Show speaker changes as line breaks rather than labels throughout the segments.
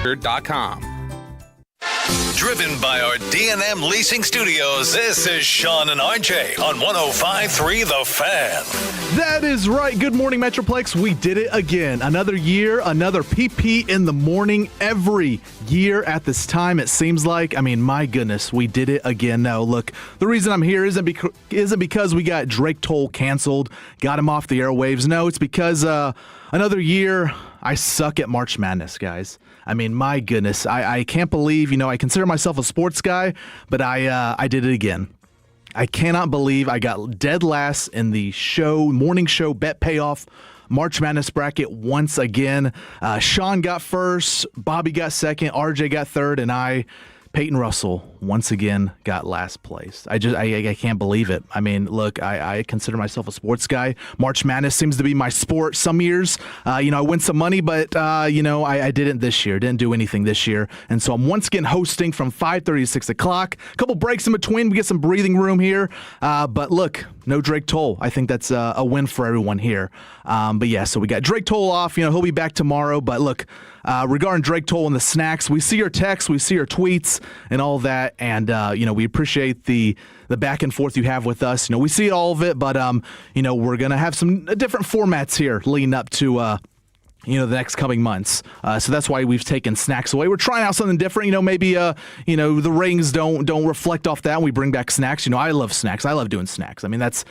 Realtor.com.
Driven by our D&M Leasing Studios, this is Sean and RJ on 105.3 The Fan.
That is right. Good morning, Metroplex. We did it again. Another year, another PP in the morning. Every year at this time, it seems like. I mean, my goodness, we did it again. Now, look, the reason I'm here isn't because we got Drake Toll canceled, got him off the airwaves. No, it's because another year, I suck at March Madness, guys. I mean, my goodness, I can't believe, I consider myself a sports guy, but I did it again. I cannot believe I got dead last in the morning show bet payoff March Madness bracket once again. Sean got first, Bobby got second, RJ got third, and Peyton Russell, once again, got last place. I can't believe it. I mean, look, I consider myself a sports guy. March Madness seems to be my sport. Some years, I win some money, but, I didn't this year. Didn't do anything this year. And so I'm once again hosting from 5:30 to 6 o'clock. A couple breaks in between. We get some breathing room here. But look, no Drake Toll. I think that's a win for everyone here. But yeah, so we got Drake Toll off. He'll be back tomorrow. But look, regarding Drake Toll and the snacks, we see your texts, we see your tweets and all that. And, we appreciate the back and forth you have with us. We see all of it, but, we're going to have some different formats here leading up to, the next coming months. So that's why we've taken snacks away. We're trying out something different. Maybe, the ratings don't reflect off that. And we bring back snacks. I love snacks. I love doing snacks. I mean, that's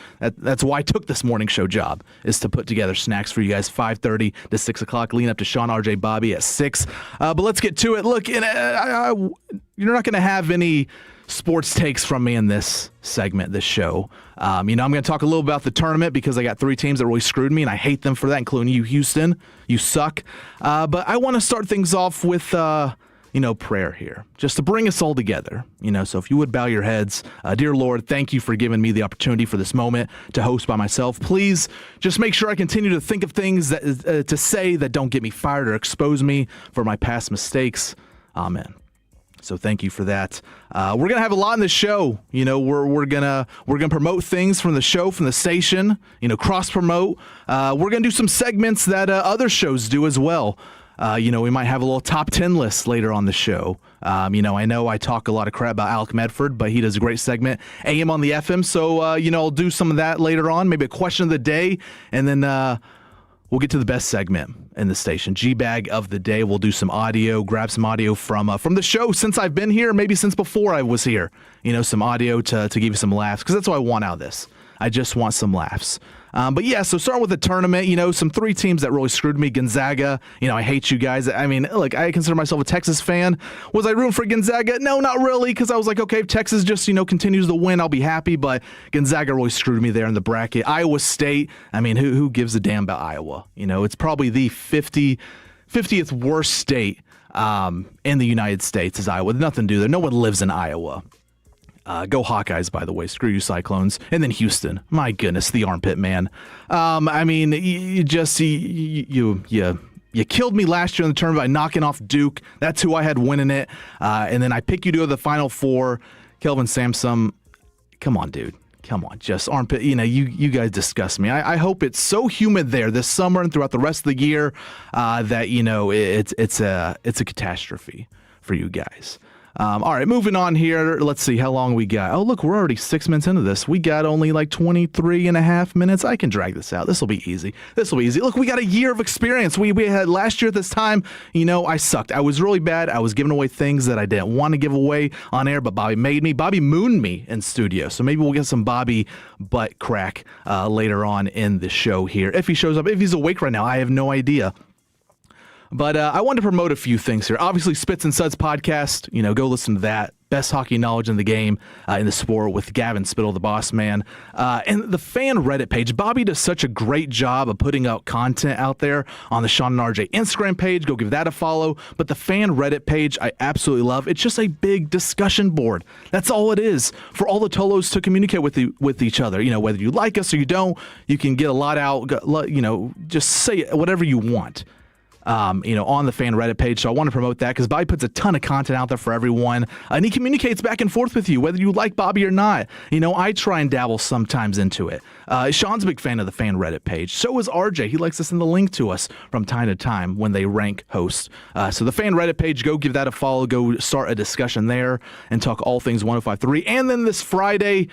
why I took this morning show job, is to put together snacks for you guys, 5:30 to 6 o'clock, leading up to Sean, RJ, Bobby at 6. But let's get to it. Look, you're not going to have any sports takes from me in this segment, this show. I'm going to talk a little about the tournament because I got 3 teams that really screwed me, and I hate them for that, including you, Houston. You suck. But I want to start things off with, prayer here, just to bring us all together. So if you would bow your heads. Dear Lord, thank you for giving me the opportunity for this moment to host by myself. Please just make sure I continue to think of things that to say that don't get me fired or expose me for my past mistakes. Amen. So thank you for that. We're gonna have a lot in this show. We're gonna promote things from the show, from the station. Cross promote. We're gonna do some segments that other shows do as well. We might have a little top 10 list later on the show. I know I talk a lot of crap about Alec Medford, but he does a great segment, AM on the FM. So I'll do some of that later on. Maybe a question of the day, and then we'll get to the best segment in the station, G-Bag of the Day. We'll do some audio, grab some audio from the show since I've been here, maybe since before I was here. Some audio to give you some laughs, because that's what I want out of this. I just want some laughs. But yeah, so starting with the tournament, some 3 teams that really screwed me. Gonzaga, I hate you guys. I mean, look, I consider myself a Texas fan. Was I rooting for Gonzaga? No, not really, because I was like, okay, if Texas just, continues to win, I'll be happy. But Gonzaga really screwed me there in the bracket. Iowa State, I mean, who gives a damn about Iowa? It's probably the 50th worst state in the United States is Iowa. Nothing to do there. No one lives in Iowa. Go Hawkeyes, by the way. Screw you, Cyclones. And then Houston. My goodness, the armpit man. I mean, you killed me last year in the tournament by knocking off Duke. That's who I had winning it. And then I pick you to go to the Final Four. Kelvin Sampson. Come on, dude. Come on, just armpit. You guys disgust me. I hope it's so humid there this summer and throughout the rest of the year that it's a catastrophe for you guys. All right, moving on here. Let's see how long we got. Oh, look, we're already 6 minutes into this. We got only like 23 and a half minutes. I can drag this out. This will be easy. Look, we got a year of experience. We had last year at this time, I sucked. I was really bad. I was giving away things that I didn't want to give away on air, but Bobby made me. Bobby mooned me in studio. So maybe we'll get some Bobby butt crack later on in the show here. If he shows up, if he's awake right now, I have no idea. But I wanted to promote a few things here. Obviously, Spits and Suds podcast. Go listen to that. Best hockey knowledge in the game, in the sport, with Gavin Spittle, the boss man. And the fan Reddit page. Bobby does such a great job of putting out content out there on the Sean and RJ Instagram page. Go give that a follow. But the fan Reddit page, I absolutely love. It's just a big discussion board. That's all it is for all the Tolos to communicate with each other. Whether you like us or you don't, you can get a lot out. Just say whatever you want. on the fan Reddit page. So I want to promote that because Bobby puts a ton of content out there for everyone. And he communicates back and forth with you, whether you like Bobby or not. I try and dabble sometimes into it. Sean's a big fan of the fan Reddit page. So is RJ. He likes to send the link to us from time to time when they rank hosts. So the fan Reddit page, go give that a follow. Go start a discussion there and talk all things 105.3. And then this Friday,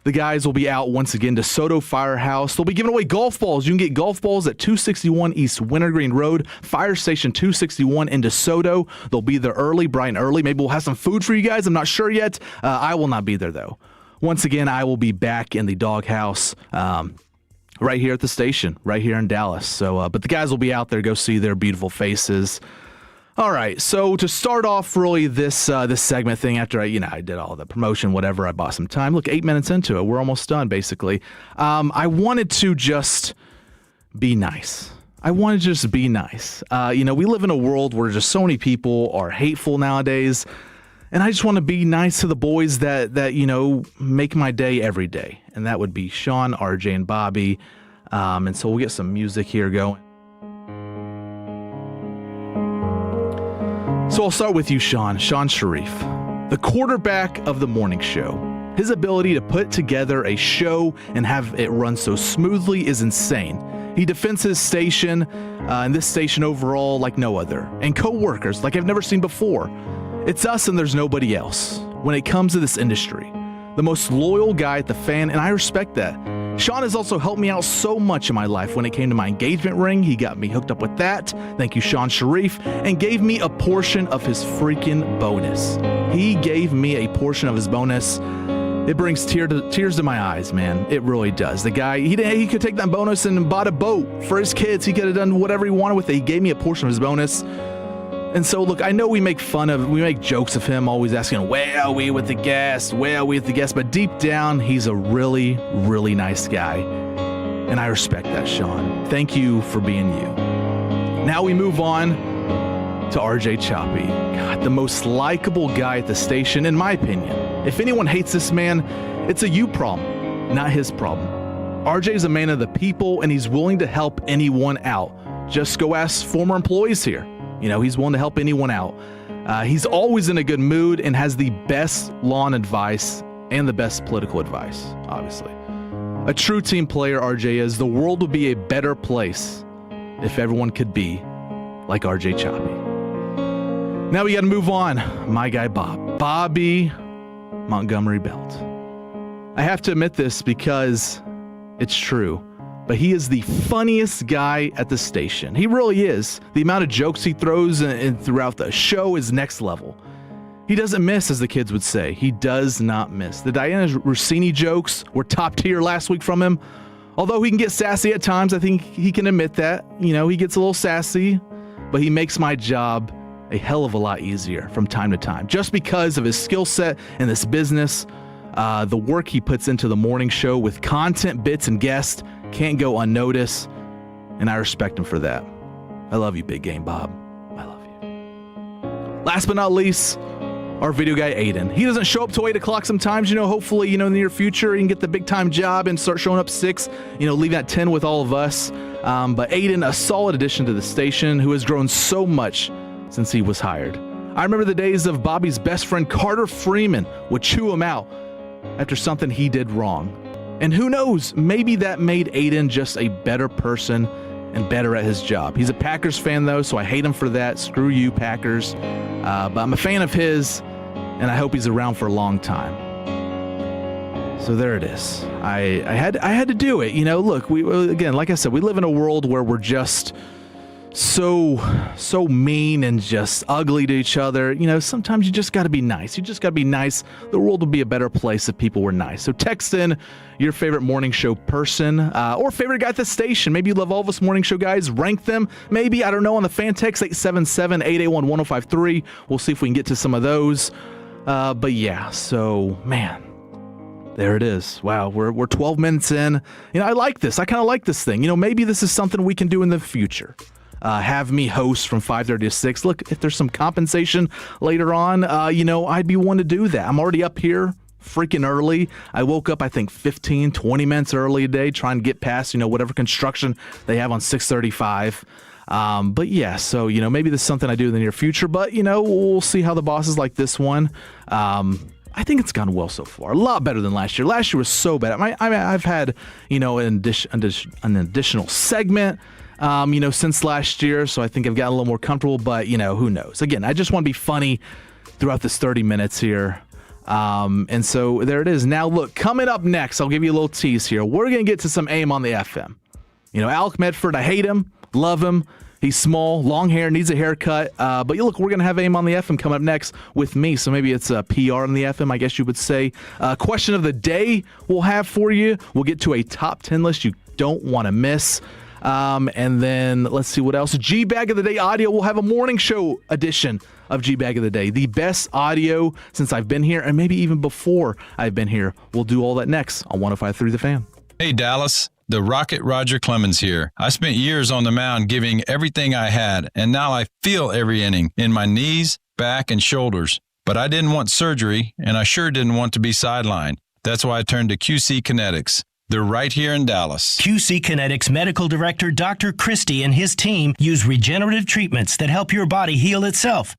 the guys will be out once again to DeSoto Firehouse. They'll be giving away golf balls. You can get golf balls at 261 East Wintergreen Road, Fire Station 261 in DeSoto. They'll be there early, bright and early. Maybe we'll have some food for you guys. I'm not sure yet. I will not be there, though. Once again, I will be back in the doghouse right here at the station, right here in Dallas. So, but the guys will be out there. Go see their beautiful faces. All right, so to start off really this segment thing after I did all the promotion, whatever, I bought some time. Look, 8 minutes into it. We're almost done, basically. I wanted to just be nice. We live in a world where just so many people are hateful nowadays, and I just want to be nice to the boys that make my day every day, and that would be Sean, RJ, and Bobby. And so we'll get some music here going. So I'll start with you, Sean Sharif, the quarterback of the morning show. His ability to put together a show and have it run so smoothly is insane. He defends his station and this station overall like no other, and co-workers like I've never seen before. It's us and there's nobody else when it comes to this industry. The most loyal guy at the fan, and I respect that. Sean has also helped me out so much in my life. When it came to my engagement ring, he got me hooked up with that. Thank you, Sean Sharif, and gave me a portion of his freaking bonus. He gave me a portion of his bonus. It brings tears to my eyes, man. It really does. The guy, he could take that bonus and bought a boat for his kids. He could have done whatever he wanted with it. He gave me a portion of his bonus. And so, look, I know we make jokes of him, always asking, where are we with the guest? But deep down, he's a really, really nice guy. And I respect that, Sean. Thank you for being you. Now we move on to RJ Choppy. God, the most likable guy at the station, in my opinion. If anyone hates this man, it's a you problem, not his problem. RJ is a man of the people, and he's willing to help anyone out. Just go ask former employees here. He's willing to help anyone out. He's always in a good mood and has the best lawn advice and the best political advice, obviously. A true team player, RJ is. The world would be a better place if everyone could be like RJ Choppy. Now we got to move on. My guy, Bobby Montgomery Belt. I have to admit this because it's true. But he is the funniest guy at the station. He really is. The amount of jokes he throws and throughout the show is next level. He doesn't miss, as the kids would say. He does not miss. The Diana Rossini jokes were top tier last week from him. Although he can get sassy at times, I think he can admit that. He gets a little sassy, but he makes my job a hell of a lot easier from time to time. Just because of his skill set in this business, the work he puts into the morning show with content, bits, and guests can't go unnoticed, and I respect him for that. I love you, Big Game Bob. I love you. Last but not least, our video guy, Aiden. He doesn't show up till 8 o'clock sometimes. Hopefully, in the near future, he can get the big-time job and start showing up 6, leaving at 10 with all of us. But Aiden, a solid addition to the station, who has grown so much since he was hired. I remember the days of Bobby's best friend, Carter Freeman, would chew him out after something he did wrong. And who knows, maybe that made Aiden just a better person and better at his job. He's a Packers fan, though, so I hate him for that. Screw you, Packers. But I'm a fan of his, and I hope he's around for a long time. So there it is. I had to do it. Look, again, like I said, we live in a world where we're just so mean and just ugly to each other. Sometimes you just got to be nice. The world would be a better place if people were nice. So text in your favorite morning show person or favorite guy at the station. Maybe you love all of us morning show guys. Rank them. Maybe, I don't know, on the fan text 877-881-1053. We'll see if we can get to some of those. But yeah, so man, there it is. Wow, we're 12 minutes in. I like this. I kind of like this thing. Maybe this is something we can do in the future. Have me host from 5:30 to 6. Look, if there's some compensation later on, I'd be one to do that. I'm already up here freaking early. I woke up, I think, 15, 20 minutes early today trying to get past, whatever construction they have on 635. But yeah, so, maybe this is something I do in the near future, but, we'll see how the bosses like this one. I think it's gone well so far. A lot better than last year. Last year was so bad. I've had, an additional segment, since last year, so I think I've gotten a little more comfortable, but, who knows? Again, I just want to be funny throughout this 30 minutes here. And so there it is. Now, look, coming up next, I'll give you a little tease here. We're going to get to some AIM on the FM. Alec Medford, I hate him, love him. He's small, long hair, needs a haircut. But look, we're going to have AIM on the FM coming up next with me. So maybe it's a PR on the FM, I guess you would say. Question of the day we'll have for you. We'll get to a top 10 list you don't want to miss. And then let's see what else. G-Bag of the Day audio. We'll have a morning show edition of G-Bag of the Day. The best audio since I've been here and maybe even before I've been here. We'll do all that next on 105.3 The Fan.
Hey, Dallas. The Rocket Roger Clemens here. I spent years on the mound giving everything I had, and now I feel every inning in my knees, back, and shoulders. But I didn't want surgery, and I sure didn't want to be sidelined. That's why I turned to QC Kinetics. They're right here in Dallas.
QC Kinetics Medical Director Dr. Christie and his team use regenerative treatments that help your body heal itself.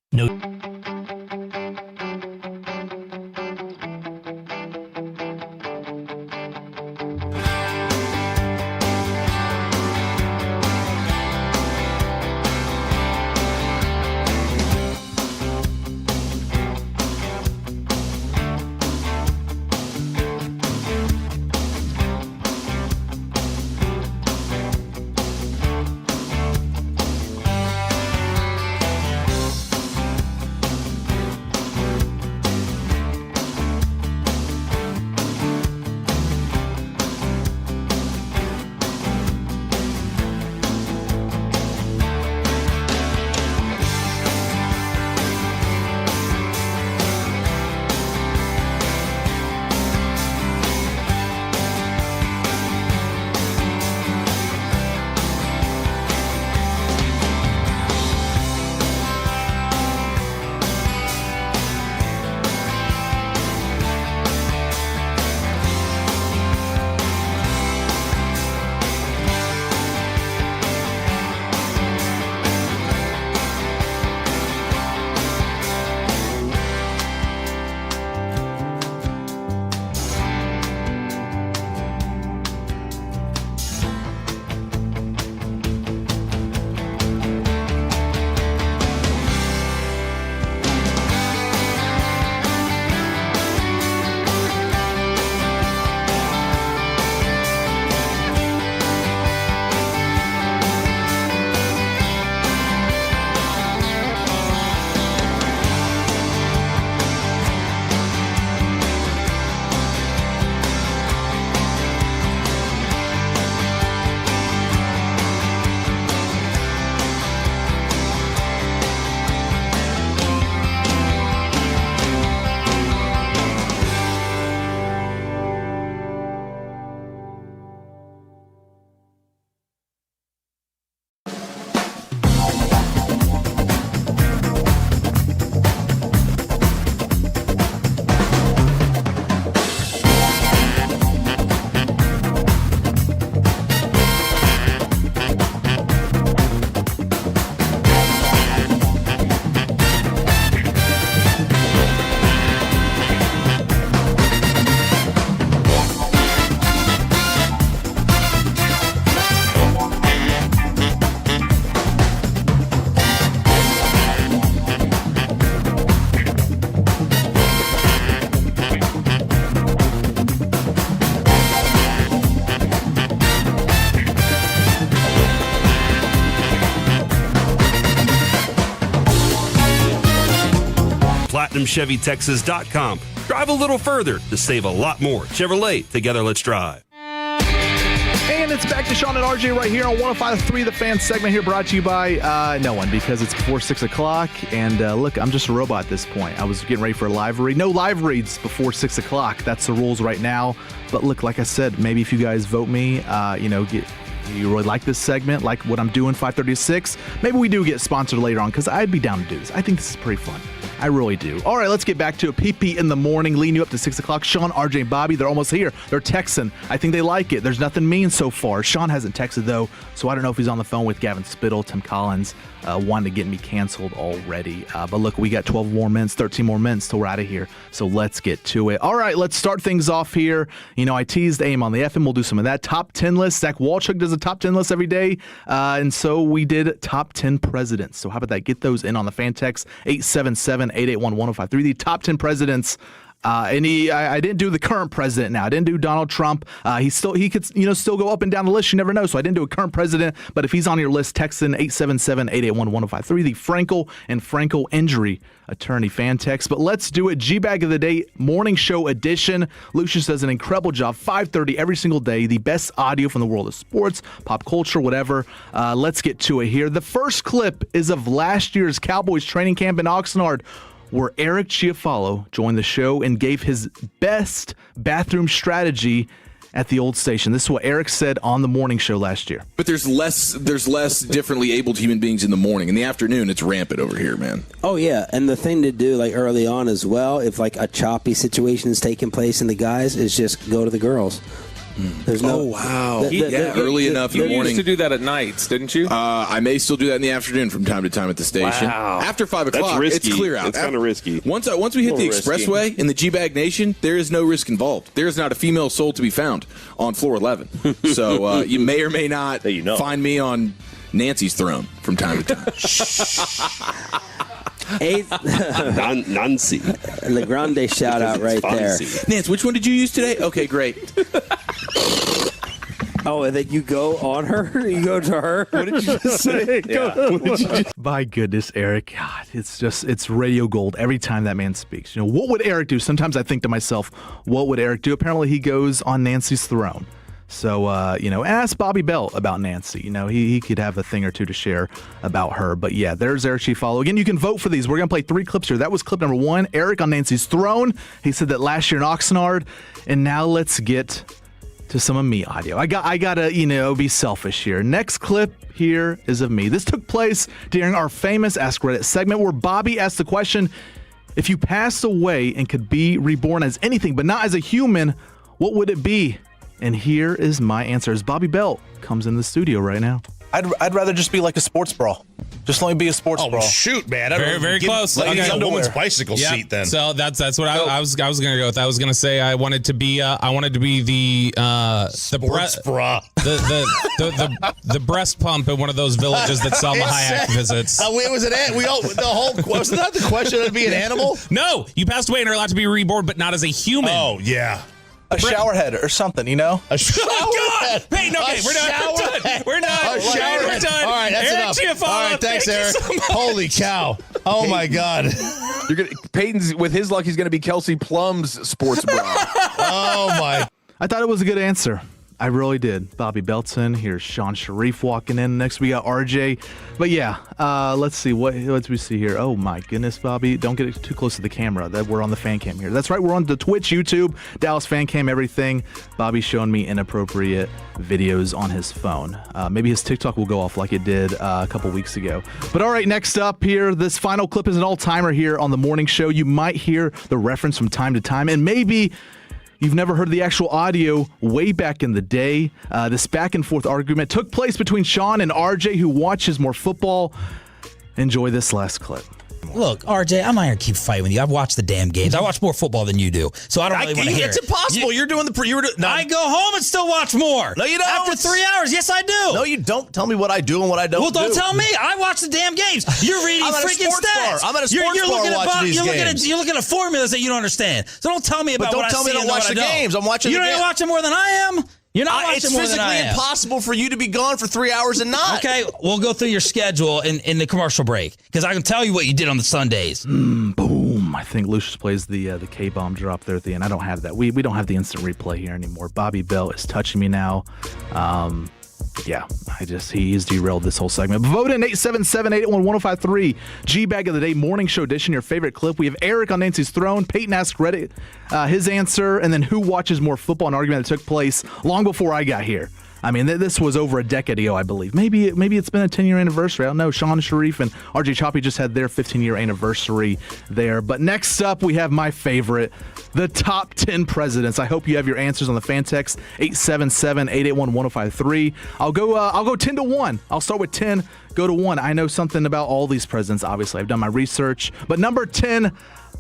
PlatinumChevyTexas.com. Drive a little further to save a lot more. Chevrolet, together let's drive.
And it's back to Sean and RJ right here on 105.3 The Fan segment here, brought to you by no one, because it's before 6 o'clock. And look, I'm just a robot at this point. I was getting ready for a live read. No live reads before 6 o'clock. That's the rules right now. But look, like I said, maybe if you guys vote me, you really like this segment, like what I'm doing 5:30 to 6, maybe we do get sponsored later on, because I'd be down to do this. I think this is pretty fun. I really do. All right, let's get back to a PP in the morning, leading you up to 6 o'clock. Sean, RJ, and Bobby, they're almost here. They're texting. I think they like it. There's nothing mean so far. Sean hasn't texted, though, so I don't know if he's on the phone with Gavin Spittle, Tim Collins, wanting to get me canceled already. But look, we got 12 more minutes, 13 more minutes till we're out of here, so let's get to it. All right, let's start things off here. You know, I teased AM on the FM. We'll do some of that. Top 10 list. Zach Walchuk does a top 10 list every day, and so we did top 10 presidents. So how about that? Get those in on the fan text, 877-881-1053. The top 10 presidents. I didn't do the current president now. I didn't do Donald Trump. He could still go up and down the list. You never know. So I didn't do a current president. But if he's on your list, text in 877-881-1053. The Frankel and Frankel injury attorney fan text. But let's do it. G-Bag of the Day morning show edition. Lucius does an incredible job. 5:30 every single day. The best audio from the world of sports, pop culture, whatever. Let's get to it here. The first clip is of last year's Cowboys training camp in Oxnard, where Eric Chiafalo joined the show and gave his best bathroom strategy at the old station. This is what Eric said on the morning show last year.
But there's less differently abled human beings in the morning. In the afternoon, it's rampant over here, man.
Oh, yeah. And the thing to do, like, early on as well, if, like, a choppy situation is taking place in the guys, is just go to the girls. There's no.
Oh, wow. Early enough in the
You
morning.
used to do that at nights, didn't you?
I may still do that in the afternoon from time to time at the station.
Wow.
After 5 o'clock,
That's risky.
it's clear out.
It's kind of risky.
Once we hit the
Risky.
expressway in the G-Bag Nation, there is no risk involved. There is not a female soul to be found on floor 11. So you may or may not find me on Nancy's throne from time to time.
Nancy.
Le Grande shout out right there.
Nance, which one did you use today? Okay, great.
Oh, and then you go on her? You go to her? What did you just say?
My goodness, Eric. God, it's radio gold every time that man speaks. You know, what would Eric do? Sometimes I think to myself, what would Eric do? Apparently he goes on Nancy's throne. So, ask Bobby Bell about Nancy. You know, he could have a thing or two to share about her. But, yeah, there's Eric Chiafalo. Again, you can vote for these. We're going to play 3 clips here. That was clip number 1, Eric on Nancy's throne. He said that last year in Oxnard. And now let's get to some of me audio. I got to, be selfish here. Next clip here is of me. This took place during our famous Ask Reddit segment where Bobby asked the question, if you passed away and could be reborn as anything but not as a human, what would it be? And here is my answer as Bobby Bell comes in the studio right now.
I'd rather just be like a sports bra. Just let me be a sports bra.
Oh, shoot, man.
Very close.
Ladies
Okay.
on a woman's bicycle seat then.
So that's what I was going to go with. I was going to say I wanted to be the
Sports bra.
the breast pump in one of those villages that Selma Hayek visits.
Was that the question? It'd be an animal?
No, you passed away and are allowed to be reborn, but not as a human.
Oh, yeah.
A shower head or something, you know?
A shower
God! Hey, no, okay, we're done. We're done. We're done.
All right, that's
Eric
enough.
Chiafalo,
All right, thanks,
thank
Eric.
you so much.
Holy cow. Oh, my God.
Peyton's, with his luck, he's going to be Kelsey Plum's sports bra.
Oh, my.
I thought it was a good answer. I really did. Bobby Belton. Here's Sean Sharif walking in. Next we got RJ. But yeah, let's see. What we see here? Oh my goodness, Bobby. Don't get too close to the camera. That we're on the fan cam here. That's right. We're on the Twitch, YouTube, Dallas fan cam, everything. Bobby's showing me inappropriate videos on his phone. Maybe his TikTok will go off like it did a couple weeks ago. But all right, next up here, this final clip is an all-timer here on the morning show. You might hear the reference from time to time, and maybe you've never heard the actual audio way back in the day. This back and forth argument took place between Sean and RJ, who watches more football. Enjoy this last clip.
Look, RJ, I'm not here to keep fighting with you. I've watched the damn games. I watch more football than you do, so I don't really want to hear
It's
it.
impossible. You're doing
I go home and still watch more.
No, you don't.
After 3 hours, yes, I do.
No, you don't. Tell me what I do and what I don't
Well,
do.
don't tell me. I watch the damn games. You're reading
I'm at a
freaking
sports
stats.
bar. I'm at a sports
you're
bar
looking
watching
at
these games.
You're looking at formulas that you don't understand. So don't tell me about
But don't
what
tell
I
me
see
to
and
watch
what
the
I don't.
games. I'm watching the
You
games.
ain't watching more than I am. You're not watching
It's
more than I
physically
am.
impossible for you to be gone for 3 hours and not.
Okay, we'll go through your schedule in the commercial break because I can tell you what you did on the Sundays.
Boom. I think Lucius plays the K-bomb drop there at the end. I don't have that. We don't have the instant replay here anymore. Bobby Bell is touching me now. Yeah, he's derailed this whole segment. Vote in 877-881-1053. G-Bag of the Day Morning Show Edition, your favorite clip. We have Eric on Nancy's throne. Peyton asked Reddit his answer, and then who watches more football, an argument that took place long before I got here. I mean, this was over a decade ago, I believe. Maybe it's been a 10-year anniversary. I don't know. Sean Sharif and RJ Choppy just had their 15-year anniversary there. But next up, we have my favorite, the top 10 presidents. I hope you have your answers on the fan text, 877-881-1053. I'll go 10 to 1. I'll start with 10, go to 1. I know something about all these presidents, obviously. I've done my research. But number 10,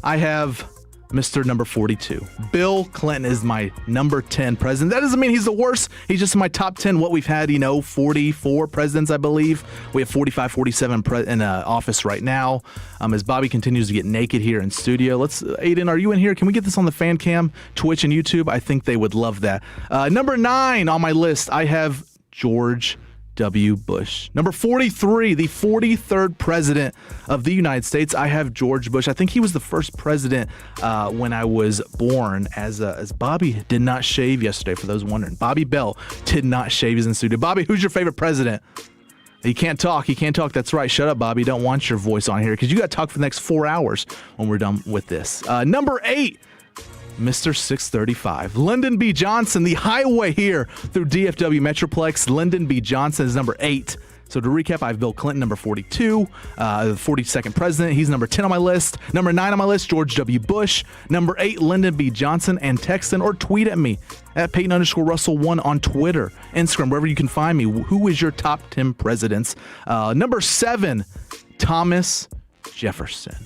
I have Mr. number 42. Bill Clinton is my number 10 president. That doesn't mean he's the worst. He's just in my top 10. What we've had, 44 presidents, I believe. We have 45, 47 in office right now. As Bobby continues to get naked here in studio. Aiden, are you in here? Can we get this on the fan cam, Twitch and YouTube? I think they would love that. Number 9 on my list, I have George W. Bush. Number 43, the 43rd president of the United States. I have George Bush. I think he was the first president when I was born, as Bobby did not shave yesterday, for those wondering. Bobby Bell did not shave. He's in studio. Bobby, who's your favorite president? He can't talk. That's right. Shut up, Bobby. Don't want your voice on here because you got to talk for the next 4 hours when we're done with this. Number 8. Mr. 635. Lyndon B. Johnson, the highway here through DFW Metroplex. Lyndon B. Johnson is number 8. So to recap, I have Bill Clinton, number 42, the 42nd president. He's number 10 on my list. Number 9 on my list, George W. Bush. Number 8, Lyndon B. Johnson. And text in or tweet at me at Peyton_Russell1 on Twitter, Instagram, wherever you can find me. Who is your top 10 presidents? Number 7, Thomas Jefferson.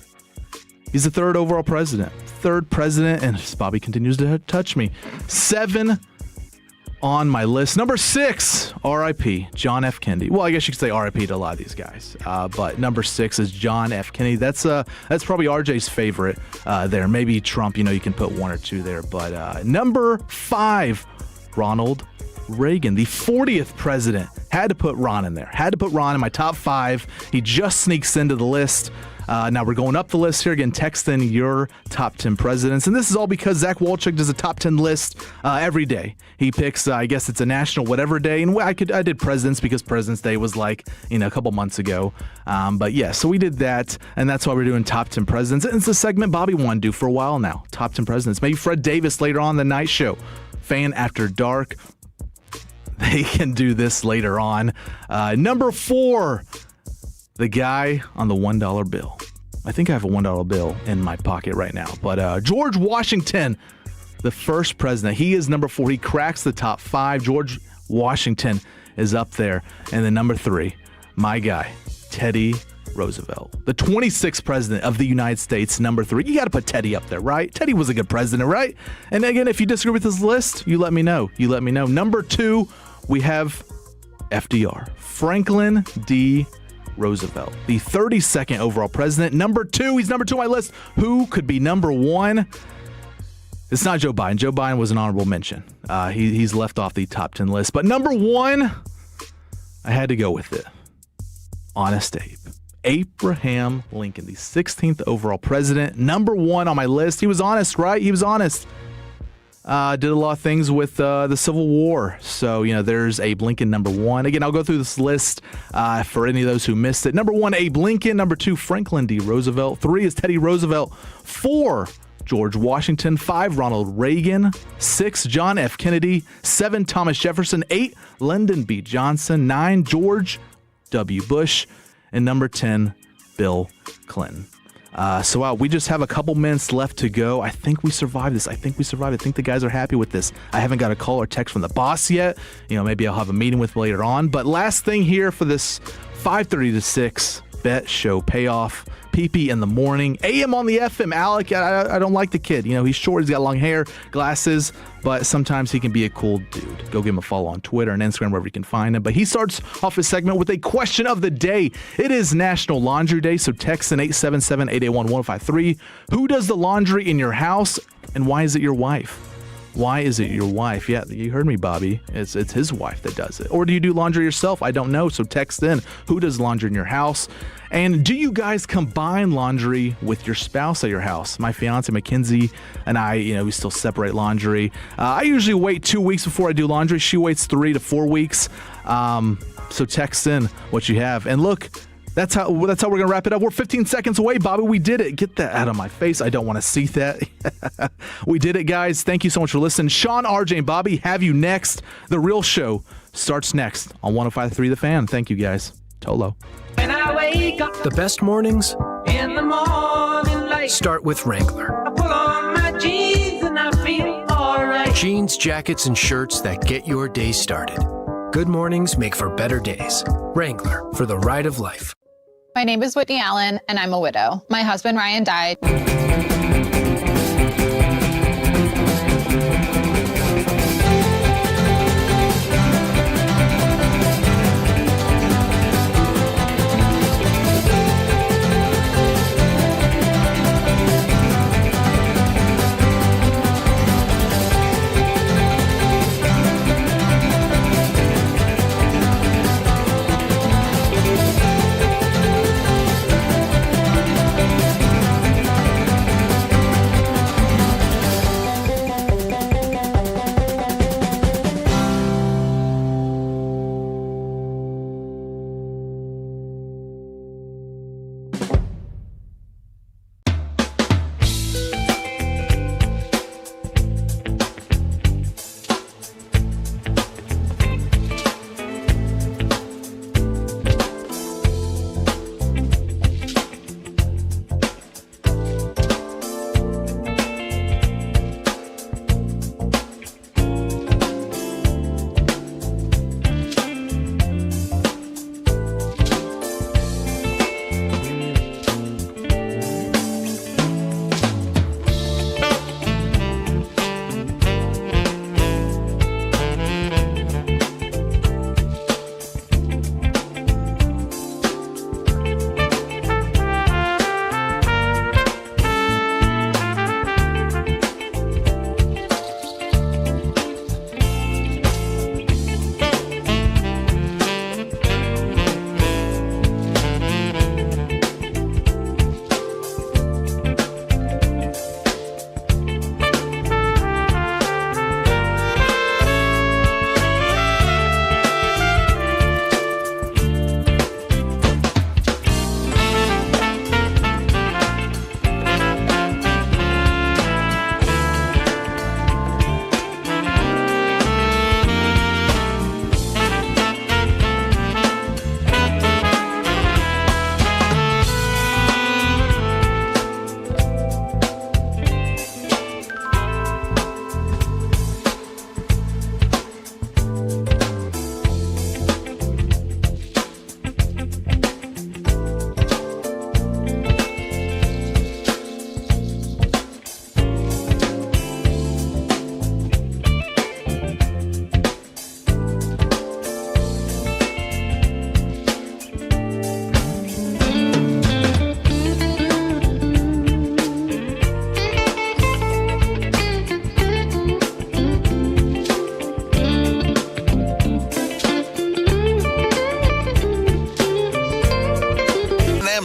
He's the 3rd overall president. 3rd president, and Bobby continues to touch me. 7 on my list. Number 6, R.I.P. John F. Kennedy. Well, I guess you could say R.I.P. to a lot of these guys. But number 6 is John F. Kennedy. That's probably RJ's favorite there. Maybe Trump, you can put 1 or 2 there. But number 5, Ronald Reagan, the 40th president. Had to put Ron in there. Had to put Ron in my top 5. He just sneaks into the list. Now we're going up the list here. Again, text in your top 10 presidents. And this is all because Zach Wolchuk does a top 10 list every day. He picks, I guess it's a national whatever day. And I did presidents because President's Day was a couple months ago. But yeah, so we did that. And that's why we're doing top 10 presidents. And it's a segment Bobby wanted to do for a while now. Top 10 presidents. Maybe Fred Davis later on the night show. Fan After Dark. They can do this later on. Number 4. The guy on the $1 bill. I think I have a $1 bill in my pocket right now. But George Washington, the first president, he is number 4. He cracks the top 5. George Washington is up there. And then number 3, my guy, Teddy Roosevelt, the 26th president of the United States, number 3. You got to put Teddy up there, right? Teddy was a good president, right? And again, if you disagree with this list, you let me know. Number 2, we have FDR, Franklin D. Roosevelt, the 32nd overall president. Number 2, he's number 2 on my list. Who could be number 1? It's not Joe Biden. Joe Biden was an honorable mention. He's left off the top 10 list. But number 1, I had to go with it. Honest Abe. Abraham Lincoln, the 16th overall president. Number 1 on my list. He was honest, right? He was honest. Did a lot of things with the Civil War. So, there's Abe Lincoln, number 1. Again, I'll go through this list for any of those who missed it. Number 1, Abe Lincoln. Number 2, Franklin D. Roosevelt. 3 is Teddy Roosevelt. 4, George Washington. 5, Ronald Reagan. 6, John F. Kennedy. 7, Thomas Jefferson. 8, Lyndon B. Johnson. 9, George W. Bush. And number 10, Bill Clinton. So we just have a couple minutes left to go. I think we survived this. I think the guys are happy with this. I haven't got a call or text from the boss yet. Maybe I'll have a meeting with later on. But last thing here for this 5:30 to 6 bet show payoff. PP in the morning. AM on the FM. Alec, I don't like the kid. He's short. He's got long hair, glasses, but sometimes he can be a cool dude. Go give him a follow on Twitter and Instagram, wherever you can find him. But he starts off his segment with a question of the day. It is National Laundry Day, so text in 877-881-1053. Who does the laundry in your house, and why is it your wife? Why is it your wife? Yeah, you heard me, Bobby. It's his wife that does it. Or do you do laundry yourself? I don't know. So text in. Who does laundry in your house? And do you guys combine laundry with your spouse at your house? My fiance, Mackenzie, and I, we still separate laundry. I usually wait 2 weeks before I do laundry. She waits 3 to 4 weeks. So text in what you have. And look, that's how we're going to wrap it up. We're 15 seconds away, Bobby. We did it. Get that out of my face. I don't want to see that. We did it, guys. Thank you so much for listening. Sean, RJ, and Bobby have you next. The real show starts next on 105.3 The Fan. Thank you, guys. Tolo.
When I wake up
The best mornings
in the morning light,
start with Wrangler.
I pull on my jeans and I feel alright.
Jeans, jackets, and shirts that get your day started. Good mornings make for better days. Wrangler, for the ride of life.
My name is Whitney Allen, and I'm a widow. My husband, Ryan, died.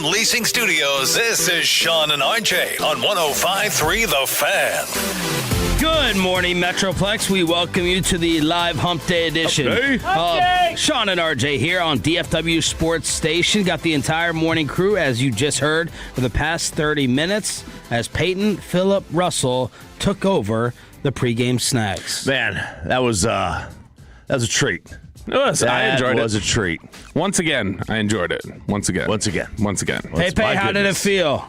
Leasing Studios, this is Sean and RJ on 105.3 The Fan.
Good morning, Metroplex. We welcome you to the live Hump Day edition of Sean and RJ here on DFW Sports Station. Got the entire morning crew, as you just heard, for the past 30 minutes as Peyton Phillip Russell took over the pregame snacks.
Man, that was a treat.
It was. I enjoyed it.
It was a treat.
Once again, I enjoyed it. Once again.
Hey, how did it feel?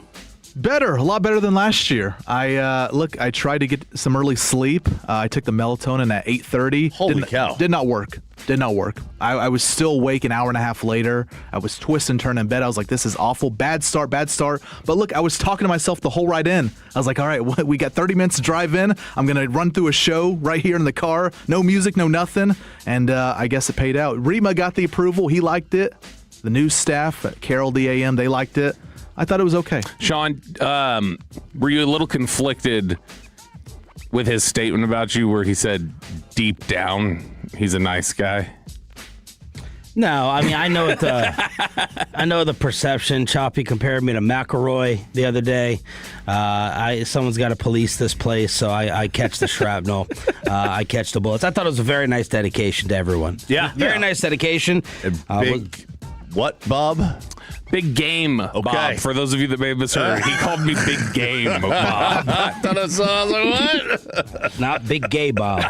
Better, a lot better than last year. I tried to get some early sleep. I took the melatonin at 8:30.
Holy cow!
Did not work. I was still awake an hour and a half later. I was twisting, turning in bed. I was like, this is awful. Bad start. But look, I was talking to myself the whole ride in. I was like, all right, we got 30 minutes to drive in. I'm going to run through a show right here in the car. No music, no nothing. And I guess it paid out. Rima got the approval. He liked it. The news staff at krld-fm, they liked it. I thought it was okay.
Sean, were you a little conflicted with his statement about you where he said deep down he's a nice guy?
No, I mean, I know the perception. Choppy compared me to McElroy the other day. Someone's got to police this place, so I catch the shrapnel. I catch the bullets. I thought it was a very nice dedication to everyone.
Yeah.
Very nice dedication.
What, Bob?
Big game, Bob. For those of you that may have misheard, he called me Big Game, Bob.
I thought I saw. I was like, what?
Not Big Gay Bob.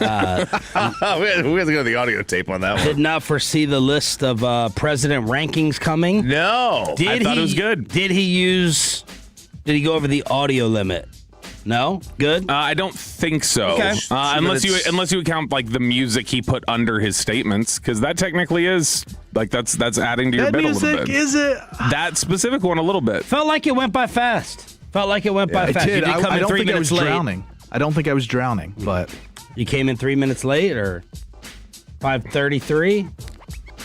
We have to go to the audio tape on that one.
Did not foresee the list of president rankings coming.
No.
I thought it was good.
Did he go over the audio limit? No? Good?
I don't think so.
Okay.
Unless you account like the music he put under his statements, because that technically is like that's adding to your bit a little bit.
Is it?
That specific one a little bit.
Felt like it went by fast.
I did.
You did come
I
in
don't
3
think I
minutes
was
late.
drowning. I don't think I was drowning, but
You came in 3 minutes late, or 5:33?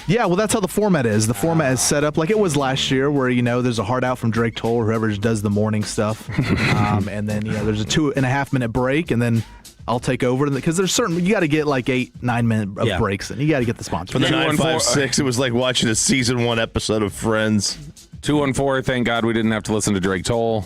yeah, well, that's how the format is. The format is set up like it was last year, where there's a hard out from Drake Toll, or whoever does the morning stuff, and then there's a 2.5 minute break, and then I'll take over because there's certain you got to get like 8-9 minute of breaks, and you got to get the sponsor.
For the 956, it was like watching a season 1 episode of Friends.
214. Thank God we didn't have to listen to Drake Toll,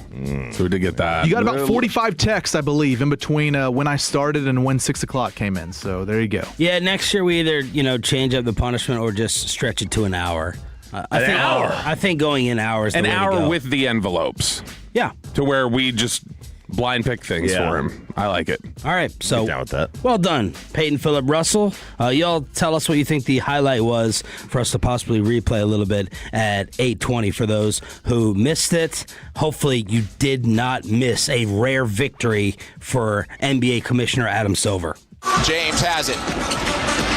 so we did get that.
You got about 45 texts, I believe, in between when I started and when 6 o'clock came in. So there you go.
Yeah, next year we either change up the punishment or just stretch it to an hour. I think going in hours.
An hour with the envelopes.
Yeah.
To where we just blind pick things for him. I like it.
All right, so
Get down with that.
Well done, Peyton Phillip Russell. Y'all tell us what you think the highlight was for us to possibly replay a little bit at 8:20 for those who missed it. Hopefully you did not miss a rare victory for NBA Commissioner Adam Silver.
James has it.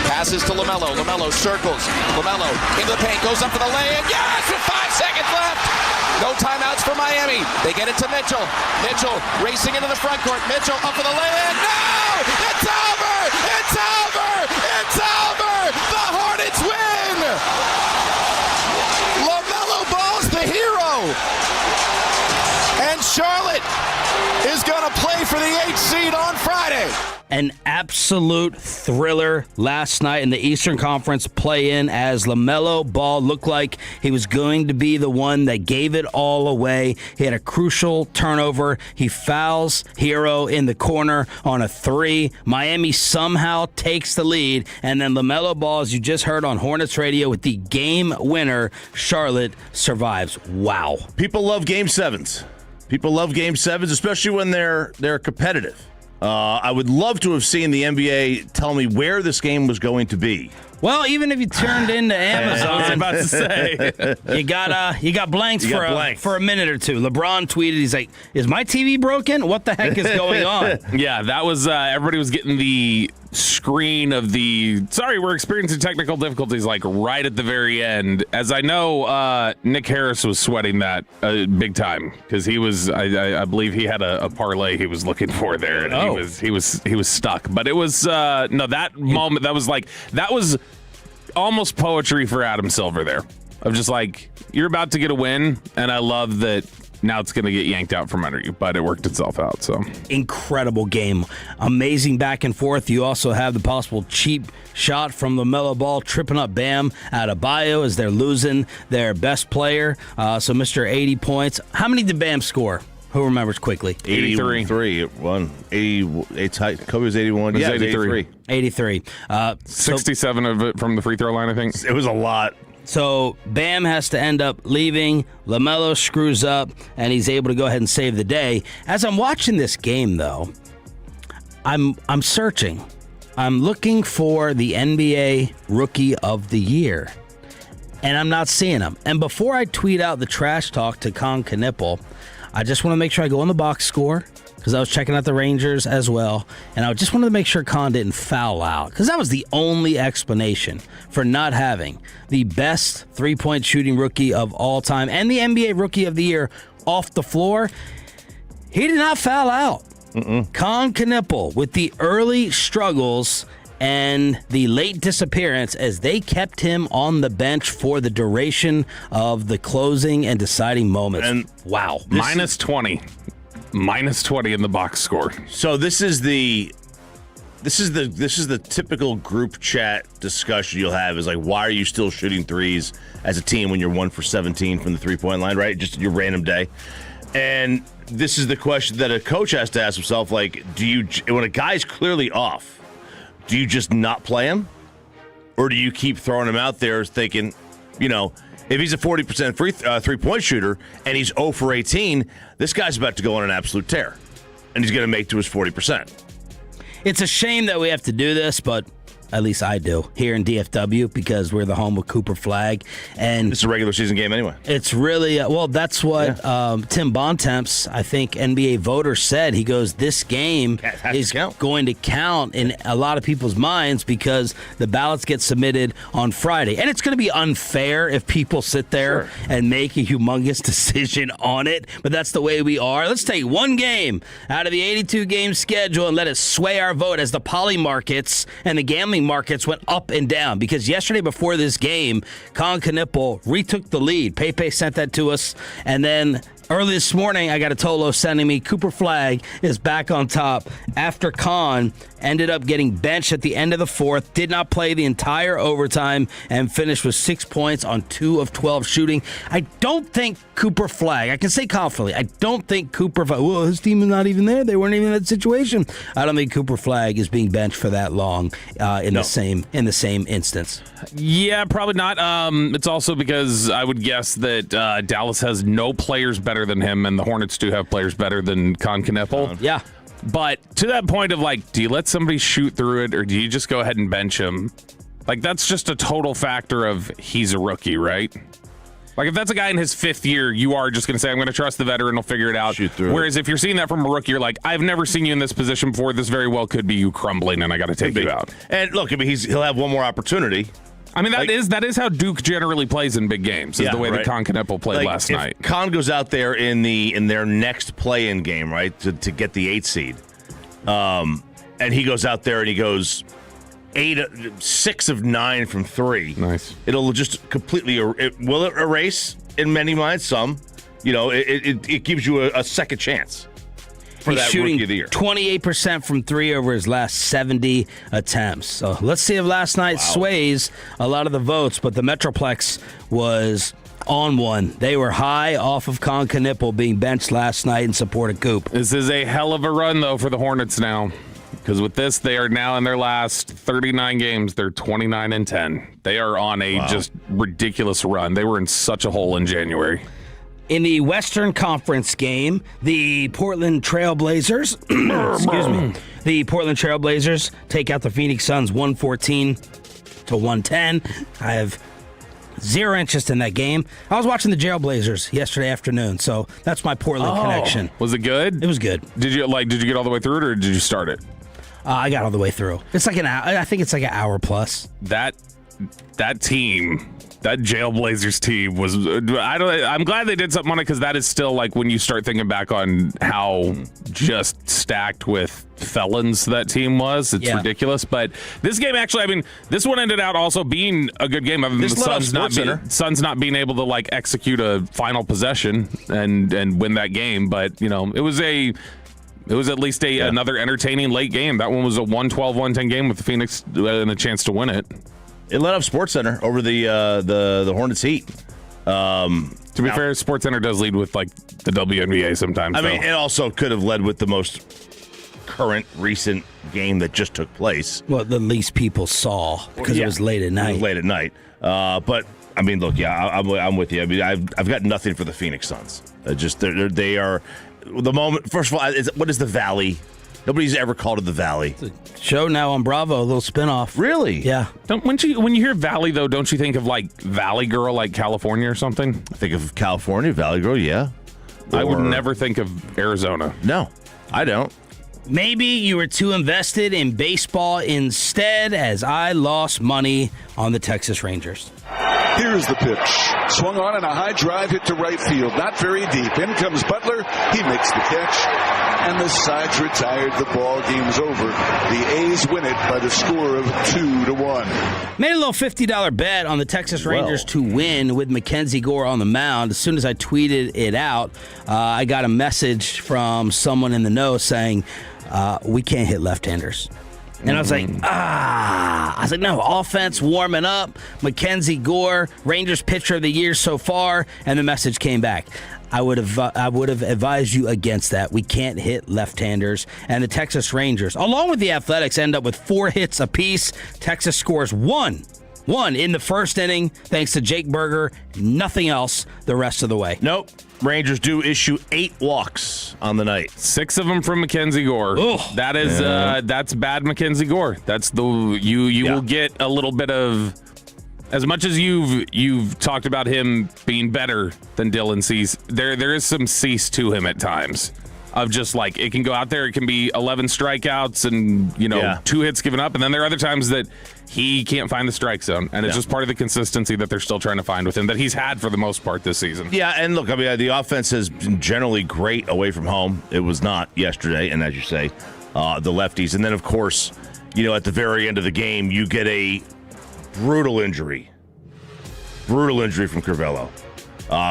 Passes to LaMelo. LaMelo circles. LaMelo into the paint. Goes up for the lay-in. Yes! With 5 seconds left. No timeouts for Miami. They get it to Mitchell. Mitchell racing into the front court. Mitchell up for the lay-in. No! It's over! It's over! It's over! The Hornets win! LaMelo Ball's the hero. And Charlotte is going to play for the 8th seed on Friday.
An absolute thriller last night in the Eastern Conference play-in as LaMelo Ball looked like he was going to be the one that gave it all away. He had a crucial turnover. He fouls Hero in the corner on a 3. Miami somehow takes the lead, and then LaMelo Ball, as you just heard on Hornets Radio, with the game winner, Charlotte survives. Wow.
People love Game 7s. People love Game 7s, especially when they're competitive. I would love to have seen the NBA tell me where this game was going to be.
Well, even if you turned into Amazon,
I was about to say,
you got blanks for a minute or two. LeBron tweeted, he's like, "Is my TV broken? What the heck is going on?"
Yeah, that was everybody was getting the screen of the sorry, we're experiencing technical difficulties like right at the very end. As I know, Nick Harris was sweating that big time because he was I believe he had a parlay he was looking for there, and he was stuck. But it was that moment that was almost poetry for Adam Silver there. Of just like, you're about to get a win, and I love that now it's going to get yanked out from under you, but it worked itself out. So
incredible game, amazing back and forth. You also have the possible cheap shot from LaMelo Ball tripping up Bam Adebayo as they're losing their best player. So Mr. 80 points. How many did Bam score? Who remembers quickly?
83. It won. 80. Kobe was 81.
It was
83.
83.
67 of it from the free throw line, I think.
It was a lot.
So Bam has to end up leaving. LaMelo screws up, and he's able to go ahead and save the day. As I'm watching this game, though, I'm searching. I'm looking for the NBA Rookie of the Year, and I'm not seeing him. And before I tweet out the trash talk to Con Knipple, I just want to make sure I go on the box score because I was checking out the Rangers as well, and I just wanted to make sure Con didn't foul out because that was the only explanation for not having the best three-point shooting rookie of all time and the NBA Rookie of the Year off the floor. He did not foul out. Con Knipple with the early struggles and the late disappearance as they kept him on the bench for the duration of the closing and deciding moments.
And
wow.
Minus 20 in the box score.
So this is the typical group chat discussion you'll have is like, why are you still shooting threes as a team when you're 1 for 17 from the 3-point line, right? Just your random day. And this is the question that a coach has to ask himself, like, when a guy's clearly off, do you just not play him? Or do you keep throwing him out there thinking, if he's a 40% three-point shooter and he's 0 for 18, this guy's about to go on an absolute tear. And he's going to make to his 40%.
It's a shame that we have to do this, but at least I do here in DFW because we're the home of Cooper Flag, and
it's a regular season game anyway.
It's really that's what Tim Bontemps, I think NBA voter, said. He goes, this game is going to count in a lot of people's minds because the ballots get submitted on Friday, and it's going to be unfair if people sit there and make a humongous decision on it. But that's the way we are. Let's take one game out of the 82 game schedule and let it sway our vote as the poly markets and the gambling markets went up and down, because yesterday before this game, Con Knipple retook the lead. Pepe sent that to us, and then early this morning, I got a Tolo sending me Cooper Flag is back on top after Con ended up getting benched at the end of the fourth, did not play the entire overtime, and finished with 6 points on 2 of 12 shooting. I don't think Cooper Flag, I can say confidently, I don't think Cooper Flag, well, his team is not even there. They weren't even in that situation. I don't think Cooper Flag is being benched for that long in the same instance.
Yeah, probably not. It's also because I would guess that Dallas has no players better than him, and the Hornets do have players better than Con Knipple.
Yeah.
But to that point of, like, do you let somebody shoot through it, or do you just go ahead and bench him? Like, that's just a total factor of he's a rookie, right? Like, if that's a guy in his 5th year, you are just going to say, I'm going to trust the veteran, he'll figure it out.
Shoot through
Whereas if you're seeing that from a rookie, you're like, I've never seen you in this position before. This very well could be you crumbling, and I got to take you out.
And look, I mean, he'll have one more opportunity.
I mean, that is how Duke generally plays in big games, is the way that Con Knipple played last night.
Con goes out there in their next play-in game, right, to get the 8 seed, and he goes out there and he goes 6 of 9 from 3.
Nice.
It'll just completely will it erase in many minds? Some, it gives you a second chance. For
He's
that
shooting
rookie of the year.
28% from 3 over his last 70 attempts. So let's see if last night sways a lot of the votes, but the Metroplex was on one. They were high off of Con Knipple being benched last night in support of Coop.
This is a hell of a run, though, for the Hornets now. Because with this, they are now in their last 39 games. They're 29-10. They are on a just ridiculous run. They were in such a hole in January.
In the Western Conference game, the Portland Trailblazers, the Portland Trailblazers take out the Phoenix Suns 114-110. I have zero interest in that game. I was watching the Trailblazers yesterday afternoon, so that's my Portland connection.
Was it good?
It was good.
Did you get all the way through it, or did you start it?
I got all the way through. It's like an hour. I think it's like an hour plus.
That team. That Jailblazers team was. I'm glad they did something on it, because that is still, like, when you start thinking back on how just stacked with felons that team was, it's ridiculous. But this game, actually, I mean, this one ended out also being a good game. Other than the Suns not being able to, like, execute a final possession and win that game, but it was at least another entertaining late game. That one was a 112-110 game with the Phoenix and a chance to win it.
It led up SportsCenter over the Hornets Heat.
To be fair, SportsCenter does lead with, like, the WNBA sometimes.
I mean, it also could have led with the most current, recent game that just took place.
Well, the least people saw, because it was late at night.
It was late at night. But I mean, look, I'm with you. I mean, I've got nothing for the Phoenix Suns. They are the moment. First of all, what is the Valley? Nobody's ever called it the Valley.
It's a show now on Bravo, a little spinoff.
Really?
Yeah.
When you hear Valley, though, don't you think of, like, Valley Girl, like California or something?
I think of California, Valley Girl, yeah.
I would never think of Arizona.
No, I don't.
Maybe you were too invested in baseball instead, as I lost money on the Texas Rangers.
Here's the pitch. Swung on and a high drive hit to right field. Not very deep. In comes Butler. He makes the catch. And the side's retired. The ball game's over. The A's win it by the score of 2-1.
Made a little $50 bet on the Texas Rangers to win with Mackenzie Gore on the mound. As soon as I tweeted it out, I got a message from someone in the know saying, we can't hit left-handers. And I was like, no, offense warming up, Mackenzie Gore, Rangers pitcher of the year so far, and the message came back. I would have advised you against that. We can't hit left-handers. And the Texas Rangers, along with the Athletics, end up with 4 hits apiece. Texas scores 1 One in the first inning, thanks to Jake Berger. Nothing else the rest of the way.
Nope. Rangers do issue 8 walks on the night.
6 of them from Mackenzie Gore.
Oh,
that is that's bad Mackenzie Gore. That's the you will get a little bit of, as much as you've talked about him being better than Dylan Cease. There is some Cease to him at times. Of just like, it can go out there, it can be 11 strikeouts and 2 hits given up, and then there are other times that he can't find the strike zone, and it's just part of the consistency that they're still trying to find with him that he's had for the most part this season.
Yeah, and look, I mean, the offense has been generally great away from home. It was not yesterday, and as you say, the lefties, and then of course, at the very end of the game, you get a brutal injury from Crivello,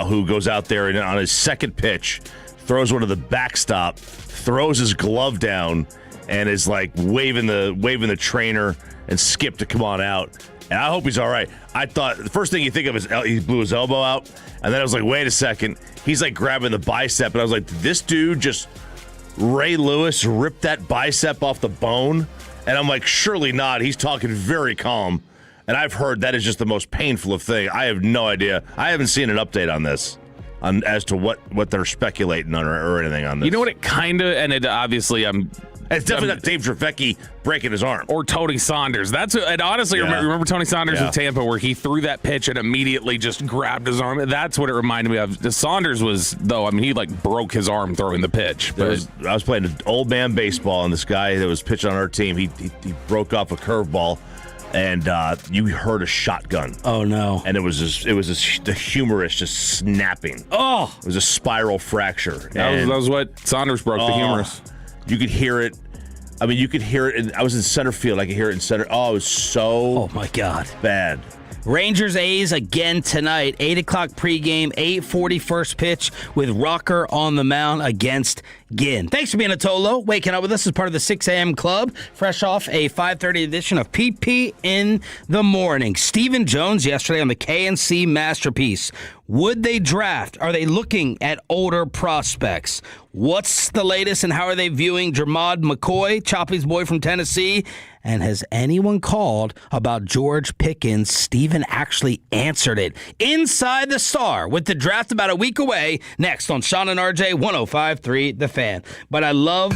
who goes out there and on his second pitch throws one to the backstop, throws his glove down, and is like waving the trainer and Skip to come on out. And I hope he's all right. I thought the first thing you think of is he blew his elbow out, and then I was like, wait a second, he's like grabbing the bicep, and I was like, this dude just Ray Lewis ripped that bicep off the bone, and I'm like, surely not. He's talking very calm, and I've heard that is just the most painful of thing. I have no idea. I haven't seen an update on this. As to what they're speculating on or anything on this.
You know what it kind of, and it obviously
it's definitely not Dave Trevecki breaking his arm.
Or Tony Saunders. And honestly, remember Tony Saunders in Tampa where he threw that pitch and immediately just grabbed his arm? That's what it reminded me of. Saunders was, though, I mean, he like broke his arm throwing the pitch.
I was playing old man baseball, and this guy that was pitching on our team, he broke off a curveball. And you heard a shotgun.
Oh no!
And it was the humerus just snapping.
Oh!
It was a spiral fracture.
That was what Saunders broke, the humerus.
You could hear it. I mean, you could hear it. I was in center field. I could hear it in center. Oh, it was so.
Oh my God!
Bad.
Rangers A's again tonight. 8 o'clock pregame, 8:40 first pitch with Rocker on the mound against Ginn. Thanks for being a Tolo. Waking up with us as part of the 6 a.m. club. Fresh off a 5:30 edition of PP in the Morning. Stephen Jones yesterday on the KNC Masterpiece. Would they draft? Are they looking at older prospects? What's the latest and how are they viewing Jermod McCoy, Choppy's boy from Tennessee? And has anyone called about George Pickens? Stephen actually answered it. Inside the Star with the draft about a week away. Next on Sean and RJ 105.3 The Fan. But I love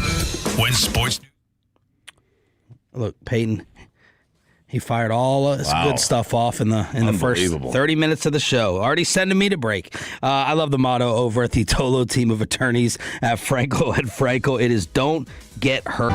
when sports.
Look, Peyton. He fired all his good stuff off in the first 30 minutes of the show. Already sending me to break. I love the motto over at the Tolo team of attorneys at Franco and Franco. It is don't get hurt.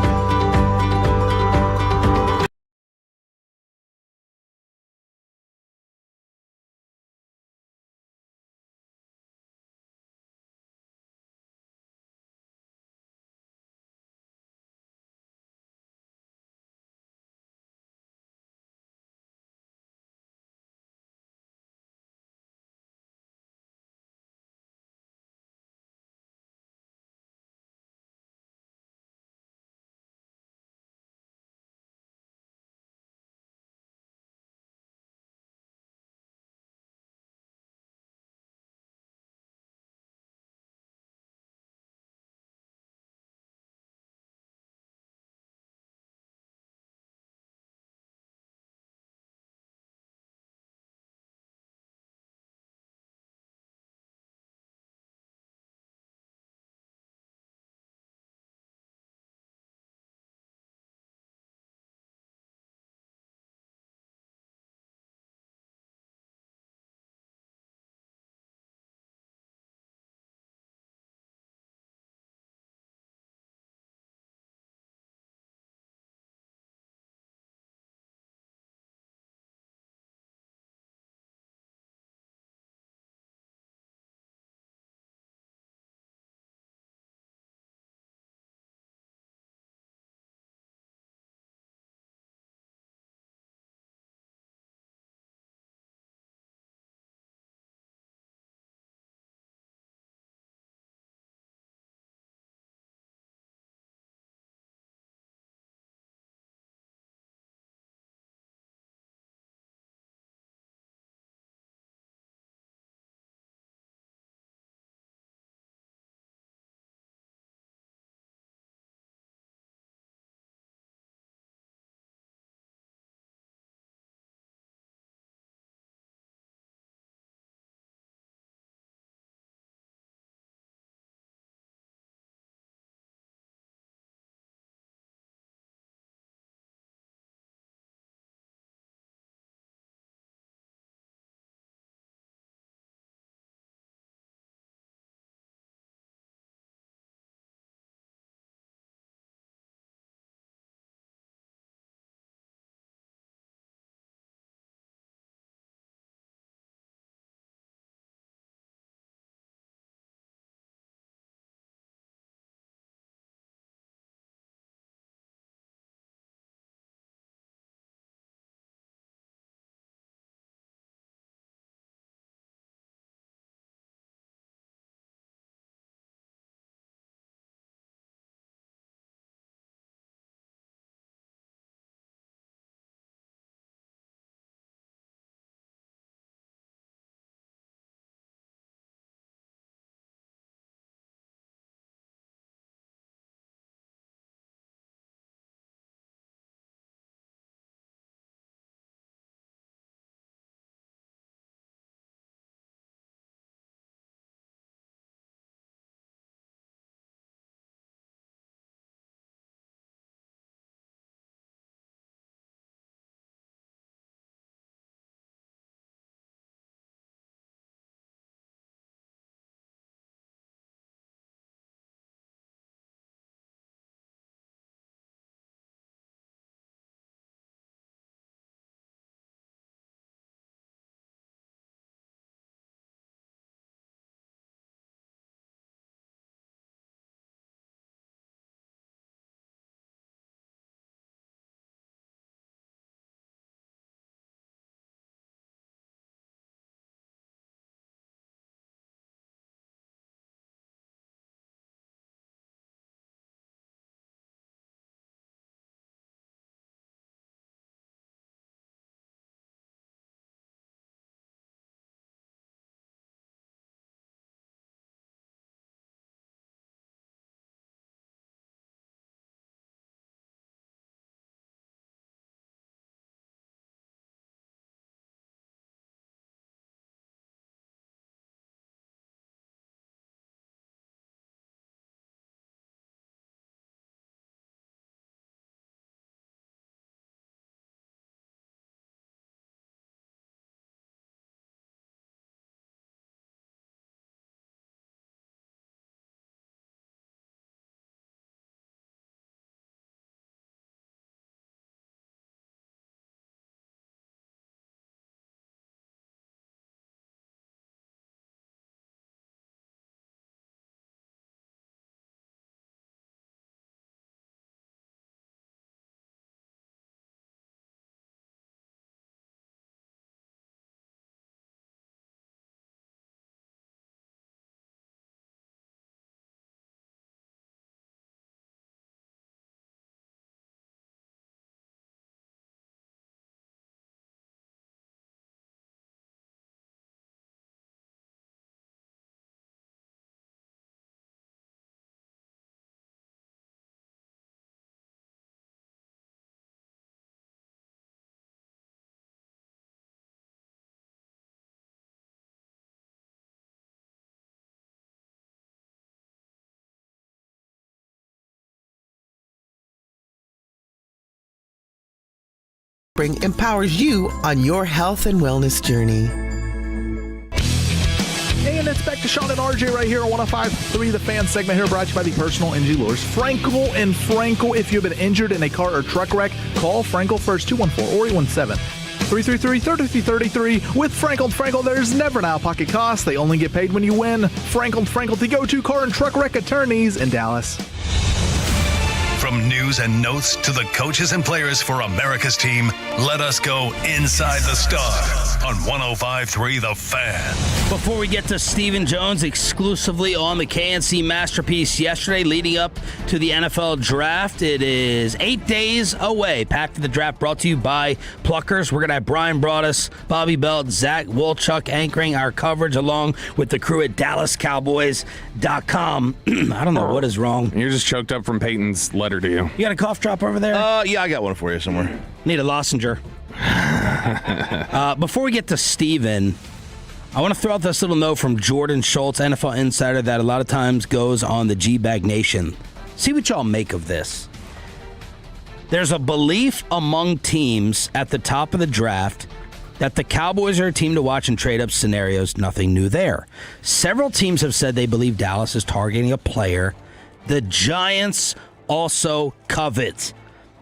empowers you on your health and wellness journey.
And it's back to Sean and RJ right here on 105.3 The Fan segment here, brought to you by the personal injury lawyers Frankel and Frankel. If you've been injured in a car or truck wreck, call Frankel first, 214-817-333-3333. With Frankel and Frankel, there's never an out-of-pocket cost. They only get paid when you win. Frankel and Frankel, the go-to car and truck wreck attorneys in Dallas.
From news and notes to the coaches and players for America's team, let us go inside the star on 105.3 The Fan.
Before we get to Stephen Jones exclusively on the KNC Masterpiece yesterday leading up to the NFL Draft, it is 8 days away. Packed to the Draft brought to you by Pluckers. We're going to have Brian Broaddus, Bobby Belt, Zach Wolchuk anchoring our coverage along with the crew at DallasCowboys.com. I don't know what is wrong.
You're just choked up from Peyton's letter to you.
You got a cough drop over there?
Yeah, I got one for you somewhere.
Need a lozenger. Before we get to Steven, I want to throw out this little note from Jordan Schultz, NFL insider, that a lot of times goes on the G-Bag Nation. See what y'all make of this. There's a belief among teams at the top of the draft that the Cowboys are a team to watch in trade-up scenarios. Nothing new there. Several teams have said they believe Dallas is targeting a player the Giants also covet,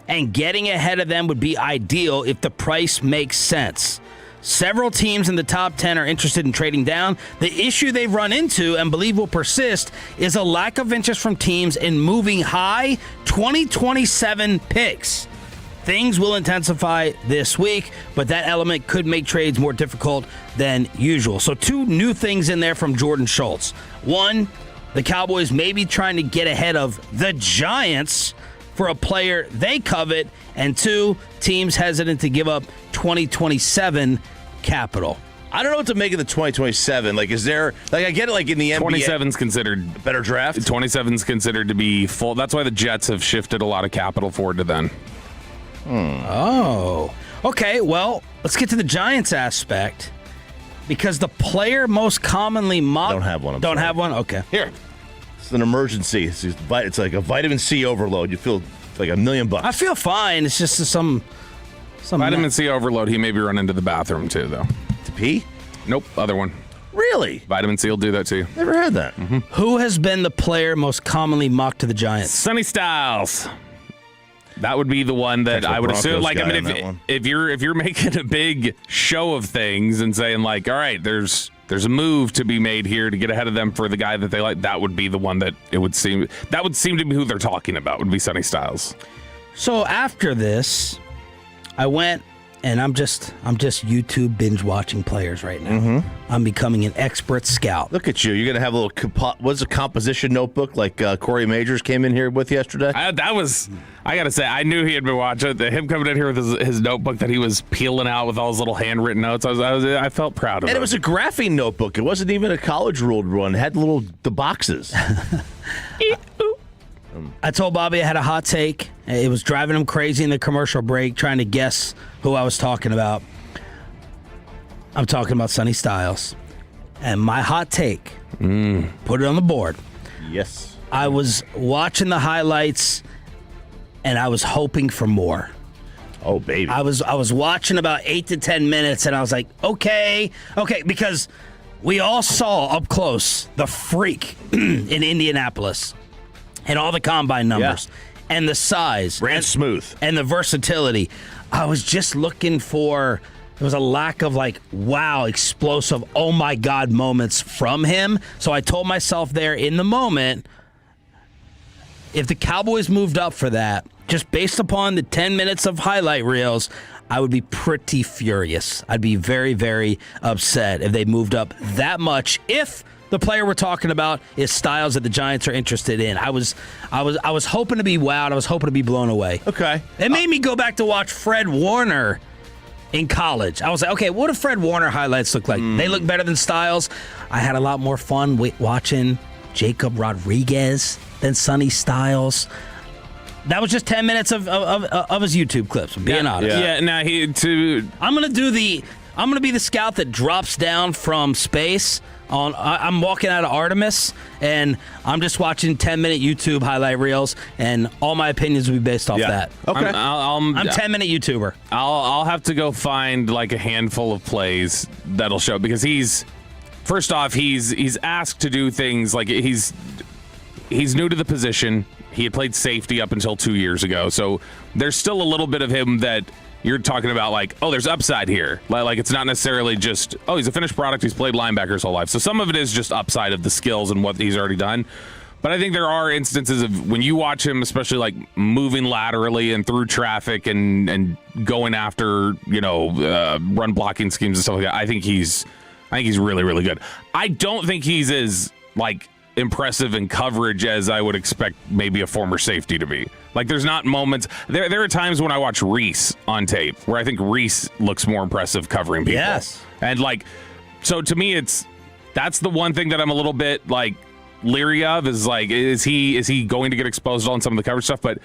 and getting ahead of them would be ideal if the price makes sense. Several teams in the top 10 are interested in trading down. The issue they've run into and believe will persist is a lack of interest from teams in moving high 2027 picks. Things will intensify this week, but that element could make trades more difficult than usual. So 2 new things in there from Jordan Schultz. 1, the Cowboys may be trying to get ahead of the Giants for a player they covet. And 2, teams hesitant to give up 2027 capital.
I don't know what to make of the 2027. Like, is there, like, I get it, like in the NBA.
27's considered
a better draft.
27's considered to be full. That's why the Jets have shifted a lot of capital forward to then.
Oh, okay. Well, let's get to the Giants aspect. Because the player most commonly mocked...
Don't have one.
Don't have one? Okay.
Here. It's an emergency. It's like a vitamin C overload. You feel like $1 million.
I feel fine. It's just some
vitamin C overload. He may be running to the bathroom too, though.
To pee?
Nope. Other one.
Really?
Vitamin C will do that to you.
Never had that.
Mm-hmm.
Who has been the player most commonly mocked to the Giants?
Sonny Styles. That would be the one that I would assume. Like, I mean, if you're making a big show of things and saying like, all right, there's a move to be made here to get ahead of them for the guy that they like, that would be the one that would seem to be who they're talking about. Would be Sonny Styles.
So after this, I went and I'm just YouTube binge watching players right now. Mm-hmm. I'm becoming an expert scout.
Look at you. You're going to have a little, what's a composition notebook like Corey Majors came in here with yesterday?
I got to say, I knew he had been watching him coming in here with his notebook that he was peeling out with all his little handwritten notes. I felt proud of him.
And it was a graphene notebook. It wasn't even a college ruled one. It had the boxes.
I told Bobby I had a hot take. It was driving him crazy in the commercial break, trying to guess who I was talking about. I'm talking about Sonny Styles. And my hot take, put it on the board.
Yes.
I was watching the highlights, and I was hoping for more.
Oh, baby.
I was watching about 8 to 10 minutes, and I was like, okay, because we all saw up close the freak in Indianapolis. And all the combine numbers, and the size,
ran smooth,
and the versatility. I was just looking for. There was a lack of like, wow, explosive, oh my God moments from him. So I told myself there in the moment, if the Cowboys moved up for that, just based upon the 10 minutes of highlight reels, I would be pretty furious. I'd be very, very upset if they moved up that much. If the player we're talking about is Styles that the Giants are interested in. I was hoping to be wowed. I was hoping to be blown away.
Okay.
It made me go back to watch Fred Warner in college. I was like, okay, what do Fred Warner highlights look like? They look better than Styles. I had a lot more fun watching Jacob Rodriguez than Sonny Styles. That was just 10 minutes of his YouTube clips, I'm being honest.
Yeah, now
I'm going to do the I'm going to be the scout that drops down from space. I'm walking out of Artemis, and I'm just watching 10-minute YouTube highlight reels, and all my opinions will be based off that.
Okay.
I'm 10-minute YouTuber.
I'll have to go find like a handful of plays that'll show, because he's asked to do things like he's new to the position. He had played safety up until 2 years ago, so there's still a little bit of him that you're talking about, like, oh, there's upside here. Like, it's not necessarily just, oh, he's a finished product. He's played linebacker his whole life. So some of it is just upside of the skills and what he's already done. But I think there are instances of when you watch him, especially like moving laterally and through traffic and going after, run blocking schemes and stuff like that. I think he's really, really good. I don't think he's as like impressive in coverage as I would expect maybe a former safety to be. Like, there's not moments. There are times when I watch Reese on tape where I think Reese looks more impressive covering people.
Yes.
And like, so to me, that's the one thing that I'm a little bit like leery of is like, is he going to get exposed on some of the coverage stuff? But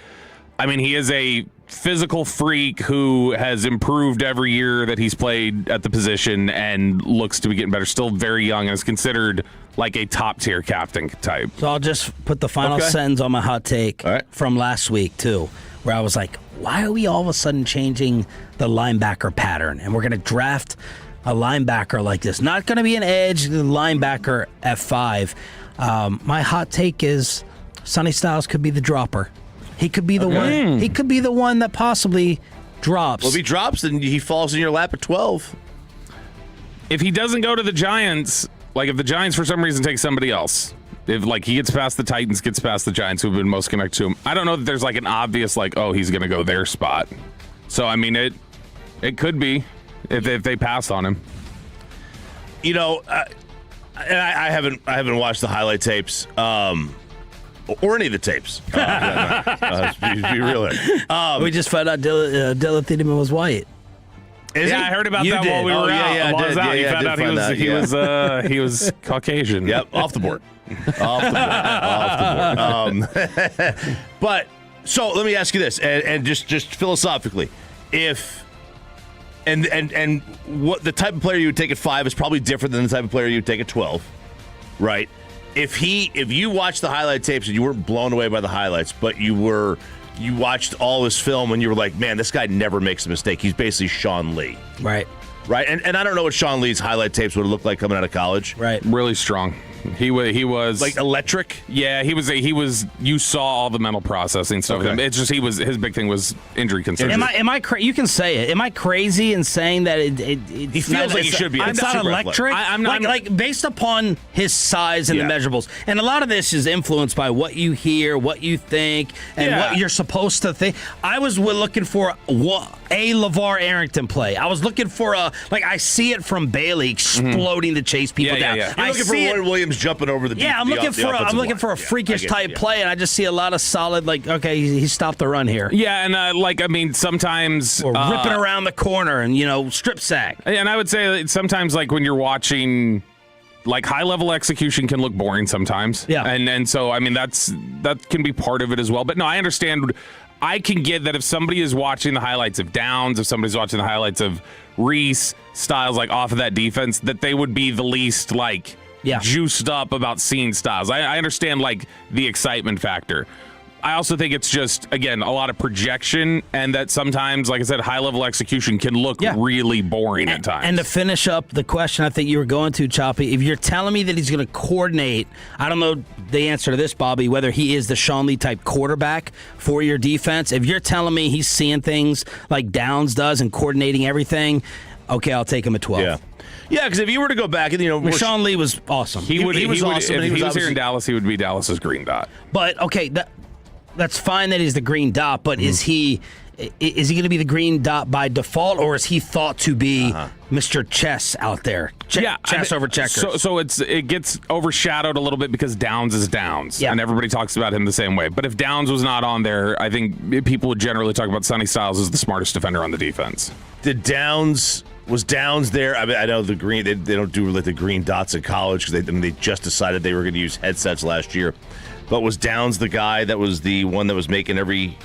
I mean, he is a physical freak who has improved every year that he's played at the position and looks to be getting better. Still very young and is considered like a top tier captain type.
So I'll just put the final sentence on my hot take from last week too, where I was like, why are we all of a sudden changing the linebacker pattern? And we're going to draft a linebacker like this. Not going to be an edge, the linebacker at 5. My hot take is Sonny Styles could be the dropper. He could be the one. He could be the one that possibly drops.
Well, if he drops, then he falls in your lap at 12.
If he doesn't go to the Giants, like if the Giants for some reason take somebody else, if like he gets past the Titans, gets past the Giants who've been most connected to him, I don't know that there's like an obvious like, oh, he's going to go their spot. So I mean, it could be if they pass on him.
And I haven't watched the highlight tapes. Or any of the tapes. Be real there.
We just found out Dilla Thiedemann was white.
I heard about that while we were out.
Yeah,
while I was out. You found out he was Caucasian.
Yep, off the board. But so let me ask you this, and just philosophically, if and what the type of player you would take at 5 is probably different than the type of player you would take at 12, right? If you watched the highlight tapes and you weren't blown away by the highlights, but you watched all this film and you were like, man, this guy never makes a mistake. He's basically Sean Lee.
Right.
And I don't know what Sean Lee's highlight tapes would look like coming out of college.
Right.
Really strong. He was
like electric.
Yeah, he was. You saw all the mental processing stuff.
Okay.
It's just his big thing was injury concern.
Am I you can say it. Am I crazy in saying that
he feels like he should be?
It's not electric.
I'm
like based upon his size and the measurables, and a lot of this is influenced by what you hear, what you think, and what you're supposed to think. I was looking for a LeVar Arrington play. I was looking for I see it from Bailey exploding to chase people down.
You're looking for Roy Williams jumping over the deep.
I'm looking for a freakish type play, and I just see a lot of solid he stopped the run here.
Yeah, and sometimes
or ripping around the corner and strip sack.
And I would say sometimes when you're watching. Like high level execution can look boring sometimes.
Yeah.
And so I mean that can be part of it as well. But no, I understand. I can get that if somebody is watching the highlights of Downs, if somebody's watching the highlights of Reese, Styles off of that defense, that they would be the least juiced up about seeing Styles. I understand the excitement factor. I also think it's just, again, a lot of projection, and that sometimes, like I said, high-level execution can look really boring at times.
And to finish up the question I think you were going to, Choppy, if you're telling me that he's going to coordinate, I don't know the answer to this, Bobby, whether he is the Sean Lee-type quarterback for your defense. If you're telling me he's seeing things like Downs does and coordinating everything, okay, I'll take him at 12.
Yeah, because if you were to go back and
Sean Lee was awesome.
He was awesome.
If he was here in Dallas, he would be Dallas's green dot.
But okay, that's fine that he's the green dot, but is he going to be the green dot by default, or is he thought to be Mr. Chess out there? Chess over checkers.
So it gets overshadowed a little bit because Downs is Downs, and everybody talks about him the same way. But if Downs was not on there, I think people would generally talk about Sonny Styles as the smartest defender on the defense.
Was Downs there? I mean, I know the green. They don't do the green dots in college because they just decided they were going to use headsets last year. But was Downs the guy that was the one that was making every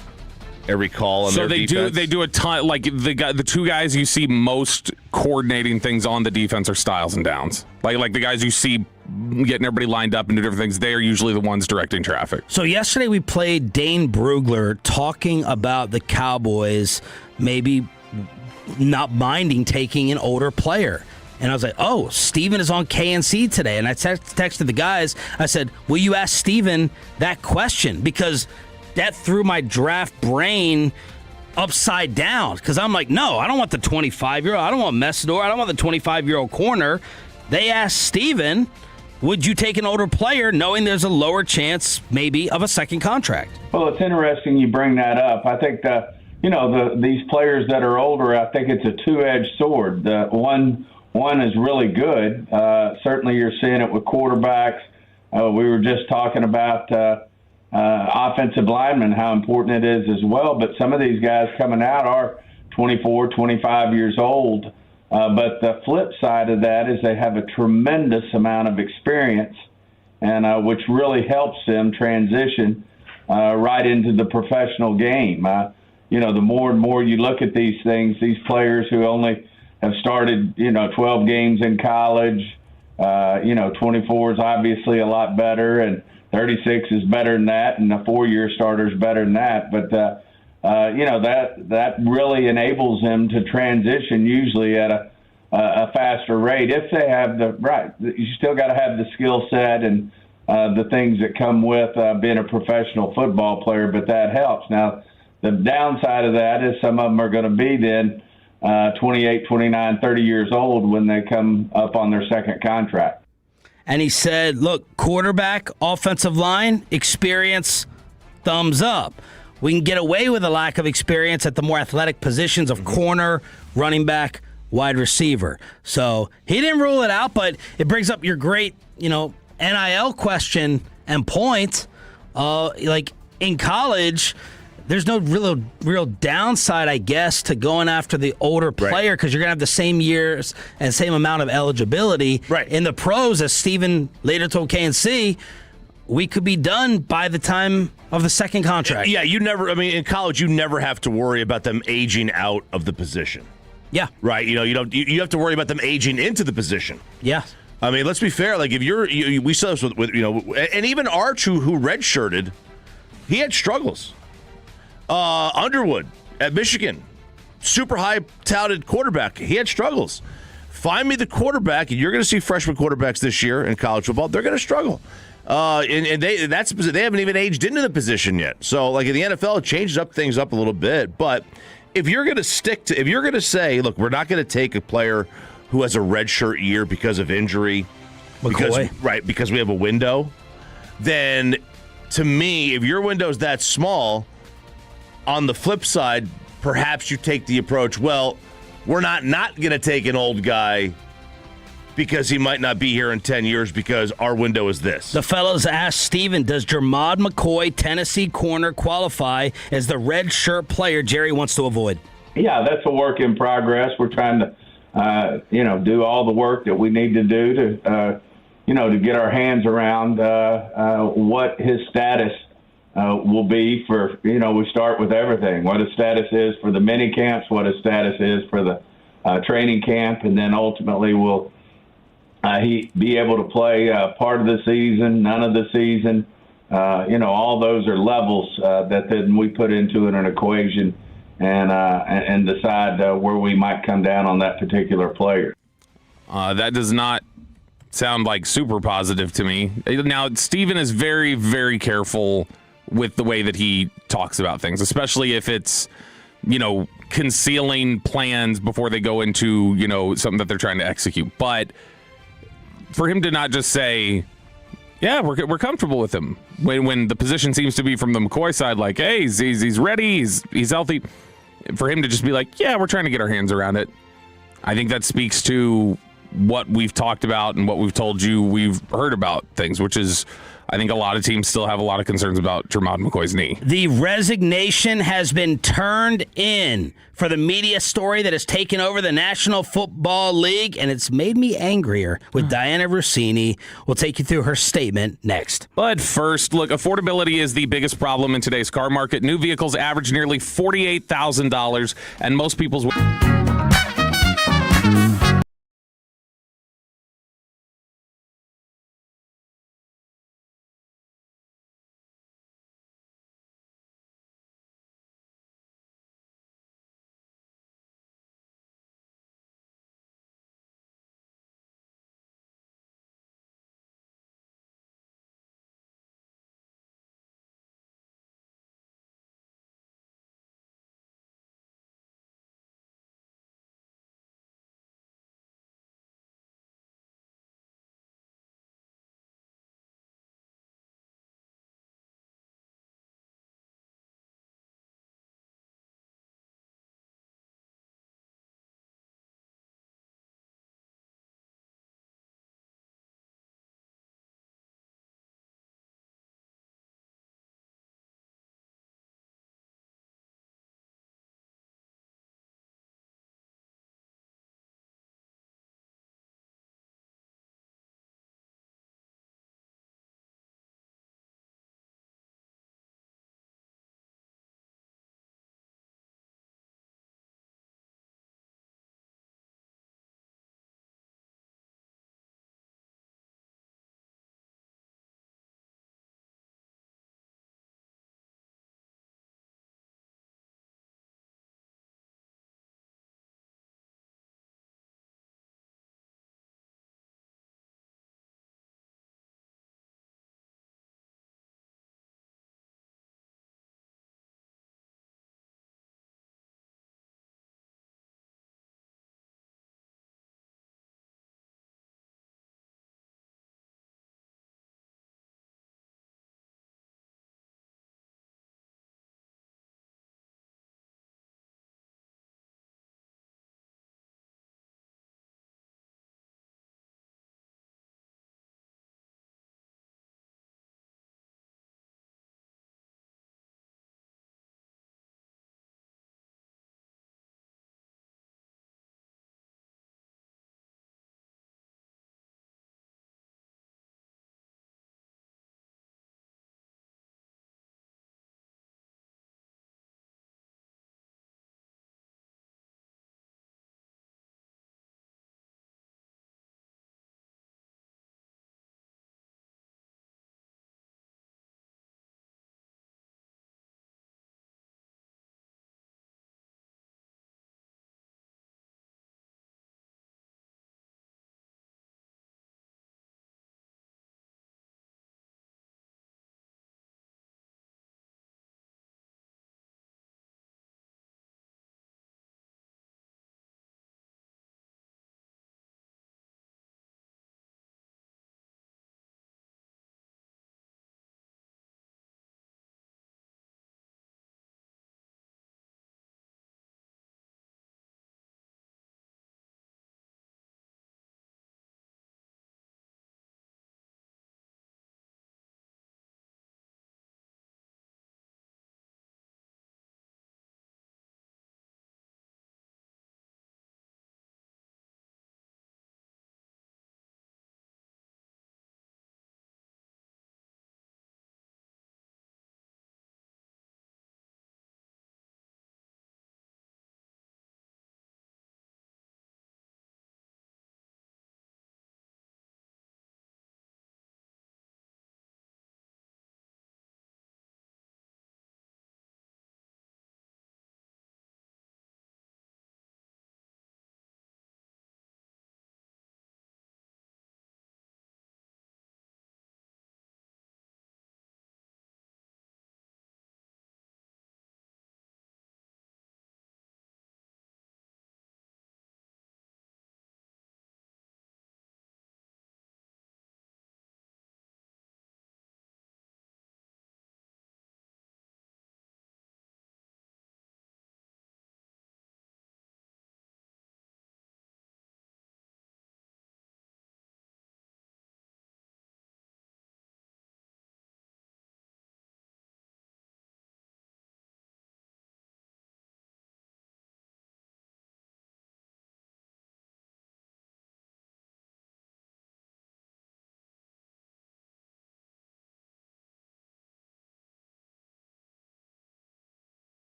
every call on
so
their defense.
They do a ton. Like the two guys you see most coordinating things on the defense are Styles and Downs. Like the guys you see getting everybody lined up and do different things. They are usually the ones directing traffic.
So yesterday we played Dane Brugler talking about the Cowboys maybe not minding taking an older player. And I was like, oh, Steven is on KNC today. And I texted the guys. I said, will you ask Steven that question? Because that threw my draft brain upside down. Because I'm like, no, I don't want the 25-year-old. I don't want Messidor. I don't want the 25-year-old corner. They asked Steven, would you take an older player knowing there's a lower chance maybe of a second contract?
Well, it's interesting you bring that up. I think these players that are older, I think it's a two-edged sword. One is really good. Certainly you're seeing it with quarterbacks. We were just talking about offensive linemen, how important it is as well. But some of these guys coming out are 24, 25 years old. But the flip side of that is they have a tremendous amount of experience, and which really helps them transition right into the professional game. The more and more you look at these things, these players who only have started, 12 games in college, 24 is obviously a lot better, and 36 is better than that, and a 4-year starter is better than that. But, that really enables them to transition usually at a faster rate if they have you still got to have the skill set and the things that come with being a professional football player, but that helps. Now, the downside of that is some of them are going to be then 28, 29, 30 years old when they come up on their second contract.
And he said, look, quarterback, offensive line, experience, thumbs up. We can get away with a lack of experience at the more athletic positions of corner, running back, wide receiver. So he didn't rule it out, but it brings up your great, NIL question and point. Like in college, there's no real downside, I guess, to going after the older player because you're going to have the same years and same amount of eligibility.
Right.
In the pros, as Steven later told KNC, we could be done by the time of the second contract.
Yeah, in college, you never have to worry about them aging out of the position.
Yeah.
Right. You have to worry about them aging into the position.
Yeah.
I mean, let's be fair. Like if we saw this with and even Arch who redshirted, he had struggles. Underwood at Michigan, super high touted quarterback. He had struggles. Find me the quarterback, and you're going to see freshman quarterbacks this year in college football. They're going to struggle. And they haven't even aged into the position yet. So like in the NFL, it changes things up a little bit. But if you're going to say, look, we're not going to take a player who has a redshirt year because of injury, because we have a window, then to me, if your window is that small, on the flip side, perhaps you take the approach, well, we're not going to take an old guy because he might not be here in 10 years because our window is this.
The fellows asked Steven, does Jermod McCoy, Tennessee corner, qualify as the red shirt player Jerry wants to avoid?
Yeah, that's a work in progress. We're trying to, do all the work that we need to do to get our hands around what his status will be for, we start with everything, what his status is for the mini camps, what his status is for the training camp, and then ultimately will he be able to play part of the season, none of the season. All those are levels that then we put into an equation and decide where we might come down on that particular player.
That does not sound like super positive to me. Now, Steven is very, very careful with the way that he talks about things, especially if it's, concealing plans before they go into, something that they're trying to execute. But for him to not just say, yeah, we're comfortable with him when the position seems to be from the McCoy side, like, hey, he's ready, he's healthy. For him to just be like, yeah, we're trying to get our hands around it. I think that speaks to what we've talked about and what we've told you, we've heard about things, which is, I think a lot of teams still have a lot of concerns about Jermod McCoy's knee.
The resignation has been turned in for the media story that has taken over the National Football League, and it's made me angrier with Diana Rossini. We'll take you through her statement next.
But first, look, affordability is the biggest problem in today's car market. New vehicles average nearly $48,000, and most people's...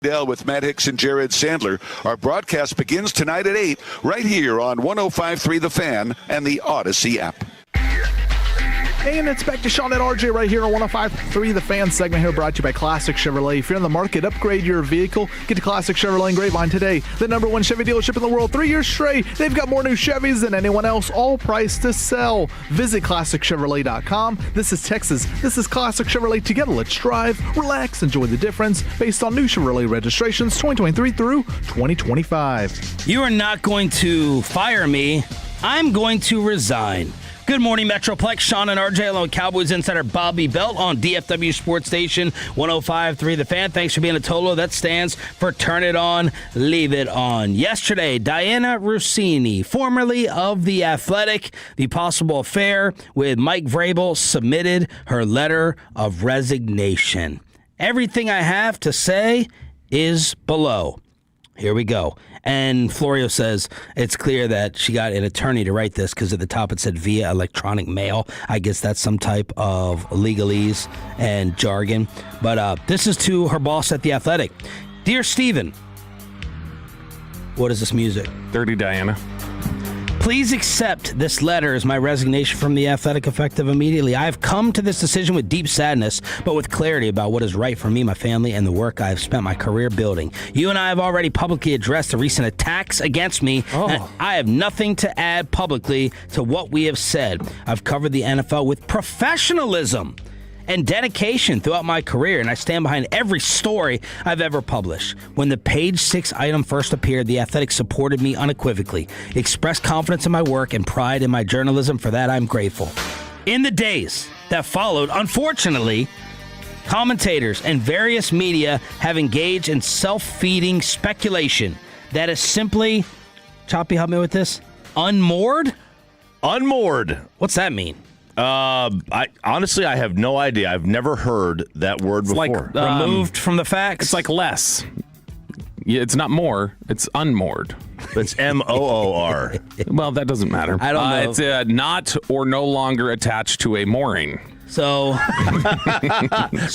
Dell with Matt Hicks and Jared Sandler. Our broadcast begins tonight at 8 right here on 105.3 The Fan and the Odyssey app.
And it's back to Sean and RJ right here on 105.3 The Fan segment here, brought to you by Classic Chevrolet. If you're in the market, upgrade your vehicle. Get to Classic Chevrolet in Grapevine today. The #1 Chevy dealership in the world, 3 years straight. They've got more new Chevys than anyone else, all priced to sell. Visit ClassicChevrolet.com. This is Texas. This is Classic Chevrolet. Together, let's drive, relax, enjoy the difference based on new Chevrolet registrations 2023 through 2025.
You are not going to fire me. I'm going to resign. Good morning, Metroplex. Sean and RJ along with Cowboys insider Bobby Belt on DFW Sports Station 105.3 The Fan. Thanks for being a Tolo. That stands for Turn It On, Leave It On. Yesterday, Diana Rossini, formerly of The Athletic, the possible affair with Mike Vrabel, submitted her letter of resignation. Everything I have to say is below. Here we go. And Florio says it's clear that she got an attorney to write this because at the top it said via electronic mail. I guess that's some type of legalese and jargon. But this is to her boss at The Athletic. Dear Steven, what is this music?
Dirty Diana.
Please accept this letter as my resignation from The Athletic effective immediately. I have come to this decision with deep sadness, but with clarity about what is right for me, my family, and the work I have spent my career building. You and I have already publicly addressed the recent attacks against me, and I have nothing to add publicly to what we have said. I've covered the NFL with professionalism and dedication throughout my career, and I stand behind every story I've ever published. When the Page 6 item first appeared, The Athletic supported me unequivocally, expressed confidence in my work and pride in my journalism. For that, I'm grateful. In the days that followed, unfortunately, commentators and various media have engaged in self-feeding speculation that is simply, Choppy, help me with this, unmoored?
Unmoored.
What's that mean?
I honestly have no idea. I've never heard that word before.
Like removed from the facts.
It's like less. Yeah, it's not more. It's unmoored.
It's MOOR.
Well, that doesn't matter.
I don't know.
It's not or no longer attached to a mooring.
So,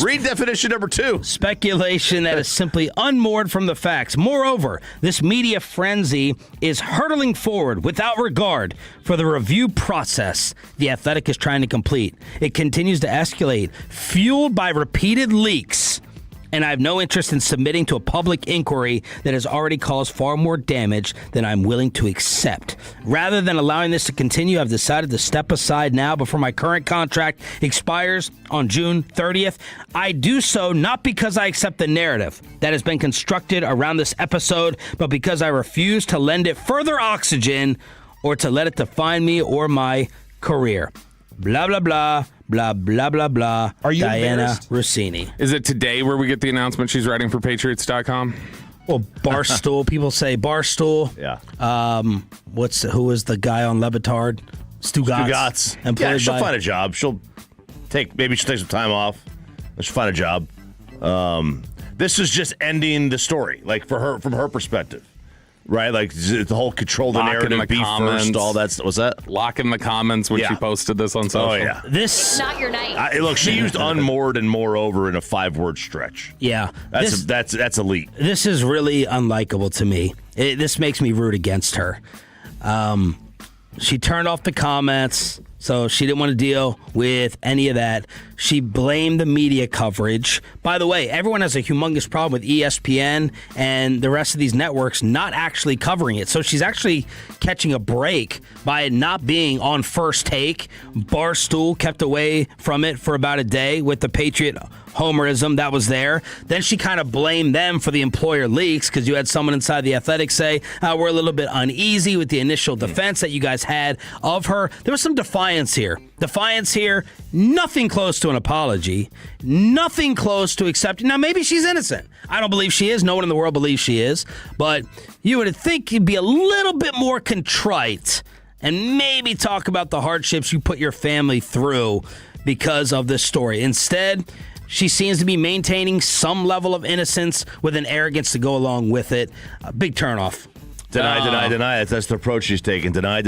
read definition number 2.
Speculation that is simply unmoored from the facts. Moreover, this media frenzy is hurtling forward without regard for the review process The Athletic is trying to complete. It continues to escalate, fueled by repeated leaks. And I have no interest in submitting to a public inquiry that has already caused far more damage than I'm willing to accept. Rather than allowing this to continue, I've decided to step aside now before my current contract expires on June 30th. I do so not because I accept the narrative that has been constructed around this episode, but because I refuse to lend it further oxygen or to let it define me or my career. Blah, blah, blah. Blah, blah, blah, blah.
Are you
Diana Rossini.
Is it today where we get the announcement she's writing for Patriots.com?
Well, Barstool. People say Barstool.
Yeah.
Who is the guy on Levitard? Stu Gatz.
Yeah, she'll find a job. She'll take some time off. She'll find a job. This is just ending the story, like for her, from her perspective. Right, like the whole control the narrative, be first, all that. Was that
lock in the comments when she posted this on social?
Oh yeah,
This not your night.
Look, she used unmoored and moreover in a 5-word stretch.
Yeah,
that's elite.
This is really unlikable to me. This makes me root against her. She turned off the comments, so she didn't want to deal with any of that. She blamed the media coverage. By the way, everyone has a humongous problem with ESPN and the rest of these networks not actually covering it. So she's actually catching a break by it not being on First Take. Barstool kept away from it for about a day with the Patriot homerism that was there. Then she kind of blamed them for the employer leaks because you had someone inside The Athletic say, we're a little bit uneasy with the initial defense that you guys had of her. There was some defiance here. Nothing close to an apology. Nothing close to accepting. Now, maybe she's innocent. I don't believe she is. No one in the world believes she is. But you would think you'd be a little bit more contrite and maybe talk about the hardships you put your family through because of this story. Instead, she seems to be maintaining some level of innocence with an arrogance to go along with it. A big turnoff.
Deny. That's the approach she's taking. Deny.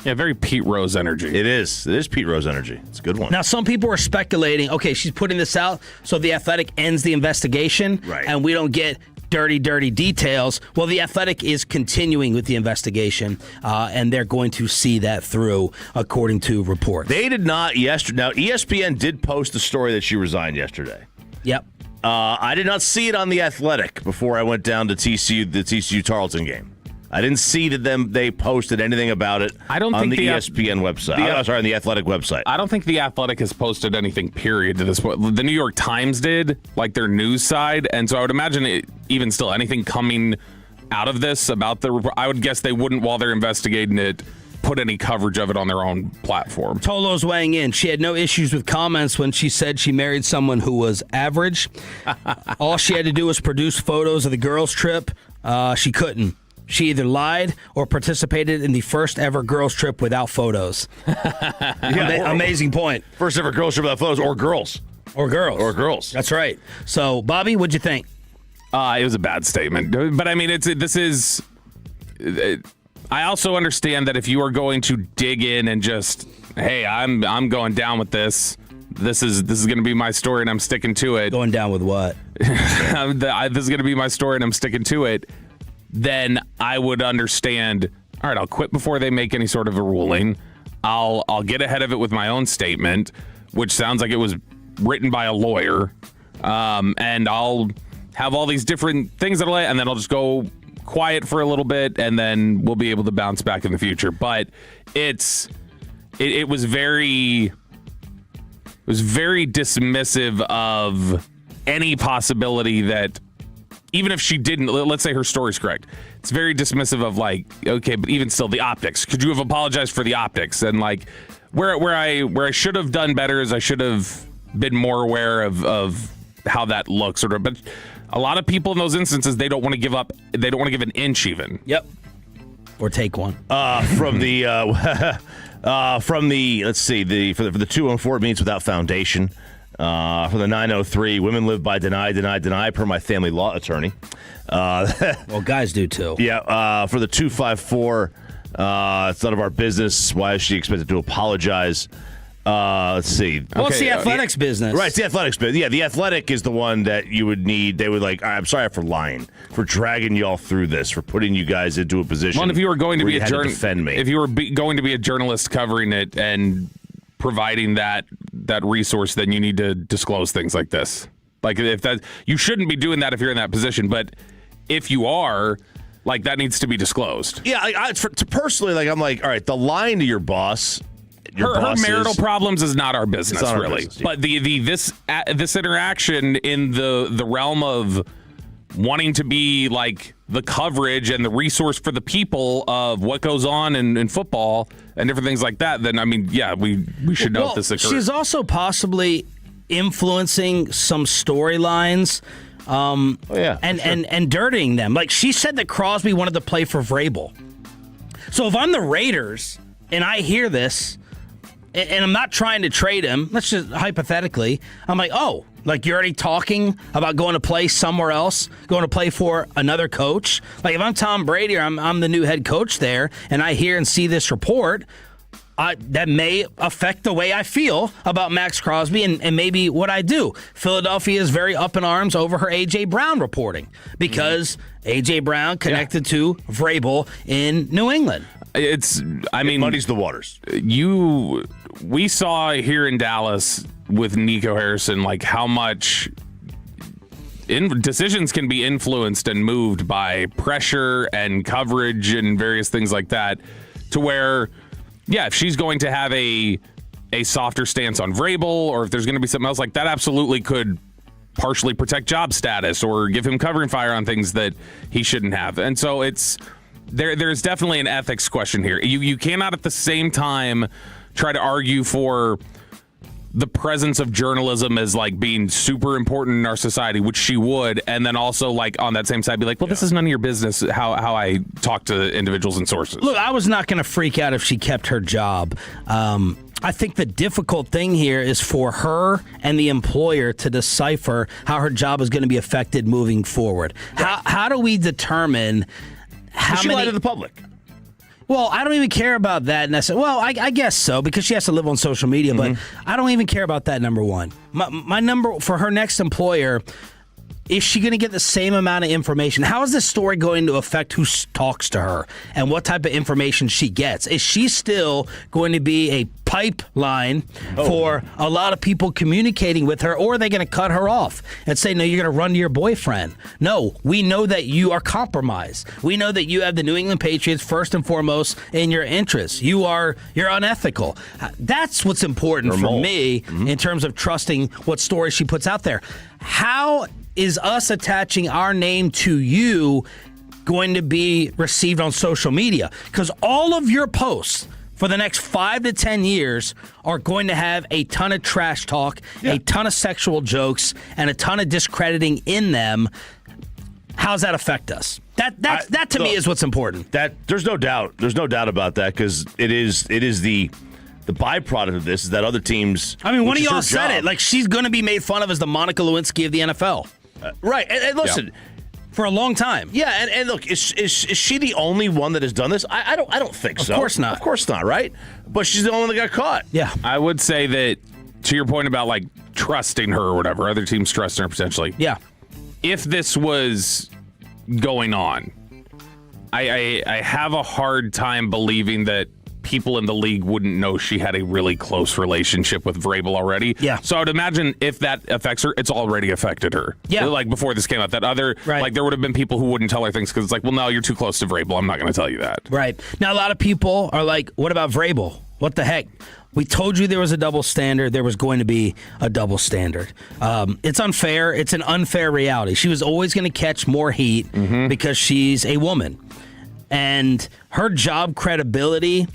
Yeah, very Pete Rose energy.
It is Pete Rose energy. It's a good one.
Now, some people are speculating, okay, she's putting this out so The Athletic ends the investigation,
right,
and we don't get dirty details. Well, The Athletic is continuing with the investigation, and they're going to see that through, according to reports.
They did not yesterday. Now, ESPN did post the story that she resigned yesterday.
Yep.
I did not see it on The Athletic before I went down to the TCU Tarleton game. I didn't see that they posted anything about it on the ESPN website. On the Athletic website.
I don't think The Athletic has posted anything, period, to this point. The New York Times did, like their news side, and so I would imagine even still anything coming out of this about the report, I would guess they wouldn't, while they're investigating it, put any coverage of it on their own platform.
Tolo's weighing in. She had no issues with comments when she said she married someone who was average. All she had to do was produce photos of the girls' trip. She couldn't. She either lied or participated in the first ever girls' trip without photos. Amazing point.
First ever girls' trip without photos, or girls.
Or girls.
Or girls.
That's right. So, Bobby, what'd you think?
It was a bad statement. But, I mean, I also understand that if you are going to dig in and just, hey, I'm going down with this. This is going to be my story and I'm sticking to it.
Going down with what?
This is going to be my story and I'm sticking to it. Then I would understand, all right, I'll quit before they make any sort of a ruling. I'll get ahead of it with my own statement, which sounds like it was written by a lawyer. And I'll have all these different things and then I'll just go quiet for a little bit and then we'll be able to bounce back in the future. But it was very dismissive of any possibility that, even if she didn't, let's say her story's correct, it's very dismissive of, like, okay, but even still, the optics. Could you have apologized for the optics? And, like, where I should have done better is I should have been more aware of how that looks, sort of. But a lot of people in those instances, they don't want to give up. They don't want to give an inch even.
Yep. Or take one.
From the let's see, for the 214 means without foundation. For the 903, women live by deny per my family law attorney.
Well, guys do too.
Yeah. For the 254, it's none of our business. Why is she expected to apologize? Let's see.
Well, it's the Athletics business.
Right, it's the Athletics business. Yeah, the Athletic is the one that you would need. They would like, I'm sorry for lying, for dragging y'all through this, for putting you guys into a position.
Well, if you were going to be
defend me,
if you were going to be a journalist covering it and providing that resource, then you need to disclose things like this. Like, if that, you shouldn't be doing that if you're in that position, but if you are, like, that needs to be disclosed.
Yeah, personally, like, I'm like, all right, the line to your boss.
Her marital problems is not our business,
not our
really.
business, yeah.
But this interaction in the realm of wanting to be like the coverage and the resource for the people of what goes on in football and different things like that, then I mean, yeah, we should know if this occurred.
She's also possibly influencing some storylines. And dirtying them. Like, she said that Crosby wanted to play for Vrabel. So if I'm the Raiders and I hear this, and I'm not trying to trade him, let's just hypothetically, I'm like, oh, like, you're already talking about going to play somewhere else, going to play for another coach? Like, if I'm Tom Brady or I'm the new head coach there, and I hear and see this report, that may affect the way I feel about Max Crosby and maybe what I do. Philadelphia is very up in arms over her A.J. Brown reporting because A.J. Brown connected to Vrabel in New England.
It
muddies the waters.
We saw here in Dallas with Nico Harrison, like, how much decisions can be influenced and moved by pressure and coverage and various things like that, to where, yeah, if she's going to have a softer stance on Vrabel, or if there's going to be something else, like, that absolutely could partially protect job status or give him covering fire on things that he shouldn't have. And so there's definitely an ethics question here. You cannot at the same time try to argue for the presence of journalism as, like, being super important in our society, which she would, and then also, like, on that same side be like, well, this is none of your business how I talk to individuals and sources.
Look, I was not going to freak out if she kept her job. I think the difficult thing here is for her and the employer to decipher how her job is going to be affected moving forward. Right. How do we determine how
she
many
lied to the public?
Well, I don't even care about that. And I said, well, I guess so, because she has to live on social media, but I don't even care about that, number one. My number for her next employer, is she going to get the same amount of information? How is this story going to affect who talks to her and what type of information she gets? Is she still going to be a pipeline for a lot of people communicating with her, or are they going to cut her off and say, no, you're going to run to your boyfriend? No, we know that you are compromised. We know that you have the New England Patriots first and foremost in your interests. You're unethical. That's what's important for me in terms of trusting what story she puts out there. How is us attaching our name to you going to be received on social media? Because all of your posts for the next 5 to 10 years are going to have a ton of trash talk, a ton of sexual jokes, and a ton of discrediting in them. How does that affect us? That to me is what's important.
There's no doubt. There's no doubt about that, because it is the byproduct of this is that other teams.
I mean, one of y'all said it. Like, she's going to be made fun of as the Monica Lewinsky of the NFL.
Right. And listen,
for a long time.
Yeah, and look, is she the only one that has done this? I don't think so.
Of course not.
Of course not, right? But she's the only one that got caught.
Yeah.
I would say that, to your point about like trusting her or whatever, other teams trusting her potentially.
Yeah.
If this was going on, I have a hard time believing that people in the league wouldn't know she had a really close relationship with Vrabel already.
Yeah.
So I would imagine if that affects her, it's already affected her.
Yeah.
Like before this came out, that other, like there would have been people who wouldn't tell her things because it's like, well, no, you're too close to Vrabel. I'm not going to tell you that.
Right. Now, a lot of people are like, what about Vrabel? What the heck? We told you there was a double standard. There was going to be a double standard. It's unfair. It's an unfair reality. She was always going to catch more heat because she's a woman. And her job credibility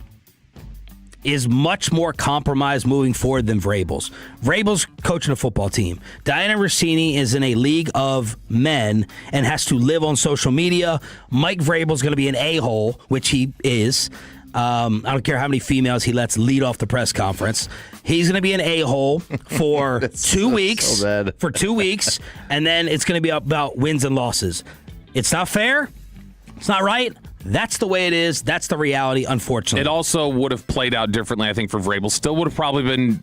is much more compromised moving forward than Vrabel's. Vrabel's coaching a football team. Diana Rossini is in a league of men and has to live on social media. Mike Vrabel's going to be an a-hole, which he is. I don't care how many females he lets lead off the press conference. He's going to be an a-hole for 2 weeks.
So bad.
For 2 weeks, and then it's going to be about wins and losses. It's not fair. It's not right. That's the way it is. That's the reality, unfortunately.
It also would have played out differently, I think, for Vrabel. Still would have probably been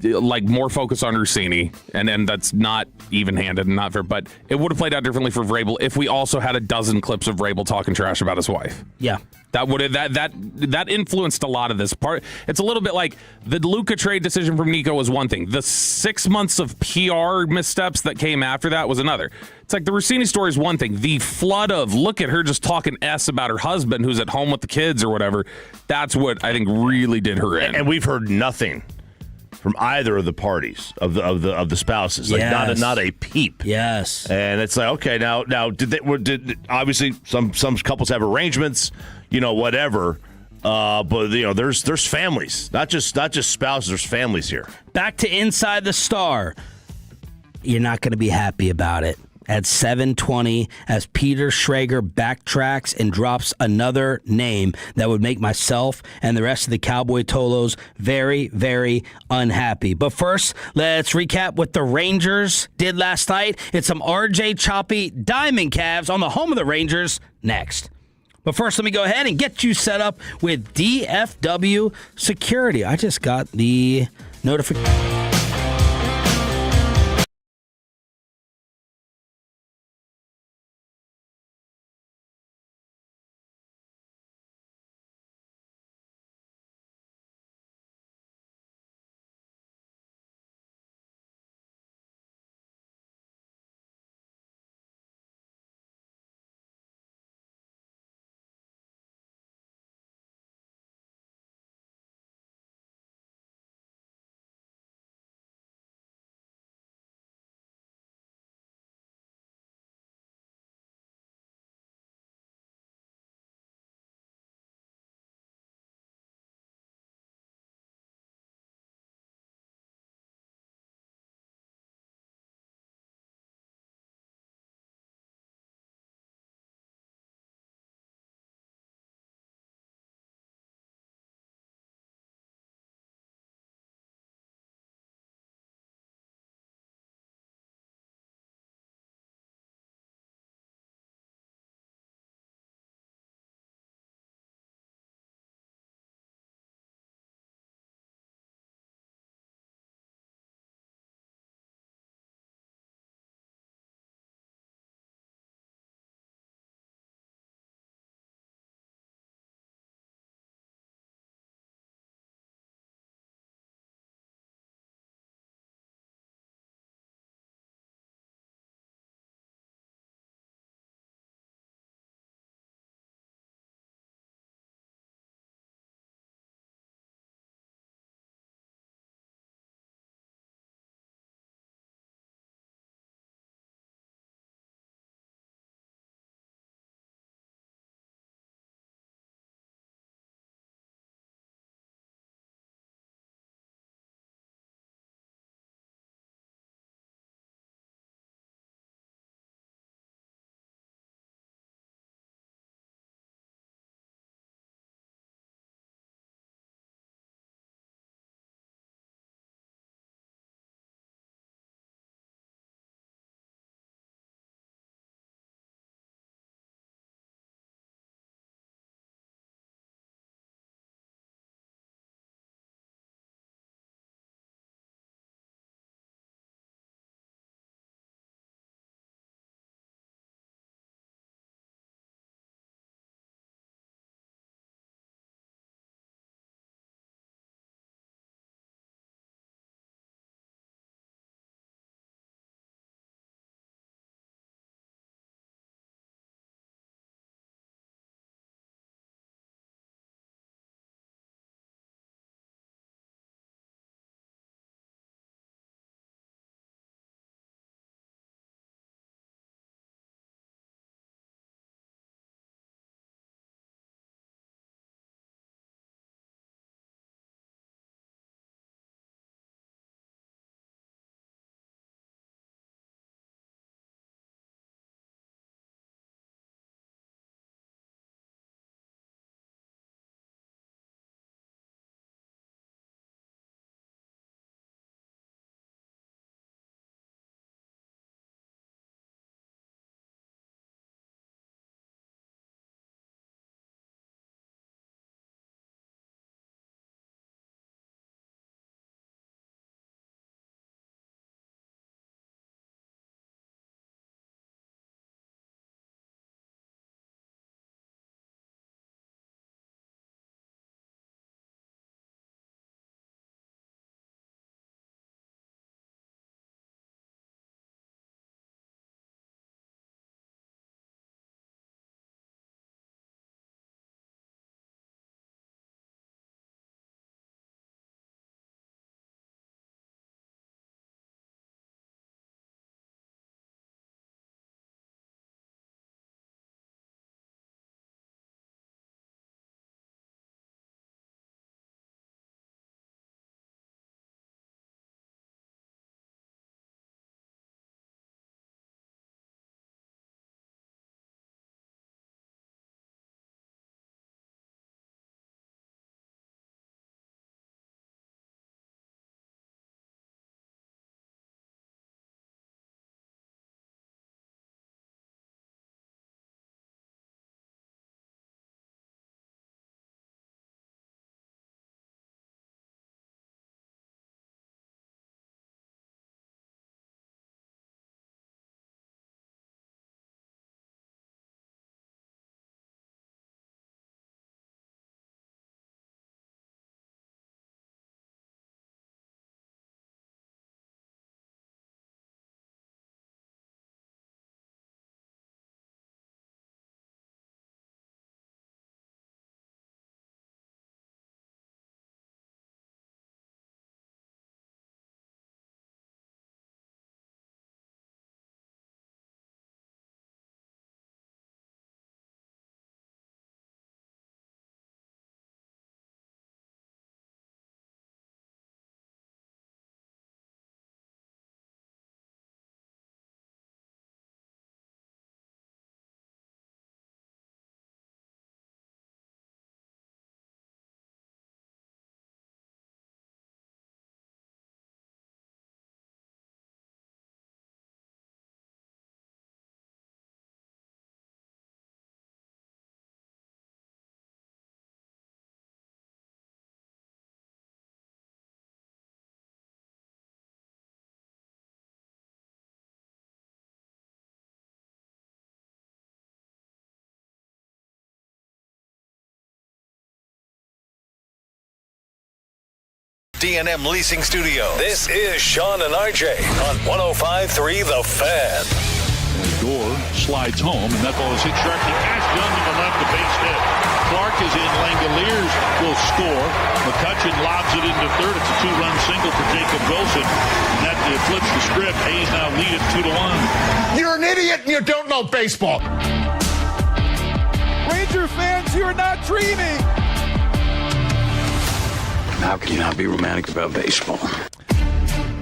like more focus on Rossini, and that's not even-handed and not fair, but it would have played out differently for Vrabel if we also had a dozen clips of Vrabel talking trash about his wife.
Yeah.
That would have that influenced a lot of this part. It's a little bit like the Luka trade decision from Nico was one thing. The 6 months of PR missteps that came after that was another. It's like the Rossini story is one thing. The flood of look at her just talking S about her husband who's at home with the kids or whatever. That's what I think really did her in.
And we've heard nothing from either of the parties of the spouses, like not a peep.
Yes,
and it's like, okay, now did obviously some couples have arrangements, whatever, but there's families, not just spouses. There's families here.
Back to Inside the Star. You're not going to be happy about it. At 7:20, as Peter Schrager backtracks and drops another name that would make myself and the rest of the Cowboy Tolos very, very unhappy. But first, let's recap what the Rangers did last night. It's some RJ Choppy Diamond Cavs on the home of the Rangers next. But first, let me go ahead and get you set up with DFW Security. I just got the notification.
D&M Leasing Studio. This is Sean and RJ on 105.3 The Fan.
Gore slides home, and that ball is hit sharply past Young to the left, the base hit. Clark is in. Langoliers will score. McCutcheon lobs it into third. It's a 2-run single for Jacob Wilson. And that flips the script. A's now lead it 2-1.
You're an idiot and you don't know baseball.
Ranger fans, you're not dreaming.
How can you not be romantic about baseball?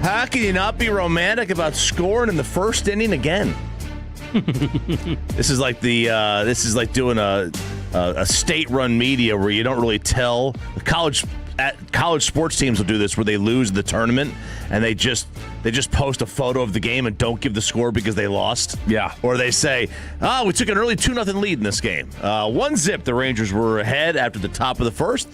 How can you not be romantic about scoring in the first inning again? This is like doing a state-run media where you don't really tell. College sports teams will do this where they lose the tournament and they just post a photo of the game and don't give the score because they lost.
Yeah.
Or they say, we took an early 2-0 lead in this game. 1-0, the Rangers were ahead after the top of the first.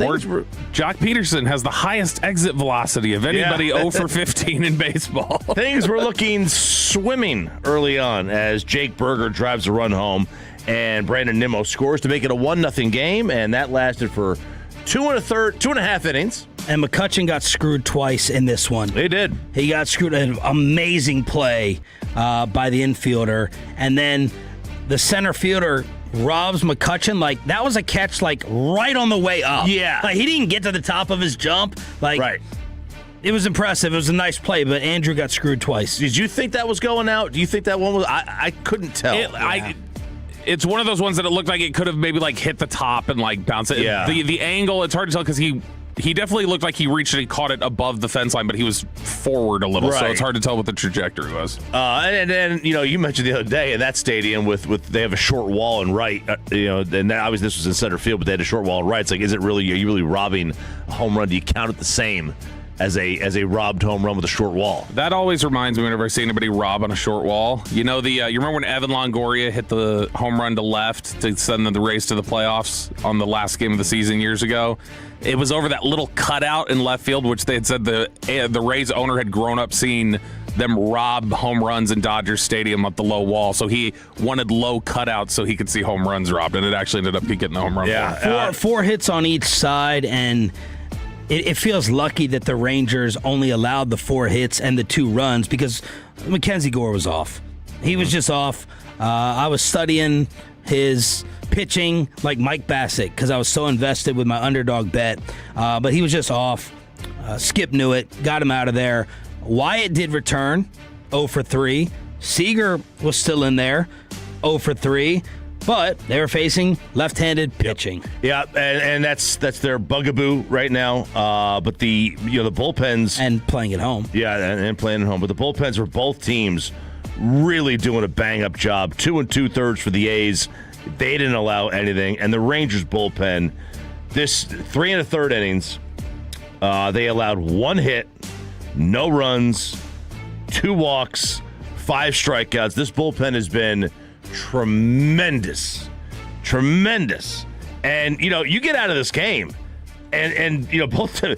Jock Peterson has the highest exit velocity of anybody 0 for 15 in baseball.
Things were looking swimming early on as Jake Berger drives a run home and Brandon Nimmo scores to make it a 1-0 game, and that lasted for 2.5 innings.
And McCutcheon got screwed twice in this one.
He did.
He got screwed. An amazing play by the infielder. And then the center fielder robs McCutcheon. Like, that was a catch, like, right on the way up.
Yeah.
Like, he didn't get to the top of his jump. Like,
right.
It was impressive. It was a nice play, but Andrew got screwed twice.
Did you think that was going out? Do you think that one was? I couldn't tell.
It's one of those ones that it looked like it could have maybe like hit the top and like bounced it.
Yeah.
The angle, it's hard to tell because he definitely looked like he reached it and caught it above the fence line, but he was forward a little, so it's hard to tell what the trajectory was.
And then, you mentioned the other day in that stadium with they have a short wall and right, and obviously this was in center field, but they had a short wall and right. It's like, are you really robbing a home run? Do you count it the same as a robbed home run with a short wall?
That always reminds me whenever I see anybody rob on a short wall. You remember when Evan Longoria hit the home run to left to send the Rays to the playoffs on the last game of the season years ago? It was over that little cutout in left field, which they had said the Rays owner had grown up seeing them rob home runs in Dodger Stadium up the low wall. So he wanted low cutouts so he could see home runs robbed, and it actually ended up getting the home run.
Yeah, four hits on each side, and it feels lucky that the Rangers only allowed the 4 hits and the 2 runs because Mackenzie Gore was off. He was just off. I was studying his pitching like Mike Bassett because I was so invested with my underdog bet. But he was just off. Skip knew it. Got him out of there. Wyatt did return, 0 for 3. Seager was still in there, 0 for 3. But they were facing left-handed pitching.
Yeah, and that's their bugaboo right now. But the bullpens
and playing at home.
Yeah, and playing at home. But the bullpens were both teams really doing a bang-up job. 2 2/3 for the A's. They didn't allow anything, and the Rangers bullpen, this 3 1/3 innings, they allowed 1 hit, no runs, 2 walks, 5 strikeouts. This bullpen has been tremendous. And you get out of this game and both they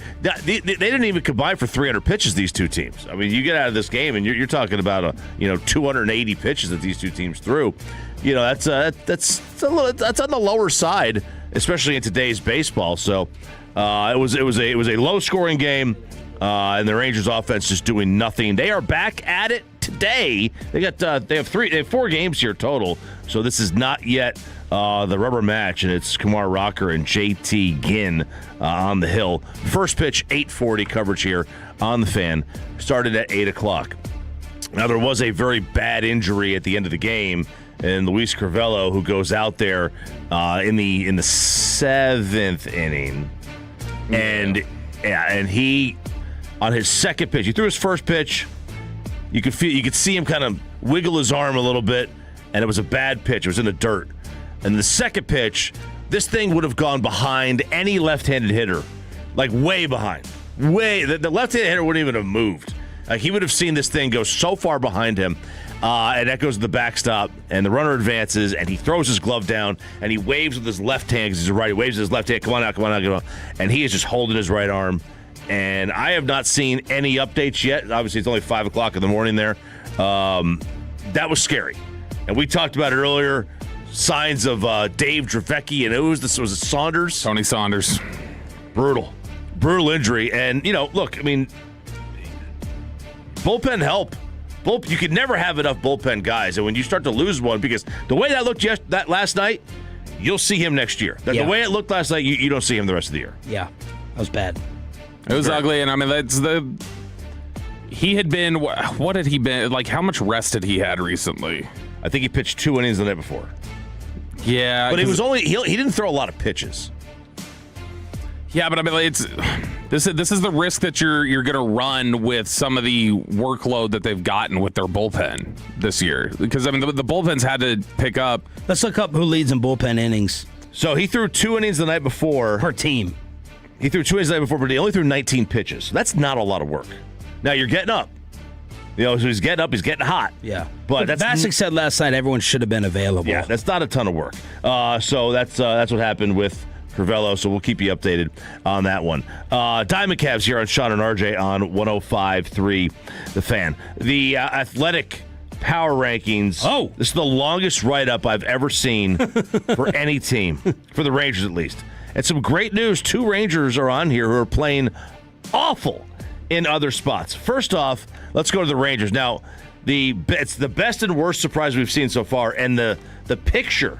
didn't even combine for 300 pitches, these two teams. I mean, you get out of this game and you're talking about 280 pitches that these two teams threw. That's on the lower side, especially in today's baseball. So it was a low scoring game, and the Rangers offense just doing nothing. They are back at it today. They have 4 games here total, so this is not yet the rubber match, and it's Kumar Rocker and JT Ginn on the hill. First pitch, 8:40 coverage here on the Fan. Started at 8 o'clock. Now, there was a very bad injury at the end of the game, and Luis Crivello, who goes out there in the 7th inning, and he, on his second pitch, he threw his first pitch. You could see him kind of wiggle his arm a little bit, and it was a bad pitch. It was in the dirt. And the second pitch, this thing would have gone behind any left-handed hitter, like way behind. The left-handed hitter wouldn't even have moved. He would have seen this thing go so far behind him, and that goes to the backstop, and the runner advances, and he throws his glove down, and he waves with his left hand because he's a righty. He waves with his left hand, come on out, and he is just holding his right arm. And I have not seen any updates yet. Obviously, it's only 5 o'clock in the morning there. That was scary. And we talked about it earlier. Signs of Dave Dravecki, and was it Saunders?
Tony Saunders.
Brutal. brutal injury. And, look, I mean, bullpen help. You could never have enough bullpen guys. And when you start to lose one, because the way that looked that last night, you'll see him next year. The way it looked last night, you don't see him the rest of the year.
Yeah, that was bad.
It was ugly, and I mean, he had been, what had he been, like how much rest had he had recently?
I think he pitched 2 innings the night before.
Yeah.
But he didn't throw a lot of pitches.
Yeah, but I mean, this is the risk that you're going to run with some of the workload that they've gotten with their bullpen this year. Because I mean, the bullpen's had to pick up.
Let's look up who leads in bullpen innings.
So he threw 2 innings the night before
per team.
He threw 2 innings the night before, but he only threw 19 pitches. That's not a lot of work. Now you're getting up. So he's getting up. He's getting hot.
Yeah,
but
Bassick said last night everyone should have been available.
Yeah, that's not a ton of work. So that's what happened with Crivello, so we'll keep you updated on that one. Diamond Cavs here on Sean and RJ on 105.3 The Fan. The Athletic Power Rankings. Oh! This is the longest write-up I've ever seen for any team, for the Rangers at least. And some great news. 2 Rangers are on here who are playing awful in other spots. First off, let's go to the Rangers. Now, it's the best and worst surprise we've seen so far, and the picture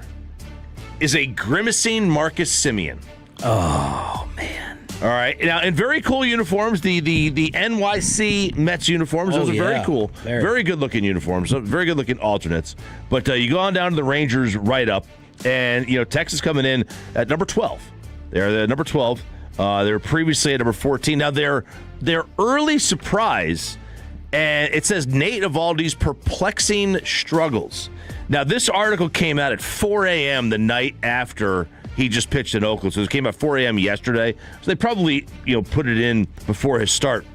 is a grimacing Marcus Semien.
Oh, man.
All right. Now, in very cool uniforms, the NYC Mets uniforms, those are very cool. Very good-looking uniforms. Very good-looking alternates. But you go on down to the Rangers write-up, and, Texas coming in at number 12. They're the number 12. They were previously at number 14. Now, their early surprise, and it says Nate Eovaldi's perplexing struggles. Now, this article came out at 4 a.m. the night after he just pitched in Oakland. So it came out 4 a.m. yesterday. So they probably, put it in before his start.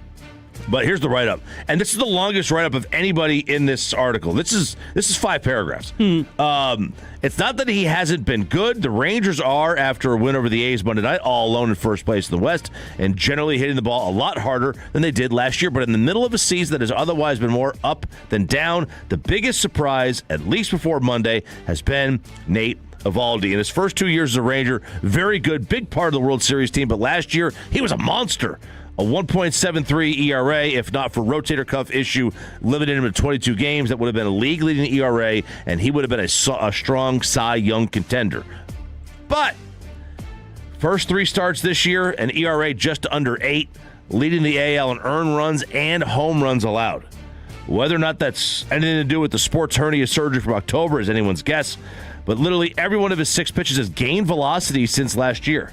But here's the write-up. And this is the longest write-up of anybody in this article. This is 5 paragraphs. It's not that he hasn't been good. The Rangers are, after a win over the A's Monday night, all alone in first place in the West and generally hitting the ball a lot harder than they did last year. But in the middle of a season that has otherwise been more up than down, the biggest surprise, at least before Monday, has been Nate Eovaldi. In his first 2 years as a Ranger, very good, big part of the World Series team. But last year, he was a monster. A 1.73 ERA, if not for rotator cuff issue, limited him to 22 games. That would have been a league-leading ERA, and he would have been a strong Cy Young contender. But first 3 starts this year, an ERA just under 8, leading the AL in earned runs and home runs allowed. Whether or not that's anything to do with the sports hernia surgery from October is anyone's guess, but literally every one of his 6 pitches has gained velocity since last year.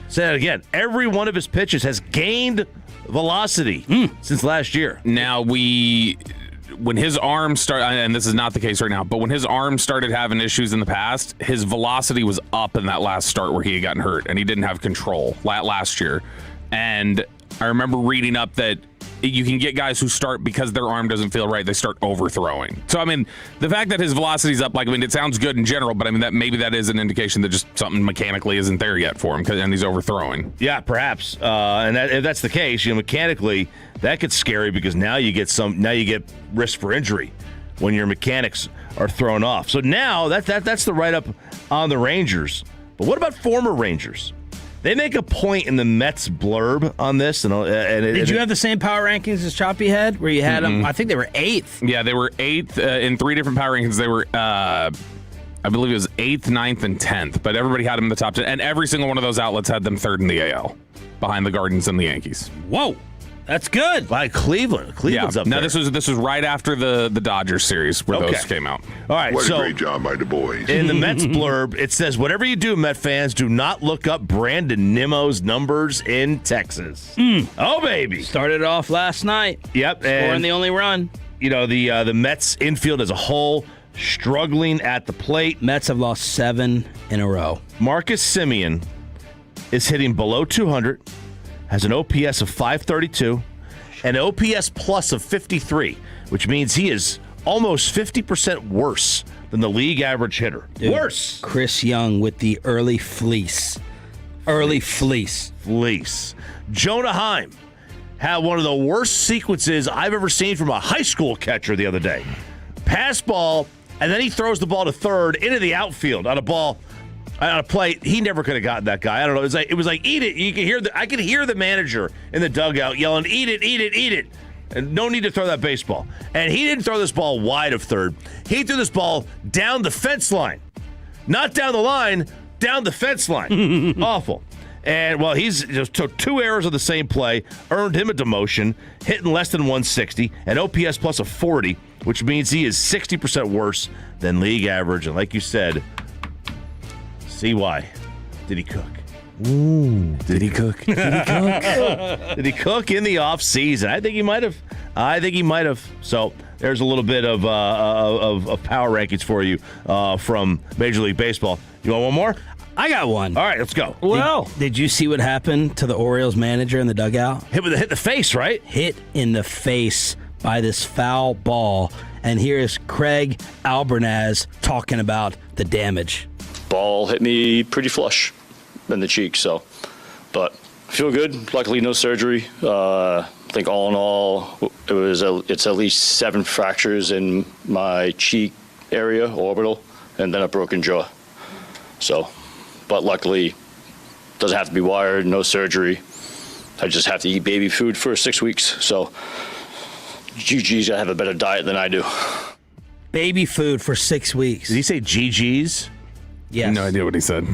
Say that again. Every one of his pitches has gained velocity since last year.
Now, when his arm started, and this is not the case right now, but when his arm started having issues in the past, his velocity was up in that last start where he had gotten hurt, and he didn't have control last year. And I remember reading up that you can get guys who start because their arm doesn't feel right, they start overthrowing. So, I mean, the fact that his velocity's up, it sounds good in general, but I mean, maybe that is an indication that just something mechanically isn't there yet for him, and he's overthrowing.
Yeah, perhaps. And if that's the case, mechanically, that gets scary because now you get risk for injury when your mechanics are thrown off. So now that's the write-up on the Rangers. But what about former Rangers? They make a point in the Mets blurb on this.
Did you have the same power rankings as Choppy had, where you had them? I think they were 8th.
Yeah, they were 8th in 3 different power rankings. They were, I believe it was 8th, 9th, and 10th. But everybody had them in the top 10. And every single one of those outlets had them 3rd in the AL, behind the Guardians and the Yankees.
Whoa. That's good.
By Cleveland's up
now,
there.
This was right after the Dodgers series where those came out.
All right,
what a great job by the boys.
In the Mets blurb, it says, whatever you do, Met fans, do not look up Brandon Nimmo's numbers in Texas. Oh, baby.
Started off last night.
Yep.
Scoring the only run.
The Mets infield as a whole struggling at the plate.
Mets have lost 7 in a row.
Marcus Semien is hitting below 200. Has an OPS of 532, an OPS plus of 53, which means he is almost 50% worse than the league average hitter.
Dude,
worse.
Chris Young with the early fleece. Fleece.
Jonah Heim had one of the worst sequences I've ever seen from a high school catcher the other day. Pass ball, and then he throws the ball to third into the outfield on a ball on a play. He never could have gotten that guy. I don't know. It was like eat it. You can hear I could hear the manager in the dugout yelling, "Eat it, eat it, eat it." And no need to throw that baseball. And he didn't throw this ball wide of third. He threw this ball down the fence line. Not down the line, down the fence line. Awful. And, well, he's just took 2 errors of the same play, earned him a demotion, hitting less than 160, and OPS plus a 40, which means he is 60% worse than league average. And like you said, CY, did he cook?
Ooh, did he cook?
Did he cook? Did he cook in the offseason? I think he might have. So there's a little bit of power rankings for you from Major League Baseball. You want one more?
I got one.
All right, let's go.
Well, did you see what happened to the Orioles manager in the dugout?
Hit in the face, right?
Hit in the face by this foul ball. And here's Craig Albernaz talking about the damage.
Ball hit me pretty flush in the cheek, but I feel good. Luckily, no surgery. I think all in all, it's at least 7 fractures in my cheek area, orbital, and then a broken jaw. But luckily, doesn't have to be wired, no surgery. I just have to eat baby food for 6 weeks. So, GG's gotta have a better diet than I do.
Baby food for 6 weeks.
Did he say GG's?
Yes.
No idea what he said.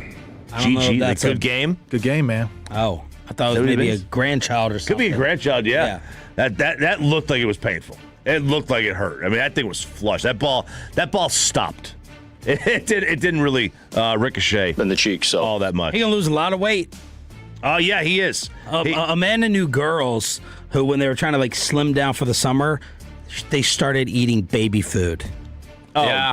GG, good game?
Good game, man.
Oh, I thought it was maybe a grandchild or something.
Could be a grandchild, yeah. That looked like it was painful. It looked like it hurt. I mean, that thing was flush. That ball stopped. It didn't really ricochet
in the cheek, so
all that much.
He's gonna lose a lot of weight.
Oh yeah, he is.
Amanda knew girls who, when they were trying to slim down for the summer, they started eating baby food.
Oh,
yeah.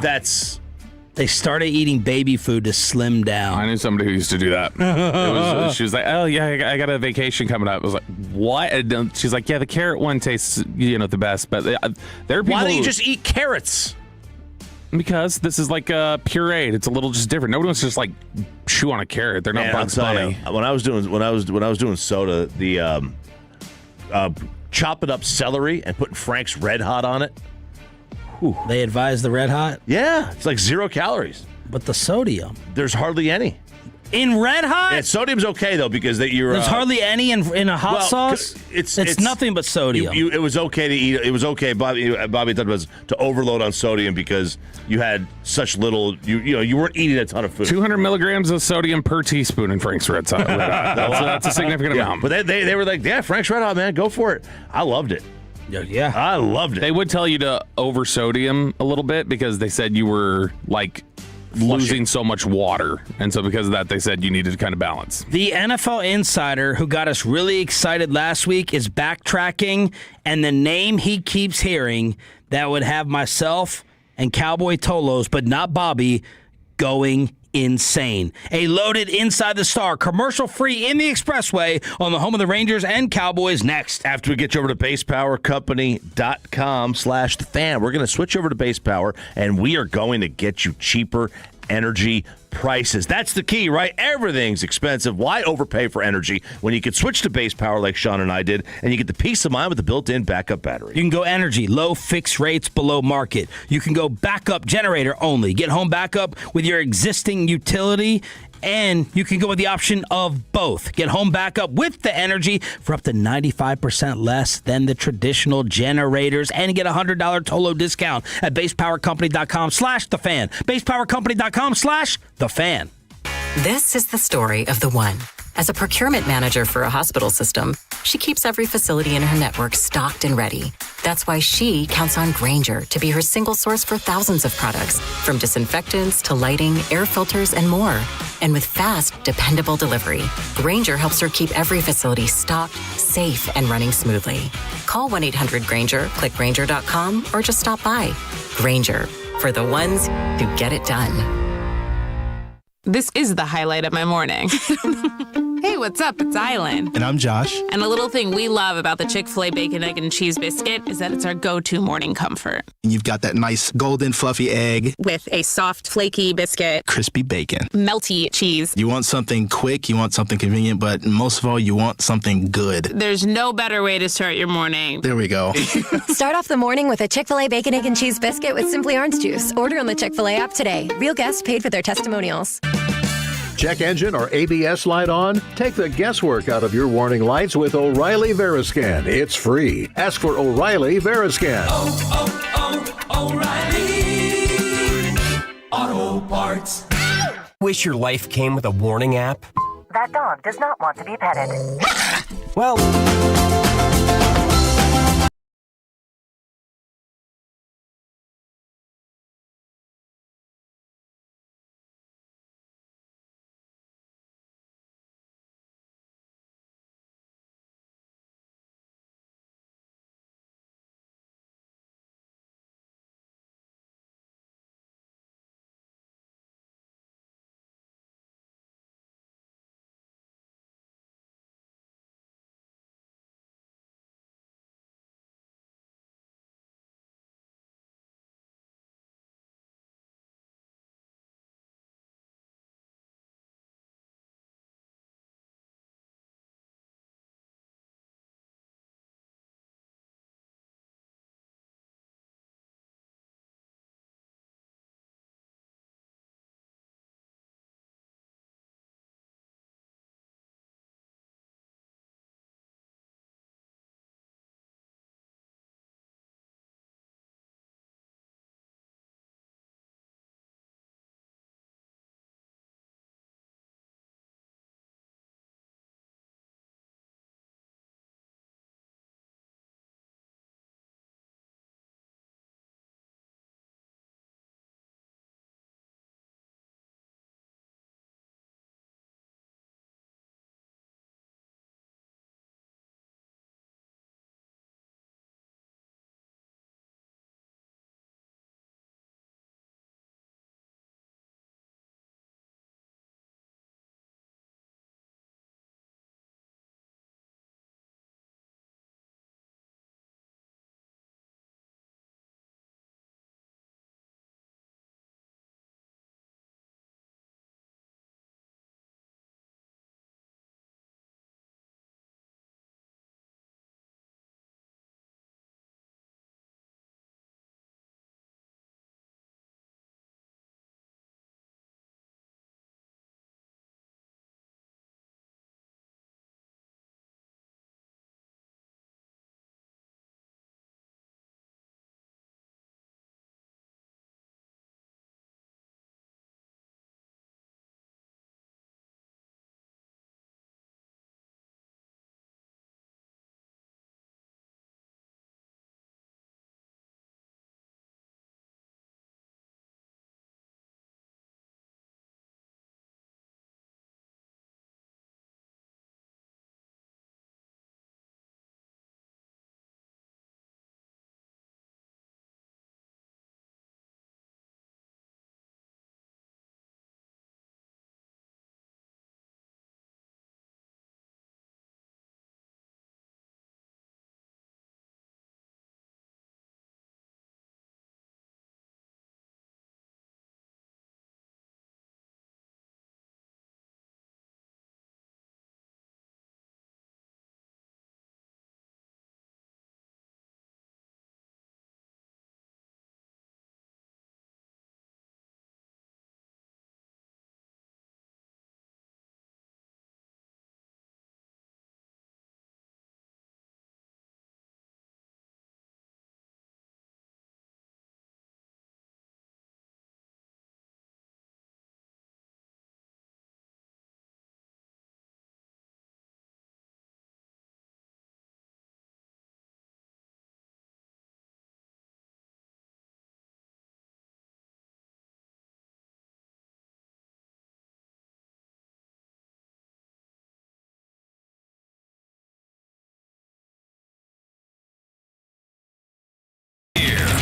They started eating baby food to slim down.
I knew somebody who used to do that. She was like, "Oh yeah, I got a vacation coming up." I was like, "What?" And she's like, "Yeah, the carrot one tastes, the best." But there are people.
Why don't you just eat carrots?
Because this is like pureed. It's a little just different. Nobody wants to just chew on a carrot. They're not Bugs Bunny.
When I was doing soda, the chopping up celery and putting Frank's Red Hot on it.
Whew. They advise the Red Hot?
Yeah, it's like 0 calories.
But the sodium?
There's hardly any.
In Red Hot?
Yeah, sodium's okay though because
there's hardly any in a hot sauce. It's nothing but sodium.
It was okay to eat. It was okay. Bobby thought it was to overload on sodium because you had such little. You weren't eating a ton of food.
200 milligrams of sodium per teaspoon in Frank's Red Hot. That's a significant amount.
But they were like, yeah, Frank's Red Hot, man, go for it. I loved it.
Yeah,
I loved it.
They would tell you to over sodium a little bit because they said you were losing so much water. And so because of that, they said you needed to kind of balance.
The NFL insider who got us really excited last week is backtracking, and the name he keeps hearing that would have myself and Cowboy Tolos, but not Bobby, going insane. A loaded Inside the Star, commercial-free in the Expressway on the home of the Rangers and Cowboys next.
After we get you over to basepowercompany.com/thefan, we're going to switch over to Base Power, and we are going to get you cheaper energy prices. That's the key, right? Everything's expensive. Why overpay for energy when you could switch to Base Power like Sean and I did, and you get the peace of mind with the built-in backup battery?
You can go energy, low fixed rates below market. You can go backup generator only. Get home backup with your existing utility, and you can go with the option of both. Get home backup with the energy for up to 95% less than the traditional generators, and get a $100 Tolo discount at basepowercompany.com/thefan. basepowercompany.com/thefan.
This is the story of the one. As a procurement manager for a hospital system, she keeps every facility in her network stocked and ready. That's why she counts on Grainger to be her single source for thousands of products, from disinfectants to lighting, air filters, and more. And with fast, dependable delivery, Grainger helps her keep every facility stocked, safe, and running smoothly. Call 1-800-GRAINGER, click Grainger.com, or just stop by. Grainger, for the ones who get it done.
This is the highlight of my morning. Hey, what's up? It's Island.
And I'm Josh.
And a little thing we love about the Chick-fil-A Bacon, Egg, and Cheese Biscuit is that it's our go-to morning comfort.
And you've got that nice golden fluffy egg.
With a soft, flaky biscuit.
Crispy bacon.
Melty cheese.
You want something quick, you want something convenient, but most of all, you want something good.
There's no better way to start your morning.
There we go.
Start off the morning with a Chick-fil-A Bacon, Egg, and Cheese Biscuit with Simply Orange Juice. Order on the Chick-fil-A app today. Real guests paid for their testimonials.
Check engine or ABS light on? Take the guesswork out of your warning lights with O'Reilly Veriscan. It's free. Ask for O'Reilly Veriscan.
O'Reilly Auto Parts. Wish your life came with a warning app?
That dog does not want to be petted.
Well...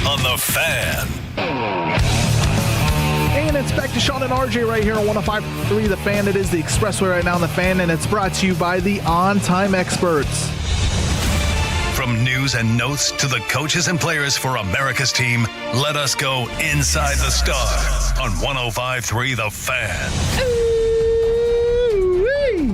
On the Fan.
And it's back to Sean and RJ right here on 105.3 The Fan. It is the Expressway right now on The Fan, and it's brought to you by the On-Time Experts.
From news and notes to the coaches and players for America's team, let us go inside the Star on 105.3 The Fan.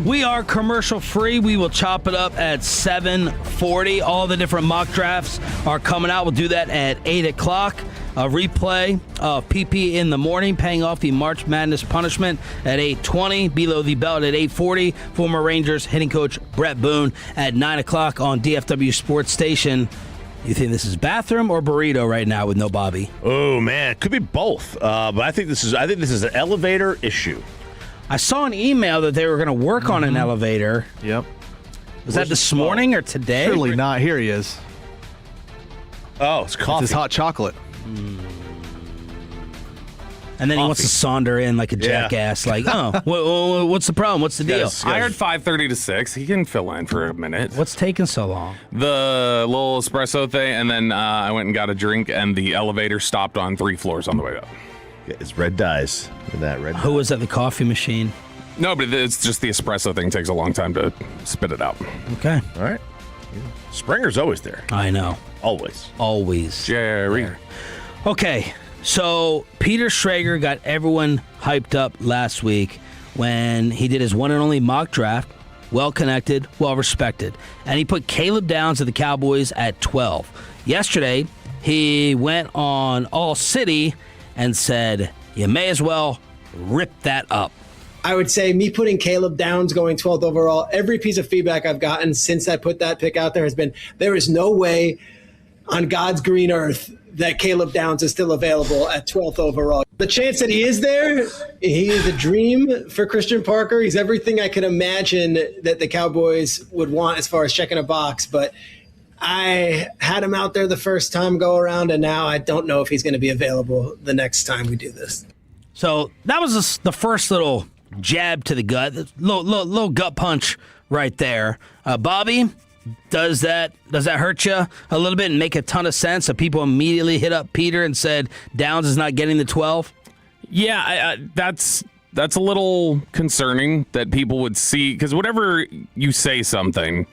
We are commercial free. We will chop it up at 7:40. All the different mock drafts are coming out. We'll do that at 8 o'clock. A replay of PP in the morning, paying off the March Madness punishment at 8:20. Below the belt at 8:40. Former Rangers hitting coach Brett Boone at 9 o'clock on DFW Sports Station. You think this is bathroom or burrito right now with no Bobby?
Oh man, it could be both. But I think this is an elevator issue.
I saw an email that they were going to work on an elevator.
Yep.
Was that this morning or today?
Surely not. Here he is.
Oh, it's coffee.
It's his hot chocolate.
And then he wants to saunter in like a jackass, like, what's the problem? What's the deal?
I heard 5:30 to 6. He can fill in for a minute.
What's taking so long?
The little espresso thing, and then I went and got a drink, and the elevator stopped on 3 floors on the way up.
It's red dyes. Look at that red.
Who was at the coffee machine?
No, but it's just the espresso thing takes a long time to spit it out.
Okay.
All right. Springer's always there.
I know.
Always.
Jerry.
Okay, so Peter Schrager got everyone hyped up last week when he did his one and only mock draft. Well-connected, well-respected. And he put Caleb Downs of the Cowboys at 12. Yesterday, he went on All City and said, you may as well rip that up.
I would say me putting Caleb Downs going 12th overall, every piece of feedback I've gotten since I put that pick out there has been, there is no way on God's green earth that Caleb Downs is still available at 12th overall. The chance that he is there, he is a dream for Christian Parker. He's everything I could imagine that the Cowboys would want as far as checking a box. But I had him out there the first time go around, and now I don't know if he's going to be available the next time we do this.
So that was the first little jab to the gut, little gut punch right there. Bobby, does that hurt you a little bit and make a ton of sense? So people immediately hit up Peter and said Downs is not getting the 12?
Yeah, that's a little concerning that people would see, because whenever you say something,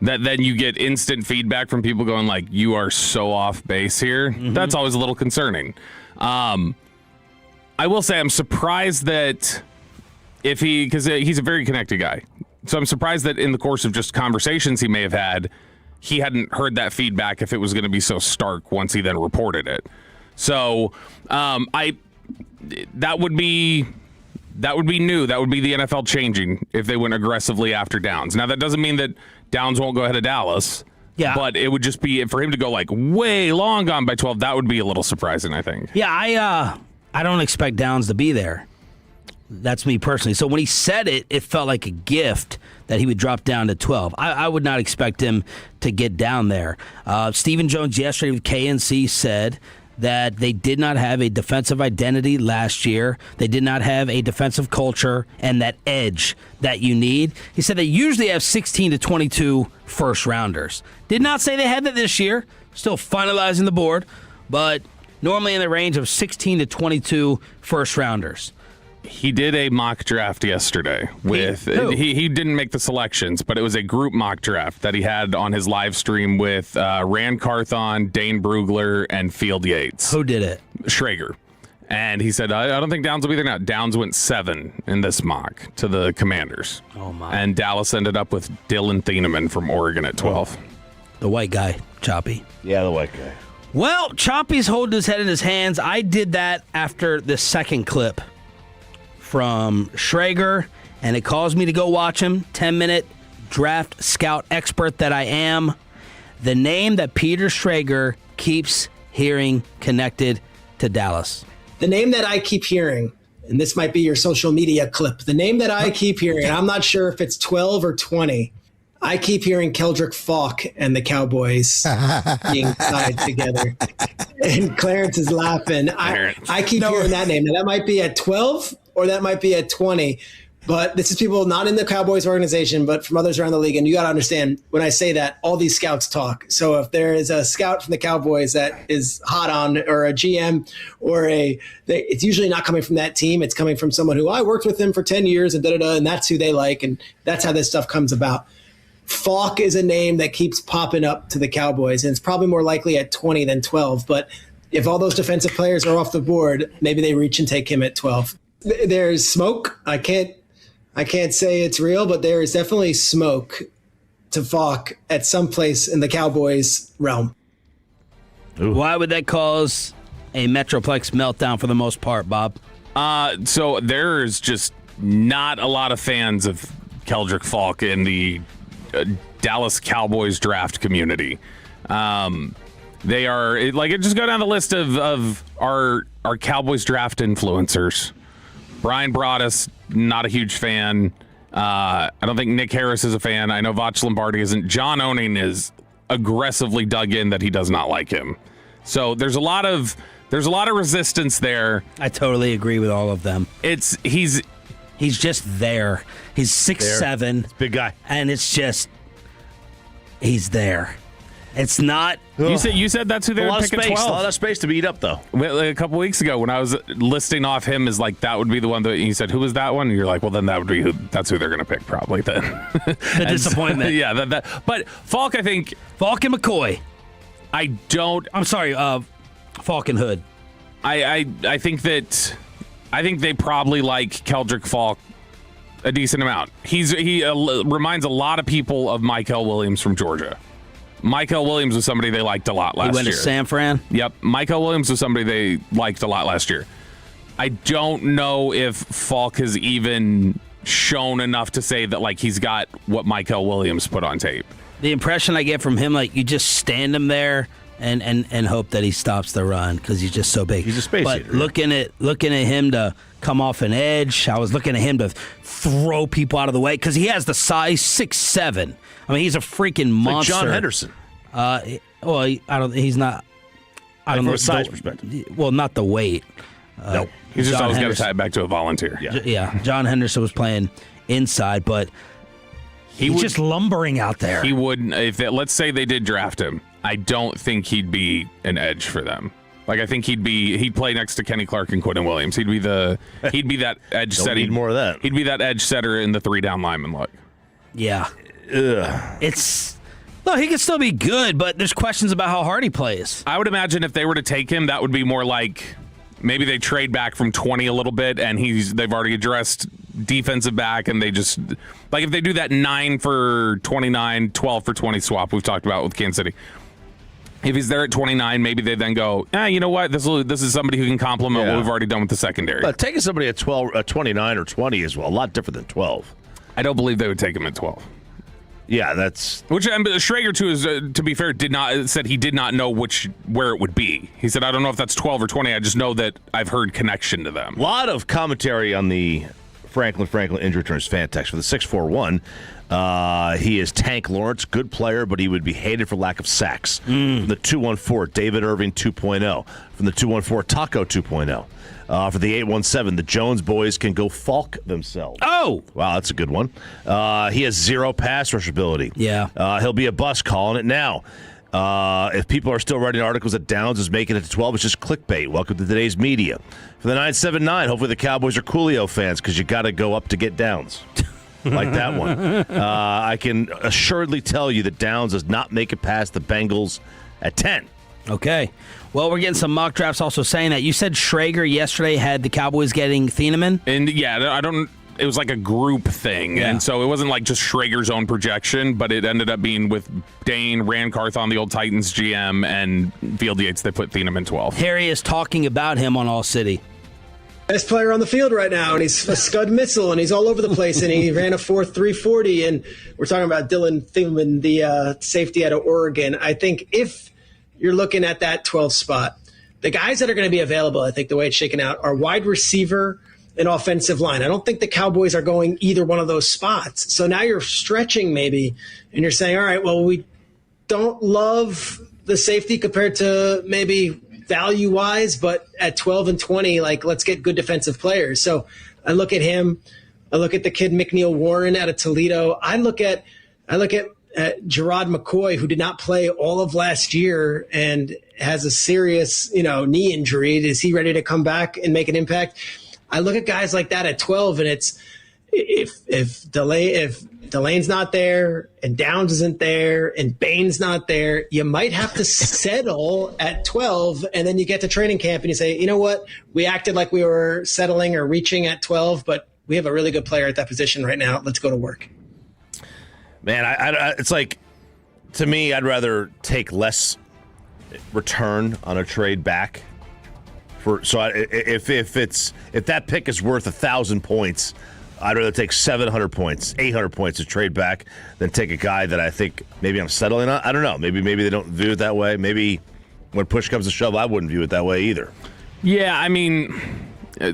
that then you get instant feedback from people going like, you are so off base here. Mm-hmm. That's always a little concerning. I will say I'm surprised that because he's a very connected guy. So I'm surprised that in the course of just conversations he may have had, he hadn't heard that feedback if it was going to be so stark once he then reported it. So that would be new. That would be the NFL changing if they went aggressively after Downs. Now, that doesn't mean that Downs won't go ahead of Dallas.
Yeah.
But it would just be, for him to go like way long gone by 12, that would be a little surprising, I think.
Yeah, I don't expect Downs to be there. That's me personally. So when he said it, it felt like a gift that he would drop down to 12. I would not expect him to get down there. Stephen Jones yesterday with KNC said that they did not have a defensive identity last year. They did not have a defensive culture and that edge that you need. He said they usually have 16 to 22 first rounders. Did not say they had that this year. Still finalizing the board, but normally in the range of 16 to 22 first rounders.
He did a mock draft yesterday with he didn't make the selections, but it was a group mock draft that he had on his live stream with Rand Carthon, Dane Brugler, and Field Yates.
Who did it?
Schrager. And he said, I don't think Downs will be there now. Downs went 7 in this mock to the Commanders.
Oh, my.
And Dallas ended up with Dylan Thieneman from Oregon at 12.
The white guy, Choppy.
Yeah, the white guy.
Well, Choppy's holding his head in his hands. I did that after the second clip from Schrager, and it caused me to go watch him. 10-minute draft scout expert that I am. The name that Peter Schrager keeps hearing connected to Dallas.
The name that I keep hearing, and this might be your social media clip, the name that I keep hearing, I'm not sure if it's 12 or 20, I keep hearing Keldrick Falk and the Cowboys being tied together. And Clarence is laughing. I keep hearing that name. Now, that might be at 12 or that might be at 20. But this is people not in the Cowboys organization, but from others around the league. And you got to understand, when I say that, all these scouts talk. So if there is a scout from the Cowboys that is hot on, or a GM, or it's usually not coming from that team. It's coming from someone who I worked with them for 10 years and da-da-da, and that's who they like. And that's how this stuff comes about. Falk is a name that keeps popping up to the Cowboys, and it's probably more likely at 20 than 12. But if all those defensive players are off the board, maybe they reach and take him at 12. There's smoke. I can't say it's real, but there is definitely smoke to Falk at some place in the Cowboys realm.
Ooh. Why would that cause a Metroplex meltdown for the most part, Bob?
So there's just not a lot of fans of Keldrick Falk in the Dallas Cowboys draft community. They are just go down the list of our Cowboys draft influencers. Brian Broaddus, not a huge fan. I don't think Nick Harris is a fan. I know Vach Lombardi isn't. John Owning is aggressively dug in that he does not like him. So there's a lot of resistance there.
I totally agree with all of them.
He's
just there. He's 6'7",
big guy,
and it's just he's there. It's not.
You said that's who they were picking 12.
A lot of space to beat up, though.
A couple weeks ago, when I was listing off him as that would be the one that you said, who was that one? And you're like, well, then that would be that's who they're going to pick probably then.
The disappointment.
Yeah, but Falk, I think
Falk and McCoy.
I'm sorry,
Falk and Hood.
I think they probably like Keldrick Falk a decent amount. He reminds a lot of people of Mykel Williams from Georgia. Mykel Williams was somebody they liked a lot last year.
He went to San Fran?
Yep. Mykel Williams was somebody they liked a lot last year. I don't know if Falk has even shown enough to say that he's got what Mykel Williams put on tape.
The impression I get from him, you just stand him there and hope that he stops the run because he's just so big.
He's a space
But
eater.
looking at him to come off an edge, I was looking at him to throw people out of the way because he has the size 6'7". I mean, he's a freaking monster.
Like John Henderson.
He's not. I don't know
from a size perspective.
Well, not the weight.
No, he's just always got to tie it back to a volunteer.
Yeah. John Henderson was playing inside, but he's just lumbering out there.
He wouldn't. Let's say they did draft him, I don't think he'd be an edge for them. I think he'd play next to Kenny Clark and Quentin Williams. He'd be that edge setter.
Need more of that.
He'd be that edge setter in the 3-down lineman look.
Yeah.
Ugh.
He can still be good, but there's questions about how hard he plays.
I would imagine if they were to take him, that would be more like maybe they trade back from 20 a little bit, and they've already addressed defensive back, and they just if they do that 9 for 29, 12 for 20 swap we've talked about with Kansas City. If he's there at 29, maybe they then go, you know what? This is somebody who can complement what we've already done with the secondary.
But taking somebody at 29 or 20 is a lot different than 12.
I don't believe they would take him at 12.
Yeah, that's
which Schrager too is to be fair said he did not know where it would be. He said I don't know if that's 12 or 20. I just know that I've heard connection to them.
A lot of commentary on the Franklin injury return is fan text for the 641. He is Tank Lawrence, good player, but he would be hated for lack of sacks. From the 214, David Irving 2.0. From the 214, Taco 2.0. For the 817, the Jones boys can go Falk themselves.
Oh!
Wow, that's a good one. He has 0 pass rush ability.
Yeah.
He'll be a bust, calling it now. If people are still writing articles that Downs is making it to 12, it's just clickbait. Welcome to today's media. For the 979, hopefully the Cowboys are Coolio fans because you got to go up to get Downs. Like that one. I can assuredly tell you that Downs does not make it past the Bengals at 10.
Okay. Well, we're getting some mock drafts also saying that. You said Schrager yesterday had the Cowboys getting Thieneman?
And it was like a group thing. Yeah. And so it wasn't like just Schrager's own projection, but it ended up being with Dane, Rand Carthon, the old Titans GM, and Field Yates. They put Thieneman 12.
Harry is talking about him on All City.
Best player on the field right now, and he's a scud missile, and he's all over the place, and he ran a 4.340, and we're talking about Dylan Thieneman, the safety out of Oregon. I think if you're looking at that 12 spot, the guys that are going to be available, I think the way it's shaken out, are wide receiver and offensive line. I don't think the Cowboys are going either one of those spots. So now you're stretching maybe, and you're saying, all right, well, we don't love the safety compared to maybe value-wise, but at 12 and 20, let's get good defensive players. So I look at him. I look at the kid McNeil Warren out of Toledo. I look at Gerard McCoy, who did not play all of last year and has a serious, knee injury. Is he ready to come back and make an impact? I look at guys like that at 12, and it's if Delane's not there and Downs isn't there and Bain's not there, you might have to settle at 12, and then you get to training camp and you say, you know what, we acted like we were settling or reaching at 12, but we have a really good player at that position right now. Let's go to work.
Man, it's like, to me, I'd rather take less return on a trade back If that pick is worth 1,000 points, I'd rather take 700 points, 800 points to trade back than take a guy that I think maybe I'm settling on. I don't know. Maybe they don't view it that way. Maybe when push comes to shove, I wouldn't view it that way either.
Yeah, I mean,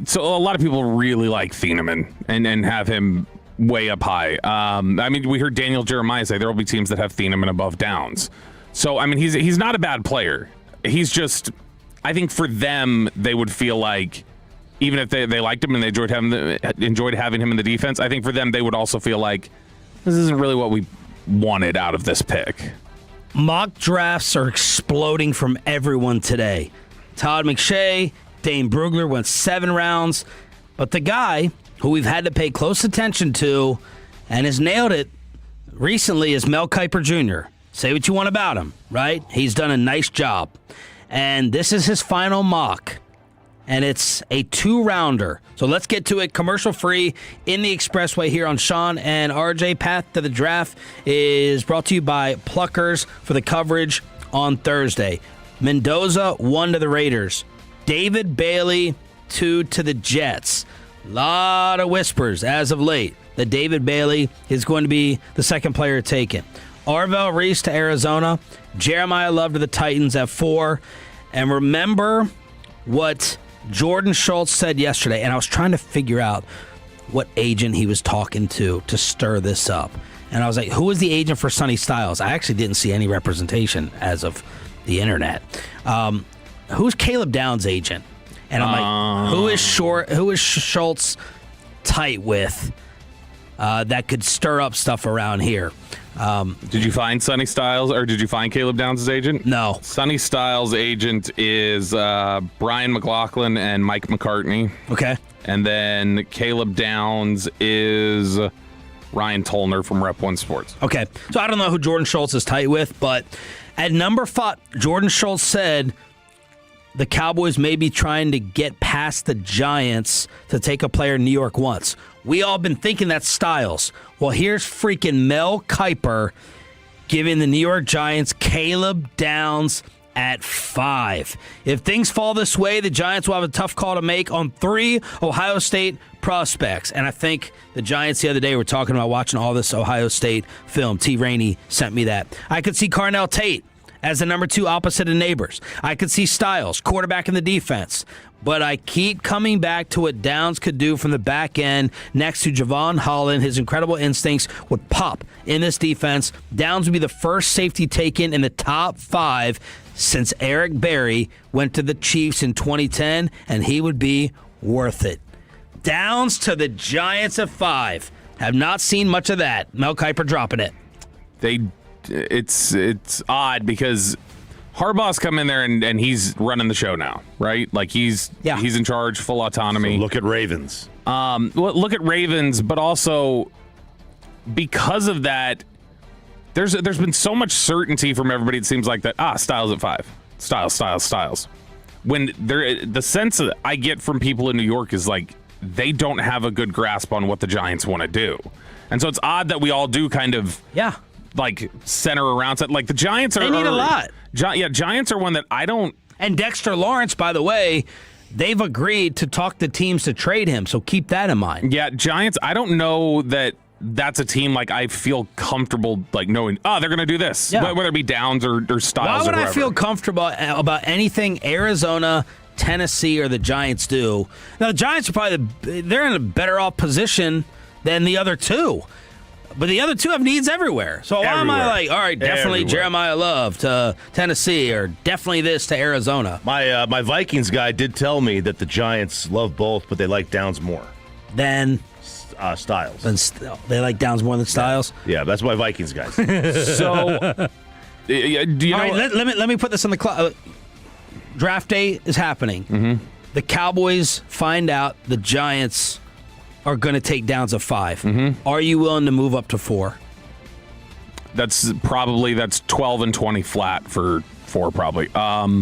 so a lot of people really like Thieneman and have him way up high. I mean, we heard Daniel Jeremiah say there will be teams that have Thieneman above Downs. So, I mean, he's not a bad player. He's just, I think for them, they would feel like, even if they liked him and they enjoyed having him in the defense, I think for them, they would also feel like this isn't really what we wanted out of this pick.
Mock drafts are exploding from everyone today. Todd McShay, Dane Brugler went 7 rounds, but the guy who we've had to pay close attention to and has nailed it recently is Mel Kiper Jr. Say what you want about him, right? He's done a nice job. And this is his final mock. And it's a 2-rounder. So let's get to it. Commercial free in the Expressway here on Sean and RJ. Path to the Draft is brought to you by Pluckers for the coverage on Thursday. Mendoza, 1 to the Raiders. David Bailey, 2 to the Jets. A lot of whispers as of late that David Bailey is going to be the second player taken. Arvell Reese to Arizona. Jeremiah Love to the Titans at 4. And remember what Jordan Schultz said yesterday, and I was trying to figure out what agent he was talking to stir this up. And I was like, who is the agent for Sonny Styles? I actually didn't see any representation as of the internet. Who's Caleb Downs' agent? And I'm like, who is Schultz tight with that could stir up stuff around here?
Did you find Sonny Styles, or did you find Caleb Downs' agent?
No.
Sonny Styles' agent is Brian McLaughlin and Mike McCartney.
Okay.
And then Caleb Downs is Ryan Tollner from Rep 1 Sports.
Okay. So I don't know who Jordan Schultz is tight with, but at number 5, Jordan Schultz said the Cowboys may be trying to get past the Giants to take a player New York wants. We all been thinking that's Styles. Well, here's freaking Mel Kiper giving the New York Giants Caleb Downs at 5. If things fall this way, the Giants will have a tough call to make on 3 Ohio State prospects. And I think the Giants the other day were talking about watching all this Ohio State film. T. Rainey sent me that. I could see Carnell Tate as the number 2 opposite of Neighbors. I could see Styles, quarterback in the defense. But I keep coming back to what Downs could do from the back end next to Javon Holland. His incredible instincts would pop in this defense. Downs would be the first safety taken in the top 5 since Eric Berry went to the Chiefs in 2010, and he would be worth it. Downs to the Giants at 5. Have not seen much of that. Mel Kiper dropping it.
It's odd because Harbaugh's come in there and he's running the show now, right? Like he's in charge, full autonomy.
So look at Ravens.
Look at Ravens, but also because of that, there's been so much certainty from everybody. It seems like that Styles at 5, Styles. When the sense that I get from people in New York is like they don't have a good grasp on what the Giants want to do, and so it's odd that we all do kind of like center around. Like the Giants are.
They need a lot.
Giants are one that I don't.
And Dexter Lawrence, by the way, they've agreed to talk to teams to trade him, so keep that in mind.
Yeah, Giants, I don't know that that's a team like I feel comfortable like knowing, they're going to do this, whether it be Downs or Styles.
Why would
or
I feel comfortable about anything Arizona, Tennessee, or the Giants do? Now, the Giants are probably they're in a better off position than the other two. But the other two have needs everywhere. So why am I like, all right, definitely Jeremiah Love to Tennessee or definitely this to Arizona?
My Vikings guy did tell me that the Giants love both, but they like Downs more
than
Styles.
They like Downs more than Styles?
Yeah, that's my Vikings guy.
So, do you know?
Right, let me put this on the clock. Draft day is happening.
Mm-hmm.
The Cowboys find out the Giants are going to take Downs at 5.
Mm-hmm.
Are you willing to move up to 4?
That's 12 and 20 flat for 4 probably. I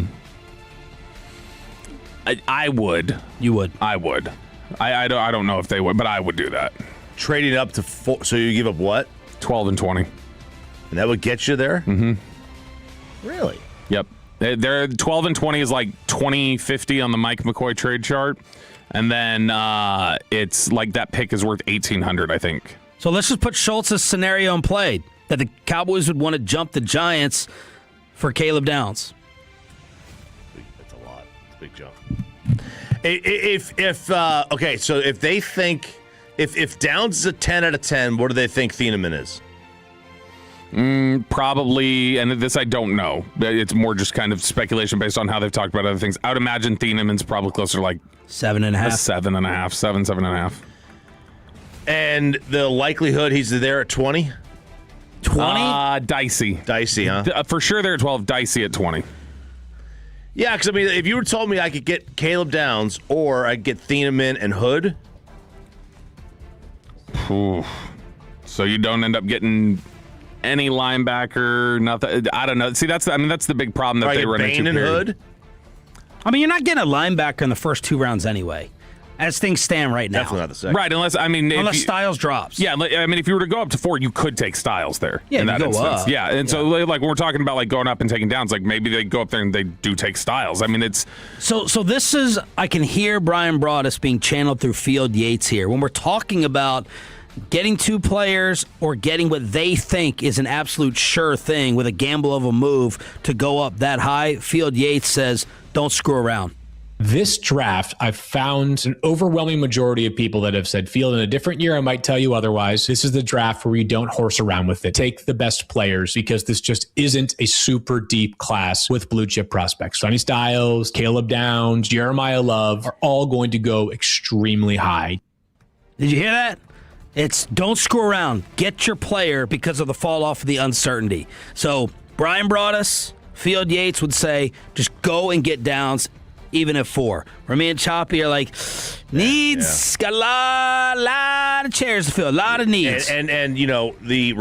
would.
You would.
I would. I don't know if they would, but I would do that.
Trading up to 4, so you give up what?
12 and 20.
And that would get you there?
Mm-hmm.
Really?
Yep. They're 12 and 20 is like 2050 on the Mike McCoy trade chart. And then it's like that pick is worth 1,800, I think.
So let's just put Schultz's scenario in play, that the Cowboys would want to jump the Giants for Caleb Downs.
That's a lot. It's a big jump. Okay, so if they think if Downs is a 10 out of 10, what do they think Thieneman is?
Probably, and this I don't know. It's more just kind of speculation based on how they've talked about other things. I would imagine Thieneman's probably closer to like
7.5.
7.5.
And the likelihood he's there at 20?
20?
Dicey.
Dicey, huh?
For sure they're at 12, dicey at 20.
Yeah, because I mean, if you were told me I could get Caleb Downs or I could get Thieneman and Hood.
Ooh. So you don't end up getting any linebacker, nothing. I don't know. See, that's the big problem that they run into.
Bain and Hood?
I mean, you're not getting a linebacker in the first 2 rounds anyway, as things stand right now.
Definitely not the second.
Right, unless
Styles drops.
Yeah, I mean, if you were to go up to 4, you could take Styles there.
Yeah,
in that
go
instance.
up.
Yeah, and so like when we're talking about like going up and taking downs, like maybe they go up there and they do take Styles. I mean, it's
so this is, I can hear Brian Broaddus being channeled through Field Yates here when we're talking about getting 2 players or getting what they think is an absolute sure thing with a gamble of a move to go up that high. Field Yates says, don't screw around.
This draft, I've found an overwhelming majority of people that have said, Field, in a different year, I might tell you otherwise. This is the draft where you don't horse around with it. Take the best players because this just isn't a super deep class with blue chip prospects. Sonny Styles, Caleb Downs, Jeremiah Love are all going to go extremely high.
Did you hear that? It's don't screw around. Get your player because of the fall off of the uncertainty. So Brian Broaddus, Field Yates would say, just go and get Downs, even at 4. Remy and Choppy are like, needs, got a lot of chairs to fill, a lot of needs.
And you know, the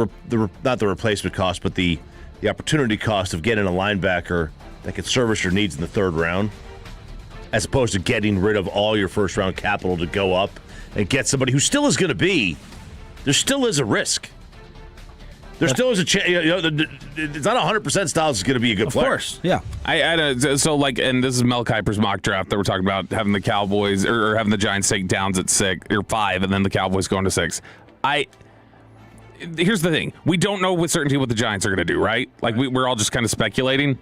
not the replacement cost, but the opportunity cost of getting a linebacker that could service your needs in the 3rd round, as opposed to getting rid of all your first round capital to go up and get somebody who still is going to be, there still is a risk. There still is a chance. You know, it's not 100% Styles is going to be a good player.
Of course, yeah.
So like, and this is Mel Kiper's mock draft that we're talking about, having the Cowboys or having the Giants take Downs at 6 or 5, and then the Cowboys going to 6. Here's the thing: we don't know with certainty what the Giants are going to do, right? Like we're all just kind of speculating.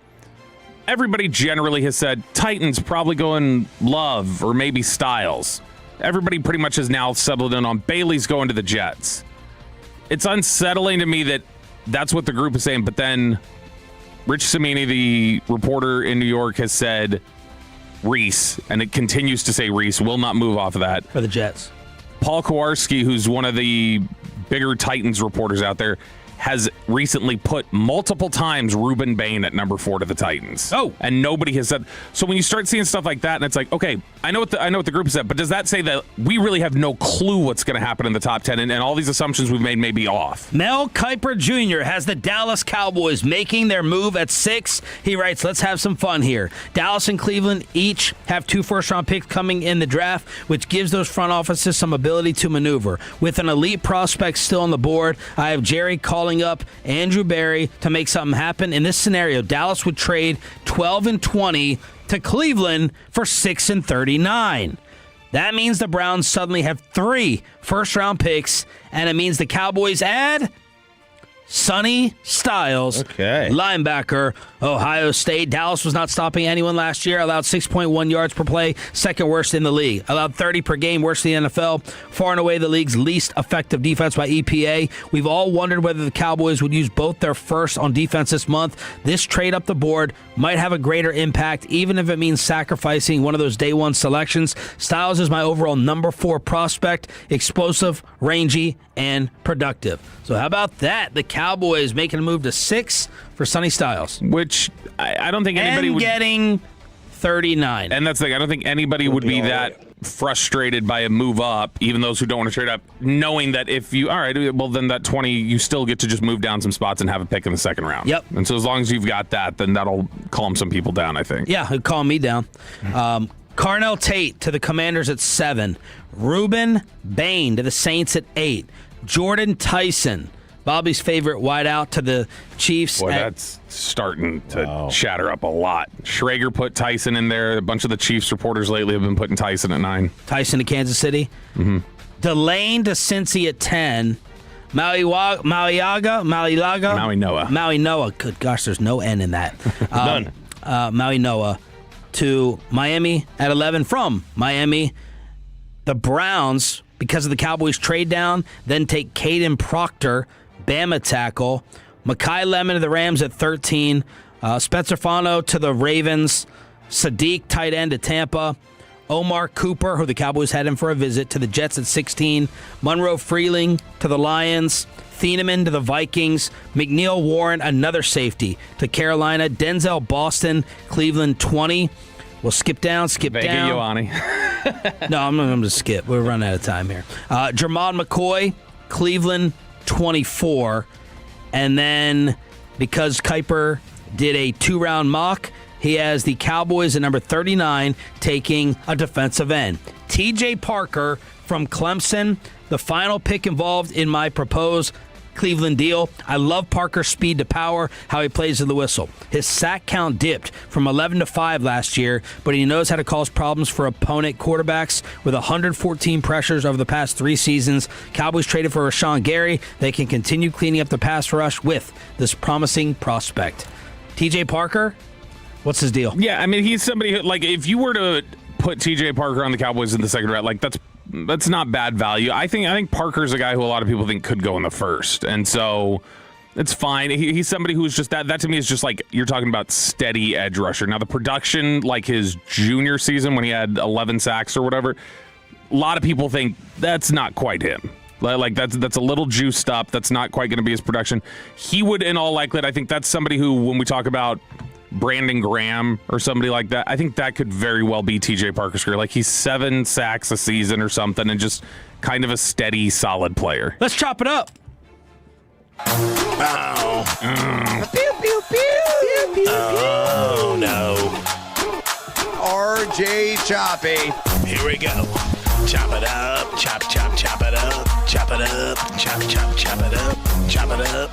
Everybody generally has said Titans probably going Love or maybe Styles. Everybody pretty much has now settled in on Bailey's going to the Jets. It's unsettling to me that that's what the group is saying, but then Rich Cimini, the reporter in New York, has said Reese, and it continues to say Reese, will not move off of that.
For the Jets.
Paul Kowarski, who's one of the bigger Titans reporters out there, has recently put multiple times Ruben Bain at number 4 to the Titans.
Oh,
and nobody has said. So when you start seeing stuff like that, and it's like, okay, I know what the group said, but does that say that we really have no clue what's going to happen in the top 10, and all these assumptions we've made may be off?
Mel Kiper Jr. has the Dallas Cowboys making their move at 6. He writes, let's have some fun here. Dallas and Cleveland each have 2 first-round picks coming in the draft, which gives those front offices some ability to maneuver. With an elite prospect still on the board, I have Jerry calling up Andrew Berry to make something happen. In this scenario, Dallas would trade 12 and 20 to Cleveland for 6 and 39. That means the Browns suddenly have 3 first-round picks, and it means the Cowboys add Sonny Styles, linebacker, Ohio State. Dallas was not stopping anyone last year. Allowed 6.1 yards per play, second worst in the league. Allowed 30 per game, worst in the NFL. Far and away the league's least effective defense by EPA. We've all wondered whether the Cowboys would use both their first on defense this month. This trade up the board might have a greater impact, even if it means sacrificing one of those day 1 selections. Styles is my overall number 4 prospect, explosive, rangy, and productive. So how about that? The Cowboys making a move to 6 for Sonny Styles.
Which I don't think anybody would...
getting 39.
And that's the thing. I don't think anybody would be that frustrated by a move up, even those who don't want to trade up, knowing that if you... All right, well, then that 20, you still get to just move down some spots and have a pick in the second round.
Yep.
And so as long as you've got that, then that'll calm some people down, I think.
Yeah, it'll calm me down. Carnell Tate to the Commanders at 7. Ruben Bain to the Saints at 8. Jordan Tyson Bobby's favorite wideout to the Chiefs.
Boy, that's starting to shatter up a lot. Schrager put Tyson in there. A bunch of the Chiefs reporters lately have been putting Tyson at 9.
Tyson to Kansas City.
Mm-hmm.
Delane to Cincy at 10. Maui Noah. Good gosh, there's no N in that.
None.
Maui Noah to Miami at 11. From Miami, the Browns, because of the Cowboys trade down, then take Caden Proctor, Bama tackle. Mekhi Lemon to the Rams at 13. Spencer Fano to the Ravens. Sadiq, tight end to Tampa. Omar Cooper, who the Cowboys had him for a visit, to the Jets at 16. Monroe Freeling to the Lions. Thieneman to the Vikings. McNeil Warren, another safety, to Carolina. Denzel Boston, Cleveland 20. We'll skip down.
Vega Ioane.
No, I'm going to skip. We're running out of time here. Jermon McCoy, Cleveland 24. And then because Kuiper did a 2-round mock, he has the Cowboys at number 39 taking a defensive end. TJ Parker from Clemson, the final pick involved in my proposed Cleveland deal. I love Parker's speed to power, how he plays with the whistle. His sack count dipped from 11 to 5 last year, but he knows how to cause problems for opponent quarterbacks with 114 pressures over the past 3 seasons. Cowboys traded for Rashawn Gary. They can continue cleaning up the pass rush with this promising prospect. TJ Parker, what's his deal?
Yeah, I mean, he's somebody who, like, if you were to put TJ Parker on the Cowboys in the second round, like, that's not bad value. I think Parker's a guy who a lot of people think could go in the first, and so it's fine. He's somebody who's just that to me is just like you're talking about steady edge rusher. Now the production, like his junior season when he had 11 sacks or whatever, a lot of people think that's not quite him. Like that's a little juiced up. That's not quite going to be his production. He would, in all likelihood, I think that's somebody who, when we talk about Brandon Graham or somebody like that, I think that could very well be TJ Parker's career. Like he's 7 sacks a season or something and just kind of a steady, solid player.
Let's chop it up.
Pew, pew, pew, pew, oh, no. RJ Choppy. Here we go. Chop it up, chop it up, chop it up, chop it up, chop it up, chop it up,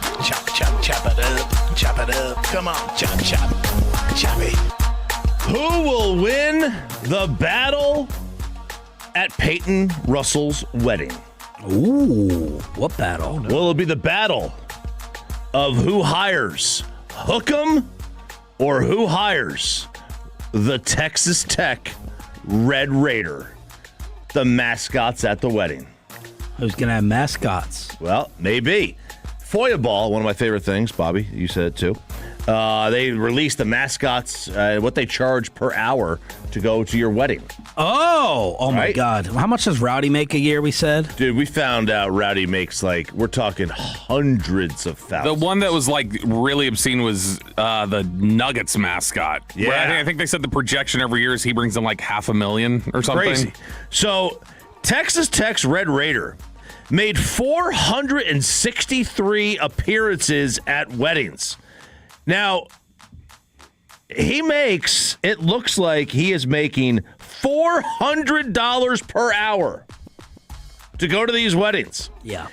chop it up. Come on, chop it.
Who will win the battle at Peyton Russell's wedding?
Ooh, what battle?
Well, it'll be the battle of who hires Hook'em or who hires the Texas Tech Red Raider. The mascots at the wedding.
Who's going to have mascots?
Well, maybe. Foya Ball, one of my favorite things, Bobby, you said it too. They released the mascots, what they charge per hour to go to your wedding.
Oh my God. How much does Rowdy make a year, we said?
Dude, we found out Rowdy makes we're talking hundreds of thousands.
The one that was really obscene was the Nuggets mascot.
Yeah.
I think they said the projection every year is he brings in $500,000 or something.
Crazy. So Texas Tech's Red Raider made 463 appearances at weddings. Now, it looks like he is making $400 per hour to go to these weddings.
Yeah.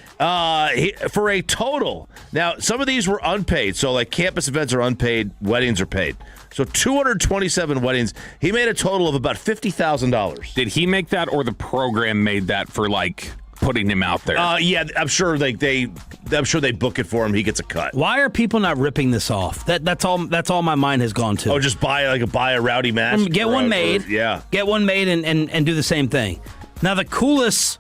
For a total. Now, some of these were unpaid. So, campus events are unpaid, weddings are paid. So, 227 weddings. He made a total of about $50,000.
Did he make that, or the program made that for, putting him out there?
Yeah, I'm sure they book it for him. He gets a cut.
Why are people not ripping this off? That's all my mind has gone to.
Oh, just buy a Rowdy mask.
Get one made.
Yeah.
Get one made and do the same thing. Now the coolest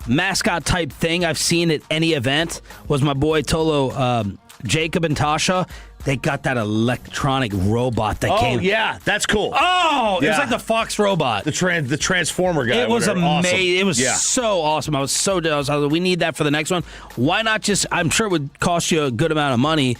mascot type thing I've seen at any event was my boy Tolo, Jacob and Tasha. They got that electronic robot that came.
Oh, yeah. That's cool.
Oh,
yeah.
It was like the Fox robot.
The Transformer guy.
It was amazing.
Awesome.
It was so awesome. I was so jealous. I was like, we need that for the next one. Why not just, I'm sure it would cost you a good amount of money,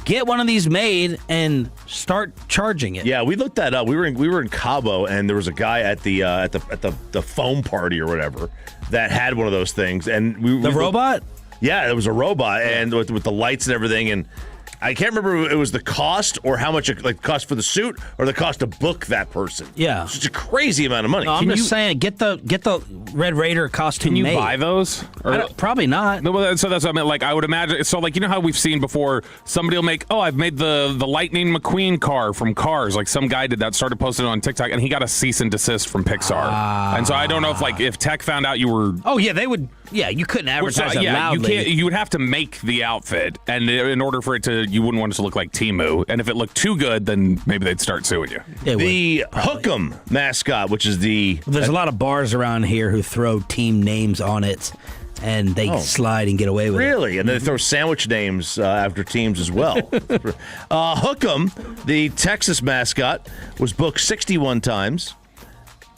get one of these made and start charging it.
Yeah, we looked that up. We were in Cabo, and there was a guy at the foam party or whatever that had one of those things. And
the robot?
Yeah, it was a robot, and with the lights and everything, and I can't remember if it was the cost or how much it cost for the suit or the cost to book that person.
Yeah.
It's such a crazy amount of money.
No, I'm just saying, get the
Red Raider costume
Can you
made.
buy those?
Probably not.
No, well, so that's what I meant. Like, I would imagine. So, like, you know how we've seen before, somebody will make, I've made the Lightning McQueen car from Cars. Like, some guy did that, started posting it on TikTok, and he got a cease and desist from Pixar. And so I don't know if Tech found out you were.
Oh, yeah, they would. Yeah, you couldn't advertise that loudly.
You would have to make the outfit, and in order for it to, you wouldn't want it to look like Temu. And if it looked too good, then maybe they'd start suing you.
The Hook'em mascot, which is
There's a lot of bars around here who throw team names on it, and they slide and get away with it.
Really? And they throw sandwich names after teams as well. Hook'em, the Texas mascot, was booked 61 times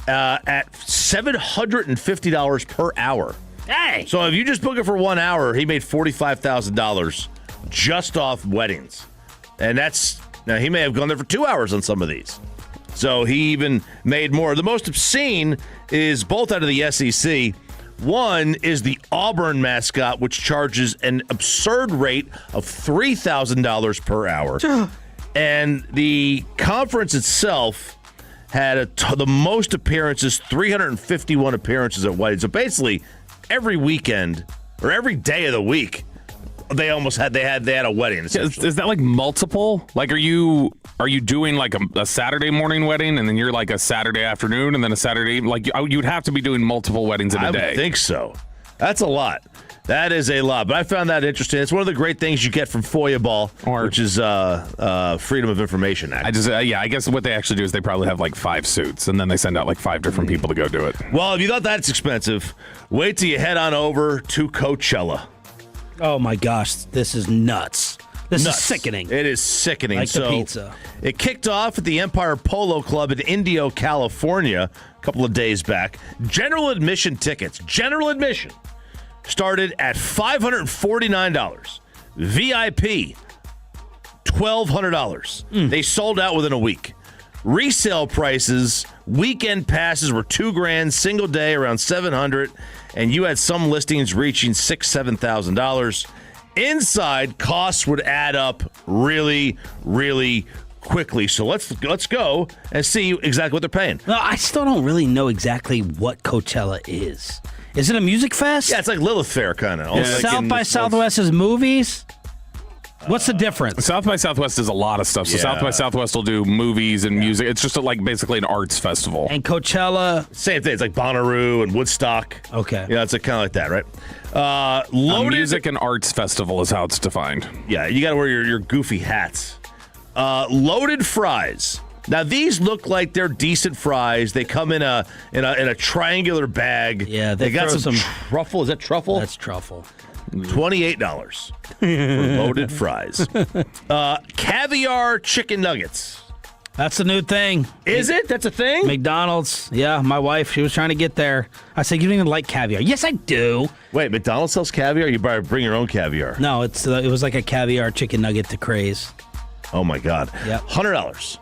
at $750 per hour.
Hey!
So if you just book it for 1 hour, he made $45,000 just off weddings. And now he may have gone there for 2 hours on some of these. So he even made more. The most obscene is both out of the SEC. One is the Auburn mascot, which charges an absurd rate of $3,000 per hour. And the conference itself had the most appearances, 351 appearances at weddings. So basically, every weekend or every day of the week, they had a wedding.
Is that like multiple? Like, are you doing like a Saturday morning wedding, and then you're like a Saturday afternoon, and then a Saturday? Like, you'd have to be doing multiple weddings in a day.
I would think so. That's a lot. That is a lot. But I found that interesting. It's one of the great things you get from FOIA Ball, which is Freedom of Information Act.
I guess what they actually do is they probably have like 5 suits, and then they send out like 5 different people to go do it.
Well, if you thought that's expensive, wait till you head on over to Coachella.
Oh my gosh, this is nuts. This is sickening.
It is sickening.
Like the pizza.
It kicked off at the Empire Polo Club in Indio, California, a couple of days back. General admission tickets, started at $549. VIP, $1,200. They sold out within a week. Resale prices, weekend passes were $2,000, single day around $700, and you had some listings reaching $6,000-$7,000. Inside, costs would add up really, really quickly. So let's go and see exactly what they're paying.
No, I still don't really know exactly what Coachella is. Is it a music fest?
Yeah, it's like Lilith Fair, kind of.
Yeah. South by Southwest is movies? What's the difference?
South by Southwest is a lot of stuff. So South by Southwest will do movies and music. It's just like basically an arts festival.
And Coachella?
Same thing. It's like Bonnaroo and Woodstock.
Okay.
Yeah, it's kind of like that, right?
Loaded music and arts festival is how it's defined.
Yeah, you got to wear your goofy hats. Loaded fries. Now these look like they're decent fries. They come in a triangular bag.
Yeah,
they got some truffle. Is that truffle?
That's truffle.
$28 for loaded fries. Caviar chicken nuggets.
That's the new thing.
Is it? That's a thing?
McDonald's. Yeah, my wife, she was trying to get there. I said, you don't even like caviar. Yes, I do.
Wait, McDonald's sells caviar? You better bring your own caviar.
No, it was like a caviar chicken nugget to craze.
Oh, my God.
Yep.
$100.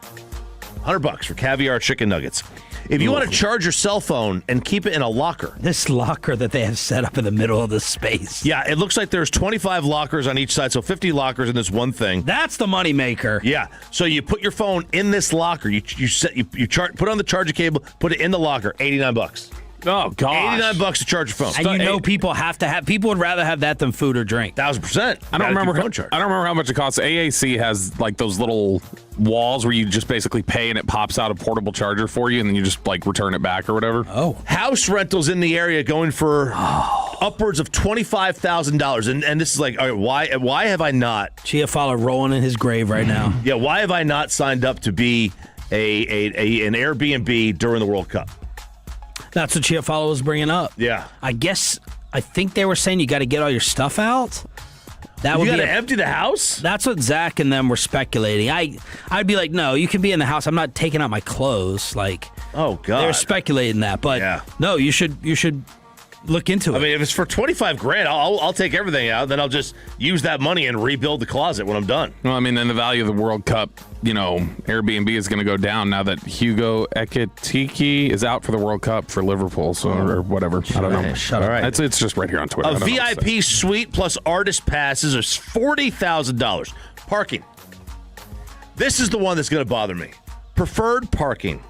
$100 for caviar chicken nuggets. If you want to charge your cell phone and keep it in a locker.
This locker that they have set up in the middle of the space.
Yeah, it looks like there's 25 lockers on each side, so 50 lockers in this one thing.
That's the money maker.
Yeah, so you put your phone in this locker. You put on the charger cable, put it in the locker. $89.
Oh gosh,
$89 to charge your phone.
And people have to have. People would rather have that than food or drink.
1,000%.
I don't remember how much it costs. AAC has like those little walls where you just basically pay and it pops out a portable charger for you, and then you just like return it back or whatever.
Oh,
house rentals in the area going for upwards of $25,000, and this is like, all right, why have I not?
Chiafala rolling in his grave right now.
Yeah, why have I not signed up to be an Airbnb during the World Cup?
That's what Chiafala was bringing up.
Yeah.
I think they were saying you got to get all your stuff out.
You got to empty the house?
That's what Zach and them were speculating. I'd be like, no, you can be in the house. I'm not taking out my clothes. Like,
oh God,
they were speculating that. But no, you should look into it.
I mean, if it's for $25,000, I'll take everything out. Then I'll just use that money and rebuild the closet when I'm done.
Well, I mean, then the value of the World Cup, Airbnb is going to go down now that Hugo Ekitike is out for the World Cup for Liverpool, or whatever. I don't know.
Shut up.
All right.
It's just right here on Twitter.
A VIP suite plus artist passes is $40,000. Parking. This is the one that's going to bother me. Preferred parking.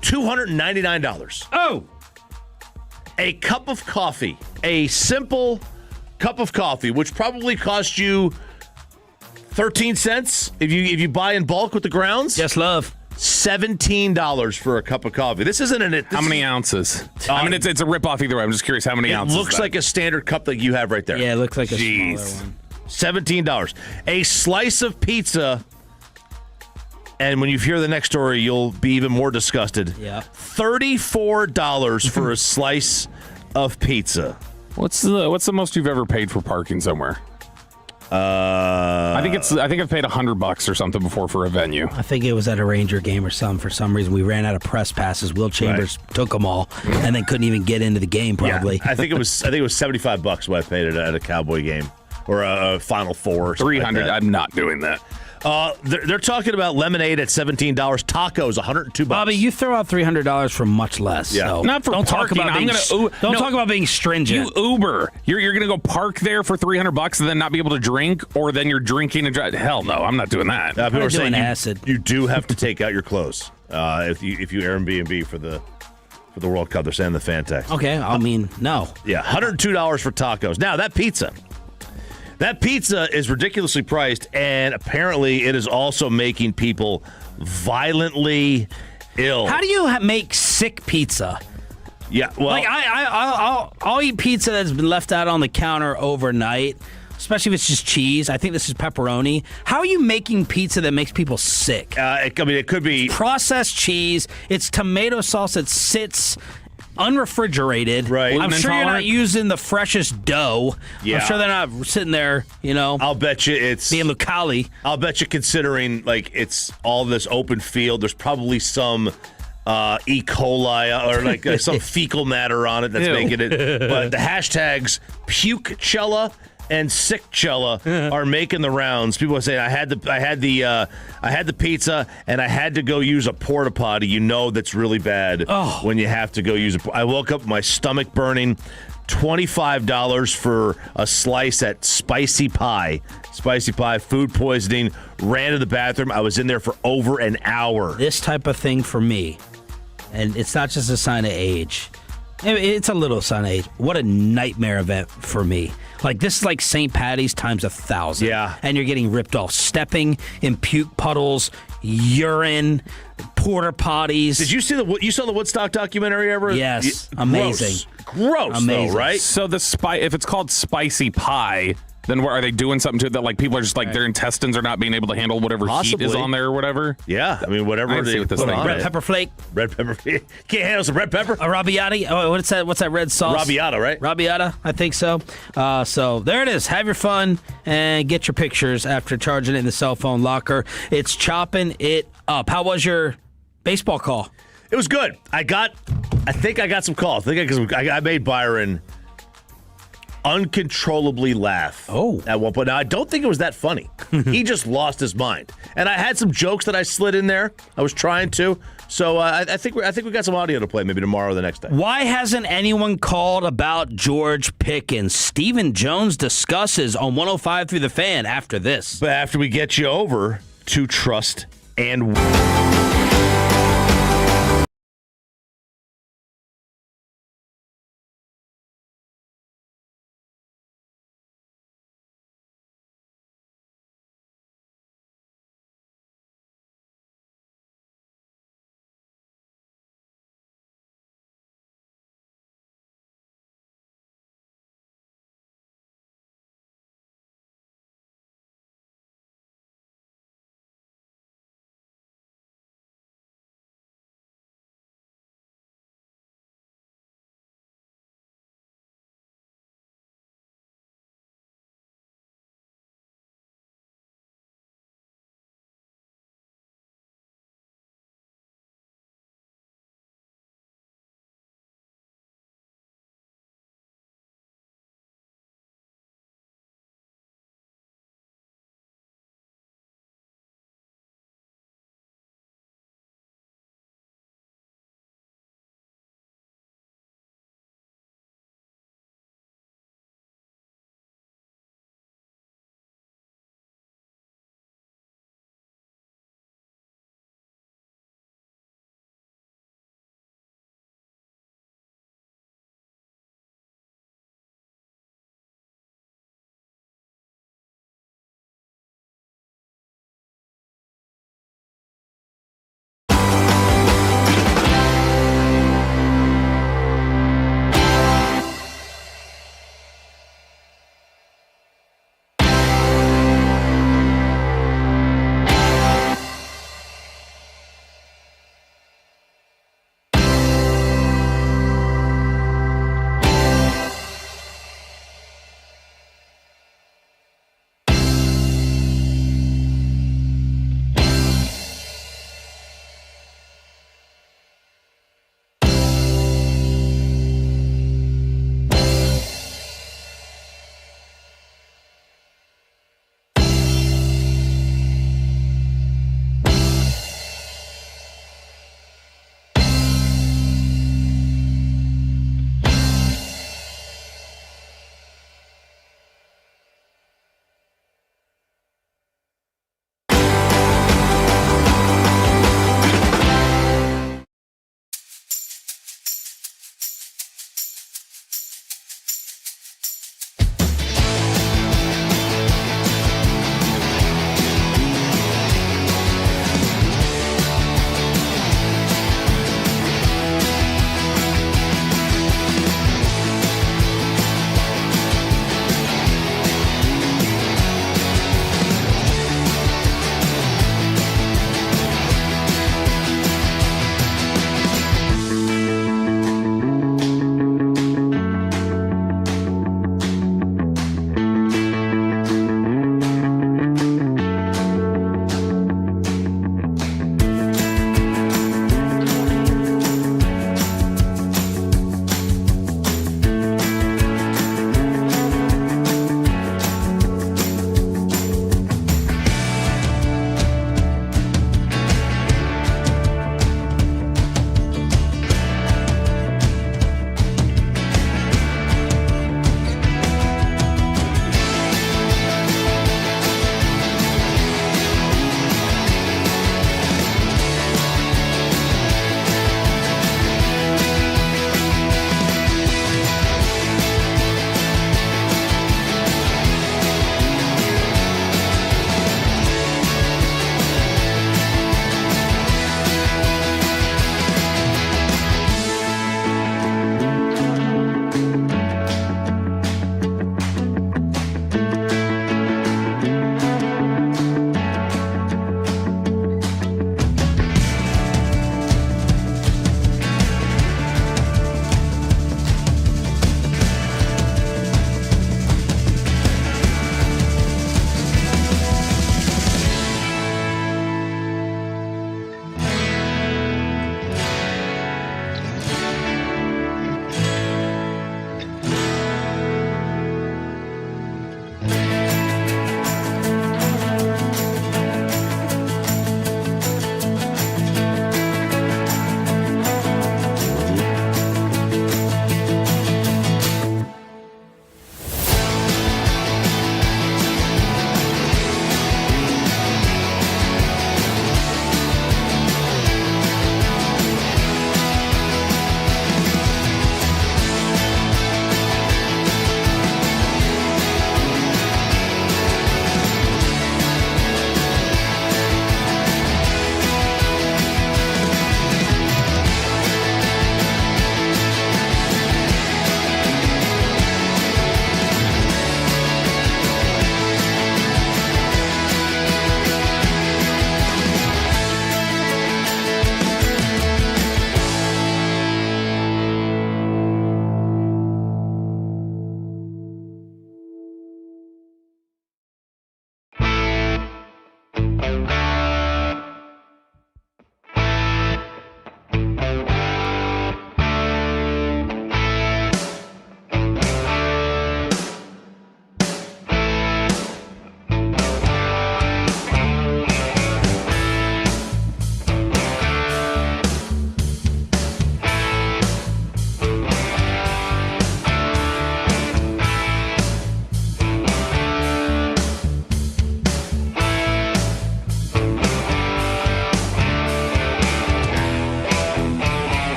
$299.
Oh.
A cup of coffee, a simple cup of coffee, which probably cost you 13 cents if you buy in bulk with the grounds.
Yes, love.
$17 for a cup of coffee. This isn't an.
How many ounces? I mean, it's a ripoff either way. I'm just curious how many ounces.
It looks like a standard cup that you have right there.
Yeah, it looks like a smaller one.
$17. A slice of pizza. And when you hear the next story, you'll be even more disgusted.
Yeah.
$34 for a slice of pizza.
What's the most you've ever paid for parking somewhere? I think I've paid $100 or something before for a venue.
I think it was at a Ranger game or something. For some reason, we ran out of press passes. Will Chambers took them all, and then couldn't even get into the game. Probably.
Yeah, I think it was $75 what I paid it at a Cowboy game or a Final Four. Or
$300.
Like
I'm not doing that.
They're talking about lemonade at $17, tacos $102.
Bobby, you throw out $300 for much less.
Yeah.
So
Not for
don't
parking.
talk about being stringent.
You Uber. You're going to go park there for $300 and then not be able to drink, or then you're drinking and drive. Hell no, I'm not doing that.
People are saying
acid.
You do have to take out your clothes if you Airbnb for the World Cup. They're saying the fan text.
Okay, I mean, no.
Yeah, $102 for tacos. Now that pizza is ridiculously priced, and apparently it is also making people violently ill.
How do you make sick pizza?
Yeah, well,
like I'll eat pizza that's been left out on the counter overnight, especially if it's just cheese. I think this is pepperoni. How are you making pizza that makes people sick?
It could be
processed cheese. It's tomato sauce that sits unrefrigerated.
Right.
I'm sure you're not using the freshest dough.
Yeah.
I'm sure they're not sitting there,
I'll bet you it's
being Lucali.
I'll bet you, considering like it's all this open field, there's probably some E. coli or like some fecal matter on it that's making it. But the hashtags Pukecella and Sickcella are making the rounds. People are saying I had the pizza and I had to go use a porta potty. That's really bad when you have to go use I woke up my stomach burning. $25 for a slice at Spicy Pie. Spicy Pie, food poisoning. Ran to the bathroom. I was in there for over an hour.
This type of thing for me, and it's not just a sign of age. It's a little sign of age. What a nightmare event for me. Like, this is like St. Patty's times 1,000.
Yeah.
And you're getting ripped off. Stepping in puke puddles, urine, porta potties.
Did you see you saw the Woodstock documentary ever?
Yes. Amazing.
Gross,
amazing.
Though, right?
So if it's called Spicy Pie, then what, are they doing something to it that like people are just like their intestines are not being able to handle whatever heat is on there or whatever?
Yeah, I mean whatever they put on
Red pepper flake.
Red pepper flake. Can't handle some red pepper.
A arrabbiata. Oh, what's that red sauce?
Arrabbiata, right?
Arrabbiata, I think so. So there it is. Have your fun and get your pictures after charging it in the cell phone locker. It's chopping it up. How was your baseball call?
It was good. I think I got some calls. I made Byron uncontrollably laugh at one point. Now, I don't think it was that funny. He just lost his mind. And I had some jokes that I slid in there. I was trying to. So I think we got some audio to play maybe tomorrow or the next day.
Why hasn't anyone called about George Pickens? Stephen Jones discusses on 105 through the Fan after this.
But after we get you over to Trust and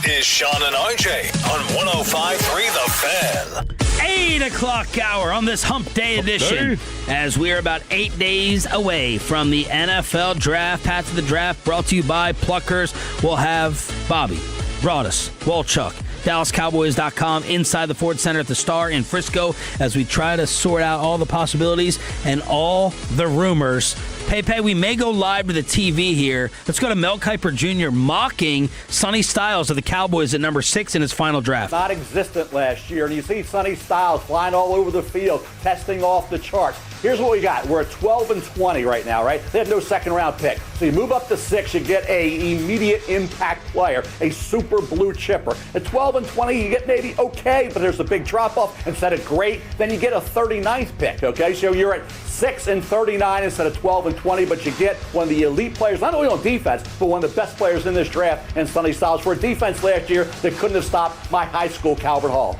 This is Sean and RJ on 105.3 The Fan.
8 o'clock hour on this Hump Day edition, as we are about 8 days away from the NFL Draft. Path to the Draft brought to you by Pluckers. We'll have Bobby, Broadus, Walchuk, DallasCowboys.com inside the Ford Center at the Star in Frisco as we try to sort out all the possibilities and all the rumors. Pepe, we may go live to the TV here. Let's go to Mel Kiper Jr. mocking Sonny Styles of the Cowboys at number 6 in his final draft.
Not existent last year, and you see Sonny Styles flying all over the field, testing off the charts. Here's what we got. We're at 12-20 right now, right? They have no second-round pick. So you move up to 6, you get a immediate impact player, a super blue chipper. At 12-20, you get maybe okay, but there's a big drop-off. Instead of great, then you get a 39th pick, okay? So you're at 6-39 instead of 12-20, but you get one of the elite players, not only on defense, but one of the best players in this draft, and Sonny Styles for a defense last year that couldn't have stopped my high school Calvert Hall.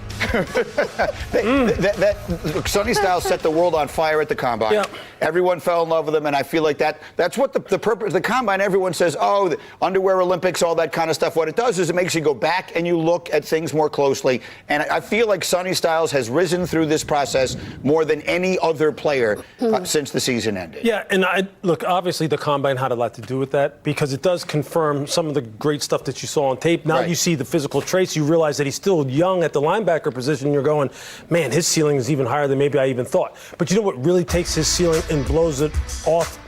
Sonny Styles set the world on fire at the Combine. Yep. Everyone fell in love with him, and I feel like that's what the purpose of the Combine. Everyone says, oh, the underwear Olympics, all that kind of stuff. What it does is it makes you go back and you look at things more closely. And I feel like Sonny Styles has risen through this process more than any other player since the season ended.
Yeah, and look, obviously the Combine had a lot to do with that because it does confirm some of the great stuff that you saw on tape. Now you see the physical traits. You realize that he's still young at the linebacker position. You're going, man, his ceiling is even higher than maybe I even thought. But you know what really takes his ceiling and blows it off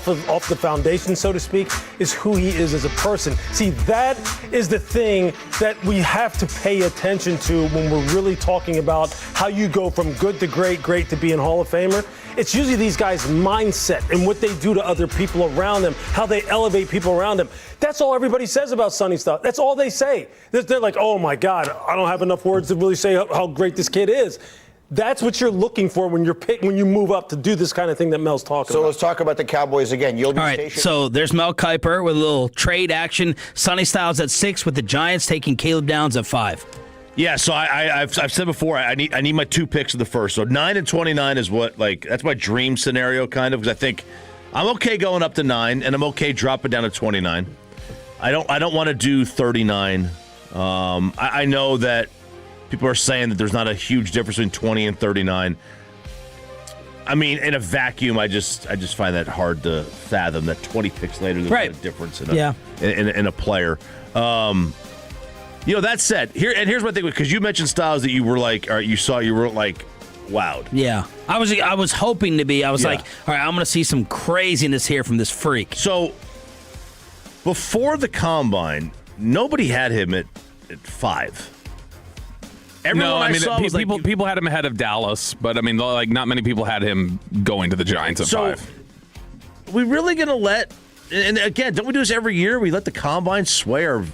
the foundation, so to speak, is who he is as a person. See, that is the thing that we have to pay attention to when we're really talking about how you go from good to great, great to being Hall of Famer. It's usually these guys' mindset and what they do to other people around them, how they elevate people around them. That's all everybody says about Sonny Styles. That's all they say. They're like, oh, my God, I don't have enough words to really say how great this kid is. That's what you're looking for when you move up to do this kind of thing that Mel's talking about.
So let's talk about the Cowboys again. You'll be stationed.
So there's Mel Kiper with a little trade action. Sonny Styles at 6 with the Giants taking Caleb Downs at 5.
Yeah, so I've said before I need my 2 picks of the first. So 9 and 29 is what that's my dream scenario kind of because I think I'm okay going up to 9 and I'm okay dropping down to 29. I don't want to do 39. I know that people are saying that there's not a huge difference between 20 and 39. I mean, in a vacuum, I just find that hard to fathom that 20 picks later there's a difference in a player. That said, here's my thing because you mentioned Styles that you were like, or you were like, wowed.
Yeah, I was hoping to be. I was like, all right, I'm going to see some craziness here from this freak.
So before the Combine, nobody had him at 5.
People had him ahead of Dallas, but I mean, like not many people had him going to the Giants at 5.
We really going to let? And again, don't we do this every year? We let the Combine sway our.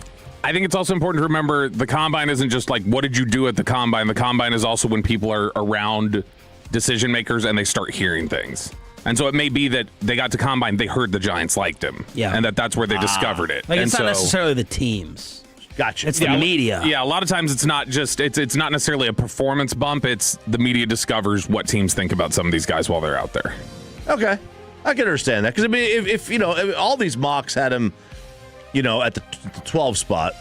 I think it's also important to remember the Combine isn't just like, what did you do at the Combine? The Combine is also when people are around decision makers and they start hearing things. And so it may be that they got to Combine, they heard the Giants liked him.
Yeah.
And that's where they discovered it.
Like, it's not necessarily the teams.
Gotcha.
It's the media.
Yeah, a lot of times it's not just, it's not necessarily a performance bump. It's the media discovers what teams think about some of these guys while they're out there.
Okay. I can understand that. Because, I mean, if all these mocks had him, at the 12 spot,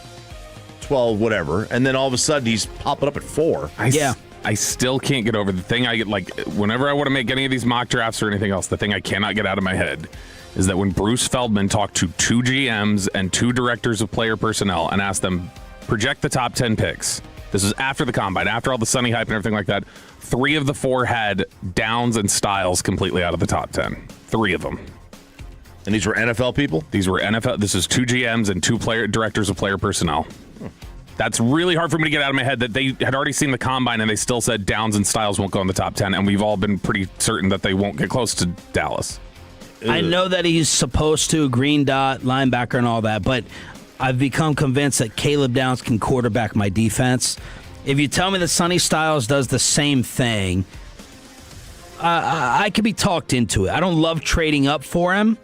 12 whatever, and then all of a sudden he's popping up at 4.
I still can't get over the thing I get, like, whenever I want to make any of these mock drafts or anything else, the thing I cannot get out of my head is that when Bruce Feldman talked to 2 GMs and 2 directors of player personnel and asked them, project the top 10 picks. This is after the Combine, after all the Sonny hype and everything like that. 3 of the 4 had Downs and Styles completely out of the top 10. 3 of them.
And these were NFL people?
These were NFL. This is 2 GMs and 2 directors of player personnel. That's really hard for me to get out of my head that they had already seen the Combine and they still said Downs and Styles won't go in the top 10, and we've all been pretty certain that they won't get close to Dallas.
I know that he's supposed to, green dot, linebacker and all that, but I've become convinced that Caleb Downs can quarterback my defense. If you tell me that Sonny Styles does the same thing, I could be talked into it. I don't love trading up for him.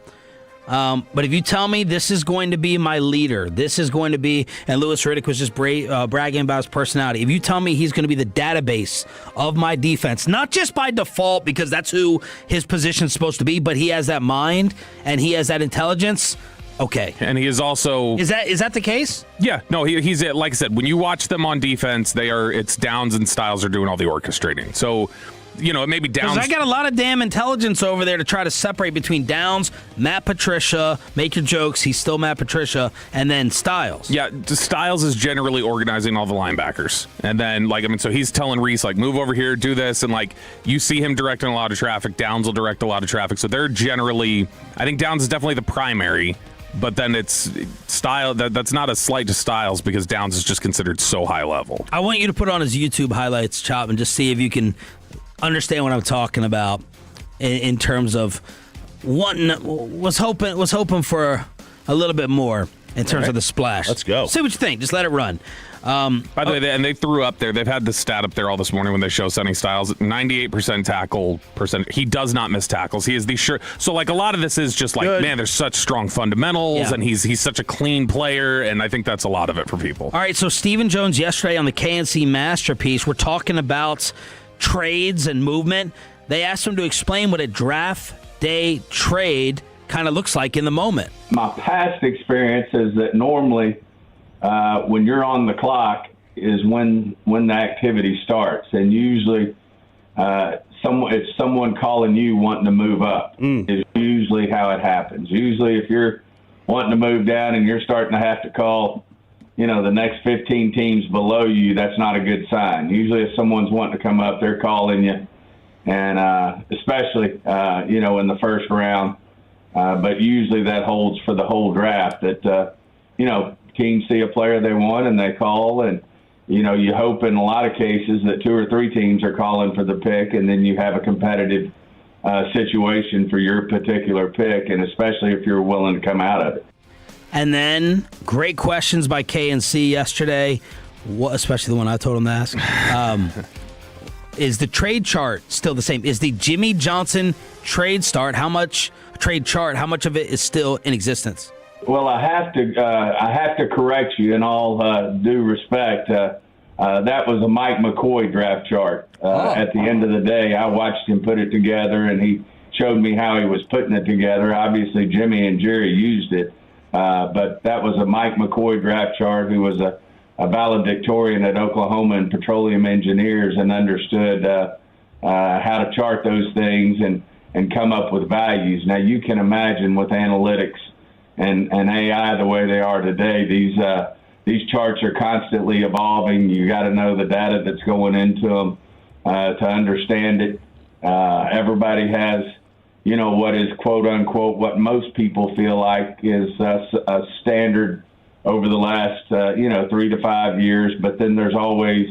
But if you tell me this is going to be my leader, this is going to be, and Louis Riddick was just bragging about his personality. If you tell me he's going to be the database of my defense, not just by default because that's who his position is supposed to be, but he has that mind and he has that intelligence,
Okay.
And he is also...
Is that the case?
Yeah. No, he's like I said, when you watch them on defense, it's Downs and Styles are doing all the orchestrating. So, it may be Downs...
Because I got a lot of damn intelligence over there to try to separate between Downs, Matt Patricia, make your jokes, he's still Matt Patricia, and then Styles.
Yeah, Styles is generally organizing all the linebackers. And then, so he's telling Reese, move over here, do this, and, you see him directing a lot of traffic. Downs will direct a lot of traffic. So they're generally... I think Downs is definitely the primary, but then it's Style. That's not a slight to Styles because Downs is just considered so high level.
I want you to put on his YouTube highlights, Chop, and just see if you can understand what I'm talking about in terms of was hoping for a little bit more in terms of the splash.
Let's go.
See what you think. Just let it run.
By the way, they threw up there. They've had the stat up there all this morning when they show Sonny Styles. 98% tackle percent. He does not miss tackles. He is the sure. So a lot of this is just man, there's such strong fundamentals, and he's such a clean player, and I think that's a lot of it for people.
All right. So Stephen Jones yesterday on the KNC Masterpiece, we're talking about trades and movement. They asked him to explain what a draft day trade kind of looks like in the moment.
My past experience is that normally when you're on the clock is when the activity starts, and usually it's someone calling you wanting to move up is usually how it happens. Usually if you're wanting to move down and you're starting to have to call the next 15 teams below you, that's not a good sign. Usually if someone's wanting to come up, they're calling you, and especially in the first round, but usually that holds for the whole draft, that teams see a player they want and they call, and you hope in a lot of cases that 2 or 3 teams are calling for the pick, and then you have a competitive situation for your particular pick, and especially if you're willing to come out of it.
And then great questions by KNC yesterday, especially the one I told him to ask. Is the trade chart still the same? Is the Jimmy Johnson trade chart, how much of it is still in existence?
Well, I have to correct you in all due respect. That was a Mike McCoy draft chart. At the end of the day, I watched him put it together, and he showed me how he was putting it together. Obviously, Jimmy and Jerry used it, but that was a Mike McCoy draft chart, who was a valedictorian at Oklahoma and Petroleum Engineers, and understood how to chart those things and come up with values. Now, you can imagine with analytics and AI the way they are today, these charts are constantly evolving. You got to know the data that's going into them to understand it. Everybody has, what is quote unquote what most people feel like is a standard over the last 3 to 5 years, but then there's always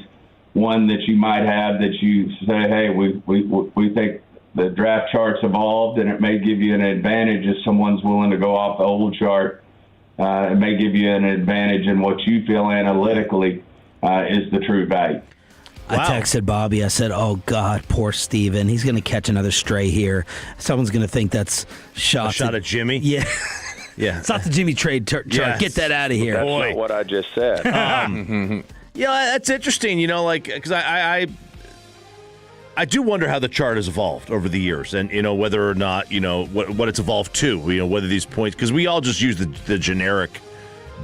one that you might have that you say, hey, we think the draft chart's evolved, and it may give you an advantage if someone's willing to go off the old chart. It may give you an advantage in what you feel analytically is the true value.
I texted Bobby. I said, oh, God, poor Steven. He's going to catch another stray here. Someone's going to think that's
a shot at Jimmy?
Yeah.
Yeah.
It's not the Jimmy trade chart. Yes. Get that out of here.
That's not what I just said.
That's interesting, because I do wonder how the chart has evolved over the years, and whether or not what it's evolved to. Whether these points, because we all just use the generic.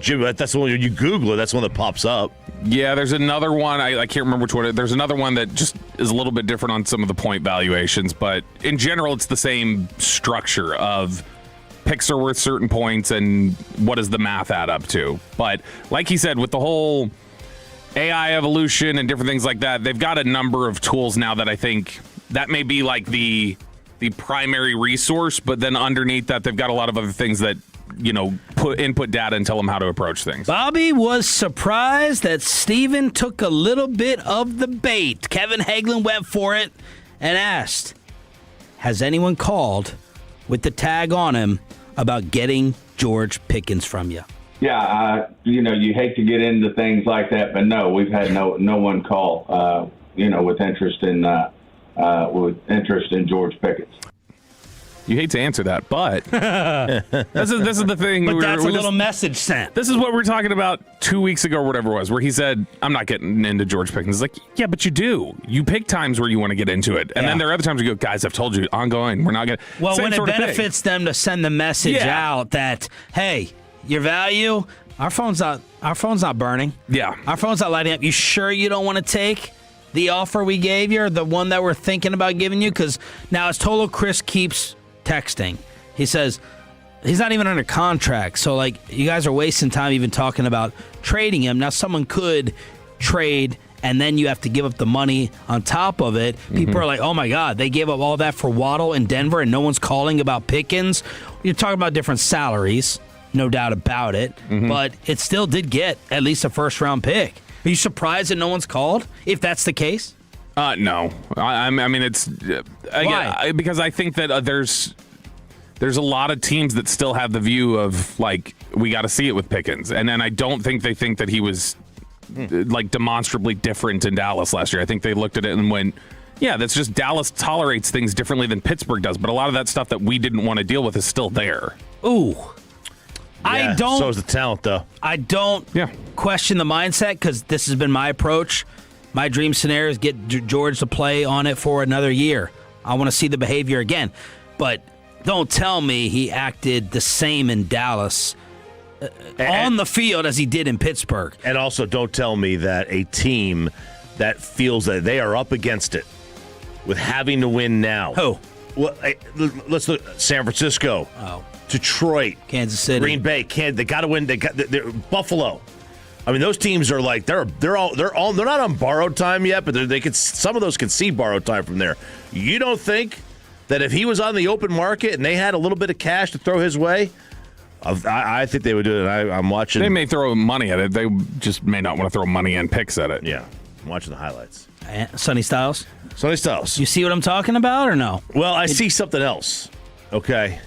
That's the one you Google it. That's the one that pops up.
Yeah, there's another one. I can't remember which one. There's another one that just is a little bit different on some of the point valuations, but in general, it's the same structure of picks are worth certain points and what does the math add up to. But like he said, with the whole AI evolution and different things like that, they've got a number of tools now that I think that may be like the primary resource, but then underneath that, they've got a lot of other things that, put input data and tell them how to approach things.
Bobby was surprised that Steven took a little bit of the bait. Kevin Hagelin went for it and asked, has anyone called with the tag on him about getting George Pickens from you?
Yeah, you hate to get into things like that, but no, we've had no one call, with interest in George Pickens.
You hate to answer that, but this is the thing.
But that's a little message sent.
This is what we were talking about 2 weeks ago or whatever it was, where he said, I'm not getting into George Pickens. It's like, yeah, but you do. You pick times where you want to get into it. And then there are other times you go, guys, I've told you, ongoing, we're not going to.
Well, when it benefits them to send the message out that, hey, your value, our phone's not burning.
Yeah.
Our phone's not lighting up. You sure you don't want to take the offer we gave you, or the one that we're thinking about giving you? Because now, as Tolo Chris keeps texting, he says he's not even under contract. So, like, you guys are wasting time even talking about trading him. Now, someone could trade, and then you have to give up the money on top of it. People are like, oh, my God, they gave up all that for Waddle in Denver, and no one's calling about Pickens. You're talking about different salaries, no doubt about it. But it still did get at least a first-round pick. Are you surprised that no one's called, if that's the case?
No. I mean, it's
Why?
because I think that there's a lot of teams that still have the view of, like, we got to see it with Pickens. And then I don't think they think that he was, like, demonstrably different in Dallas last year. I think they looked at it and went, yeah, that's just Dallas tolerates things differently than Pittsburgh does. But a lot of that stuff that we didn't want to deal with is still there.
Ooh.
Yeah, so is the talent, though.
I don't question the mindset, because this has been my approach. My dream scenario is get George to play on it for another year. I want to see the behavior again. But don't tell me he acted the same in Dallas on the field as he did in Pittsburgh.
And also, don't tell me that a team that feels that they are up against it with having to win now.
Who?
Well, let's look. San Francisco.
Oh.
Detroit,
Kansas City,
Green Bay, they got to win. They're Buffalo. I mean, those teams are like they're not on borrowed time yet, but some of those can see borrowed time from there. You don't think that if he was on the open market and they had a little bit of cash to throw his way, I think they would do it. I'm watching.
They may throw money at it. They just may not want to throw money and picks at it.
Yeah, I'm watching the highlights.
Sonny Styles.
You
see what I'm talking about, or no?
Well, I see something else. Okay.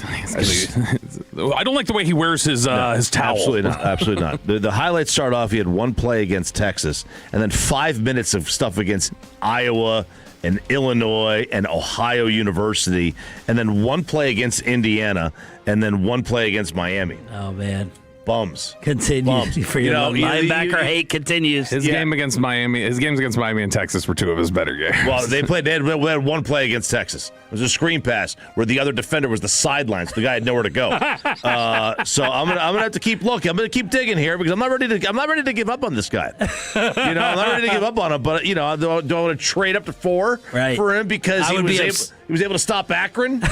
I don't like the way he wears his towel.
Absolutely not. The highlights start off, he had one play against Texas, and then 5 minutes of stuff against Iowa and Illinois and Ohio University, and then one play against Indiana, and then one play against Miami.
Oh, man.
Bums.
Continues. For your linebacker hate continues.
His games against Miami and Texas were two of his better games.
Well, they had one play against Texas. It was a screen pass where the other defender was the sideline, so the guy had nowhere to go. So I'm gonna have to keep looking. I'm gonna keep digging here because I'm not ready to give up on this guy. I'm not ready to give up on him. But do I want to trade up to 4 for him because he was able to stop Akron?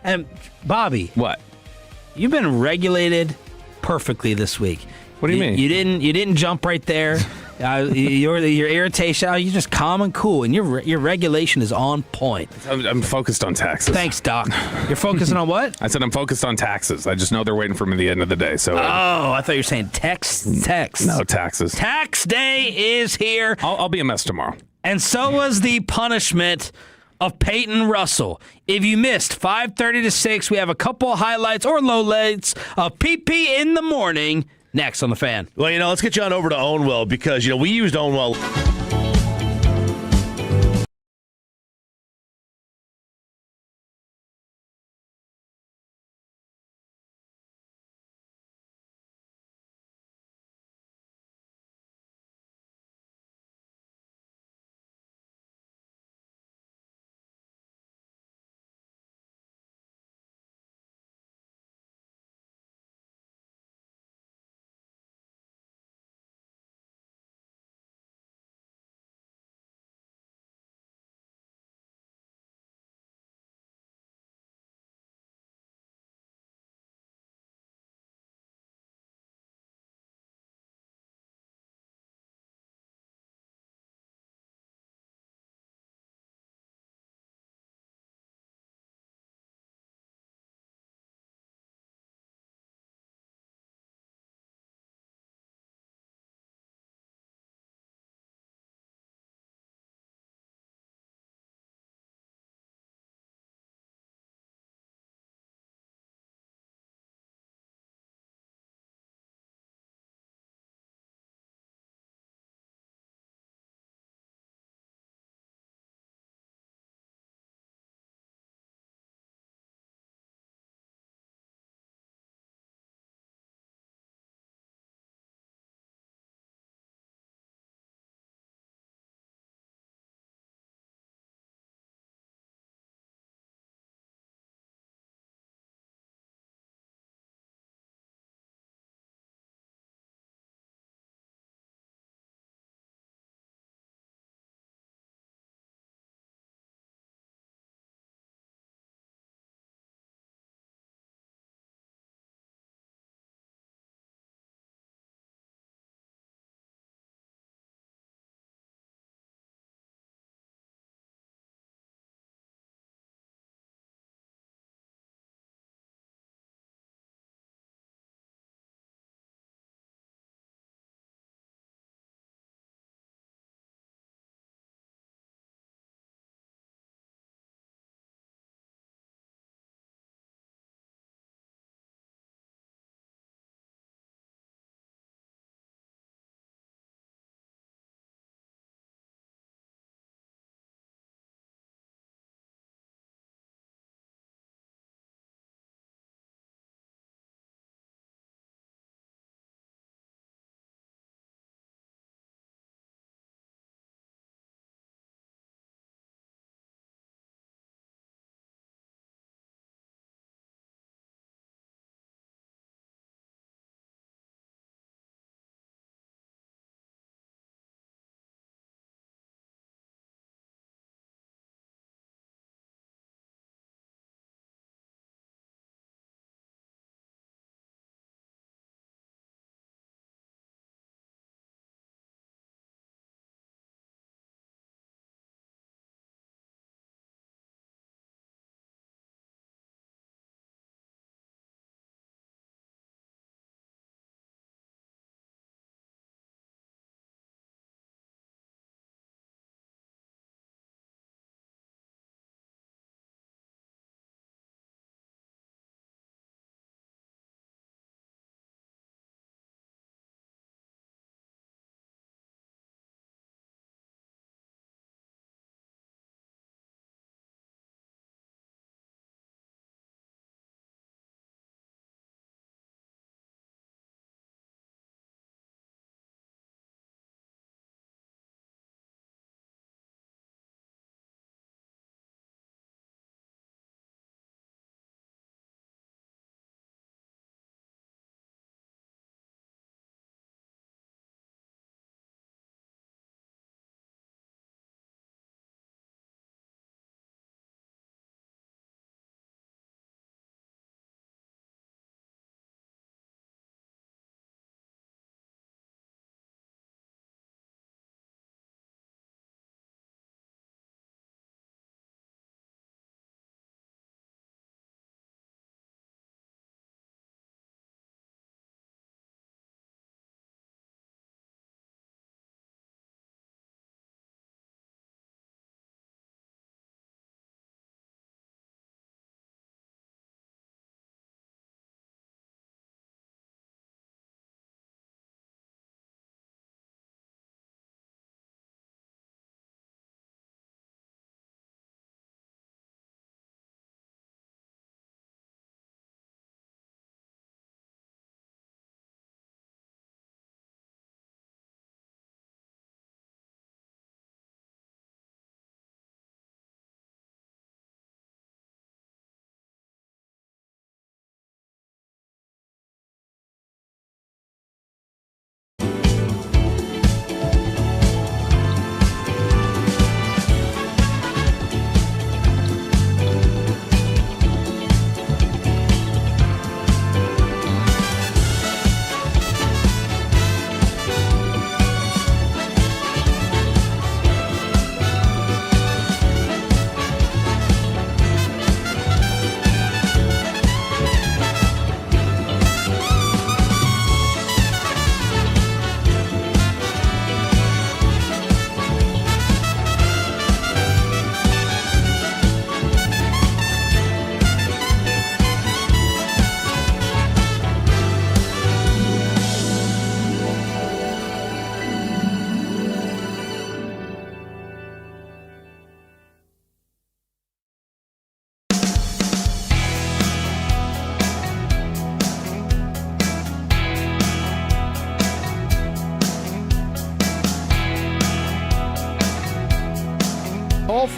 And Bobby,
what?
You've been regulated perfectly this week.
What do you mean?
You didn't jump right there. Your irritation. You're just calm and cool, and your regulation is on point.
I'm focused on taxes.
Thanks, Doc. You're focusing on what?
I said I'm focused on taxes. I just know they're waiting for me at the end of the day. So.
I thought you were saying text.
No, taxes.
Tax day is here.
I'll be a mess tomorrow.
And so was the punishment of Peyton Russell. If you missed 5:30 to 6, we have a couple highlights or lowlights of PP in the morning next on The Fan.
Well, let's get you on over to Ownwell because, we used Ownwell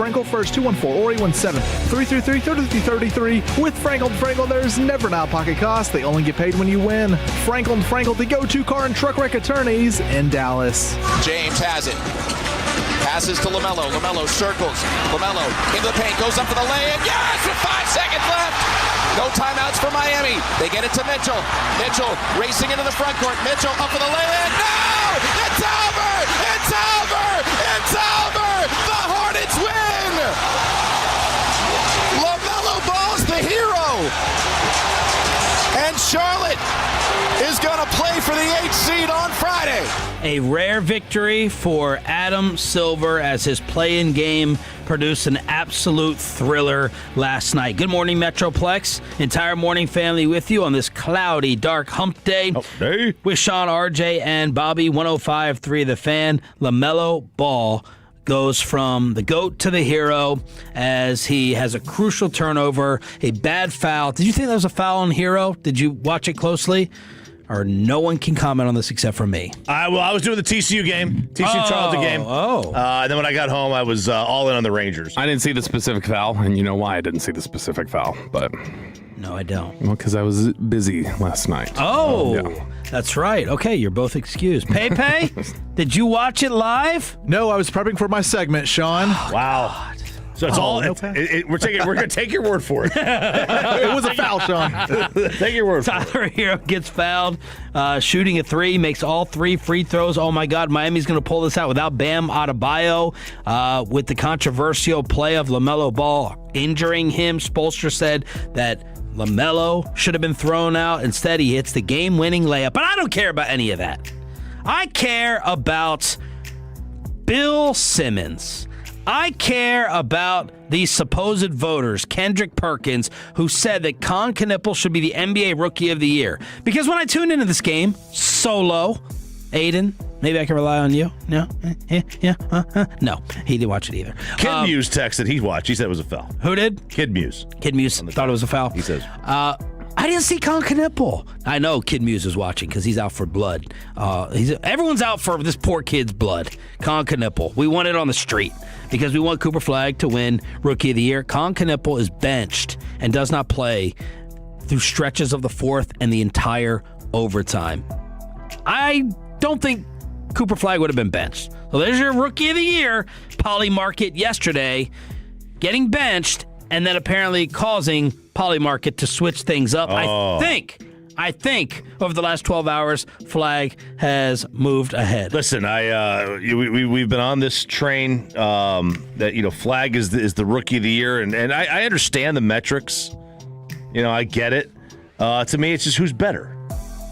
Frankel first, 214-417-333-3333. With Frankel & Frankel, there's never an out-of-pocket cost. They only get paid when you win. Frankel & Frankel, the go-to car and truck wreck attorneys in Dallas.
James has it. Passes to LaMelo. LaMelo circles. LaMelo into the paint. Goes up for the layup. Yes! With 5 seconds left. No timeouts for Miami. They get it to Mitchell. Mitchell racing into the front court. Mitchell up for the layup. No! It's over! It's over! It's over! The Hornets win! LaMelo Ball's the hero. And Charlotte is going to play for the 8th seed on Friday.
A rare victory for Adam Silver as his play-in game produced an absolute thriller last night. Good morning, Metroplex. Entire morning family with you on this cloudy, dark hump day. With Sean, RJ, and Bobby. 105.3 The Fan. LaMelo Ball goes from the GOAT to the hero as he has a crucial turnover, a bad foul. Did you think that was a foul on Hero? Did you watch it closely? Or no one can comment on this except for me.
I was doing the TCU game, Charlton game. And then when I got home, I was all in on the Rangers.
I didn't see the specific foul, and you know why I didn't see the specific foul, but...
No, I don't.
Well, because I was busy last night.
Yeah. That's right. Okay, you're both excused. Pepe, did you watch it live?
No, I was prepping for my segment, Sean.
Wow.
God.
So it's we're going to take your word for it.
It was a foul, Sean.
Take your word for it.
Tyler Hero gets fouled, shooting a three, makes all 3 free throws. Oh, my God, Miami's going to pull this out without Bam Adebayo. With the controversial play of LaMelo Ball injuring him, Spoelstra said that LaMelo should have been thrown out. Instead, he hits the game-winning layup. But I don't care about any of that. I care about Bill Simmons. I care about these supposed voters, Kendrick Perkins, who said that Con Knippel should be the NBA Rookie of the Year. Because when I tuned into this game, solo, Aiden, maybe I can rely on you? No? No, he didn't watch it either.
Kid Muse texted he watched. He said it was a foul.
Who did?
Kid Muse.
Kid Muse thought it was a foul?
He says.
I didn't see Con Knippel. I know Kid Muse is watching because he's out for blood. Everyone's out for this poor kid's blood. Con Knippel. We want it on the street because we want Cooper Flagg to win Rookie of the Year. Con Knippel is benched and does not play through stretches of the fourth and the entire overtime. I don't think Cooper Flagg would have been benched. So there's your Rookie of the Year. Polymarket yesterday getting benched and then apparently causing Polymarket to switch things up. I think over the last 12 hours, Flagg has moved ahead.
Listen, we've been on this train that Flagg is the Rookie of the Year, and I understand the metrics. I get it. To me, it's just who's better.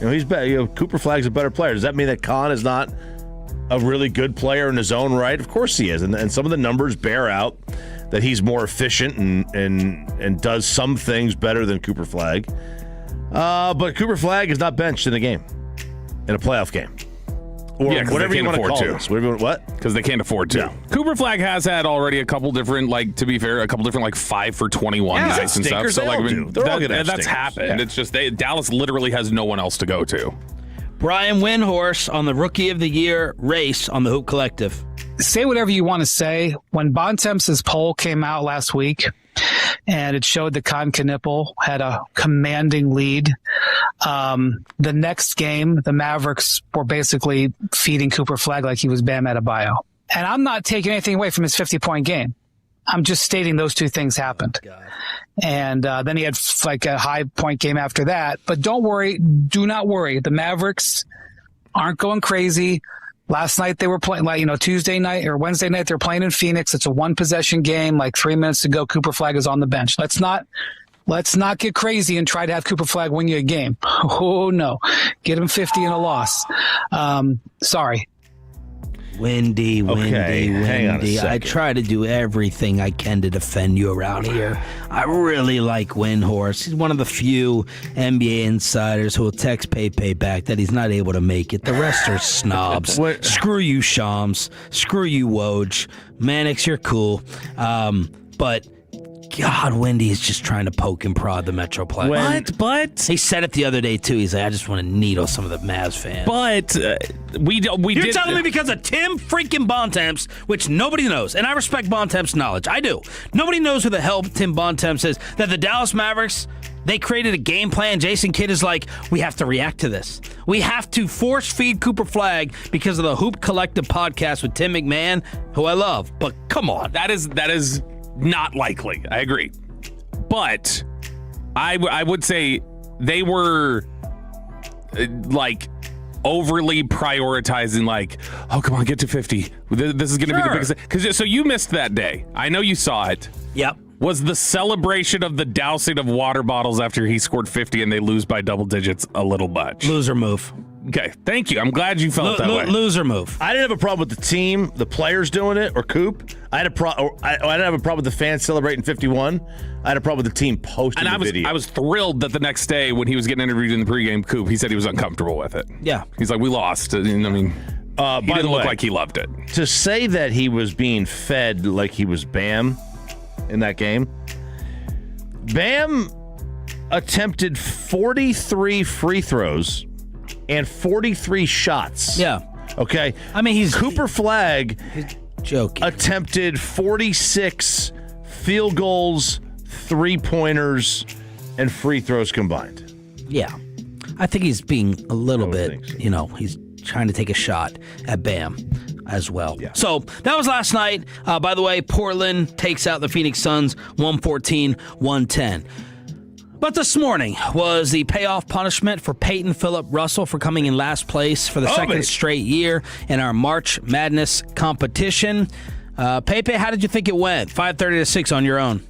He's better. Cooper Flagg's a better player. Does that mean that Con is not a really good player in his own right? Of course he is, and some of the numbers bear out that he's more efficient and does some things better than Cooper Flagg. But Cooper Flagg is not benched in a game, in a playoff game. Or whatever you want to call this. What?
Because they can't afford to.
Yeah.
Cooper Flagg has had already a couple different, 5 for 21 nights and stuff. So that's happened. Yeah. It's just Dallas literally has no one else to go to.
Brian Windhorst on the Rookie of the Year race on the Hoop Collective.
Say whatever you want to say. When Bontemps' poll came out last week, and it showed that Con Knippel had a commanding lead, the next game, the Mavericks were basically feeding Cooper Flagg like he was Bam Adebayo. And I'm not taking anything away from his 50-point game. I'm just stating those two things happened. And then he had a high point game after that. But don't worry. Do not worry. The Mavericks aren't going crazy. Last night they were playing, Tuesday night or Wednesday night, they're playing in Phoenix. It's a 1-possession game. 3 minutes to go, Cooper Flagg is on the bench. Let's not get crazy and try to have Cooper Flagg win you a game. Oh, no. Get him 50 in a loss. Sorry.
Windy.
Hang on a second.
I try to do everything I can to defend you around here. I really like Windhorst. He's one of the few NBA insiders who will text Pepe back that he's not able to make it. The rest are snobs. Screw you, Shams. Screw you, Woj. Mannix, you're cool. But
God, Wendy is just trying to poke and prod the Metroplex.
What? But
he said it the other day too. He's like, I just want to needle some of the Mavs fans.
But
You're telling me because of Tim freaking Bontemps, which nobody knows, and I respect Bontemps' knowledge. I do. Nobody knows who the hell Tim Bontemps is. That the Dallas Mavericks, they created a game plan. Jason Kidd is like, we have to react to this. We have to force feed Cooper Flagg because of the Hoop Collective podcast with Tim McMahon, who I love. But come on,
that is not likely. I agree. But I would say they were like overly prioritizing, like, oh, come on, get to 50. This is going to be the biggest. Because so you missed that day. I know you saw it.
Yep.
Was the celebration of the dousing of water bottles after he scored 50 and they lose by double digits a little much?
Loser move.
Okay, thank you. I'm glad you felt that way.
Loser move.
I didn't have a problem with the team, the players doing it, or Coop. I didn't have a problem with the fans celebrating 51. I had a problem with the team posting the video.
I was thrilled that the next day when he was getting interviewed in the pregame, Coop, he said he was uncomfortable with it.
Yeah.
He's like, we lost. I mean, he didn't look like he loved it.
To say that he was being fed like he was Bam in that game, Bam attempted 43 free throws and 43 shots.
Yeah.
Okay.
I mean,
Cooper Flagg
joking.
Attempted 46 field goals, 3-pointers, and free throws combined.
Yeah. I think he's being a little bit, he's trying to take a shot at Bam as well. Yeah. So that was last night. By the way, Portland takes out the Phoenix Suns 114-110. But this morning was the payoff punishment for Peyton Phillip Russell for coming in last place for the second straight year in our March Madness competition. Pepe, how did you think it went? 5:30 to 6 on your own.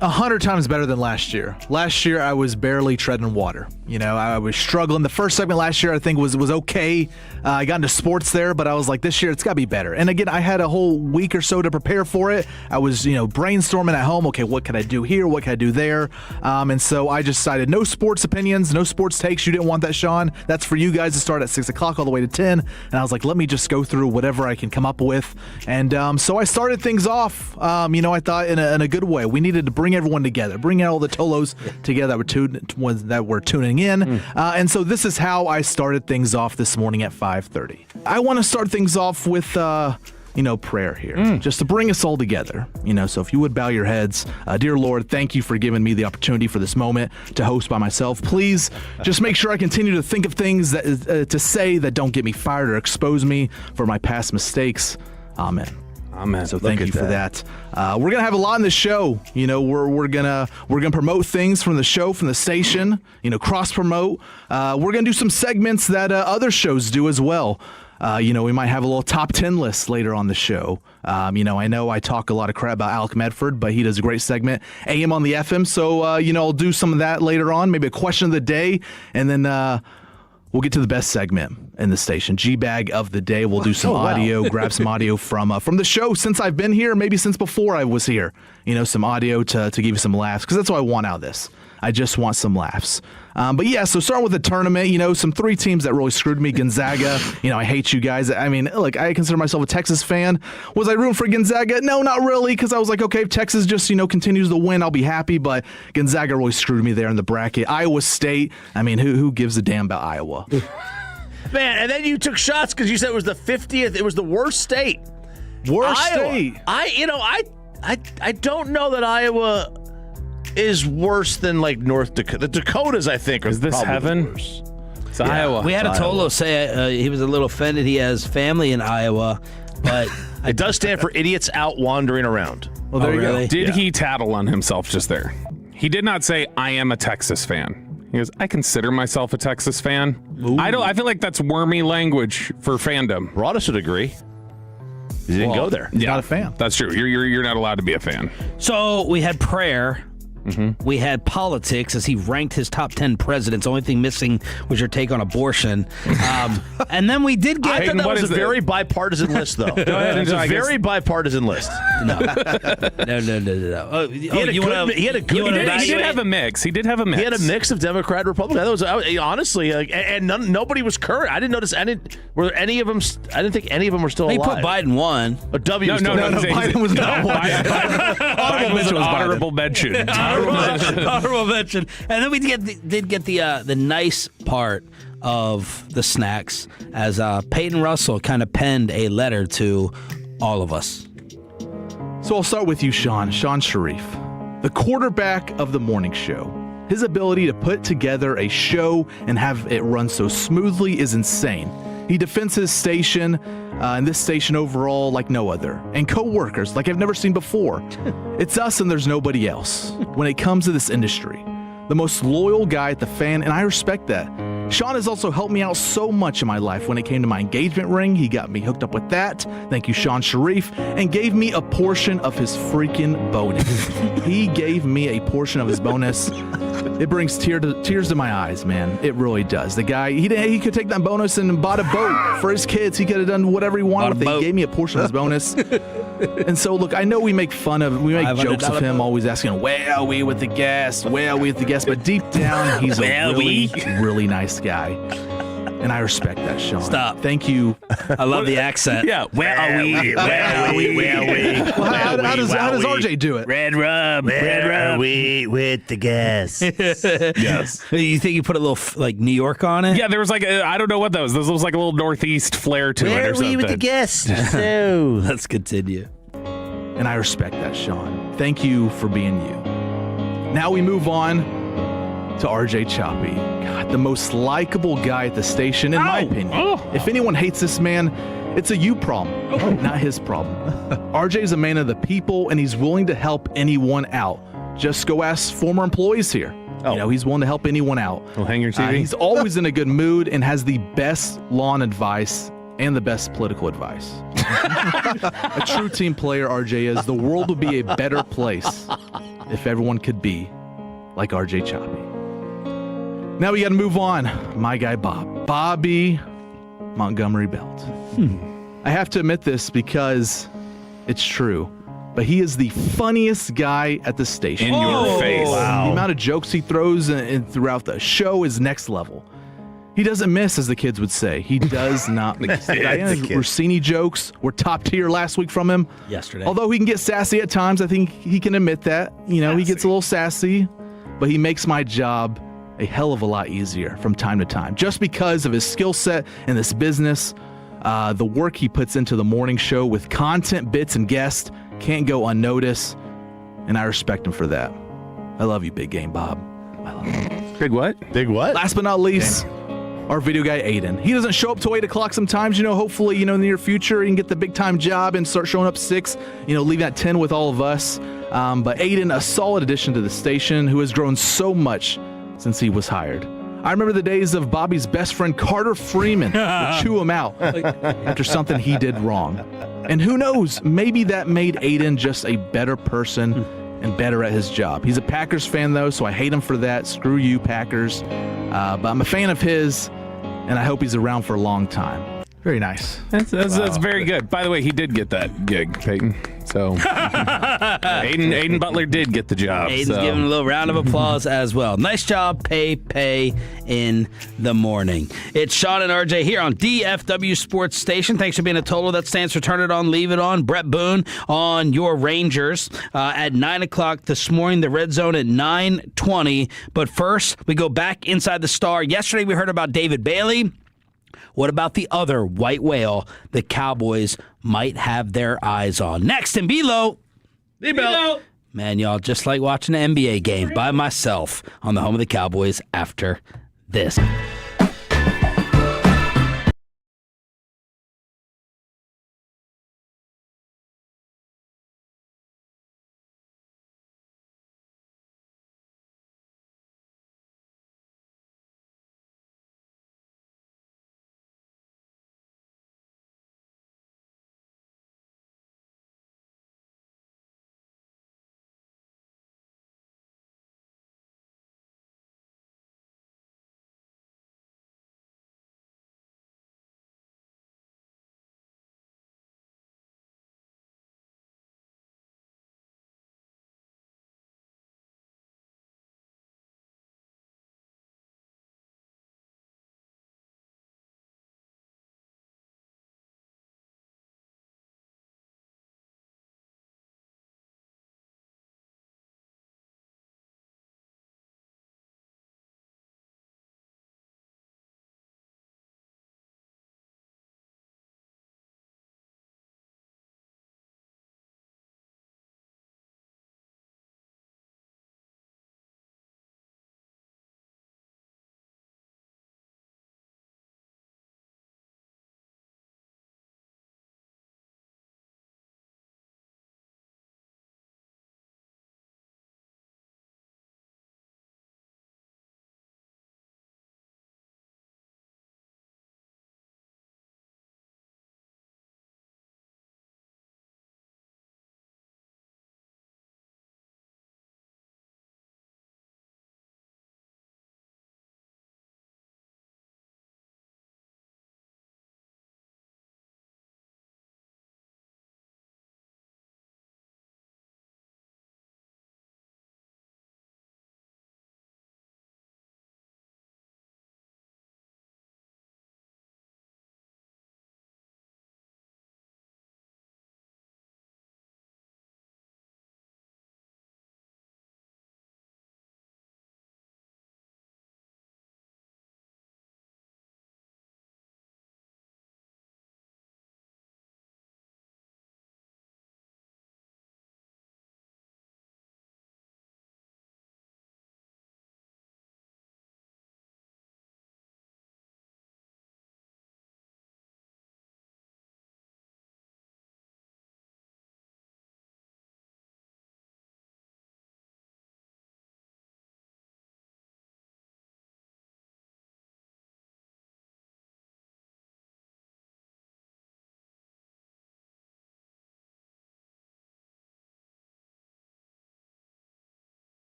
100 times better than last year. Last year, I was barely treading water. I was struggling. The first segment last year, I think, was okay. I got into sports there, but I was like, this year, it's got to be better. And again, I had a whole week or so to prepare for it. I was, brainstorming at home. Okay, what can I do here? What can I do there? And so I just decided no sports opinions, no sports takes. You didn't want that, Sean. That's for you guys to start at 6 o'clock all the way to 10. And I was like, let me just go through whatever I can come up with. And so I started things off, I thought in a good way. We needed to bring everyone together, bring all the Tolos together that were tuning in. And so this is how I started things off this morning at 5:30. I want to start things off with prayer here, just to bring us all together. So if you would bow your heads. Dear Lord, thank you for giving me the opportunity for this moment to host by myself. Please just make sure I continue to think of things that to say that don't get me fired or expose me for my past mistakes. Amen.
Amen.
So thank you for that. We're gonna have a lot in the show. We're gonna promote things from the show, from the station. Cross promote. We're gonna do some segments that other shows do as well. We might have a little top 10 list later on the show. I know I talk a lot of crap about Alec Medford, but he does a great segment, AM on the FM. So I'll do some of that later on. Maybe a question of the day, and then. We'll get to the best segment in the station, G-Bag of the Day. We'll do some audio, grab some audio from the show since I've been here, maybe since before I was here. Some audio to give you some laughs, because that's what I want out of this. I just want some laughs. But yeah, so starting with the tournament, some 3 teams that really screwed me. Gonzaga, I hate you guys. I mean, look, I consider myself a Texas fan. Was I rooting for Gonzaga? No, not really, because I was like, okay, if Texas just, continues to win, I'll be happy. But Gonzaga really screwed me there in the bracket. Iowa State, I mean, who gives a damn about Iowa?
Man, and then you took shots because you said it was the 50th. It was the worst state.
State.
I don't know that Iowa is worse than like North Dakota. The Dakotas, I think, are
Is this heaven?
Worse.
It's Iowa.
We had a Tolo say he was a little offended he has family in Iowa, but
it does stand for idiots out wandering around.
Well, there you go.
Did he tattle on himself just there? He did not say, I am a Texas fan. He goes, I consider myself a Texas fan.
Ooh.
I feel like that's wormy language for fandom.
Broadus would agree. He didn't go there.
He's not a fan.
That's true. You're not allowed to be a fan.
So we had prayer
We had politics as he ranked his top 10 presidents. Only thing missing was your take on abortion. And then we did get...
I thought that was a very bipartisan list, though. Go
ahead.
It's a very bipartisan list.
No. Oh,
He had a good.
He did have a mix. He did have a mix.
He had a mix of Democrat, Republican. Honestly, nobody was current. I didn't notice any. Were any of them? I didn't think any of them were still
He
alive.
put Biden one.
W.
No,
Biden was not one.
Biden was an honorable mention.
Honorable mention. And then we did get the nice part of the snacks as Peyton Russell kind of penned a letter to all of us.
So I'll start with you, Sean Sharif, the quarterback of the morning show. His ability to put together a show and have it run so smoothly is insane. He defends his station and this station overall like no other, and co-workers like I've never seen before. It's us and there's nobody else when it comes to this industry. The most loyal guy at the fan, and I respect that. Sean has also helped me out so much in my life. When it came to my engagement ring, he got me hooked up with that. Thank you, Sean Sharif, and gave me a portion of his freaking bonus. He gave me a portion of his bonus. It brings tears to my eyes, man. It really does. The guy, he could take that bonus and bought a boat for his kids. He could have done whatever he wanted with it. He gave me a portion of his bonus. And so, look, I know we make jokes of him, always asking, where are we with the guest? Where are we with the guest? But deep down, he's a really nice guy. And I respect that, Sean.
Stop.
Thank you.
I love the accent.
Yeah. Where are we? Where are we? Where are we?
Well, how does RJ do it?
Red rum.
Where are we with the guests?
Yes.
You think you put a little like New York on it?
Yeah, there was like I don't know what that was. There was like a little Northeast flair to it
Where
or
are
something.
we with the guests? So
Let's continue.
And I respect that, Sean. Thank you for being you. Now we move on to RJ Choppy. God, the most likable guy at the station, in my opinion. If anyone hates this man, it's a you problem, not his problem. RJ's a man of the people, and he's willing to help anyone out. Just go ask former employees here. You know, he's willing to help anyone out.
Well, hang your TV.
He's always in a good mood and has the best lawn advice and the best political advice. A true team player, RJ is. The world would be a better place if everyone could be like RJ Choppy. Now we got to move on. My guy, Bobby Montgomery Belt. I have to admit this because it's true, but he is the funniest guy at the station.
In your face.
Wow. The amount of jokes he throws in throughout the show is next level. He doesn't miss, as the kids would say. He does not miss. Diana Rossini jokes were top tier last week from him.
Yesterday.
Although he can get sassy at times, I think he can admit that. You know, he gets a little sassy, but he makes my job a hell of a lot easier from time to time. Just because of his skill set in this business, the work he puts into the morning show with content, bits, and guests can't go unnoticed, and I respect him for that. I love you, Big Game Bob. I love you.
Big what?
Big what?
Last but not least, our video guy, Aiden. He doesn't show up till 8 o'clock sometimes. You know, hopefully, in the near future, he can get the big-time job and start showing up 6, leaving at 10 with all of us. But Aiden, a solid addition to the station who has grown so much since he was hired. I remember the days of Bobby's best friend, Carter Freeman, would chew him out after something he did wrong. And who knows, maybe that made Aiden just a better person and better at his job. He's a Packers fan, though, so I hate him for that. Screw you, Packers. But I'm a fan of his, and I hope he's around for a long time. Very nice.
That's very good. By the way, he did get that gig, Peyton. So Aiden Butler did get the job.
Aiden's giving a little round of applause as well. Nice job, pay in the morning. It's Sean and RJ here on DFW Sports Station. Thanks for being a total. That stands for Turn It On, Leave It On. Brett Boone on your Rangers at 9 o'clock this morning. The Red Zone at 9:20. But first, we go back inside the Star. Yesterday, we heard about David Bailey. What about the other white whale the Cowboys might have their eyes on? Next in Below. Man, y'all, just like watching an NBA game by myself on the home of the Cowboys after this.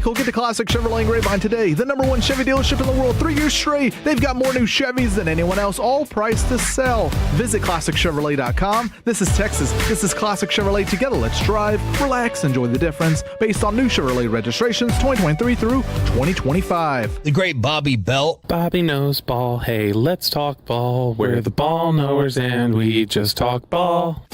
vehicle, get to Classic Chevrolet and Grapevine today. The #1 Chevy dealership in the world 3 years straight. They've got more new Chevys than anyone else, all priced to sell. Visit ClassicChevrolet.com. This is Texas. This is Classic Chevrolet. Together, let's drive, relax, enjoy the difference. Based on new Chevrolet registrations 2023 through 2025.
The great Bobby Belt.
Bobby knows ball. Hey, let's talk ball. We're the ball knowers and we just talk ball.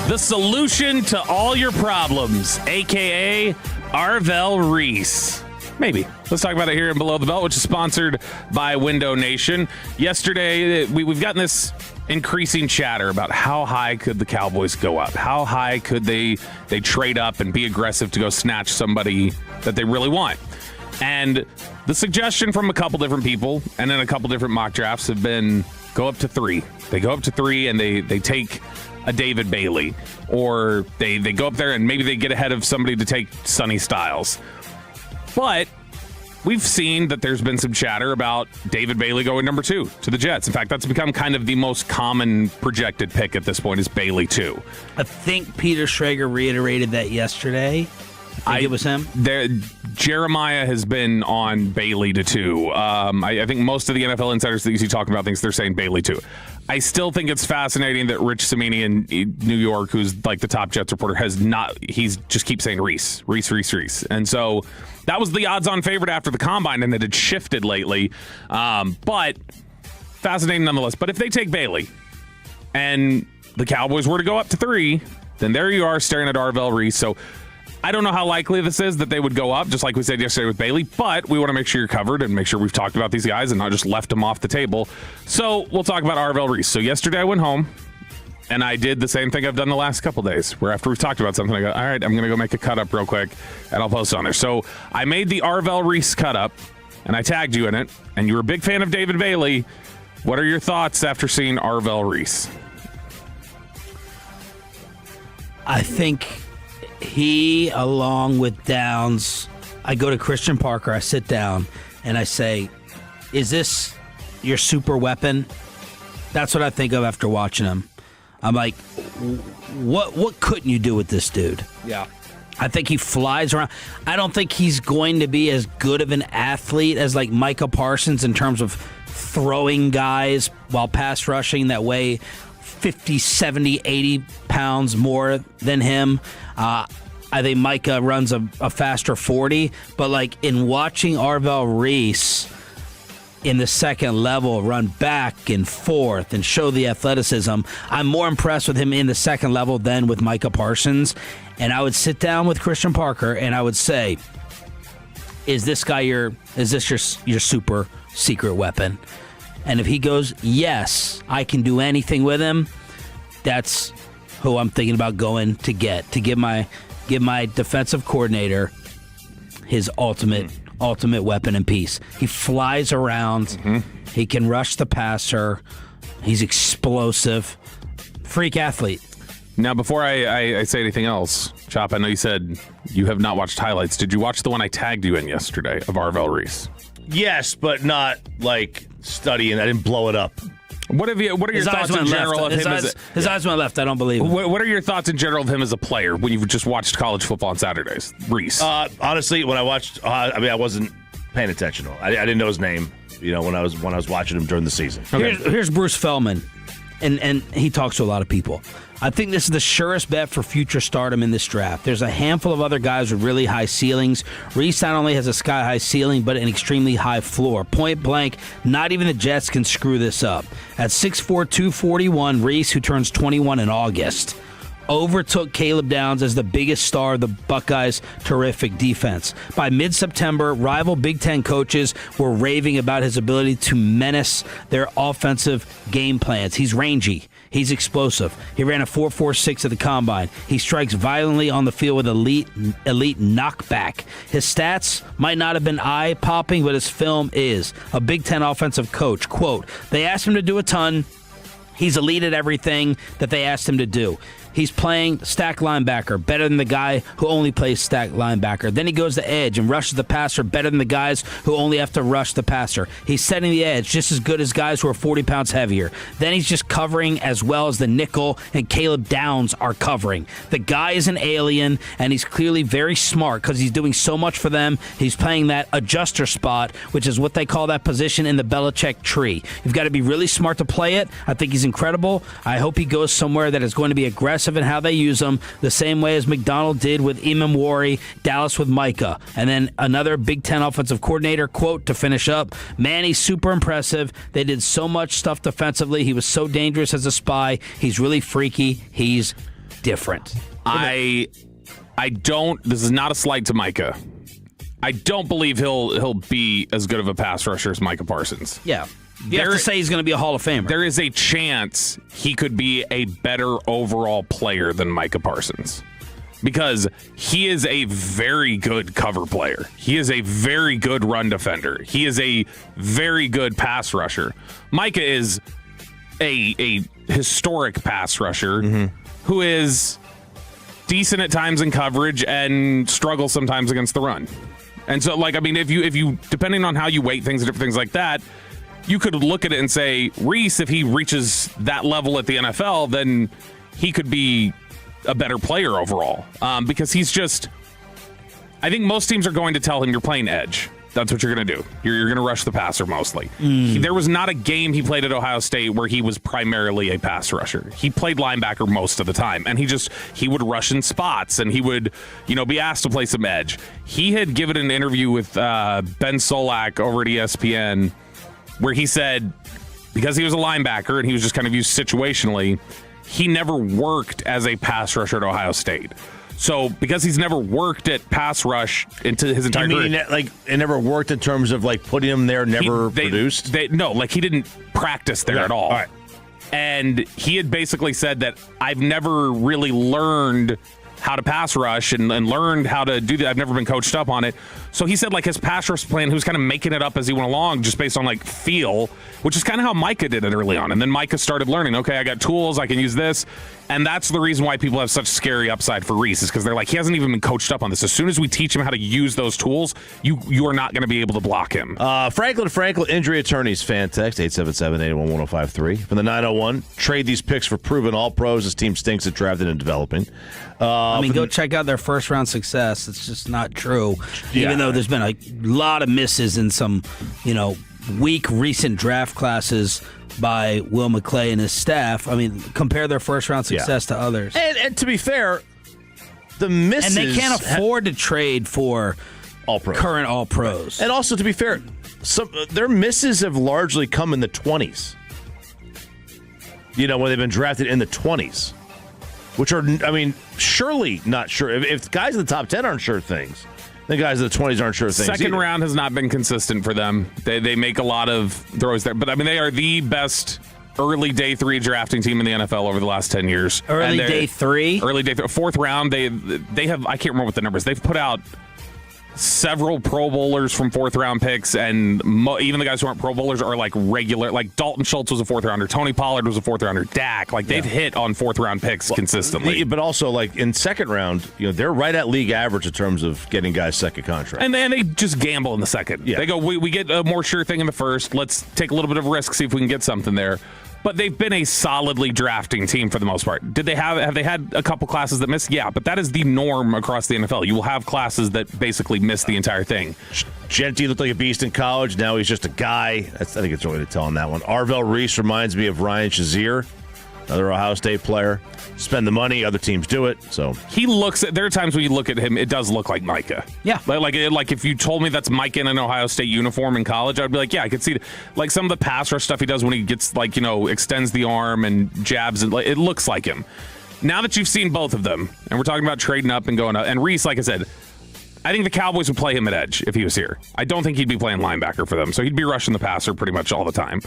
The solution to all your problems, a.k.a. Arvell Reese. Maybe. Let's talk about it here in Below the Belt, which is sponsored by Window Nation. Yesterday, we've gotten this increasing chatter about how high could the Cowboys go up? How high could they trade up and be aggressive to go snatch somebody that they really want? And the suggestion from a couple different people and then a couple different mock drafts have been go up to 3. They go up to 3 and they take a David Bailey, or they go up there and maybe they get ahead of somebody to take Sonny Styles. But we've seen that there's been some chatter about David Bailey going number 2 to the Jets. In fact, that's become kind of the most common projected pick at this point is Bailey 2.
I think Peter Schrager reiterated that yesterday. I think it was him.
Jeremiah has been on Bailey to 2. I think most of the NFL insiders that you see talking about things, they're saying Bailey 2. I still think it's fascinating that Rich Cimini in New York, who's like the top Jets reporter, he's just keeps saying Reese. And so that was the odds-on favorite after the Combine, and it had shifted lately. But fascinating nonetheless. But if they take Bailey and the Cowboys were to go up to 3, then there you are staring at Arvell Reese. So I don't know how likely this is that they would go up, just like we said yesterday with Bailey, but we want to make sure you're covered and make sure we've talked about these guys and not just left them off the table. So we'll talk about Arvell Reese. So yesterday I went home and I did the same thing I've done the last couple days, where after we've talked about something, I go, all right, I'm going to go make a cut up real quick and I'll post it on there. So I made the Arvell Reese cut up and I tagged you in it, and you were a big fan of David Bailey. What are your thoughts after seeing Arvell Reese?
I think he, along with Downs, I go to Christian Parker, I sit down, and I say, is this your super weapon? That's what I think of after watching him. I'm like, what couldn't you do with this dude?
Yeah.
I think he flies around. I don't think he's going to be as good of an athlete as like Micah Parsons in terms of throwing guys while pass rushing that weigh 50, 70, 80 pounds more than him. I think Micah runs a faster 40, but like in watching Arvell Reese in the second level run back and forth and show the athleticism, I'm more impressed with him in the second level than with Micah Parsons. And I would sit down with Christian Parker and I would say, is this your super secret weapon? And if he goes, yes, I can do anything with him, that's who I'm thinking about going to give my defensive coordinator his ultimate weapon and piece. He flies around. Mm-hmm. He can rush the passer. He's explosive. Freak athlete.
Now, before I say anything else, Chop, I know you said you have not watched highlights. Did you watch the one I tagged you in yesterday of Arvell Reese?
Yes, but not like studying. I didn't blow it up.
What are your thoughts in general of him?
His eyes went left. I don't believe him.
What are your thoughts in general of him as a player when you've just watched college football on Saturdays? Reese.
Honestly, when I watched, I wasn't paying attention. I didn't know his name. When I was watching him during the season.
Okay. Here's Bruce Feldman, and he talks to a lot of people. I think this is the surest bet for future stardom in this draft. There's a handful of other guys with really high ceilings. Reese not only has a sky-high ceiling, but an extremely high floor. Point blank, not even the Jets can screw this up. At 6'4", 241, Reese, who turns 21 in August, overtook Caleb Downs as the biggest star of the Buckeyes' terrific defense. By mid-September, rival Big Ten coaches were raving about his ability to menace their offensive game plans. He's rangy. He's explosive. He ran a 4.46 at the Combine. He strikes violently on the field with elite knockback. His stats might not have been eye-popping, but his film is. A Big Ten offensive coach, quote, they asked him to do a ton. He's elite at everything that they asked him to do. he's playing stack linebacker better than the guy who only plays stack linebacker. Then he goes to edge and rushes the passer better than the guys who only have to rush the passer. He's setting the edge just as good as guys who are 40 pounds heavier. Then he's just covering as well as the nickel and Caleb Downs are covering. The guy is an alien, and he's clearly very smart because he's doing so much for them. He's playing that adjuster spot, which is what they call that position in the Belichick tree. You've got to be really smart to play it. I think he's incredible. I hope he goes somewhere that is going to be aggressive in how they use him, the same way as McDonald did with Imam Wari, Dallas with Micah. And then another Big Ten offensive coordinator quote to finish up. Man, he's super impressive. They did so much stuff defensively. He was so dangerous as a spy. He's really freaky. He's different.
I don't. This is not a slight to Micah. I don't believe he'll be as good of a pass rusher as Micah Parsons.
Yeah. You have to say he's going to be a Hall of Famer.
There is a chance he could be a better overall player than Micah Parsons because he is a very good cover player. He is a very good run defender. He is a very good pass rusher. Micah is a historic pass rusher who is decent at times in coverage and struggles sometimes against the run. And so, if you depending on how you weight things and different things like that, you could look at it and say, Reese, if he reaches that level at the NFL, then he could be a better player overall. Because he's just, I think most teams are going to tell him you're playing edge. That's what you're going to do. You're going to rush the passer mostly. There was not a game he played at Ohio State where he was primarily a pass rusher. He played linebacker most of the time, and he would rush in spots, and he would, be asked to play some edge. He had given an interview with Ben Solak over at ESPN where he said because he was a linebacker and he was just kind of used situationally, he never worked as a pass rusher at Ohio State. So because he's never worked at pass rush into his entire career,
it never worked in terms of putting him there, produced.
He didn't practice there at all.
Right.
And he had basically said that I've never really learned how to pass rush and learned how to do that. I've never been coached up on it. So he said his pass rush plan, he was kind of making it up as he went along just based on feel, which is kind of how Micah did it early on. And then Micah started learning, okay, I got tools, I can use this. And that's the reason why people have such scary upside for Reese is because they're he hasn't even been coached up on this. As soon as we teach him how to use those tools, you are not going to be able to block him.
Franklin Injury Attorneys fan text 877-881-1053 from the 901. Trade these picks for proven all pros. This team stinks at drafting and developing.
Go check out their first round success. It's just not true. Yeah. Even though there's been a lot of misses in some, weak recent draft classes by Will McClay and his staff. Compare their first round success to others.
And to be fair, the misses.
And they can't afford to trade for
all pros.
Current all pros.
And also, to be fair, their misses have largely come in the 20s. When they've been drafted in the 20s. Which are, surely not sure. If guys in the top 10 aren't sure things, the guys in the 20s aren't sure things.
Second round has not been consistent for them. They make a lot of throws there. But, they are the best early day 3 drafting team in the NFL over the last 10 years.
Early day 3?
Early day 3. Fourth round, they have, I can't remember what the numbers. They've put out several Pro Bowlers from fourth round picks, and even the guys who aren't Pro Bowlers are regular. Dalton Schultz was a fourth rounder, Tony Pollard was a fourth rounder, Dak. They've hit on fourth round picks consistently.
But also in second round, they're right at league average in terms of getting guys second contract.
And they just gamble in the second. Yeah. They go, we get a more sure thing in the first. Let's take a little bit of risk, see if we can get something there. But they've been a solidly drafting team for the most part. Have they had a couple classes that missed? Yeah, but that is the norm across the NFL. You will have classes that basically miss the entire thing.
Genty looked like a beast in college. Now he's just a guy. I think it's early to tell on that one. Arvell Reese reminds me of Ryan Shazier, another Ohio State player. Spend the money, other teams do it. So
there are times when you look at him, it does look like Micah.
Yeah.
Like if you told me that's Micah in an Ohio State uniform in college, I'd be like, yeah, I could see some of the pass rush stuff he does when he gets extends the arm and jabs, and it looks like him. Now that you've seen both of them, and we're talking about trading up and going up, and Reese, like I said, I think the Cowboys would play him at edge if he was here. I don't think he'd be playing linebacker for them, so he'd be rushing the passer pretty much all the time.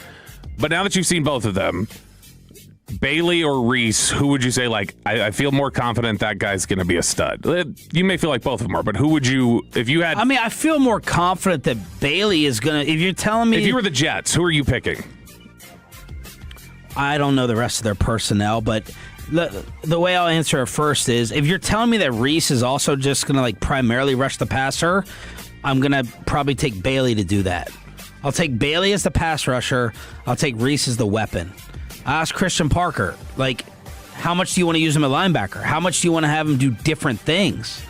But now that you've seen both of them, Bailey or Reese, who would you say, I feel more confident that guy's going to be a stud? You may feel like both of them are, but who would you, if you had...
I feel more confident that Bailey is going to, if you're telling me...
If you were the Jets, who are you picking?
I don't know the rest of their personnel, but the way I'll answer it first is if you're telling me that Reese is also just going to like primarily rush the passer, I'm going to probably take Bailey to do that. I'll take Bailey as the pass rusher. I'll take Reese as the weapon. I asked Christian Parker, like, how much do you want to use him at linebacker? How much do you want to have him do different things?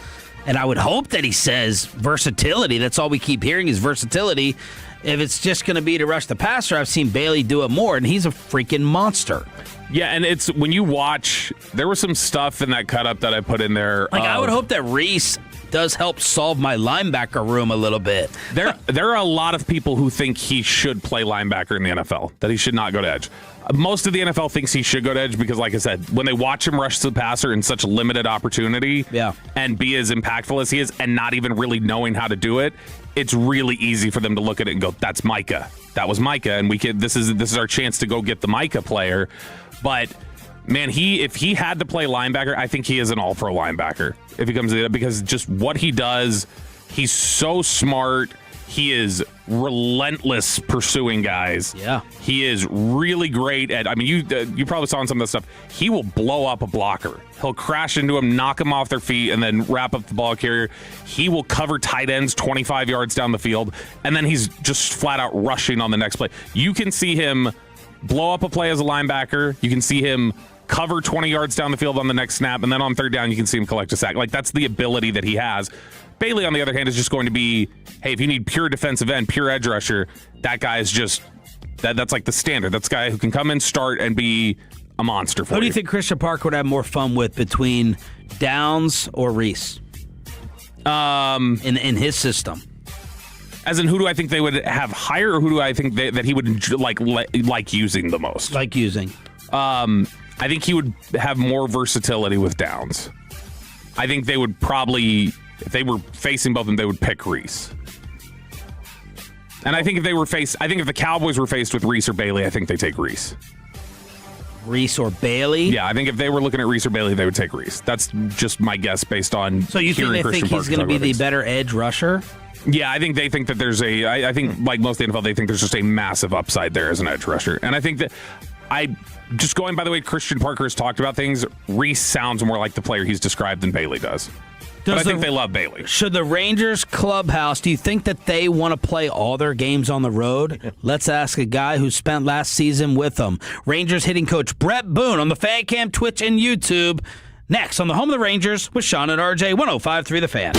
And I would hope that he says versatility. That's all we keep hearing is versatility. If it's just going to be to rush the passer, I've seen Bailey do it more, and he's a freaking monster.
Yeah, and it's when you watch, there was some stuff in that cut up that I put in there.
Like, I would hope that Reese does help solve my linebacker room a little bit.
There are a lot of people who think he should play linebacker in the NFL, that he should not go to edge. Most of the NFL thinks he should go to edge because, like I said, when they watch him rush the passer in such a limited opportunity and be as impactful as he is and not even really knowing how to do it, it's really easy for them to look at it and go, that's Micah. That was Micah, and this is our chance to go get the Micah player. But man, if he had to play linebacker, I think he is an all-pro linebacker if he comes to it, because just what he does, he's so smart. He is relentless pursuing guys.
Yeah.
He is really great at, I mean, you probably saw in some of this stuff, he will blow up a blocker. He'll crash into him, knock them off their feet, and then wrap up the ball carrier. He will cover tight ends 25 yards down the field, and then he's just flat out rushing on the next play. You can see him blow up a play as a linebacker. You can see him cover 20 yards down the field on the next snap, and then on third down, you can see him collect a sack. Like, that's the ability that he has. Bailey, on the other hand, is just going to be, hey, if you need pure defensive end, pure edge rusher, that guy is just, that's like the standard. That's a guy who can come in, start, and be a monster for you.
Who do you think Christian Parker would have more fun with between Downs or Reese? In his system.
As in, who do I think they would have higher, or who do I think that he would like using the most?
Like using.
I think he would have more versatility with Downs. I think they would probably, if they were facing both of them, they would pick Reese. And I think if the Cowboys were faced with Reese or Bailey, I think they take Reese.
Reese or Bailey?
Yeah, I think if they were looking at Reese or Bailey, they would take Reese. That's just my guess based on.
So you think they think he's going to be the better edge rusher?
Yeah, I think they think that there's I think like most of the NFL, they think there's just a massive upside there as an edge rusher. And I think that just going by the way Christian Parker has talked about things, Reese sounds more like the player he's described than Bailey does. But I think they love Bailey.
Should the Rangers clubhouse, do you think that they want to play all their games on the road? Let's ask a guy who spent last season with them. Rangers hitting coach Brett Boone on the Fan Cam, Twitch, and YouTube. Next on the Home of the Rangers with Sean and RJ, 105.3 The Fan.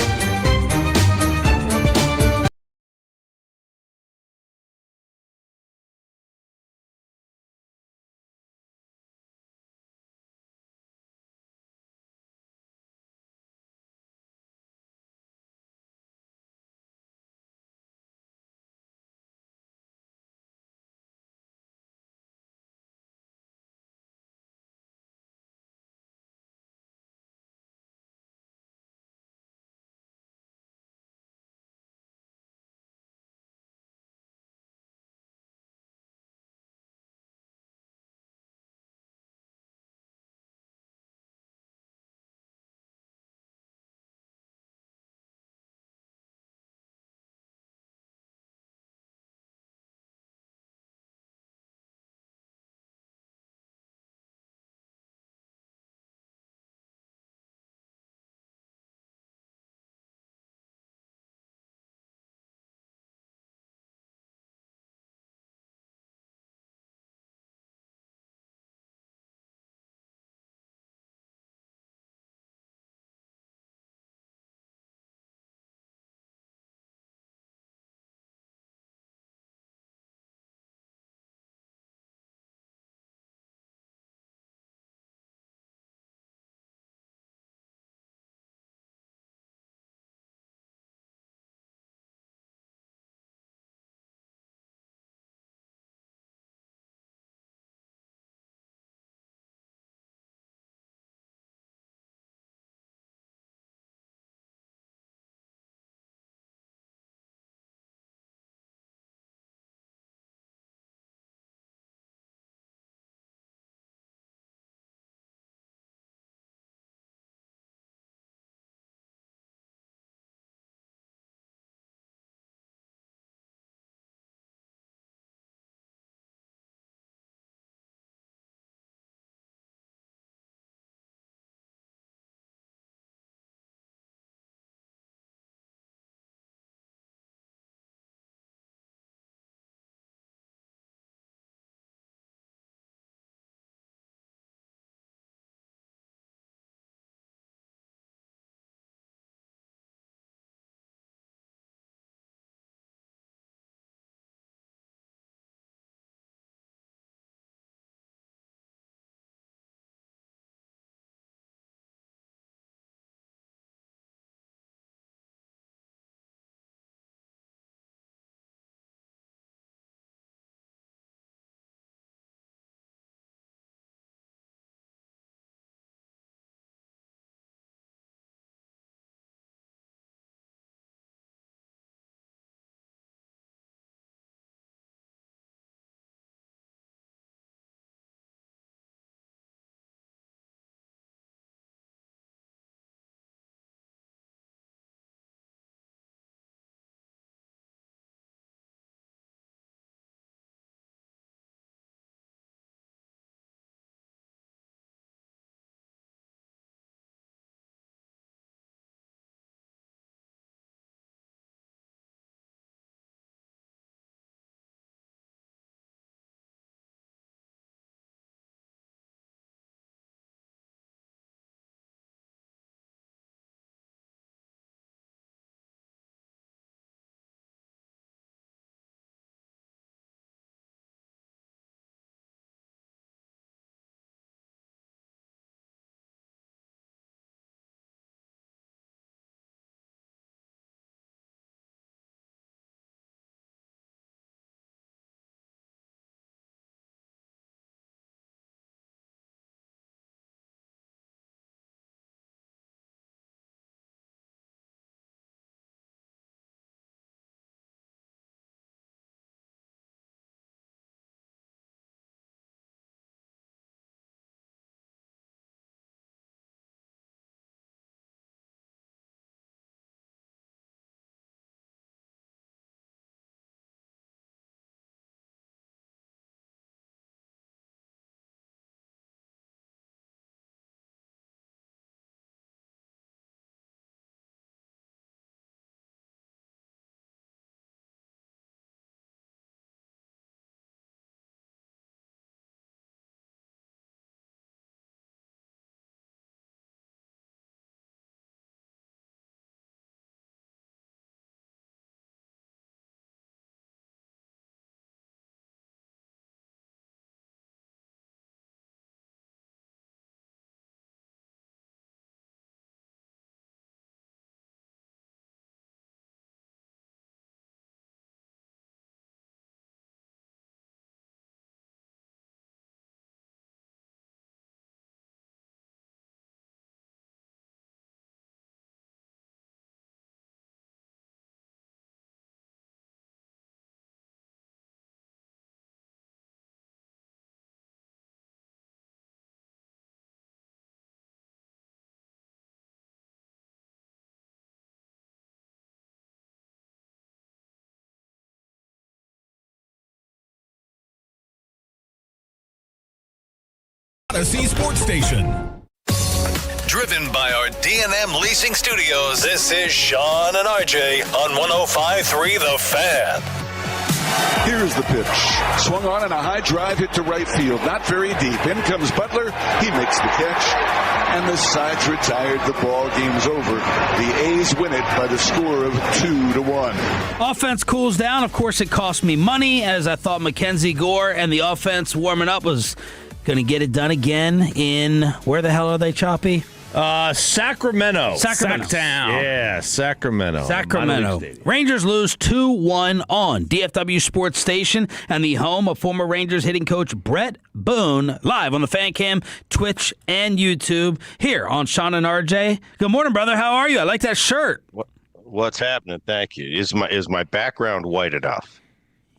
Odyssey Sports Station. Driven by our D&M Leasing Studios, this is Sean and RJ on 105.3 The Fan.
Here's the pitch. Swung on and a high drive hit to right field. Not very deep. In comes Butler. He makes the catch. And the side's retired. The ball game's over. The A's win it by the score of 2-1.
Offense cools down. Of course, it cost me money, as I thought Mackenzie Gore and the offense warming up was going to get it done again in, where the hell are they, Choppy?
Sacramento.
Sacktown.
Yeah, Sacramento.
Rangers lose 2-1 on DFW Sports Station and the home of former Rangers hitting coach Brett Boone, live on the Fan Cam, Twitch, and YouTube, here on Sean and RJ. Good morning, brother. How are you? I like that shirt.
What's happening? Thank you. Is my background white enough?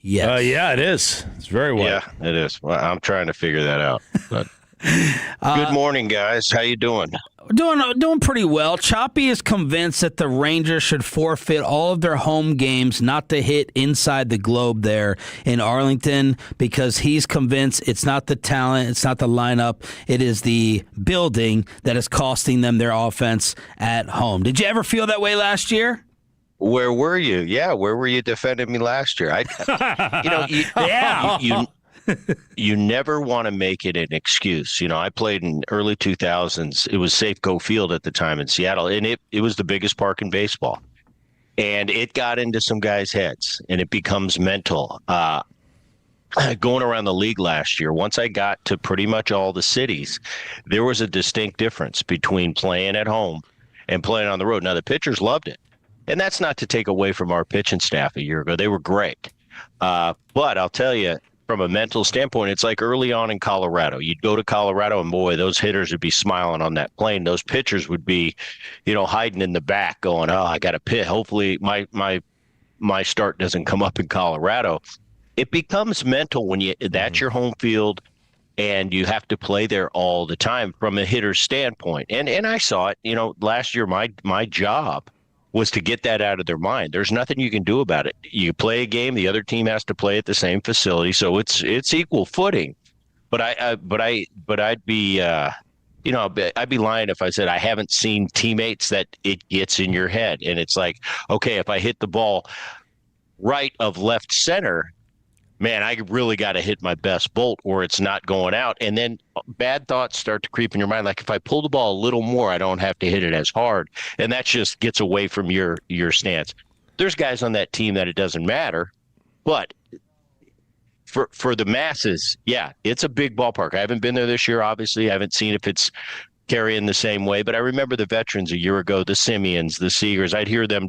Yes.
Yeah, it is. It's very white.
Yeah, it is. Well, I'm trying to figure that out. But good morning, guys. How you doing?
Doing pretty well. Choppy is convinced that the Rangers should forfeit all of their home games not to hit inside the globe there in Arlington, because he's convinced it's not the talent, it's not the lineup, it is the building that is costing them their offense at home. Did you ever feel that way last year?
Where were you? Yeah, where were you defending me last year? You never want to make it an excuse. I played in early 2000s. It was Safeco Field at the time in Seattle, and it was the biggest park in baseball. And it got into some guys' heads, and it becomes mental. Going around the league last year, once I got to pretty much all the cities, there was a distinct difference between playing at home and playing on the road. Now, the pitchers loved it. And that's not to take away from our pitching staff a year ago. They were great. But I'll tell you, from a mental standpoint, it's like early on in Colorado. You'd go to Colorado, and boy, those hitters would be smiling on that plane. Those pitchers would be, hiding in the back going, oh, I got to pit. Hopefully my start doesn't come up in Colorado. It becomes mental when that's your home field, and you have to play there all the time from a hitter's standpoint. And I saw it, last year, my job was to get that out of their mind. There's nothing you can do about it. You play a game, the other team has to play at the same facility, so it's equal footing. But I'd be I'd be lying if I said I haven't seen teammates that it gets in your head, and it's like, okay, if I hit the ball right of left center, man, I really got to hit my best bolt or it's not going out. And then bad thoughts start to creep in your mind. Like, if I pull the ball a little more, I don't have to hit it as hard. And that just gets away from your stance. There's guys on that team that it doesn't matter. But for the masses, yeah, it's a big ballpark. I haven't been there this year, obviously. I haven't seen if it's carrying the same way. But I remember the veterans a year ago, the Simeons, the Seagers. I'd hear them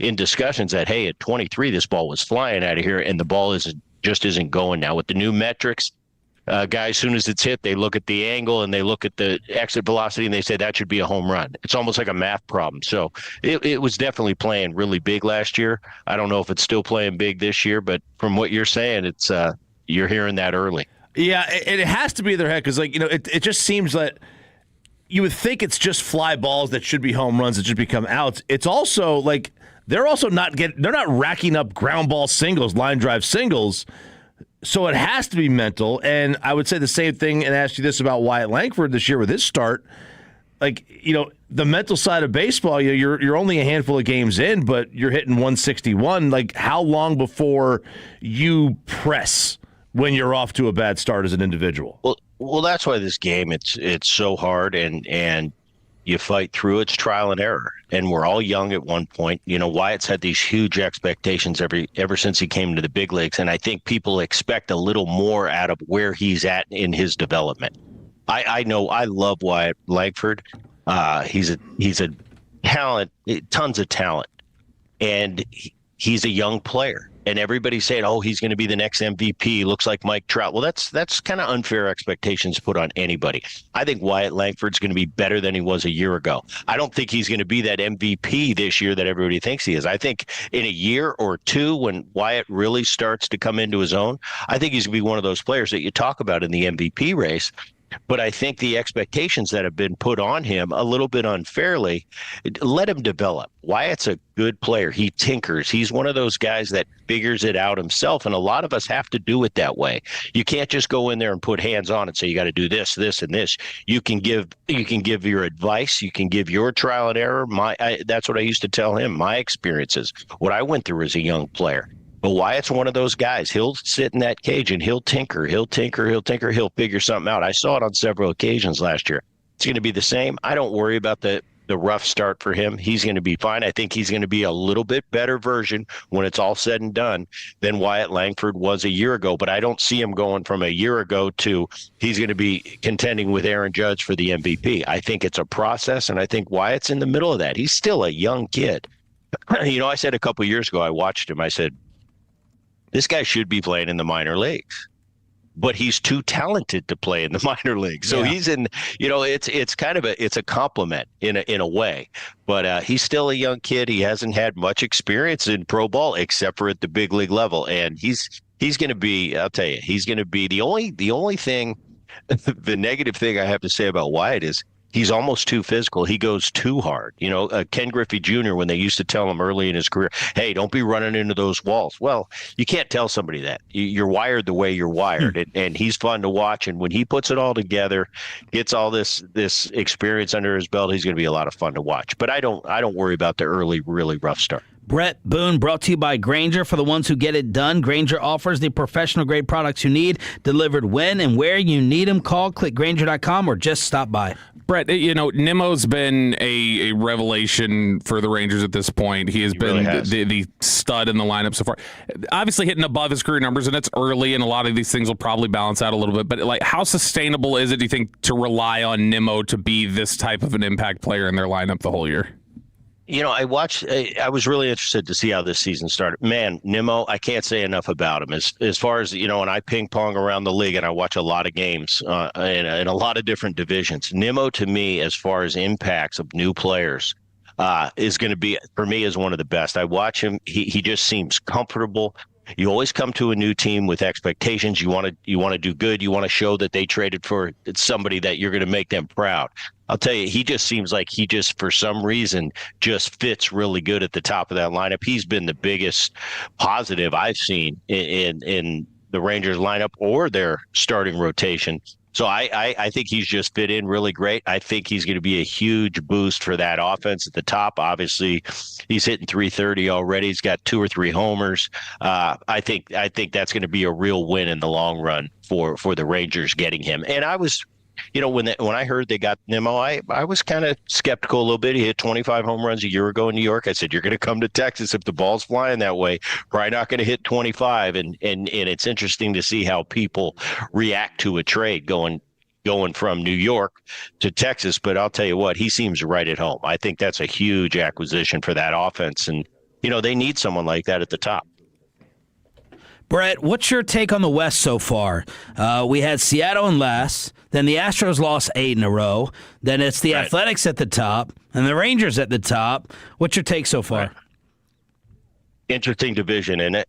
in discussions that, hey, at 23, this ball was flying out of here, and the ball just isn't going now. With the new metrics, guys, as soon as it's hit, they look at the angle and they look at the exit velocity, and they say that should be a home run. It's almost like a math problem. So it was definitely playing really big last year. I don't know if it's still playing big this year, but from what you're saying, it's you're hearing that early.
Yeah, it has to be their head, because it just seems that you would think it's just fly balls that should be home runs that should become outs. It's also like they're not racking up ground ball singles, line drive singles. So it has to be mental. And I would say the same thing and ask you this about Wyatt Langford this year with his start. Like, the mental side of baseball, you're only a handful of games in, but you're hitting 161. Like, how long before you press when you're off to a bad start as an individual?
Well, that's why this game, it's so hard, and you fight through. It's trial and error, and we're all young at one point. Wyatt's had these huge expectations ever since he came to the big leagues, and I think people expect a little more out of where he's at in his development. I know I love Wyatt Langford. He's a talent, tons of talent, and he's a young player. And everybody's saying, oh, he's going to be the next MVP. Looks like Mike Trout. Well, that's kind of unfair expectations to put on anybody. I think Wyatt Langford's going to be better than he was a year ago. I don't think he's going to be that MVP this year that everybody thinks he is. I think in a year or two, when Wyatt really starts to come into his own, I think he's going to be one of those players that you talk about in the MVP race But I think the expectations that have been put on him a little bit unfairly, let him develop. Wyatt's a good player. He tinkers. He's one of those guys that figures it out himself. And a lot of us have to do it that way. You can't just go in there and put hands on and say, you got to do this, this, and this. You can give your advice. You can give your trial and error. That's what I used to tell him, my experiences, what I went through as a young player. But Wyatt's one of those guys. He'll sit in that cage and he'll tinker. He'll figure something out. I saw it on several occasions last year. It's going to be the same. I don't worry about the rough start for him. He's going to be fine. I think he's going to be a little bit better version when it's all said and done than Wyatt Langford was a year ago. But I don't see him going from a year ago to he's going to be contending with Aaron Judge for the MVP. I think it's a process, and I think Wyatt's in the middle of that. He's still a young kid. I said a couple of years ago, I watched him. I said, this guy should be playing in the minor leagues, but he's too talented to play in the minor leagues. So he's in, it's kind of it's a compliment in a way, but he's still a young kid. He hasn't had much experience in pro ball except for at the big league level. And he's going to be, I'll tell you, he's going to be the only thing, the negative thing I have to say about Wyatt is he's almost too physical. He goes too hard. Ken Griffey Jr., when they used to tell him early in his career, hey, don't be running into those walls. Well, you can't tell somebody that. You're wired the way you're wired, and he's fun to watch. And when he puts it all together, gets all this experience under his belt, he's going to be a lot of fun to watch. But I don't worry about the early, really rough start.
Brett Boone, brought to you by Grainger. For the ones who get it done, Grainger offers the professional-grade products you need, delivered when and where you need them. Call, click Grainger.com, or just stop by.
Brett, Nimmo's been a revelation for the Rangers at this point. He has been the stud in the lineup so far. Obviously hitting above his career numbers, and it's early, and a lot of these things will probably balance out a little bit. But how sustainable is it, do you think, to rely on Nimmo to be this type of an impact player in their lineup the whole year?
I was really interested to see how this season started. Man, Nimmo, I can't say enough about him. As far as, and I ping pong around the league and I watch a lot of games in a lot of different divisions. Nimmo, to me, as far as impacts of new players, is going to be, for me, is one of the best. I watch him. He just seems comfortable. You always come to a new team with expectations. You want to do good. You want to show that they traded for somebody that you're going to make them proud. I'll tell you, he just seems like he just, for some reason, just fits really good at the top of that lineup. He's been the biggest positive I've seen in the Rangers lineup or their starting rotation. So I think he's just fit in really great. I think he's going to be a huge boost for that offense at the top. Obviously, he's hitting .330 already. He's got 2 or 3 homers. I think that's going to be a real win in the long run for the Rangers getting him. And I was, when I heard they got Nimmo, I was kind of skeptical a little bit. He hit 25 home runs a year ago in New York. I said, you're going to come to Texas if the ball's flying that way. Probably not going to hit 25. And it's interesting to see how people react to a trade going from New York to Texas. But I'll tell you what, he seems right at home. I think that's a huge acquisition for that offense. And, they need someone like that at the top.
Brett, what's your take on the West so far? We had Seattle in last, then the Astros lost 8 in a row, then it's the Athletics at the top, and the Rangers at the top. What's your take so far?
Interesting division, and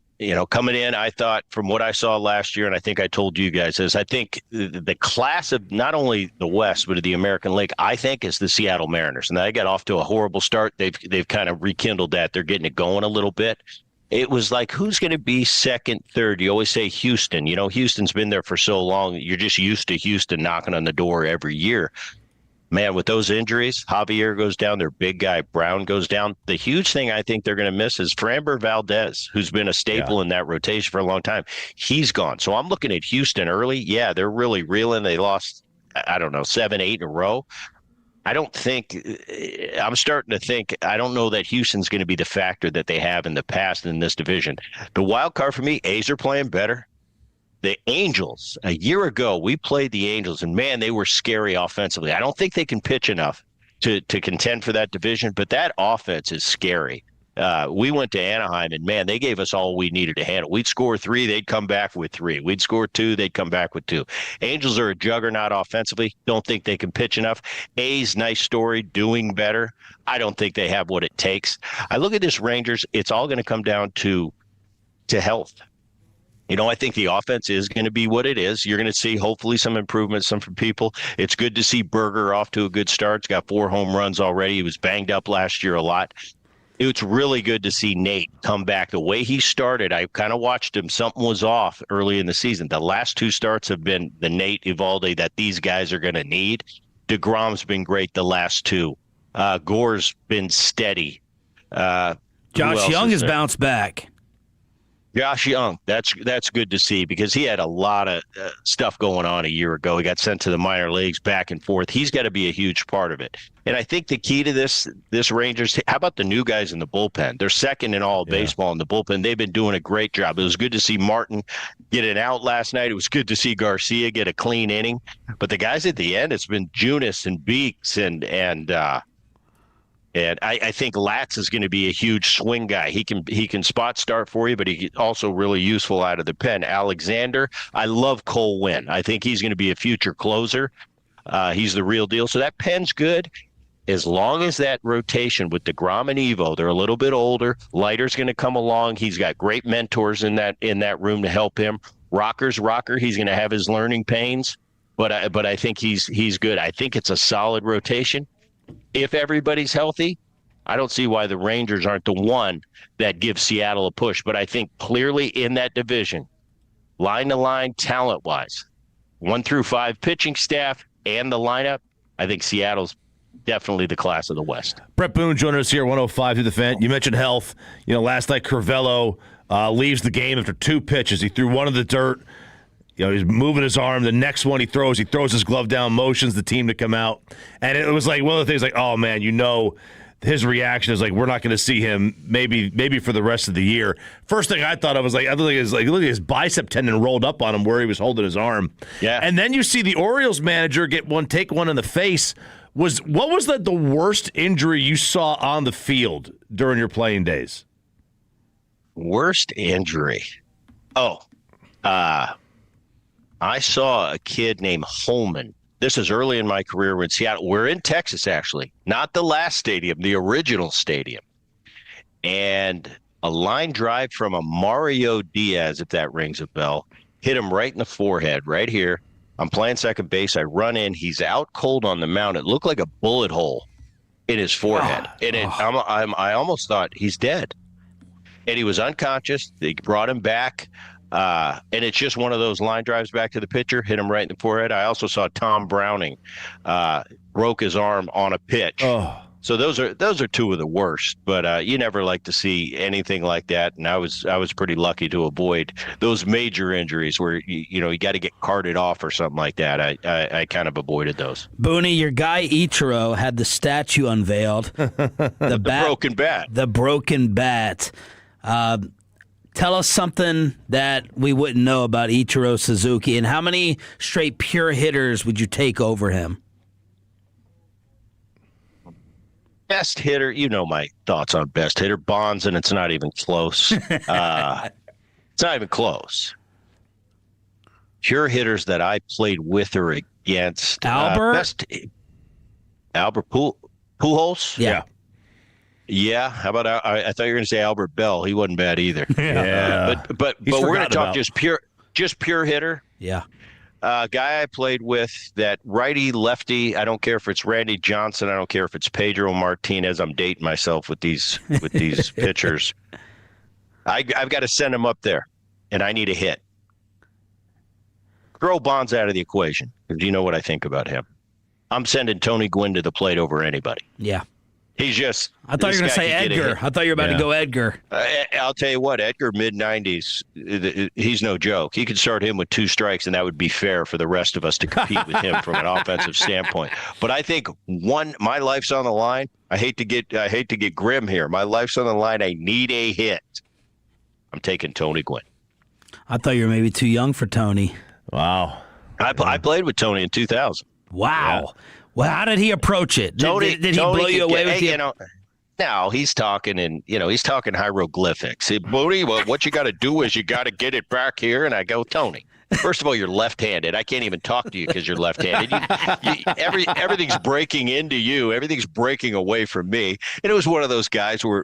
coming in, I thought from what I saw last year, and I think I told you guys, is I think the class of not only the West but of the American League, I think is the Seattle Mariners, and they got off to a horrible start. They've kind of rekindled that. They're getting it going a little bit. It was like, who's going to be second, third? You always say Houston. Houston's been there for so long. You're just used to Houston knocking on the door every year. Man, with those injuries, Javier goes down, their big guy Brown goes down. The huge thing I think they're going to miss is Framber Valdez, who's been a staple in that rotation for a long time. He's gone. So I'm looking at Houston early. Yeah, they're really reeling. They lost, 7, 8 in a row. I'm starting to think, I don't know that Houston's going to be the factor that they have in the past in this division. The wild card for me, A's are playing better. The Angels, a year ago, we played the Angels, and man, they were scary offensively. I don't think they can pitch enough to contend for that division, but that offense is scary. We went to Anaheim, and man, they gave us all we needed to handle. We'd score 3, they'd come back with 3. We'd score 2, they'd come back with 2. Angels are a juggernaut offensively. Don't think they can pitch enough. A's, nice story, doing better. I don't think they have what it takes. I look at this Rangers, it's all going to come down to health. I think the offense is going to be what it is. You're going to see hopefully some improvements from people. It's good to see Berger off to a good start. He's got 4 home runs already. He was banged up last year a lot. It's really good to see Nate come back. The way he started, I kind of watched him. Something was off early in the season. The last 2 starts have been the Nate Eovaldi that these guys are going to need. DeGrom's been great the last 2. Gore's been steady.
Josh Young has bounced back.
Josh Young, that's good to see because he had a lot of stuff going on a year ago. He got sent to the minor leagues back and forth. He's got to be a huge part of it. And I think the key to this Rangers, how about the new guys in the bullpen? They're second in all of baseball in the bullpen. They've been doing a great job. It was good to see Martin get an out last night. It was good to see Garcia get a clean inning. But the guys at the end, it's been Junis and Beeks and I think Latz is going to be a huge swing guy. He can spot start for you, but he's also really useful out of the pen. Alexander, I love Cole Winn. I think he's going to be a future closer. He's the real deal. So that pen's good. As long as that rotation with DeGrom and Evo, they're a little bit older. Leiter's going to come along. He's got great mentors in that room to help him. Rocker's rocker. He's going to have his learning pains, but I think he's good. I think it's a solid rotation. If everybody's healthy, I don't see why the Rangers aren't the one that gives Seattle a push. But I think clearly in that division, line to line, talent-wise, 1 through 5 pitching staff and the lineup, I think Seattle's definitely the class of the West.
Brett Boone joining us here, 105 through the fan. You mentioned health. Last night Curvello leaves the game after 2 pitches. He threw one in the dirt. He's moving his arm. The next one he throws his glove down, motions the team to come out. And it was like one of the things like, oh, man, his reaction is like, we're not going to see him maybe for the rest of the year. First thing I thought of was like, look at his bicep tendon rolled up on him where he was holding his arm.
Yeah.
And then you see the Orioles manager take one in the face. What was the worst injury you saw on the field during your playing days?
Worst injury? I saw a kid named Holman. This is early in my career in Seattle. We're in Texas, actually. Not the last stadium, the original stadium. And a line drive from a Mario Diaz, if that rings a bell, hit him right in the forehead, right here. I'm playing second base. I run in. He's out cold on the mound. It looked like a bullet hole in his forehead. I almost thought he's dead. And he was unconscious. They brought him back. And it's just one of those line drives back to the pitcher, hit him right in the forehead. I also saw Tom Browning broke his arm on a pitch. So those are 2 of the worst. But you never like to see anything like that. And I was pretty lucky to avoid those major injuries where you got to get carted off or something like that. I kind of avoided those.
Booney, your guy Ichiro had the statue unveiled. The
broken bat.
The broken bat. Tell us something that we wouldn't know about Ichiro Suzuki, and how many straight pure hitters would you take over him?
Best hitter, my thoughts on best hitter. Bonds, and it's not even close. It's not even close. Pure hitters that I played with or against.
Albert?
Albert Pujols?
Yeah.
Yeah, how about I thought you were going to say Albert Bell. He wasn't bad either.
Yeah,
but we're going to talk just pure hitter.
Yeah,
guy I played with, that righty lefty. I don't care if it's Randy Johnson. I don't care if it's Pedro Martinez. I'm dating myself with these pitchers. I've got to send him up there, and I need a hit. Throw Bonds out of the equation, because you know what I think about him. I'm sending Tony Gwynn to the plate over anybody.
Yeah.
He's just.
I thought you were going to say Edgar. I thought you were about to go Edgar.
I'll tell you what, Edgar, mid-90s, he's no joke. You could start him with 2 strikes, and that would be fair for the rest of us to compete with him from an offensive standpoint. But I think my life's on the line. I hate to get grim here. My life's on the line. I need a hit. I'm taking Tony Gwynn.
I thought you were maybe too young for Tony.
Wow.
I played with Tony in 2000.
Wow. Yeah. Well, how did he approach it? Did he blow you away with you?
No, he's talking hieroglyphics. Hey, Booty, what you got to do is you got to get it back here. And I go, Tony, first of all, you're left-handed. I can't even talk to you because you're left-handed. Everything's breaking into you. Everything's breaking away from me. And it was one of those guys where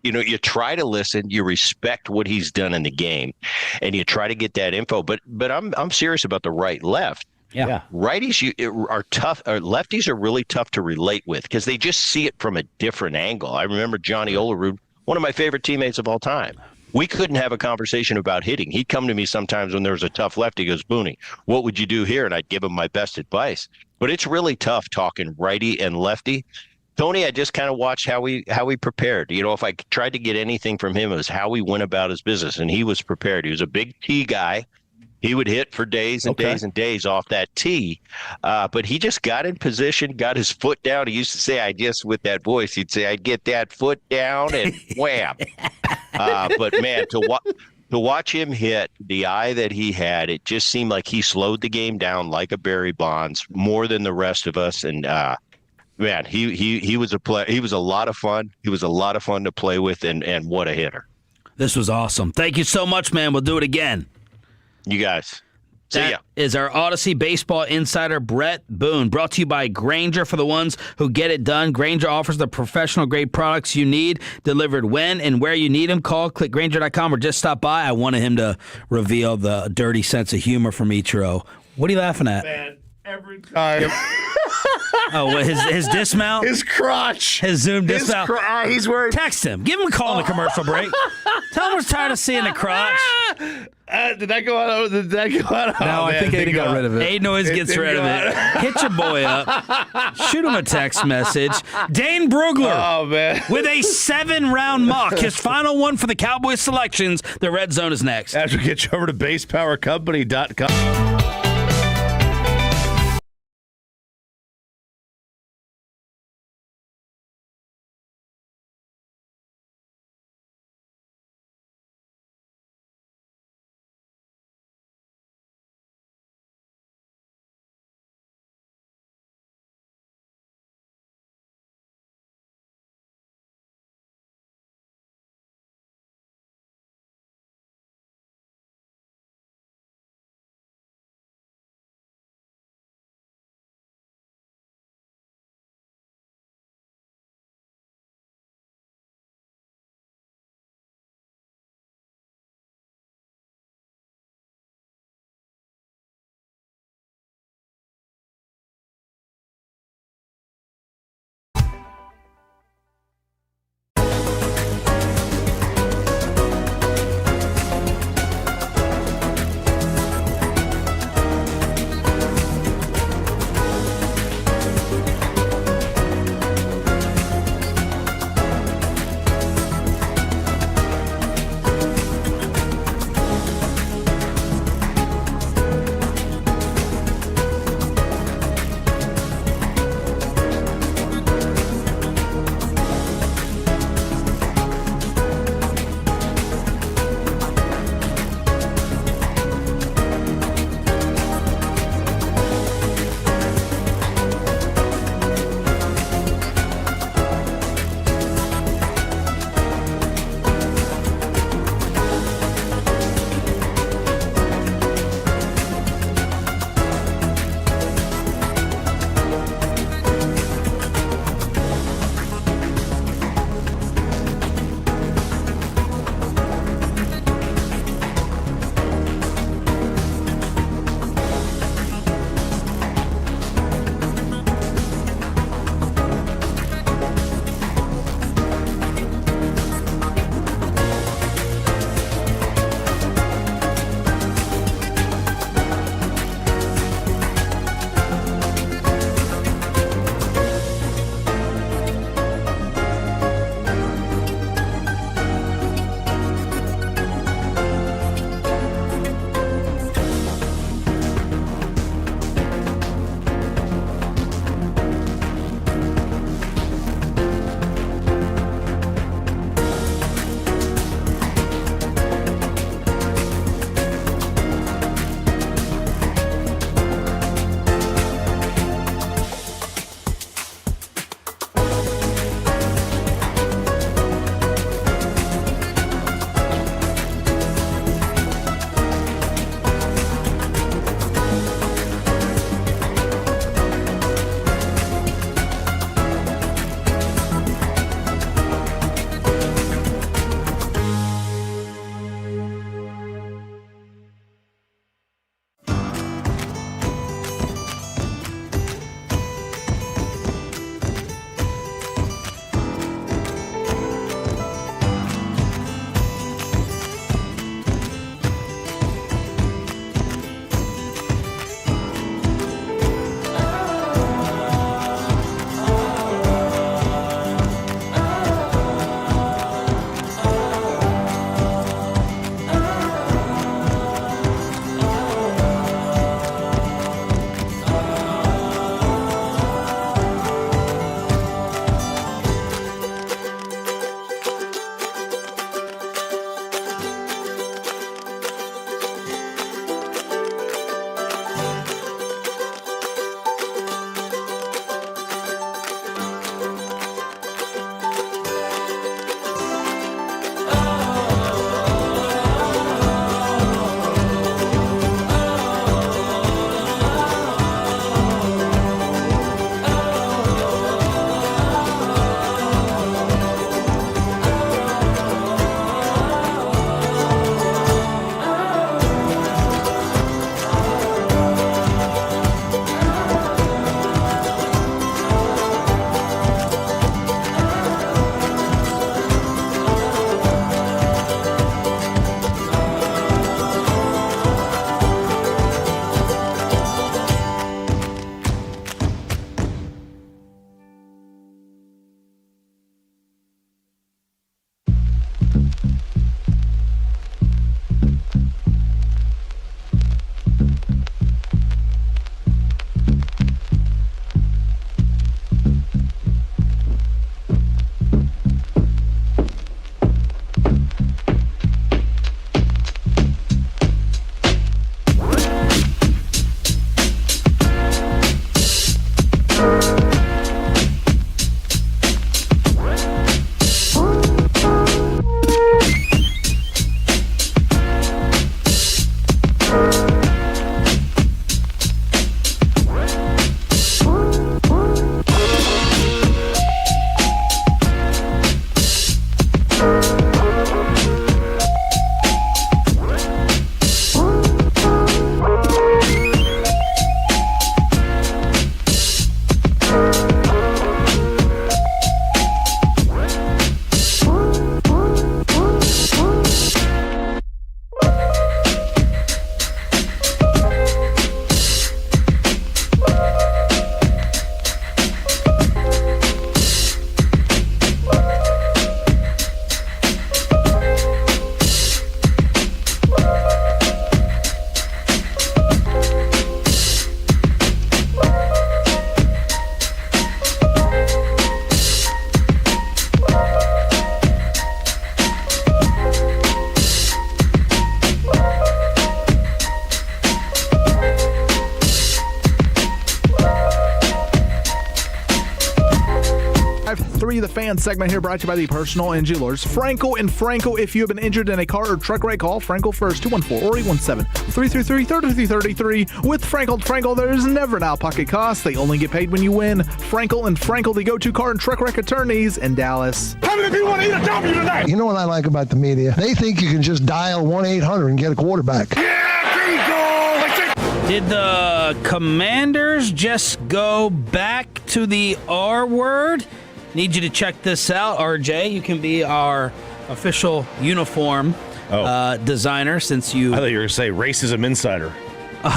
you try to listen, you respect what he's done in the game, and you try to get that info. But I'm serious about the right left.
Yeah.
Righties are tough. Or lefties are really tough to relate with because they just see it from a different angle. I remember Johnny Olerud, one of my favorite teammates of all time. We couldn't have a conversation about hitting. He'd come to me sometimes when there was a tough left. He goes, Booney, what would you do here? And I'd give him my best advice. But it's really tough talking righty and lefty. Tony, I just kind of watched how he prepared. If I tried to get anything from him, it was how he went about his business, and he was prepared. He was a big tee guy. He would hit for days and days and days off that tee, but he just got in position, got his foot down. He used to say, with that voice, he'd say, I'd get that foot down and wham. But, man, to watch him hit, the eye that he had, it just seemed like he slowed the game down like a Barry Bonds more than the rest of us. And, man, he was he was a lot of fun. He was a lot of fun to play with, and what a hitter.
This was awesome. Thank you so much, man. We'll do it again.
You guys. See ya.
That is our Odyssey Baseball Insider, Brett Boone, brought to you by Grainger. For the ones who get it done, Grainger offers the professional-grade products you need, delivered when and where you need them. Call, click Grainger.com, or just stop by. I wanted him to reveal the dirty sense of humor from Ichiro. What are you laughing at?
Man, every time.
Oh, what, his dismount?
His crotch.
His Zoom
His
dismount.
he's wearing.
Text him. Give him a call in the commercial break. Tell him we're tired of seeing the crotch.
Did that go out? Did that go out?
No, I think Aiden got rid of it.
Aiden always gets rid of it. Hit your boy up. Shoot him a text message. Dane Brugler.
Oh, man.
With a 7-round mock. His final one for the Cowboys selections. The Red Zone is next.
After we get you over to basepowercompany.com.
105.3 The Fan segment here brought to you by the Personal Injury Lawyers. Frankel and Frankel, if you have been injured in a car or truck wreck, call Frankel first, 214-817-333-3333. With Frankel, there's never an out-of-pocket cost. They only get paid when you win. Frankel and Frankel, the go-to car and truck wreck attorneys in Dallas.
How many people want to eat a W tonight? You know what I like about the media? They think you can just dial 1-800 and get a quarterback.
Did the Commanders just go back to the R word? Need you to check this out, RJ. You can be our official uniform designer since you...
I thought you were going to say racism insider.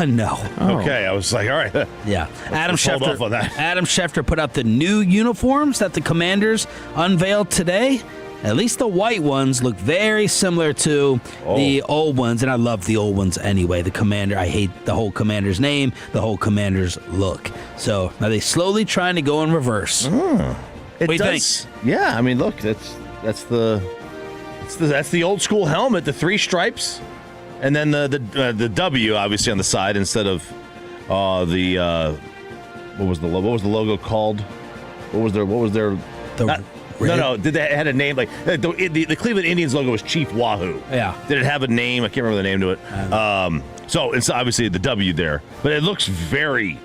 No.
Okay, I was like, all right.
Yeah.
Adam
Schefter put out the new uniforms that the Commanders unveiled today. At least the white ones look very similar to the old ones, and I love the old ones anyway. The Commander, I hate the whole Commander's name, the whole Commander's look. So are they slowly trying to go in reverse? What do you think?
Yeah, I mean, look, that's the old school helmet, the 3 stripes, and then the W obviously on the side instead of what was the logo called? What was their No, did they had a name like the Cleveland Indians logo was Chief Wahoo?
Yeah.
Did it have a name? I can't remember the name to it. So it's obviously the W there, but it looks very,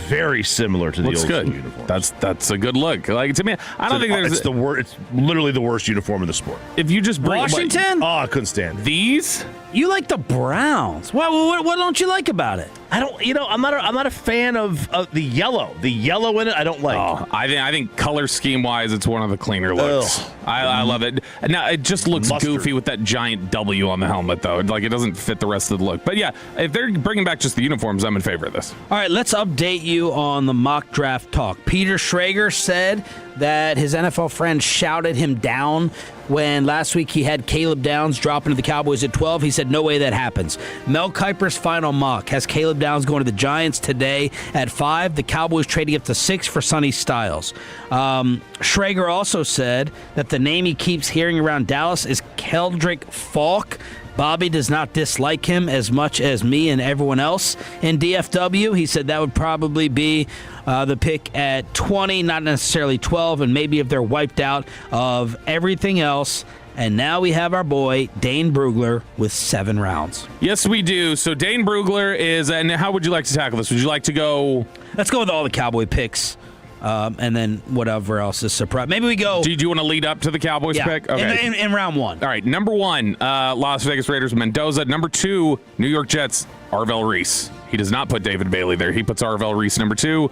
very similar to the old school uniform.
That's a good look. Like to me, I don't think there's
it's the worst. It's literally the worst uniform in the sport.
If you just bring
Washington,
I couldn't stand it.
These.
You like the Browns? What don't you like about it?
I don't. I'm not a fan of the yellow. The yellow in it, I don't like.
I think color scheme wise, it's one of the cleaner looks. I love it. Now it just looks goofy with that giant W on the helmet, though. Like it doesn't fit the rest of the look. But yeah, if they're bringing back just the uniforms, I'm in favor of this.
All right, let's update you on the mock draft talk. Peter Schrager said that his NFL friend shouted him down when last week he had Caleb Downs dropping to the Cowboys at 12. He said, no way that happens. Mel Kiper's final mock has Caleb Downs going to the Giants today at 5. The Cowboys trading up to 6 for Sonny Styles. Schrager also said that the name he keeps hearing around Dallas is Keldrick Falk. Bobby does not dislike him as much as me and everyone else in DFW. He said that would probably be the pick at 20, not necessarily 12, and maybe if they're wiped out of everything else. And now we have our boy, Dane Brugler, with 7 rounds.
Yes, we do. So Dane Brugler is, and how would you like to tackle this? Would you like to go?
Let's go with all the Cowboy picks. And then whatever else is surprise. Maybe we go.
Do you want to lead up to the Cowboys pick?
Okay. In round 1.
All right. Number 1, Las Vegas Raiders, Mendoza. Number 2, New York Jets, Arvell Reese. He does not put David Bailey there. He puts Arvell Reese number 2.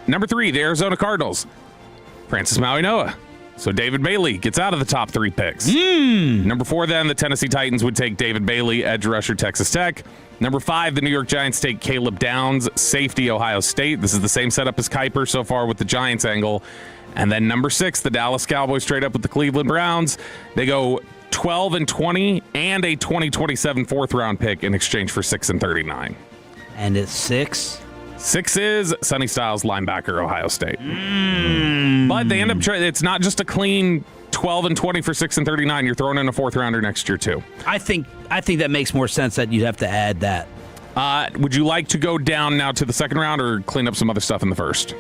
Number 3, the Arizona Cardinals, Francis Maui-Noah. So David Bailey gets out of the top 3 picks. Number 4, then, the Tennessee Titans would take David Bailey, edge rusher, Texas Tech. Number 5, the New York Giants take Caleb Downs, safety, Ohio State. This is the same setup as Kiper so far with the Giants angle. And then number 6, the Dallas Cowboys trade up with the Cleveland Browns. They go 12 and 20 and a 2027 4th-round pick in exchange for 6 and 39.
And it's 6?
6 is Sonny Styles, linebacker, Ohio State. But they end up it's not just a clean 12 and 20 for 6 and 39. You're throwing in a 4th-rounder next year, too.
I think that makes more sense that you'd have to add that.
Would you like to go down now to the 2nd round or clean up some other stuff in the 1st?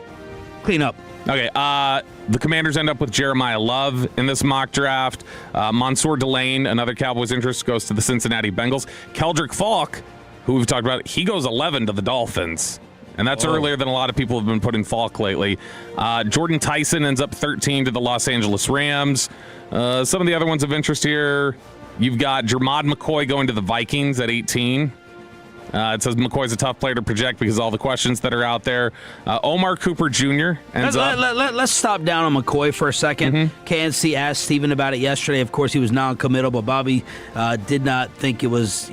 Clean up.
Okay. The Commanders end up with Jeremiah Love in this mock draft. Mansour Delane, another Cowboys interest, goes to the Cincinnati Bengals. Keldrick Falk, who we've talked about, he goes 11 to the Dolphins. And that's earlier than a lot of people have been putting Falk lately. Jordan Tyson ends up 13 to the Los Angeles Rams. Some of the other ones of interest here, you've got Jermod McCoy going to the Vikings at 18. It says McCoy's a tough player to project because of all the questions that are out there. Omar Cooper Jr. ends up.
Let's stop down on McCoy for a second. KNC asked Steven about it yesterday. Of course, he was non-committal, but Bobby did not think it was,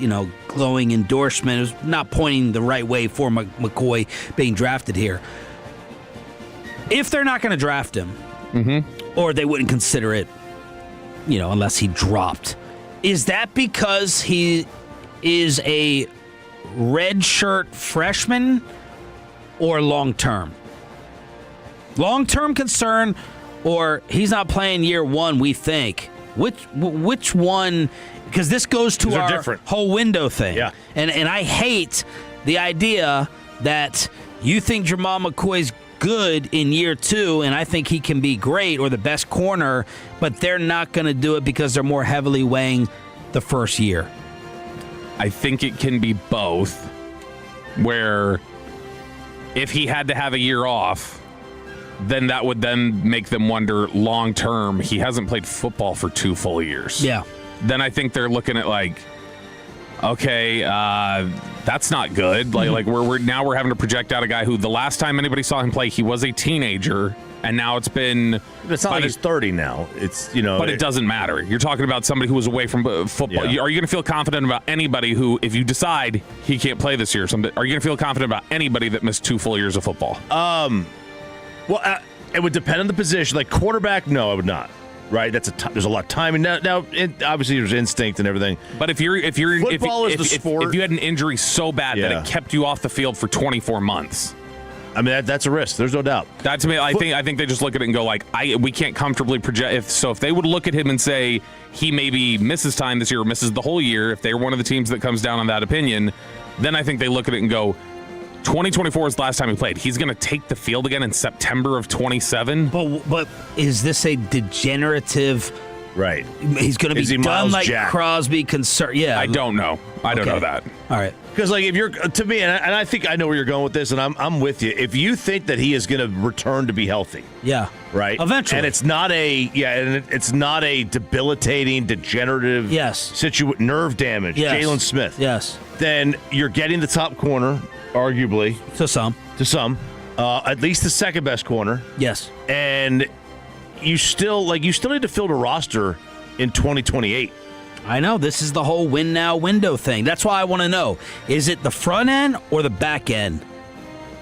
glowing endorsement. It was not pointing the right way for McCoy being drafted here. If they're not going to draft him, or they wouldn't consider it, unless he dropped, is that because he is a redshirt freshman or long-term? Long-term concern, or he's not playing year 1, we think. Which one? Because this goes to our whole window thing.
Yeah.
And I hate the idea that you think Jermod McCoy's good in year 2, and I think he can be great or the best corner, but they're not going to do it because they're more heavily weighing the first year.
I think it can be both, where if he had to have a year off, then that would then make them wonder long term. He hasn't played football for 2 full years.
Yeah.
Then I think they're looking at like, okay, that's not good. Like we're having to project out a guy who the last time anybody saw him play, he was a teenager, and now it's been.
It's not like he's 30 now. It's
but it doesn't matter. You're talking about somebody who was away from football.
Yeah.
Are you going to feel confident about anybody who, if you decide he can't play this year, are you going to feel confident about anybody that missed 2 full years of football?
Well, it would depend on the position. Like quarterback, no, I would not. Right, there's a lot of timing now. Obviously, there's instinct and everything.
But if you're
football is the sport.
If you had an injury so bad that it kept you off the field for 24 months,
I mean that's a risk. There's no doubt.
That to me, I think they just look at it and go like, we can't comfortably project. If they would look at him and say he maybe misses time this year or misses the whole year, if they're one of the teams that comes down on that opinion, then I think they look at it and go, 2024 is the last time he played. He's going to take the field again in September of 27.
But is this a degenerative?
Right.
He's going to be done
Miles
like
Jack?
Crosby. Yeah.
I don't know. I don't know that.
All right.
Because like if you're to me, and I think I know where you're going with this, and I'm with you. If you think that he is going to return to be healthy, right,
eventually,
and it's not a debilitating, degenerative, nerve damage, Jalen Smith, then you're getting the top corner. Arguably,
to some,
at least the second best corner.
Yes,
and you still need to fill a roster in 2028.
I know this is the whole win now window thing. That's why I want to know: is it the front end or the back end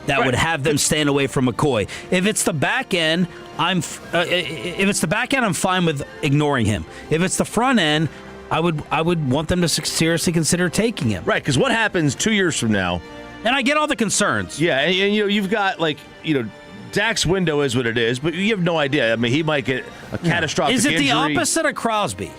that would have them stand away from McCoy? If it's the back end, I'm fine with ignoring him. If it's the front end, I would want them to seriously consider taking him.
Right, because what happens 2 years from now?
And I get all the concerns.
Yeah, and you've got Dak's window is what it is, but you have no idea. I mean, he might get a catastrophic injury.
Is it the opposite of Crosby?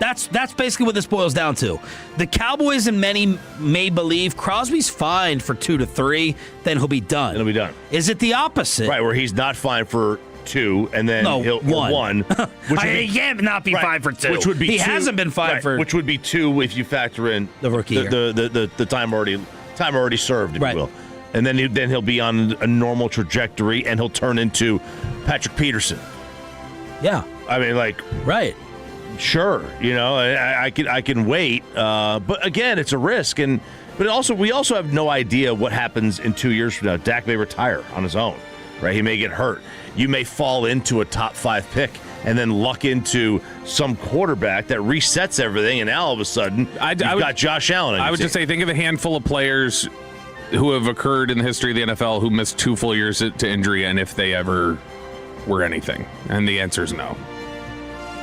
That's basically what this boils down to. The Cowboys and many may believe Crosby's fined for 2 to 3, then he'll be done.
It'll be done.
Is it the opposite?
Right, where he's not fined for 2, and then he'll one.
He can't not be fined for 2.
Which would be
he
2,
hasn't been fined for.
Which would be 2 if you factor in
the rookie year.
The time already served, if you will. And then he'll be on a normal trajectory, and he'll turn into Patrick Peterson.
Yeah,
I mean,
right.
Sure, I can wait, but again, it's a risk, but we also have no idea what happens in 2 years from now. Dak may retire on his own, right? He may get hurt. You may fall into a top 5 pick and then luck into some quarterback that resets everything, and now all of a sudden you've got Josh Allen.
I would just say, think of a handful of players who have occurred in the history of the NFL who missed 2 full years to injury, and if they ever were anything. And the answer is no.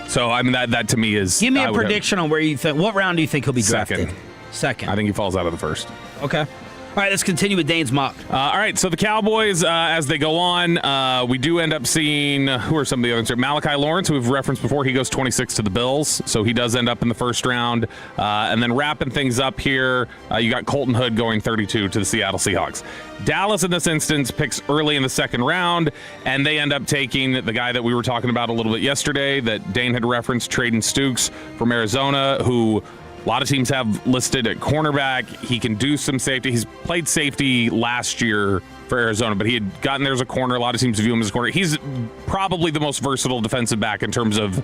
So, I mean, that to me is...
Give me a prediction on where you think... What round do you think he'll be drafted? Second.
I think he falls out of the first.
Okay. All right, let's continue with Dane's mock.
All right, so the Cowboys, as they go on, we do end up seeing, who are some of the others? Malachi Lawrence, who we've referenced before, he goes 26 to the Bills, so he does end up in the first round. And then wrapping things up here, you got Colton Hood going 32 to the Seattle Seahawks. Dallas, in this instance, picks early in the second round, and they end up taking the guy that we were talking about a little bit yesterday that Dane had referenced, Traden Stukes from Arizona, who... a lot of teams have listed at cornerback. He can do some safety. He's played safety last year for Arizona, but he had gotten there as a corner. A lot of teams view him as a corner. He's probably the most versatile defensive back in terms of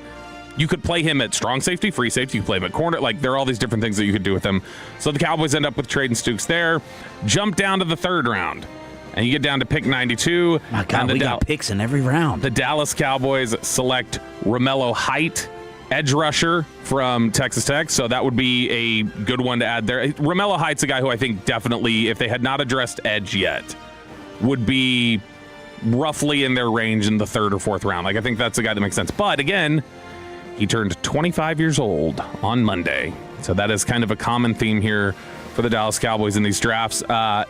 you could play him at strong safety, free safety. You could play him at corner. There are all these different things that you could do with him. So the Cowboys end up with Traden Stukes there. Jump down to the third round, and you get down to pick 92.
My God, we got picks in every round.
The Dallas Cowboys select Romello Height, edge rusher from Texas Tech, so that would be a good one to add there. Romello Height's a guy who I think definitely, if they had not addressed edge yet, would be roughly in their range in the third or fourth round. I think that's a guy that makes sense. But again, he turned 25 years old on Monday, so that is kind of a common theme here for the Dallas Cowboys in these drafts.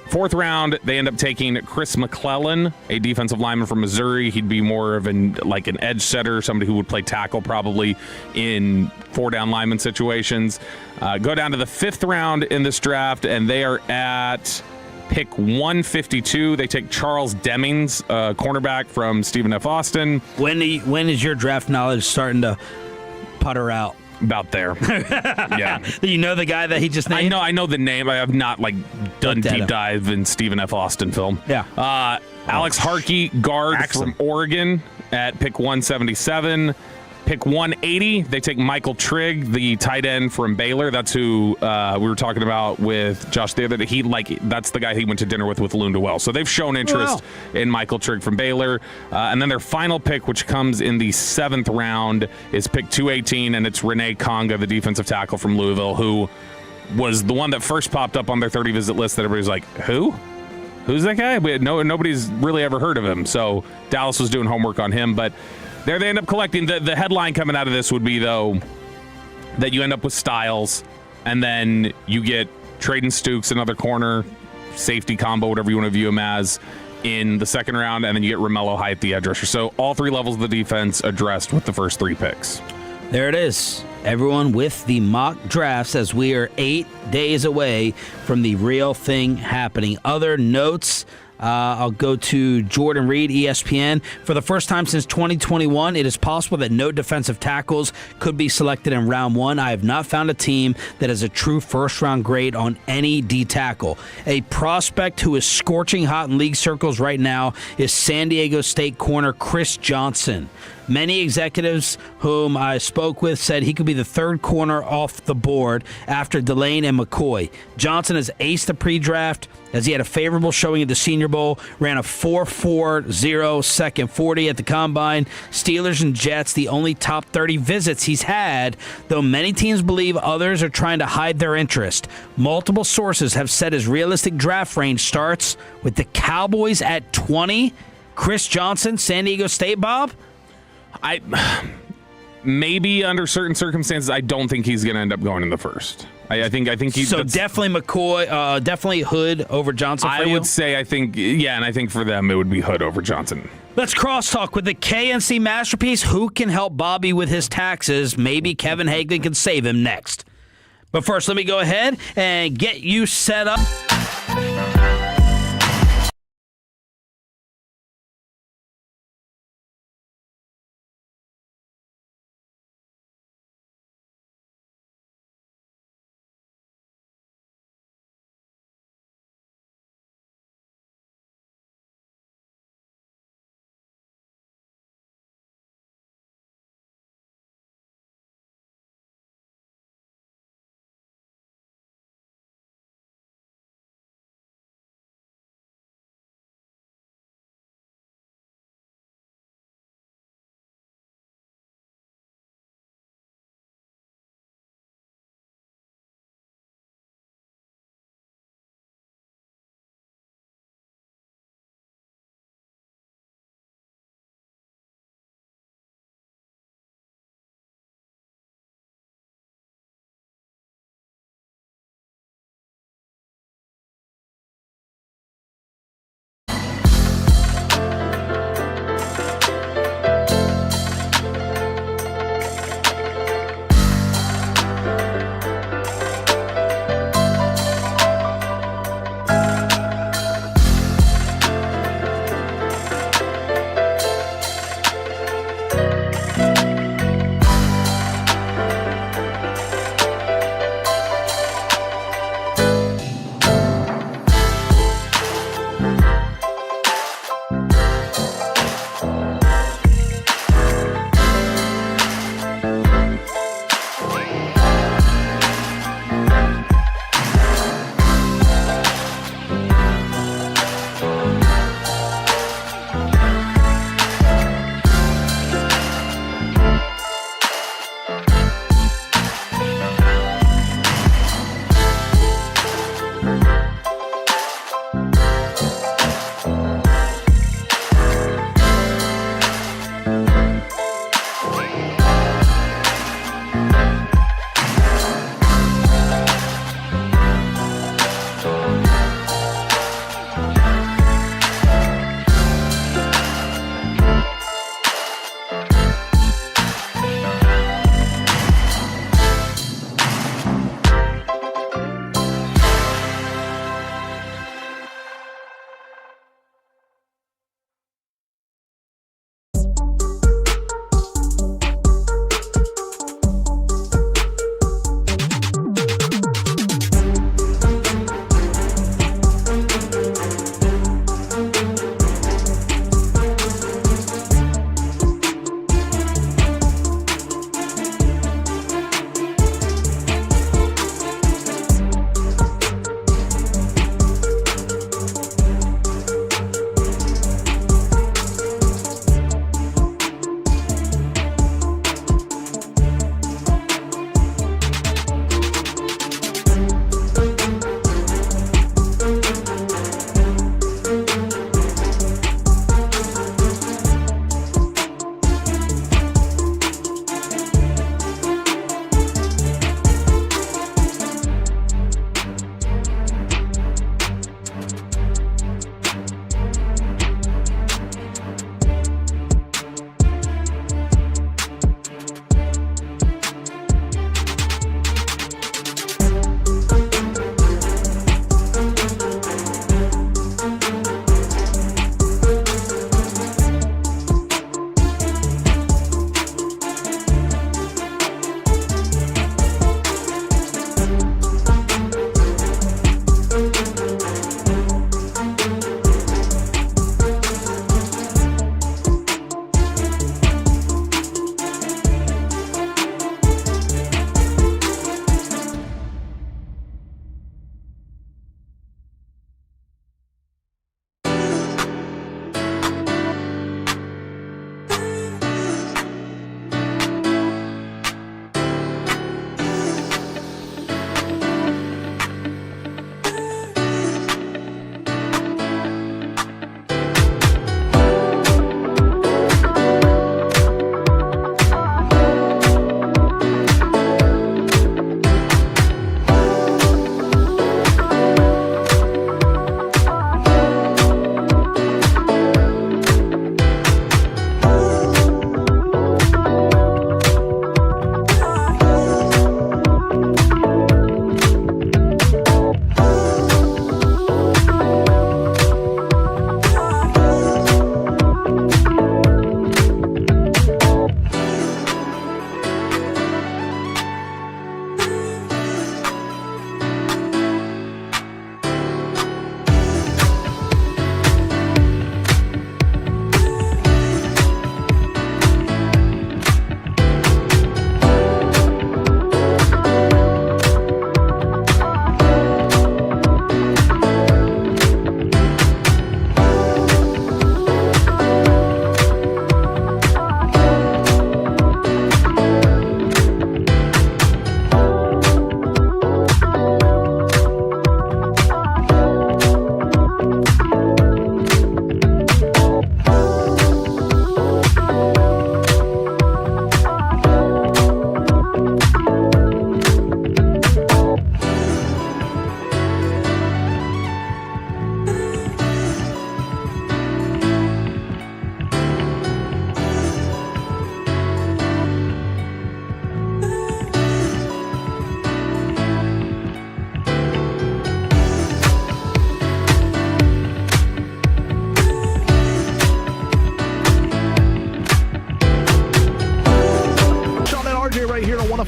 Fourth round, they end up taking Chris McClellan, a defensive lineman from Missouri. He'd be more of an edge setter, somebody who would play tackle probably in 4-down lineman situations. Go down to the fifth round in this draft, and they are at Pick 152, they take Charles Demings, cornerback from Stephen F. Austin.
When is your draft knowledge starting to putter out?
About there. Yeah.
You know the guy that he just named?
I know the name. I have not done deep dive in Stephen F. Austin film.
Yeah.
Alex Harkey, guard from Oregon at pick 177. Pick 180, they take Michael Trigg, the tight end from Baylor. That's who we were talking about with Josh the other day. That's the guy he went to dinner with Lundewell. So they've shown interest in Michael Trigg from Baylor. And then their final pick, which comes in the 7th round, is pick 218, and it's Renee Conga, the defensive tackle from Louisville, who was the one that first popped up on their 30 visit list that everybody's like, who? Who's that guy? Nobody's really ever heard of him. So Dallas was doing homework on him, but there they end up collecting. The headline coming out of this would be, though, that you end up with Styles, and then you get Traden Stukes, another corner, safety combo, whatever you want to view him as, in the 2nd round, and then you get Romello Height, the edge rusher. So all 3 levels of the defense addressed with the first 3 picks.
There it is. Everyone with the mock drafts as we are 8 days away from the real thing happening. Other notes, I'll go to Jordan Reed, ESPN. For the first time since 2021, it is possible that no defensive tackles could be selected in round 1. I have not found a team that has a true first-round grade on any D tackle. A prospect who is scorching hot in league circles right now is San Diego State corner Chris Johnson. Many executives whom I spoke with said he could be the 3rd corner off the board after Delane and McCoy. Johnson has aced the pre-draft as he had a favorable showing at the Senior Bowl, ran a 4.40 second 40 at the Combine. Steelers and Jets, the only top 30 visits he's had, though many teams believe others are trying to hide their interest. Multiple sources have said his realistic draft range starts with the Cowboys at 20. Chris Johnson, San Diego State, Bob?
Maybe under certain circumstances, I don't think he's going to end up going in the 1st. I think he.
So definitely McCoy, definitely Hood over Johnson. For you?
Would say and I think for them it would be Hood over Johnson.
Let's crosstalk with the KNC masterpiece. Who can help Bobby with his taxes? Maybe Kevin Hagelin can save him next. But first, let me go ahead and get you set up.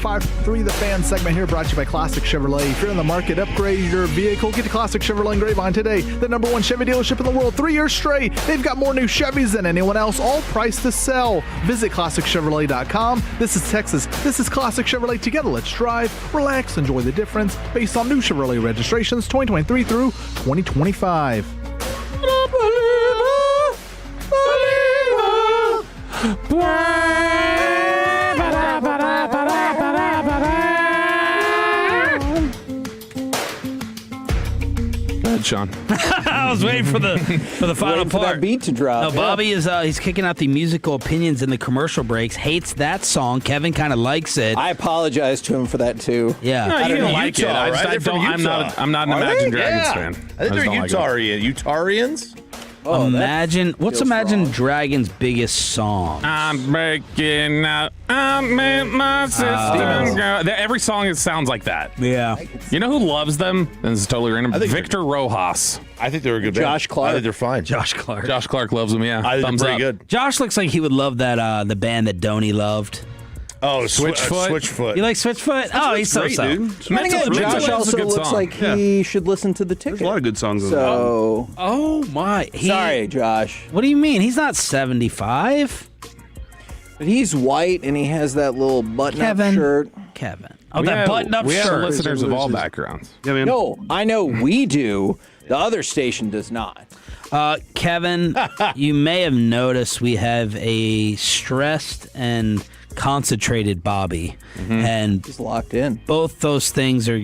105.3 The Fan segment here brought to you by Classic Chevrolet. If you're in the market, upgrade your vehicle. Get to Classic Chevrolet in Grapevine today. The #1 Chevy dealership in the world, 3 years straight. They've got more new Chevys than anyone else, all priced to sell. Visit ClassicChevrolet.com. This is Texas. This is Classic Chevrolet. Together, let's drive, relax, enjoy the difference based on new Chevrolet registrations 2023 through 2025.
Sean.
I was waiting for the final
Waiting for
part.
that beat to drop.
No, Bobby is he's kicking out the musical opinions in the commercial breaks. Hates that song. Kevin kind of likes it.
I apologize to him for that too.
Yeah.
No,
I
you
don't
don't
know,
like
Utah,
it.
right? They're from Utah.
I'm not an
Are
Imagine
they?
Dragons
Yeah.
fan.
I think they're Utahrians.
Imagine what's
feels
Imagine
wrong.
Dragons' biggest song?
I'm breaking out. I'm in my system. Every song sounds like that.
Yeah.
You know who loves them? This is totally random.
I think
Victor Rojas.
I think they're a good band.
Josh Clark.
I think they're fine.
Josh Clark.
Josh Clark loves them. Yeah.
I think
Thumbs
they're
up.
pretty good.
Josh looks like he would love that the band that Donnie loved.
Oh,
Switchfoot?
Switchfoot.
You like Switchfoot? Oh, he's
great,
so.
dude.
And again,
Mental
Josh
is a
also
good
looks
song.
like he should listen to the ticket.
There's a lot of good songs on
So,
Oh my!
sorry, Josh,
What do you mean? He's not 75.
but he's white and he has that little button-up
Kevin.
shirt.
Kevin. Oh, that button-up
we have
shirt.
listeners of all backgrounds.
Yeah, man.
No, I know we do. The other station does not.
Kevin, you may have noticed we have a stressed and concentrated Bobby, and
He's locked in.
both those things are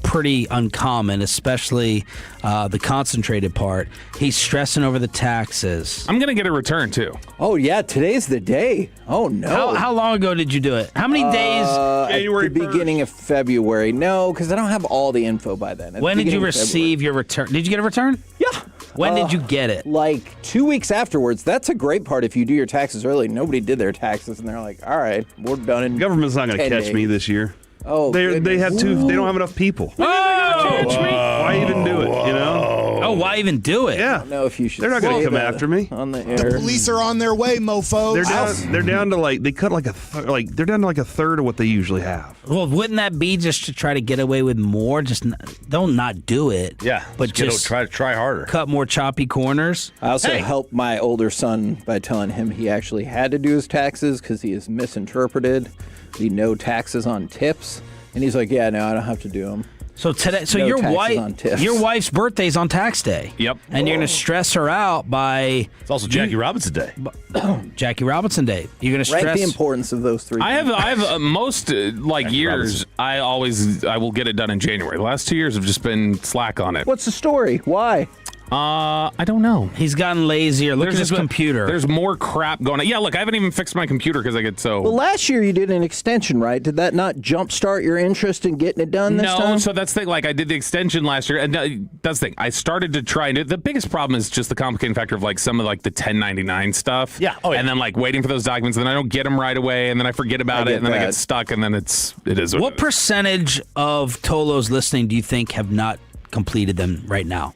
pretty uncommon, especially the concentrated part. He's stressing over the taxes.
I'm going to get a return, too.
Oh yeah, today's the day. Oh no.
How long ago did you do it? How many days?
At the beginning of February. No, because I don't have all the info by then. At the
When did you
beginning of February.
receive your return? Did you get a return?
Yeah.
When did you get it?
Like 2 weeks afterwards. That's a great part if you do your taxes early. Nobody did their taxes, and they're like, "All right, we're done." In
Government's not going to
10
catch me
days.
this year.
Oh,
They
goodness.
have too. They don't have enough people. Why even do it? You know?
Oh, why even do it?
Yeah.
I don't know if you should.
They're not going
say
to come
that
after me.
on the air.
Police are on their way, mofos.
They're down to like they cut like they're down to like a third of what they usually have.
Well, wouldn't that be just to try to get away with more? Just don't not do it.
Yeah,
but just
try harder.
Cut more choppy corners.
I also helped my older son by telling him he actually had to do his taxes because he has misinterpreted the no taxes on tips, and he's like, "Yeah, no, I don't have to do them."
So today, so
No
your
taxes on
wife,
tips.
your wife's birthday's on tax day.
Yep.
And you're gonna stress her out by.
It's also Jackie Robinson Day.
Jackie Robinson Day. You're gonna
Rank
stress
the importance of those three.
I have most years. I will get it done in January. The last 2 years have just been slack on it.
What's the story? Why?
I don't know.
He's gotten lazier. Look at his
just
computer.
There's more crap going on. Yeah, look, I haven't even fixed my computer because I get so.
Well, last year you did an extension, right? Did that not jumpstart your interest in getting it done this time?
No, so that's the thing. Like, I did the extension last year, and that's the thing. I started to try and do. The biggest problem is just the complicating factor of like some of like the 1099 stuff.
Yeah. Oh, yeah.
And then like waiting for those documents, and then I don't get them right away, and then I forget about it, and then I get stuck, and then it is.
What percentage of Tolos listening do you think have not completed them right now?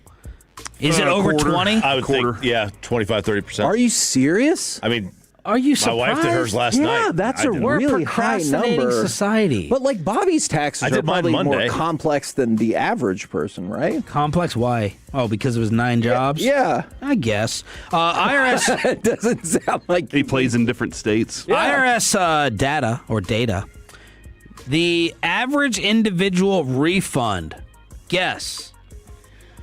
Is it over 20?
I would think, yeah, 25-30%.
Are you serious?
I mean,
Are you
my
surprised?
wife did hers last night.
Yeah, that's
I
a
didn't.
really high number.
Society.
But like Bobby's taxes
I
are
did mine
probably more
Monday.
complex than the average person, right?
Complex? Why? Oh, because it was 9 jobs?
Yeah.
I guess. IRS.
It doesn't sound like
He plays in different states.
IRS data. The average individual refund, guess,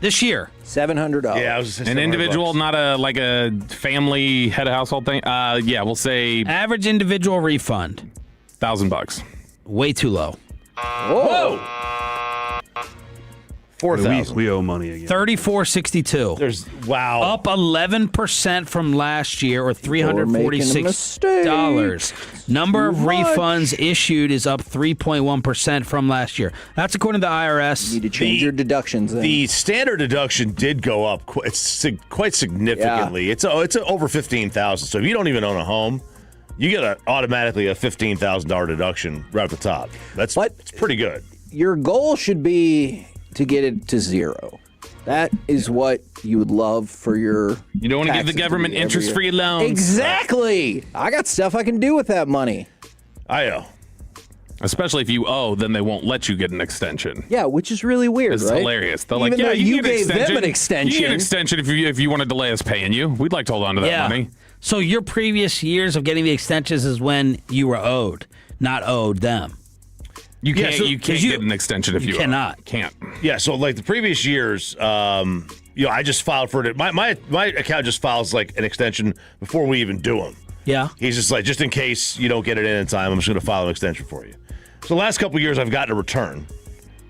this year.
$700.
Yeah, I was just
An
$700.
individual, not a family head of household thing. Yeah, we'll say
Average individual refund,
$1,000.
way too low.
Whoa.
4,000.
We owe money again.
$34.62.
There's wow.
Up 11% from last year, or $346. Number of
Too much.
refunds issued is up 3.1% from last year. That's according to IRS.
You need to change your deductions. Then.
The standard deduction did go up quite significantly. It's over 15,000. So if you don't even own a home, you get automatically a $15,000 deduction right at the top. It's pretty good.
Your goal should be to get it to zero. That is what you would love for your.
You don't want to give the
taxes
government
be every
interest-free
year.
loans.
Exactly. I got stuff I can do with that money.
I know.
Especially if you owe, then they won't let you get an extension.
Yeah, which is really weird,
It's
right?
hilarious. They're
Even
like, yeah,
though
you
gave them an extension.
You get an extension if you want to delay us paying you. We'd like to hold on to that money.
So your previous years of getting the extensions is when you were owed, not owed them.
You can't get an extension if you
cannot.
Can't.
Yeah, so like the previous years, I just filed for it. My account just files like an extension before we even do them.
Yeah.
He's just like, just in case you don't get it in time, I'm just going to file an extension for you. So the last couple of years, I've gotten a return.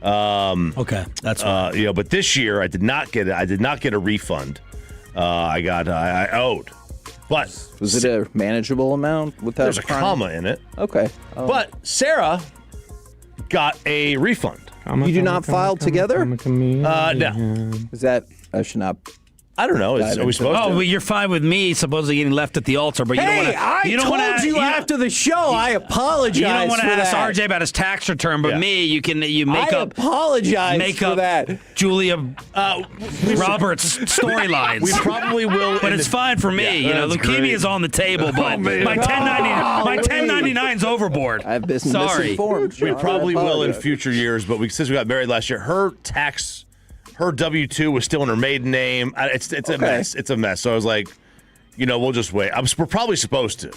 Okay, that's fine.
But this year, I did not get it. I did not get a refund. I owed. But
was it a manageable amount without?
There's a comma in it.
Okay.
But Sarah got a refund.
You do not file together?
No.
Is that I should not?
I don't know. Are we supposed to?
Oh, well, you're fine with me supposedly getting left at the altar, but you don't want to.
I told you after the show. I apologize.
You don't want to
for
ask
that.
RJ about his tax return, but me, you make
I
up.
apologize
make
for
up
that.
Julia Roberts storylines.
We probably will,
but it's fine for me.
Yeah,
leukemia
great.
is on the table, but my 1099's overboard.
I've been
Sorry.
misinformed.
We
Sean.
probably
I
will in
apologize.
future years, but since we got married last year, her W-2 was still in her maiden name. It's a mess. It's a mess. So I was like, we'll just wait. We're probably supposed to,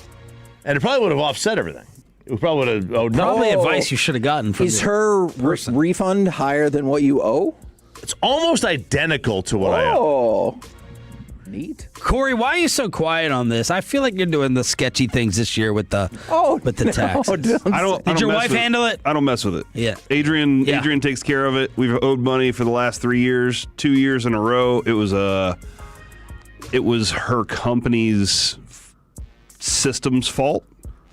and it probably would have offset everything. We probably would have owed
Probably
nothing.
advice you should have gotten from
Is her refund higher than what you owe?
It's almost identical to what I owe.
Oh, neat.
Corey, why are you so quiet on this? I feel like you're doing the sketchy things this year with the taxes. Did your wife handle it?
I don't mess with it.
Yeah.
Adrian takes care of it. We've owed money for the last 3 years, 2 years in a row. It was her company's system's fault.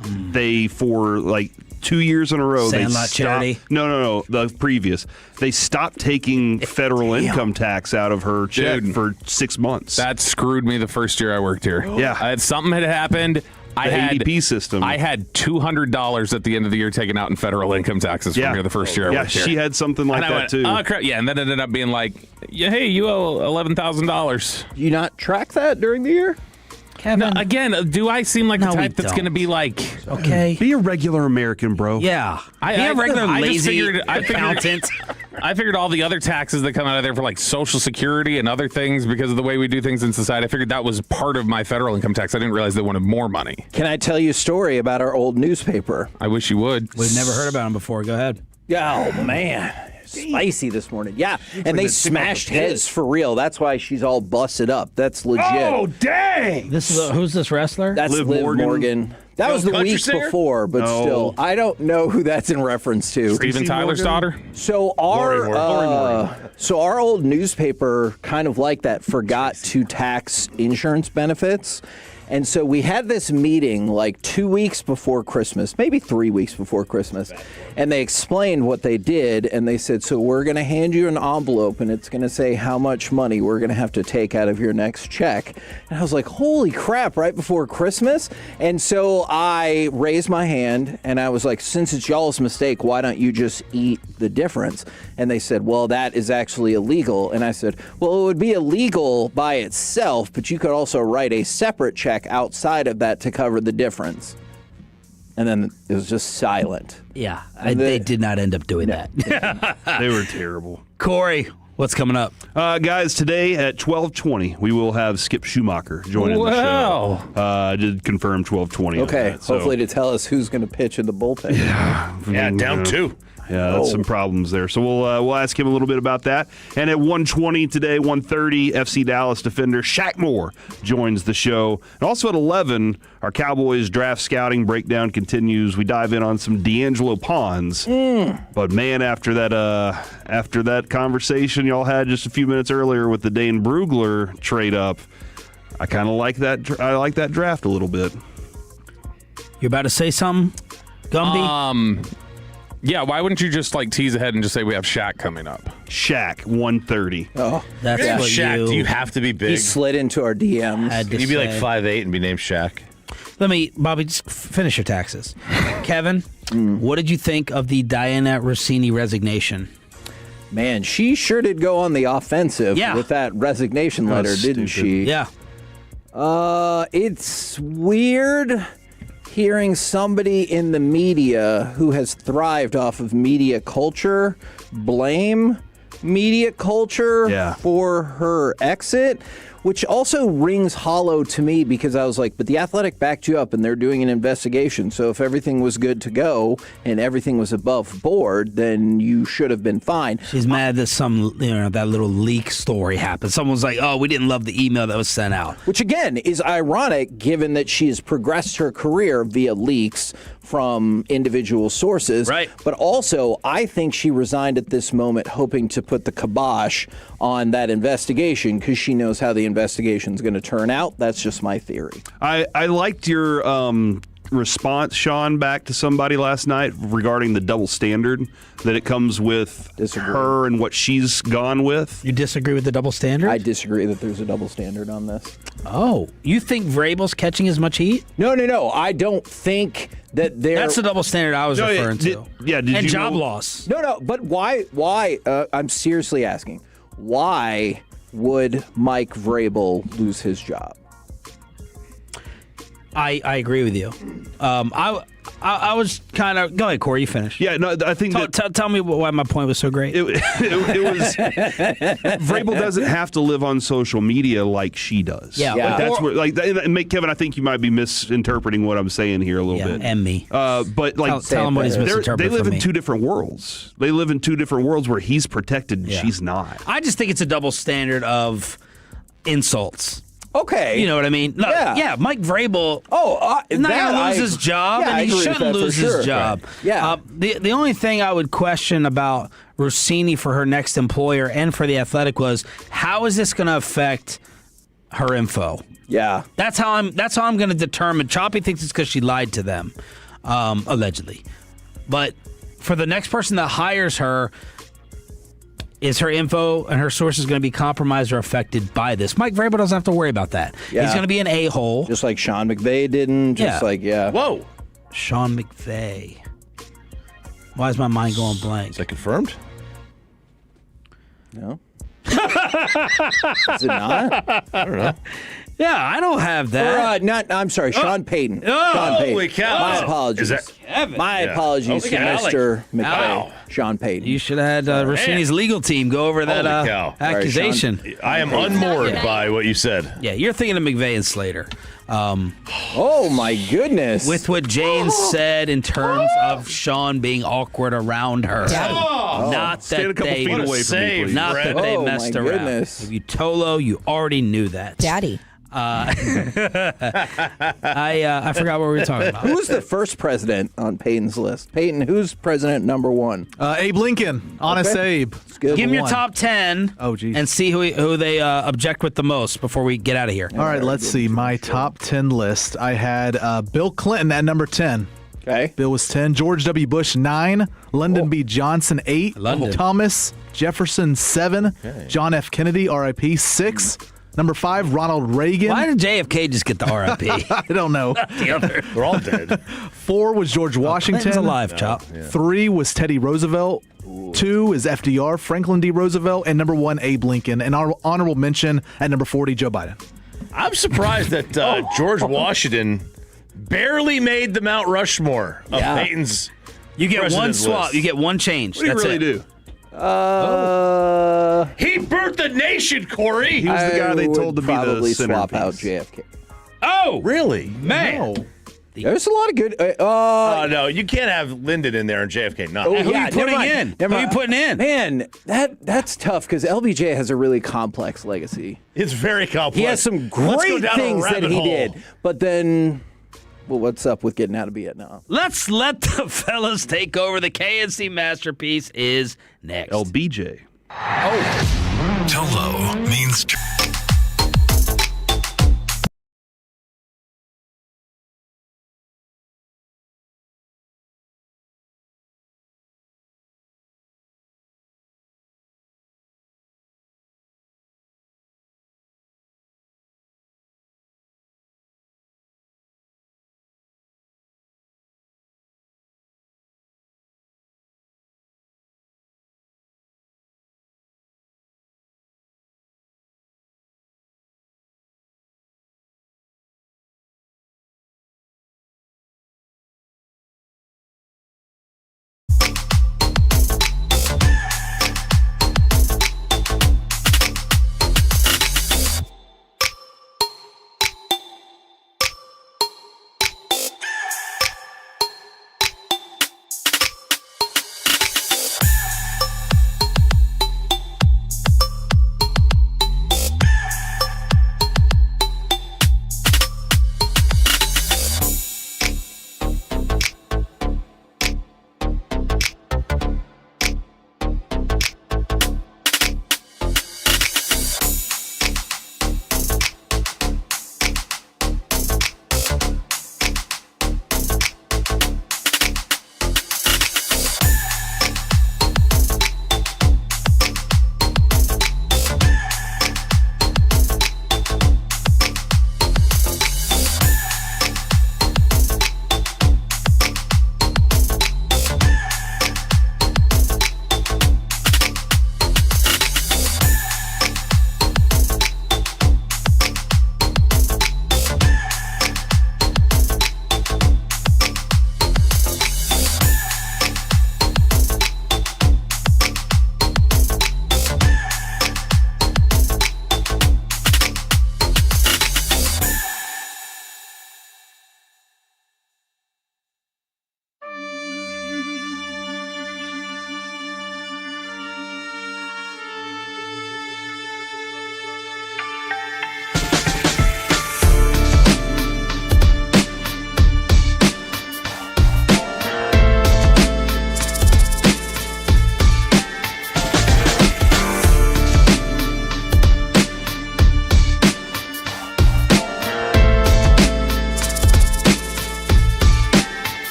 They for like 2 years in a row
Sandlot Charity?
No, the previous. They stopped taking federal income tax out of her check for 6 months.
That screwed me the first year I worked here.
Yeah.
Something had happened. I had
ADP system.
I had $200 at the end of the year taken out in federal income taxes from here the first year I worked here.
she had something like
And I
that
went,
too.
Oh, crap. Yeah, and then it ended up being like, hey, you owe $11,000.
You not track that during the year?
Kevin.
No, again, do I seem like the type that's going to be like,
okay,
be a regular American, bro?
Yeah. Be a regular lazy accountant.
I figured all the other taxes that come out of there for like Social Security and other things because of the way we do things in society, I figured that was part of my federal income tax. I didn't realize they wanted more money.
Can I tell you a story about our old newspaper?
I wish you would.
We've never heard about him before. Go ahead.
Oh, man. Spicy this morning. Yeah. And they smashed heads for real. That's why she's all busted up. That's legit.
Oh, dang!
This is who's this wrestler?
That's Liv Morgan. That was the week before, but still. I don't know who that's in reference to.
Steven Tyler's daughter?
So our old newspaper, kind of like that, forgot to tax insurance benefits. And so we had this meeting like 2 weeks before Christmas, maybe 3 weeks before Christmas. And they explained what they did. And they said, so we're going to hand you an envelope and it's going to say how much money we're going to have to take out of your next check. And I was like, holy crap, right before Christmas? And so I raised my hand and I was like, since it's y'all's mistake, why don't you just eat the difference? And they said, well, that is actually illegal. And I said, well, it would be illegal by itself, but you could also write a separate check outside of that to cover the difference. And then it was just silent.
Yeah, they did not end up doing that.
They were terrible.
Corey, what's coming up?
Guys, today at 12:20, we will have Skip Schumacher joining the show. I did confirm 12:20.
Okay,
that, so.
hopefully to tell us who's going to pitch in the bullpen.
Yeah,
down 2.
Yeah, that's some problems there. So we'll ask him a little bit about that. And at 1:20 today, 1:30, FC Dallas defender Shaq Moore joins the show. And also at 11, our Cowboys draft scouting breakdown continues. We dive in on some D'Angelo Pons. But man, after that conversation y'all had just a few minutes earlier with the Dane Brugler trade up, I kind of like that. I like that draft a little bit.
You're about to say something, Gumby?
Yeah, why wouldn't you just like tease ahead and just say we have Shaq coming up?
Shaq, 1:30.
Oh,
that's what
Shaq, do you have to be big?
He slid into our DMs.
Can you be like 5'8" and be named Shaq?
Bobby, just finish your taxes. Kevin, what did you think of the Diana Rossini resignation?
Man, she sure did go on the offensive with that resignation letter, didn't she?
Yeah.
It's weird. hearing somebody in the media who has thrived off of media culture blame media culture for her exit, which also rings hollow to me because I was like, but The Athletic backed you up and they're doing an investigation. So if everything was good to go and everything was above board, then you should have been fine.
She's mad that that little leak story happened. Someone's like, oh, we didn't love the email that was sent out.
Which, again, is ironic given that she has progressed her career via leaks from individual sources.
Right.
But also, I think she resigned at this moment hoping to put the kibosh on that investigation because she knows how the investigation is going to turn out. That's just my theory.
I liked your response, Sean, back to somebody last night regarding the double standard that it comes with her and what she's gone with.
You disagree with the double standard?
I disagree that there's a double standard on this.
Oh, you think Vrabel's catching as much heat?
No. I don't think that they're...
That's the double standard I was referring to. And job loss.
No, but why? I'm seriously asking, why would Mike Vrabel lose his job?
I agree with you. I was kind of... Go ahead, Corey, you finish.
Yeah, no, I think
tell me why my point was so great.
It was... Vrabel doesn't have to live on social media like she does.
Yeah.
Like that's where... Kevin, I think you might be misinterpreting what I'm saying here a little bit.
And me.
But like...
Tell him what he's misinterpreting.
They live
for
in
me.
two different worlds. They live in two different worlds where he's protected and she's not.
I just think it's a double standard of insults.
Okay.
You know what I mean? No, yeah, Mike Vrabel not going to lose his job, and he shouldn't lose his job.
Right. Yeah.
The only thing I would question about Rossini for her next employer and for The Athletic was, how is this going to affect her info?
Yeah.
That's how I'm going to determine. Choppy thinks it's because she lied to them, allegedly. But for the next person that hires her, is her info and her sources going to be compromised or affected by this? Mike Vrabel doesn't have to worry about that.
Yeah.
He's going to be an a-hole.
Just like Sean McVay didn't.
Whoa. Sean McVay. Why is my mind going blank?
Is that confirmed?
No. Is it not?
I don't know.
Yeah, I don't have that.
I'm sorry, Sean Payton.
Oh,
Sean Payton.
holy cow.
My apologies. My apologies to Mr. McVay.
Wow.
Sean Payton.
You should have had Rossini's legal team go over that
Holy cow.
accusation.
Right, I am unmoored by what you said.
Yeah, you're thinking of McVay and Slater.
Oh, my goodness.
With what Jane said in terms of Sean being awkward around her. Not
Stand a
that
couple
they
feet away from me, please.
Not that they
Oh,
messed
my
around.
goodness.
If you Tolo, you already knew that.
Daddy.
I forgot what we were talking about.
Who's the first president on Payton's list? Payton, who's president number one?
Abe Lincoln. Honest Abe.
Give him your
One.
top 10 and see who they object with the most before we get out of here.
All right, let's see. My top 10 list. I had Bill Clinton at number 10.
Okay.
Bill was 10. George W. Bush, 9. Lyndon B. Johnson, 8.
London.
Thomas Jefferson, 7. John F. Kennedy, RIP, 6. Number 5, Ronald Reagan.
Why did JFK just get the RIP?
I don't know.
The other.
We're all dead.
4 was George Washington.
Clinton's alive, Chop.
3 was Teddy Roosevelt. 2 is FDR, Franklin D. Roosevelt. And number 1, Abe Lincoln. And our honorable mention at number 40, Joe Biden.
I'm surprised that George Washington barely made the Mount Rushmore of Peyton's.
You get one
president's
swap.
list.
You get one change.
What do you
That's
really
it.
do? He burnt the nation, Corey.
He was the guy they told to be the
probably swap
centerpiece.
out JFK.
Oh,
really?
man.
There's a lot of good.
No, you can't have Lyndon in there and JFK. No.
Who are you putting in? Who are you putting in?
Man, that's tough because LBJ has a really complex legacy.
It's very complex.
He has some
Let's go
great
down a
things that
rabbit
he
hole.
did, but then, well, what's up with getting out of Vietnam?
Let's let the fellas take over. The KNC masterpiece is next.
LBJ.
Tolo means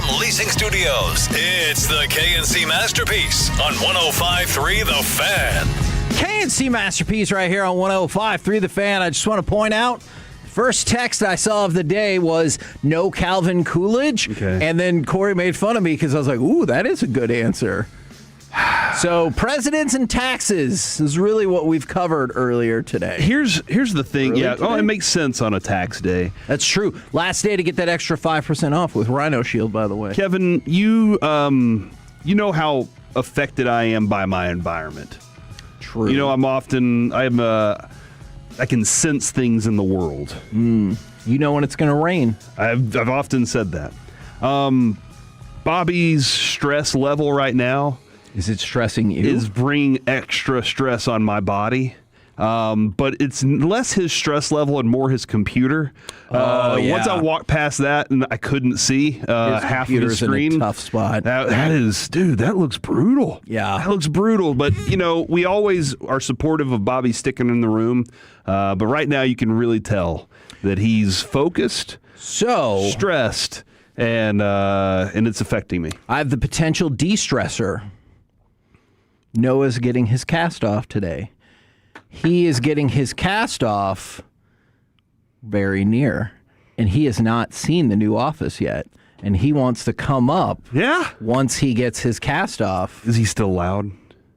krld-fm Leasing Studios. It's the KNC Masterpiece on 105.3 The Fan.
KNC Masterpiece right here on 105.3 The Fan. I just want to point out, first text I saw of the day was no Calvin Coolidge. Okay. And then Corey made fun of me because I was like, ooh, that is a good answer. So presidents and taxes is really what we've covered earlier today.
Here's the thing.
Today?
It makes sense on a tax day.
That's true. Last day to get that extra 5% off with Rhino Shield, by the way.
Kevin, you know how affected I am by my environment.
True.
You know, I can sense things in the world.
You know when it's going to rain.
I've often said that. Bobby's stress level right now.
Is it stressing you?
Is bringing extra stress on my body. But it's less his stress level and more his computer. Once I walked past that and I couldn't see half of the screen.
In a tough spot.
That looks brutal.
Yeah.
That looks brutal. But, we always are supportive of Bobby sticking in the room. But right now you can really tell that he's focused, stressed, and it's affecting me.
I have the potential de-stressor. Noah's getting his cast off today. He is getting his cast off very near, and he has not seen the new office yet, and he wants to come up once he gets his cast off.
Is he still loud?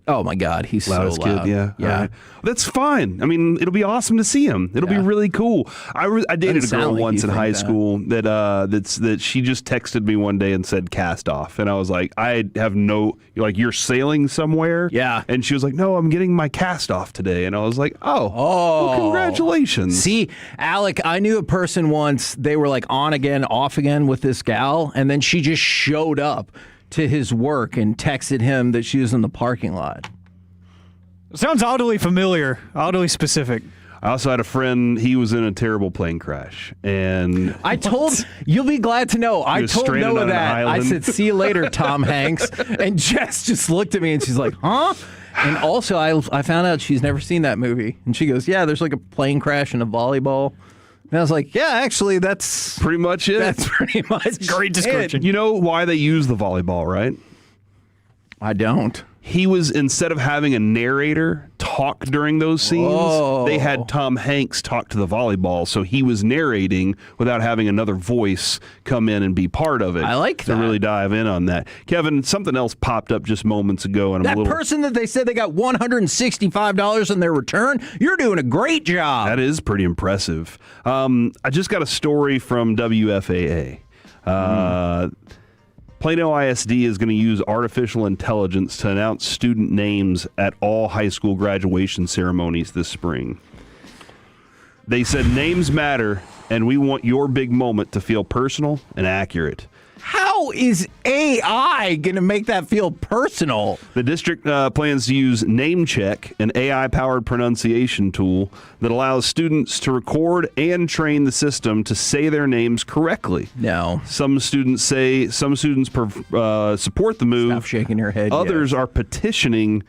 Oh, my God, he's
Loudest
so loud.
Kid, yeah.
Yeah.
Right. That's fine. I mean, it'll be awesome to see him. It'll be really cool. I dated a girl once in high school that she just texted me one day and said cast off. And I was like, you're sailing somewhere?
Yeah.
And she was like, no, I'm getting my cast off today. And I was like, well, congratulations.
See, Alec, I knew a person once, they were like on again, off again with this gal, and then she just showed up to his work and texted him that she was in the parking lot.
Sounds oddly familiar, oddly specific.
I also had a friend, he was in a terrible plane crash. And
you'll be glad to know, I told Noah that. I said, see you later, Tom Hanks. And Jess just looked at me and she's like, huh? And also, I found out she's never seen that movie. And she goes, yeah, there's like a plane crash and a volleyball. And I was like, yeah, actually, that's
pretty much it.
That's pretty much
great description.
You know why they use the volleyball, right?
I don't.
He was, instead of having a narrator talk during those scenes, they had Tom Hanks talk to the volleyball, so he was narrating without having another voice come in and be part of it.
I like that.
To really dive in on that. Kevin, something else popped up just moments ago. And
that person that they said they got $165 in their return, you're doing a great job.
That is pretty impressive. I just got a story from WFAA. Plano ISD is going to use artificial intelligence to announce student names at all high school graduation ceremonies this spring. They said names matter, and we want your big moment to feel personal and accurate.
How is AI going to make that feel personal?
The district plans to use NameCheck, an AI-powered pronunciation tool that allows students to record and train the system to say their names correctly.
No.
Some students support the move.
Stop shaking your head.
Others are petitioning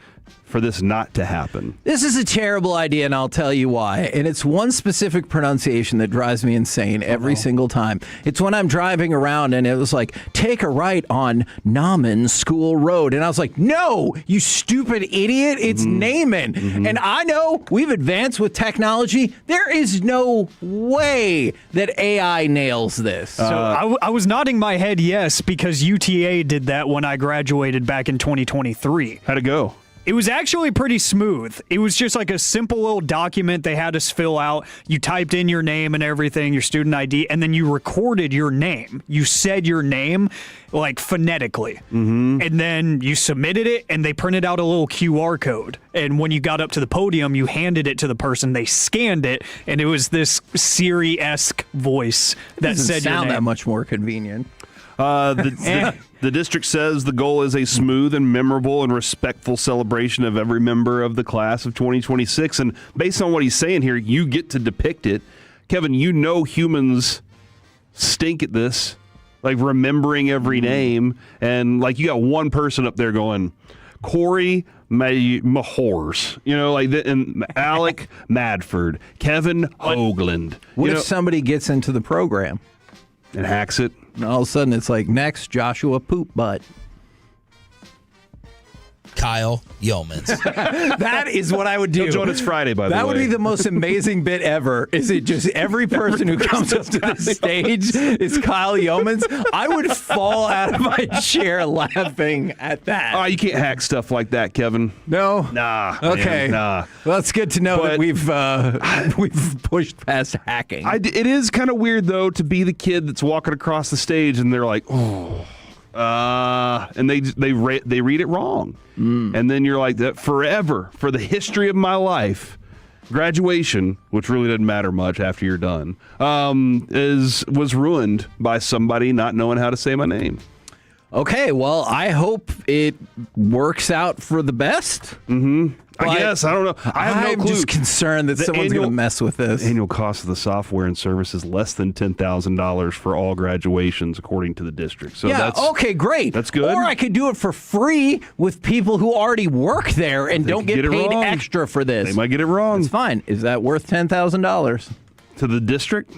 for this not to happen.
This is a terrible idea, and I'll tell you why. And it's one specific pronunciation that drives me insane every single time. It's when I'm driving around, and it was like, take a right on Nauman School Road. And I was like, no, you stupid idiot. It's Naaman. And I know we've advanced with technology. There is no way that AI nails this.
So I was nodding my head yes, because UTA did that when I graduated back in 2023.
How'd it go?
It was actually pretty smooth. It was just like a simple little document they had us fill out. You typed in your name and everything, your student ID, and then you recorded your name. You said your name, like phonetically. And then you submitted it, and they printed out a little QR code. And when you got up to the podium, you handed it to the person. They scanned it, and it was this Siri-esque voice that said your name.
Sound that much more convenient.
The district says the goal is a smooth and memorable and respectful celebration of every member of the class of 2026. And based on what he's saying here, you get to depict it. Kevin, you know humans stink at this, like remembering every name. And like you got one person up there going, Corey Mahors, and Alec Madford, Kevin Hoagland.
What if somebody gets into the program
and hacks it?
And all of a sudden, it's like, next, Joshua Poop Butt.
Kyle Yeomans.
That is what I would do.
He'll join us Friday, by the way.
That would be the most amazing bit ever. Is it just every person who comes up to the stage is Kyle Yeomans? I would fall out of my chair laughing at that.
Oh, you can't hack stuff like that, Kevin.
No?
Nah.
Okay.
Man, nah.
Well, it's good to know that we've pushed past hacking.
It is kind of weird, though, to be the kid that's walking across the stage and they're like, and they read it wrong. And then you're like, that forever, for the history of my life, graduation, which really doesn't matter much after you're done, was ruined by somebody not knowing how to say my name.
Okay, well, I hope it works out for the best.
Mm-hmm. I guess. I don't know. I have no clue.
I'm just concerned that someone's going to mess with this.
Annual cost of the software and service is less than $10,000 for all graduations, according to the district. So
yeah, okay, great.
That's good.
Or I could do it for free with people who already work there and don't get paid extra for this.
They might get it wrong.
It's fine. Is that worth $10,000?
To the district?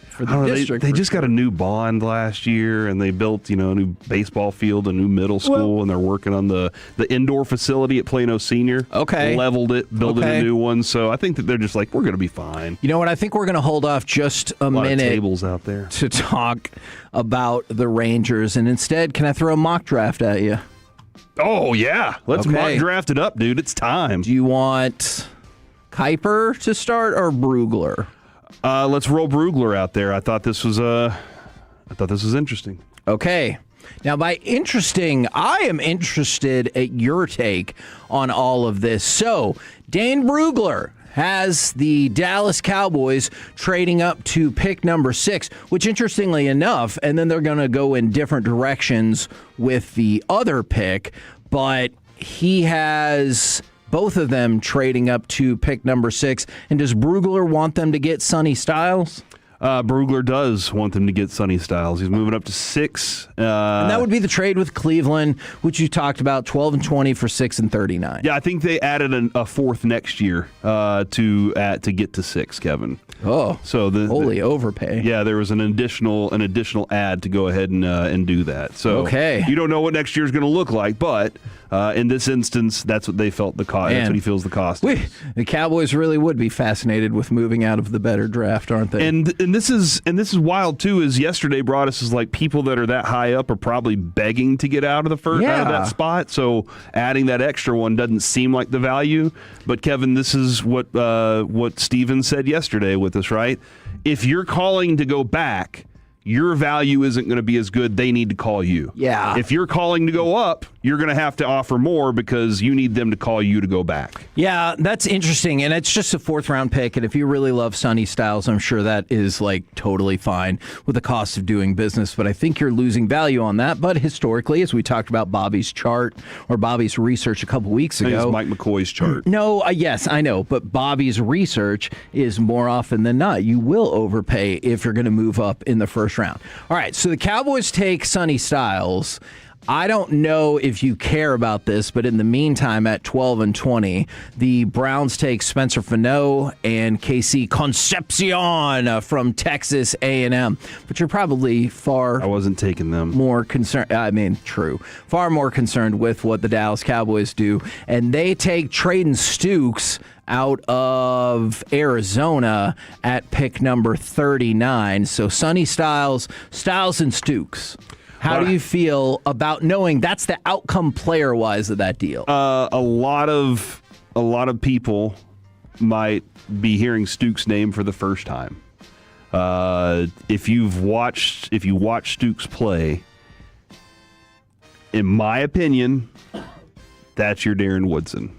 For the district.
They just got a new bond last year, and they built, a new baseball field, a new middle school, and they're working on the indoor facility at Plano Senior.
Okay.
Leveled it, building a new one. So I think that they're just like, we're going to be fine.
You know what? I think we're going to hold off just a minute
of tables out there
to talk about the Rangers, and instead, can I throw a mock draft at you?
Oh, yeah. Let's mock draft it up, dude. It's time.
Do you want Kuiper to start or Brugler?
Let's roll Brugler out there. I thought this was interesting.
Okay. Now, by interesting, I am interested at your take on all of this. So, Dane Brugler has the Dallas Cowboys trading up to pick number 6, which interestingly enough, and then they're going to go in different directions with the other pick, but he has both of them trading up to pick number 6. And does Brugler want them to get Sonny Styles?
Brugler does want them to get Sonny Styles. He's moving up to 6.
And that would be the trade with Cleveland, which you talked about, 12 and 20 for 6 and 39.
Yeah, I think they added a 4th next year to get to 6, Kevin.
Oh,
so
holy overpay.
Yeah, there was an additional ad to go ahead and do that. So you don't know what next year's going to look like, but in this instance, that's what they felt the cost. That's what he feels the cost.
The Cowboys really would be fascinated with moving out of the better draft, aren't they?
And this is wild too. Is yesterday brought us as like people that are that high up are probably begging to get out of the first out of that spot. So adding that extra one doesn't seem like the value. But Kevin, this is what Steven said yesterday with us, right? If you're calling to go back, your value isn't going to be as good. They need to call you.
Yeah.
If you're calling to go up, you're going to have to offer more because you need them to call you to go back.
Yeah, that's interesting. And it's just a 4th-round pick. And if you really love Sonny Styles, I'm sure that is like totally fine with the cost of doing business. But I think you're losing value on that. But historically, as we talked about Bobby's chart or Bobby's research a couple weeks ago.
I think it's Mike McCoy's chart.
No, yes, I know. But Bobby's research is more often than not, you will overpay if you're going to move up in the first round. All right, so the Cowboys take Sonny Styles. I don't know if you care about this, but in the meantime, at 12 and 20, the Browns take Spencer Fano and Casey Concepcion from Texas A&M. But you're probably
I wasn't taking them.
More concerned. I mean, true. Far more concerned with what the Dallas Cowboys do. And they take Traden Stukes out of Arizona at pick number 39. So Sonny Styles and Stukes. How do you feel about knowing that's the outcome player-wise of that deal?
A lot of people might be hearing Stukes' name for the first time. If you watch Stukes play, in my opinion, that's your Darren Woodson.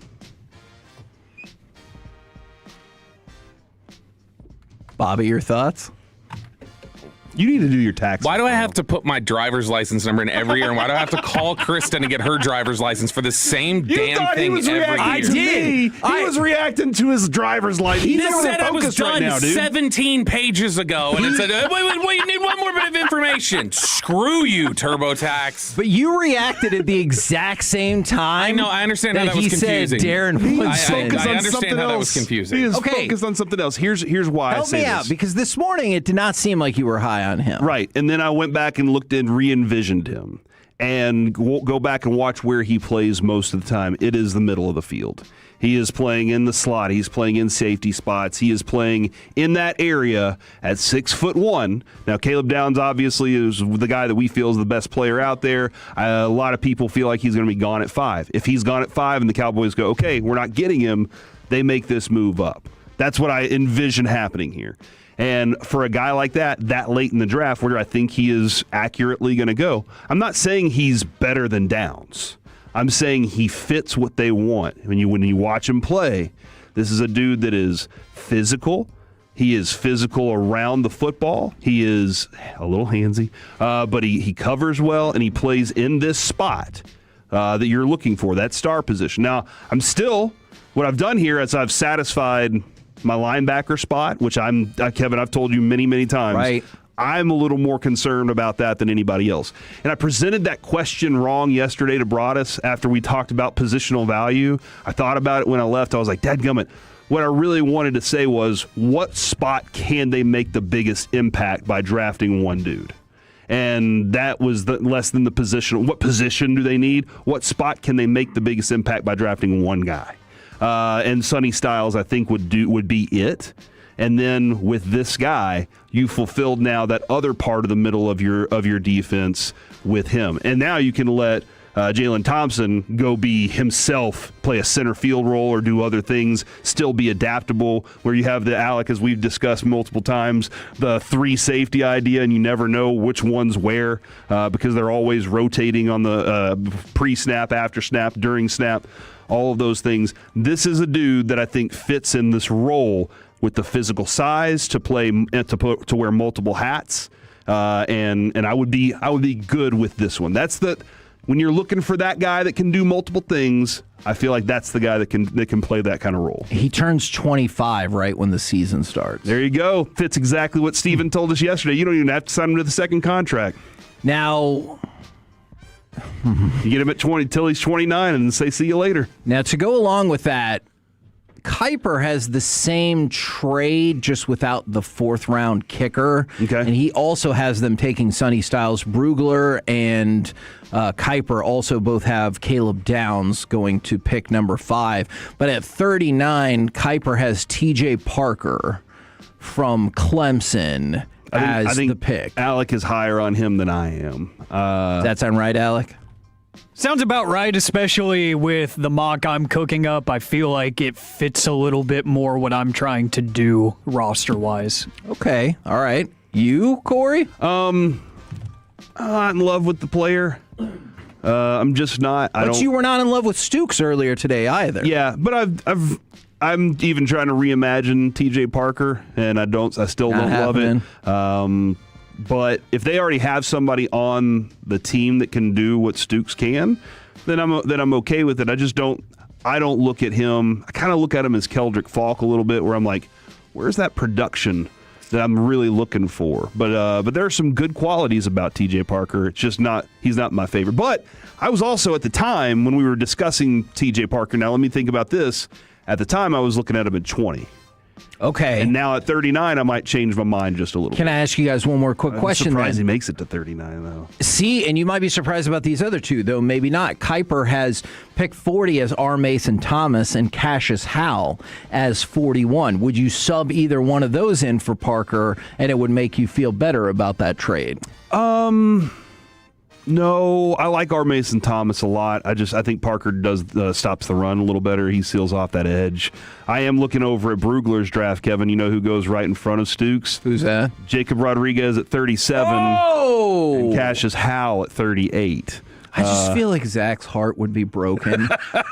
Bobby, your thoughts?
You need to do your taxes.
Why do I have to put my driver's license number in every year? And why do I have to call Kristen to get her driver's license for the same damn thing every year?
I did. He was reacting to his driver's license. He's
This said I was done
right now, dude.
17 pages ago, and it said, wait, you need one more bit of information. Screw you, TurboTax.
But you reacted at the exact same time.
I know, I understand how that was
he
confusing.
Said Darren Woodson.
I understand how that was confusing.
He is focused on something else. Here's why I say
Help me out, because this morning it did not seem like you were high
on him.
Right. And then I went back and looked and re-envisioned him. And go back and watch where he plays most of the time. It is the middle of the field. He is playing in the slot. He's playing in safety spots. He is playing in that area at 6'1". Now, Caleb Downs obviously is the guy that we feel is the best player out there. A lot of people feel like he's going to be gone at 5. If he's gone at 5 and the Cowboys go, okay, we're not getting him, they make this move up. That's what I envision happening here. And for a guy like that late in the draft, where I think he is accurately going to go, I'm not saying he's better than Downs. I'm saying he fits what they want. When you watch him play, this is a dude that is physical. He is physical around the football. He is a little handsy, but he covers well, and he plays in this spot that you're looking for, that star position. Now, what I've done here is I've satisfied my linebacker spot, which Kevin, I've told you many, many times.
Right.
I'm a little more concerned about that than anybody else. And I presented that question wrong yesterday to Broadus after we talked about positional value. I thought about it when I left. I was like, dadgummit. What I really wanted to say was, what spot can they make the biggest impact by drafting one dude? And that was less than the position. What position do they need? What spot can they make the biggest impact by drafting one guy? And Sonny Styles, I think, would be it. And then with this guy, you fulfilled now that other part of the middle of your defense with him. And now you can let Jalen Thompson go be himself, play a center field role or do other things, still be adaptable, where you have the Alec, as we've discussed multiple times, the 3 safety idea, and you never know which one's where because they're always rotating on the pre-snap, after snap, during snap, all of those things. This is a dude that I think fits in this role with the physical size to play to wear multiple hats, and I would be good with this one. When you're looking for that guy that can do multiple things, I feel like that's the guy that can play that kind of role.
He turns 25 right when the season starts.
There you go. Fits exactly what Steven told us yesterday. You don't even have to sign him to the second contract.
Now,
you get him at 20 till he's 29 and say see you later.
Now, to go along with that, Kuiper has the same trade, just without the 4th-round kicker. Okay. And he also has them taking Sonny Styles. Brugler and Kuiper also both have Caleb Downs going to pick number 5. But at 39, Kuiper has T.J. Parker from Clemson as the pick.
Alec is higher on him than I am.
Does that sound right, Alec?
Sounds about right, especially with the mock I'm cooking up. I feel like it fits a little bit more what I'm trying to do roster-wise.
Okay, all right. You, Corey?
I'm not in love with the player. I'm just not.
But you were not in love with Stooks earlier today either.
Yeah, but I'm even trying to reimagine T.J. Parker, and I still don't love it. But if they already have somebody on the team that can do what Stooks can, then I'm okay with it. I don't look at him. I kind of look at him as Keldrick Falk a little bit, where I'm like, where's that production that I'm really looking for? But there are some good qualities about T.J. Parker. It's just he's not my favorite. But I was also at the time when we were discussing T.J. Parker. Now let me think about this. At the time, I was looking at him at 20.
Okay.
And now at 39, I might change my mind just a little bit.
Can I ask you guys one more quick question?
I'm surprised he makes it to 39, though.
See, and you might be surprised about these other two, though maybe not. Kuiper has picked 40 as R. Mason Thomas and Cassius Howell as 41. Would you sub either one of those in for Parker, and it would make you feel better about that trade?
No, I like R. Mason Thomas a lot. I think Parker stops the run a little better. He seals off that edge. I am looking over at Brugler's draft, Kevin. You know who goes right in front of Stooks?
Who's that?
Jacob Rodriguez at 37.
Oh!
And Cassius Howell at 38.
I just feel like Zach's heart would be broken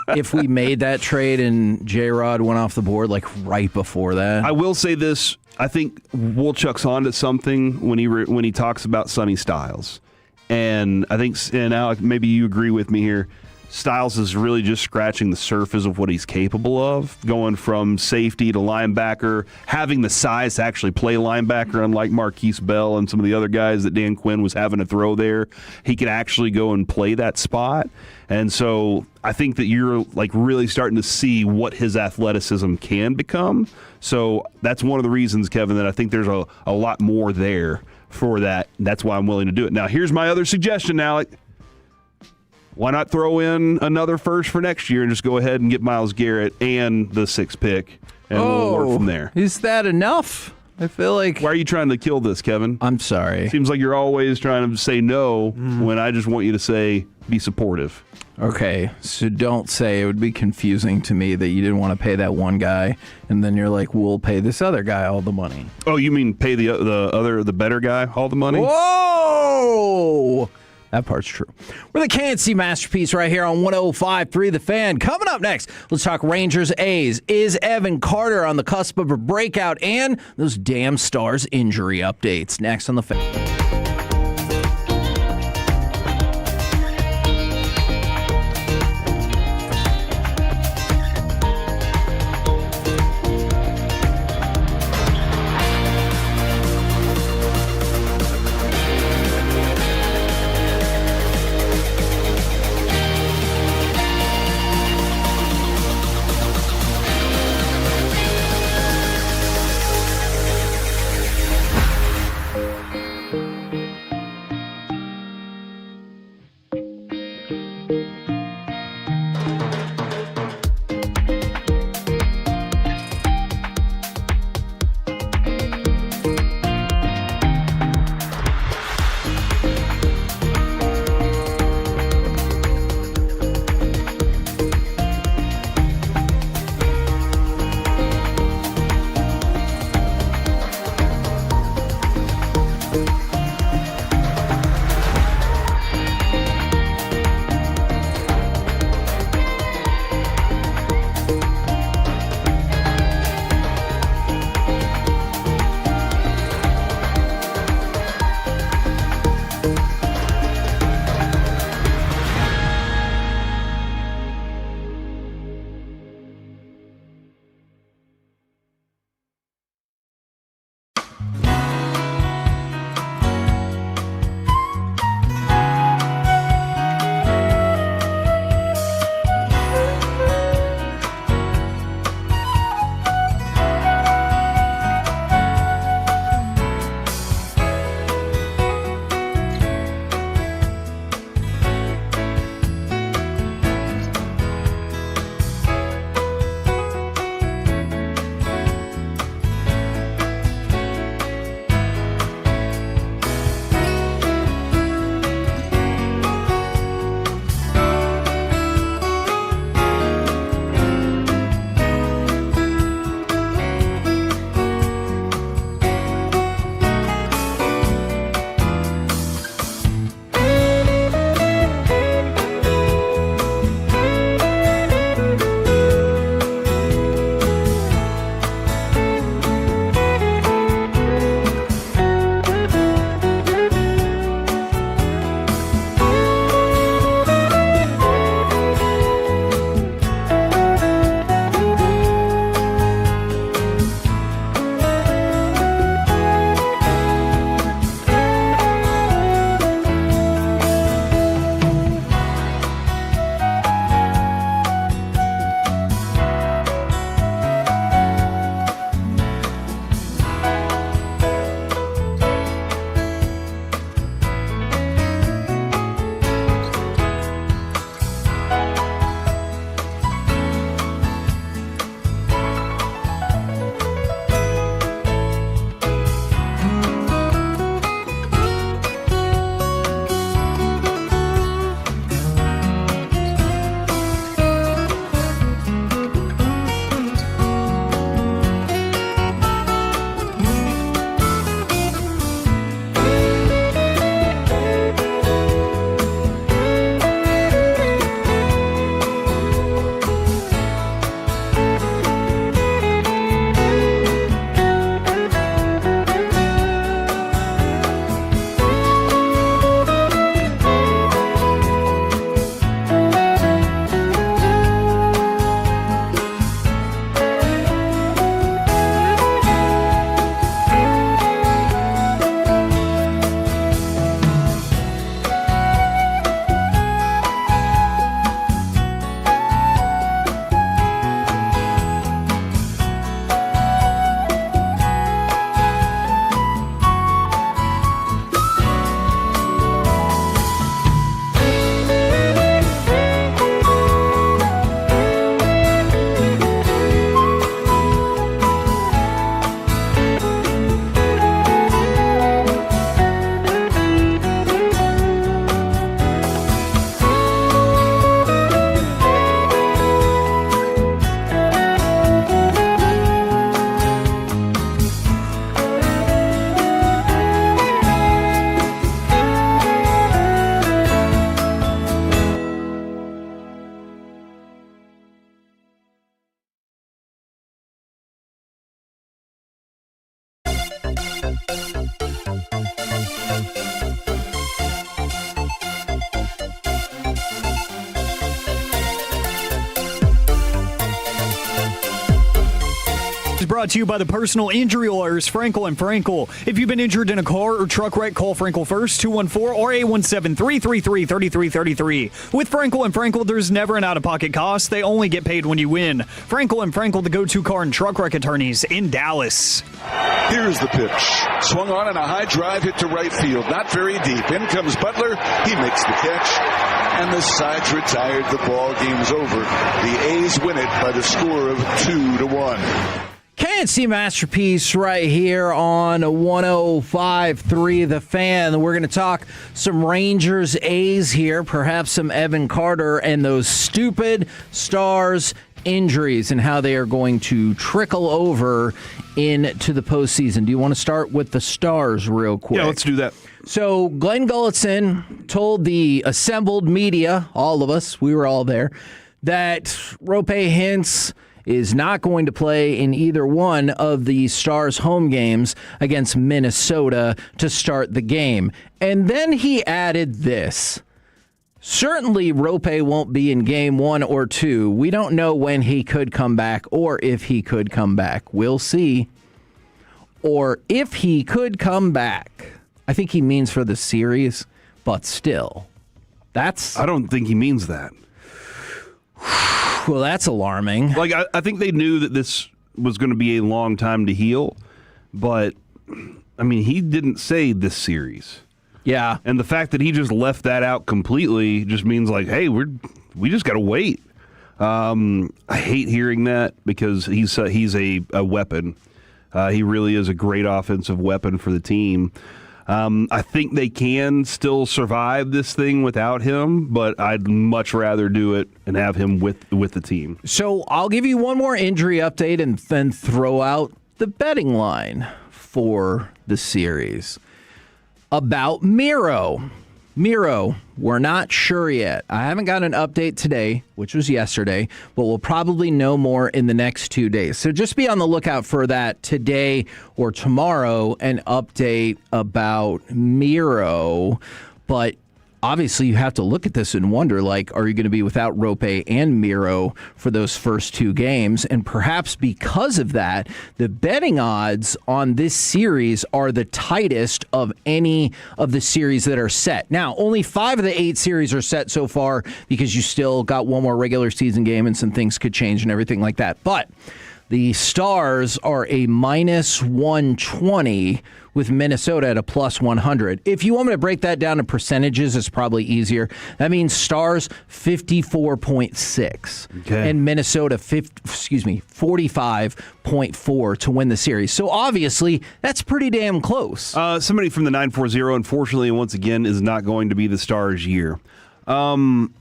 if we made that trade and J-Rod went off the board like right before that.
I will say this. I think Wolchuk's onto something when he talks about Sonny Styles. And I think, and Alec, maybe you agree with me here, Styles is really just scratching the surface of what he's capable of, going from safety to linebacker, having the size to actually play linebacker, unlike Marquise Bell and some of the other guys that Dan Quinn was having to throw there. He can actually go and play that spot. And so I think that you're like really starting to see what his athleticism can become. So that's one of the reasons, Kevin, that I think there's a lot more there for that. That's why I'm willing to do it. Now, here's my other suggestion, Alec. Why not throw in another first for next year and just go ahead and get Myles Garrett and the 6th pick, and we'll work from there.
Is that enough? I feel like...
Why are you trying to kill this, Kevin?
I'm sorry.
Seems like you're always trying to say no when I just want you to say be supportive.
Okay, so don't say it would be confusing to me that you didn't want to pay that one guy, and then you're like, we'll pay this other guy all the money.
Oh, you mean pay the better guy all the money?
Whoa! That part's true. We're the KNC Masterpiece right here on 105.3 The Fan. Coming up next, let's talk Rangers A's. Is Evan Carter on the cusp of a breakout? And those damn Stars injury updates. Next on The Fan.
It's brought to you by the personal injury lawyers, Frankel and Frankel. If you've been injured in a car or truck wreck, call Frankel first, 214 or 817-333-3333. With Frankel and Frankel, there's never an out-of-pocket cost. They only get paid when you win. Frankel and Frankel, the go-to car and truck wreck attorneys in Dallas.
Here's the pitch. Swung on a high drive hit to right field. Not very deep. In comes Butler. He makes the catch. And the side's retired. The ball game's over. The A's win it by the score of 2-1.
KNC Masterpiece right here on 105.3 The Fan. We're going to talk some Rangers A's here, perhaps some Evan Carter and those stupid Stars injuries and how they are going to trickle over into the postseason. Do you want to start with the Stars real quick?
Yeah, let's do that.
So Glenn Gulletson told the assembled media, all of us, we were all there, that Roope Hintz is not going to play in either one of the Stars' home games against Minnesota to start the game. And then he added this. Certainly, Roope won't be in game 1 or 2. We don't know when he could come back or if he could come back. We'll see. Or if he could come back. I think he means for the series, but still. I
don't think he means that.
Well, that's alarming.
Like, I think they knew that this was going to be a long time to heal, but, I mean, he didn't say this series.
Yeah.
And the fact that he just left that out completely just means, like, hey, we just got to wait. I hate hearing that because he's a weapon. He really is a great offensive weapon for the team. I think they can still survive this thing without him, but I'd much rather do it and have him with the team.
So I'll give you one more injury update and then throw out the betting line for the series. About Miro. Miro, we're not sure yet. I haven't got an update today, which was yesterday, but we'll probably know more in the next 2 days. So just be on the lookout for that today or tomorrow, an update about Miro. But obviously you have to look at this and wonder, like, are you going to be without Roope and Miro for those first 2 games? And perhaps because of that, the betting odds on this series are the tightest of any of the series that are set. Now, only 5 of the 8 series are set so far because you still got one more regular season game and some things could change and everything like that. But the Stars are a minus 120 with Minnesota at a plus 100. If you want me to break that down to percentages, it's probably easier. That means Stars 54.6 and Minnesota 45.4 to win the series. So obviously, that's pretty damn close.
Somebody from the 940, unfortunately, once again, is not going to be the Stars' year.
Can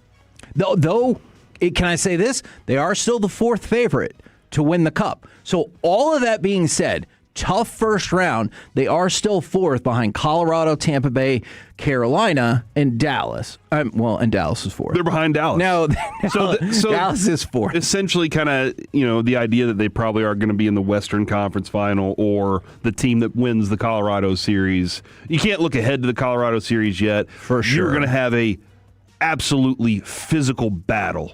I say this? They are still the 4th favorite to win the Cup. So all of that being said, tough first round, they are still 4th behind Colorado, Tampa Bay, Carolina, and Dallas. And Dallas is 4th.
They're behind Dallas.
No,
so
Dallas is 4th.
Essentially kind of, the idea that they probably are going to be in the Western Conference Final or the team that wins the Colorado series. You can't look ahead to the Colorado series yet.
For sure.
You're going to have a absolutely physical battle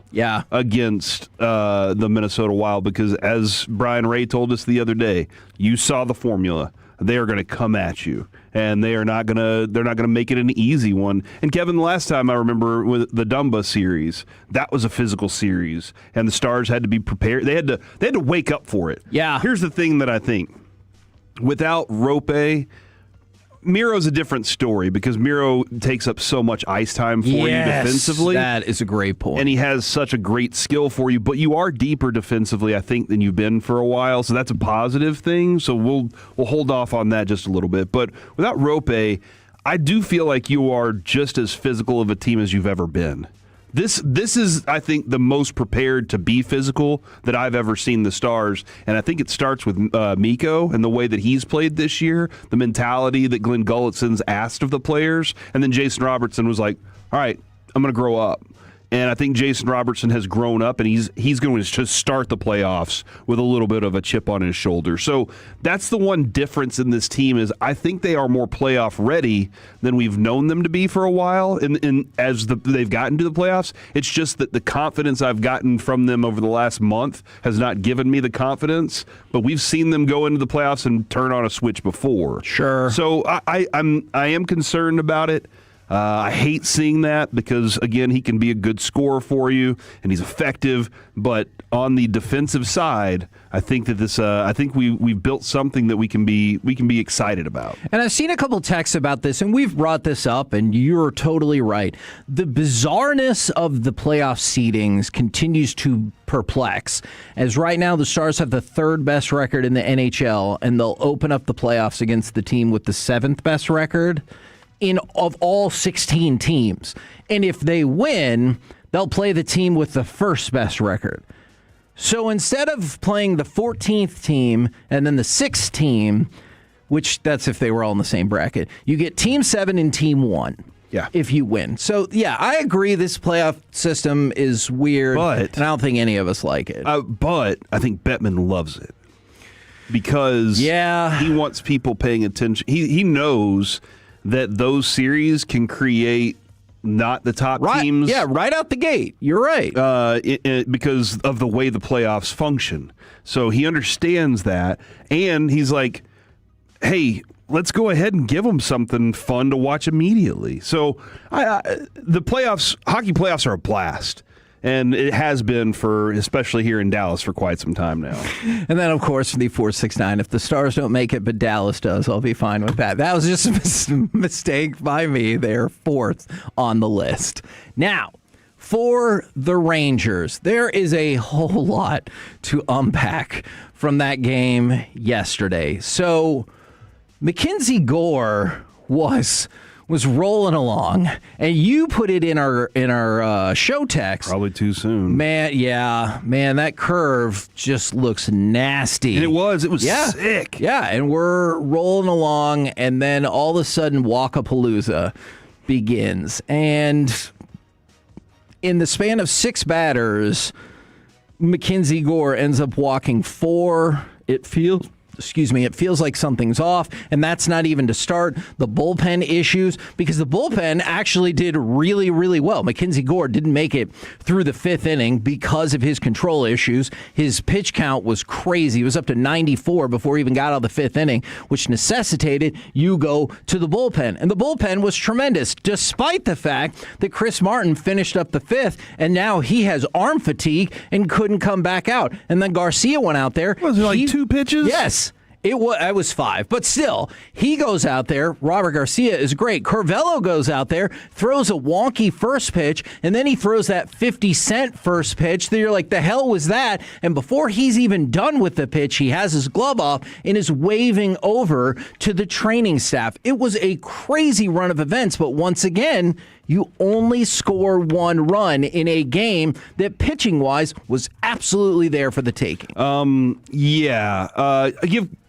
against the Minnesota Wild because, as Brian Ray told us the other day, you saw the formula. They are going to come at you, and they're not going to make it an easy one. And Kevin, the last time I remember with the Dumba series, that was a physical series, and the Stars had to be prepared. They had to wake up for it.
Yeah.
Here's the thing that I think: without Roope, Miro's a different story because Miro takes up so much ice time for you defensively.
That is a great point.
And he has such a great skill for you, but you are deeper defensively, I think, than you've been for a while, so that's a positive thing. So we'll hold off on that just a little bit. But without Roope, I do feel like you are just as physical of a team as you've ever been. This is, I think, the most prepared to be physical that I've ever seen the Stars, and I think it starts with Mikko and the way that he's played this year, the mentality that Glenn Gulletson's asked of the players, and then Jason Robertson was like, all right, I'm going to grow up. And I think Jason Robertson has grown up, and he's going to just start the playoffs with a little bit of a chip on his shoulder. So that's the one difference in this team is I think they are more playoff ready than we've known them to be for a while. As they've gotten to the playoffs, it's just that the confidence I've gotten from them over the last month has not given me the confidence. But we've seen them go into the playoffs and turn on a switch before.
Sure.
So I am concerned about it. I hate seeing that because, again, he can be a good scorer for you, and he's effective. But on the defensive side, I think that I think we've built something that we can be excited about.
And I've seen a couple texts about this, and we've brought this up, and you're totally right. The bizarreness of the playoff seedings continues to perplex. As right now, the Stars have the third best record in the NHL, and they'll open up the playoffs against the team with the seventh best record of all 16 teams. And if they win, they'll play the team with the first best record. So instead of playing the 14th team and then the 6th team, which that's if they were all in the same bracket, you get Team 7 and Team 1.
Yeah.
If you win. So, yeah, I agree this playoff system is weird, and I don't think any of us like it.
But I think Bettman loves it because he wants people paying attention. He knows that those series can create not the top teams.
Yeah, right out the gate. You're right.
Because of the way the playoffs function. So he understands that, and he's like, hey, let's go ahead and give them something fun to watch immediately. So the playoffs, hockey playoffs are a blast. And it has been especially here in Dallas, for quite some time now.
And then, of course, the 469. If the Stars don't make it, but Dallas does, I'll be fine with that. That was just a mistake by me. They're fourth on the list. Now, for the Rangers, there is a whole lot to unpack from that game yesterday. So, Mackenzie Gore was rolling along, and you put it in our show text.
Probably too soon.
Man, that curve just looks nasty.
And it was sick.
Yeah, and we're rolling along, and then all of a sudden, Walkapalooza begins. And in the span of 6 batters, Mackenzie Gore ends up walking 4. It feels like something's off, and that's not even to start the bullpen issues, because the bullpen actually did really, really well. Mackenzie Gore didn't make it through the 5th inning because of his control issues. His pitch count was crazy. He was up to 94 before he even got out of the 5th inning, which necessitated you go to the bullpen. And the bullpen was tremendous, despite the fact that Chris Martin finished up the 5th, and now he has arm fatigue and couldn't come back out. And then Garcia went out there.
Was it like 2 pitches?
Yes. It was 5, but still, he goes out there. Robert Garcia is great. Corvello goes out there, throws a wonky first pitch, and then he throws that 50-cent first pitch that you're like, the hell was that? And before he's even done with the pitch, he has his glove off and is waving over to the training staff. It was a crazy run of events, but once again, you only score 1 run in a game that pitching-wise was absolutely there for the taking.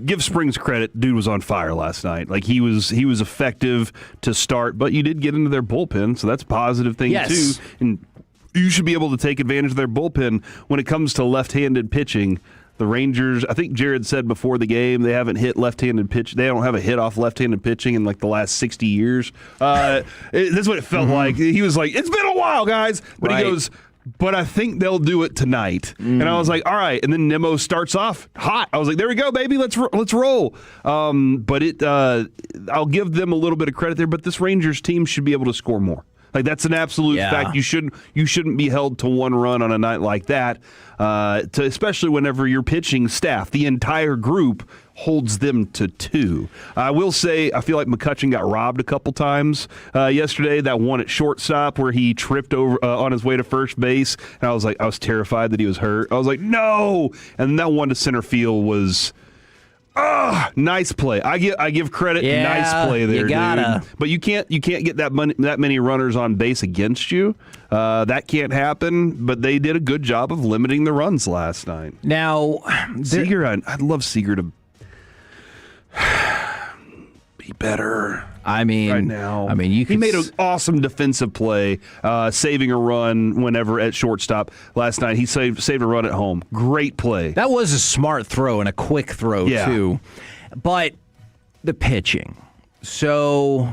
Give Springs credit. Dude was on fire last night. Like he was effective to start, but you did get into their bullpen, so that's a positive thing too. And you should be able to take advantage of their bullpen when it comes to left-handed pitching. The Rangers, I think Jared said before the game, they haven't hit left-handed pitch. They don't have a hit off left-handed pitching in like the last 60 years. That's what it felt like. He was like, "It's been a while, guys," but he goes, "But I think they'll do it tonight." And I was like, "All right." And then Nemo starts off hot. I was like, "There we go, baby. Let's roll." But I'll give them a little bit of credit there. But this Rangers team should be able to score more. Like that's an absolute fact. You shouldn't be held to 1 run on a night like that. Especially whenever your pitching staff, the entire group, holds them to 2. I will say I feel like McCutchen got robbed a couple times yesterday. That one at shortstop where he tripped over on his way to first base, and I was terrified that he was hurt. I was like, no! And that one to center field was. Nice play. I give credit.
Yeah,
nice play there,
you gotta.
dude. But you can't get that many runners on base against you. That can't happen. But they did a good job of limiting the runs last night.
Now,
Seager, I'd love Seager to be better. right now.
You
he made an awesome defensive play, saving a run whenever at shortstop last night. He saved a run at home. Great play.
That was a smart throw and a quick throw too. But the pitching. So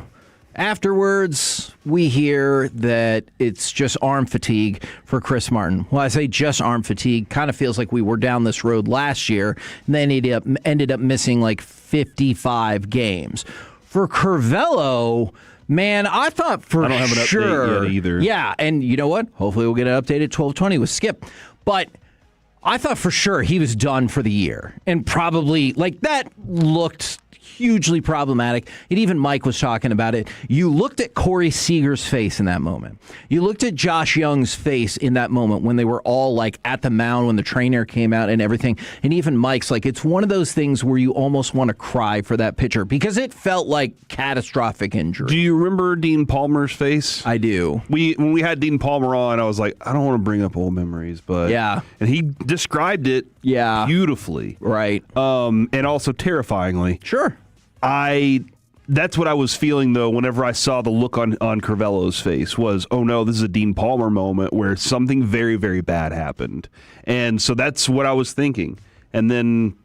afterwards, we hear that it's just arm fatigue for Chris Martin. Well, I say just arm fatigue. Kind of feels like we were down this road last year, and then he ended up missing like 55 games. For Curvello, man, I thought for sure.
I don't have an update yet either.
Yeah, and you know what? Hopefully we'll get an update at 12:20 with Skip. But I thought for sure he was done for the year, and probably like that looked hugely problematic. And even Mike was talking about it. You looked at Corey Seager's face in that moment. You looked at Josh Young's face in that moment when they were all like at the mound when the trainer came out and everything. And even Mike's like, it's one of those things where you almost want to cry for that pitcher because it felt like catastrophic injury.
Do you remember Dean Palmer's face?
I do.
When we had Dean Palmer on, I was like, I don't want to bring up old memories, but
yeah.
And he described it beautifully.
Right.
And also terrifyingly.
Sure.
That's what I was feeling, though, whenever I saw the look on Curvello's face was, oh, no, this is a Dean Palmer moment where something very, very bad happened. And so that's what I was thinking. And then,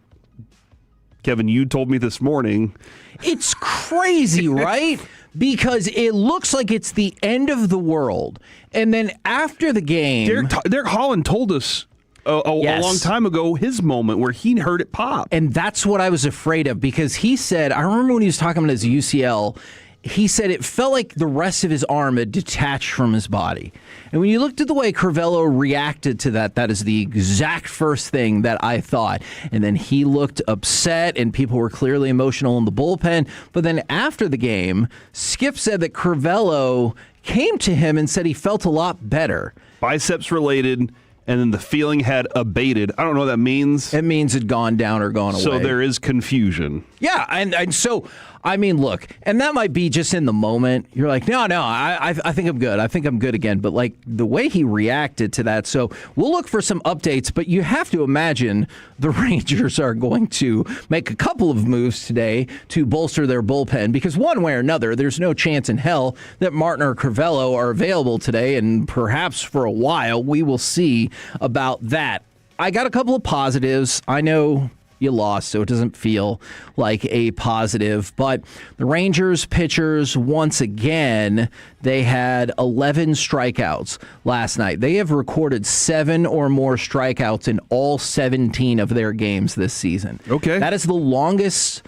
Kevin, you told me this morning.
It's crazy, right? Because it looks like it's the end of the world. And then after the game...
Derek Holland told us a long time ago his moment where he heard it pop.
And that's what I was afraid of because he said, I remember when he was talking about his UCL, he said it felt like the rest of his arm had detached from his body. And when you looked at the way Curvello reacted to that is the exact first thing that I thought. And then he looked upset and people were clearly emotional in the bullpen. But then after the game, Skip said that Curvello came to him and said he felt a lot better.
Biceps related. And then the feeling had abated. I don't know what that means.
It means it gone down or gone away.
So there is confusion.
Yeah, and so, I mean, look, and that might be just in the moment. You're like, no, I think I'm good. I think I'm good again. But, like, the way he reacted to that. So we'll look for some updates. But you have to imagine the Rangers are going to make a couple of moves today to bolster their bullpen. Because one way or another, there's no chance in hell that Martin or Curvello are available today. And perhaps for a while, we will see about that. I got a couple of positives. I know you lost, so it doesn't feel like a positive. But the Rangers pitchers, once again, they had 11 strikeouts last night. They have recorded 7 or more strikeouts in all 17 of their games this season.
Okay.
That is the longest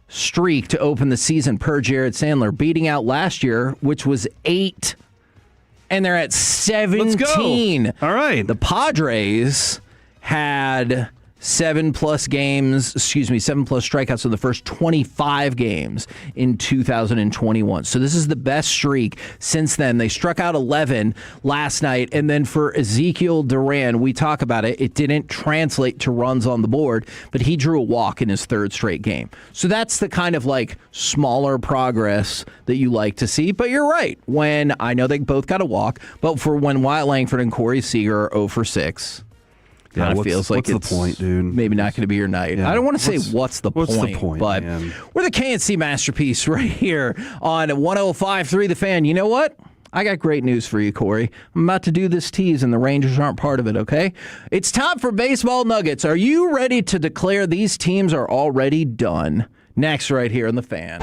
streak to open the season per Jared Sandler, beating out last year, which was 8. And they're at 17.
Let's go. All right.
The Padres had 7+ strikeouts in the first 25 games in 2021. So this is the best streak since then. They struck out 11 last night. And then for Ezekiel Duran, we talk about it. It didn't translate to runs on the board, but he drew a walk in his 3rd straight game. So that's the kind of like smaller progress that you like to see. But you're right. When I know they both got a walk, but for when Wyatt Langford and Corey Seager are 0 for 6. Kind of feels like
what's the point, dude?
Maybe not going to be your night. Yeah. I don't want to say what's the point, but
man?
We're the KNC Masterpiece right here on 105.3 The Fan. You know what? I got great news for you, Corey. I'm about to do this tease, and the Rangers aren't part of it, okay? It's time for Baseball Nuggets. Are you ready to declare these teams are already done? Next, right here on The Fan.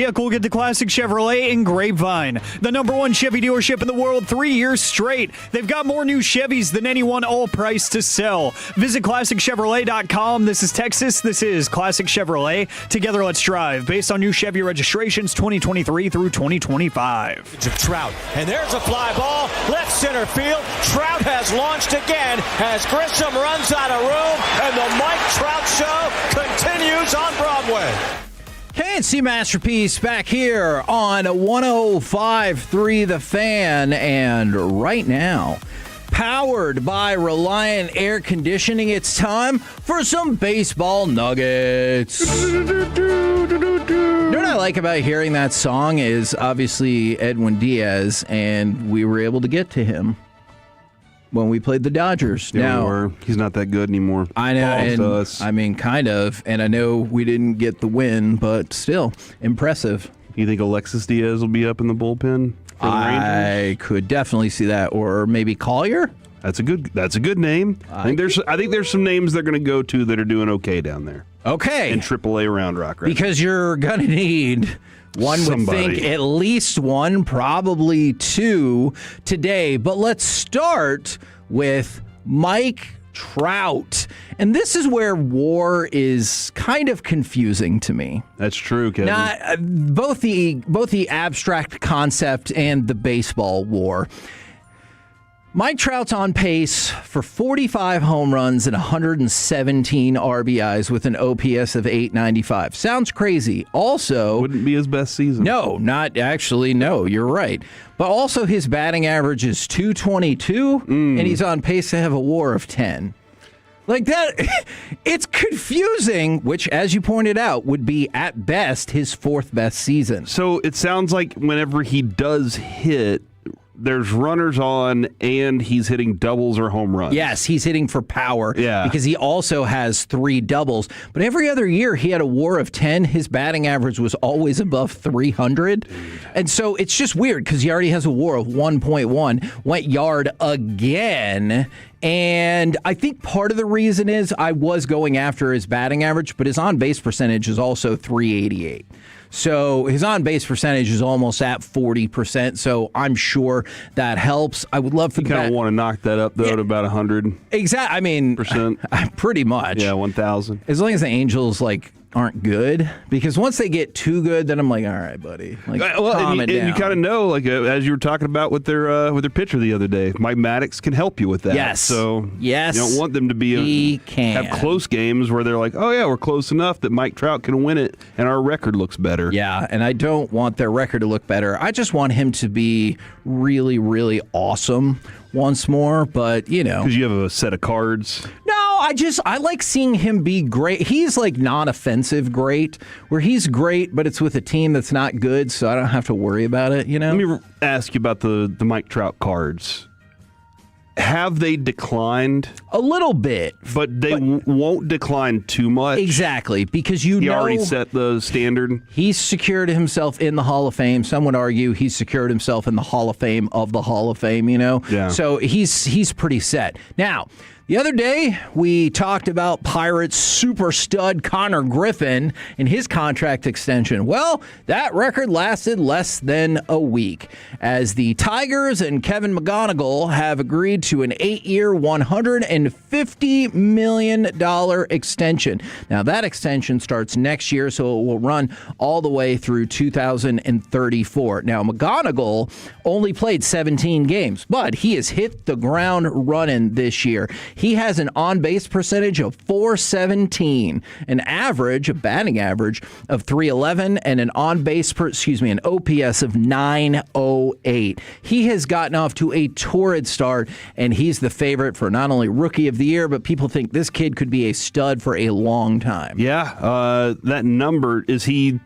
vehicle, get the classic Chevrolet in Grapevine. The #1 Chevy dealership in the world 3 years straight. They've got more new Chevys than anyone, all priced to sell. Visit ClassicChevrolet.com. This is Texas. This is Classic Chevrolet. Together, let's drive. Based on new Chevy registrations 2023 through 2025.
Trout. And there's a fly ball. Left center field. Trout has launched again as Grisham runs out of room. And the Mike Trout Show continues on Broadway.
KNC Masterpiece back here on 105.3 The Fan. And right now, powered by Reliant Air Conditioning, it's time for some baseball nuggets. You know what I like about hearing that song is obviously Edwin Diaz, and we were able to get to him when we played the Dodgers.
Yeah,
now,
he's not that good anymore.
I know, and I mean, kind of, and I know we didn't get the win, but still, impressive.
You think Alexis Diaz will be up in the bullpen?
I could definitely see that, or maybe Collier.
That's a good name. I think there's some names they're going to go to that are doing okay down there.
Okay,
in AAA Round Rock, right?
Because you're going to need one. Would think at least one, probably two today. But let's start with Mike Trout. And this is where WAR is kind of confusing to me.
That's true, Kevin.
Both the abstract concept and the baseball WAR. Mike Trout's on pace for 45 home runs and 117 RBIs with an OPS of 895. Sounds crazy. Also,
wouldn't be his best season.
No, not actually. No, you're right. But also his batting average is 222, and he's on pace to have a WAR of 10. Like that, it's confusing, which, as you pointed out, would be at best his fourth best season.
So it sounds like whenever he does hit, there's runners on, and he's hitting doubles or home runs.
Yes, he's hitting for power.
Yeah.
Because he also has 3 doubles. But every other year, he had a WAR of 10. His batting average was always above 300. And so it's just weird because he already has a WAR of 1.1. Went yard again. And I think part of the reason is I was going after his batting average, but his on-base percentage is also 388. So his on-base percentage is almost at 40%, so I'm sure that helps. I would love for
you kind of want to knock that up, though, to about 100.
Exactly. I mean, pretty much.
Yeah, 1,000.
As long as the Angels, aren't good, because once they get too good, then I'm like, all right, buddy, calm it down.
And you kind of know, as you were talking about with their pitcher the other day, Mike Maddox can help you with that.
Yes.
So
yes,
you don't want them to have close games where they're like, oh yeah, we're close enough that Mike Trout can win it, and our record looks better.
Yeah, and I don't want their record to look better. I just want him to be really, really awesome once more, but
because you have a set of cards.
No, I like seeing him be great. He's non-offensive great, where he's great, but it's with a team that's not good, so I don't have to worry about it.
Let me ask you about the Mike Trout cards. Have they declined?
A little bit.
But they won't decline too much.
Exactly, because
he already set the standard.
He's secured himself in the Hall of Fame. Some would argue he's secured himself in the Hall of Fame of the Hall of Fame,
Yeah.
So he's pretty set. Now, the other day, we talked about Pirates super stud Connor Griffin and his contract extension. Well, that record lasted less than a week, as the Tigers and Kevin McGonigal have agreed to an 8-year, $150 million extension. Now, that extension starts next year, so it will run all the way through 2034. Now, McGonigal only played 17 games, but he has hit the ground running this year. He has an on-base percentage of .417, a batting average of .311, and an an OPS of .908. He has gotten off to a torrid start, and he's the favorite for not only Rookie of the Year, but people think this kid could be a stud for a long time.
Yeah, that number, is he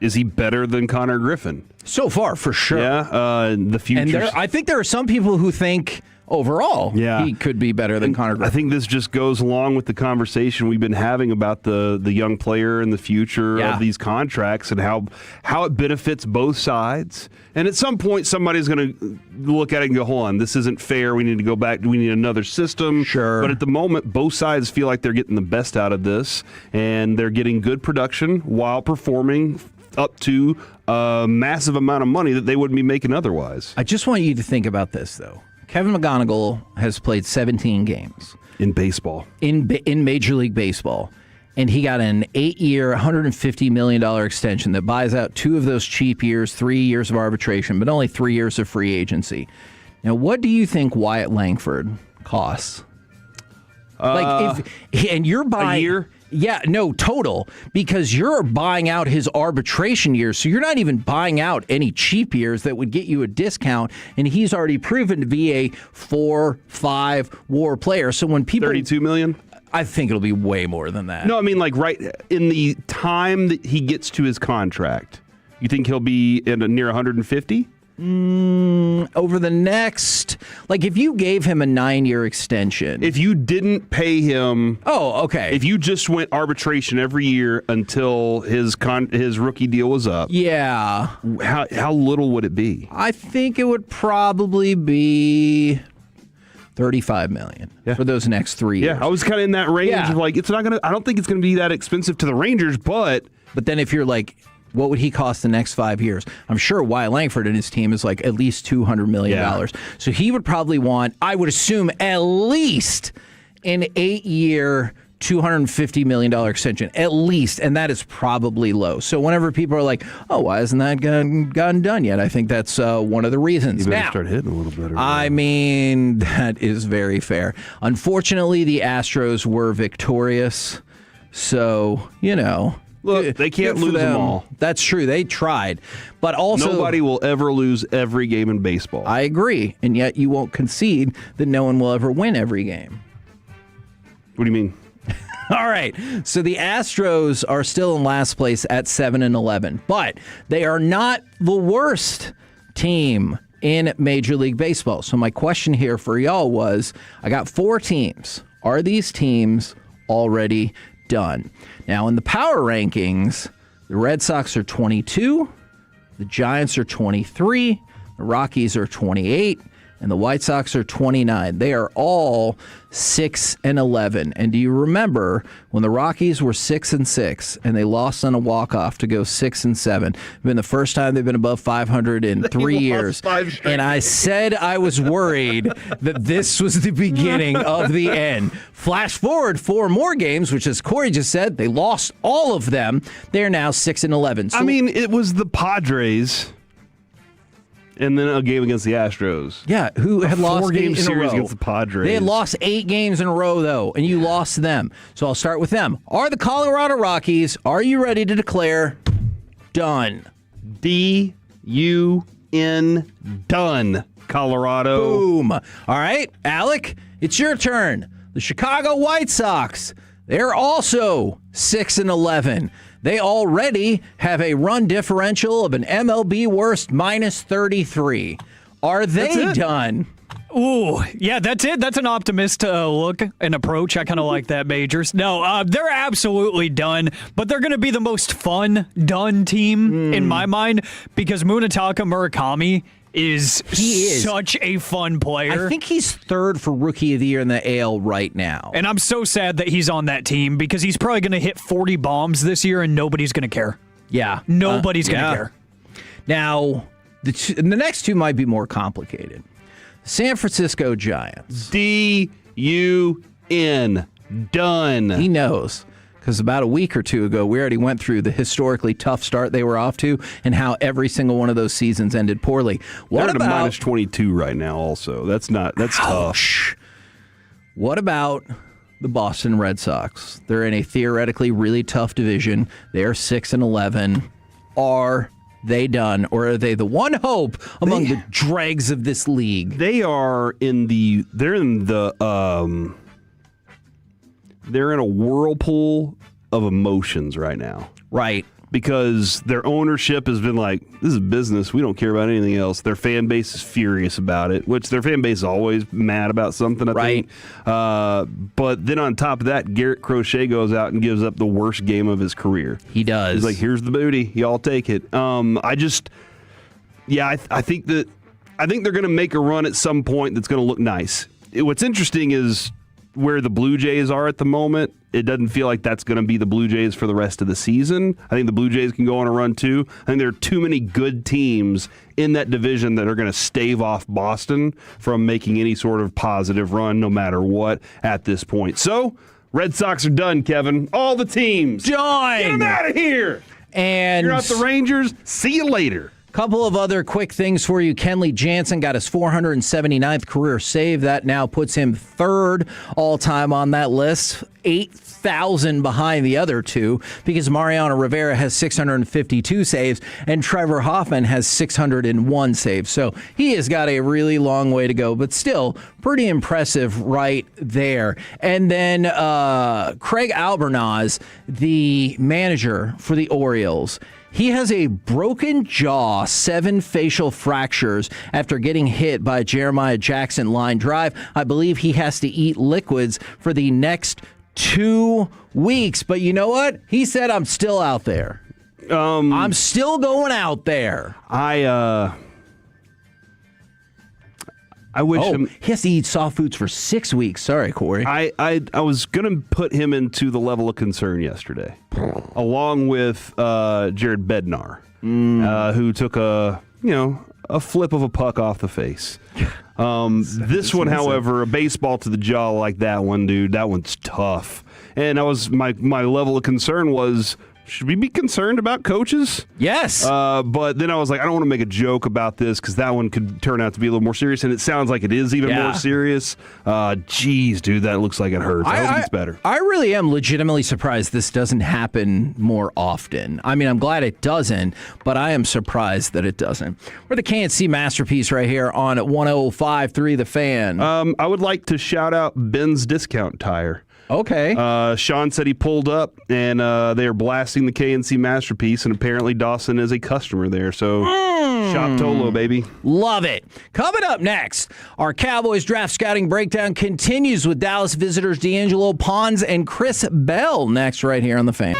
better than Connor Griffin?
So far, for sure.
Yeah, the future.
And I think there are some people who think overall, he could be better than Connor Griffin.
I think this just goes along with the conversation we've been having about the young player and the future of these contracts and how it benefits both sides. And at some point, somebody's going to look at it and go, hold on, this isn't fair. We need to go back. We need another system.
Sure.
But at the moment, both sides feel like they're getting the best out of this, and they're getting good production while performing up to a massive amount of money that they wouldn't be making otherwise.
I just want you to think about this, though. Kevin McGonigal has played 17 games.
In baseball.
In Major League Baseball. And he got an 8-year, $150 million extension that buys out 2 of those cheap years, 3 years of arbitration, but only 3 years of free agency. Now, what do you think Wyatt Langford costs? And you're buying
a year?
Yeah, no, total, because you're buying out his arbitration years, so you're not even buying out any cheap years that would get you a discount, and he's already proven to be a 4-5 WAR player. So when people
$32 million?
I think it'll be way more than that.
No, I mean, like, right in the time that he gets to his contract, you think he'll be in near 150?
Over the next, like, if you gave him a 9-year extension.
If you didn't pay him.
Oh, okay.
If you just went arbitration every year until his rookie deal was up.
Yeah.
How little would it be?
I think it would probably be $35 million for those next 3 years.
Yeah, I was kind of in that range of like, it's not going to, I don't think it's going to be that expensive to the Rangers, but
then if you're like, what would he cost the next 5 years? I'm sure Wyatt Langford and his team is like at least $200 million.
Yeah.
So he would probably want, I would assume, at least an 8-year, $250 million extension, at least, and that is probably low. So whenever people are like, oh, why hasn't that gotten done yet? I think that's one of the reasons.
You better
now,
start hitting a little better.
I mean, that is very fair. Unfortunately, the Astros were victorious, so, you know.
Look, they can't lose them all.
That's true. They tried. But also,
nobody will ever lose every game in baseball.
I agree. And yet you won't concede that no one will ever win every game.
What do you mean?
All right. So the Astros are still in last place at 7-11, but they are not the worst team in Major League Baseball. So my question here for y'all was, I got 4 teams. Are these teams already done? Now, in the power rankings, the Red Sox are 22, the Giants are 23, the Rockies are 28, and the White Sox are 29. They are all 6-11. And do you remember when the Rockies were 6-6 and they lost on a walk-off to go 6-7? It's been the first time they've been above 500 in 3 years. And I said I was worried that this was the beginning of the end. Flash forward 4 more games, which, as Corey just said, they lost all of them. They're now 6-11.
So, I mean, it was the Padres. And then a game against the Astros.
Yeah, who had lost
4-game series
against
against the Padres.
They had lost 8 games in a row, though, and you lost them. So I'll start with them. Are the Colorado Rockies, are you ready to declare done?
D-U-N, done, Colorado.
Boom. All right, Alec, it's your turn. The Chicago White Sox, they're also 6-11. They already have a run differential of an MLB worst -33. Are they done?
Ooh, yeah, that's it. That's an optimist look and approach. I kind of like that, Majors. No, they're absolutely done, but they're going to be the most fun done team in my mind because Munetaka Murakami is such a fun player.
I think he's 3rd for Rookie of the Year in the AL right now.
And I'm so sad that he's on that team because he's probably going to hit 40 bombs this year and nobody's going to care.
Yeah.
Nobody's going to care.
Now, the next 2 might be more complicated. San Francisco Giants.
D-U-N, done.
He knows. Because about a week or 2 ago, we already went through the historically tough start they were off to and how every single one of those seasons ended poorly.
They're at a -22 right now also. That's tough.
What about the Boston Red Sox? They're in a theoretically really tough division. They are 6-11. Are they done, or are they the one hope among the dregs of this league?
They're in a whirlpool of emotions right now.
Right.
Because their ownership has been like, this is business. We don't care about anything else. Their fan base is furious about it, which their fan base is always mad about something, I think. But then on top of that, Garrett Crochet goes out and gives up the worst game of his career.
He does.
He's like, here's the booty. Y'all take it. I think they're going to make a run at some point that's going to look nice. What's interesting is where the Blue Jays are at the moment, it doesn't feel like that's going to be the Blue Jays for the rest of the season. I think the Blue Jays can go on a run too. I think there are too many good teams in that division that are going to stave off Boston from making any sort of positive run no matter what at this point. So, Red Sox are done, Kevin. All the teams.
Join!
Get them out of here!
And
you're out the Rangers. See you later.
Couple of other quick things for you. Kenley Jansen got his 479th career save. That now puts him third all-time on that list, 8,000 behind the other two, because Mariano Rivera has 652 saves and Trevor Hoffman has 601 saves. So he has got a really long way to go, but still pretty impressive right there. And then Craig Albornoz, the manager for the Orioles, he has a broken jaw, 7 facial fractures after getting hit by a Jeremiah Jackson line drive. I believe he has to eat liquids for the next 2 weeks. But you know what? He said, I'm still out there. I'm still going out there.
I wish him.
He has to eat soft foods for 6 weeks. Sorry, Corey.
I was going to put him into the level of concern yesterday, along with Jared Bednar, who took a flip of a puck off the face. This one, however, a baseball to the jaw like that one, dude, that one's tough. And my level of concern was, should we be concerned about coaches?
Yes.
But then I was like, I don't want to make a joke about this because that one could turn out to be a little more serious, and it sounds like it is even more serious. Geez, dude, that looks like it hurts. I hope it's better.
I really am legitimately surprised this doesn't happen more often. I mean, I'm glad it doesn't, but I am surprised that it doesn't. We're the KNC Masterpiece right here on 105.3 The Fan.
I would like to shout out Ben's Discount Tire.
Okay.
Sean said he pulled up, and they are blasting the KNC Masterpiece, and apparently Dawson is a customer there. So, shop Tolo, baby.
Love it. Coming up next, our Cowboys draft scouting breakdown continues with Dallas visitors D'Angelo Pons and Chris Bell next right here on The Fan.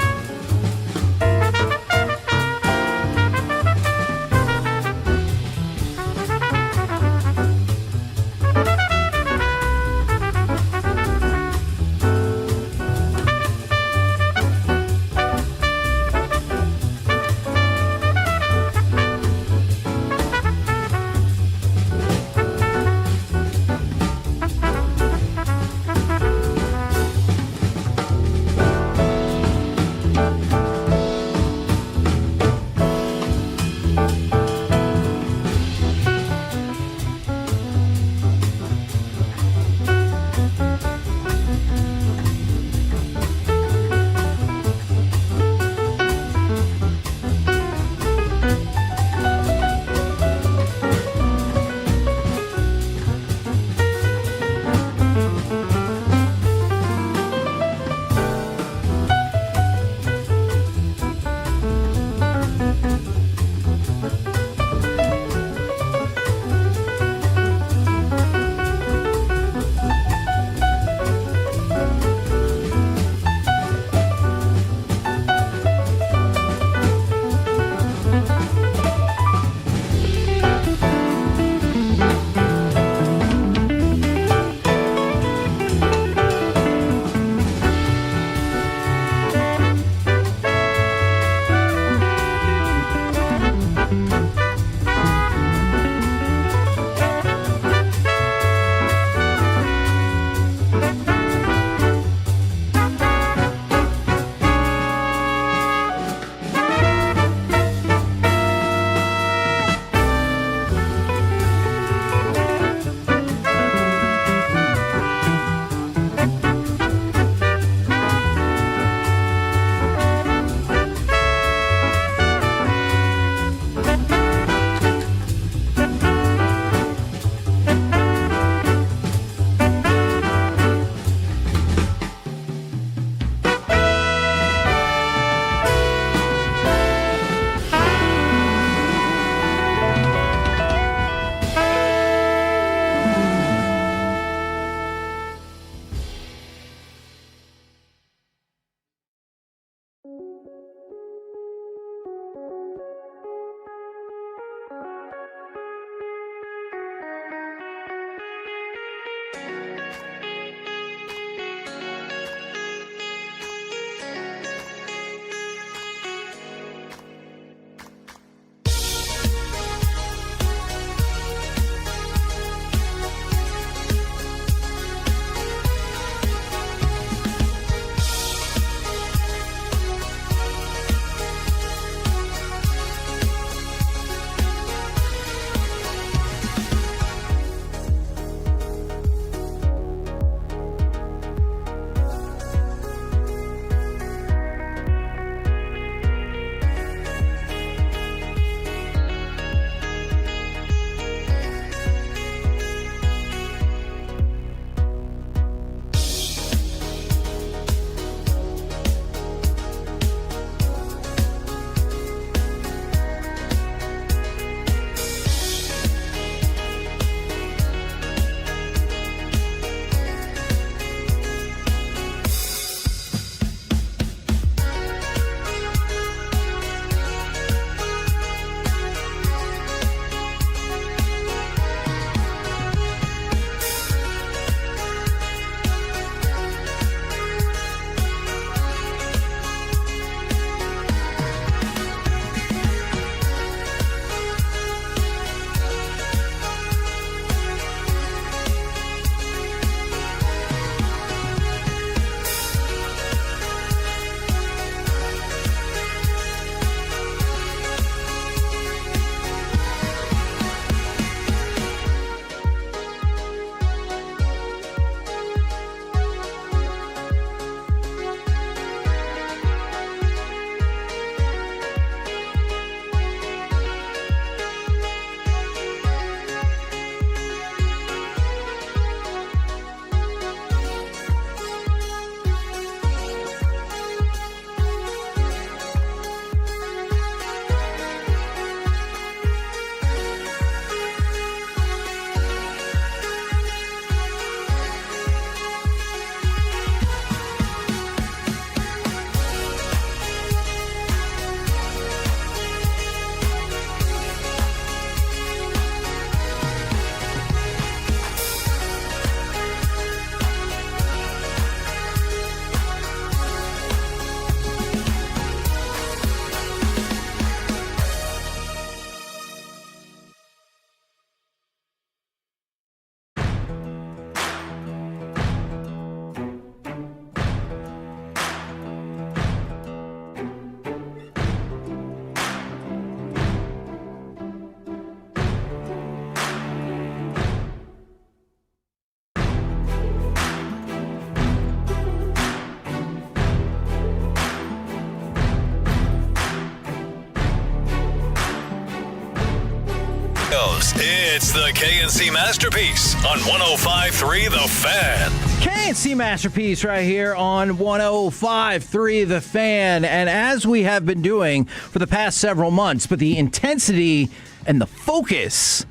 goes. It's the KNC Masterpiece on 105.3 The Fan.
KNC Masterpiece right here on 105.3 The Fan. And as we have been doing for the past several months, but the intensity and the focus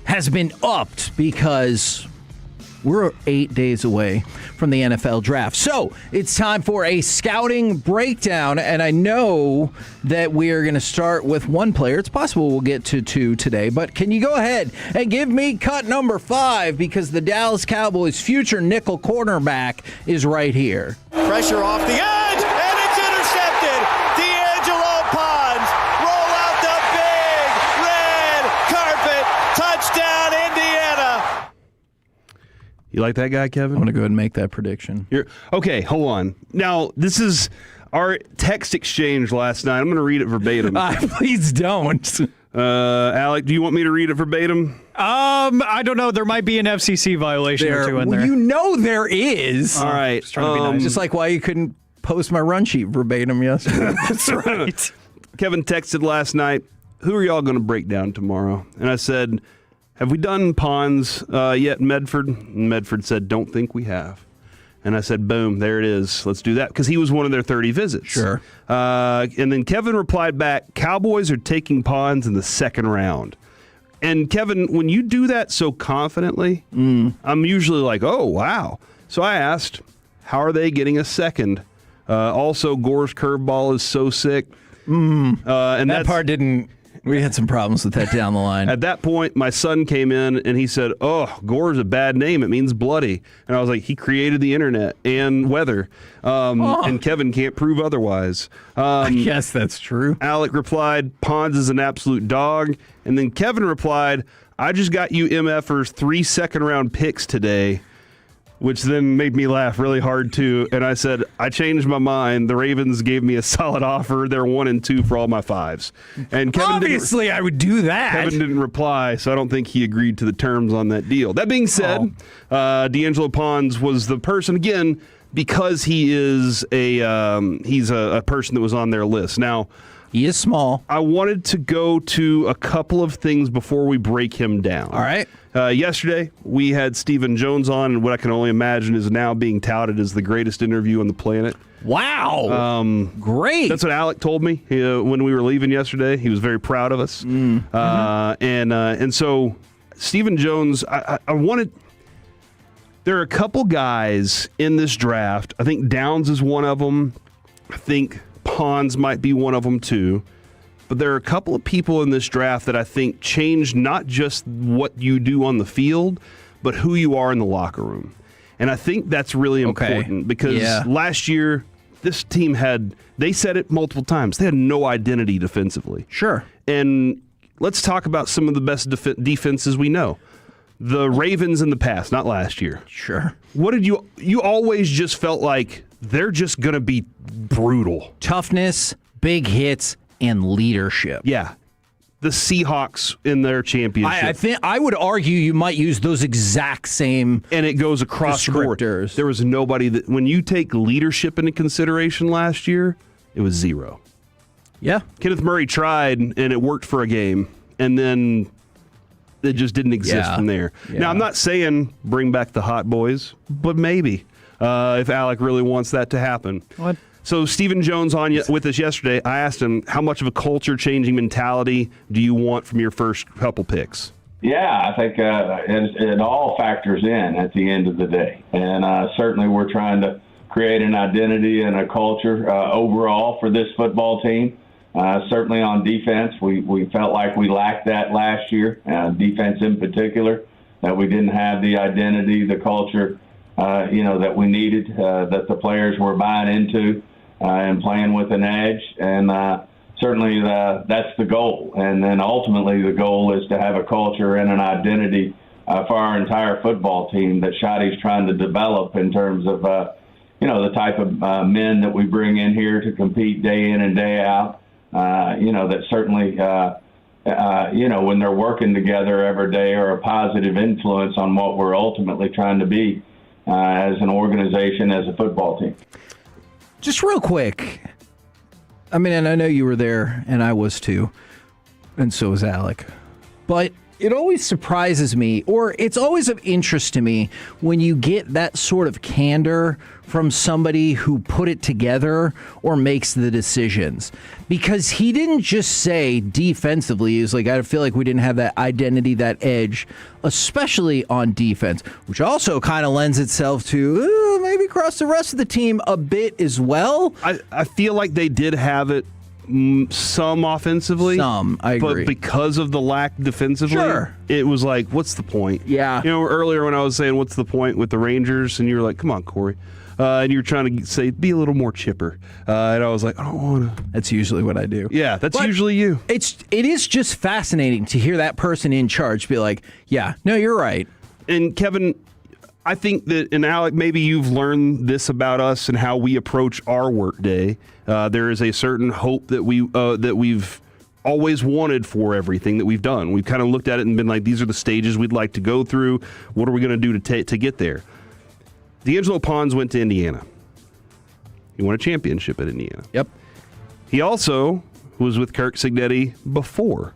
has been upped because we're 8 days away from the NFL draft. So it's time for a scouting breakdown. And I know that we are going to start with one player. It's possible we'll get to two today. But can you go ahead and give me cut number 5? Because the Dallas Cowboys' future nickel cornerback is right here.
Pressure off the edge, and it's intercepted. D'Angelo Ponds roll out the big red carpet. Touchdown, Indiana.
You like that guy, Kevin?
I'm going to go ahead and make that prediction.
Okay, hold on. Now, this is our text exchange last night. I'm going to read it verbatim.
Please don't.
Alec, do you want me to read it verbatim?
I don't know. There might be an FCC violation or two in there.
You know there is.
All right.
Just trying to be nice.
Just like why you couldn't post my run sheet verbatim yesterday.
That's right.
Kevin texted last night, who are y'all going to break down tomorrow? And I said, have we done Ponds yet in Medford? And Medford said, don't think we have. And I said, boom, there it is. Let's do that. Because he was one of their 30 visits.
Sure.
And then Kevin replied back, Cowboys are taking Ponds in the second round. And Kevin, when you do that so confidently, I'm usually like, oh, wow. So I asked, how are they getting a second? Also, Gore's curveball is so sick.
And that part didn't... We had some problems with that down the line.
At that point, my son came in and he said, oh, Gore's a bad name. It means bloody. And I was like, he created the internet and weather. And Kevin can't prove otherwise.
I guess that's true.
Alec replied, Ponds is an absolute dog. And then Kevin replied, I just got you MFers 3 second-round picks today, which then made me laugh really hard, too. And I said, I changed my mind. The Ravens gave me a solid offer. They're 1 and 2 for all my 5s. And Kevin
Obviously, I would do that.
Kevin didn't reply, so I don't think he agreed to the terms on that deal. That being said, D'Angelo Ponds was the person, again, because he is he's a person that was on their list. Now,
he is small.
I wanted to go to a couple of things before we break him down.
All right.
Yesterday, we had Stephen Jones on, and what I can only imagine is now being touted as the greatest interview on the planet.
Wow. Great.
That's what Alec told me when we were leaving yesterday. He was very proud of us. And so Stephen Jones, I wanted... There are a couple guys in this draft. I think Downs is one of them. I think Ponds might be one of them too. But there are a couple of people in this draft that I think change not just what you do on the field, but who you are in the locker room. And I think that's really important because last year, this team they said it multiple times, they had no identity defensively.
Sure.
And let's talk about some of the best defenses we know. The Ravens in the past, not last year.
Sure.
What did you always just felt like they're just going to be brutal.
Toughness, big hits, and leadership.
Yeah. The Seahawks in their championship.
I would argue you might use those exact same
and it goes across the board. There was nobody that, when you take leadership into consideration last year, it was 0.
Yeah.
Kenneth Murray tried, and it worked for a game, and then it just didn't exist from there.
Yeah.
Now, I'm not saying bring back the hot boys, but maybe if Alec really wants that to happen.
What?
So Stephen Jones with us yesterday, I asked him, how much of a culture-changing mentality do you want from your first couple picks?
Yeah, I think it all factors in at the end of the day. And certainly we're trying to create an identity and a culture overall for this football team. Certainly on defense, we felt like we lacked that last year, defense in particular, that we didn't have the identity, the culture, that we needed, that the players were buying into and playing with an edge. And certainly that's the goal. And then ultimately the goal is to have a culture and an identity for our entire football team that Shotty's trying to develop in terms of, the type of men that we bring in here to compete day in and day out. That certainly, when they're working together every day are a positive influence on what we're ultimately trying to be as an organization, as a football team.
Just real quick. I mean, and I know you were there, and I was too, and so was Alec. But It always surprises me, or it's always of interest to me when you get that sort of candor from somebody who put it together or makes the decisions. Because he didn't just say defensively, he was like, I feel like we didn't have that identity, that edge, especially on defense, which also kind of lends itself to maybe across the rest of the team a bit as well.
I feel like they did have it some offensively.
I agree.
But because of the lack defensively, it was like, what's the point?
Yeah.
Earlier when I was saying, what's the point with the Rangers? And you were like, come on, Corey. And you're trying to say, be a little more chipper. And I was like, I don't want to.
That's usually what I do.
Yeah, that's usually you.
It is just fascinating to hear that person in charge be like, yeah, no, you're right.
And Kevin, I think that, and Alec, maybe you've learned this about us and how we approach our work day. There is a certain hope that we've always wanted for everything that we've done. We've kind of looked at it and been like, these are the stages we'd like to go through. What are we going to do to get there? D'Angelo Pons went to Indiana. He won a championship at Indiana.
Yep.
He also was with Kirk Cignetti before.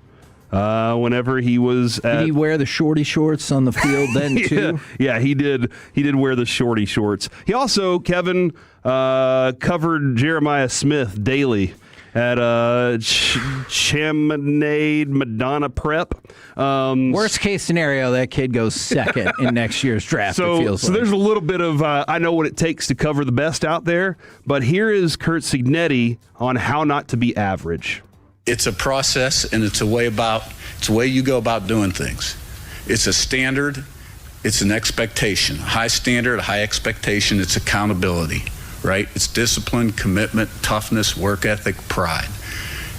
Whenever he was at...
Did he wear the shorty shorts on the field then, too?
Yeah, he did. He did wear the shorty shorts. He also, Kevin, covered Jeremiah Smith daily at Chaminade Madonna Prep.
Worst case scenario, that kid goes second in next year's draft, it feels
so
like.
there's a little bit of, I know what it takes to cover the best out there, but here is Kurt Cignetti on how not to be average.
It's a process, and it's a way you go about doing things. It's a standard, it's an expectation, a high standard, a high expectation. It's accountability, right? It's discipline, commitment, toughness, work ethic, pride.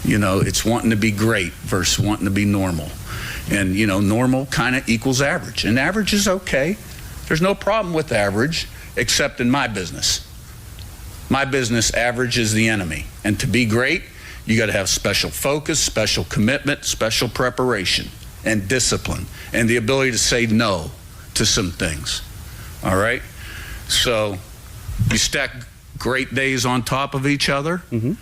It's wanting to be great versus wanting to be normal. And, normal kind of equals average. And average is okay. There's no problem with average, except in my business. My business, average is the enemy. And to be great, you got to have special focus, special commitment, special preparation, and discipline, and the ability to say no to some things. All right? So you stack great days on top of each other.
Mm-hmm.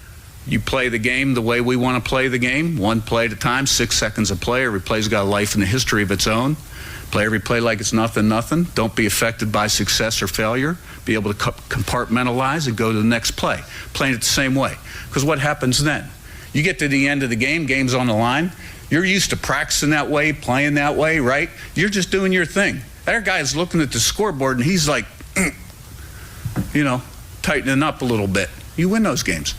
You play the game the way we want to play the game, one play at a time, 6 seconds a play. Every play's got a life and a history of its own. Play every play like it's nothing. Don't be affected by success or failure. Be able to compartmentalize and go to the next play. Playing it the same way. Because what happens then? You get to the end of the game, game's on the line. You're used to practicing that way, playing that way, right? You're just doing your thing. That guy's looking at the scoreboard and he's like, tightening up a little bit. You win those games.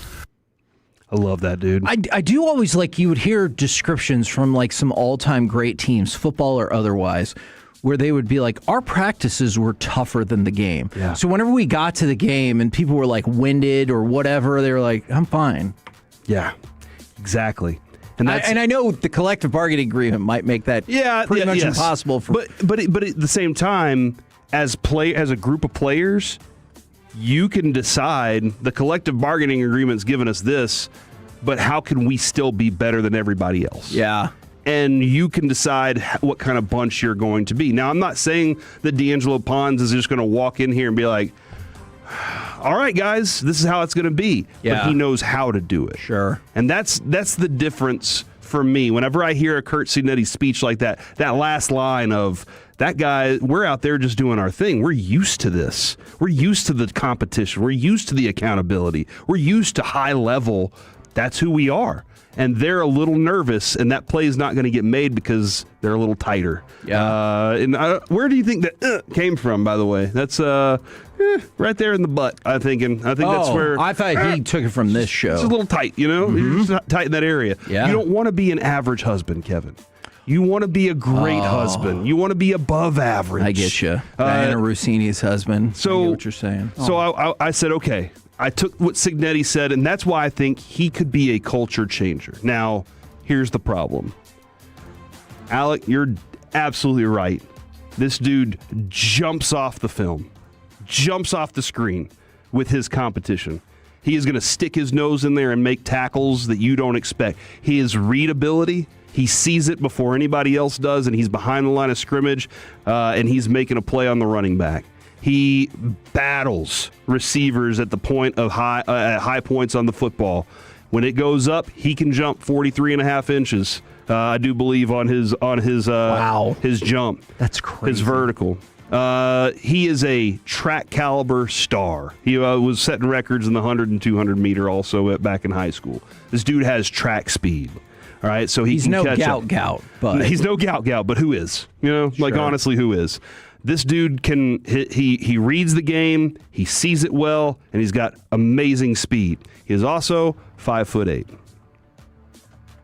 I love that, dude.
I do always you would hear descriptions from some all-time great teams, football or otherwise, where they would be like, our practices were tougher than the game.
Yeah.
So whenever we got to the game and people were winded or whatever, they were like, I'm fine.
Yeah, exactly.
And I know the collective bargaining agreement might make that pretty much impossible.
But at the same time, as a group of players, you can decide the collective bargaining agreement's given us this, but how can we still be better than everybody else?
Yeah.
And you can decide what kind of bunch you're going to be. Now, I'm not saying that D'Angelo Pons is just going to walk in here and be like, all right, guys, this is how it's going to be.
Yeah.
But he knows how to do it.
Sure.
And that's the difference for me. Whenever I hear a Kurt Cignetti speech like that last line of, that guy, we're out there just doing our thing. We're used to this. We're used to the competition. We're used to the accountability. We're used to high level. That's who we are. And they're a little nervous, and that play is not going to get made because they're a little tighter.
Yeah.
Where do you think that came from, by the way? That's right there in the butt, I think that's where...
I thought he took it from this show.
It's a little tight, You're just tight in that area.
Yeah.
You don't want to be an average husband, Kevin. You want to be a great husband. You want to be above average.
I get you. Diana Rossini's husband.
So,
I get what you're saying.
So I said, okay. I took what Cignetti said, and that's why I think he could be a culture changer. Now, here's the problem. Alec, you're absolutely right. This dude jumps off the film, jumps off the screen with his competition. He is going to stick his nose in there and make tackles that you don't expect. His readability, he sees it before anybody else does, and he's behind the line of scrimmage, and he's making a play on the running back. He battles receivers at the point of high points on the football. When it goes up, he can jump 43.5 inches. I do believe on his his jump.
That's crazy.
His vertical. He is a track caliber star. He was setting records in the 100 and 200 meter also back in high school. This dude has track speed. All right, so he's
no
catch
gout, but
he's no gout, but who is? Like honestly, who is? This dude can he reads the game, he sees it well, and he's got amazing speed. He is also 5'8".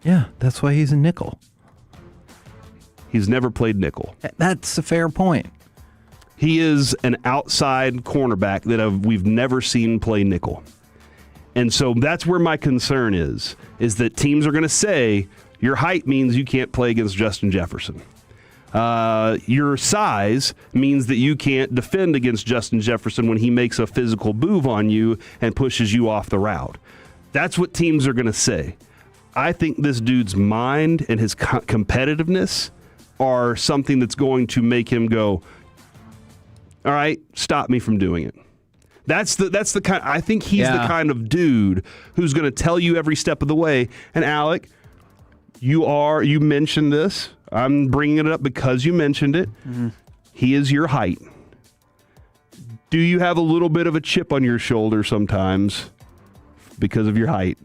Yeah, that's why he's a nickel.
He's never played nickel.
That's a fair point.
He is an outside cornerback that we've never seen play nickel. And so that's where my concern is that teams are going to say your height means you can't play against Justin Jefferson. Your size means that you can't defend against Justin Jefferson when he makes a physical move on you and pushes you off the route. That's what teams are going to say. I think this dude's mind and his competitiveness are something that's going to make him go, all right, stop me from doing it. That's the kind. I think he's the kind of dude who's going to tell you every step of the way. And Alec, you mentioned this. I'm bringing it up because you mentioned it. Mm-hmm. He is your height. Do you have a little bit of a chip on your shoulder sometimes because of your height?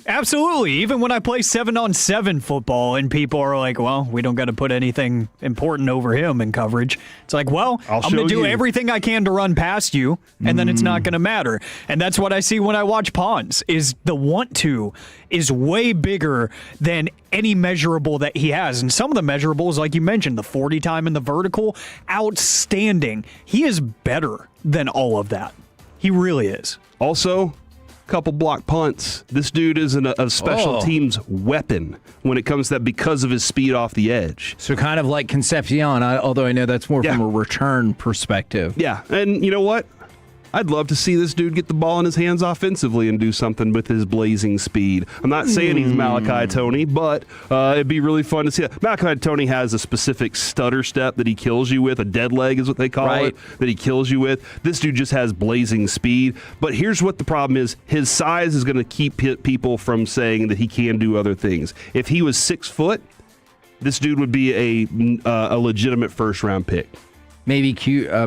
Absolutely. Even when I play 7-on-7 football and people are like, well, we don't got to put anything important over him in coverage. It's like, well, I'm going to do everything I can to run past you, and then it's not going to matter. And that's what I see when I watch Pons, is the want to is way bigger than any measurable that he has. And some of the measurables, like you mentioned, the 40 time and the vertical, outstanding. He is better than all of that. He really is.
Also, couple block punts. This dude is a special teams weapon when it comes to that because of his speed off the edge.
So kind of like Concepcion, although I know that's more from a return perspective.
Yeah, and you know what? I'd love to see this dude get the ball in his hands offensively and do something with his blazing speed. I'm not saying he's Malachi Tony, but it'd be really fun to see that. Malachi Tony has a specific stutter step that he kills you with. A dead leg is what they call it, that he kills you with. This dude just has blazing speed. But here's what the problem is. His size is going to keep people from saying that he can do other things. If he was 6 foot, this dude would be a legitimate first-round pick.
Maybe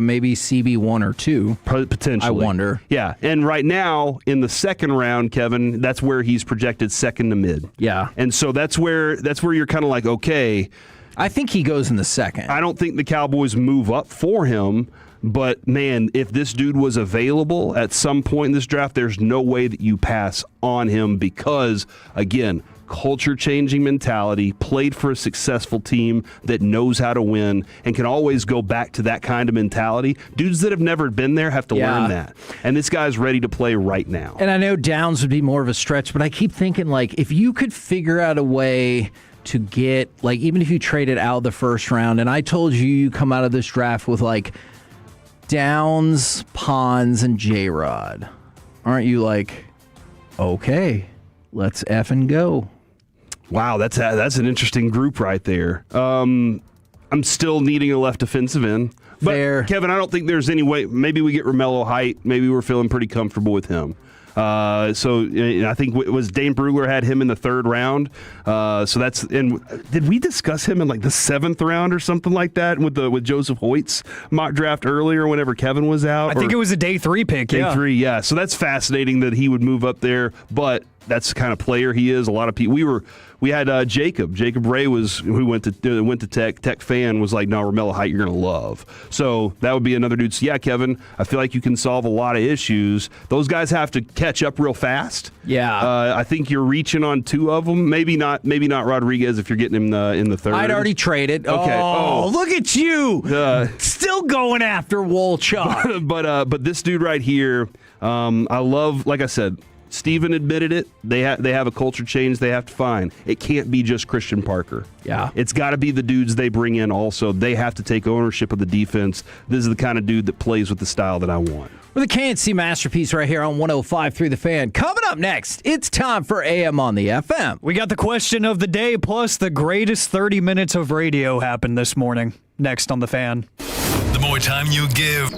maybe CB1 or 2.
Potentially.
I wonder.
Yeah, and right now, in the second round, Kevin, that's where he's projected second to mid.
Yeah.
And so that's where you're kind of like, okay.
I think he goes in the second.
I don't think the Cowboys move up for him, but, man, if this dude was available at some point in this draft, there's no way that you pass on him because, again, culture-changing mentality, played for a successful team that knows how to win and can always go back to that kind of mentality. Dudes that have never been there have to learn that. And this guy's ready to play right now.
And I know Downs would be more of a stretch, but I keep thinking, like, if you could figure out a way to get, like, even if you traded out the first round, and I told you come out of this draft with, like, Downs, Pons, and J-Rod, aren't you like, okay, let's effing go?
Wow, that's an interesting group right there. I'm still needing a left defensive end. But,
Fair.
Kevin, I don't think there's any way. Maybe we get Romello Height. Maybe we're feeling pretty comfortable with him. So I think it was Dane Brugler had him in the third round. So that's, and did we discuss him in like the 7th round or something like that with Joseph Hoyt's mock draft earlier whenever Kevin was out?
I think it was a day 3 pick.
Day 3, yeah. So that's fascinating that he would move up there, but that's the kind of player he is. A lot of people. We had Jacob Ray who went to Tech fan was like, no, Romello Height you're gonna love. So that would be another dude. So yeah, Kevin, I feel like you can solve a lot of issues. Those guys have to catch up real fast.
Yeah,
I think you're reaching on 2 of them. Maybe not Rodriguez if you're getting him in the 3rd.
I'd already traded.
Okay.
Oh, look at you, still going after Wolchuk.
But this dude right here, I love. Like I said, Steven admitted it. They have a culture change they have to find. It can't be just Christian Parker.
Yeah.
It's got to be the dudes they bring in also. They have to take ownership of the defense. This is the kind of dude that plays with the style that I want.
With a KNC masterpiece right here on 105.3 The Fan. Coming up next, it's time for AM on the FM.
We got the question of the day, plus the greatest 30 minutes of radio happened this morning. Next on The Fan.
The more time you give,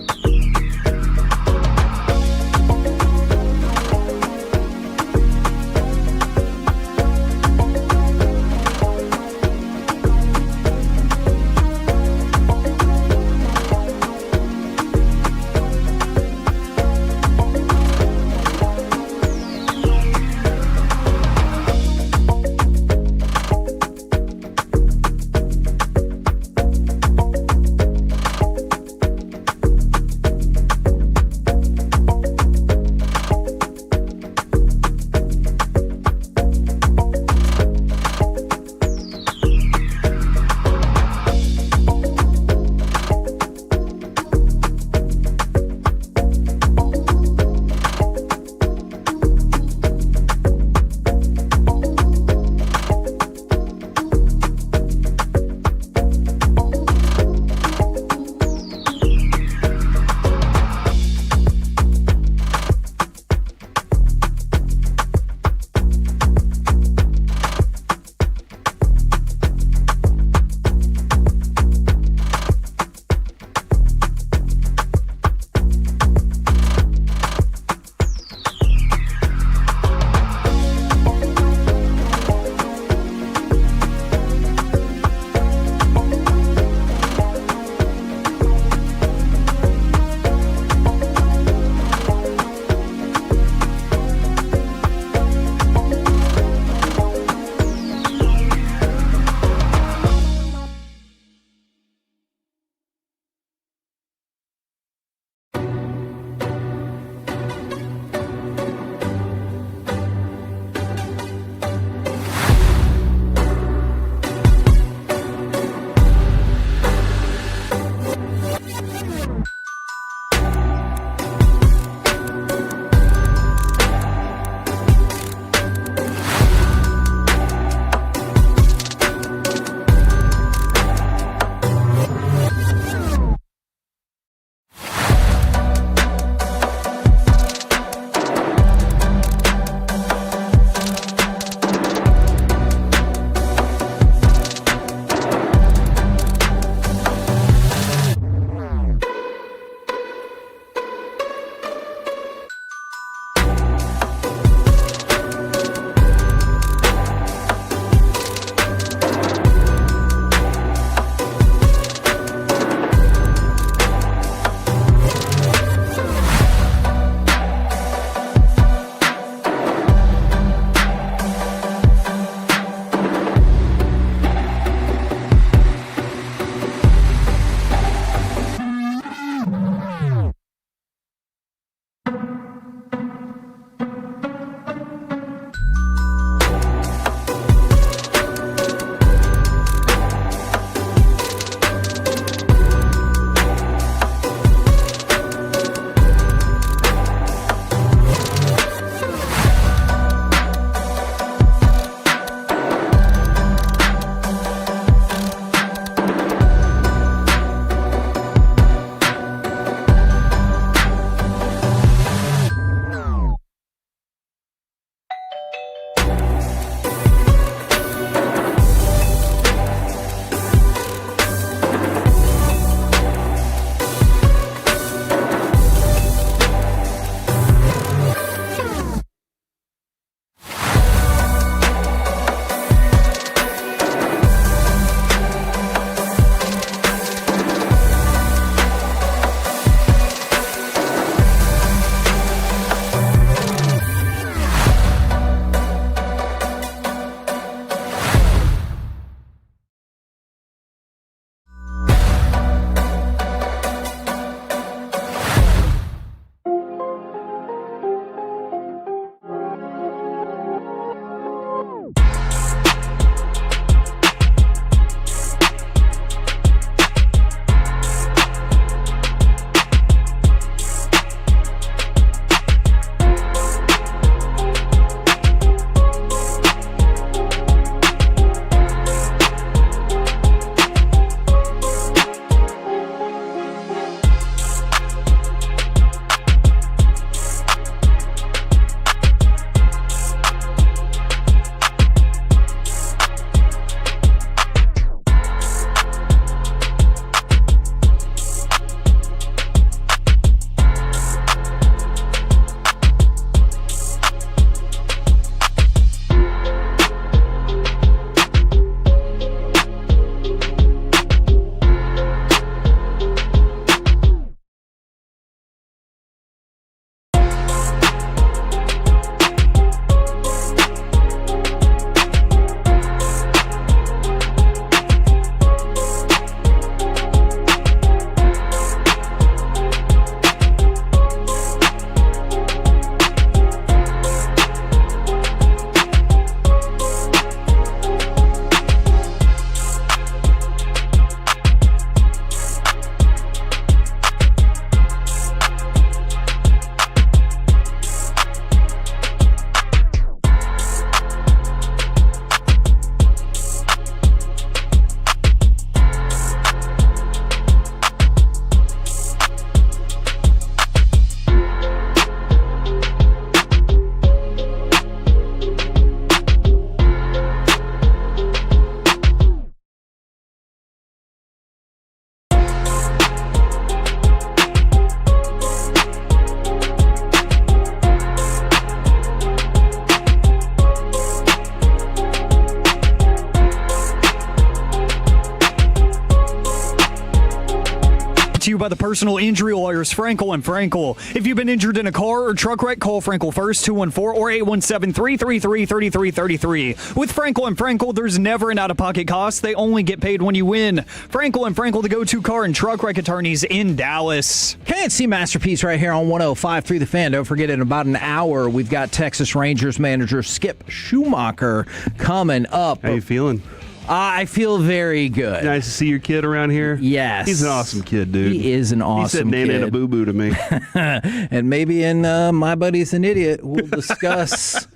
by the personal injury lawyers, Frankel & Frankel. If you've been injured in a car or truck wreck, call Frankel first, 214 or 817-333-3333. With Frankel & Frankel, there's never an out-of-pocket cost. They only get paid when you win. Frankel & Frankel, the go-to car and truck wreck attorneys in Dallas.
K&C Masterpiece right here on 105.3 The Fan. Don't forget, in about an hour, we've got Texas Rangers manager Skip Schumacher coming up.
How you feeling?
I feel very good.
Nice to see your kid around here.
Yes.
He's an awesome kid, dude.
He is an awesome kid.
He said Nana and a boo-boo to me.
And maybe in My Buddy's an Idiot, we'll discuss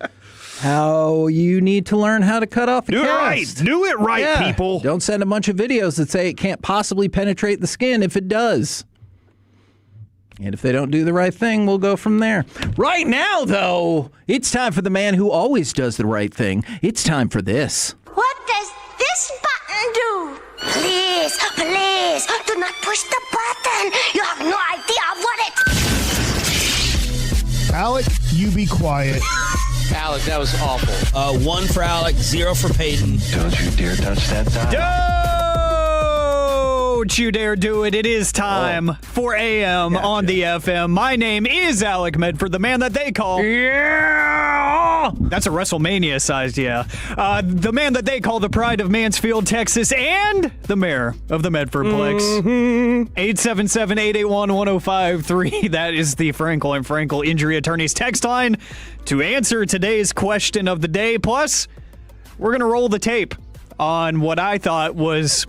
how you need to learn how to cut off a
Do it
cast.
right. Do it right, people.
Don't send a bunch of videos that say it can't possibly penetrate the skin if it does. And if they don't do the right thing, we'll go from there. Right now, though, it's time for the man who always does the right thing. It's time for this.
What does this button do? Please, please, do not push the button. You have no idea what it...
Alec, you be quiet.
Alec, that was awful. 1 for Alec, 0 for Peyton.
Don't you dare touch that dial.
Don't you dare do it. It is time for AM on the FM. My name is Alec Medford, the man that they call... Yeah! That's a WrestleMania-sized, the man that they call the pride of Mansfield, Texas, and the mayor of the Medfordplex. 877-881-1053. That is the Frankel & Frankel Injury Attorneys text line to answer today's question of the day. Plus, we're going to roll the tape on what I thought was...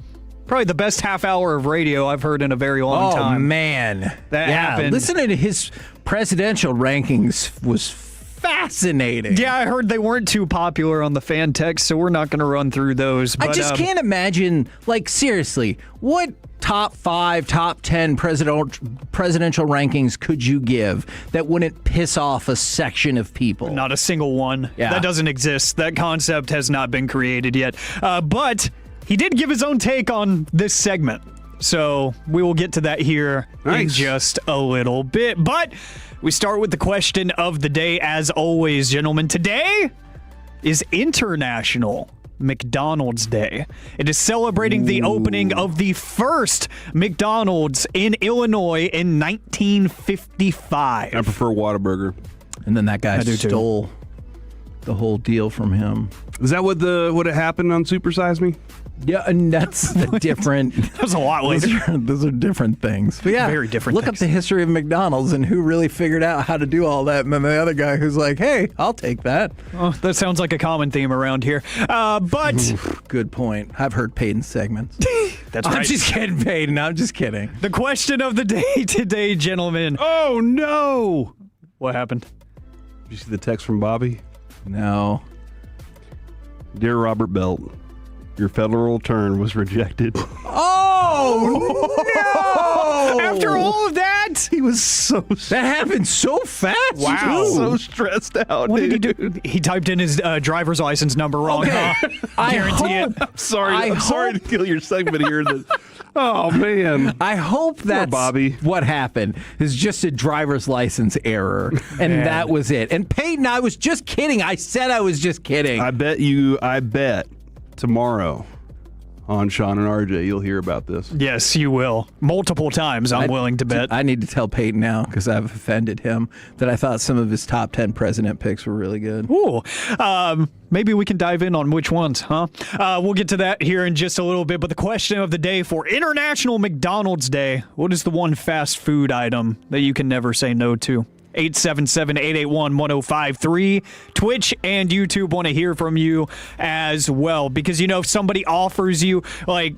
probably the best half hour of radio I've heard in a very long time.
Oh, man.
That happened.
Listening to his presidential rankings was fascinating.
Yeah, I heard they weren't too popular on the fan text, so we're not going to run through those. But,
I just can't imagine, seriously, what top 5, top 10 presidential rankings could you give that wouldn't piss off a section of people?
Not a single one.
Yeah.
That doesn't exist. That concept has not been created yet. But... he did give his own take on this segment, so we will get to that here in just a little bit. But we start with the question of the day, as always, gentlemen. Today is International McDonald's Day. It is celebrating the opening of the first McDonald's in Illinois in 1955.
I prefer Whataburger.
And then that guy stole the whole deal from him.
Is that what it happened on Super Size Me?
Yeah, and that's the different.
That was a lot later.
Those are different things. But yeah,
very different.
Look up the history of McDonald's and who really figured out how to do all that, and then the other guy who's like, "Hey, I'll take that."
Oh, that sounds like a common theme around here. But
good point. I've heard Peyton's segments.
That's right.
I'm just kidding, Peyton. I'm just kidding.
The question of the day today, gentlemen.
Oh no!
What happened?
Did you see the text from Bobby?
No.
Dear Robert Belt, your federal return was rejected.
Oh, no!
After all of that?
He was so...
That happened so fast.
Wow.
He was so stressed out,
What
dude.
did he do? He typed in his driver's license number wrong, huh? Guarantee it.
I'm sorry to kill your segment here. Oh, man.
I hope that's
Bobby.
what happened. Is just a driver's license error, and that was it. And Peyton, I was just kidding. I said I was just kidding.
I bet tomorrow on Sean and RJ, you'll hear about this.
Yes, you will. Multiple times, I'm willing to bet.
I need to tell Peyton now, because I've offended him, that I thought some of his top 10 president picks were really good.
Ooh. Maybe we can dive in on which ones, huh? We'll get to that here in just a little bit. But the question of the day for International McDonald's Day, what is the one fast food item that you can never say no to? 877-881-1053. Twitch and YouTube want to hear from you as well. Because, if somebody offers you, I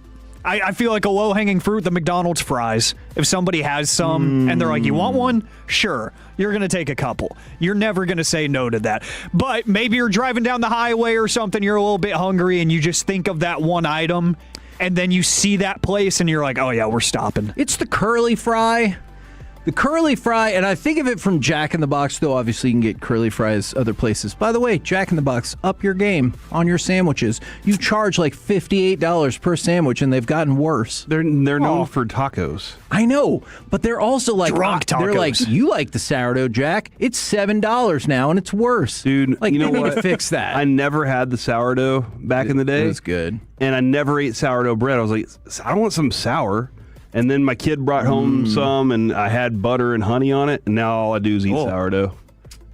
feel like a low-hanging fruit, the McDonald's fries. If somebody has some and they're like, you want one? Sure. You're going to take a couple. You're never going to say no to that. But maybe you're driving down the highway or something, you're a little bit hungry, and you just think of that one item, and then you see that place, and you're like, oh, yeah, we're stopping.
It's the curly fry. The curly fry, and I think of it from Jack in the Box, though obviously you can get curly fries other places. By the way, Jack in the Box, up your game on your sandwiches. You charge like $58 per sandwich, and they've gotten worse.
They're known for tacos.
I know, but they're also like
drunk tacos.
They're like, you like the sourdough, Jack? It's $7 now, and it's worse.
Dude,
like,
you know
they need
what?
to fix that.
I never had the sourdough back in the day.
It was good.
And I never ate sourdough bread. I was like, I don't want something sour. And then my kid brought home some, and I had butter and honey on it, and now all I do is eat sourdough.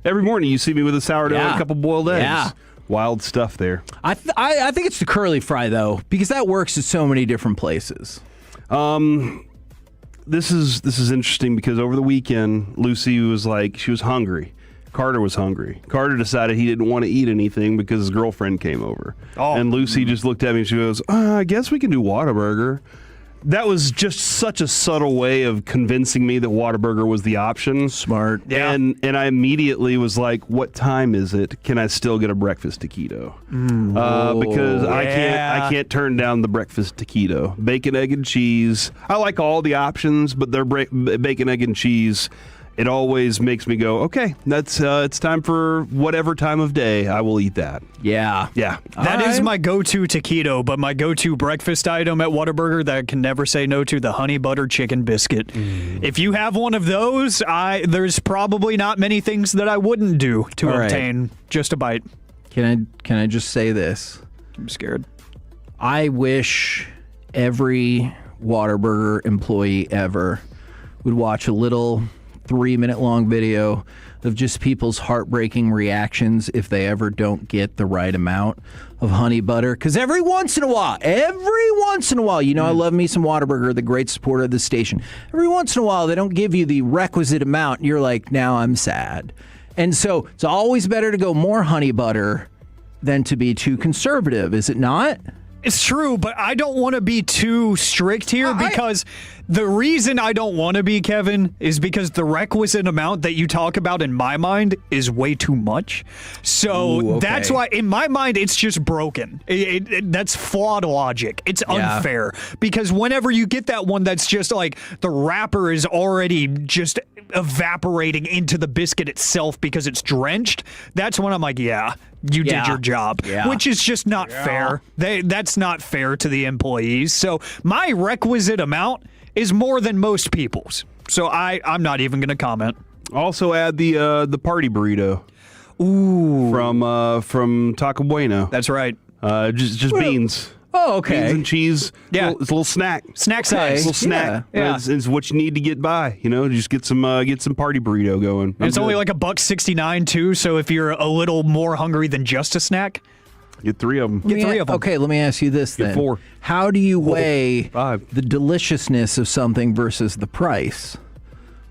Every morning you see me with a sourdough and a couple boiled eggs.
Yeah.
Wild stuff there.
I think it's the curly fry, though, because that works at so many different places.
This is interesting because over the weekend, Lucy was like, she was hungry. Carter was hungry. Carter decided he didn't want to eat anything because his girlfriend came over. And Lucy just looked at me and she goes, I guess we can do Whataburger. That was just such a subtle way of convincing me that Whataburger was the option.
Smart.
Yeah. And I immediately was like, what time is it? Can I still get a breakfast taquito? Because I can't turn down the breakfast taquito. Bacon, egg, and cheese. I like all the options, but their bacon, egg, and cheese, it always makes me go, okay, that's it's time for whatever time of day, I will eat that.
Yeah.
Yeah.
That is my go-to taquito, but my go-to breakfast item at Whataburger that I can never say no to, the honey butter chicken biscuit. If you have one of those, there's probably not many things that I wouldn't do to obtain just a bite.
Can I just say this?
I'm scared.
I wish every Whataburger employee ever would watch a little 3-minute long video of just people's heartbreaking reactions if they ever don't get the right amount of honey butter. Because every once in a while, you know, I love me some Whataburger, the great supporter of the station. Every once in a while, they don't give you the requisite amount, and you're like, now I'm sad. And so it's always better to go more honey butter than to be too conservative, is it not?
It's true, but I don't want to be too strict here because the reason I don't want to be, Kevin, is because the requisite amount that you talk about in my mind is way too much. So that's why, in my mind, it's just broken. That's flawed logic. It's unfair because whenever you get that one that's just like the wrapper is already just evaporating into the biscuit itself because it's drenched, that's when I'm like, you did your job, which is just not fair. That's not fair to the employees. So my requisite amount is more than most people's. So I'm not even going to comment.
Also add the party burrito.
Ooh.
From Taco Bueno.
That's right.
Just beans.
Oh, okay.
Beans and cheese.
Yeah.
It's a little snack.
Snack size.
Little snack.
Yeah.
It's what you need to get by. You know, just get some party burrito going.
It's only like $1.69 too. So if you're a little more hungry than just a snack,
get 3 of them.
Get 3 of them.
Okay, let me ask you this then.
Get 4.
How do you weigh the deliciousness of something versus the price?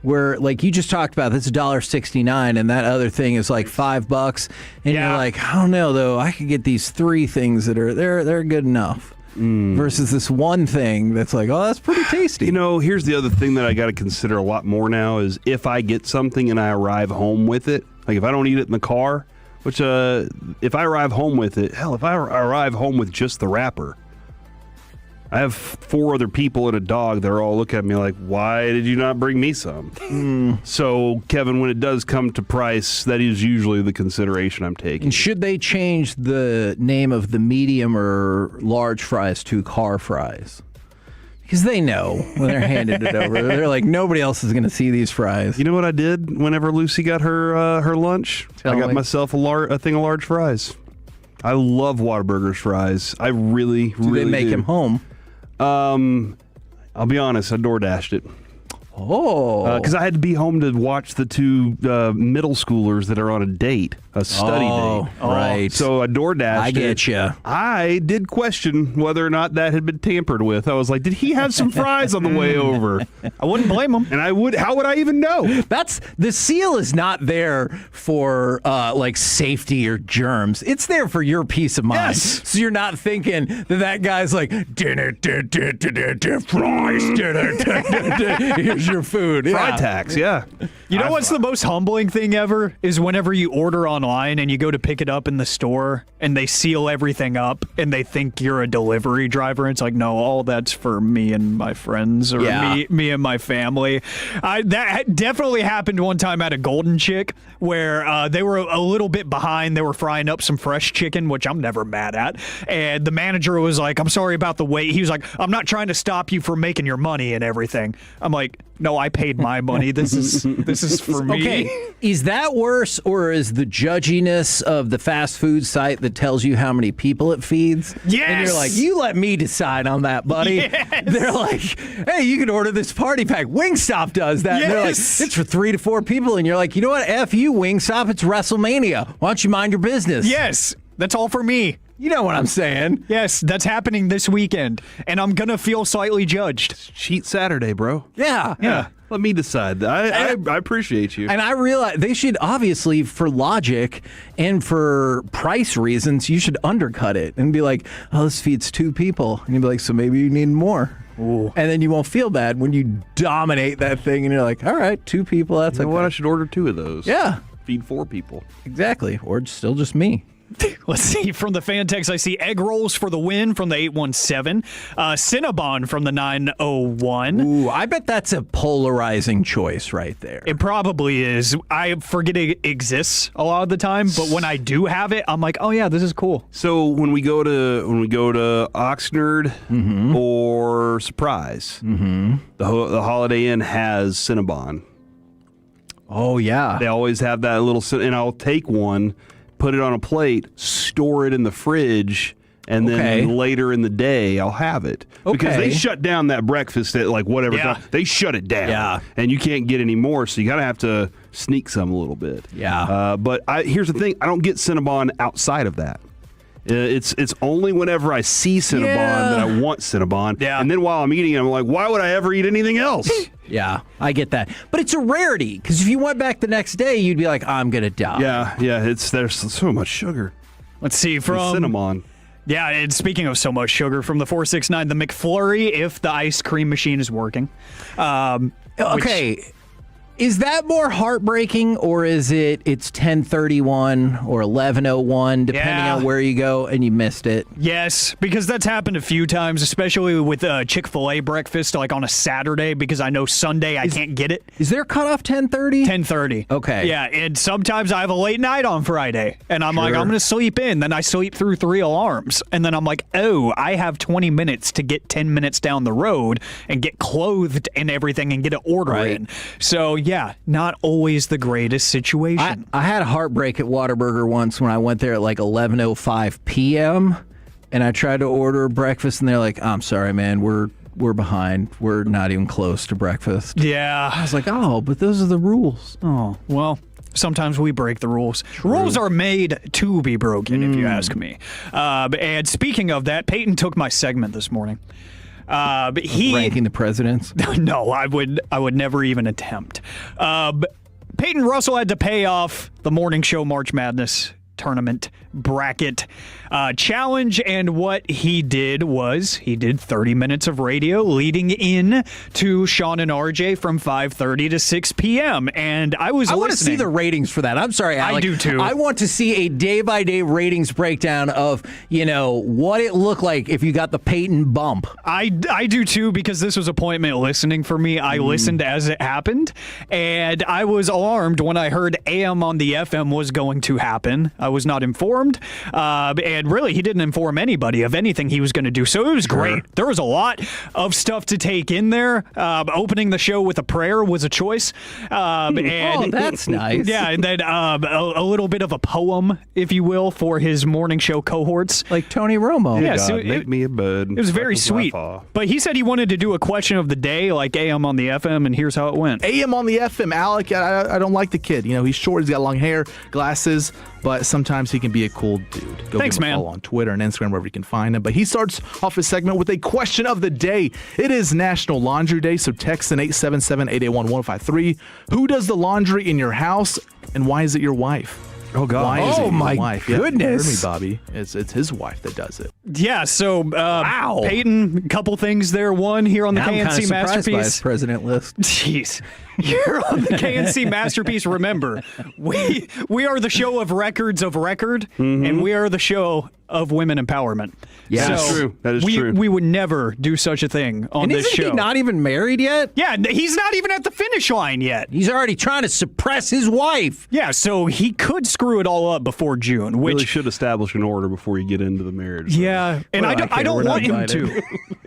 Where, like you just talked about, that's $1.69, and that other thing is like $5, and you're like, I don't know though. I could get these 3 things that are they're good enough. Versus this one thing that's like, oh, that's pretty tasty.
You know, here's the other thing that I got to consider a lot more now is if I get something and I arrive home with it, like if I don't eat it in the car, which if I arrive home with it, if I arrive home with just the wrapper, I have 4 other people and a dog that are all looking at me like, why did you not bring me some? So, Kevin, when it does come to price, that is usually the consideration I'm taking.
And should they change the name of the medium or large fries to car fries? Because they know when they're handed it over. They're like, nobody else is going to see these fries.
You know what I did whenever Lucy got her lunch? I got myself a thing of large fries. I love Whataburger's fries. I really,
do they make him home?
I'll be honest, I DoorDashed it.
Oh.
Because I had to be home to watch the 2 middle schoolers that are on a date, a study date.
Right.
So I DoorDashed
I get you.
I did question whether or not that had been tampered with. I was like, did he have some fries on the way over?
I wouldn't blame him.
And how would I even know?
The seal is not there for like safety or germs. It's there for your peace of mind.
Yes.
So you're not thinking that guy's like, fries, here's your food.
Fry tax, yeah.
You know what's the most humbling thing ever is whenever you order online and you go to pick it up in the store and they seal everything up and they think you're a delivery driver. It's like, no, all that's for me and my friends or me and my family. That definitely happened one time at a Golden Chick where they were a little bit behind. They were frying up some fresh chicken, which I'm never mad at. And the manager was like, I'm sorry about the wait. He was like, I'm not trying to stop you from making your money and everything. I'm like, No, I paid my money. This is for me.
Okay, is that worse, or is the judginess of the fast food site that tells you how many people it feeds?
Yes!
And you're like, you let me decide on that, buddy.
Yes!
They're like, hey, you can order this party pack. Wingstop does that.
Yes!
And they're like, it's for 3 to 4 people. And you're like, you know what? F you, Wingstop. It's WrestleMania. Why don't you mind your business?
Yes, that's all for me.
You know what I'm saying.
Yes, that's happening this weekend, and I'm going to feel slightly judged.
Cheat Saturday, bro.
Yeah.
Let me decide. I appreciate you.
And I realize they should, obviously, for logic and for price reasons, you should undercut it and be like, oh, this feeds 2 people. And you'd be like, so maybe you need more.
Ooh.
And then you won't feel bad when you dominate that thing and you're like, all right, 2 people, that's
you know
okay.
what? I should order 2 of those.
Yeah.
Feed 4 people.
Exactly. Or still just me.
Let's see. From the fan text, I see egg rolls for the win from the 817. Cinnabon from the 901.
Ooh, I bet that's a polarizing choice right there.
It probably is. I forget it exists a lot of the time, but when I do have it, I'm like, oh yeah, this is cool.
So when we go to Oxnard or Surprise, the Holiday Inn has Cinnabon.
Oh yeah,
they always have that little. And I'll take one, put it on a plate, store it in the fridge, and then later in the day I'll have it. Because they shut down that breakfast at like whatever time. They shut it down.
Yeah. And
you can't get any more, so you gotta have to sneak some a little bit.
Yeah.
But here's the thing, I don't get Cinnabon outside of that. It's only whenever I see Cinnabon that I want Cinnabon. Yeah. And then while I'm eating it, I'm like, why would I ever eat anything else?
Yeah, I get that. But it's a rarity, because if you went back the next day, you'd be like, I'm going to die.
Yeah, there's so much sugar.
Let's see, from
cinnamon.
Yeah, and speaking of so much sugar, from the 469, the McFlurry, if the ice cream machine is working.
Okay. Is that more heartbreaking, or is it's 10:31 or 11:01, depending on where you go, and you missed it?
Yes, because that's happened a few times, especially with Chick-fil-A breakfast, like on a Saturday, because I know Sunday I can't get it.
Is there cutoff 10:30?
10:30.
Okay.
Yeah, and sometimes I have a late night on Friday, and I'm like, I'm going to sleep in. Then I sleep through 3 alarms, and then I'm like, oh, I have 20 minutes to get 10 minutes down the road and get clothed and everything and get an order in. So, yeah, not always the greatest situation.
I had a heartbreak at Whataburger once when I went there at like 11:05 p.m. and I tried to order breakfast, and they're like, I'm sorry, man, we're behind. We're not even close to breakfast.
Yeah.
I was like, oh, but those are the rules.
Oh, well, sometimes we break the rules. Rules are made to be broken, if you ask me. And speaking of that, Peyton took my segment this morning.
Ranking the presidents?
No, I would never even attempt. Peyton Russell had to pay off the morning show March Madness tournament bracket challenge, and what he did was he did 30 minutes of radio leading in to Sean and RJ from 5:30 to 6 p.m. And I want
to see the ratings for that. I'm sorry, Alec.
I do too.
I want to see a day-by-day ratings breakdown of, what it looked like if you got the Peyton bump.
I do too, because this was appointment listening for me. I listened as it happened, and I was alarmed when I heard AM on the FM was going to happen. I was not informed, and really he didn't inform anybody of anything he was going to do, so it was great. There was a lot of stuff to take in there. Opening the show with a prayer was a choice. And
that's nice.
Yeah, and then a little bit of a poem, if you will, for his morning show cohorts.
Like Tony Romo.
Yeah, so make me a bed.
It was very sweet. But he said he wanted to do a question of the day, like AM on the FM, and here's how it went.
AM on the FM, Alec, I don't like the kid. He's short, he's got long hair, glasses, but sometimes he can be a cool dude. Go
Thanks,
give him a follow on Twitter and Instagram, wherever you can find him. But he starts off his segment with a question of the day. It is National Laundry Day, so text in 877-881-1053. Who does the laundry in your house, and why is it your wife?
Oh, God.
Why is it your
my
wife?
goodness.
Yeah, heard me, Bobby. It's his wife that does it.
Yeah, so
wow.
Peyton, a couple things there. One, here on the
Now I'm
KNC
kinda surprised by his
Masterpiece.
president list.
Jeez. Here on the KNC Masterpiece, remember, we are the show of records of record, and we are the show of women empowerment.
Yeah,
that's true. That is true.
We would never do such a thing on
and
this
isn't
show.
he not even married yet?
Yeah, he's not even at the finish line yet.
He's already trying to suppress his wife.
Yeah, so he could screw it all up before June, which
really should establish an order before you get into the marriage.
Yeah, and I don't want him to.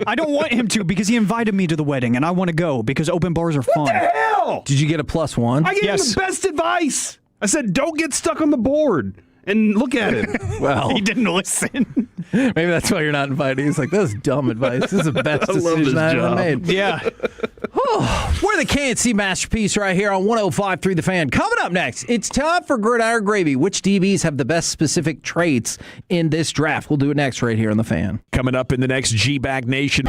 I don't want him to because he invited me to the wedding, and I want to go because open bars are fun.
What the hell?
Did you get a +1?
I gave him the best advice. I said, don't get stuck on the board. And look at it.
Well,
he didn't listen.
Maybe that's why you're not invited. He's like, "That's dumb advice. This is the best decision I ever made."
Yeah.
We're the KNC Masterpiece right here on 105.3 The Fan. Coming up next, it's time for Gridiron Gravy. Which DBs have the best specific traits in this draft? We'll do it next right here on The Fan.
Coming up in the next G-Bag Nation.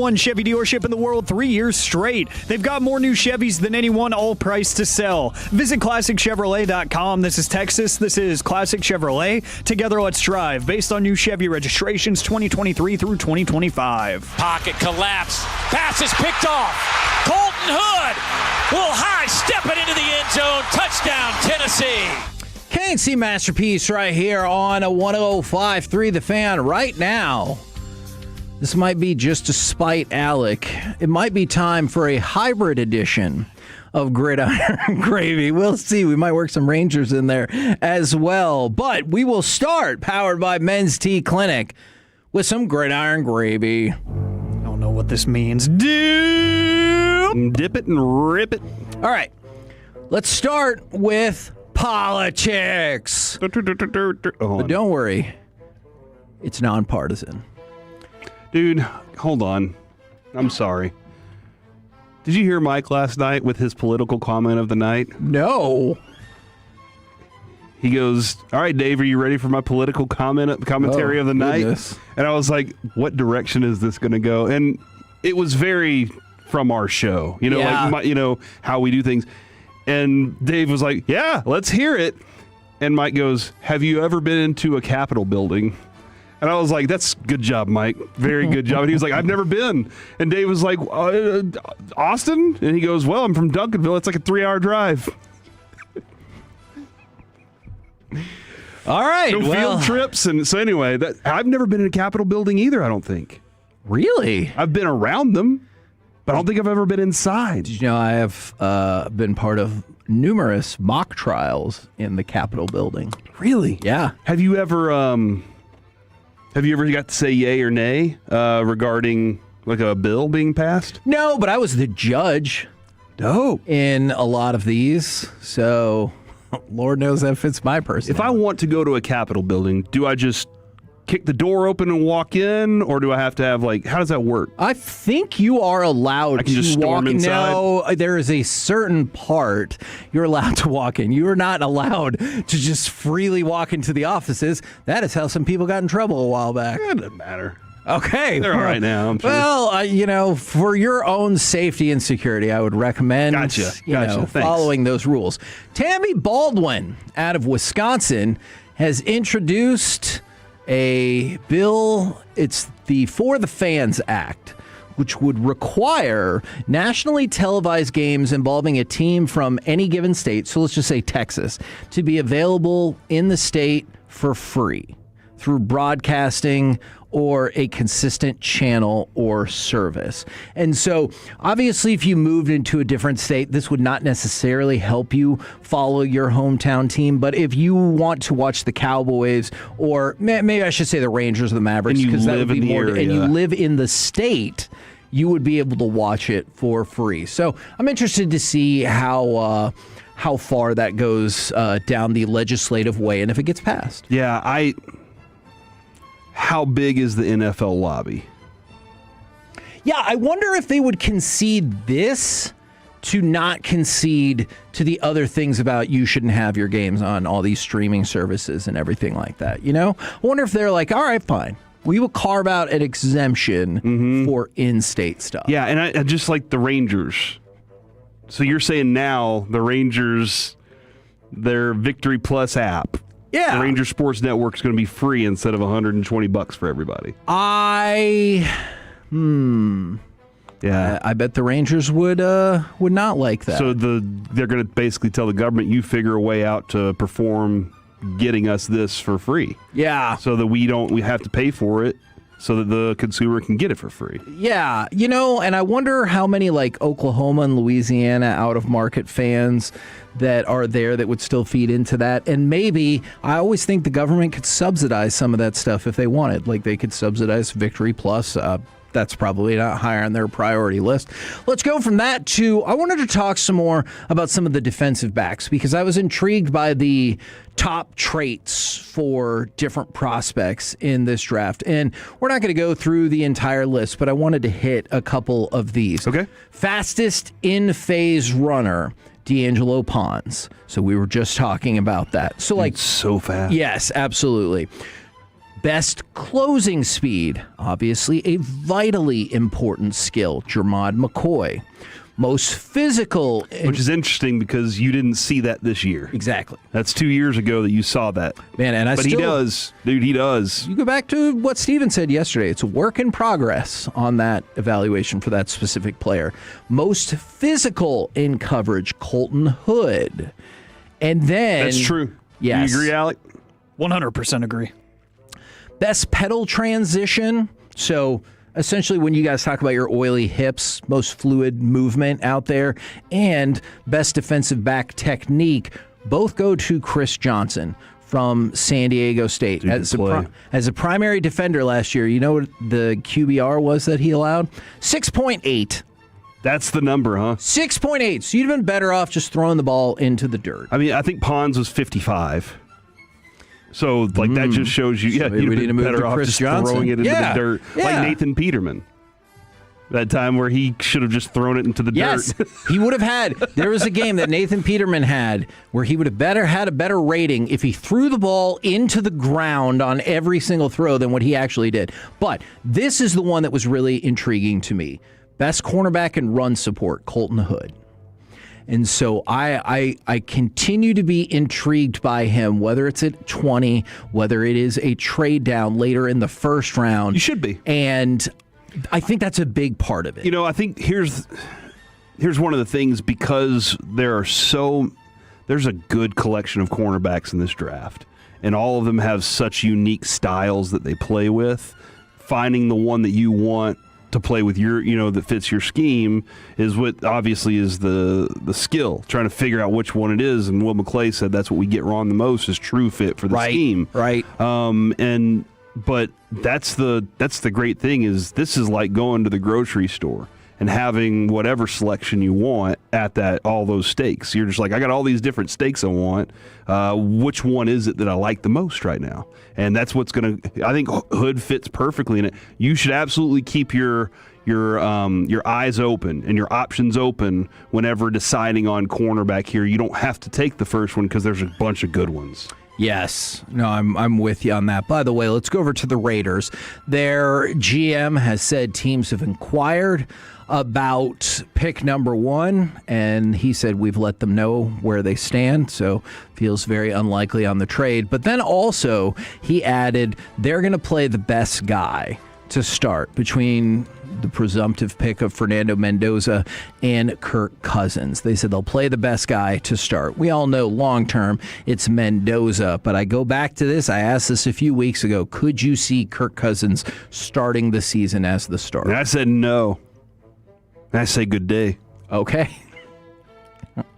#1 Chevy dealership in the world 3 years straight. They've got more new Chevys than anyone, all priced to sell. Visit ClassicChevrolet.com. This is Texas. This is Classic Chevrolet. Together, let's drive. Based on new Chevy registrations 2023 through 2025.
Pocket collapse. Pass is picked off. Colton Hood will high step it into the end zone. Touchdown, Tennessee.
K&C Masterpiece right here on a 105.3 The Fan right now. This might be just to spite Alec. It might be time for a hybrid edition of Gridiron Gravy. We'll see. We might work some Rangers in there as well. But we will start, powered by Men's Tea Clinic, with some Gridiron Gravy.
I don't know what this means. Dip
it and rip it.
All right. Let's start with politics. But don't worry. It's nonpartisan.
Dude, hold on. I'm sorry. Did you hear Mike last night with his political comment of the night?
No.
He goes, "All right, Dave, are you ready for my political commentary of the night?" And I was like, "What direction is this going to go?" And it was very from our show, like how we do things. And Dave was like, "Yeah, let's hear it." And Mike goes, "Have you ever been into a Capitol building?" And I was like, "That's good job, Mike. Very good job." And he was like, "I've never been." And Dave was like, "Austin?" And he goes, "Well, I'm from Duncanville. It's like a 3-hour drive."
All right.
No field trips. And so anyway, I've never been in a Capitol building either, I don't think.
Really?
I've been around them, but I don't think I've ever been inside.
Did you know I have been part of numerous mock trials in the Capitol building?
Really?
Yeah.
Have you ever got to say yay or nay regarding like a bill being passed?
No, but I was the judge. In a lot of these, so Lord knows that fits my person.
If I want to go to a Capitol building, do I just kick the door open and walk in, or do I have to have how does that work?
I think you are allowed
I can
to
just storm
walk.
inside.
No, there is a certain part you're allowed to walk in. You are not allowed to just freely walk into the offices. That is how some people got in trouble a while back.
It doesn't matter.
Okay.
They're all right now, I'm sure.
Well, for your own safety and security, I would recommend following those rules. Tammy Baldwin out of Wisconsin has introduced a bill. It's the For the Fans Act, which would require nationally televised games involving a team from any given state, so let's just say Texas, to be available in the state for free through broadcasting or a consistent channel or service. And so, obviously, if you moved into a different state, this would not necessarily help you follow your hometown team. But if you want to watch the Cowboys, or maybe I should say the Rangers or the Mavericks, because that would be more, and you live in the state, you would be able to watch it for free. So I'm interested to see how far that goes down the legislative way and if it gets passed.
Yeah, how big is the NFL lobby?
Yeah, I wonder if they would concede this to not concede to the other things about you shouldn't have your games on all these streaming services and everything like that. I wonder if they're like, all right, fine. We will carve out an exemption for in-state stuff.
Yeah, and I just like the Rangers. So you're saying now the Rangers, their Victory Plus app, the Ranger Sports Network is going to be free instead of $120 for everybody.
I bet the Rangers would not like that.
So they're going to basically tell the government, you figure a way out to perform getting us this for free.
Yeah.
So that we have to pay for it so that the consumer can get it for free.
Yeah. And I wonder how many Oklahoma and Louisiana out-of-market fans that are there that would still feed into that. And maybe, I always think the government could subsidize some of that stuff if they wanted. They could subsidize Victory Plus. That's probably not higher on their priority list. Let's go from that to, I wanted to talk some more about some of the defensive backs, because I was intrigued by the top traits for different prospects in this draft. And we're not going to go through the entire list, but I wanted to hit a couple of these.
Okay.
Fastest in-phase runner, D'Angelo Pons. So we were just talking about that. So
it's so fast.
Yes, absolutely. Best closing speed, obviously a vitally important skill, Jermod McCoy. Most physical.
Which is interesting because you didn't see that this year.
Exactly.
That's 2 years ago that you saw that.
Man, and
he does. Dude, he does.
You go back to what Steven said yesterday. It's a work in progress on that evaluation for that specific player. Most physical in coverage, Colton Hood. And then...
That's true.
Yes.
You agree, Alec?
100% agree.
Best pedal transition. So... essentially, when you guys talk about your oily hips, most fluid movement out there, and best defensive back technique, both go to Chris Johnson from San Diego State. As a primary defender last year, you know what the QBR was that he allowed? 6.8.
That's the number, huh?
6.8. So you'd have been better off just throwing the ball into the dirt.
I mean, I think Pons was 55. So, that just shows you, you'd have been better off just throwing it into the dirt.
Yeah.
Like Nathan Peterman. That time where he should have just thrown it into the
dirt.
Yes,
he would have had. There was a game that Nathan Peterman had where he would have had a better rating if he threw the ball into the ground on every single throw than what he actually did. But this is the one that was really intriguing to me. Best cornerback and run support, Colton Hood. And so I continue to be intrigued by him, whether it's at 20, whether it is a trade down later in the first round.
You should be.
And I think that's a big part of it.
You know, I think here's one of the things, because there's a good collection of cornerbacks in this draft, and all of them have such unique styles that they play with. Finding the one that you want to play with that fits your scheme is what obviously is the skill. Trying to figure out which one it is, and Will McClay said that's what we get wrong the most is true fit for the scheme.
Right.
But that's the great thing is this is like going to the grocery store and having whatever selection you want at all those steaks. You're just like, I got all these different steaks I want. Which one is it that I like the most right now? And that's what's going to. I think Hood fits perfectly in it. You should absolutely keep your eyes open and your options open whenever deciding on cornerback here. You don't have to take the first one because there's a bunch of good ones.
Yes. No, I'm with you on that. By the way, let's go over to the Raiders. Their GM has said teams have inquired about pick number 1, and he said we've let them know where they stand, so feels very unlikely on the trade. But then also he added they're going to play the best guy to start between the presumptive pick of Fernando Mendoza and Kirk Cousins. They said they'll play the best guy to start. We all know long-term it's Mendoza, but I go back to this. I asked this a few weeks ago. Could you see Kirk Cousins starting the season as the starter?
And I said no. And I say good day.
Okay.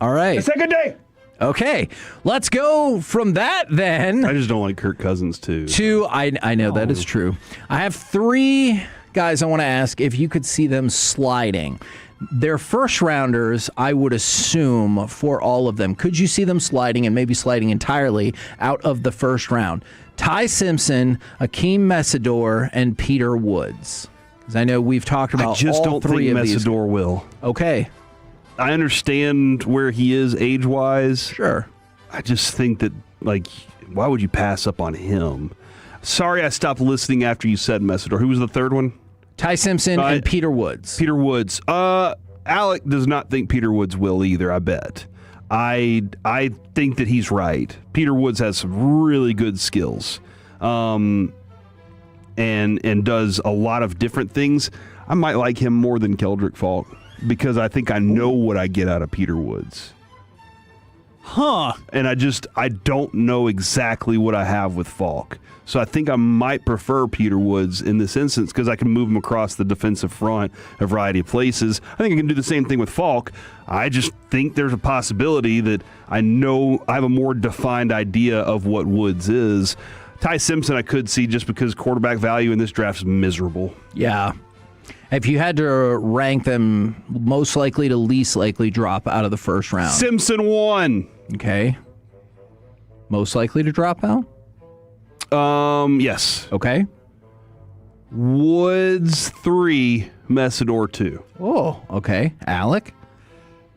All right.
I said good day.
Okay, let's go from that then.
I just don't like Kirk Cousins too.
I know that is true. I have 3 guys I want to ask if you could see them sliding. They're first rounders, I would assume, for all of them. Could you see them sliding and maybe sliding entirely out of the first round? Ty Simpson, Akeem Messidor, and Peter Woods. Because I know we've talked about all 3 of these.
I just don't think Messidor will.
Okay.
I understand where he is age-wise.
Sure.
I just think that, why would you pass up on him? Sorry I stopped listening after you said Messidor. Who was the third one?
Ty Simpson and Peter Woods.
Peter Woods. Alec does not think Peter Woods will either, I bet. I think that he's right. Peter Woods has some really good skills. And does a lot of different things. I might like him more than Keldrick Falk because I think I know what I get out of Peter Woods.
Huh.
And I don't know exactly what I have with Falk. So I think I might prefer Peter Woods in this instance because I can move him across the defensive front a variety of places. I think I can do the same thing with Falk. I just think there's a possibility that I have a more defined idea of what Woods is. Ty Simpson I could see just because quarterback value in this draft is miserable.
Yeah. If you had to rank them most likely to least likely drop out of the first round.
Simpson 1.
Okay. Most likely to drop out?
Yes.
Okay.
Woods 3, Messidor 2.
Oh, okay. Alec?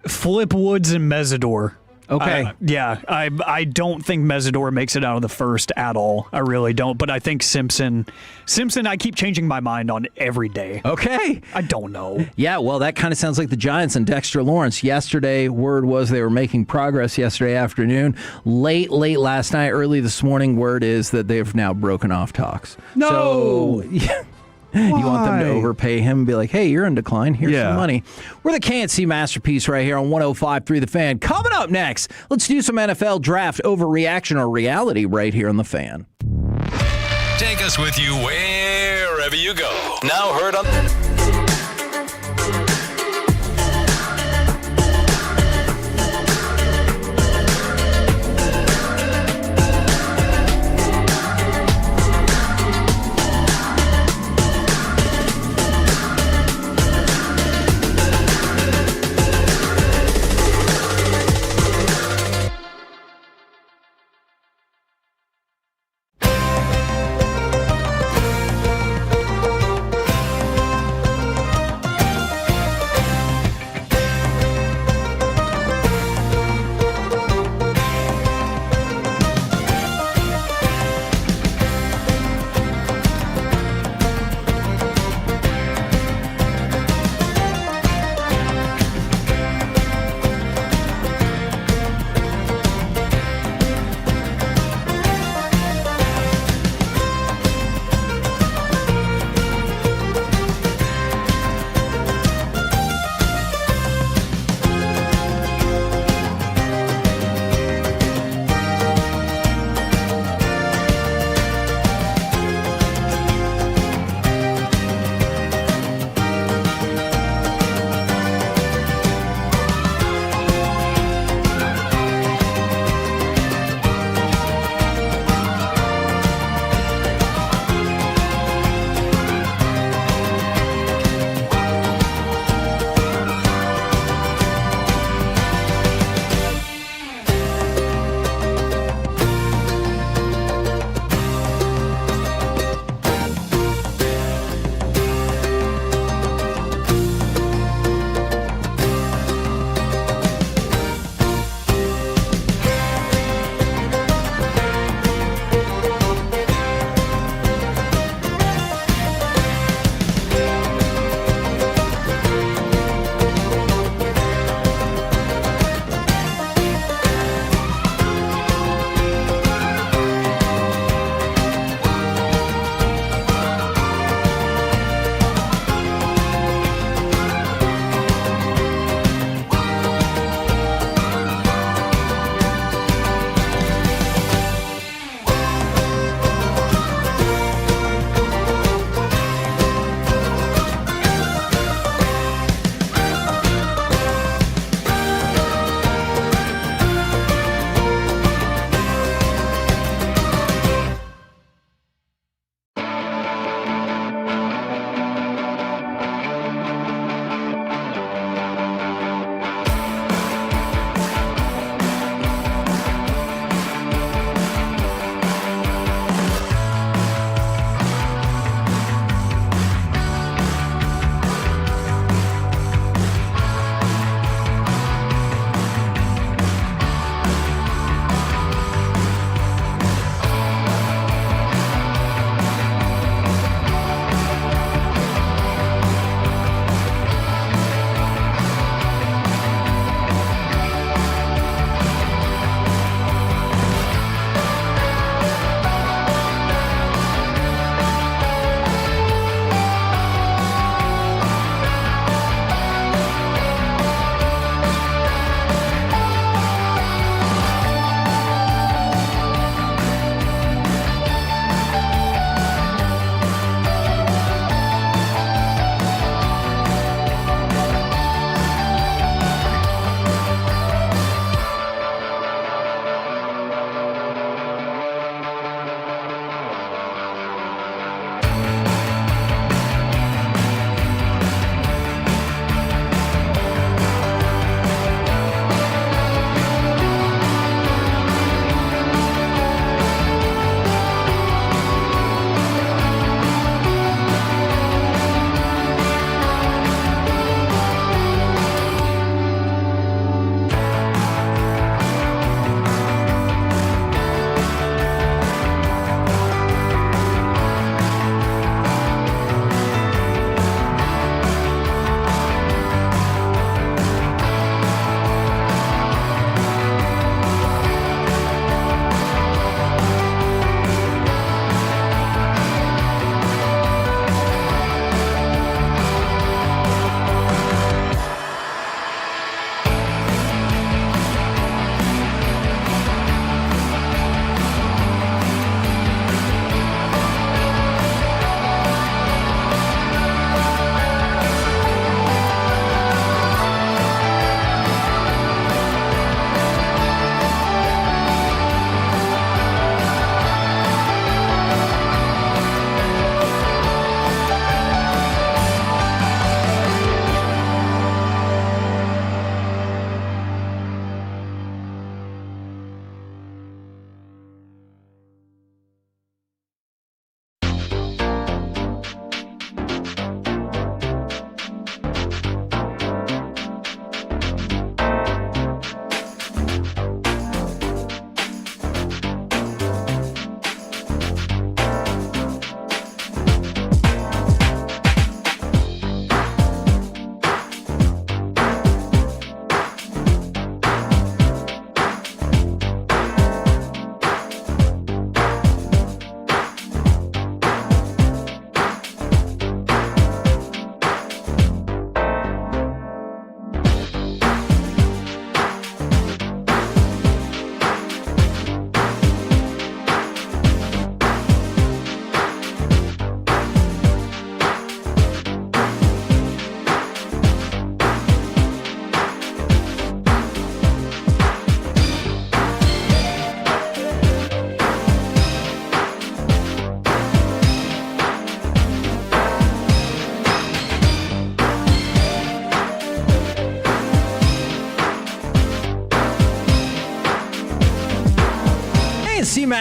Flip Woods and Messidor.
Okay.
I don't think Mesidor makes it out of the first at all. I really don't. But I think Simpson, I keep changing my mind on every day.
Okay.
I don't know.
Yeah, well, that kind of sounds like the Giants and Dexter Lawrence. Yesterday, word was they were making progress yesterday afternoon. Late last night, early this morning, word is that they've now broken off talks.
No!
So, yeah. You want them to overpay him and be like, hey, you're in decline. Here's some money. We're the KNC Masterpiece right here on 105.3 The Fan. Coming up next, let's do some NFL draft overreaction or reality right here on The Fan.
Take us with you wherever you go. Now heard on...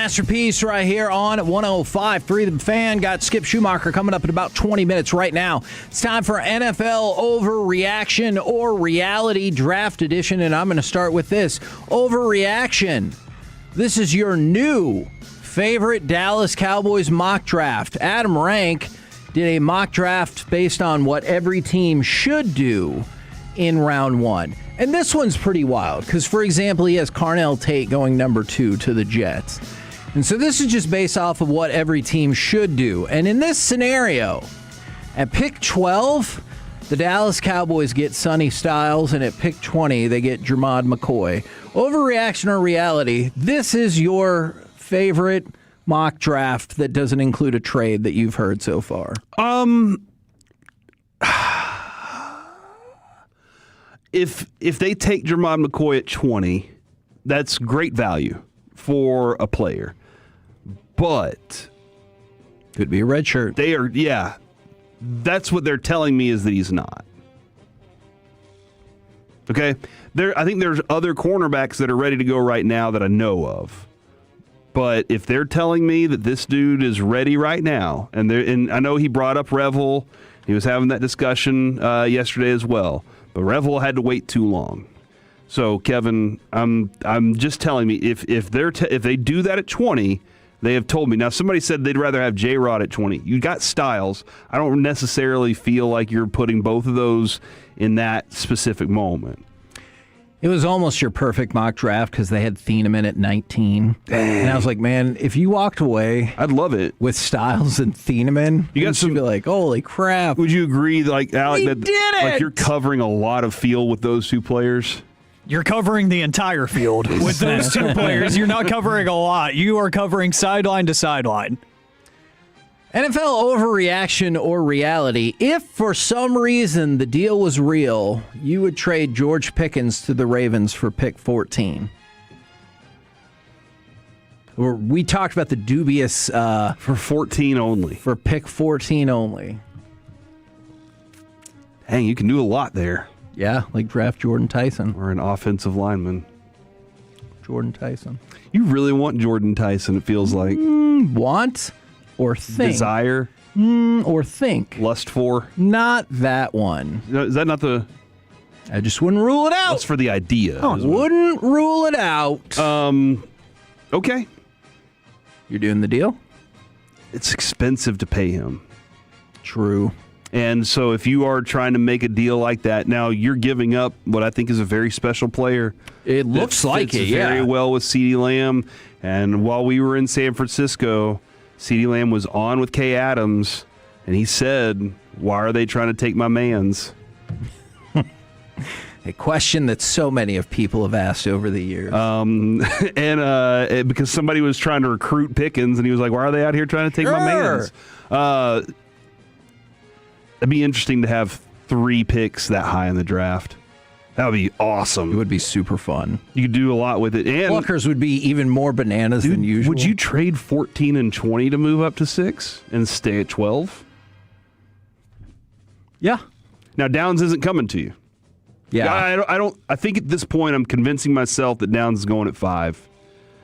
masterpiece right here on 105.3 The Fan. Got Skip Schumacher coming up in about 20 minutes right now. It's time for NFL Overreaction or Reality Draft Edition, and I'm going to start with this. Overreaction. This is your new favorite Dallas Cowboys mock draft. Adam Rank did a mock draft based on what every team should do in round one. And this one's pretty wild because, for example, he has Carnell Tate going number 2 to the Jets. And so this is just based off of what every team should do. And in this scenario, at pick 12, the Dallas Cowboys get Sonny Styles, and at pick 20, they get Jermod McCoy. Overreaction or reality, this is your favorite mock draft that doesn't include a trade that you've heard so far.
If they take Jermod McCoy at 20, that's great value for a player. But
could be a red shirt.
They are, yeah. That's what they're telling me is that he's not. Okay? I think there's other cornerbacks that are ready to go right now that I know of. But if they're telling me that this dude is ready right now, and I know he brought up Revel, he was having that discussion yesterday as well. But Revel had to wait too long. So, Kevin, I'm just telling me if they do that at 20, they have told me. Now, somebody said they'd rather have J-Rod at 20. You got Styles. I don't necessarily feel like you're putting both of those in that specific moment.
It was almost your perfect mock draft because they had Thieneman at 19. Dang. And I was like, man, if you walked away,
I'd love it
with Styles and Thieneman.
You got some,
be like, holy crap.
Would you agree, like, Alec,
did it!
Like you're covering a lot of field with those two players?
You're covering the entire field with those two players. You're not covering a lot. You are covering sideline to sideline.
NFL overreaction or reality. If for some reason the deal was real, you would trade George Pickens to the Ravens for pick 14. We talked about the dubious...
for 14 only.
For pick 14 only.
Dang, you can do a lot there.
Yeah, like draft Jordan Tyson.
Or an offensive lineman.
Jordan Tyson.
You really want Jordan Tyson, it feels like.
Want or think?
Desire?
Or think.
Lust for?
Not that one.
Is that not the...
I just wouldn't rule it out.
That's for the idea.
Wouldn't rule it out.
Okay.
You're doing the deal?
It's expensive to pay him.
True.
And so if you are trying to make a deal like that, now you're giving up what I think is a very special player.
It looks like it, yeah.
Very well with CeeDee Lamb. And while we were in San Francisco, CeeDee Lamb was on with Kay Adams, and he said, why are they trying to take my mans?
A question that so many of people have asked over the years.
Because somebody was trying to recruit Pickens, and he was like, why are they out here trying to take my mans? It'd be interesting to have 3 picks that high in the draft. That would be awesome.
It would be super fun.
You could do a lot with it. And
Pluckers would be even more bananas than usual.
Would you trade 14 and 20 to move up to 6 and stay at 12?
Yeah.
Now, Downs isn't coming to you.
Yeah.
I think at this point I'm convincing myself that Downs is going at 5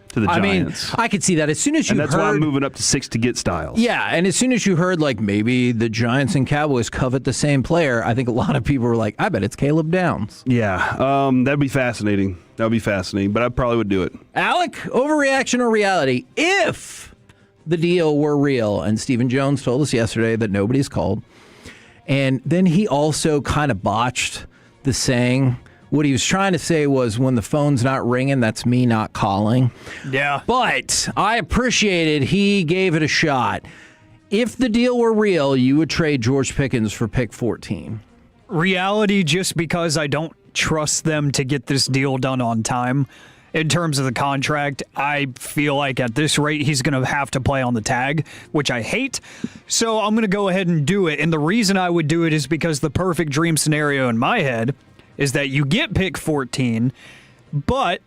to the Giants.
I could see that. As soon as you
that's why I'm moving up to 6 to get Styles.
Yeah, and as soon as you heard, like, maybe the Giants and Cowboys covet the same player, I think a lot of people were like, I bet it's Caleb Downs.
Yeah, that'd be fascinating. That would be fascinating, but I probably would do it.
Alec, overreaction or reality? If the deal were real, and Stephen Jones told us yesterday that nobody's called, and then he also kind of botched the saying. What he was trying to say was, when the phone's not ringing, that's me not calling.
Yeah.
But I appreciated he gave it a shot. If the deal were real, you would trade George Pickens for pick 14.
Reality, just because I don't trust them to get this deal done on time. In terms of the contract, I feel like at this rate, he's going to have to play on the tag, which I hate. So I'm going to go ahead and do it. And the reason I would do it is because the perfect dream scenario in my head is that you get pick 14, but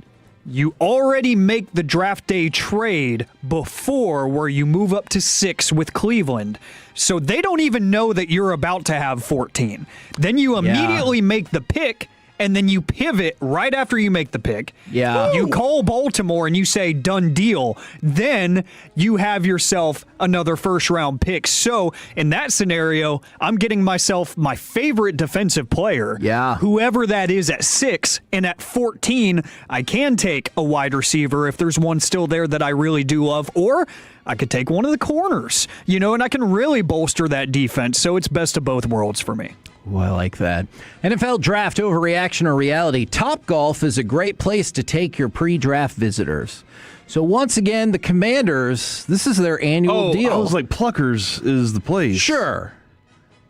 you already make the draft day trade before where you move up to 6 with Cleveland. So they don't even know that you're about to have 14. Then you immediately make the pick, and then you pivot right after you make the pick.
Yeah.
You call Baltimore and you say, done deal. Then you have yourself another first-round pick. So in that scenario, I'm getting myself my favorite defensive player.
Yeah.
Whoever that is at 6. And at 14, I can take a wide receiver if there's one still there that I really do love. Or I could take one of the corners, and I can really bolster that defense. So it's best of both worlds for me.
Oh, I like that. NFL draft overreaction or reality. Topgolf is a great place to take your pre-draft visitors. So once again, the Commanders, this is their annual deal.
I was like, Pluckers is the place.
Sure.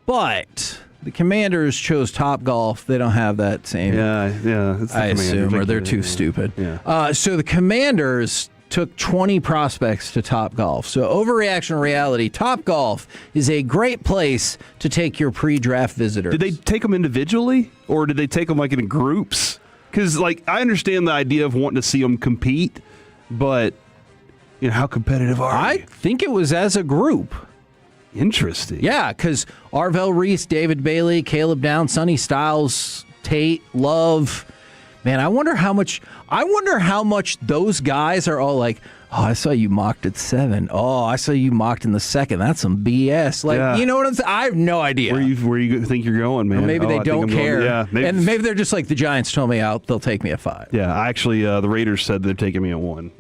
But the Commanders chose Topgolf. They don't have that same.
Yeah. It's the
I assume, or they're too stupid.
Yeah.
So the Commanders took 20 prospects to Topgolf. So overreaction or reality, Topgolf is a great place to take your pre-draft visitors.
Did they take them individually, or did they take them like in groups? Because I understand the idea of wanting to see them compete, but how competitive are
I think it was as a group.
Interesting.
Yeah, because Arvell Reese, David Bailey, Caleb Downs, Sonny Styles, Tate, Love. Man, I wonder how much those guys are all like, oh, I saw you mocked at 7. Oh, I saw you mocked in the second. That's some BS. You know what I'm saying? I have no idea.
Where you think you're going, man?
Or maybe they don't care.
Maybe.
And maybe they're just like, the Giants told me out. They'll take me at 5.
Yeah, actually, the Raiders said they're taking me at 1.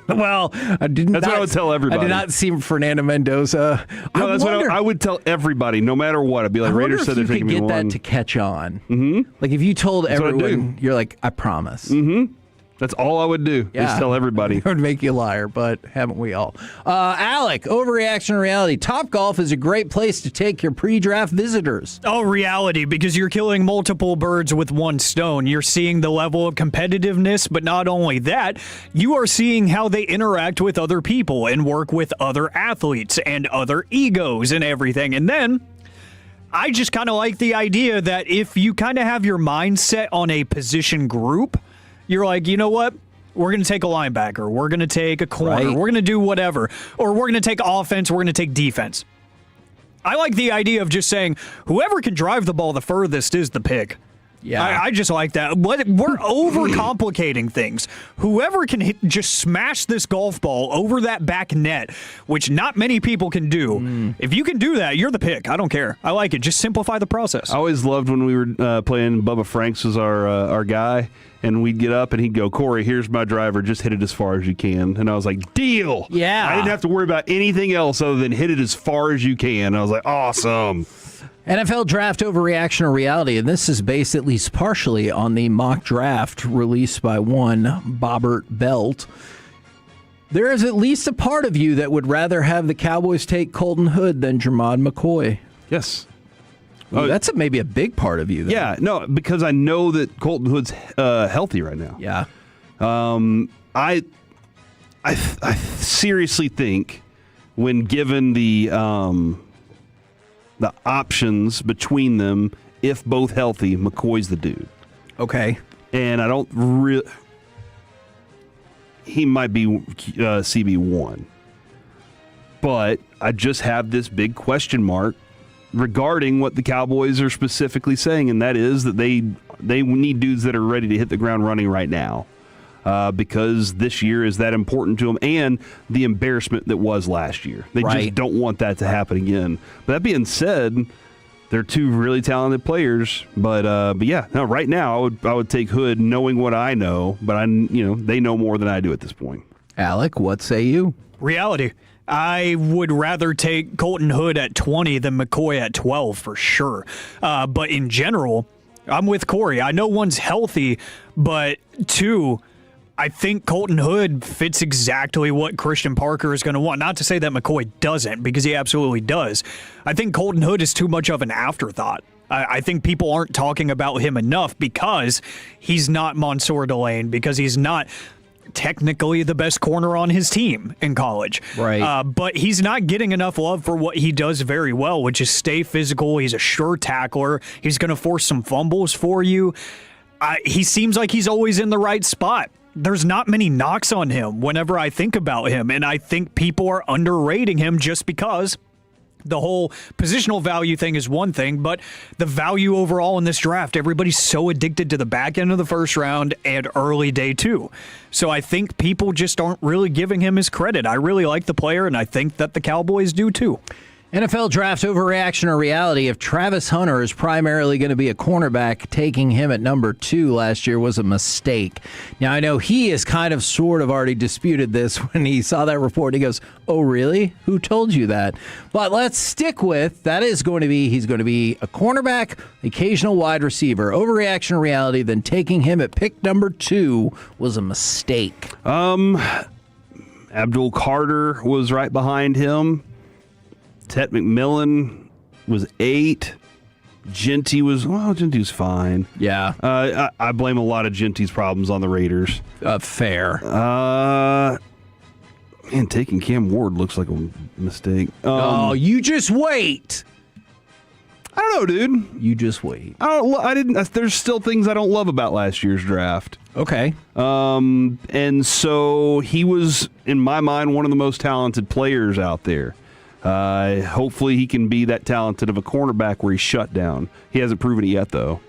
Well, that's what
I would tell everybody.
I did not see Fernando Mendoza.
No, that's what I would tell everybody, no matter what. I'd be like, Raiders said they're taking me at 1.
I wonder if you could get that to catch on. Mm-hmm. Like if you told everyone, you're like, I promise.
Mm-hmm. That's all I would do. Just tell everybody.
It would make you a liar, but haven't we all? Alec, overreaction or reality. Topgolf is a great place to take your pre-draft visitors.
Oh, reality, because you're killing multiple birds with one stone. You're seeing the level of competitiveness, but not only that, you are seeing how they interact with other people and work with other athletes and other egos and everything. And then I just kind of like the idea that if you kind of have your mindset on a position group, you're like, you know what? We're going to take a linebacker. We're going to take a corner.
Right.
We're going to do whatever. Or we're going to take offense. We're going to take defense. I like the idea of just saying, whoever can drive the ball the furthest is the pick.
Yeah.
I just like that. We're overcomplicating things. Whoever can just smash this golf ball over that back net, which not many people can do. If you can do that, you're the pick. I don't care. I like it. Just simplify the process.
I always loved when we were playing. Bubba Franks was our guy, and we'd get up and he'd go, Corey, here's my driver. Just hit it as far as you can. And I was like, deal.
Yeah.
I didn't have to worry about anything else other than hit it as far as you can. I was like, awesome.
NFL draft overreaction or reality, and this is based at least partially on the mock draft released by one Bobbert Belt. There is at least a part of you that would rather have the Cowboys take Colton Hood than Jermod McCoy.
Yes.
Ooh, that's maybe a big part of you, then.
Yeah, no, because I know that Colton Hood's healthy right now.
Yeah.
I seriously think when given the options between them, if both healthy, McCoy's the dude.
Okay.
And I don't really... He might be CB1. But I just have this big question mark regarding what the Cowboys are specifically saying, and that is that they need dudes that are ready to hit the ground running right now. Because this year is that important to them, and the embarrassment that was last year. They just don't want that to happen again. But that being said, they're two really talented players. But yeah, no, right now I would take Hood, knowing what I know. But they know more than I do at this point.
Alec, what say you?
Reality. I would rather take Colton Hood at 20 than McCoy at 12 for sure. But in general, I'm with Corey. I know one's healthy, but two, I think Colton Hood fits exactly what Christian Parker is going to want. Not to say that McCoy doesn't, because he absolutely does. I think Colton Hood is too much of an afterthought. I think people aren't talking about him enough because he's not Mansour Delane, because he's not technically the best corner on his team in college.
Right.
But he's not getting enough love for what he does very well, which is stay physical. He's a sure tackler. He's going to force some fumbles for you. He seems like he's always in the right spot. There's not many knocks on him whenever I think about him, and I think people are underrating him just because The whole positional value thing is one thing, but the value overall in this draft, everybody's so addicted to the back end of the first round and early day 2. So I think people just aren't really giving him his credit. I really like the player, and I think that the Cowboys do too.
NFL draft overreaction or reality. If Travis Hunter is primarily going to be a cornerback, taking him at number 2 last year was a mistake. Now, I know he has kind of sort of already disputed this when he saw that report. He goes, oh, really? Who told you that? But let's stick with that is going to be, he's going to be a cornerback, occasional wide receiver. Overreaction or reality, then taking him at pick number 2 was a mistake.
Abdul Carter was right behind him. Ted McMillan was 8. Genty was fine.
Yeah.
I blame a lot of Genty's problems on the Raiders.
Fair.
Man, taking Cam Ward looks like a mistake.
You just wait.
I don't know, dude.
You just wait.
I didn't. There's still things I don't love about last year's draft.
Okay.
And so he was, in my mind, one of the most talented players out there. Hopefully he can be that talented of a cornerback where he's shut down. He hasn't proven it yet, though.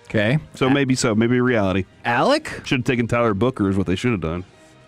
Okay.
So maybe reality.
Alec?
Should have taken Tyler Booker is what they should have done.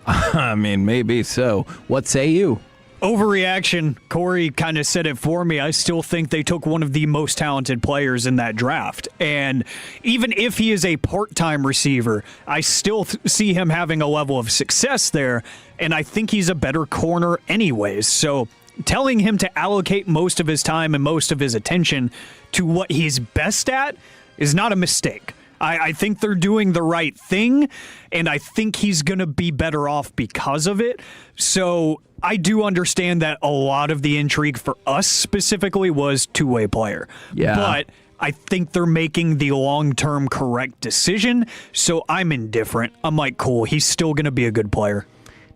I mean, maybe so. What say you?
Overreaction. Corey kind of said it for me. I still think they took one of the most talented players in that draft. And even if he is a part-time receiver, I still see him having a level of success there. And I think he's a better corner anyways. So telling him to allocate most of his time and most of his attention to what he's best at is not a mistake. I think they're doing the right thing, and I think he's going to be better off because of it. So I do understand that a lot of the intrigue for us specifically was two-way player.
Yeah.
But I think they're making the long-term correct decision, so I'm indifferent. I'm like, cool, he's still going to be a good player.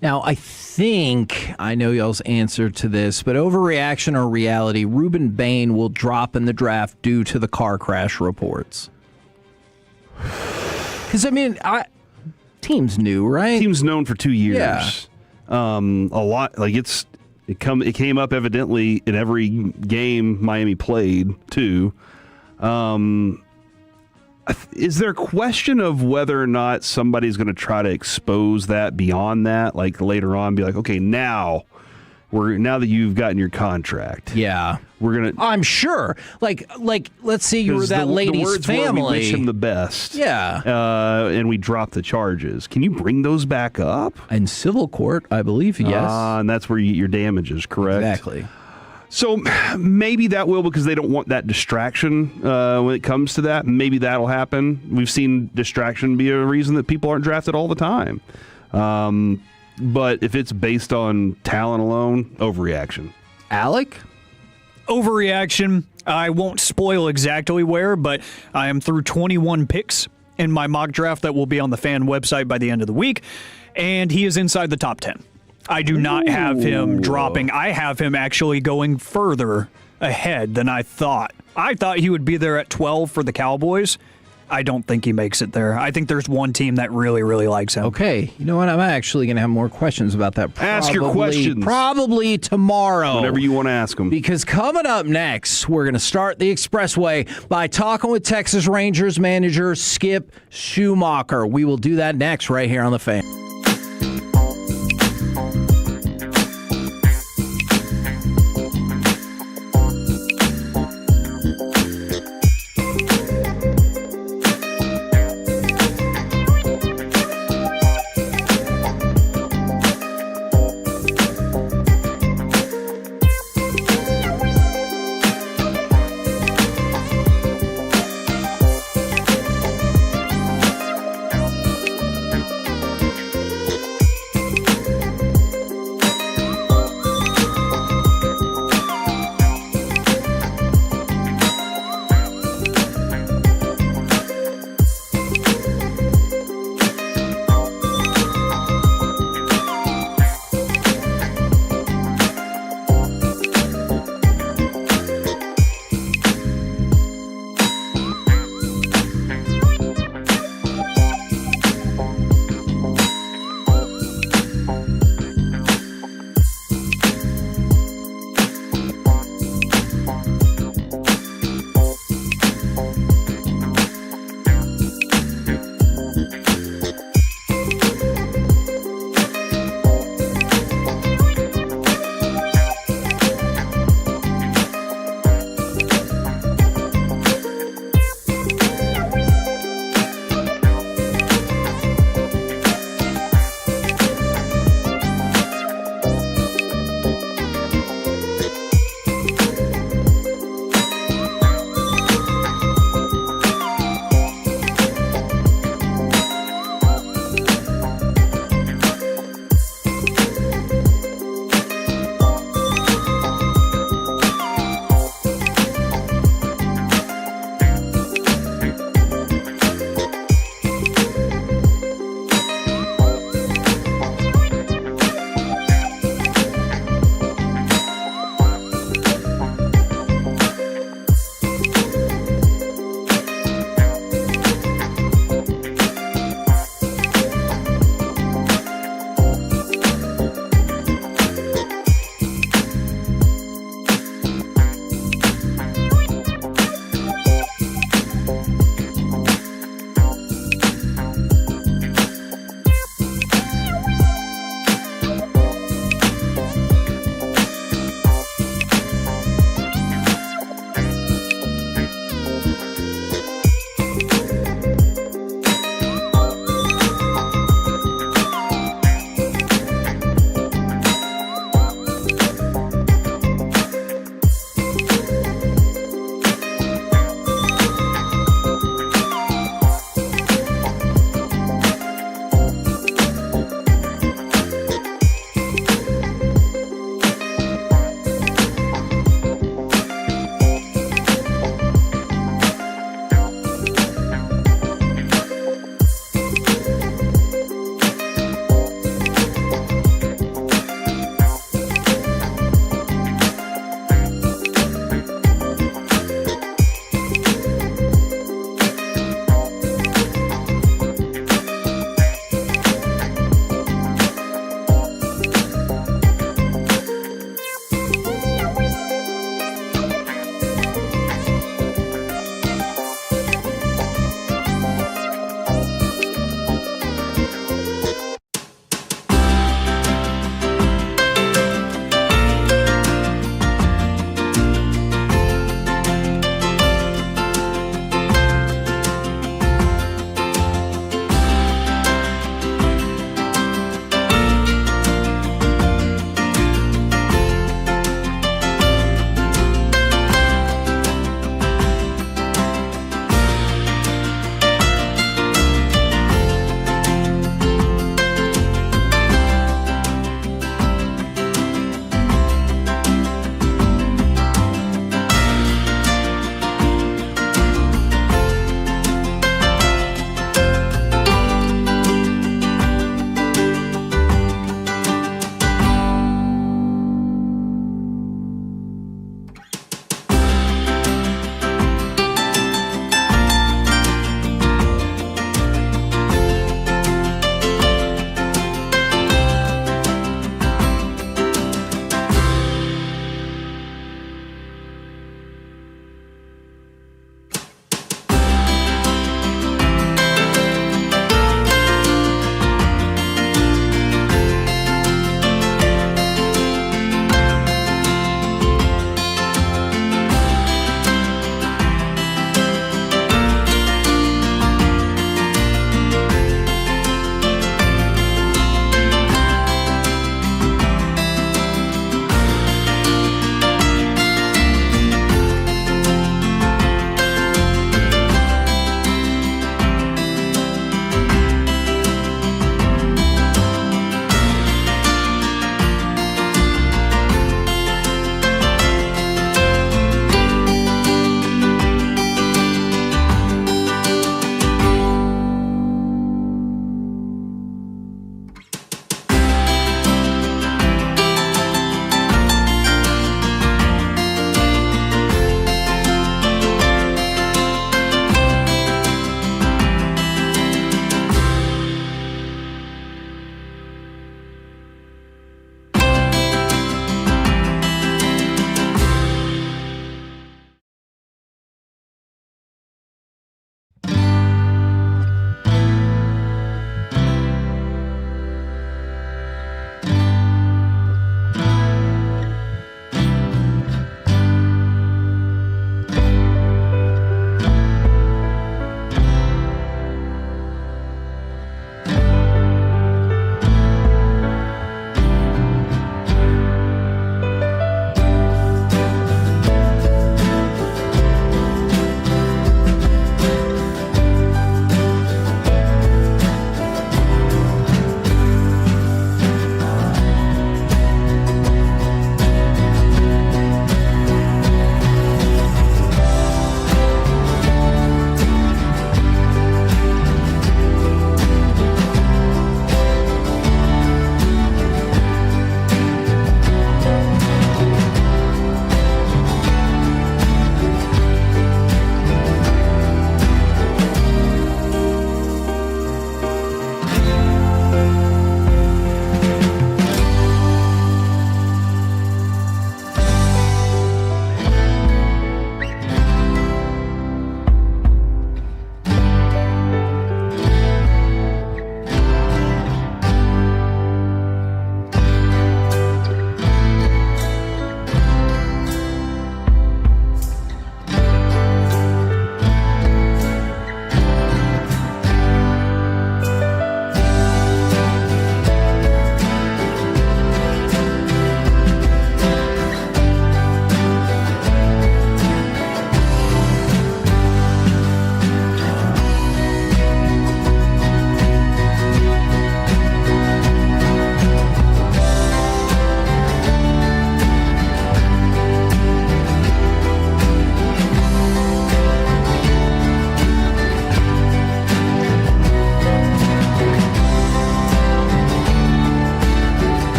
Now, I think I know y'all's answer to this, but overreaction or reality, Ruben Bain will drop in the draft due to the car crash reports. Because, I mean, team's new, right?
Team's known for 2 years.
Yeah.
A lot, like it came up evidently in every game Miami played, too. Is there a question of whether or not somebody's going to try to expose that beyond that, like later on, be like, okay, now that you've gotten your contract,
yeah,
we're gonna.
I'm sure. Like, let's say you were that lady's
the words
family.
Were, we wish him the best.
Yeah,
and we dropped the charges. Can you bring those back up
in civil court? I believe yes.
And that's where you get your damages, correct?
Exactly.
So maybe that will, because they don't want that distraction when it comes to that. Maybe that'll happen. We've seen distraction be a reason that people aren't drafted all the time. But if it's based on talent alone, overreaction.
Alec?
Overreaction. I won't spoil exactly where, but I am through 21 picks in my mock draft that will be on the fan website by the end of the week, and he is inside the top 10. I do not have him dropping. I have him actually going further ahead than I thought. I thought he would be there at 12 for the Cowboys. I don't think he makes it there. I think there's one team that really, really likes him.
Okay. You know what? I'm actually going to have more questions about that.
Ask your questions.
Probably tomorrow.
Whenever you want to ask them.
Because coming up next, we're going to start the Expressway by talking with Texas Rangers manager Skip Schumacher. We will do that next right here on The Fan.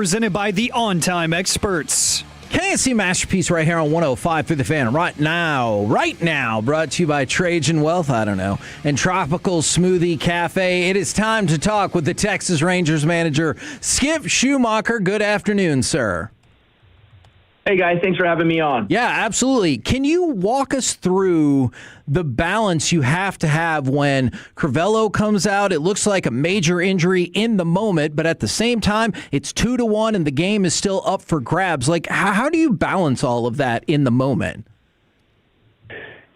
presented by the On Time Experts.
KNC Masterpiece right here on 105 through the Fan. Right now, brought to you by Trajan Wealth, and Tropical Smoothie Cafe. It is time to talk with the Texas Rangers manager, Skip Schumacher. Good afternoon, sir.
Hey, guys. Thanks for having me on.
Yeah, absolutely. Can you walk us through the balance you have to have when Crivello comes out? It looks like a major injury in the moment, but at the same time, it's 2-1 and the game is still up for grabs. Like, how do you balance all of that in the moment?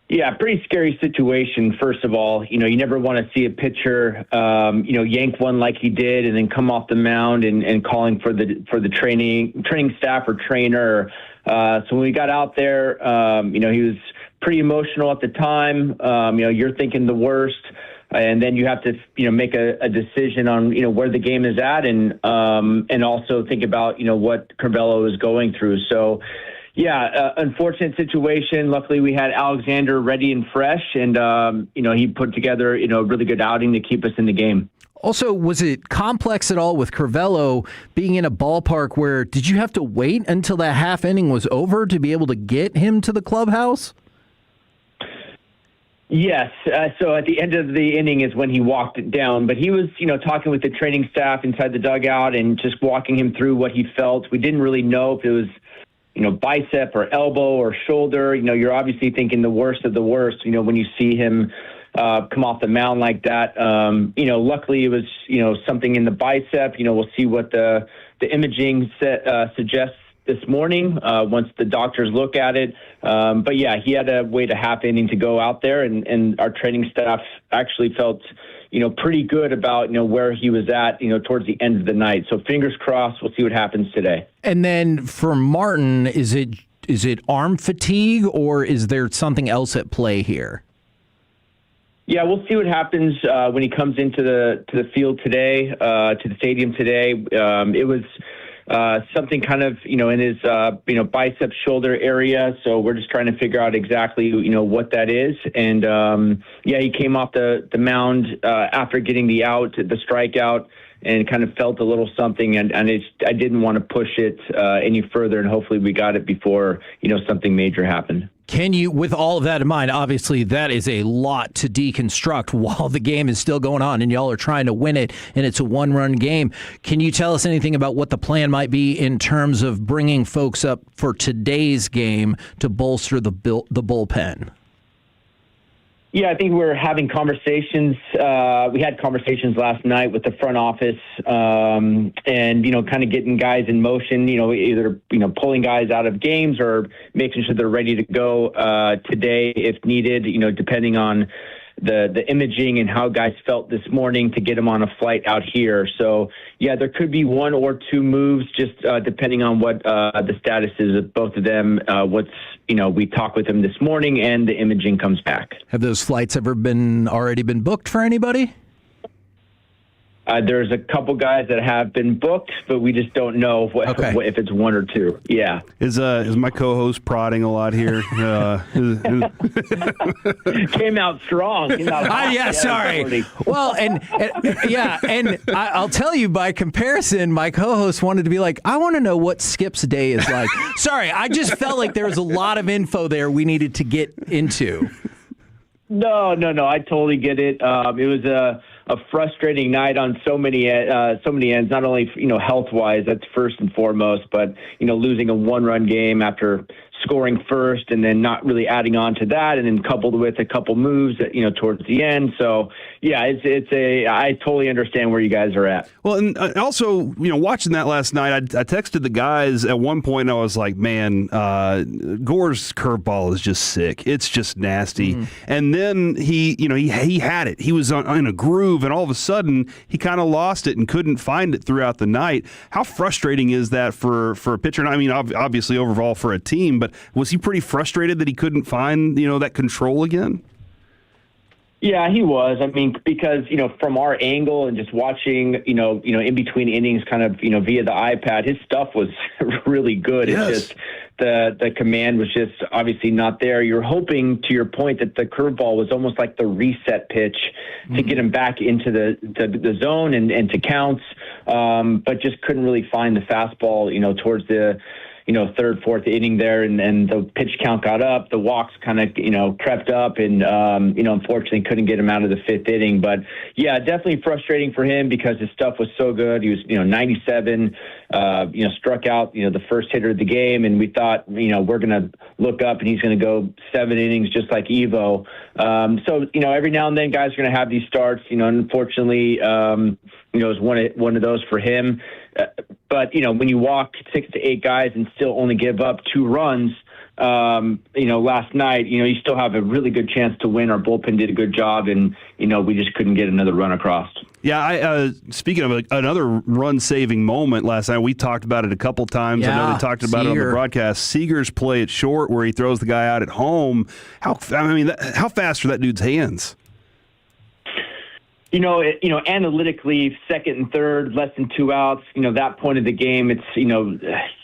Yeah, pretty scary situation, first of all. You never want to see a pitcher, yank one like he did and then come off the mound and calling for the training staff or trainer. So when we got out there, he was pretty emotional at the time. You're thinking the worst. And then you have to, make a decision on, where the game is at and also think about, what Crivello is going through. So, yeah, unfortunate situation. Luckily, we had Alexander ready and fresh, and, he put together, a really good outing to keep us in the game.
Also, was it complex at all with Crivello being in a ballpark where did you have to wait until that half inning was over to be able to get him to the clubhouse?
Yes. So at the end of the inning is when he walked it down, but he was, talking with the training staff inside the dugout and just walking him through what he felt. We didn't really know if it was, bicep or elbow or shoulder. You're obviously thinking the worst of the worst, when you see him come off the mound like that. Luckily it was, something in the bicep. We'll see what the imaging suggests this morning once the doctors look at it. But yeah, he had to wait a half inning to go out there, and our training staff actually felt, pretty good about, where he was at, towards the end of the night. So fingers crossed, we'll see what happens today.
And then for Martin, is it arm fatigue or is there something else at play here?
Yeah, we'll see what happens when he comes into the field today, to the stadium today. It was something kind of, in his, bicep shoulder area. So we're just trying to figure out exactly, what that is. And, he came off the mound after getting the strikeout, and kind of felt a little something. And I didn't want to push it any further. And hopefully we got it before, something major happened.
Can you, with all of that in mind, obviously that is a lot to deconstruct while the game is still going on and y'all are trying to win it and it's a one-run game. Can you tell us anything about what the plan might be in terms of bringing folks up for today's game to bolster the bullpen?
Yeah, I think we're having conversations. We had conversations last night with the front office, and kind of getting guys in motion. Either pulling guys out of games or making sure they're ready to go today if needed. Depending on the imaging and how guys felt this morning to get them on a flight out here. So yeah, there could be one or two moves just depending on what the status is of both of them. We talked with them this morning and the imaging comes back.
Have those flights ever already been booked for anybody?
There's a couple guys that have been booked, but we just don't know if it's one or two. Yeah.
Is my co-host prodding a lot here?
Came out strong.
Yeah, sorry. Well, and I'll tell you by comparison, my co-host wanted to be like, I want to know what Skip's day is like. Sorry, I just felt like there was a lot of info there we needed to get into.
No, I totally get it. It was a frustrating night on so many ends. Not only health wise, that's first and foremost, but losing a one-run game after scoring first and then not really adding on to that, and then coupled with a couple moves towards the end. So yeah, I totally understand where you guys are at.
Well, and also watching that last night, I texted the guys at one point and I was like, man, Gore's curveball is just sick. It's just nasty. Mm-hmm. And then he had it. He was in a groove, and all of a sudden he kind of lost it and couldn't find it throughout the night. How frustrating is that for a pitcher? And I mean, obviously overall for a team, but was he pretty frustrated that he couldn't find that control again?
Yeah, he was. I mean, because, from our angle and just watching, in between innings kind of, via the iPad, his stuff was really good. Yes. It's just the command was just obviously not there. You're hoping, to your point, that the curveball was almost like the reset pitch to get him back into the zone and to counts. but just couldn't really find the fastball, towards the third, fourth inning there, and the pitch count got up. The walks kind of, crept up, and, unfortunately couldn't get him out of the fifth inning. But, yeah, definitely frustrating for him because his stuff was so good. He was, 97, struck out, the first hitter of the game, and we thought, we're going to look up and he's going to go 7 innings just like Evo. So, every now and then guys are going to have these starts. Unfortunately, is one of those for him. But, when you walk 6 to 8 guys and still only give up 2 runs, last night, you still have a really good chance to win. Our bullpen did a good job, and, we just couldn't get another run across.
Yeah, speaking of another run-saving moment last night, we talked about it a couple times. I know they talked about it on the broadcast. Seager's play at short where he throws the guy out at home. How fast are that dude's hands?
Analytically, second and third, less than 2 outs, that point of the game, it's,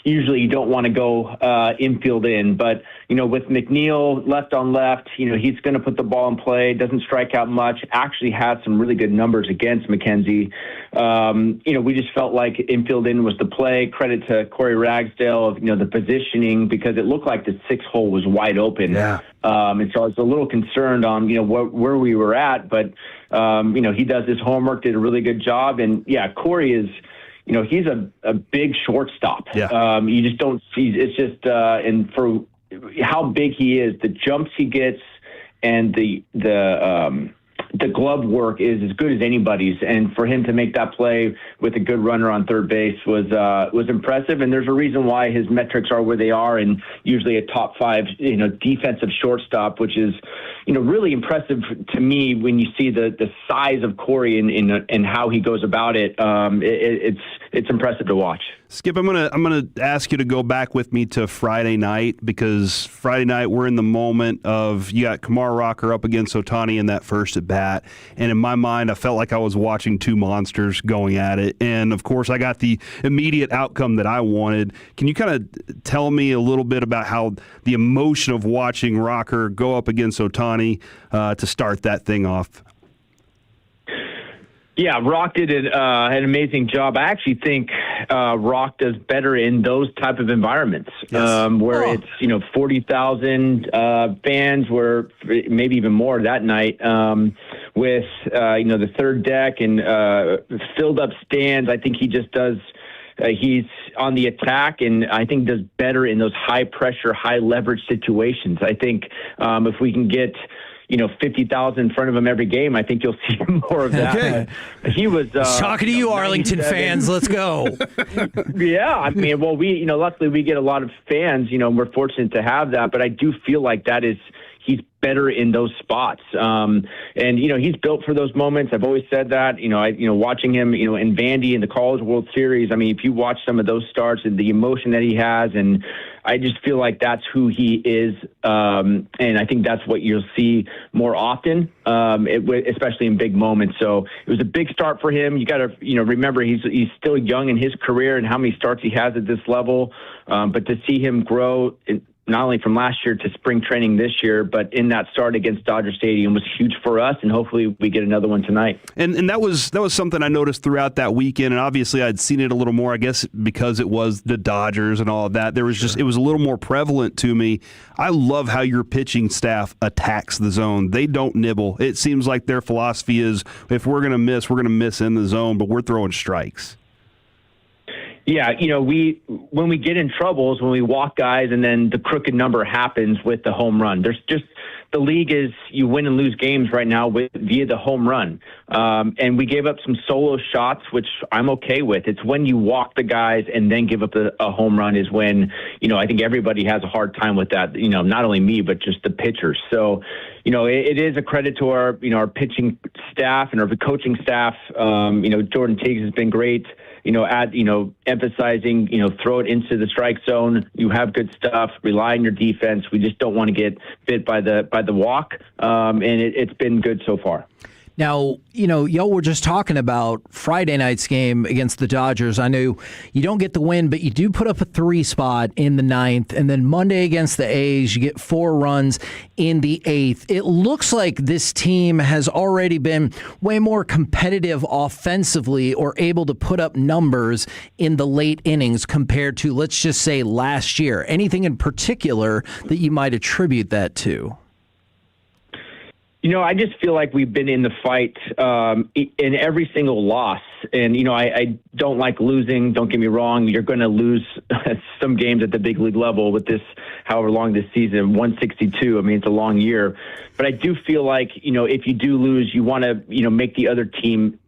usually you don't want to go infield in. But, with McNeil left on left, he's going to put the ball in play, doesn't strike out much, actually had some really good numbers against McKenzie. We just felt like infield in was the play. Credit to Corey Ragsdale of, the positioning, because it looked like the 6 hole was wide open. Yeah. And so I was a little concerned on, where we were at, but, he does his homework, did a really good job. And yeah, Corey is, he's a big shortstop. Yeah. You just don't see, it's just, and for how big he is, the jumps he gets and the glove work is as good as anybody's. And for him to make that play with a good runner on third base was impressive. And there's a reason why his metrics are where they are, and usually a top 5, defensive shortstop, which is, really impressive to me when you see the size of Corey and how he goes about it. It's impressive to watch.
Skip, I'm gonna ask you to go back with me to Friday night, because Friday night we're in the moment of, you got Kumar Rocker up against Ohtani in that first at bat, and in my mind I felt like I was watching 2 monsters going at it, and of course I got the immediate outcome that I wanted. Can you kind of tell me a little bit about how the emotion of watching Rocker go up against Ohtani to start that thing off?
Yeah, Rock did an amazing job. I actually think Rock does better in those type of environments, where it's 40,000 fans, where maybe even more that night, with the third deck and filled up stands. I think he just does. He's on the attack, and I think does better in those high pressure, high leverage situations. I think if we can get 50,000 in front of him every game, I think you'll see more of that. Okay. He was
talking to you, Arlington fans. Let's go.
Yeah, I mean, well, we, luckily we get a lot of fans. We're fortunate to have that, but I do feel like he's better in those spots. And, he's built for those moments. I've always said that, watching him, in Vandy in the College World Series. I mean, if you watch some of those starts and the emotion that he has, and I just feel like that's who he is. And I think that's what you'll see more often, especially in big moments. So it was a big start for him. You got to, remember he's still young in his career and how many starts he has at this level. But to see him grow not only from last year to spring training this year, but in that start against Dodger Stadium was huge for us, and hopefully we get another one tonight.
And that was something I noticed throughout that weekend, and obviously I'd seen it a little more, I guess, because it was the Dodgers and all of that. There was just, it was a little more prevalent to me. I love how your pitching staff attacks the zone. They don't nibble. It seems like their philosophy is, if we're going to miss, we're going to miss in the zone, but we're throwing strikes.
Yeah, when we get in troubles, when we walk guys and then the crooked number happens with the home run. There's just, the league is, you win and lose games right now via the home run. And we gave up some solo shots, which I'm okay with. It's when you walk the guys and then give up a home run is when, I think everybody has a hard time with that, not only me, but just the pitchers. So, it is a credit to our pitching staff and our coaching staff. Jordan Tiggs has been great. Emphasizing, throw it into the strike zone. You have good stuff. Rely on your defense. We just don't want to get bit by the walk. And it's been good so far.
Now, y'all were just talking about Friday night's game against the Dodgers. I know you don't get the win, but you do put up a 3 spot in the 9th. And then Monday against the A's, you get 4 runs in the 8th. It looks like this team has already been way more competitive offensively or able to put up numbers in the late innings compared to, let's just say, last year. Anything in particular that you might attribute that to?
I just feel like we've been in the fight in every single loss. And, I don't like losing. Don't get me wrong. You're going to lose some games at the big league level with this, however long this season, 162. I mean, it's a long year. But I do feel like, if you do lose, you want to, make the other team,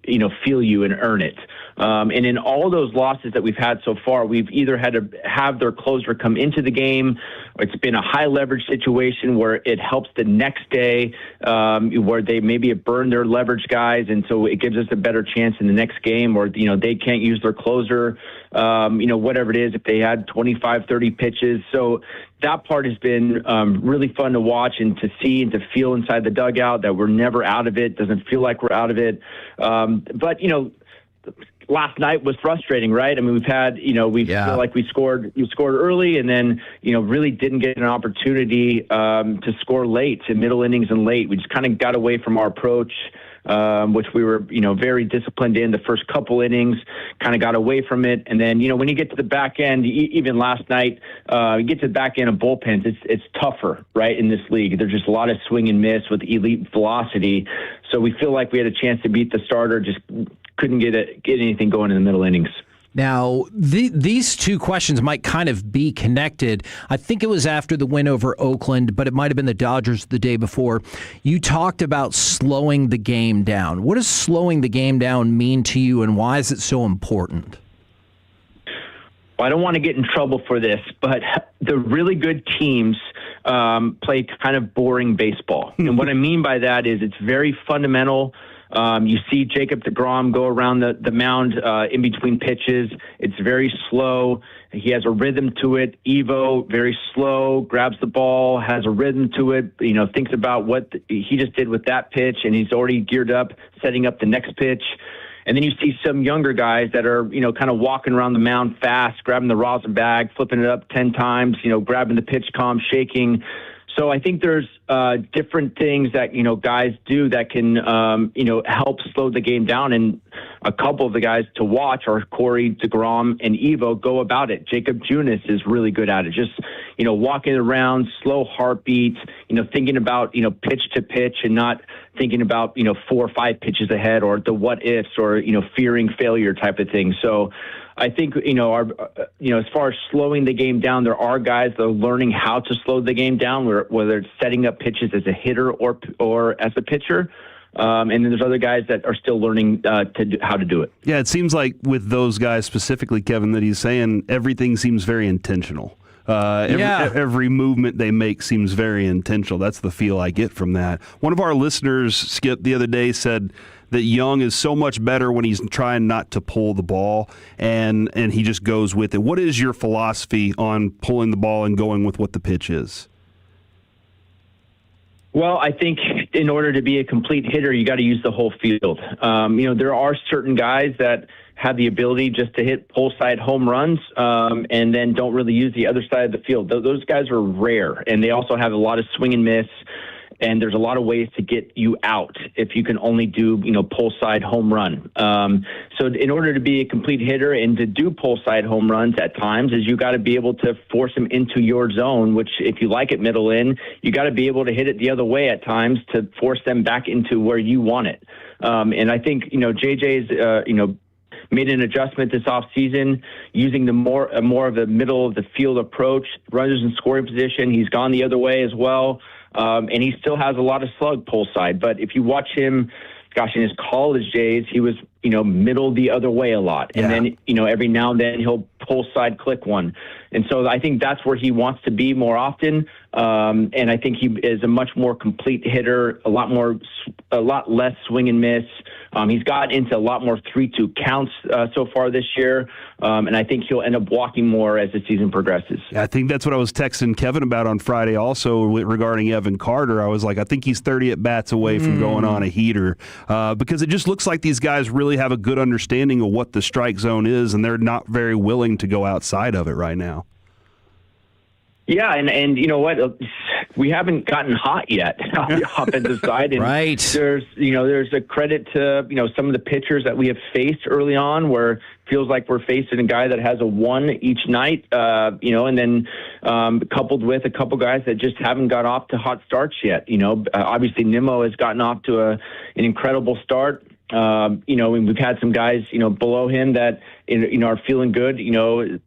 feel you and earn it. And in all those losses that we've had so far, we've either had to have their closer come into the game, or it's been a high leverage situation where it helps the next day, where they maybe have burned their leverage guys, and so it gives us a better chance in the next game, or they can't use their closer, whatever it is, if they had 25, 30 pitches. So that part has been really fun to watch and to see and to feel inside the dugout that we're never out of it. Doesn't feel like we're out of it. But last night was frustrating, right? I mean, we've had, feel like you scored early and then, really didn't get an opportunity to score late, in middle innings and late. We just kind of got away from our approach, which we were, very disciplined in the first couple innings, kind of got away from it. And then, when you get to the back end, even last night, you get to the back end of bullpens, it's tougher, right, in this league. There's just a lot of swing and miss with elite velocity. So we feel like we had a chance to beat the starter, just couldn't get anything going in the middle innings.
Now, these two questions might kind of be connected. I think it was after the win over Oakland, but it might have been the Dodgers the day before. You talked about slowing the game down. What does slowing the game down mean to you, and why is it so important?
Well, I don't want to get in trouble for this, but the really good teams play kind of boring baseball. And what I mean by that is it's very fundamental. You see Jacob deGrom go around the mound in between pitches. It's very slow. He has a rhythm to it. Evo, very slow, grabs the ball, has a rhythm to it, thinks about what he just did with that pitch, and he's already geared up, setting up the next pitch. And then you see some younger guys that are, kind of walking around the mound fast, grabbing the rosin bag, flipping it up 10 times, grabbing the pitch comb, shaking. So I think there's different things that, guys do that can, help slow the game down. And a couple of the guys to watch are Corey, deGrom, and Evo go about it. Jacob Junis is really good at it. Just, walking around, slow heartbeat, thinking about, pitch to pitch and not thinking about, 4 or 5 pitches ahead or the what ifs or, fearing failure type of thing. So I think, as far as slowing the game down, there are guys that are learning how to slow the game down, whether it's setting up pitches as a hitter or as a pitcher. And then there's other guys that are still learning how to do it.
Yeah, it seems like with those guys specifically, Kevin, that he's saying everything seems very intentional. Every movement they make seems very intentional. That's the feel I get from that. One of our listeners, Skip, the other day said that Young is so much better when he's trying not to pull the ball and he just goes with it. What is your philosophy on pulling the ball and going with what the pitch is?
Well, I think in order to be a complete hitter, you got to use the whole field. There are certain guys that have the ability just to hit pull side home runs and then don't really use the other side of the field. Those guys are rare, and they also have a lot of swing and miss. And there's a lot of ways to get you out if you can only do, pull side home run. So in order to be a complete hitter and to do pull side home runs at times is you got to be able to force them into your zone, which if you like it middle in, you got to be able to hit it the other way at times to force them back into where you want it. And I think, JJ's, made an adjustment this offseason using the more of the middle of the field approach, runners in scoring position. He's gone the other way as well. And he still has a lot of slug pull side. But if you watch him, in his college days, he was, middle the other way a lot. And then, every now and then he'll pull side click one. And so I think that's where he wants to be more often. And I think he is a much more complete hitter, a lot less swing and miss, He's gotten into a lot more 3-2 counts so far this year, and I think he'll end up walking more as the season progresses.
Yeah, I think that's what I was texting Kevin about on Friday also regarding Evan Carter. I was like, I think he's 30 at-bats away from going on a heater because it just looks like these guys really have a good understanding of what the strike zone is, and they're not very willing to go outside of it right now.
Yeah, and you know what? We haven't gotten hot yet on the offensive side. And
right.
There's a credit to, some of the pitchers that we have faced early on where it feels like we're facing a guy that has a 1 each night, and then coupled with a couple guys that just haven't got off to hot starts yet. Obviously Nimmo has gotten off to an incredible start. And we've had some guys, below him that, are feeling good.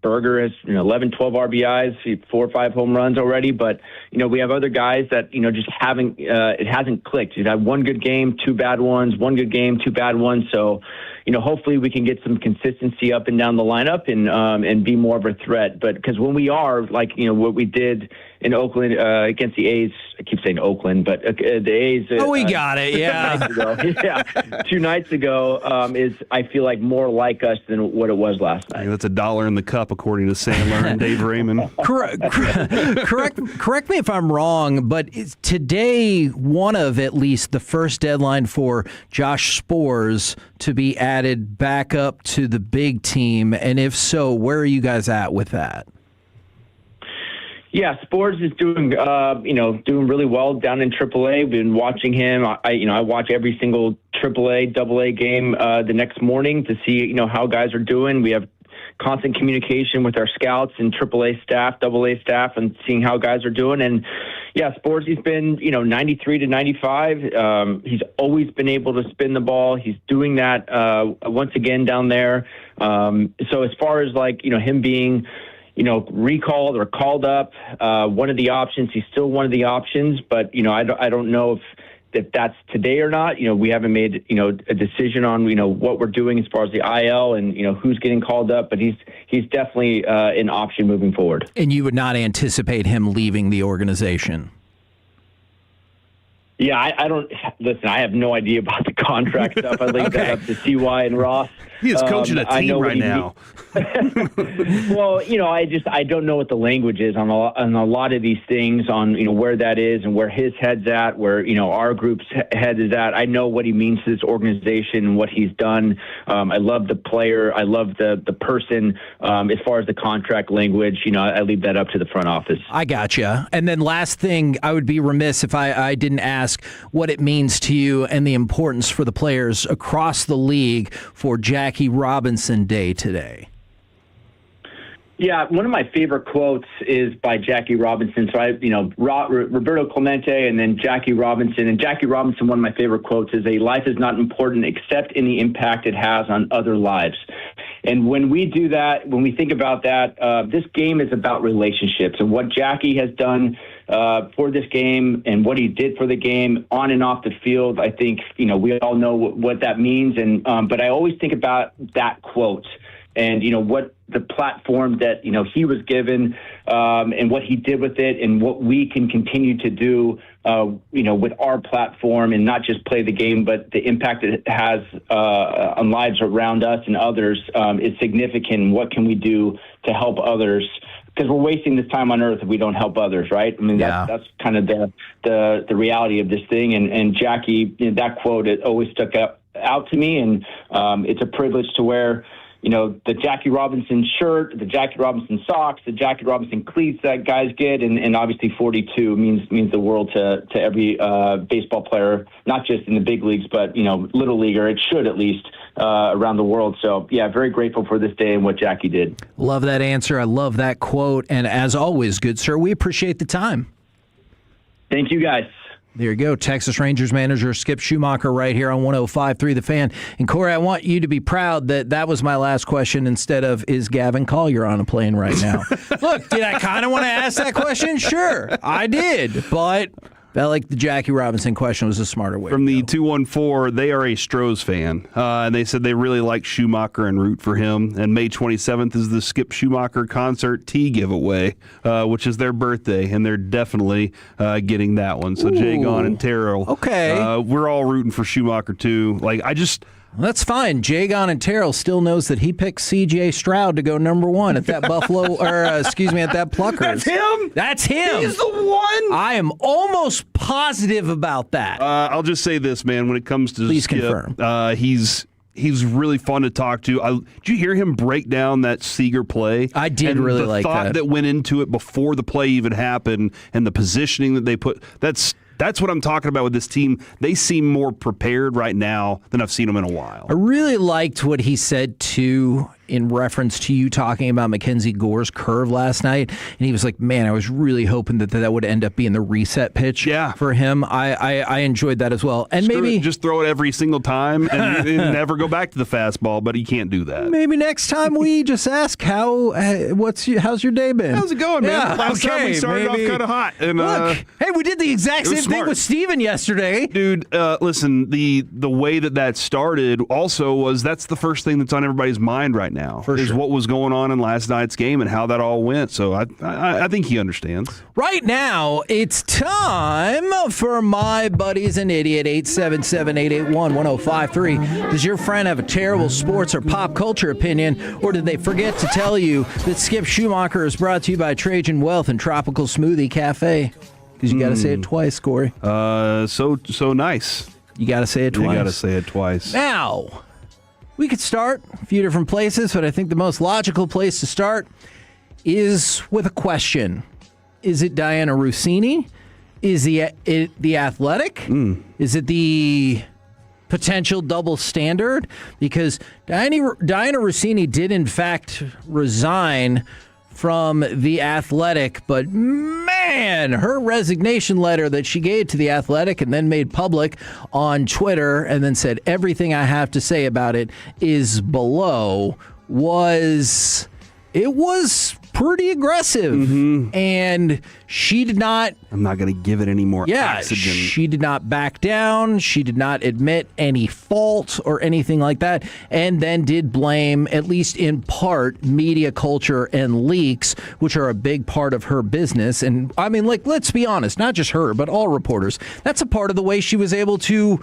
Berger has 11, 12 RBIs, 4 or 5 home runs already. But, we have other guys that, just it hasn't clicked. You've had 1 good game, 2 bad ones, 1 good game, 2 bad ones. So, hopefully we can get some consistency up and down the lineup and be more of a threat. But because when we are, like, what we did in Oakland against the A's, I keep saying Oakland, but the A's.
We got it, yeah.
2 nights ago is, I feel like, more like us than what it was last night.
That's $1 in the cup, according to Sandler and Dave Raymond.
Correct me if I'm wrong, but is today one of at least the first deadline for Josh Spores to be added back up to the big team? And if so, where are you guys at with that?
Yeah, Spores is doing really well down in AAA. We've been watching him. I watch every single AAA, AA game the next morning to see, how guys are doing. We have constant communication with our scouts and AAA staff, AA staff, and seeing how guys are doing. And yeah, Spores, he's been, 93 to 95. He's always been able to spin the ball. He's doing that once again down there. So as far as him being, recalled or called up, one of the options, he's still one of the options, but, I don't know if that's today or not. We haven't made, a decision on, what we're doing as far as the IL and, who's getting called up, but he's definitely an option moving forward.
And you would not anticipate him leaving the organization?
Yeah, I don't listen. I have no idea about the contract stuff. I leave that up to CY and Ross.
He is coaching a team right now.
Well, I don't know what the language is on a lot of these things, on where that is and where his head's at, where our group's head is at. I know what he means to this organization and what he's done. I love the player. I love the person. As far as the contract language, I leave that up to the front office.
I gotcha. And then last thing, I would be remiss if I didn't ask what it means to you and the importance for the players across the league for Jackie Robinson Day today.
Yeah, one of my favorite quotes is by Jackie Robinson. So Roberto Clemente and then Jackie Robinson. And Jackie Robinson, one of my favorite quotes is, "A life is not important except in the impact it has on other lives." And when we do that, when we think about that, this game is about relationships, and what Jackie has done for this game and what he did for the game on and off the field. I think, we all know what that means. And, but I always think about that quote and, what the platform that, he was given and what he did with it and what we can continue to do, with our platform and not just play the game, but the impact it has on lives around us and others is significant. What can we do to help others? Because we're wasting this time on earth if we don't help others, right? I mean, that's kind of the reality of this thing. And Jackie, that quote, it always stuck out to me. And it's a privilege to wear, the Jackie Robinson shirt, the Jackie Robinson socks, the Jackie Robinson cleats that guys get. And obviously 42 means the world to every baseball player, not just in the big leagues, but, little leaguer. It should at least around the world. So, yeah, very grateful for this day and what Jackie did.
Love that answer. I love that quote. And as always, good sir, we appreciate the time.
Thank you, guys.
There you go. Texas Rangers manager Skip Schumacher right here on 105.3 The Fan. And Corey, I want you to be proud that was my last question instead of, is Gavin Collier on a plane right now? Look, did I kind of want to ask that question? Sure, I did. But felt like the Jackie Robinson question was a smarter way.
From the 214, they are a Strohs fan. And they said they really like Schumacher and root for him. And May 27th is the Skip Schumacher concert tea giveaway, which is their birthday. And they're definitely getting that one. So Jagon and Terrell.
Okay.
We're all rooting for Schumacher, too.
That's fine. Jagon and Terrell still knows that he picked C.J. Stroud to go number 1 at that Buffalo, or at that Pluckers.
That's him?
That's him.
He's the one?
I am almost positive about that.
I'll just say this, man. When it comes to
Please
Skip,
confirm.
He's really fun to talk to. Did you hear him break down that Seager play?
I did really like that.
The thought that went into it before the play even happened and the positioning that they put. That's what I'm talking about with this team. They seem more prepared right now than I've seen them in a while.
I really liked what he said, too, in reference to you talking about Mackenzie Gore's curve last night. And he was like, man, I was really hoping that would end up being the reset pitch for him. I enjoyed that as well. And maybe
just throw it every single time and never go back to the fastball, but he can't do that.
Maybe next time we just ask, how's your day been?
How's it going, man?
Yeah,
Last time we started off kind of hot. And,
look, hey, we did the exact same thing with Steven yesterday.
Dude, listen, the way that started also was that's the first thing that's on everybody's mind right now. Is what was going on in last night's game and how that all went. So I think he understands.
Right now, it's time for My Buddy's an Idiot, 877-881-1053. Does your friend have a terrible sports or pop culture opinion, or did they forget to tell you that Skip Schumacher is brought to you by Trajan Wealth and Tropical Smoothie Cafe? Because you got to say it twice, Corey.
So nice.
You got to say it twice.
You got to say it twice.
Now, we could start a few different places, but I think the most logical place to start is with a question. Is it Diana Rossini? Is it the Athletic? Is it the potential double standard? Because Diana Rossini did, in fact, resign from the Athletic, but man, her resignation letter that she gave to the Athletic and then made public on Twitter and then said everything I have to say about it is below was pretty aggressive. And she did not...
I'm not going to give it any more oxygen.
She did not back down. She did not admit any fault or anything like that, and then did blame, at least in part, media culture and leaks, which are a big part of her business. And, I mean, let's be honest, not just her, but all reporters. That's a part of the way she was able to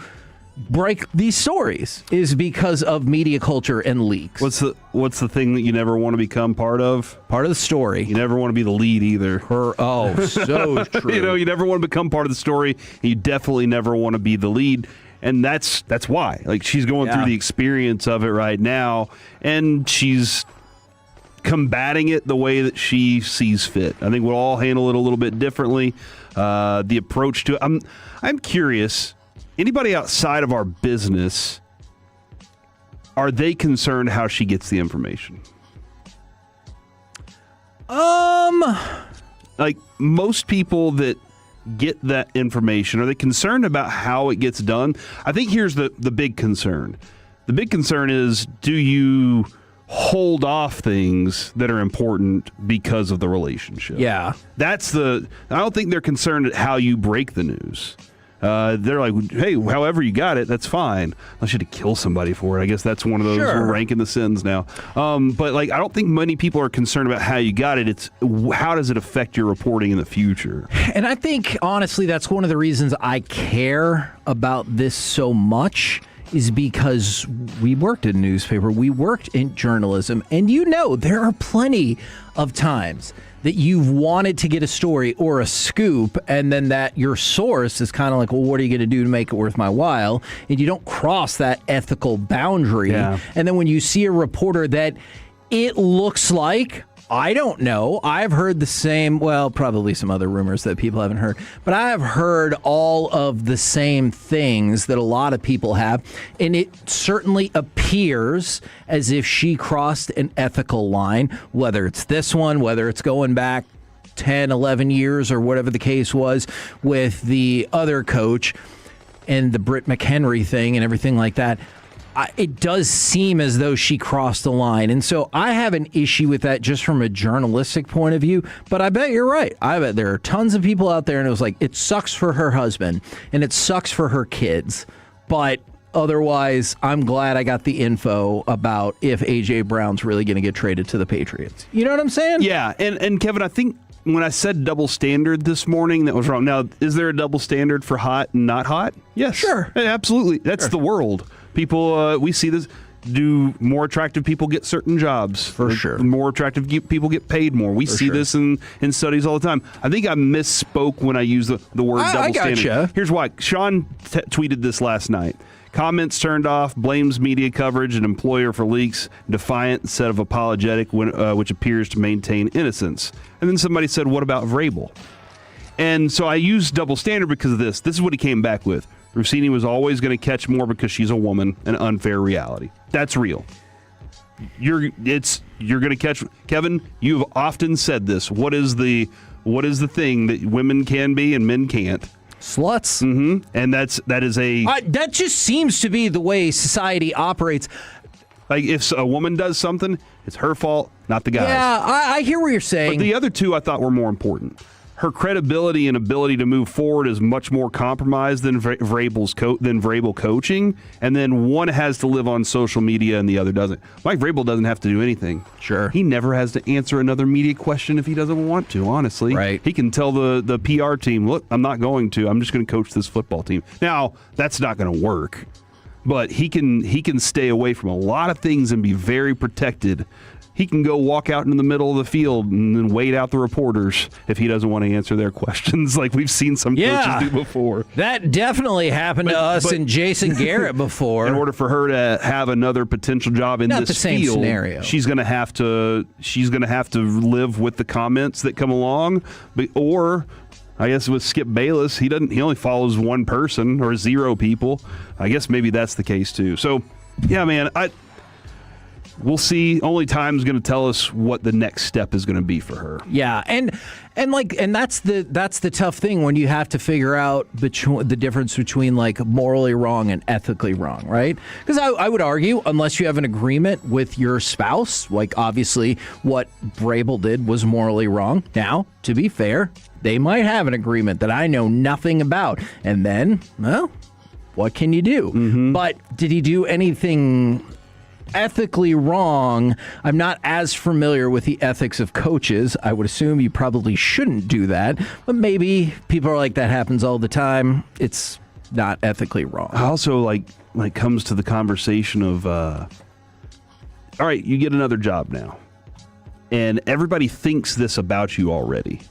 break these stories, is because of media culture and leaks.
What's the thing that you never want to become part of?
Part of the story.
You never want to be the lead either.
So true.
You never want to become part of the story. You definitely never want to be the lead. And that's why. She's going through the experience of it right now, and she's combating it the way that she sees fit. I think we'll all handle it a little bit differently. The approach to it. I'm curious. Anybody outside of our business, are they concerned how she gets the information? Most people that get that information, are they concerned about how it gets done? I think here's the big concern. The big concern is, do you hold off things that are important because of the relationship?
Yeah.
I don't think they're concerned at how you break the news. They're like, hey, however you got it, that's fine. Unless you had to kill somebody for it. I guess that's one of those. We're ranking the sins now. But I don't think many people are concerned about how you got it. It's how does it affect your reporting in the future?
And I think, honestly, that's one of the reasons I care about this so much, is because we worked in a newspaper, we worked in journalism, and there are plenty of times that you've wanted to get a story or a scoop, and then that your source is kind of like, well, what are you going to do to make it worth my while? And you don't cross that ethical boundary.
Yeah.
And then when you see a reporter that it looks like, I don't know, I've heard the same, well, probably some other rumors that people haven't heard, but I have heard all of the same things that a lot of people have, and it certainly appears as if she crossed an ethical line, whether it's this one, whether it's going back 10, 11 years or whatever the case was with the other coach and the Britt McHenry thing and everything like that. It does seem as though she crossed the line. And so I have an issue with that just from a journalistic point of view. But I bet you're right. I bet there are tons of people out there, and it was like, it sucks for her husband and it sucks for her kids. But otherwise, I'm glad I got the info about if A.J. Brown's really going to get traded to the Patriots. You know what I'm saying?
Yeah. And Kevin, I think when I said double standard this morning, that was wrong. Now, is there a double standard for hot and not hot? Yes.
Sure.
Absolutely. That's the world. People, we see this. Do more attractive people get certain jobs?
For sure.
More attractive people get paid more. We see this in studies all the time. I think I misspoke when I used the word double standard.
Gotcha.
Here's why. Sean tweeted this last night. Comments turned off, blames media coverage and employer for leaks, defiant instead of apologetic, which appears to maintain innocence. And then somebody said, what about Vrabel? And so I used double standard because of this. This is what he came back with. Rossini was always going to catch more because she's a woman, an unfair reality. That's real. You're going to catch. Kevin, you've often said this. What is the thing that women can be and men can't?
Sluts.
Mm-hmm. And that is a
that just seems to be the way society operates.
Like if a woman does something, it's her fault, not the guy's.
Yeah, I hear what you're saying.
But the other two I thought were more important. Her credibility and ability to move forward is much more compromised than Vrabel coaching, and then one has to live on social media and the other doesn't. Mike Vrabel doesn't have to do anything.
Sure.
He never has to answer another media question if he doesn't want to, honestly.
Right.
He can tell the PR team, look, I'm not going to. I'm just going to coach this football team. Now, that's not going to work, but he can stay away from a lot of things and be very protected. He can go walk out in the middle of the field and then wait out the reporters if he doesn't want to answer their questions, like we've seen some coaches do before.
That definitely happened to us and Jason Garrett before.
In order for her to have another potential job in
Not
this
the same
field,
scenario.
she's going to have to live with the comments that come along, or I guess with Skip Bayless, he only follows one person or 0 people. I guess maybe that's the case too. So, yeah, man, we'll see. Only time's going to tell us what the next step is going to be for her.
Yeah, and that's the tough thing when you have to figure out the difference between like morally wrong and ethically wrong, right? Because I would argue, unless you have an agreement with your spouse, like obviously what Vrabel did was morally wrong. Now, to be fair, they might have an agreement that I know nothing about, and then, well, what can you do? Mm-hmm. But did he do anything ethically wrong? I'm not as familiar with the ethics of coaches. I would assume you probably shouldn't do that, but maybe people are like, that happens all the time. It's not ethically wrong.
I also like comes to the conversation of, all right, you get another job now, and everybody thinks this about you already.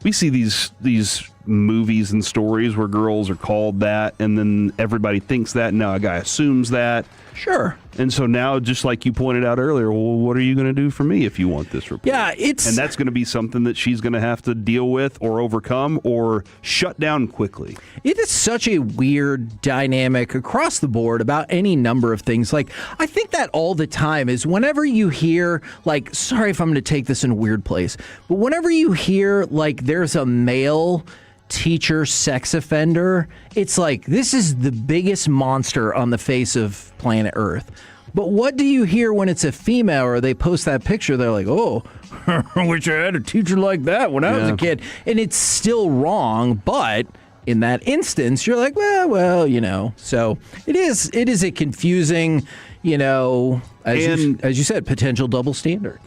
We see these movies and stories where girls are called that, and then everybody thinks that, and now a guy assumes that.
Sure.
And so now, just like you pointed out earlier, well, what are you going to do for me if you want this report?
Yeah,
and that's going to be something that she's going to have to deal with or overcome or shut down quickly.
It is such a weird dynamic across the board about any number of things. Like, I think that all the time is whenever you hear, like, sorry if I'm going to take this in a weird place, but whenever you hear, like, there's a male teacher sex offender, it's like, this is the biggest monster on the face of planet Earth. But what do you hear when it's a female or they post that picture? They're like, oh, I wish I had a teacher like that when I was a kid. And it's still wrong, but in that instance, you're like, well, you know. So it is a confusing, you know, as you said, potential double standard.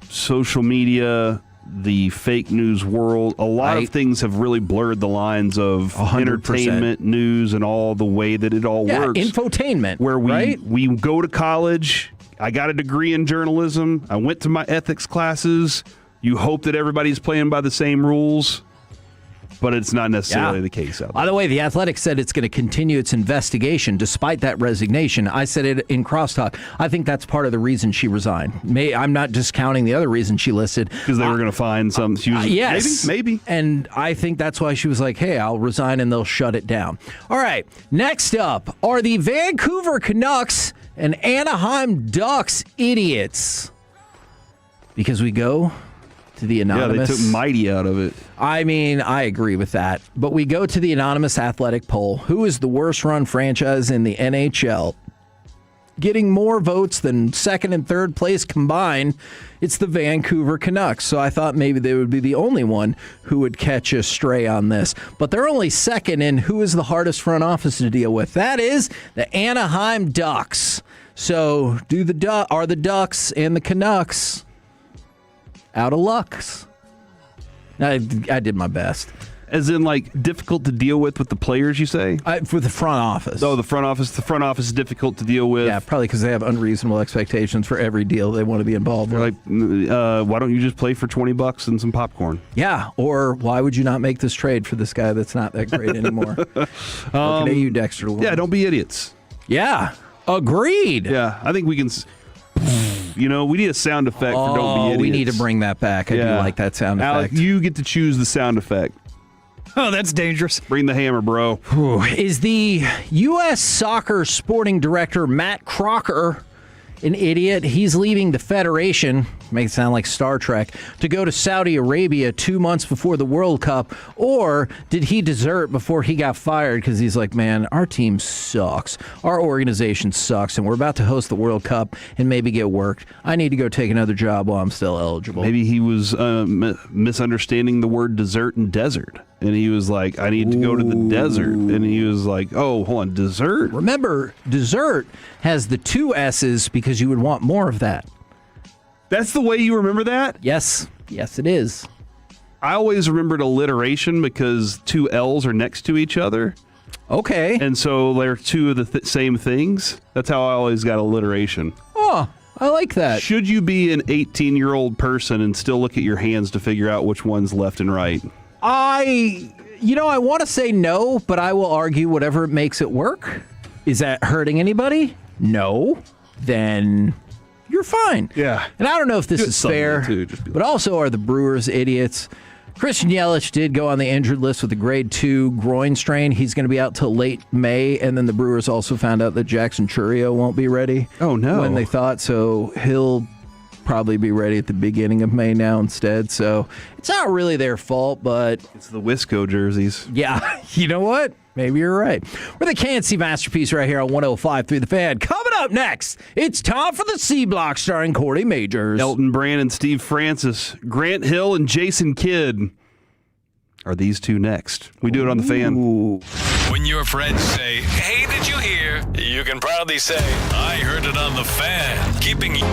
Social media, the fake news world, a lot of things have really blurred the lines of
100%.
Entertainment, news, and all the way that it all works.
Infotainment,
where we go to college. I got a degree in journalism. I went to my ethics classes. You hope that everybody's playing by the same rules, but it's not necessarily the case out there.
By the way, The Athletic said it's going to continue its investigation despite that resignation. I said it in crosstalk. I think that's part of the reason she resigned. I'm not discounting the other reason she listed.
Because they were going to find some. She was,
yes.
Maybe.
And I think that's why she was like, hey, I'll resign and they'll shut it down. All right. Next up are the Vancouver Canucks and Anaheim Ducks idiots. Because we go to the anonymous.
Yeah, they took Mighty out of it.
I mean, I agree with that. But we go to the anonymous athletic poll. Who is the worst run franchise in the NHL? Getting more votes than second and third place combined, it's the Vancouver Canucks. So I thought maybe they would be the only one who would catch a stray on this. But they're only second in who is the hardest front office to deal with. That is the Anaheim Ducks. So are the Ducks and the Canucks out of luck? I did my best.
As in, like, difficult to deal with the players, you say?
For the front office.
Oh, the front office. The front office is difficult to deal with.
Yeah, probably because they have unreasonable expectations for every deal they want to be involved with.
Like, why don't you just play for $20 and some popcorn?
Yeah, or why would you not make this trade for this guy that's not that great anymore? Looking at you, Dexter.
Yeah, don't be idiots.
Yeah, agreed.
Yeah, I think we can... we need a sound effect for don't be idiots.
We need to bring that back. I do like that sound
Alec,
effect.
you get to choose the sound effect.
Oh, that's dangerous.
Bring the hammer, bro.
Is the U.S. Soccer Sporting Director Matt Crocker an idiot? He's leaving the Federation, makes it sound like Star Trek, to go to Saudi Arabia 2 months before the World Cup. Or did he desert before he got fired because he's like, man, our team sucks. Our organization sucks, and we're about to host the World Cup and maybe get worked. I need to go take another job while I'm still eligible.
Maybe he was misunderstanding the word desert and desert. And he was like, I need to go to the desert. And he was like, oh, hold on, dessert?
Remember, dessert has the 2 S's because you would want more of that.
That's the way you remember that?
Yes. Yes, it is.
I always remembered alliteration because 2 L's are next to each other.
Okay.
And so they're 2 of the same things. That's how I always got alliteration.
Oh, I like that.
Should you be an 18-year-old person and still look at your hands to figure out which one's left and right?
I want to say no, but I will argue whatever makes it work. Is that hurting anybody? No. Then you're fine.
Yeah.
And I don't know if this
Good
is fair, but also are the Brewers idiots? Christian Yelich did go on the injured list with a grade 2 groin strain. He's going to be out till late May, and then the Brewers also found out that Jackson Chourio won't be ready.
Oh, no.
When they thought, so he'll probably be ready at the beginning of May now instead. So it's not really their fault, but
it's the Wisco jerseys.
Yeah, you know what? Maybe you're right. We're the KNC Masterpiece right here on 105.3 The Fan. Coming up next, it's time for the C Block starring Cordy Majors.
Elton Brand and Steve Francis, Grant Hill and Jason Kidd. Are these 2 next? We do it on The Fan.
When your friends say, hey, did you hear? You can proudly say, I heard it on The Fan. Keeping you...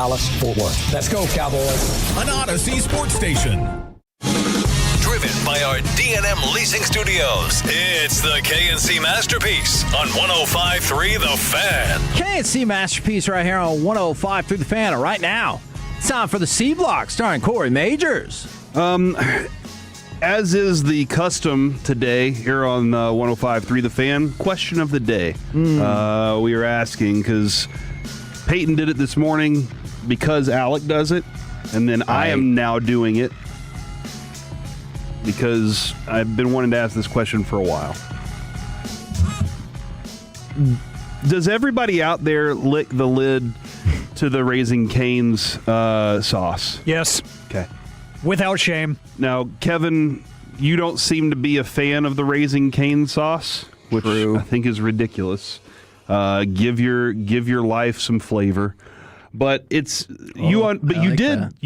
Dallas-Fort Worth. Let's go, Cowboys.
An Odyssey sports station. Driven by our D&M Leasing Studios, it's the KNC Masterpiece on 105.3 The Fan.
KNC Masterpiece right here on 105 through The Fan. Right now, it's time for the C Block starring Corey Majors.
As is the custom today here on 105.3 The Fan, question of the day. We are asking because Peyton did it this morning because Alec does it, and then I am now doing it because I've been wanting to ask this question for a while. Does everybody out there lick the lid to the Raising Cane's sauce?
Yes.
Okay.
Without shame.
Now, Kevin, you don't seem to be a fan of the Raising Cane sauce, which I think is ridiculous. Give your life some flavor, but it's you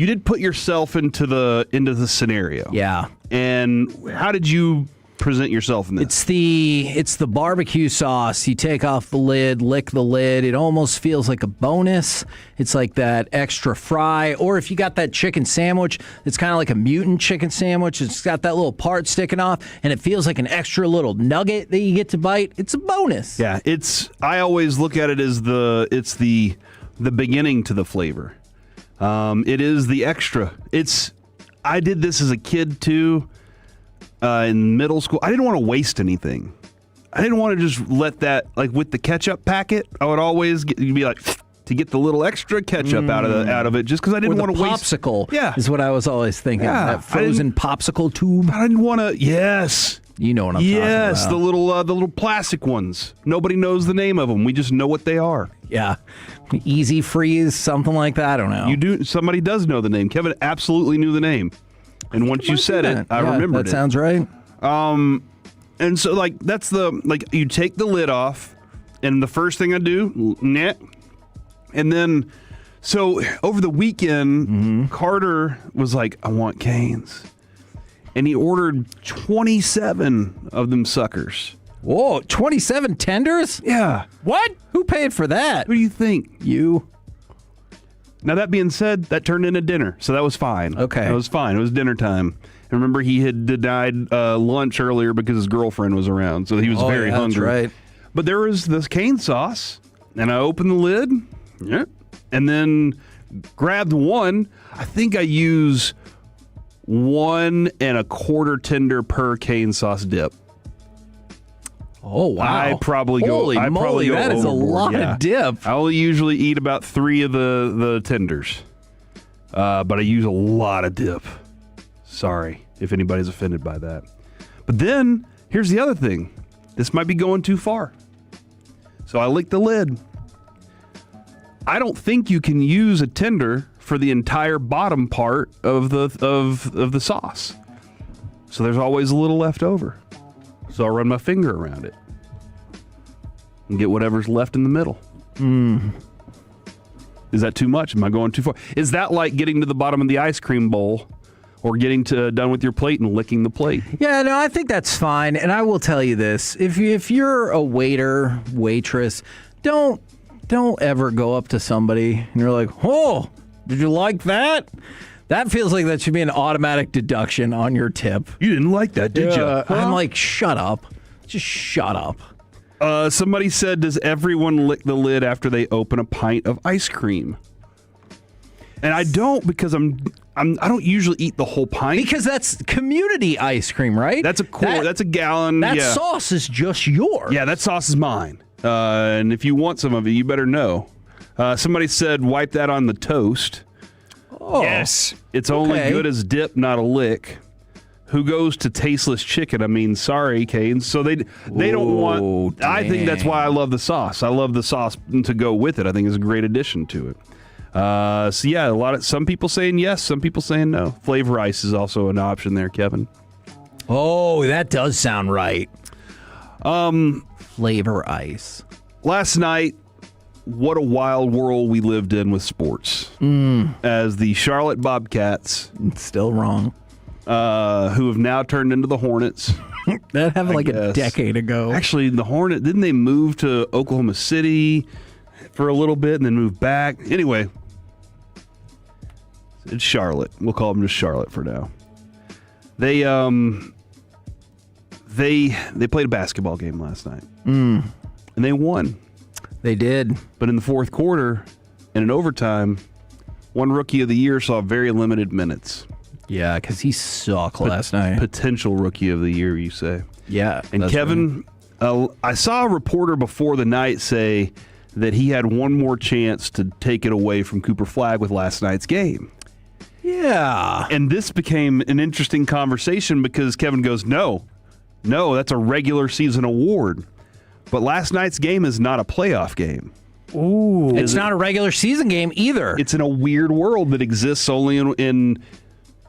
did put yourself into the scenario.
Yeah.
And how did you present yourself in this?
It's the barbecue sauce. You take off the lid, lick the lid. It almost feels like a bonus. It's like that extra fry. Or if you got that chicken sandwich, it's kind of like a mutant chicken sandwich. It's got that little part sticking off, and it feels like an extra little nugget that you get to bite. It's a bonus.
Yeah, I always look at it as it's the beginning to the flavor. It is the extra. I did this as a kid too. In middle school, I didn't want to waste anything. I didn't want to just let that, like with the ketchup packet, I would always be like, to get the little extra ketchup out of it, just because I didn't want to waste.
Popsicle, is what I was always thinking.
Yeah,
that frozen popsicle tube.
I didn't want to. Yes,
you know what I'm talking about.
Yes, the little plastic ones. Nobody knows the name of them. We just know what they are.
Yeah, Easy Freeze, something like that. I don't know.
You do. Somebody does know the name. Kevin absolutely knew the name. And once you said it, I remembered it.
That sounds right.
And so, that's you take the lid off, and the first thing I do, and then, so over the weekend, Carter was like, I want Cane's. And he ordered 27 of them suckers.
Whoa, 27 tenders?
Yeah.
What? Who paid for that?
Who do you think?
You.
Now, that being said, that turned into dinner, so that was fine.
Okay.
That was fine. It was dinner time. And remember, he had denied lunch earlier because his girlfriend was around, so he was very hungry.
That's right.
But there was this cane sauce, and I opened the lid, and then grabbed one. I think I use 1 1/4 tender per cane sauce dip.
Oh, wow.
I probably go.
Holy moly, that is a lot of dip.
I only usually eat about 3 of the tenders, but I use a lot of dip. Sorry if anybody's offended by that. But then, here's the other thing. This might be going too far. So I licked the lid. I don't think you can use a tender for the entire bottom part of the sauce. So there's always a little left over. So I run my finger around it and get whatever's left in the middle. Is that too much? Am I going too far? Is that like getting to the bottom of the ice cream bowl or getting done with your plate and licking the plate?
Yeah, no, I think that's fine. And I will tell you this. If you're a waiter, waitress, don't ever go up to somebody and you're like, oh, did you like that? That feels like that should be an automatic deduction on your tip.
You didn't like that, did you?
I'm like, shut up. Just shut up.
Somebody said, does everyone lick the lid after they open a pint of ice cream? And I don't, because I don't usually eat the whole pint.
Because that's community ice cream, right?
That's that's a gallon.
That sauce is just yours.
Yeah, that sauce is mine. And if you want some of it, you better know. Somebody said, wipe that on the toast.
Oh,
yes. It's only good as dip, not a lick. Who goes to tasteless chicken? I mean, sorry, Canes. So they don't want. Dang. I think that's why I love the sauce. I love the sauce to go with it. I think it's a great addition to it. So yeah, some people saying yes, some people saying no. Flavor ice is also an option there, Kevin.
Oh, that does sound right. Flavor ice.
Last night, what a wild world we lived in with sports. As the Charlotte Bobcats,
still wrong,
who have now turned into the Hornets.
That happened like a decade ago.
Actually, the Hornet, didn't they move to Oklahoma City for a little bit and then move back? Anyway, It's Charlotte. We'll call them just Charlotte for now. They played a basketball game last night. And they won.
They did.
But in the fourth quarter and in overtime, one Rookie of the Year saw very limited minutes.
Yeah, because he sucked last night.
Potential Rookie of the Year, you say.
Yeah.
And Kevin, I saw a reporter before the night say that he had one more chance to take it away from Cooper Flagg with last night's game.
Yeah.
And this became an interesting conversation because Kevin goes, no, that's a regular season award. But last night's game is not a playoff game.
Ooh. It's not a regular season game either.
It's in a weird world that exists only in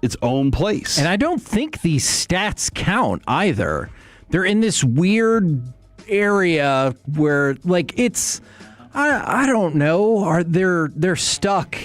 its own place.
And I don't think these stats count either. They're in this weird area where, like, it's... I don't know. They're stuck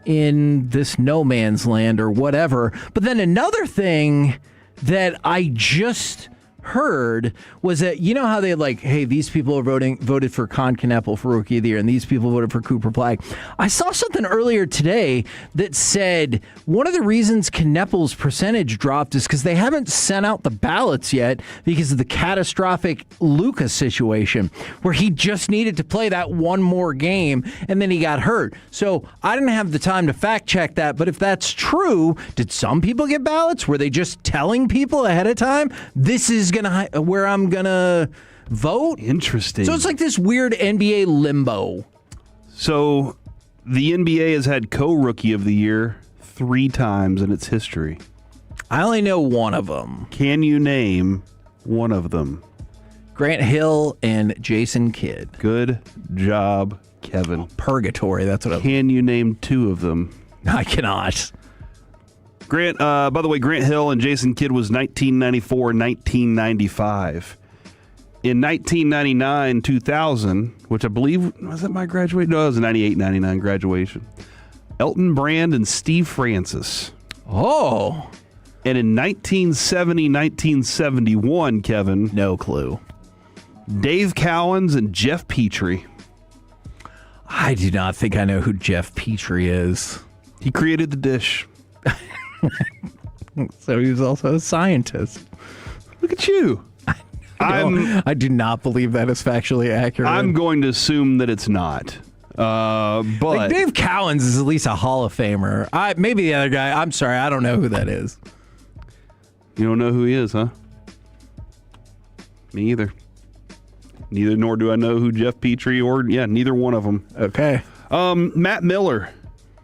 in this no man's land or whatever. But then another thing that I just heard was that, you know how they like, hey, these people are voted for Con Kneppel for Rookie of the Year, and these people voted for Cooper Flagg. I saw something earlier today that said one of the reasons Kneppel's percentage dropped is because they haven't sent out the ballots yet because of the catastrophic Lucas situation where he just needed to play that one more game and then he got hurt. So I didn't have the time to fact check that, but if that's true, did some people get ballots? Were they just telling people ahead of time, this is where I'm gonna vote?
Interesting.
So it's like this weird NBA limbo.
So the NBA has had co-Rookie of the Year 3 times in its history.
I only know one of them.
Can you name one of them?
Grant Hill and Jason Kidd.
Good job, Kevin.
Purgatory, that's what
Can you name 2 of them?
I cannot.
Grant, by the way, Grant Hill and Jason Kidd was 1994 and 1995. In 1999-2000, which I believe, was that my graduation? No, it was a 98-99 graduation. Elton Brand and Steve Francis.
Oh.
And in 1970-1971, Kevin.
No clue.
Dave Cowens and Jeff Petrie.
I do not think I know who Jeff Petrie is.
He created the dish.
So he was also a scientist.
Look at you.
I do not believe that is factually accurate.
I'm going to assume that it's not. But
like Dave Cowens is at least a Hall of Famer. Maybe the other guy. I'm sorry, I don't know who that is.
You don't know who he is, huh? Me either. Neither nor do I know who Jeff Petrie or neither one of them.
Okay.
Matt Miller,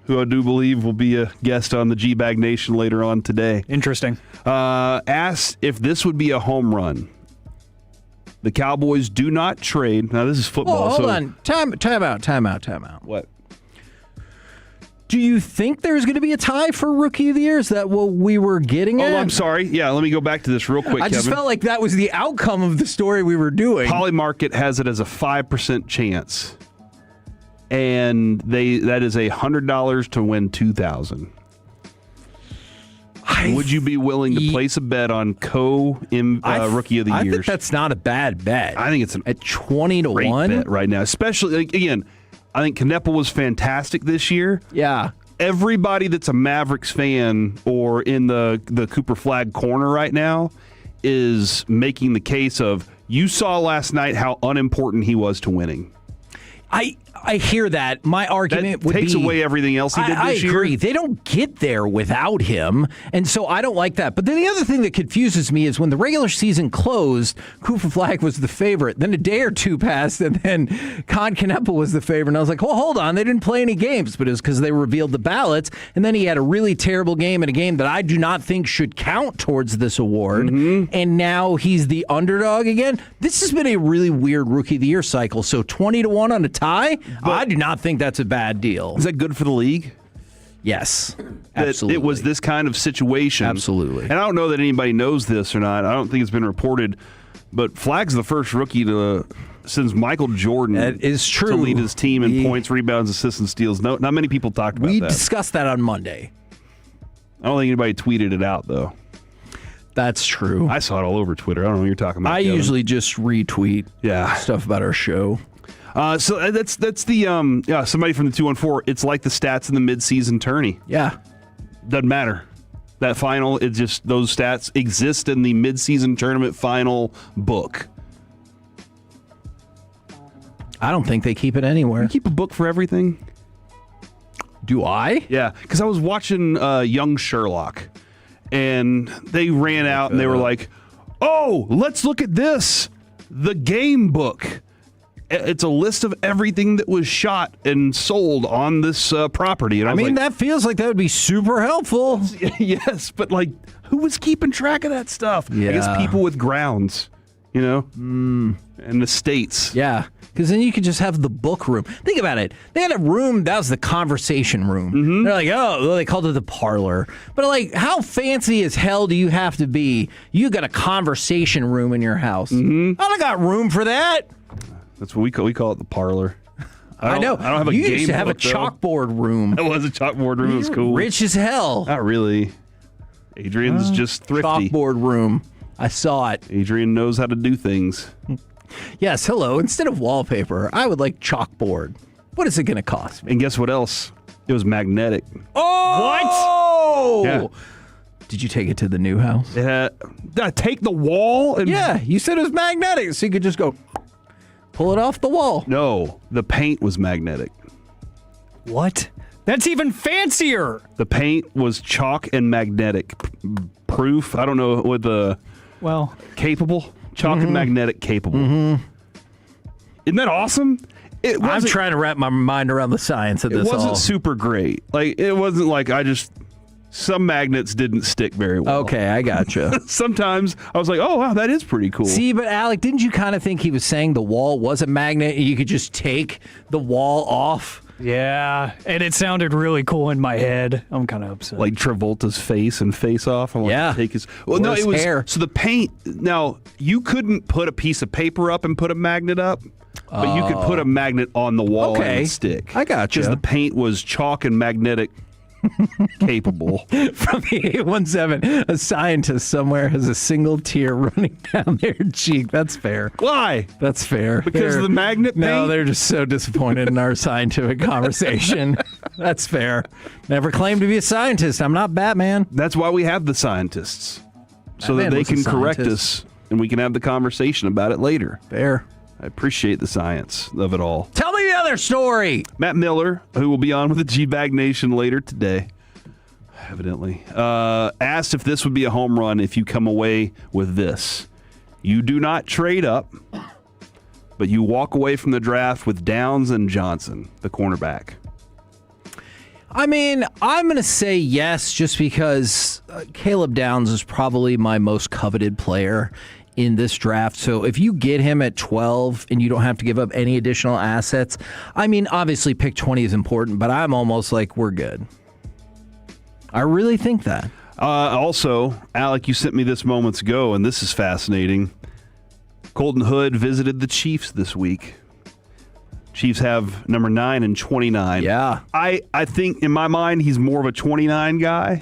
who I do believe will be a guest on the G-Bag Nation later on today.
Interesting.
Asked if this would be a home run. The Cowboys do not trade. Now, this is football.
Hold on. Time out.
What?
Do you think there's going to be a tie for Rookie of the Year? Is that what we were getting at?
Oh, I'm sorry. Yeah, let me go back to this real quick,
I just
Kevin.
felt like that was the outcome of the story we were doing.
Polymarket has it as a 5% chance. And that is $100 to win $2,000. Would you be willing to place a bet on Rookie of the Year?
I think that's not a bad bet.
I think it's
at 20 to 1
bet right now. Especially again, I think Kneppel was fantastic this year.
Yeah.
Everybody that's a Mavericks fan or in the Cooper Flagg corner right now is making the case of, you saw last night how unimportant he was to winning.
I hear that. My argument would be...
takes away everything else he did this year.
I agree. They don't get there without him, and so I don't like that. But then the other thing that confuses me is when the regular season closed, Cooper Flagg was the favorite. Then a day or two passed, and then Con Kneppel was the favorite. And I was like, well, hold on. They didn't play any games, but it was because they revealed the ballots. And then he had a really terrible game in a game that I do not think should count towards this award. Mm-hmm. And now he's the underdog again. This has been a really weird Rookie of the Year cycle. So 20 to 1 on a tie? But I do not think that's a bad deal.
Is that good for the league?
Yes,
absolutely. It was this kind of situation.
Absolutely.
And I don't know that anybody knows this or not. I don't think it's been reported. But Flagg's the first rookie since Michael Jordan
that is true.
To lead his team in points, rebounds, assists, and steals. Not many people talked about that.
We discussed that on Monday.
I don't think anybody tweeted it out, though.
That's true.
I saw it all over Twitter. I don't know what you're talking about.
I usually just retweet stuff about our show.
So that's the somebody from the 214. It's like the stats in the midseason tourney.
Yeah,
doesn't matter. That final, it's just those stats exist in the midseason tournament final book.
I don't think they keep it anywhere.
You keep a book for everything.
Do I?
Yeah, because I was watching Young Sherlock, and they ran out and they were like, "Oh, let's look at this, the game book." It's a list of everything that was shot and sold on this property. And
I mean, that feels like that would be super helpful.
Yes, but like, who was keeping track of that stuff?
Yeah.
I guess people with grounds, and the states.
Yeah, because then you could just have the book room. Think about it. They had a room, that was the conversation room.
Mm-hmm.
They're like, well, they called it the parlor. But like, how fancy as hell do you have to be? You got a conversation room in your house.
Mm-hmm.
I don't got room for that.
That's what we call it, the parlor.
I know.
I don't have a
you
game
used to have a
book, though.
chalkboard room.
It was a chalkboard room. It was cool.
Rich as hell.
Not really. Adrian's just thrifty.
Chalkboard room. I saw it.
Adrian knows how to do things.
Yes, hello. Instead of wallpaper, I would like chalkboard. What is it going to cost me?
And guess what else? It was magnetic.
Oh!
What? Yeah.
Did you take it to the new house?
Did I take the wall? And
Yeah, you said it was magnetic, so you could just go pull it off the wall.
No, the paint was magnetic.
What? That's even fancier.
The paint was chalk and magnetic proof. I don't know what the capable chalk and magnetic capable.
Mm-hmm.
Isn't that awesome?
I'm trying to wrap my mind around the science of this.
It wasn't
all.
super great. Like it wasn't like some magnets didn't stick very well.
Okay, I gotcha.
Sometimes I was like, oh, wow, that is pretty cool.
See, but Alec, didn't you kind of think he was saying the wall was a magnet and you could just take the wall off?
Yeah, and it sounded really cool in my head. I'm kind of upset.
Like Travolta's face and Face Off. I want to take his. Well, no, it was
hair.
So the paint. Now you couldn't put a piece of paper up and put a magnet up, but you could put a magnet on the wall and it would stick.
I gotcha.
Because the paint was chalk and magnetic capable.
From the 817, a scientist somewhere has a single tear running down their cheek. That's fair.
Why?
That's fair.
Because of the magnet paint?
No, they're just so disappointed in our scientific conversation. That's fair. Never claimed to be a scientist. I'm not Batman.
That's why we have the scientists. So
Batman
that they
was a
can correct
scientist.
us and we can have the conversation about it later.
Fair.
I appreciate the science of it all.
Tell me the other story.
Matt Miller, who will be on with the G-Bag Nation later today, evidently, asked if this would be a home run if you come away with this. You do not trade up, but you walk away from the draft with Downs and Johnson, the cornerback.
I mean, I'm going to say yes just because Caleb Downs is probably my most coveted player in this draft. So if you get him at 12 and you don't have to give up any additional assets, I mean, obviously pick 20 is important, but I'm almost like we're good. I really think that.
Also, Alec, you sent me this moments ago, and this is fascinating. Colton Hood visited the Chiefs this week. Chiefs have number 9 and 29.
Yeah.
I think in my mind he's more of a 29 guy,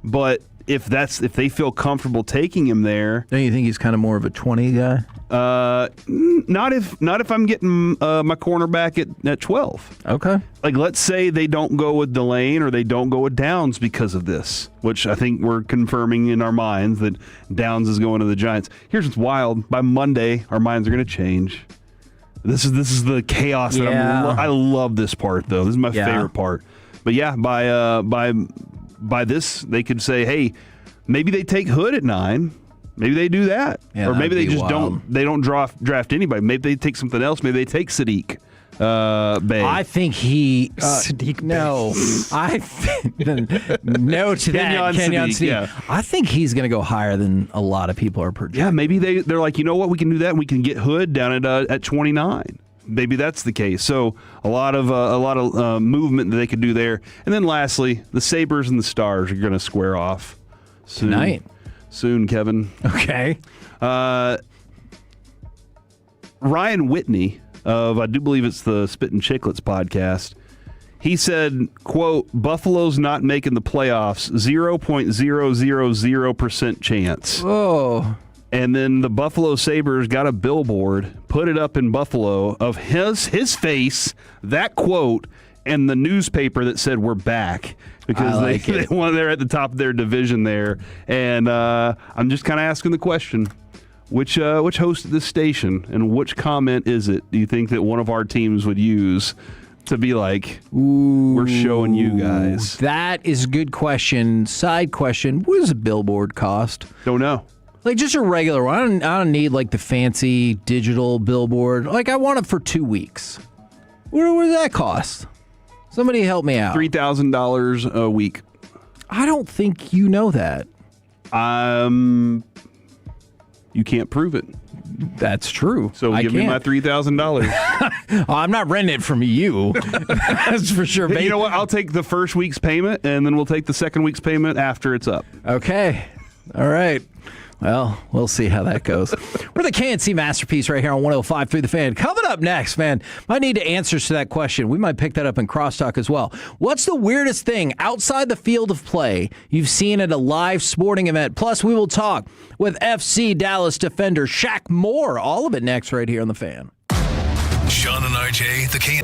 but if they feel comfortable taking him there,
don't you think he's kind of more of a 20 guy?
Not if I'm getting my cornerback at 12.
Okay.
Like let's say they don't go with Delane or they don't go with Downs because of this, which I think we're confirming in our minds that Downs is going to the Giants. Here's what's wild: by Monday, our minds are going to change. This is the chaos that I love this part though. This is my favorite part. But yeah, by this, they could say, hey, maybe they take Hood at 9. Maybe they do that.
Yeah,
or maybe they just
wild.
don't draft anybody. Maybe they take something else. Maybe they take Sadiq Bey.
I think he...
Sadiq
no. I no to that. Kenyon Sadiq.
Yeah.
I think he's going to go higher than a lot of people are projecting.
Yeah, maybe they're like, you know what, we can do that and we can get Hood down at 29. Maybe that's the case. So a lot of movement that they could do there. And then lastly, the Sabres and the Stars are going to square off soon.
Tonight.
Soon, Kevin.
Okay.
Ryan Whitney of, I do believe it's the Spittin' Chicklets podcast, he said, quote, Buffalo's not making the playoffs, 0.000% chance.
Oh.
And then the Buffalo Sabres got a billboard, put it up in Buffalo of his face, that quote, and the newspaper that said we're back. Because they're at the top of their division there. And I'm just kind of asking the question, which host of this station and which comment is it do you think that one of our teams would use to be like, we're showing you guys?
That is a good question. Side question, what does a billboard cost?
Don't know.
Like just a regular one. I don't need like the fancy digital billboard. Like I want it for 2 weeks. What does that cost? Somebody help me out.
$3,000 a week.
I don't think you know that.
You can't prove it.
That's true.
So give me my $3,000.
I'm not renting it from you. That's for sure.
You know what? I'll take the first week's payment, and then we'll take the second week's payment after it's up.
Okay. All right. Well, we'll see how that goes. We're the KNC Masterpiece right here on 105.3 The Fan. Coming up next, man, might need answers to that question. We might pick that up in crosstalk as well. What's the weirdest thing outside the field of play you've seen at a live sporting event? Plus, we will talk with FC Dallas defender Shaq Moore. All of it next right here on The Fan.
Sean and RJ, the K.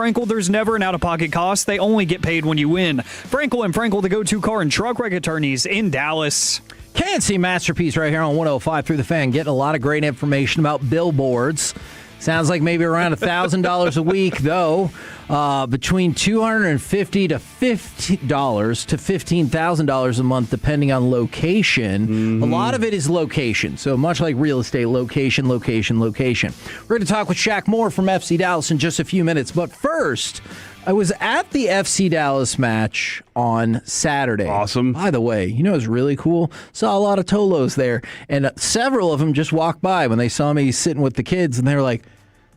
Frankel, there's never an out-of-pocket cost. They only get paid when you win. Frankel and Frankel, the go-to car and truck wreck attorneys in Dallas.
KNC Masterpiece right here on 105 through the Fan, getting a lot of great information about billboards. Sounds like maybe around $1,000 a week, though. Between $250 to $50 to $15,000 a month, depending on location. Mm-hmm. A lot of it is location. So much like real estate, location, location, location. We're going to talk with Shaq Moore from FC Dallas in just a few minutes. But first, I was at the FC Dallas match on Saturday.
Awesome.
By the way, you know what's really cool? Saw a lot of Tolos there, and several of them just walked by when they saw me sitting with the kids, and they were like,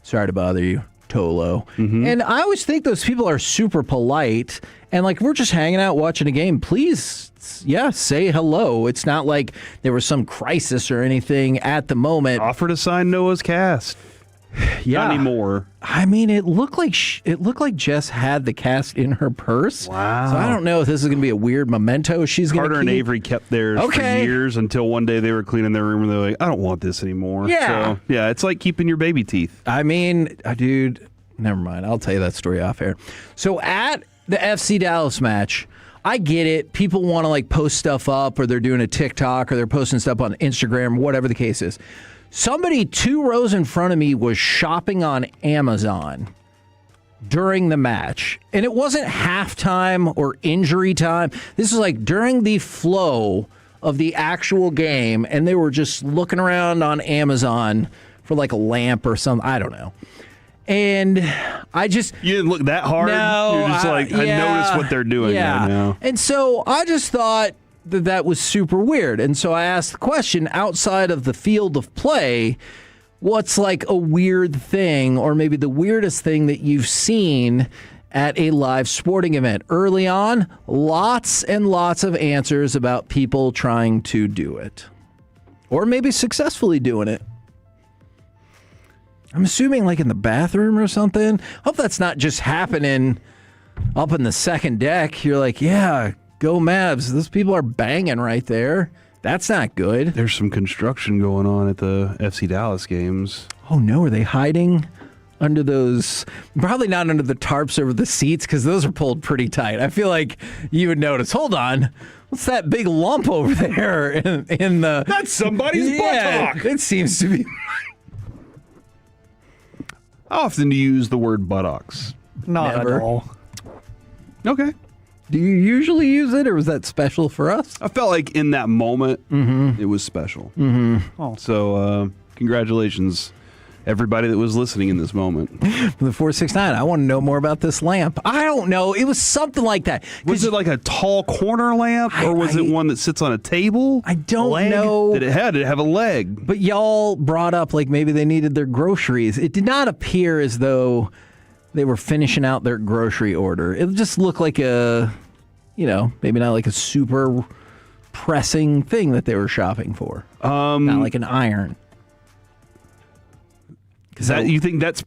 "Sorry to bother you, Tolo." Mm-hmm. And I always think those people are super polite, and like, we're just hanging out watching a game. Please, say hello. It's not like there was some crisis or anything at the moment.
Offer to sign Noah's cast.
Yeah.
Not anymore.
I mean, it looked like Jess had the cast in her purse.
Wow.
So I don't know if this is going to be a weird memento she's going to keep.
Carter and Avery kept theirs for years until one day they were cleaning their room and they're like, "I don't want this anymore."
Yeah.
So, yeah, it's like keeping your baby teeth.
I mean, dude, never mind. I'll tell you that story off air. So at the FC Dallas match, I get it. People want to like post stuff up, or they're doing a TikTok, or they're posting stuff on Instagram, whatever the case is. Somebody 2 rows in front of me was shopping on Amazon during the match. And it wasn't halftime or injury time. This was like during the flow of the actual game, and they were just looking around on Amazon for like a lamp or something. I don't know. And I just...
You didn't look that hard?
No.
You're just like, I noticed what they're doing right now.
And so I just thought that was super weird. And so I asked the question, outside of the field of play, what's like a weird thing, or maybe the weirdest thing that you've seen at a live sporting event? Early on, lots and lots of answers about people trying to do it, or maybe successfully doing it. I'm assuming like in the bathroom or something. Hope that's not just happening up in the second deck. You're like, yeah, go Mavs. Those people are banging right there. That's not good.
There's some construction going on at the FC Dallas games.
Oh, no. Are they hiding under those? Probably not under the tarps over the seats, because those are pulled pretty tight. I feel like you would notice. Hold on. What's that big lump over there in the...
That's somebody's buttock.
It seems to be...
How often do you use the word buttocks?
Not
Never.
at all.
Okay.
Do you usually use it, or was that special for us?
I felt like in that moment, it was special.
Mm-hmm.
Oh.
So, congratulations, everybody that was listening in this moment.
For the 469, I want to know more about this lamp. I don't know. It was something like that.
Was it like a tall corner lamp, or was it one that sits on a table?
I don't know.
Did it have a leg?
But y'all brought up like maybe they needed their groceries. It did not appear as though they were finishing out their grocery order. It just looked like a, maybe not like a super pressing thing that they were shopping for. Not like an iron.
You think that's...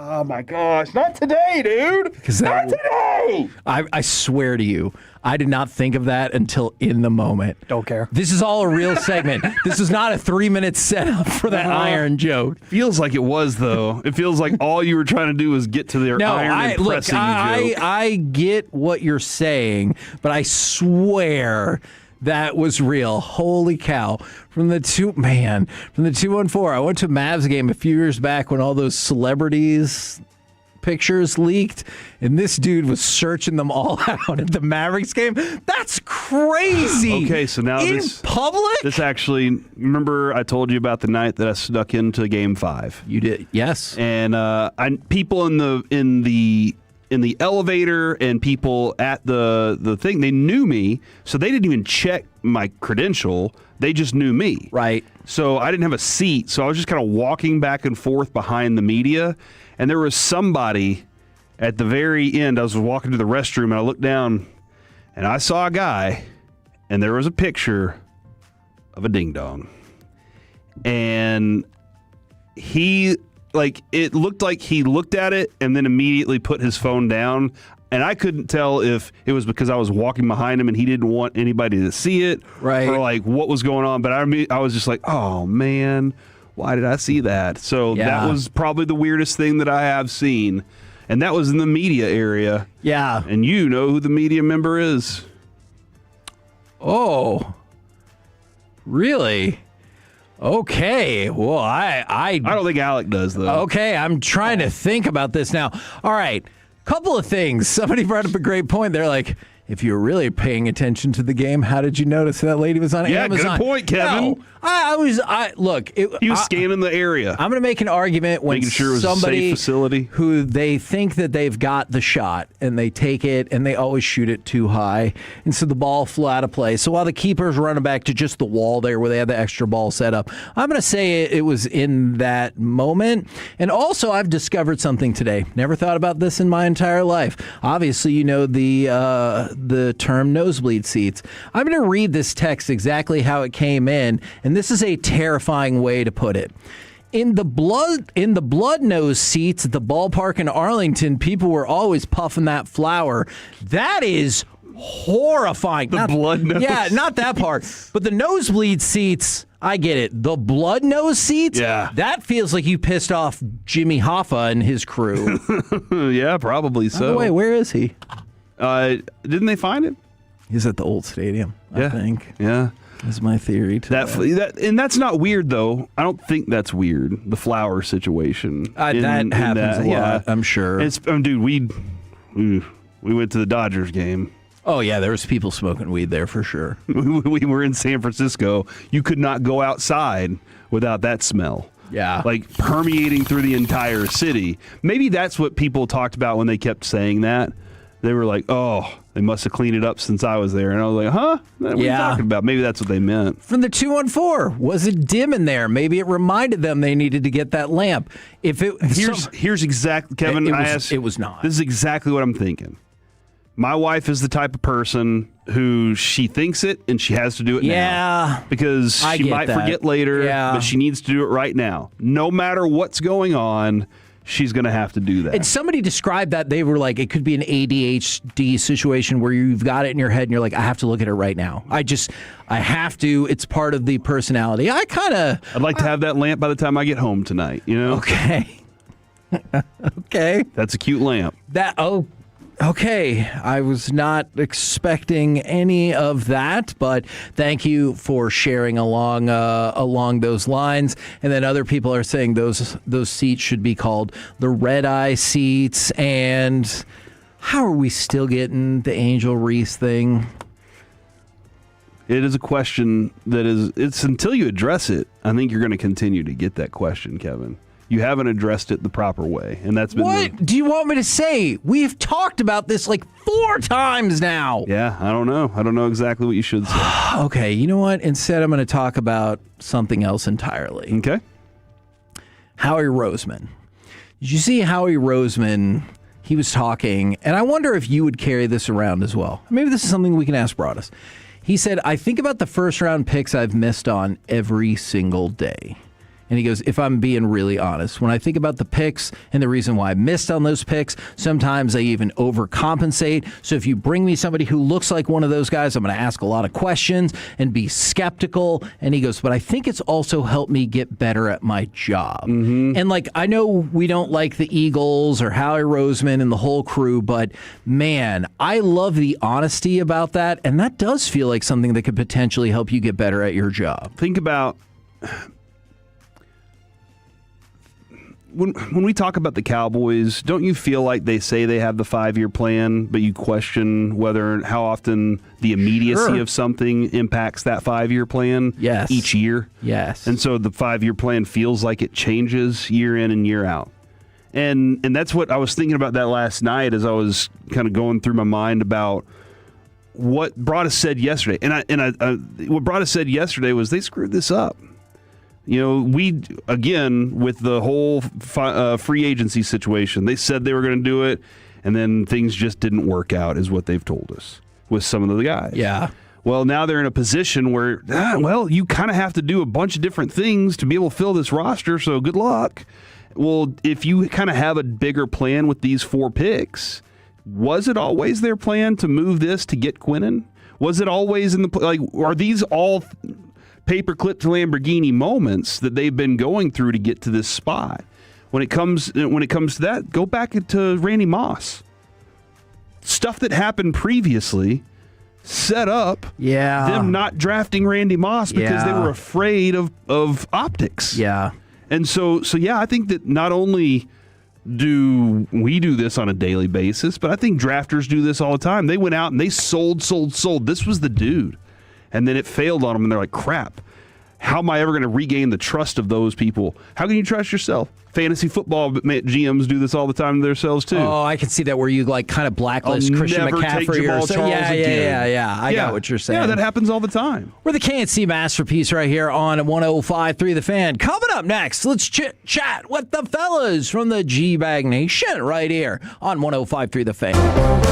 Oh my gosh, not today, dude. Not today.
I swear to you, I did not think of that until in the moment.
Don't care.
This is all a real segment. This is not a 3-minute setup for that iron joke.
Feels like it was, though. It feels like all you were trying to do was get to their iron and pressing joke.
I get what you're saying, but I swear that was real. Holy cow. From the 214, I went to a Mavs game a few years back when all those celebrities pictures leaked, and this dude was searching them all out at the Mavericks game. That's crazy.
Okay, so now
in public?
This actually, remember I told you about the night that I snuck into Game 5?
You did, yes.
And people in the elevator and people at the thing, they knew me, so they didn't even check my credential. They just knew me.
Right.
So I didn't have a seat, so I was just kind of walking back and forth behind the media, and there was somebody at the very end. I was walking to the restroom, and I looked down, and I saw a guy, and there was a picture of a ding-dong. And it looked like he looked at it and then immediately put his phone down. And I couldn't tell if it was because I was walking behind him and he didn't want anybody to see it,
right,
or like what was going on. But I was just like, oh man, why did I see that? So that was probably the weirdest thing that I have seen. And that was in the media area.
Yeah.
And you know who the media member is.
Oh, really? Okay. Well, I
don't think Alec does, though.
Okay, I'm trying to think about this now. All right, couple of things. Somebody brought up a great point. They're like, if you were really paying attention to the game, how did you notice that lady was on Amazon?
Yeah, good point, Kevin.
No,
he was scanning the area.
I'm going to make an argument when
making sure it was
somebody
a safe facility
who they think that they've got the shot and they take it and they always shoot it too high, and so the ball flew out of play. So while the keeper's running back to just the wall there where they had the extra ball set up, I'm going to say it was in that moment. And also, I've discovered something today. Never thought about this in my entire life. Obviously, you know the term nosebleed seats. I'm going to read this text exactly how it came in, and this is a terrifying way to put it. In the blood nose seats at the ballpark in Arlington, people were always puffing that flower. That is horrifying.
Blood nose.
Yeah, not that part. But the nosebleed seats, I get it. The blood nose seats?
Yeah.
That feels like you pissed off Jimmy Hoffa and his crew.
Yeah, probably so.
By the way, where is he?
Didn't they find him?
He's at the old stadium, I think.
Yeah.
That's my theory.
And that's not weird, though. I don't think that's weird, the flower situation.
That happens a lot,
yeah.
I'm sure.
Dude, we went to the Dodgers game.
Oh, yeah, there was people smoking weed there for sure.
We were in San Francisco. You could not go outside without that smell.
Yeah.
Like permeating through the entire city. Maybe that's what people talked about when they kept saying that. They were like, oh, they must have cleaned it up since I was there. And I was like, huh? What are you talking about? Maybe that's what they meant.
From the 214, was it dim in there? Maybe it reminded them they needed to get that lamp.
Here's exactly, Kevin,
it was not.
This is exactly what I'm thinking. My wife is the type of person who she thinks it and she has to do it now. Because she might forget later, but she needs to do it right now. No matter what's going on, she's going to have to do that.
And somebody described that. They were like, it could be an ADHD situation where you've got it in your head and you're like, I have to look at it right now. I have to. It's part of the personality. I'd
like to have that lamp by the time I get home tonight, you know?
Okay. Okay.
That's a cute lamp.
Okay, I was not expecting any of that, but thank you for sharing along those lines. And then other people are saying those seats should be called the red eye seats. And how are we still getting the Angel Reese thing?
It is a question it's until you address it, I think you're going to continue to get that question, Kevin. You haven't addressed it the proper way, and that's been
what do you want me to say? We've talked about this like 4 times now.
Yeah, I don't know. I don't know exactly what you should say.
Okay, you know what? Instead, I'm going to talk about something else entirely.
Okay.
Howie Roseman. Did you see Howie Roseman? He was talking, and I wonder if you would carry this around as well. Maybe this is something we can ask Broadus. He said, I think about the first-round picks I've missed on every single day. And he goes, if I'm being really honest, when I think about the picks and the reason why I missed on those picks, sometimes I even overcompensate. So if you bring me somebody who looks like one of those guys, I'm going to ask a lot of questions and be skeptical. And he goes, but I think it's also helped me get better at my job. Mm-hmm. And like, I know we don't like the Eagles or Howie Roseman and the whole crew, but man, I love the honesty about that. And that does feel like something that could potentially help you get better at your job.
Think about... When we talk about the Cowboys, don't you feel like they say they have the 5-year plan, but you question how often the immediacy of something impacts that 5-year plan each year?
Yes.
And so the 5-year plan feels like it changes year in and year out. And that's what I was thinking about that last night as I was kind of going through my mind about what Broadus said yesterday. What Broadus said yesterday was they screwed this up. You know, with the whole free agency situation, they said they were going to do it, and then things just didn't work out, is what they've told us with some of the guys.
Yeah.
Well, now they're in a position where, you kind of have to do a bunch of different things to be able to fill this roster, so good luck. Well, if you kind of have a bigger plan with these 4 picks, was it always their plan to move this to get Quinnen? Was it always in the are these all paperclip to Lamborghini moments that they've been going through to get to this spot. When it comes to that, go back to Randy Moss. Stuff that happened previously set up them not drafting Randy Moss because they were afraid of optics.
Yeah.
And so I think that not only do we do this on a daily basis, but I think drafters do this all the time. They went out and they sold. This was the dude. And then it failed on them, and they're like, crap. How am I ever going to regain the trust of those people? How can you trust yourself? Fantasy football GMs do this all the time to themselves, too.
Oh, I can see that where you kind of blacklist Christian McCaffrey or something. Yeah. I got what you're saying.
Yeah, that happens all the time.
We're the KNC Masterpiece right here on 105.3 The Fan. Coming up next, let's chat with the fellas from the G-Bag Nation right here on 105.3 The Fan.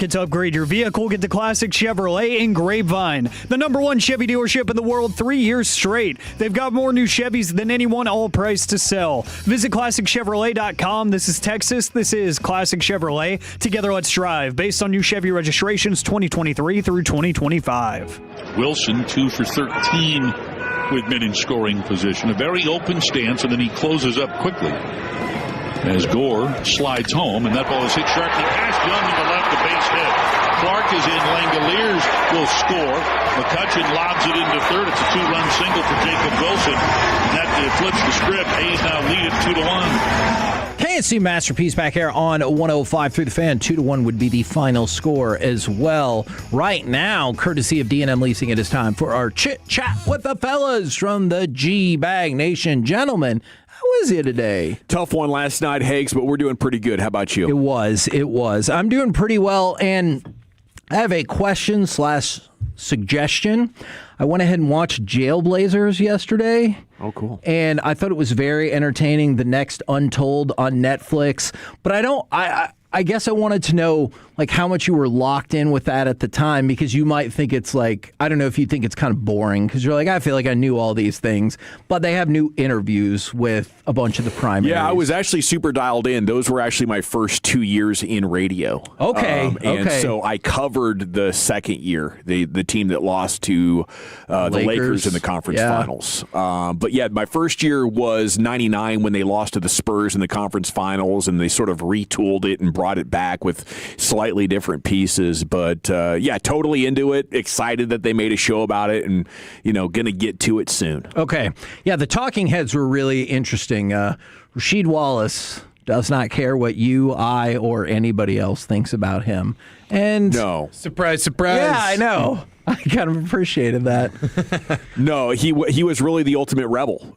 market to upgrade your vehicle, get to Classic Chevrolet in Grapevine. The #1 Chevy dealership in the world 3 years straight. They've got more new Chevys than anyone, all priced to sell. Visit ClassicChevrolet.com. This is Texas. This is Classic Chevrolet. Together, let's drive. Based on new Chevy registrations 2023 through 2025.
Wilson 2 for 13 with men in scoring position. A very open stance, and then he closes up quickly as Gore slides home, and that ball is hit sharply past Young to the left, the base hit. Clark is in. Langoliers will score. McCutcheon lobs it into third. It's a 2-run single for Jacob Wilson. And that flips the script. Hayes now lead it 2-1.
KNC Masterpiece back here on 105 through the fan. 2-1 would be the final score as well. Right now, courtesy of D&M Leasing, it is time for our chit-chat with the fellas from the G-Bag Nation. Gentlemen, how is you today?
Tough one last night, Hags, but we're doing pretty good. How about you?
It was. I'm doing pretty well, and I have a question/suggestion. I went ahead and watched Jailblazers yesterday.
Oh, cool.
And I thought it was very entertaining. The next Untold on Netflix. But I guess I wanted to know, like, how much you were locked in with that at the time, because you might think it's like, I don't know if you think it's kind of boring, because you're like, I feel like I knew all these things, but they have new interviews with a bunch of the primaries.
Yeah, I was actually super dialed in. Those were actually my first 2 years in radio.
Okay.
And so I covered the second year, the team that lost to the Lakers in the conference finals. But yeah, my first year was 99 when they lost to the Spurs in the conference finals, and they sort of retooled it and brought it back with slightly different pieces. But yeah, totally into it. Excited that they made a show about it, and going to get to it soon.
Okay. Yeah, the talking heads were really interesting. Rasheed Wallace does not care what you, I, or anybody else thinks about him. And
no.
Surprise, surprise.
Yeah, I know. I kind of appreciated that.
No, he was really the ultimate rebel,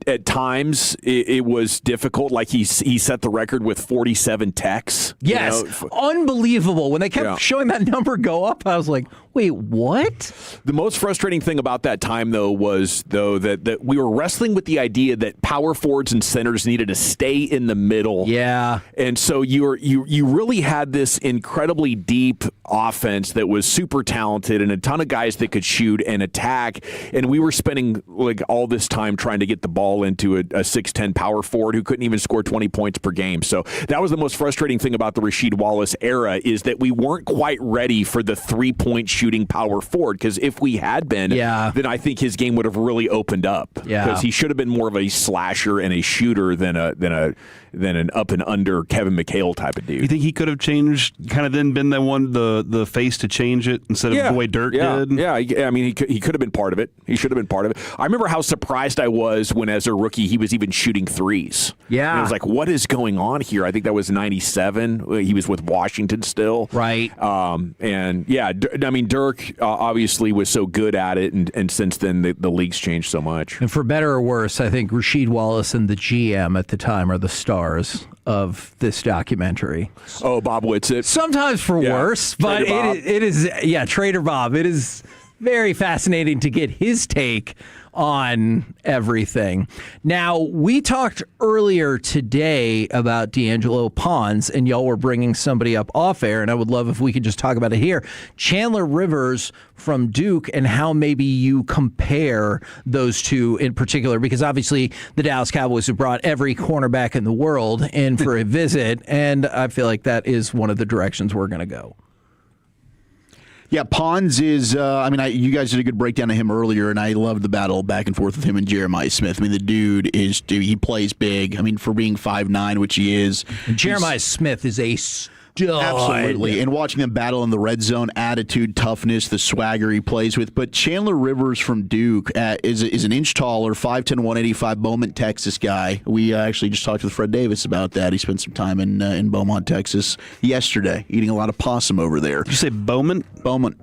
at times it was difficult. Like he set the record with 47 techs.
Yes, unbelievable. When they kept showing that number go up, I was like, wait, what?
The most frustrating thing about that time, though, was that we were wrestling with the idea that power forwards and centers needed to stay in the middle.
Yeah,
and so you really had this incredibly deep offense that was super talented and a ton of guys that could shoot and attack, and we were spending like all this time trying to get the ball into a 6'10" power forward who couldn't even score 20 points per game. So that was the most frustrating thing about the Rasheed Wallace era, is that we weren't quite ready for the 3-point shooting power forward, because if we had been, then I think his game would have really opened up. Because he should have been more of a slasher and a shooter than an up and under Kevin McHale type of dude.
You think he could have changed, kind of then been the face to change it instead of the way Dirk did?
Yeah, I mean, he could have been part of it. He should have been part of it. I remember how surprised I was when, as a rookie, he was even shooting threes.
Yeah.
And I was like, what is going on here? I think that was 97. He was with Washington still.
Right.
And yeah, I mean, Dirk obviously was so good at it, and since then the league's changed so much.
And for better or worse, I think Rasheed Wallace and the GM at the time are the stars of this documentary.
Oh, Bob Whitsitt.
Sometimes for worse, but it is Trader Bob. It is very fascinating to get his take on everything. Now, we talked earlier today about D'Angelo Pons, and y'all were bringing somebody up off air, and I would love if we could just talk about it here. Chandler Rivers from Duke, and how maybe you compare those two in particular, because obviously the Dallas Cowboys have brought every cornerback in the world in for a visit, and I feel like that is one of the directions we're going to go.
Yeah, Pons is, you guys did a good breakdown of him earlier, and I loved the battle back and forth with him and Jeremiah Smith. I mean, the dude he plays big. I mean, for being 5'9", which he is.
And Jeremiah Smith is a
absolutely. And watching them battle in the red zone, attitude, toughness, the swagger he plays with. But Chandler Rivers from Duke is an inch taller, 5'10", 185, Beaumont, Texas guy. We actually just talked with Fred Davis about that. He spent some time in Beaumont, Texas yesterday, eating a lot of possum over there.
Did you say Beaumont?
Beaumont.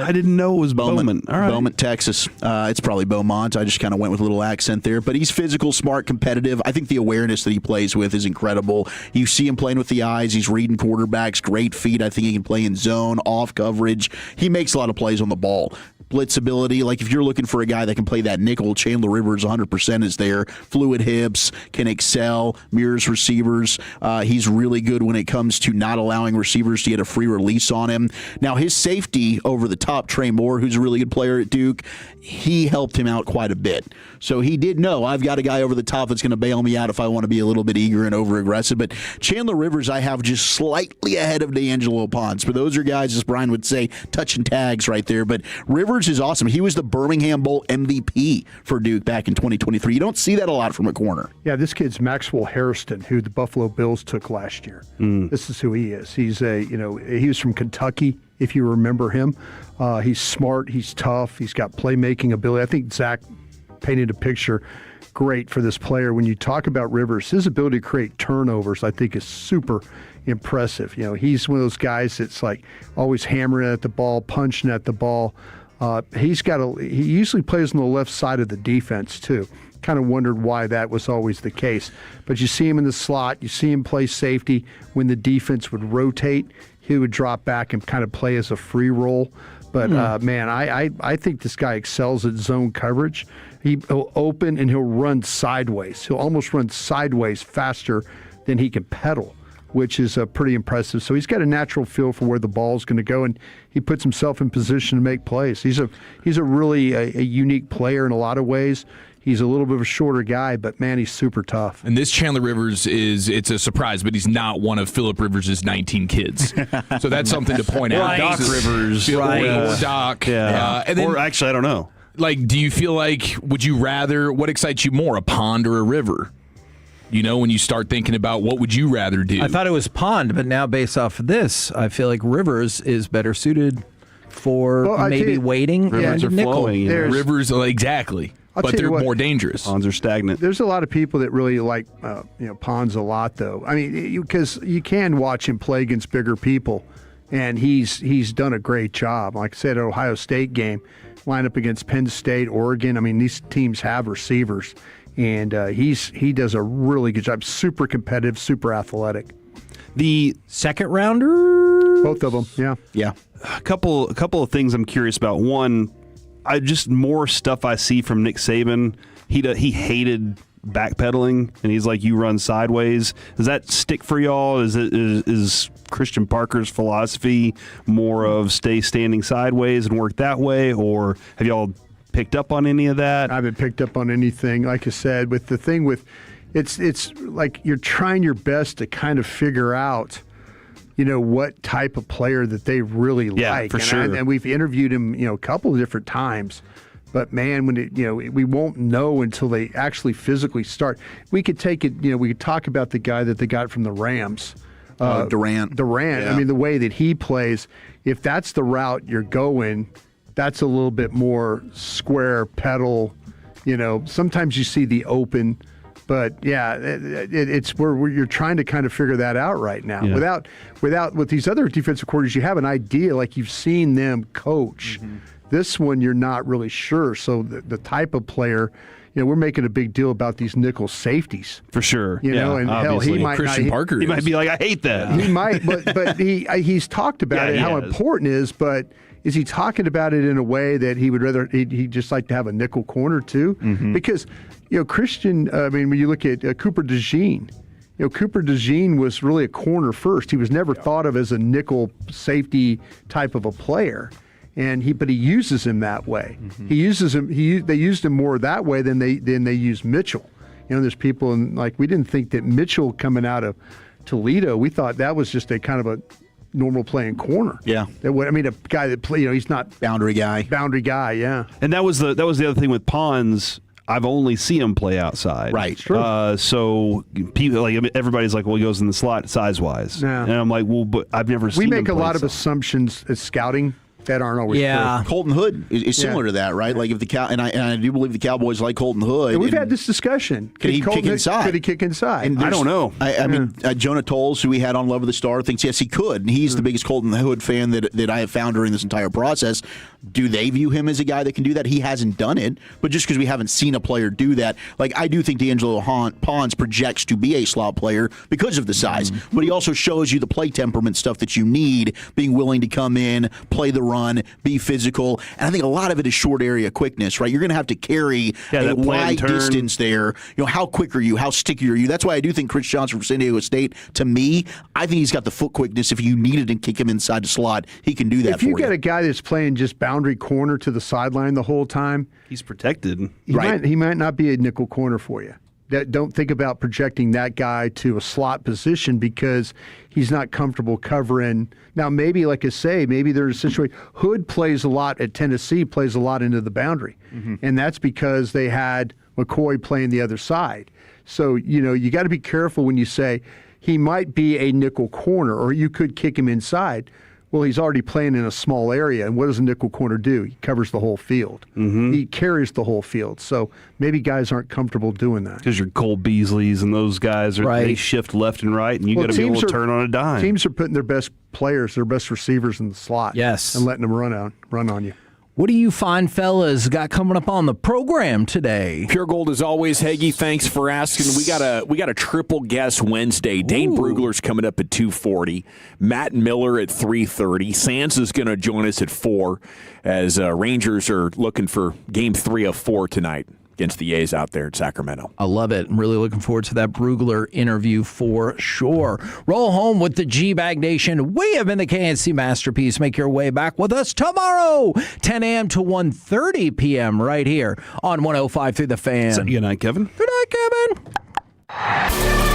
I didn't know it was Beaumont. All right.
Beaumont, Texas. It's probably Beaumont. I just kind of went with a little accent there. But he's physical, smart, competitive. I think the awareness that he plays with is incredible. You see him playing with the eyes. He's reading quarterbacks, great feet. I think he can play in zone, off coverage. He makes a lot of plays on the ball. blitz ability. Like if you're looking for a guy that can play that nickel, Chandler Rivers 100% is there. Fluid hips, can excel, mirrors receivers. He's really good when it comes to not allowing receivers to get a free release on him. Now, his safety over the top, Trey Moore, who's a really good player at Duke, he helped him out quite a bit. So he did know, I've got a guy over the top that's going to bail me out if I want to be a little bit eager and over-aggressive. But Chandler Rivers, I have just slightly ahead of D'Angelo Ponce. But those are guys, as Brian would say, touching tags right there. But Rivers is awesome. He was the Birmingham Bowl MVP for Duke back in 2023. You don't see that a lot from a corner.
Yeah, this kid's Maxwell Hairston, who the Buffalo Bills took last year. This is who he is. He's he was from Kentucky, if you remember him. He's smart. He's tough. He's got playmaking ability. I think Zach painted a picture great for this player. When you talk about Rivers, his ability to create turnovers, I think, is super impressive. He's one of those guys that's like always hammering at the ball, punching at the ball. He usually plays on the left side of the defense too. Kind of wondered why that was always the case. But you see him in the slot, you see him play safety. When the defense would rotate, he would drop back and kind of play as a free roll. But, man, I think this guy excels at zone coverage. He'll open and he'll run sideways. He'll almost run sideways faster than he can pedal, which is pretty impressive. So he's got a natural feel for where the ball's going to go, and he puts himself in position to make plays. He's a really a unique player in a lot of ways. He's a little bit of a shorter guy, but, man, he's super tough.
And this Chandler Rivers it's a surprise, but he's not one of Phillip Rivers' 19 kids. So that's something to point out.
Doc Rivers.
Or Doc.
Yeah.
And then,
or actually, I don't know.
Like, do you feel like, would you rather, what excites you more, a pond or a river? When you start thinking about what would you rather do?
I thought it was pond, but now based off of this, I feel like Rivers is better suited for maybe waiting.
Rivers are flowing.
Rivers, exactly. But they're more dangerous.
Ponds are stagnant.
There's a lot of people that really like Ponds a lot, though. I mean, because you can watch him play against bigger people, and he's done a great job. Like I said, at Ohio State game, line up against Penn State, Oregon. I mean, these teams have receivers, and he does a really good job. Super competitive, super athletic.
The
second rounder,
both of them,
yeah.
A couple of things I'm curious about. One, more stuff I see from Nick Saban. He hated backpedaling, and he's like, you run sideways. Does that stick for y'all? Is Christian Parker's philosophy more of stay standing sideways and work that way, or have y'all picked up on any of that?
I haven't picked up on anything. Like I said, with the thing with it's like you're trying your best to kind of figure out what type of player that they really like.
For sure.
And we've interviewed him, a couple of different times. But, man, when we won't know until they actually physically start. We could take it, we could talk about the guy that they got from the Rams.
Durant.
Yeah. I mean, the way that he plays, if that's the route you're going, that's a little bit more square pedal. Sometimes you see the open. But yeah, it's where you're trying to kind of figure that out right now.
Yeah.
Without with these other defensive coordinators, you have an idea, like you've seen them coach. Mm-hmm. This one, you're not really sure. So the type of player, we're making a big deal about these nickel safeties
for sure.
And hell, he might
Christian Parker.
He might be like, I hate that.
He might, but he's talked about it, how important it is, but. Is he talking about it in a way that he would rather he'd just like to have a nickel corner too? Mm-hmm. Because Christian, when you look at Cooper DeJean, Cooper DeJean was really a corner first. He was never thought of as a nickel safety type of a player, but he uses him that way. Mm-hmm. He uses him. They used him more that way than they use Mitchell. There's people we didn't think that Mitchell coming out of Toledo, we thought that was just a kind of a normal playing corner.
Yeah.
A guy that play, he's not
boundary guy,
yeah.
And that was the other thing with Ponds. I've only seen him play outside.
Right.
True.
So people everybody's like, well, he goes in the slot size-wise.
Yeah.
And I'm like, well, but I've never seen him play.
We make a lot of assumptions as scouting that aren't always true.
Colton Hood is similar to that, right? Like if and I do believe the Cowboys like Colton Hood.
And we've had this discussion.
Could he kick inside?
Could he kick inside?
And I don't know.
I mean, Jonah Tolles, who we had on Love of the Star, thinks yes, he could. And he's the biggest Colton Hood fan that I have found during this entire process. Do they view him as a guy that can do that? He hasn't done it, but just because we haven't seen a player do that, I do think D'Angelo Ponds projects to be a slot player because of the size, but he also shows you the play temperament stuff that you need, being willing to come in, play the run, be physical, and I think a lot of it is short area quickness, right? You're going to have to carry a wide distance there. How quick are you? How sticky are you? That's why I do think Chris Johnson from San Diego State, to me, I think he's got the foot quickness. If you needed to kick him inside the slot, he can do that for you.
If you got a guy that's playing just boundary corner to the sideline the whole time,
he's protected.
He might not be a nickel corner for you. Don't think about projecting that guy to a slot position because he's not comfortable covering. Now, maybe, like I say, maybe there's a situation. Hood plays a lot at Tennessee, plays a lot into the boundary. And that's because they had McCoy playing the other side. So, you got to be careful when you say he might be a nickel corner or you could kick him inside. Well, he's already playing in a small area, and what does a nickel corner do? He covers the whole field. He carries the whole field. So maybe guys aren't comfortable doing that.
Because your Cole Beasleys and those guys, they shift left and right, and you got to be able to turn on a dime.
Teams are putting their best players, their best receivers in the slot.
Yes.
And letting them run on you.
What do you fine fellas got coming up on the program today?
Pure Gold as always, Heggie. Thanks for asking. We got a triple guess Wednesday. Dane Brugler's coming up at 2:40. Matt Miller at 3:30. Sands is going to join us at 4 as Rangers are looking for Game 3 of 4 tonight against the A's out there in Sacramento.
I love it. I'm really looking forward to that Brugler interview for sure. Roll home with the G-Bag Nation. We have been the KNC Masterpiece. Make your way back with us tomorrow, 10 a.m. to 1:30 p.m. right here on 105.3 The Fan.
Good night, Kevin.
Good night, Kevin.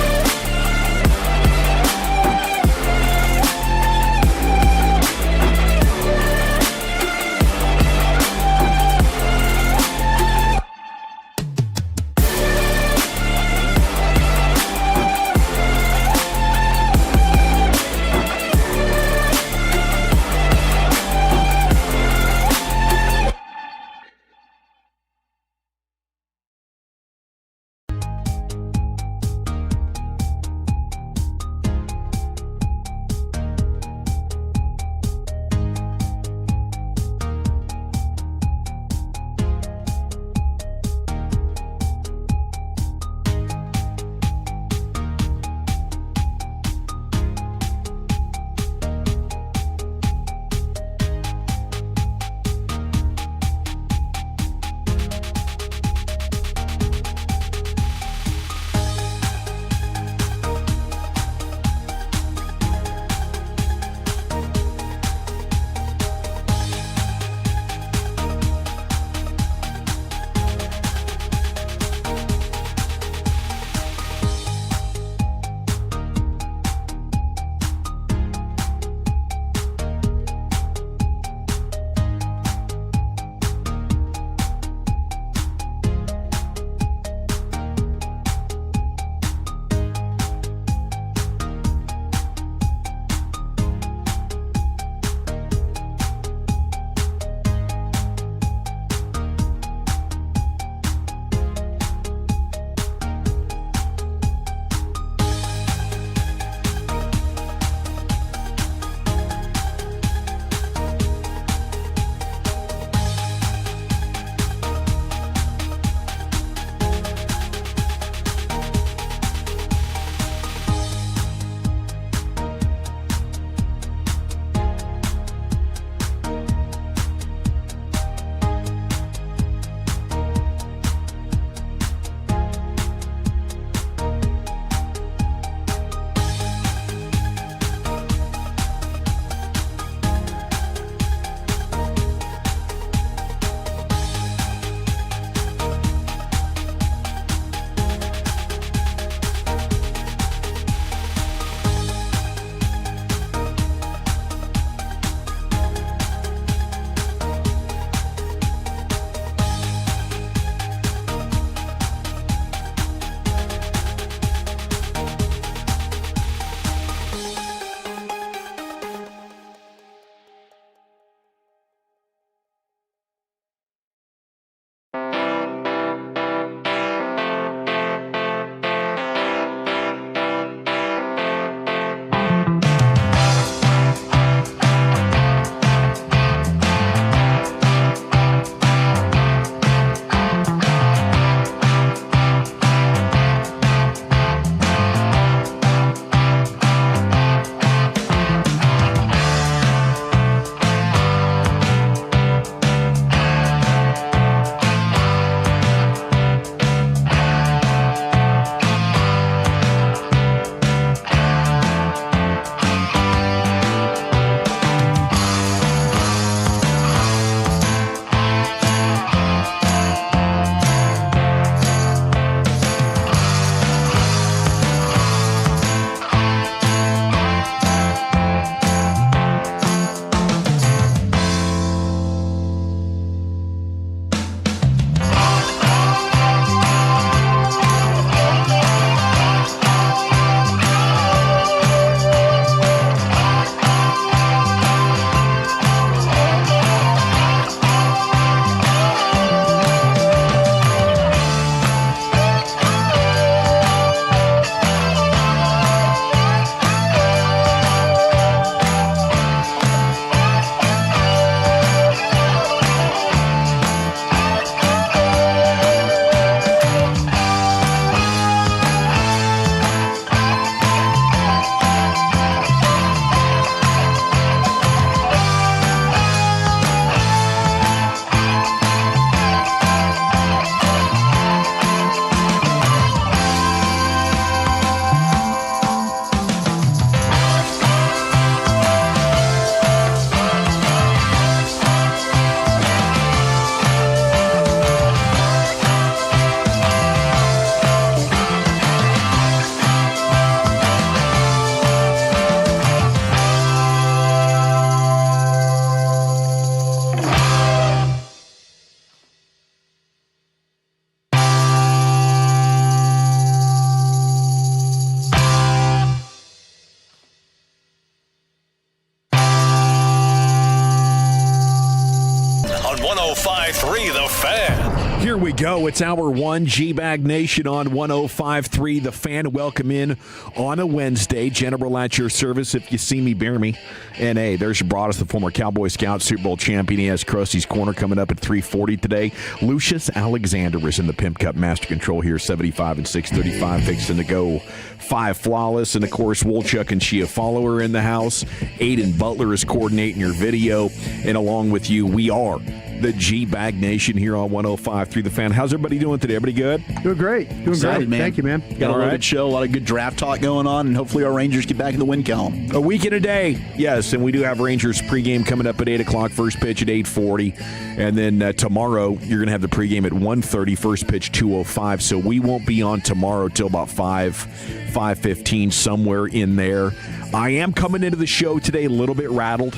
go. It's hour one, G-Bag Nation on 105.3. The Fan. Welcome in on a Wednesday. General at your service. If you see me, bear me. And hey, there's Broadus, the former Cowboy Scout, Super Bowl champion. He has Krusty's Corner coming up at 3:40 today. Lucius Alexander is in the Pimp Cup Master Control here, 75 and 635, fixing to go 5 flawless. And of course, Wolchuk and Chia Follower in the house. Aiden Butler is coordinating your video. And along with you, we are the G-Bag Nation here on 105.3 The Fan. How's everybody doing today? Everybody good?
Doing great. Doing great.
Man.
Thank you, man.
Got a loaded show, a lot of good draft talk going on, and hopefully our Rangers get back in the win column.
A week and a day, yes, and we do have Rangers pregame coming up at 8 o'clock, first pitch at 8:40, and then tomorrow you're going to have the pregame at 1:30, first pitch 2:05, so we won't be on tomorrow till about 5:15, somewhere in there. I am coming into the show today a little bit rattled,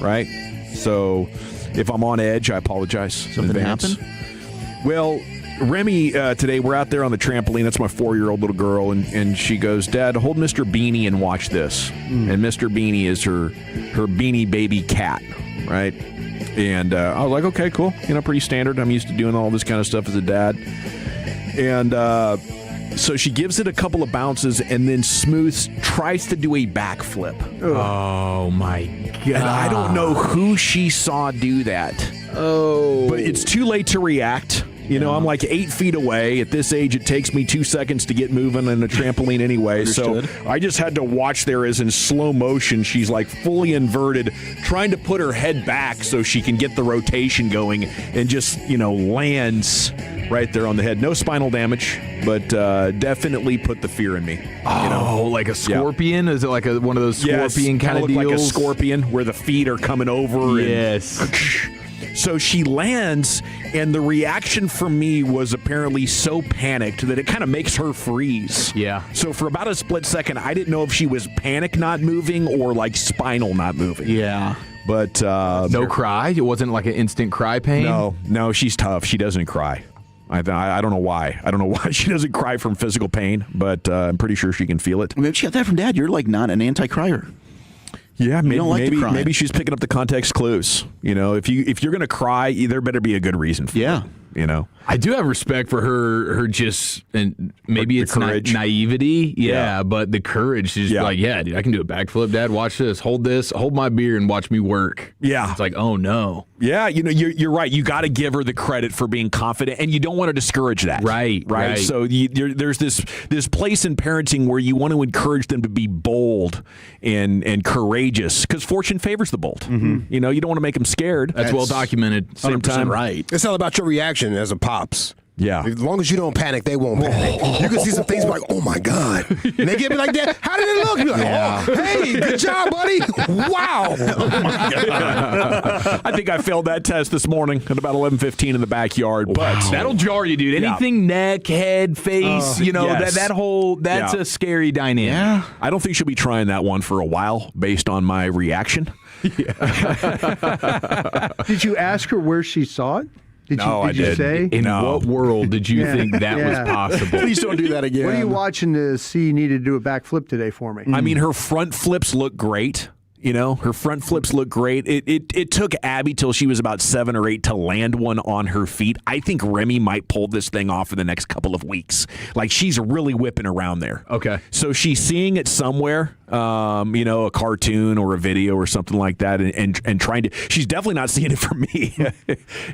right? So if I'm on edge, I apologize.
Something happened?
Well, Remy, today we're out there on the trampoline. That's my 4-year-old little girl, and she goes, "Dad, hold Mr. Beanie and watch this." And Mr. Beanie is her Beanie Baby cat, right? And I was like, okay, cool. Pretty standard. I'm used to doing all this kind of stuff as a dad. And so she gives it a couple of bounces, and then Smooth tries to do a backflip.
Oh, my God.
And I don't know who she saw do that.
Oh.
But it's too late to react. I'm like 8 feet away. At this age, it takes me 2 seconds to get moving on a trampoline anyway.
Understood.
So I just had to watch there as in slow motion. She's like fully inverted, trying to put her head back so she can get the rotation going, and just, lands right there on the head. No spinal damage, but definitely put the fear in me.
Like a scorpion? Yeah. Is it like one of those scorpion kind of deals?
Like a scorpion where the feet are coming over.
Yes.
So she lands, and the reaction from me was apparently so panicked that it kind of makes her freeze.
Yeah.
So for about a split second, I didn't know if she was panic not moving or like spinal not moving.
Yeah.
But
no cry? It wasn't like an instant cry pain?
No, she's tough. She doesn't cry. I don't know why. I don't know why she doesn't cry from physical pain, but I'm pretty sure she can feel it.
Maybe she got that from Dad. You're like not an anti-crier.
Yeah, maybe she's picking up the context clues. If you're going to cry, there better be a good reason for it.
I do have respect for her just, and maybe it's
courage.
Naivety, but the courage to just be like, dude, I can do a backflip, Dad, watch this, hold my beer and watch me work.
Yeah.
It's like, oh no.
Yeah, you're right. You got to give her the credit for being confident, and you don't want to discourage that.
Right.
So there's this place in parenting where you want to encourage them to be bold and courageous, because fortune favors the bold.
Mm-hmm.
You don't want to make them scared.
That's well documented.
Same time,
right.
It's all about your reaction as a pops.
Yeah.
As long as you don't panic, they won't panic. You can see some things like, oh my God. And they get me like that. How did it look? You're like, oh, hey, good job, buddy. Wow.
Oh my God. I think I failed that test this morning at about 11:15 in the backyard. But
that'll jar you, dude. Anything neck, head, face,
yes.
that's a scary dynamic.
Yeah. I don't think she'll be trying that one for a while based on my reaction.
Did you ask her where she saw it? Did you say?
In what world did you think that was possible?
Please don't do that again.
What are you watching to see you need to do a backflip today for me?
I mean, her front flips look great. Her front flips look great. It took Abby till she was about 7 or 8 to land one on her feet. I think Remy might pull this thing off in the next couple of weeks. Like, she's really whipping around there.
Okay.
So she's seeing it somewhere, a cartoon or a video or something like that, and trying to. She's definitely not seeing it from me.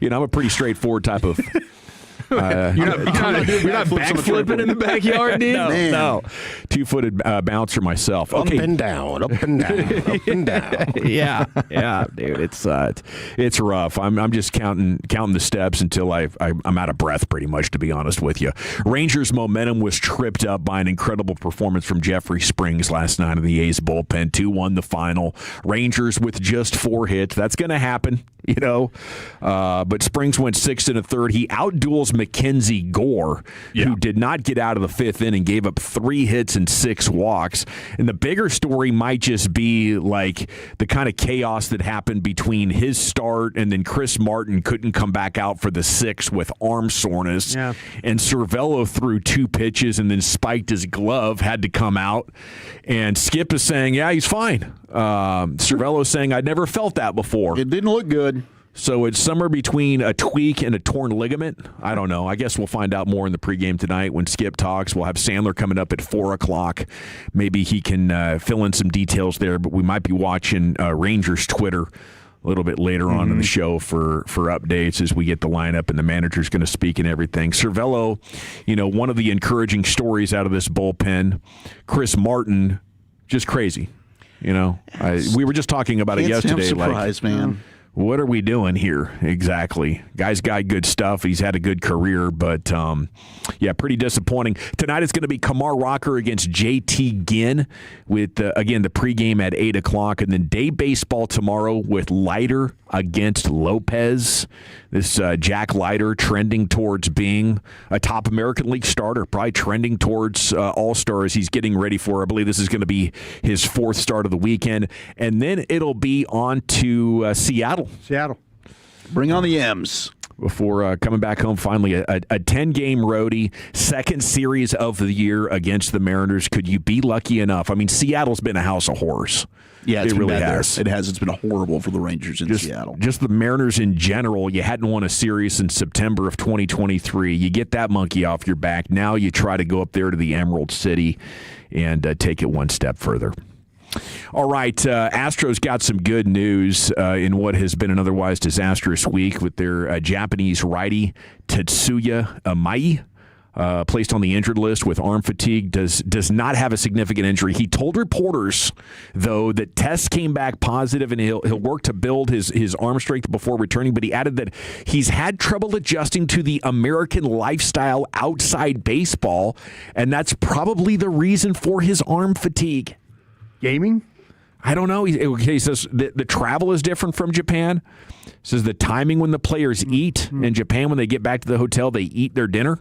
I'm a pretty straightforward type of.
You're not backflipping in the backyard, dude?
No. 2-footed bouncer myself. Okay.
Up and down, up and down, up and down.
Yeah, dude. It's rough. I'm just counting the steps until I'm out of breath, pretty much, to be honest with you. Rangers' momentum was tripped up by an incredible performance from Jeffrey Springs last night in the A's bullpen. 2-1 the final. Rangers with just 4 hits. That's going to happen, But Springs went 6 1/3. He outduels Mackenzie Gore, who did not get out of the 5th inning, gave up 3 hits and 6 walks. And the bigger story might just be like the kind of chaos that happened between his start and then Chris Martin couldn't come back out for the 6th with arm soreness. Yeah. And Cervello threw 2 pitches and then spiked his glove, had to come out. And Skip is saying, yeah, he's fine. Cervello saying, I'd never felt that before.
It didn't look good.
So it's somewhere between a tweak and a torn ligament. I don't know. I guess we'll find out more in the pregame tonight when Skip talks. We'll have Sandler coming up at 4 o'clock. Maybe he can fill in some details there, but we might be watching Rangers Twitter a little bit later on in the show for updates as we get the lineup and the manager's going to speak and everything. Cervello, one of the encouraging stories out of this bullpen, Chris Martin, just crazy. We were just talking about it yesterday.
I'm surprised, man.
What are we doing here exactly? Guy's got good stuff. He's had a good career, but pretty disappointing. Tonight it's going to be Kamar Rocker against JT Ginn with, again, the pregame at 8 o'clock, and then day baseball tomorrow with Leiter against Lopez. This Jack Leiter trending towards being a top American League starter, probably trending towards All-Star as he's getting ready for, I believe this is going to be his 4th start of the weekend. And then it'll be on to Seattle.
Bring on the M's.
Before coming back home, finally, a 10-game roadie, second series of the year against the Mariners. Could you be lucky enough? I mean, Seattle's been a house of horrors.
Yeah, it really has.
It
has. It's been horrible for the Rangers in Seattle.
Just the Mariners in general. You hadn't won a series since September of 2023. You get that monkey off your back. Now you try to go up there to the Emerald City and take it one step further. All right, Astros got some good news in what has been an otherwise disastrous week with their Japanese righty Tetsuya Amai. Placed on the injured list with arm fatigue, does not have a significant injury. He told reporters, though, that tests came back positive and he'll work to build his arm strength before returning, but he added that he's had trouble adjusting to the American lifestyle outside baseball, and that's probably the reason for his arm fatigue.
Gaming?
I don't know. He says the travel is different from Japan. Says the timing when the players eat. In Japan, when they get back to the hotel, they eat their dinner.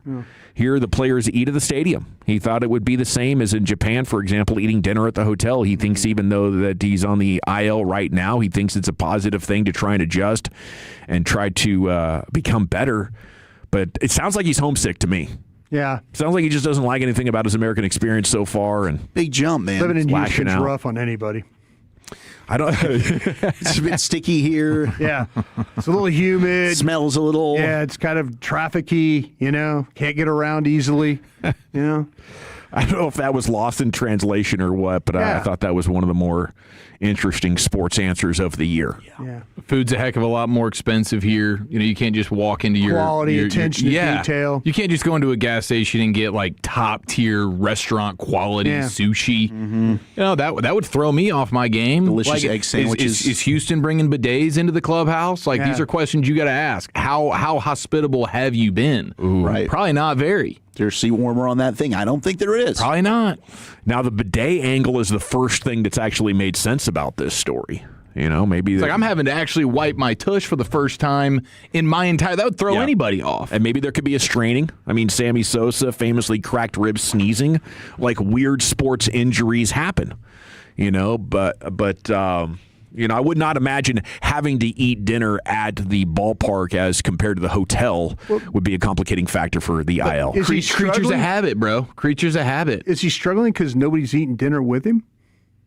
Here, the players eat at the stadium. He thought it would be the same as in Japan, for example, eating dinner at the hotel. He thinks even though that he's on the IL right now, he thinks it's a positive thing to try and adjust and try to become better. But it sounds like he's homesick to me.
Yeah.
Sounds like he just doesn't like anything about his American experience so far. And
big jump, man.
Living in Houston's rough on anybody.
I don't.
It's a bit sticky here.
Yeah, it's a little humid.
Smells a little.
Yeah, it's kind of trafficy. Can't get around easily.
I don't know if that was lost in translation or what, but I thought that was one of the more interesting sports answers of the year.
Yeah.
Food's a heck of a lot more expensive here. You can't just walk into your
quality, attention to detail.
You can't just go into a gas station and get like top tier restaurant quality sushi.
Mm-hmm.
That would throw me off my game.
Delicious egg sandwiches.
Is Houston bringing bidets into the clubhouse? These are questions you got to ask. How hospitable have you been?
Right.
Probably not very.
There's seat warmer on that thing? I don't think there is.
Probably not.
Now, the bidet angle is the first thing that's actually made sense about this story. Maybe
it's like I'm having to actually wipe my tush for the first time in my entire. That would throw anybody off.
And maybe there could be a straining. I mean, Sammy Sosa famously cracked ribs sneezing. Like weird sports injuries happen. But I would not imagine having to eat dinner at the ballpark as compared to the hotel would be a complicating factor for the IL.
Creatures of habit, bro. Creatures of habit.
Is he struggling because nobody's eating dinner with him?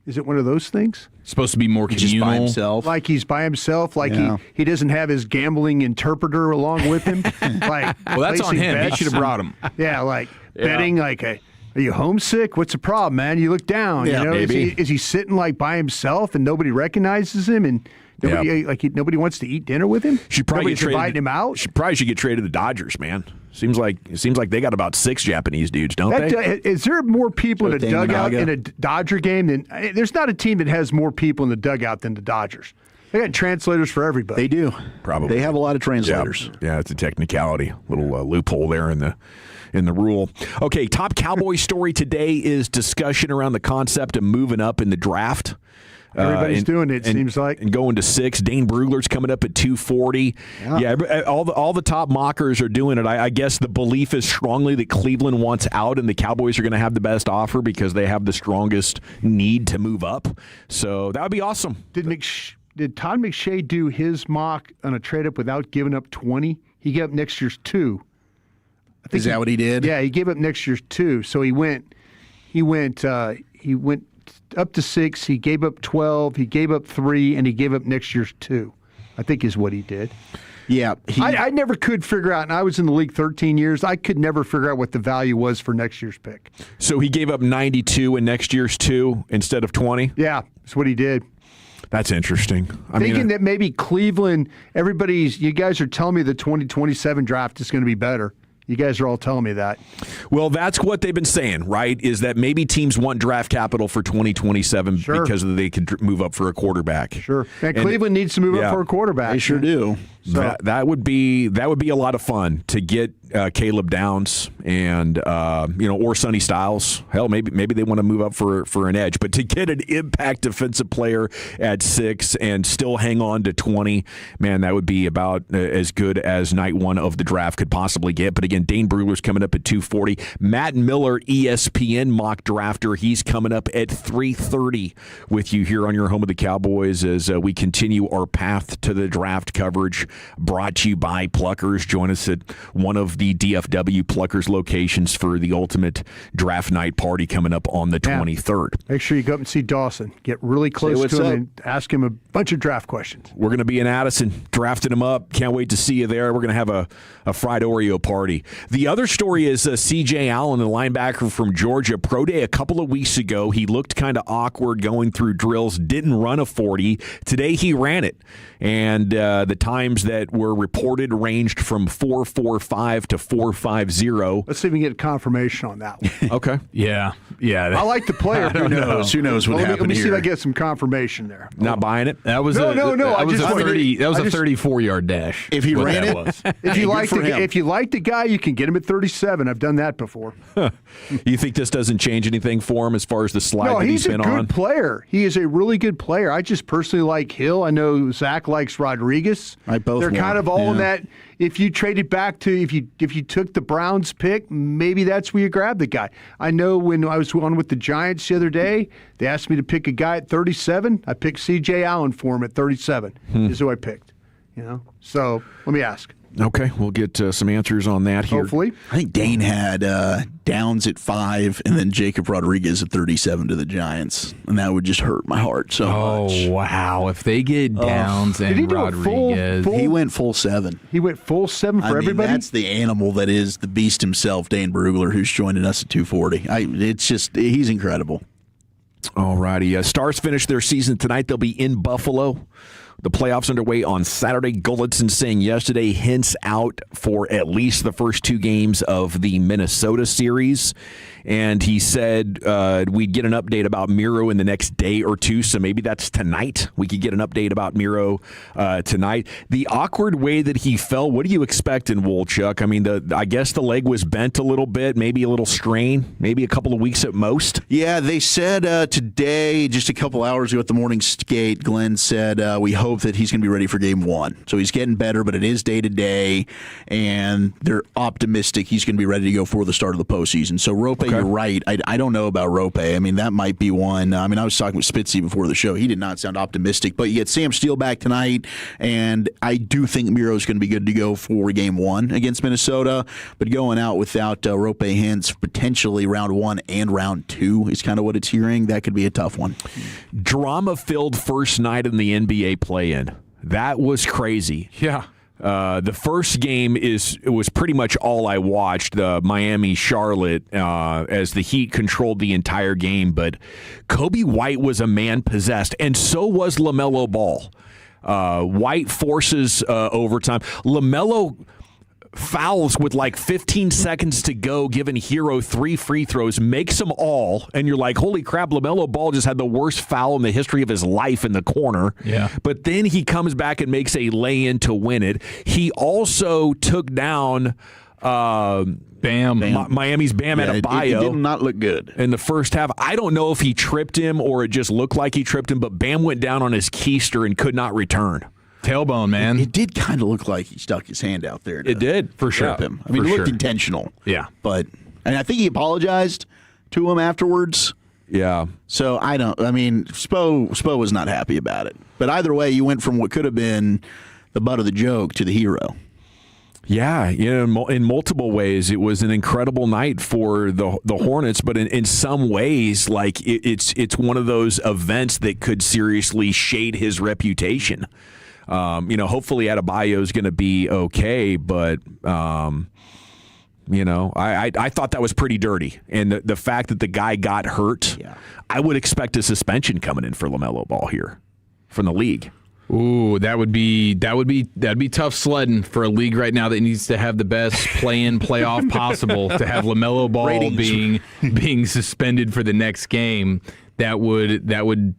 Is it one of those things?
Supposed to be more communal.
Just by himself.
Like he's by himself, like he doesn't have his gambling interpreter along with him. Well,
that's on him.
Bets.
He should have brought him.
Yeah, betting are you homesick? What's the problem, man? You look down.
Yeah,
maybe. Is he sitting by himself and nobody recognizes him and nobody wants to eat dinner with him? Nobody's inviting him out.
Probably should get traded to the Dodgers, man. Seems like they got about 6 Japanese dudes, don't they?
Is there more people in a dugout in a Dodger game than? There's not a team that has more people in the dugout than the Dodgers. They got translators for everybody.
They do.
Probably.
They have a lot of translators.
Yeah, it's a technicality. Little loophole there in the rule. Okay, top Cowboy story today is discussion around the concept of moving up in the draft.
Everybody's doing it, seems like.
And going to 6. Dane Brugler's coming up at 240. Yeah, all the top mockers are doing it. I guess the belief is strongly that Cleveland wants out and the Cowboys are going to have the best offer because they have the strongest need to move up. So that would be awesome.
Did Todd McShay do his mock on a trade-up without giving up 20? He gave up next year's 2.
Is that what he did?
Yeah, he gave up next year's 2. So he went up to 6. He gave up 12. He gave up 3, and he gave up next year's 2. I think is what he did.
Yeah.
I never could figure out, and I was in the league 13 years, I could never figure out what the value was for next year's pick.
So he gave up 92 in next year's 2 instead of 20?
Yeah, that's what he did.
That's interesting.
Thinking that maybe Cleveland, you guys are telling me the 2027 draft is going to be better. You guys are all telling me that.
Well, that's what they've been saying, right? Is that maybe teams want draft capital for 2027 because they could move up for a quarterback.
Sure. And Cleveland needs to move up for a quarterback.
They sure do.
So that would be a lot of fun to get Caleb Downs and or Sonny Styles. Hell, maybe they want to move up for an edge, but to get an impact defensive player at 6 and still hang on to 20, man, that would be about as good as night 1 of the draft could possibly get. But again, Dane Brugler's coming up at 240. Matt Miller, ESPN mock drafter, he's coming up at 3:30 with you here on your home of the Cowboys as we continue our path to the draft coverage. Brought to you by Pluckers. Join us at one of the DFW Pluckers locations for the ultimate draft night party coming up on the 23rd.
Make sure you go up and see Dawson. Get really close to him and ask him a bunch of draft questions.
We're going to be in Addison, drafting him up. Can't wait to see you there. We're going to have a fried Oreo party. The other story is C.J. Allen, the linebacker from Georgia. Pro Day a couple of weeks ago, he looked kind of awkward going through drills, didn't run a 40. Today he ran it. And the times that were reported ranged from 4.45 to 4.50.
Let's see if we can get confirmation on that one.
Okay.
Yeah.
I like the player.
Who knows? Who knows what happened
Let me see
here?
if I get some confirmation there.
Not buying it?
That was
no.
That was a 34-yard dash.
If he ran it,
if you like the guy, you can get him at 37. I've done that before.
You think this doesn't change anything for him as far as the slide that he's been on?
No, he's a good player. He is a really good player. I just personally like Hill. I know Zach likes Rodriguez. They're kind of all in that. If you traded back to if you took the Browns pick, maybe that's where you grab the guy. I know when I was on with the Giants the other day, they asked me to pick a guy at 37. I picked C.J. Allen for him at 37. Is who I picked. So let me ask.
Okay, we'll get some answers on that here.
Hopefully.
I think Dane had Downs at 5 and then Jacob Rodriguez at 37 to the Giants, and that would just hurt my heart so much.
Oh, wow. If they get Downs and Rodriguez.
He went full 7.
He went full 7 for everybody?
That's the animal that is the beast himself, Dane Brugler, who's joining us at 240. He's incredible.
All righty. Stars finish their season tonight. They'll be in Buffalo. The playoffs underway on Saturday. Gulletson saying yesterday hints out for at least the first 2 games of the Minnesota series. And he said we'd get an update about Miro in the next day or 2, so maybe that's tonight. We could get an update about Miro tonight. The awkward way that he fell, what do you expect in Wolchuk? I mean, I guess the leg was bent a little bit, maybe a little strain, maybe a couple of weeks at most.
Yeah, they said today, just a couple hours ago at the morning skate, Glenn said we hope that he's going to be ready for game 1. So he's getting better, but it is day-to-day, and they're optimistic he's going to be ready to go for the start of the postseason. So Rope, you're right. I don't know about Rope. I mean, that might be one. I mean, I was talking with Spitzy before the show. He did not sound optimistic, but you get Sam Steele back tonight, and I do think Miro's going to be good to go for game 1 against Minnesota, but going out without Rope Hintz, potentially round 1 and round 2 is kind of what it's hearing. That could be a tough one.
Drama-filled first night in the NBA play-in. That was crazy.
Yeah.
The first game was pretty much all I watched, the Miami-Charlotte, as the Heat controlled the entire game. But Kobe White was a man possessed, and so was LaMelo Ball. White forces overtime. LaMelo fouls with like 15 seconds to go, giving Hero 3 free throws, makes them all, and you're like, holy crap, LaMelo Ball just had the worst foul in the history of his life in the corner.
Yeah.
But then he comes back and makes a lay-in to win it. He also took down Miami's Bam Adebayo.
It did not look good
in the first half. I don't know if he tripped him or it just looked like he tripped him, but Bam went down on his keister and could not return.
Tailbone, man.
It did kind of look like he stuck his hand out there.
It did,
for sure. Him. I mean, it looked intentional.
Yeah.
And I think he apologized to him afterwards.
Yeah.
So Spo was not happy about it. But either way, you went from what could have been the butt of the joke to the hero.
Yeah, in multiple ways, it was an incredible night for the Hornets. But in some ways, like it's one of those events that could seriously shade his reputation. Hopefully Adebayo is going to be okay, but I thought that was pretty dirty. And the fact that the guy got hurt, I would expect a suspension coming in for LaMelo Ball here from the league.
Ooh, that'd be tough sledding for a league right now that needs to have the best play-in playoff possible. To have LaMelo Ball being suspended for the next game, that would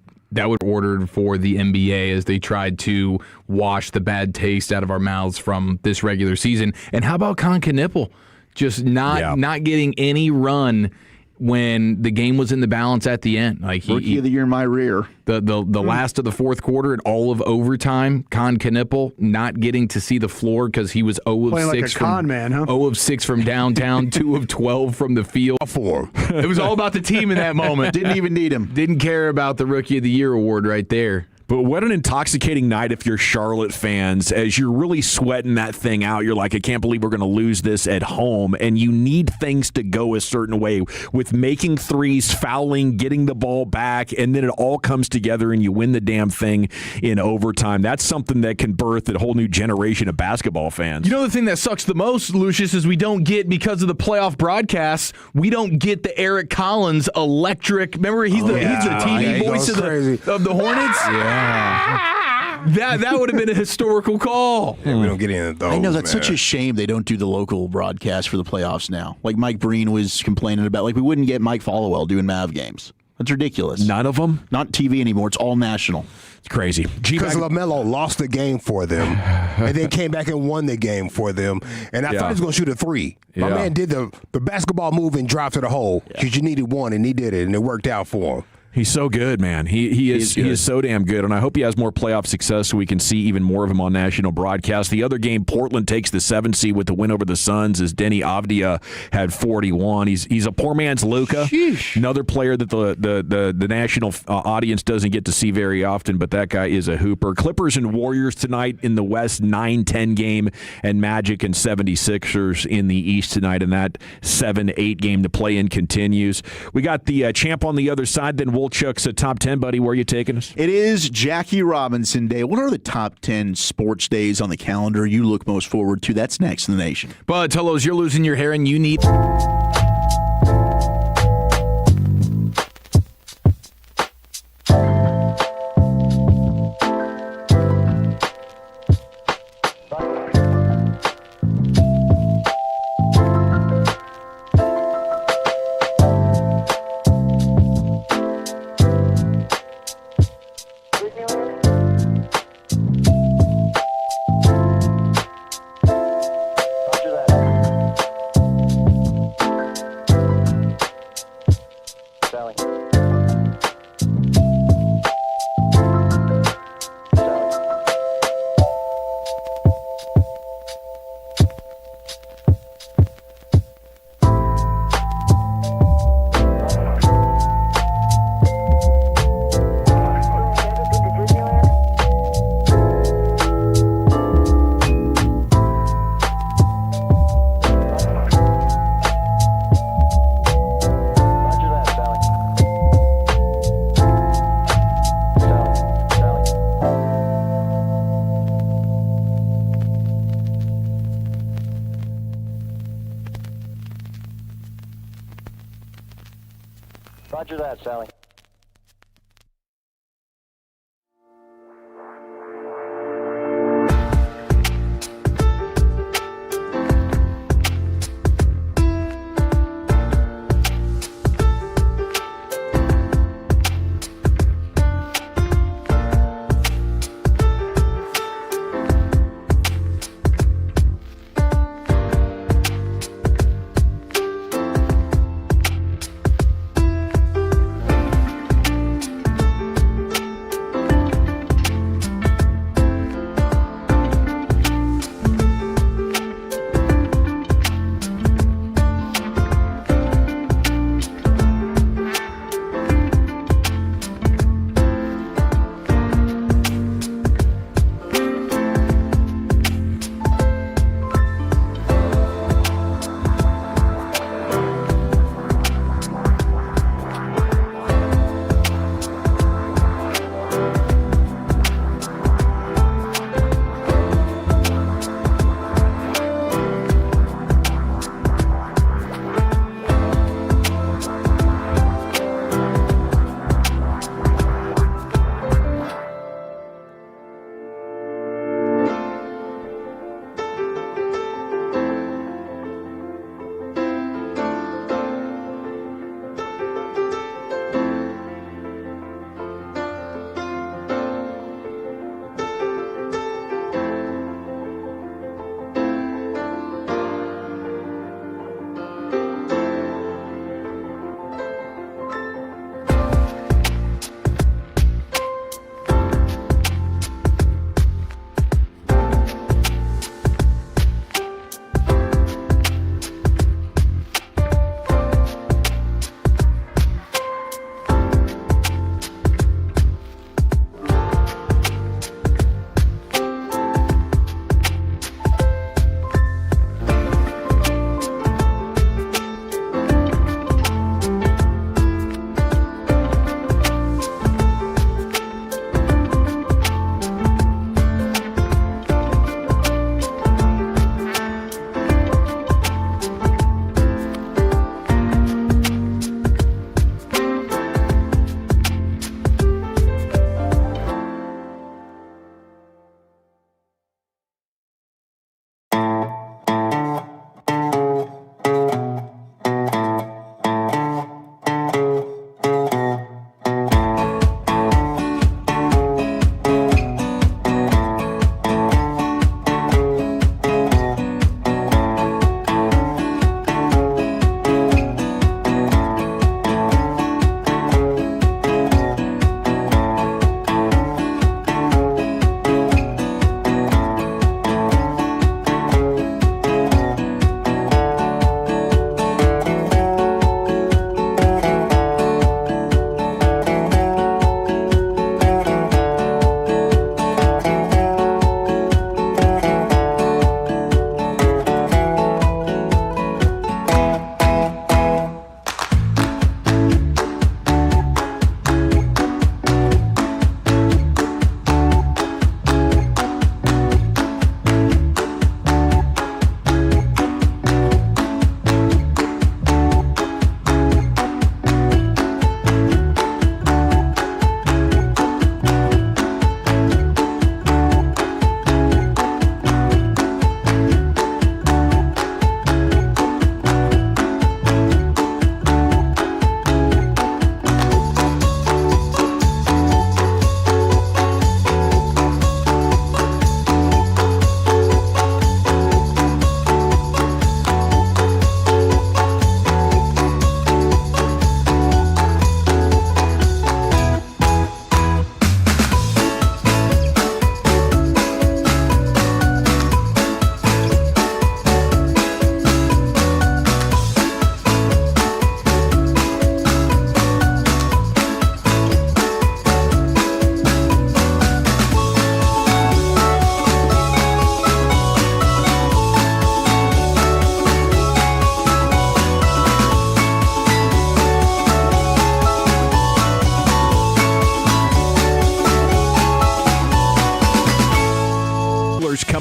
ordered for the NBA as they tried to wash the bad taste out of our mouths from this regular season. And how about Con Knipple just not getting any run when the game was in the balance at the end? Like
Rookie of the year in my rear.
The last of the fourth quarter and all of overtime, Con Knipple not getting to see the floor because he was 0 of 6 from 0 of 6 from downtown, 2 of 12 from the field.
For him.
It was all about the team in that moment.
Didn't even need him.
Didn't care about the Rookie of the Year award right there. But what an intoxicating night if you're Charlotte fans, as you're really sweating that thing out. You're like, I can't believe we're going to lose this at home. And you need things to go a certain way with making threes, fouling, getting the ball back, and then it all comes together and you win the damn thing in overtime. That's something that can birth a whole new generation of basketball fans.
You know the thing that sucks the most, Lucius, is we don't get, because of the playoff broadcasts, we don't get the Eric Collins electric. Remember, he's the TV voice of the Hornets?
Yeah.
That would have been a historical call.
Yeah, we don't get any of those.
I know that's such a shame they don't do the local broadcast for the playoffs now. Like Mike Breen was complaining about, like we wouldn't get Mike Followell doing Mav games. That's ridiculous.
None of them?
Not TV anymore. It's all national.
It's crazy.
Because LaMelo lost the game for them and then came back and won the game for them. And I thought he was going to shoot a three. My man did the basketball move and dropped to the hole because you needed one, and he did it, and it worked out for him.
He's so good, man. He is so damn good, and I hope he has more playoff success so we can see even more of him on national broadcast. The other game, Portland takes the 7 seed with the win over the Suns, as Denny Avdia had 41. He's a poor man's Luka. Another player that the national audience doesn't get to see very often, but that guy is a hooper. Clippers and Warriors tonight in the West, 9-10 game, and Magic and 76ers in the East tonight, and that 7-8 game to play in continues. We got the champ on the other side, then Wolchuk's a top 10, buddy. Where are you taking us?
It is Jackie Robinson Day. What are the top 10 sports days on the calendar you look most forward to? That's next in the nation.
But Telos, you're losing your hair and you need...
Roger that, Sally.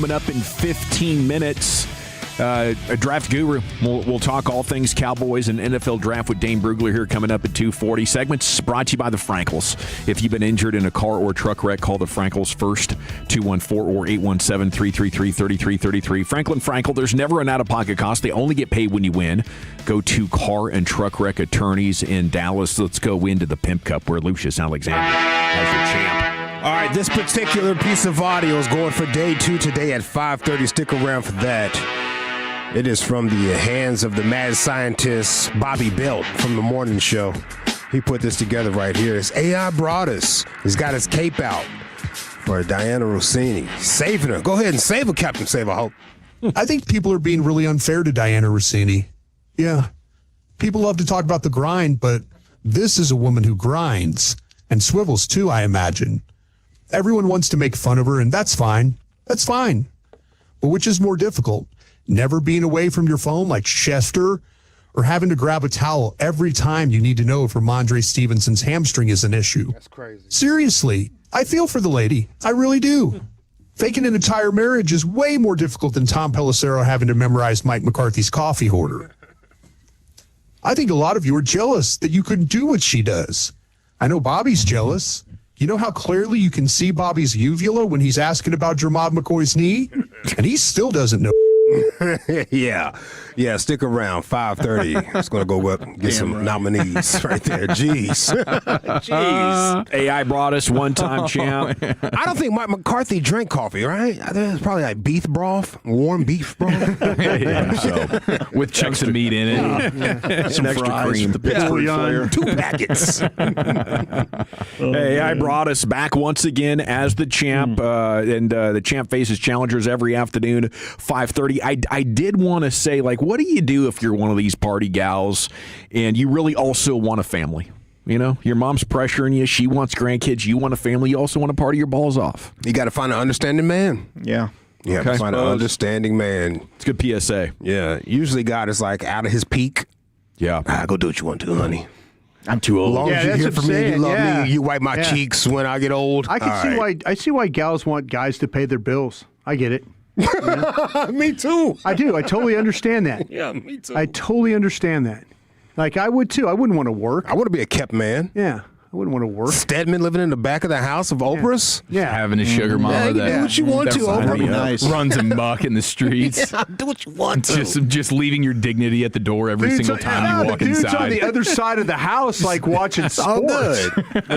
coming up in 15 minutes. A draft guru. We'll talk all things Cowboys and NFL draft with Dane Brugler here coming up at 2:40. Segments brought to you by the Frankels. If you've been injured in a car or truck wreck, call the Frankels first, 214 or 817-333-3333. Franklin Frankel, there's never an out-of-pocket cost. They only get paid when you win. Go to Car and Truck Wreck Attorneys in Dallas. Let's go into the Pimp Cup where Lucius Alexander has your champ.
All right, this particular piece of audio is going for day 2 today at 5:30. Stick around for that. It is from the hands of the mad scientist Bobby Belt from the morning show. He put this together right here. It's AI Broadus. He's got his cape out for Diana Rossini. Saving her. Go ahead and save her, Captain Save a Hope.
I think people are being really unfair to Diana Rossini. Yeah. People love to talk about the grind, but this is a woman who grinds and swivels too, I imagine. Everyone wants to make fun of her, and that's fine. That's fine. But which is more difficult? Never being away from your phone like Chester, or having to grab a towel every time you need to know if Ramondre Stevenson's hamstring is an issue?
That's crazy.
Seriously, I feel for the lady. I really do. Faking an entire marriage is way more difficult than Tom Pelissero having to memorize Mike McCarthy's coffee hoarder. I think a lot of you are jealous that you couldn't do what she does. I know Bobby's jealous. You know how clearly you can see Bobby's uvula when he's asking about Jermod McCoy's knee? And he still doesn't know.
Yeah, stick around. 5:30. It's going to go up and get some nominees right there. Jeez.
AI brought us one-time champ.
I don't think Mike McCarthy drank coffee, right? I think it's probably like beef broth, warm beef broth.
So, with chunks of meat in it.
Some extra cream. The Pittsburgh flair.
2 packets.
AI brought us back once again as the champ, and the champ faces challengers every afternoon, 5:30. I did want to say, like, what do you do if you're one of these party gals and you really also want a family? You know, your mom's pressuring you. She wants grandkids. You want a family. You also want to party your balls off.
You got to find an understanding man.
Yeah.
You have to find an understanding man.
It's a good PSA.
Yeah. Usually God is like out of his peak.
Yeah.
Go do what you want to, honey.
I'm too old.
As long as you hear from me, you love me, you wipe my cheeks when I get old.
I see why gals want guys to pay their bills. I get it.
Me too.
I do. I totally understand that.
Yeah, me too.
I totally understand that. Like, I would too. I wouldn't want to work.
I want to be a kept man.
Yeah. I wouldn't want to work.
Stedman living in the back of the house of Oprah's.
Yeah.
Having a sugar mama
do what you want to, Oprah.
Runs amok in the streets.
Yeah, do what you want to.
Just leaving your dignity at the door every single time you walk
the dude's
inside.
on the other side of the house, like watching sports.
All good.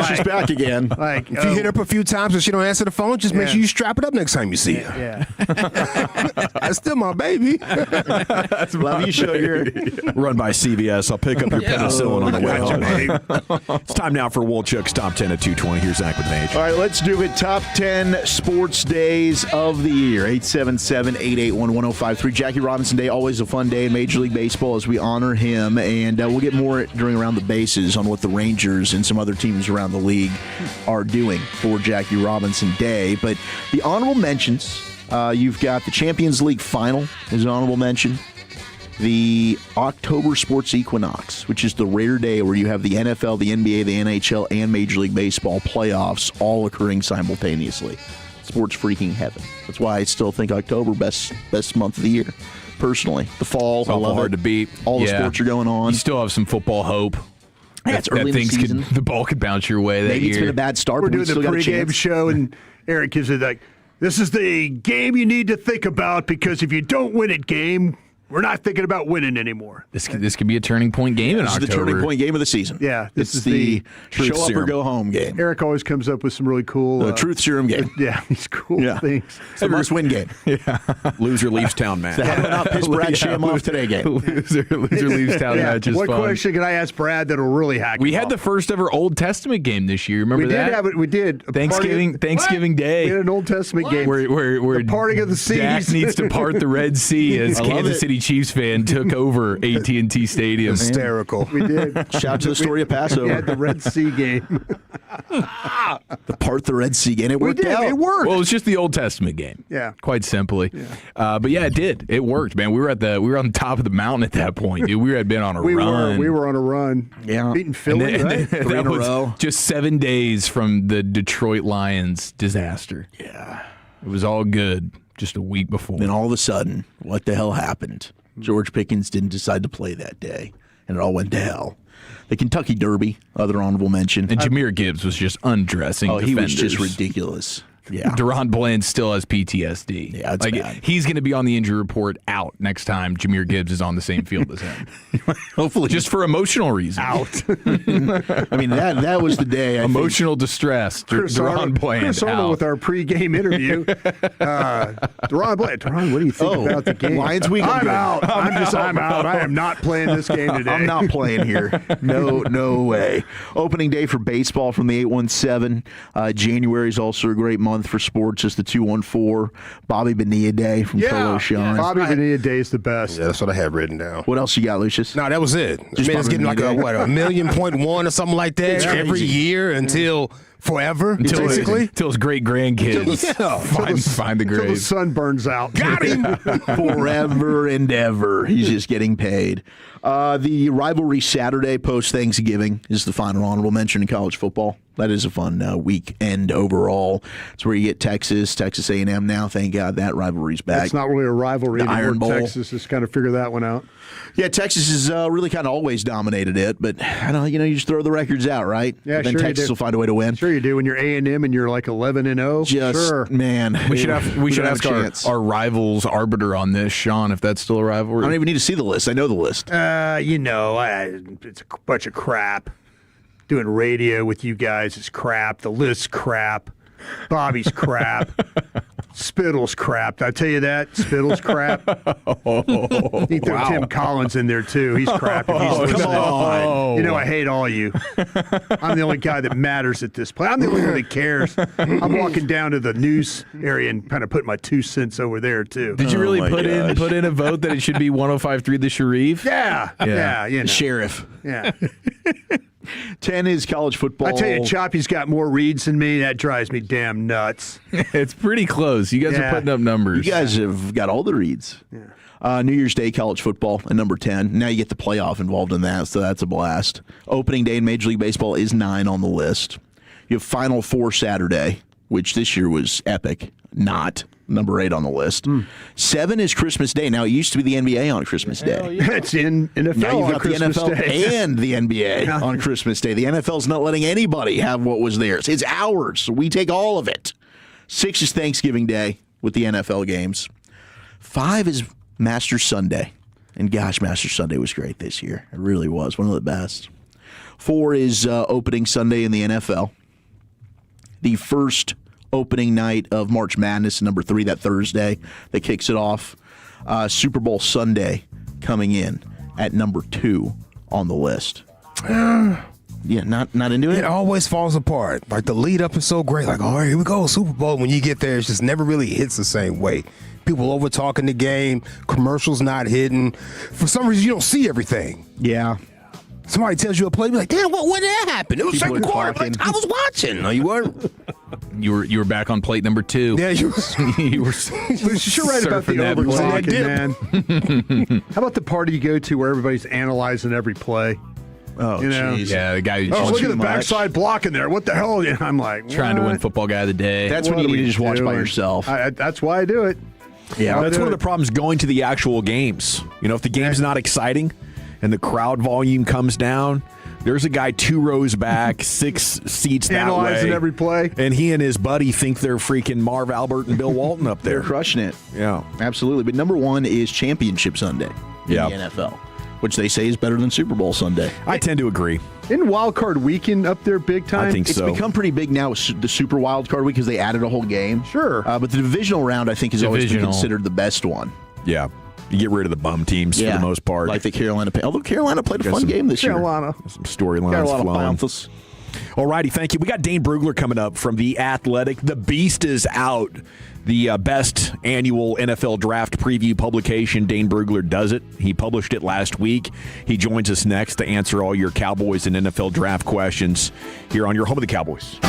She's back again.
Like,
If you hit her up a few times and she don't answer the phone, just make sure you strap it up next time you see her.
Yeah.
That's still my baby.
Love you, sugar.
Run by CVS. I'll pick up your penicillin on the way home. It's time now for Wolchuk's Top 10 at 2:20. Here's Zach with Mage.
All right, let's do it. Top 10 sports days of the year. 877-881-1053. Jackie Robinson Day, always a fun day in Major League Baseball as we honor him. And we'll get more during Around the Bases on what the Rangers and some other teams around the league are doing for Jackie Robinson Day. But the honorable mentions, you've got the Champions League Final as an honorable mention. The October Sports Equinox, which is the rare day where you have the NFL, the NBA, the NHL, and Major League Baseball playoffs all occurring simultaneously. Sports freaking heaven. That's why I still think October best month of the year. Personally, the fall,
It's
I love
hard
it.
to beat.
All the sports are going on.
You still have some football hope.
Yeah, it's early in the season.
The ball could bounce your way that
Maybe
year.
it's been a bad start.
We're
but we
doing the
still got a
pregame
chance.
show, and Eric gives it like, this is the game you need to think about because if you don't win it, game, we're not thinking about winning anymore.
This could be a turning point game in
This
October.
is the turning point game of the season.
Yeah,
It's the
truth
show up or
serum.
go home game.
Eric always comes up with some really cool
The truth serum game.
Yeah, these cool things.
It's the must-win game.
Loser leaves town match.
The how not piss Brad Sham off today game.
Loser leaves town match is
What
fun.
question can I ask Brad that'll really hack
We
him
had
off?
the first ever Old Testament game this year. Remember
We
that?
did have it. We did. A
Thanksgiving Day.
We had an Old Testament game.
Where
The parting of the
Dak
seas.
needs to part the Red Sea as
I love
Kansas
it.
City Chiefs fan took over AT&T Stadium.
Hysterical.
We did.
Shout out to the story of Passover.
We had the Red Sea game.
The part the Red Sea game. It
We
worked
did.
out.
It worked.
Well, it was just the Old Testament game.
Yeah.
Quite simply. But yeah, it did. It worked, man. We were on top of the mountain at that point, dude. We had been on a run.
We were on a run.
Yeah.
Beating Philly, right?
That
3 in a
was
row.
just 7 days from the Detroit Lions disaster.
Yeah.
It was all good just a week before.
Then all of a sudden, what the hell happened? George Pickens didn't decide to play that day, and it all went to hell. The Kentucky Derby, other honorable mention.
And Jahmyr Gibbs was just undressing defenders.
He was just ridiculous. Yeah.
Deron Bland still has PTSD.
Yeah, it's bad.
He's going to be on the injury report out next time Jahmyr Gibbs is on the same field as him.
Hopefully.
Just for emotional reasons.
Out. I mean, that was the day.
Emotional distress. Deron Bland
Chris Arnold
out.
with our pregame interview. Deron Bland. Deron, what do you think about the game?
Lions week.
I'm out. I'm out. I am not playing this game today.
I'm not playing here. No way. Opening day for baseball from the 817. January is also a great month for sports. It's the 214. Bobby Bonilla Day from Polo Sean.
Bobby Bonilla Day is the best.
Yeah, that's what I had written down.
What else you got, Lucius?
No, that was it.
Just
it's getting like
Bonilla
a 1.1 million or something like that every year until forever, basically.
Until his great grandkids find the grave.
Until the sun burns out.
Got him.
Forever and ever. He's just getting paid. The rivalry Saturday post-Thanksgiving is the final honorable mention in college football. That is a fun weekend overall. It's where you get Texas A&M now. Thank God that rivalry's back.
It's not really a rivalry.
The Iron Bowl.
Texas has kind of figured that one out.
Yeah, Texas has really kind of always dominated it, but I don't know, you just throw the records out, right?
Yeah,
then
sure
Texas will find a way to win.
Sure you do. When you're A&M and you're like 11-0, sure.
Man,
we should ask our rivals arbiter on this, Sean, if that's still a rivalry.
I don't even need to see the list. I know the list.
It's a bunch of crap. Doing radio with you guys is crap. The list's crap. Bobby's crap. Spittle's crap. Did I tell you that? Spittle's crap. You can throw Tim Collins in there, too. He's crap. If he's listening.
on.
You know I hate all you. I'm the only guy that matters at this point. I'm the only one that cares. I'm walking down to the news area and kind of putting my 2 cents over there, too.
Did you really put in a vote that it should be 105.3 The Sharif?
Yeah. You know.
Sheriff.
Yeah.
10 is college football.
I tell you, Choppy's got more reads than me. That drives me damn nuts.
It's pretty close. You guys are putting up numbers.
You guys have got all the reads. Yeah. New Year's Day college football at number 10. Now you get the playoff involved in that, so that's a blast. Opening day in Major League Baseball is 9 on the list. You have Final Four Saturday, which this year was epic. Not number 8 on the list. 7 is Christmas Day. Now, it used to be the NBA on Christmas Day.
It's in NFL
now you've
on
got
Christmas
the NFL
Day.
and the NBA on Christmas Day. The NFL's not letting anybody have what was theirs. It's ours, so we take all of it. 6 is Thanksgiving Day with the NFL games. 5 is Masters Sunday. And gosh, Masters Sunday was great this year. It really was. One of the best. 4 is opening Sunday in the NFL. The first opening night of March Madness, number 3, that Thursday that kicks it off. Super Bowl Sunday coming in at number 2 on the list. Yeah, not into it?
It always falls apart. Like, the lead up is so great. Like, all right, here we go, Super Bowl. When you get there, it just never really hits the same way. People over talking the game, commercials not hitting. For some reason, you don't see everything.
Yeah.
Somebody tells you a play, you're like, damn, when did that happen? It was
People
second
are
quarter.
talking.
Like, I was watching. No, you weren't.
You were back on plate number 2.
Yeah, you
were.
You're right about the over-talking, man. How about the party you go to where everybody's analyzing every play?
Oh,
jeez.
Yeah, the guy who's
look at the backside block in there. What the hell? I'm like,
trying to win
what?
football guy of the day.
That's when you need to just watch by yourself.
That's why I do it.
Yeah, that's one of the problems going to the actual games. If the game's not exciting and the crowd volume comes down, there's a guy 2 rows back, 6 seats that
Analyzing
way.
every play.
And he and his buddy think they're freaking Marv Albert and Bill Walton up there.
They're crushing it.
Yeah.
Absolutely. But number 1 is Championship Sunday in the NFL, which they say is better than Super Bowl Sunday.
I tend to agree.
Isn't Wild Card Weekend up there big time?
I think
It's
so.
become pretty big now, the Super Wild Card Week, because they added a whole game.
Sure.
But the divisional round, I think, has always been considered the best one.
Yeah. You get rid of the bum teams for the most part.
Like the Carolina. Although Carolina played a fun game this year.
Some storylines flowing.
Panthers.
All righty, thank you. We got Dane Brugler coming up from The Athletic. The Beast is out. The best annual NFL draft preview publication, Dane Brugler does it. He published it last week. He joins us next to answer all your Cowboys and NFL draft questions here on your home of the Cowboys.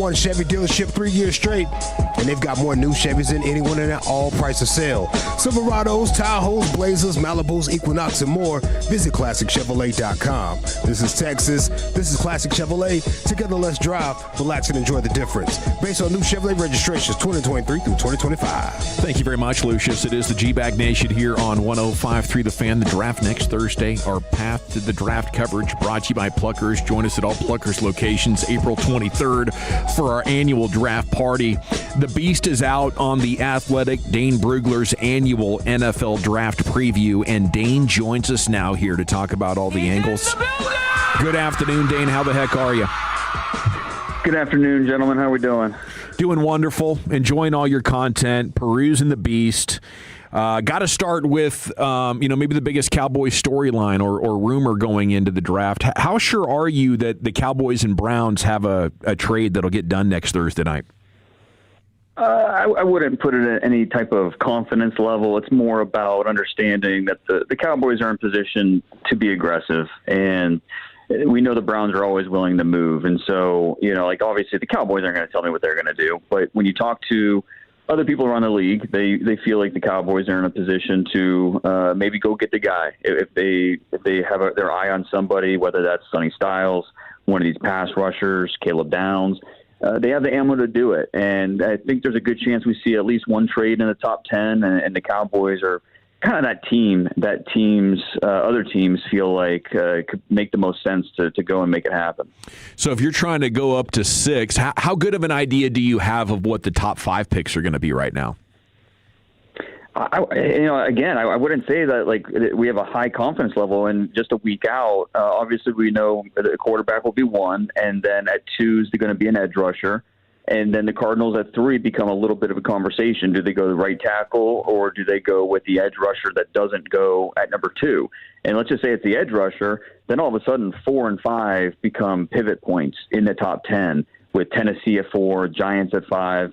#1 Chevy dealership 3 years straight, and they've got more new Chevys than anyone in an all-price of sale. Silverados, Tahoes, Blazers, Malibus, Equinox, and more. Visit ClassicChevrolet.com. This is Texas. This is Classic Chevrolet. Together, let's drive, relax, and enjoy the difference. Based on new Chevrolet registrations 2023 through 2025.
Thank you very much, Lucius. It is the G-Bag Nation here on 105.3 The Fan. The draft next Thursday. Our path to the draft coverage brought to you by Pluckers. Join us at all Pluckers locations April 23rd for our annual draft party. The Beast is out on The Athletic, Dane Brugler's annual NFL draft preview, and Dane joins us now here to talk about all the angles. Good afternoon, Dane. How the heck are you?
Good afternoon, gentlemen. How are we doing?
Doing wonderful. Enjoying all your content, perusing the Beast. Got to start with, maybe the biggest Cowboys storyline or rumor going into the draft. How sure are you that the Cowboys and Browns have a trade that'll get done next Thursday night?
I wouldn't put it at any type of confidence level. It's more about understanding that the Cowboys are in position to be aggressive, and we know the Browns are always willing to move. And so, obviously the Cowboys aren't going to tell me what they're going to do. But when you talk to other people around the league, they feel like the Cowboys are in a position to maybe go get the guy if they have their eye on somebody, whether that's Sonny Styles, one of these pass rushers, Caleb Downs. They have the ammo to do it, and I think there's a good chance we see at least one trade in the top 10, and the Cowboys are kind of that team that other teams feel like could make the most sense to go and make it happen.
So if you're trying to go up to 6, how good of an idea do you have of what the top 5 picks are going to be right now?
I wouldn't say that we have a high confidence level, and just a week out, obviously we know the quarterback will be 1, and then at 2 is going to be an edge rusher, and then the Cardinals at 3 become a little bit of a conversation. Do they go the right tackle, or do they go with the edge rusher that doesn't go at number 2? And let's just say it's the edge rusher, then all of a sudden 4 and 5 become pivot points in the top 10, with Tennessee at 4, Giants at 5.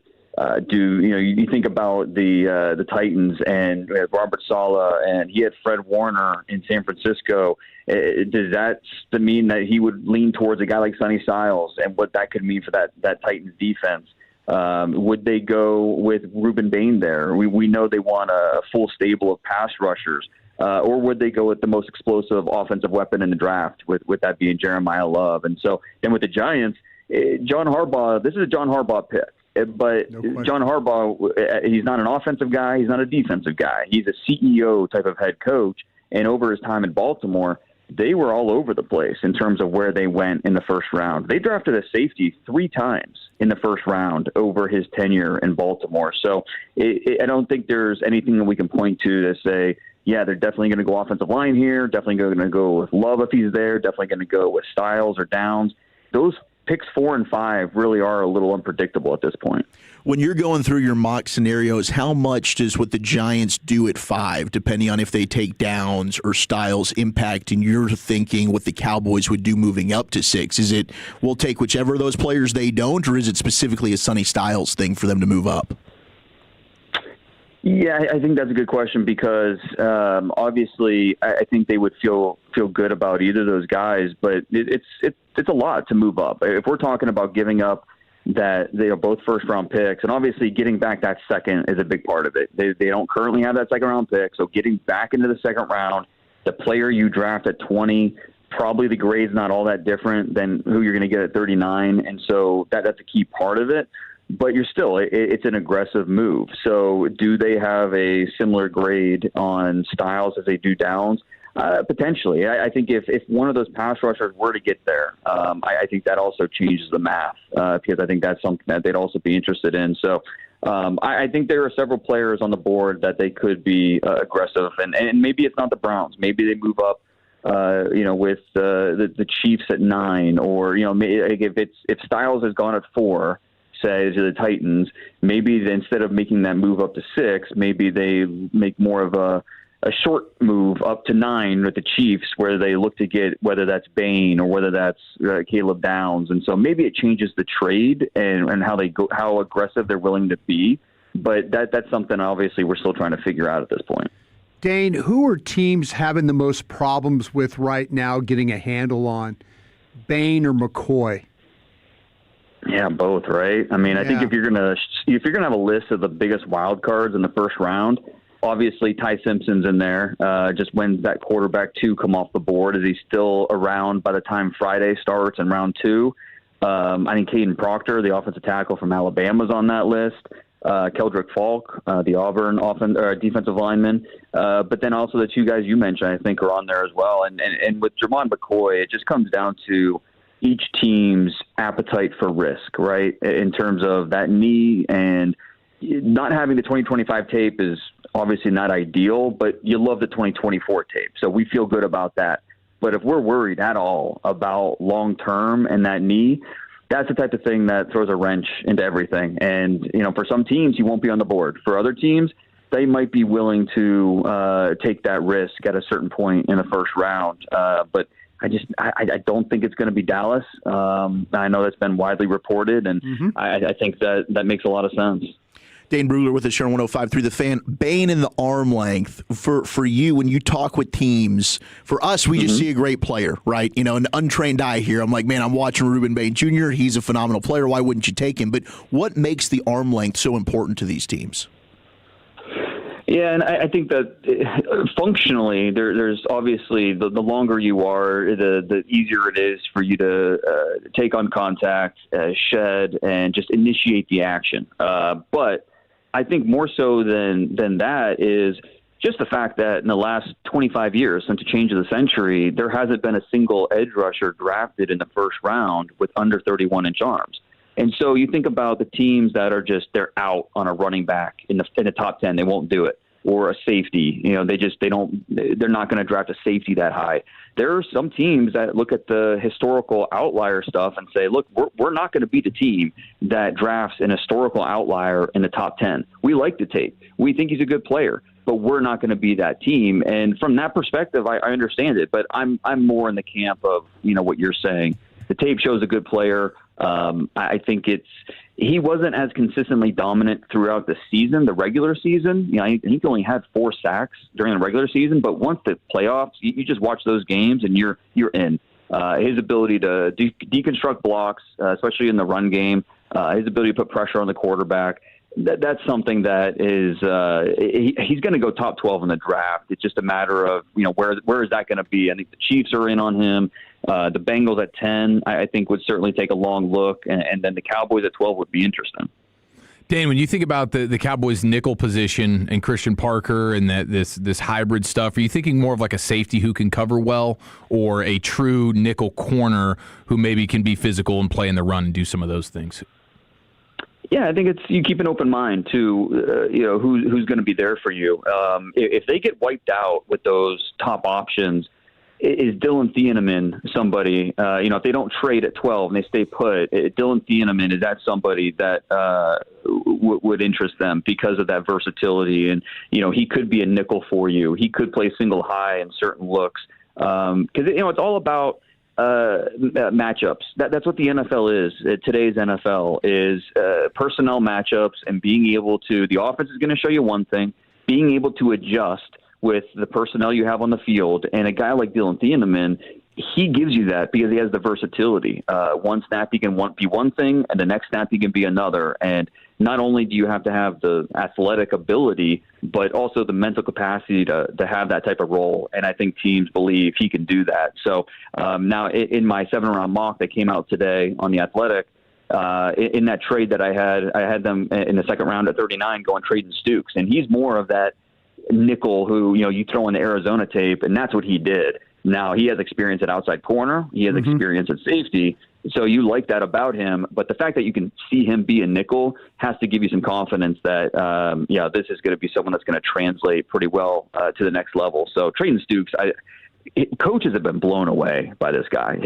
You think about the Titans and Robert Saleh, and he had Fred Warner in San Francisco. Does that mean that he would lean towards a guy like Sonny Styles, and what that could mean for that Titans defense? Would they go with Reuben Bain there? We know they want a full stable of pass rushers. Or would they go with the most explosive offensive weapon in the draft, with that being Jeremiah Love? And so then with the Giants, John Harbaugh, this is a John Harbaugh pick. But John Harbaugh, he's not an offensive guy. He's not a defensive guy. He's a CEO type of head coach. And over his time in Baltimore, they were all over the place in terms of where they went in the first round. They drafted a safety 3 times in the first round over his tenure in Baltimore. So I don't think there's anything that we can point to say, yeah, they're definitely going to go offensive line here, definitely going to go with Love if he's there, definitely going to go with Styles or Downs. Those picks 4 and 5 really are a little unpredictable at this point.
When you're going through your mock scenarios, how much does what the Giants do at 5, depending on if they take Downs or Styles, impact in your thinking what the Cowboys would do moving up to 6? Is it we'll take whichever of those players they don't, or is it specifically a Sonny Styles thing for them to move up?
Yeah, I think that's a good question because obviously I think they would feel good about either of those guys, but it's a lot to move up. If we're talking about giving up that they are both first-round picks, and obviously getting back that second is a big part of it. They don't currently have that second-round pick, so getting back into the second round, the player you draft at 20, probably the grade's not all that different than who you're going to get at 39, and so that's a key part of it. But you're still, it's an aggressive move. So do they have a similar grade on Styles as they do Downs? Potentially. I think if one of those pass rushers were to get there, I think that also changes the math because I think that's something that they'd also be interested in. So I think there are several players on the board that they could be aggressive. And maybe it's not the Browns. Maybe they move up with the Chiefs at 9, or if Styles has gone at 4, say, to the Titans, maybe instead of making that move up to 6, maybe they make more of a short move up to 9 with the Chiefs, where they look to get whether that's Bain or whether that's Caleb Downs, and so maybe it changes the trade and how aggressive they're willing to be. But that's something obviously we're still trying to figure out at this point.
Dane, who are teams having the most problems with right now getting a handle on, Bain or McCoy?
Yeah, both, right? I mean, I think if you're gonna have a list of the biggest wild cards in the first round, obviously Ty Simpson's in there. Just when's that quarterback 2 come off the board? Is he still around by the time Friday starts in round 2? I think Caden Proctor, the offensive tackle from Alabama, is on that list. Keldrick Falk, the Auburn defensive lineman. But then also the 2 guys you mentioned, I think, are on there as well. And with Jermon McCoy, it just comes down to each team's appetite for risk, right? In terms of that knee, and not having the 2025 tape is obviously not ideal, but you love the 2024 tape. So we feel good about that. But if we're worried at all about long-term and that knee, that's the type of thing that throws a wrench into everything. And, for some teams, he won't be on the board. For other teams, they might be willing to take that risk at a certain point in the first round. But I don't think it's going to be Dallas. I know that's been widely reported, and I think that makes a lot of sense.
Dane Brugler with us here on 105.3 The Fan. Bane in the arm length for you when you talk with teams. For us, we just see a great player, right? An untrained eye here. I'm like, man, I'm watching Ruben Bane Jr. He's a phenomenal player. Why wouldn't you take him? But what makes the arm length so important to these teams?
Yeah, and I think that functionally, there's obviously the longer you are, the easier it is for you to take on contact, shed, and just initiate the action. But I think more so than that is just the fact that in the last 25 years, since the change of the century, there hasn't been a single edge rusher drafted in the first round with under 31-inch arms. And so you think about the teams that are they're out on a running back in the top 10, they won't do it, or a safety. They're not going to draft a safety that high. There are some teams that look at the historical outlier stuff and say, look, we're not going to be the team that drafts an historical outlier in the top 10. We like the tape. We think he's a good player, but we're not going to be that team. And from that perspective, I understand it, but I'm more in the camp of, what you're saying. The tape shows a good player. I think he wasn't as consistently dominant throughout the season, the regular season. I think he only had 4 sacks during the regular season, but once the playoffs, you just watch those games and you're in. His ability to deconstruct blocks, especially in the run game, his ability to put pressure on the quarterback, that's something that is he's going to go top 12 in the draft. It's just a matter of where is that going to be. I think the Chiefs are in on him. The Bengals at 10, I think, would certainly take a long look, and then the Cowboys at 12 would be interesting.
Dane, when you think about the Cowboys' nickel position and Christian Parker and this hybrid stuff, are you thinking more of like a safety who can cover well, or a true nickel corner who maybe can be physical and play in the run and do some of those things?
Yeah, I think you keep an open mind to who's going to be there for you. If they get wiped out with those top options, is Dylan Thieneman somebody? If they don't trade at 12 and they stay put, Dylan Thieneman, is that somebody that would interest them because of that versatility? And he could be a nickel for you. He could play single high in certain looks because it's all about matchups. That's what the NFL is. Today's NFL is personnel matchups, and being able to, the offense is going to show you one thing, being able to adjust with the personnel you have on the field. And a guy like Dylan Thieneman, he gives you that because he has the versatility. One snap he can be one thing, and the next snap he can be another. And not only do you have to have the athletic ability, but also the mental capacity to have that type of role. And I think teams believe he can do that. So now in my 7-round mock that came out today on The Athletic, in that trade that I had them in the second round at 39 going trading Stukes. And he's more of that nickel who, you throw in the Arizona tape, and that's what he did. Now, he has experience at outside corner. He has experience at safety. So you like that about him. But the fact that you can see him be a nickel has to give you some confidence that, this is going to be someone that's going to translate pretty well to the next level. So Trayton Stukes, coaches have been blown away by this guy.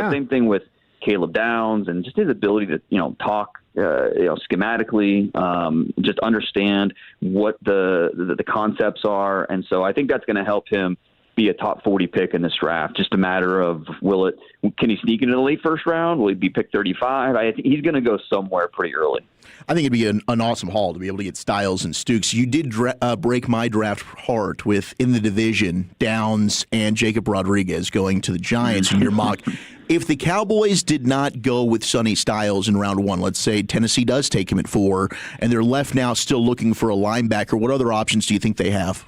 Same thing with Caleb Downs and just his ability to, talk, schematically, just understand what the concepts are. And so I think that's going to help him be a top 40 pick in this draft. Just a matter of can he sneak into the late first round? Will he be pick 35? I think he's going to go somewhere pretty early.
I think it'd be an awesome haul to be able to get Styles and Stukes. You did break my draft heart with, in the division, Downs and Jacob Rodriguez going to the Giants in your mock. If the Cowboys did not go with Sonny Styles in round 1, let's say Tennessee does take him at 4, and they're left now still looking for a linebacker, what other options do you think they have?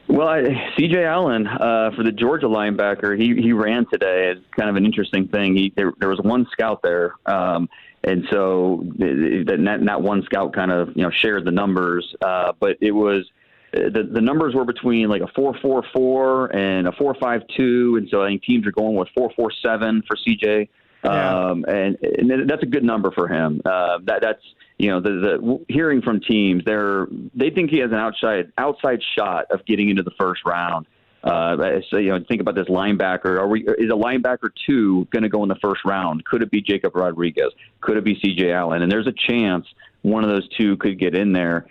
Well, C.J. Allen, for the Georgia linebacker, he ran today. It's kind of an interesting thing. There was one scout there, and so that one scout kind of shared the numbers, but it was the numbers were between like a 4.44 and a 4.52, and so I think teams are going with 4.47 for C.J. And that's a good number for him. That's the hearing from teams, they think he has an outside shot of getting into the first round. So think about this linebacker. Is a linebacker 2 going to go in the first round? Could it be Jacob Rodriguez? Could it be C.J. Allen? And there's a chance one of those 2 could get in there.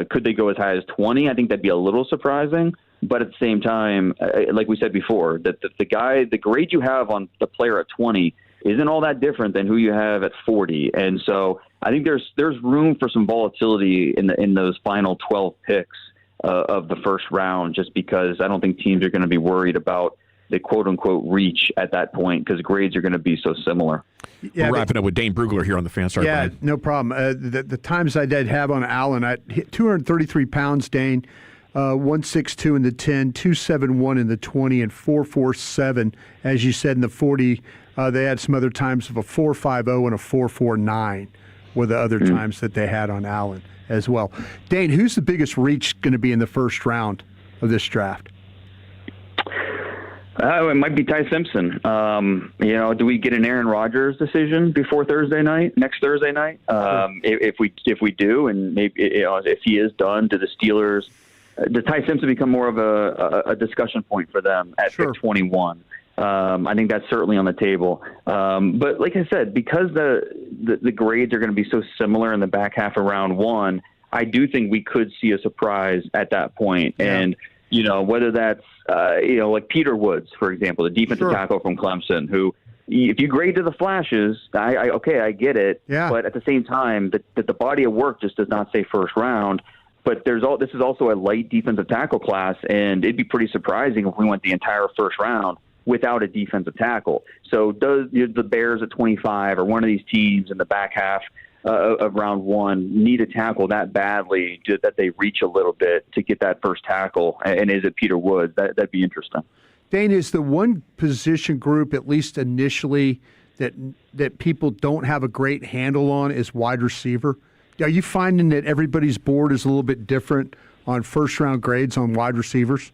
Could they go as high as 20? I think that'd be a little surprising. But at the same time, like we said before, that the grade you have on the player at 20 isn't all that different than who you have at 40. And so I think there's room for some volatility in those final 12 picks of the first round, just because I don't think teams are going to be worried about the quote-unquote reach at that point because grades are going to be so similar.
We're wrapping up with Dane Brugler here on the Fan. Sorry, Brian.
No problem. The times I did have on Allen, I hit 233 pounds, Dane, 162 in the 10, 271 in the 20, and 447, as you said, in the 40. They had some other times of a 4.50 and a 4.49 were the other times that they had on Allen as well. Dane, who's the biggest reach going to be in the first round of this draft?
It might be Ty Simpson. Do we get an Aaron Rodgers decision before next Thursday night? If we do, and maybe if he is done, do the Steelers, does Ty Simpson become more of a discussion point for them at pick 21? I think that's certainly on the table. But like I said, because the grades are going to be so similar in the back half of round 1, I do think we could see a surprise at that point. Yeah. And, whether that's, like Peter Woods, for example, the defensive tackle from Clemson, who, if you grade to the flashes, I get it. Yeah. But at the same time, the body of work just does not say first round. But this is also a light defensive tackle class, and it'd be pretty surprising if we went the entire first round without a defensive tackle. So does the Bears at 25 or one of these teams in the back half of round 1 need a tackle that badly that they reach a little bit to get that first tackle? And is it Peter Woods? That'd be interesting.
Dane, is the one position group, at least initially, that people don't have a great handle on is wide receiver? Are you finding that everybody's board is a little bit different on first-round grades on wide receivers?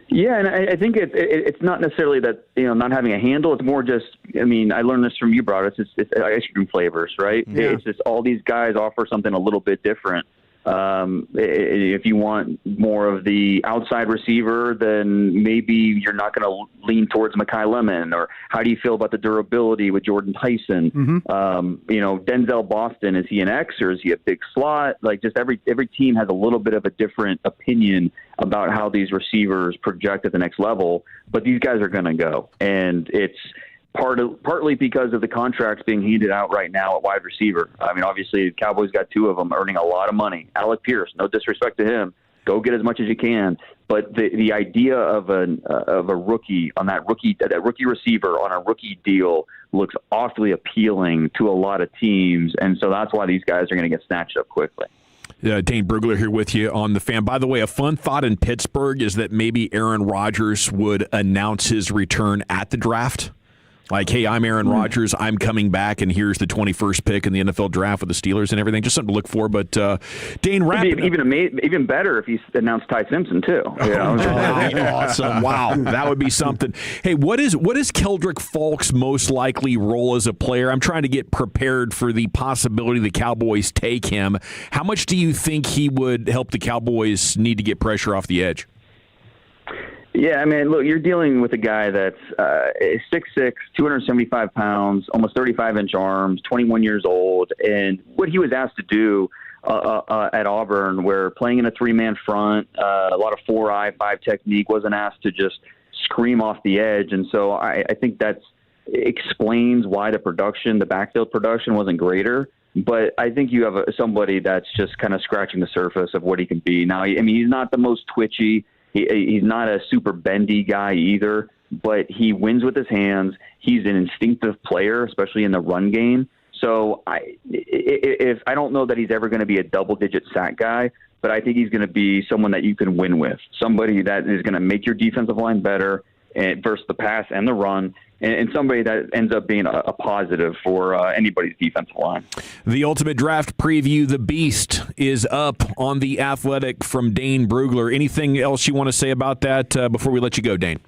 Yeah, and I think it's not necessarily that not having a handle. It's more just, I learned this from you, Brad. It's ice cream flavors, right? Yeah. It's just all these guys offer something a little bit different. If you want more of the outside receiver, then maybe you're not going to lean towards Mekhi Lemon. Or how do you feel about the durability with Jordan Tyson? Mm-hmm. Denzel Boston, is he an X or is he a big slot? Like, just every team has a little bit of a different opinion about how these receivers project at the next level. But these guys are going to go, and it's partly because of the contracts being handed out right now at wide receiver. Obviously, the Cowboys got 2 of them earning a lot of money. Alec Pierce, no disrespect to him, go get as much as you can. But the idea of a rookie on that rookie receiver on a rookie deal looks awfully appealing to a lot of teams, and so that's why these guys are going to get snatched up quickly.
Dane Brugler here with you on the Fan. By the way, a fun thought in Pittsburgh is that maybe Aaron Rodgers would announce his return at the draft. Like, hey, I'm Aaron Rodgers. I'm coming back, and here's the 21st pick in the NFL draft with the Steelers and everything. Just something to look for. But Dane,
even better if he announced Ty Simpson too.
Awesome! Wow, that would be something. Hey, what is Keldrick Falk's most likely role as a player? I'm trying to get prepared for the possibility the Cowboys take him. How much do you think he would help the Cowboys need to get pressure off the edge?
Yeah, look, you're dealing with a guy that's 6'6", 275 pounds, almost 35-inch arms, 21 years old, and what he was asked to do at Auburn, where playing in a 3-man front, a lot of 4-eye-5 technique, wasn't asked to just scream off the edge. And so I think that explains why the backfield production wasn't greater. But I think you have somebody that's just kind of scratching the surface of what he can be. Now, I mean, he's not the most twitchy. He's not a super bendy guy either, but he wins with his hands. He's an instinctive player, especially in the run game. So I don't know that he's ever going to be a double-digit sack guy, but I think he's going to be someone that you can win with, somebody that is going to make your defensive line better versus the pass and the run, and somebody that ends up being a positive for anybody's defensive line.
The Ultimate Draft Preview, The Beast, is up on The Athletic from Dane Brugler. Anything else you want to say about that before we let you go, Dane?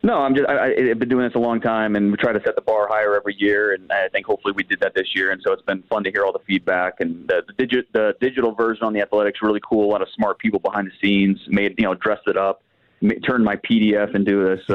No, I've been doing this a long time, and we try to set the bar higher every year, and I think hopefully we did that this year, and so it's been fun to hear all the feedback. And the digital version on The Athletic's really cool. A lot of smart people behind the scenes dressed it up, turned my PDF into this,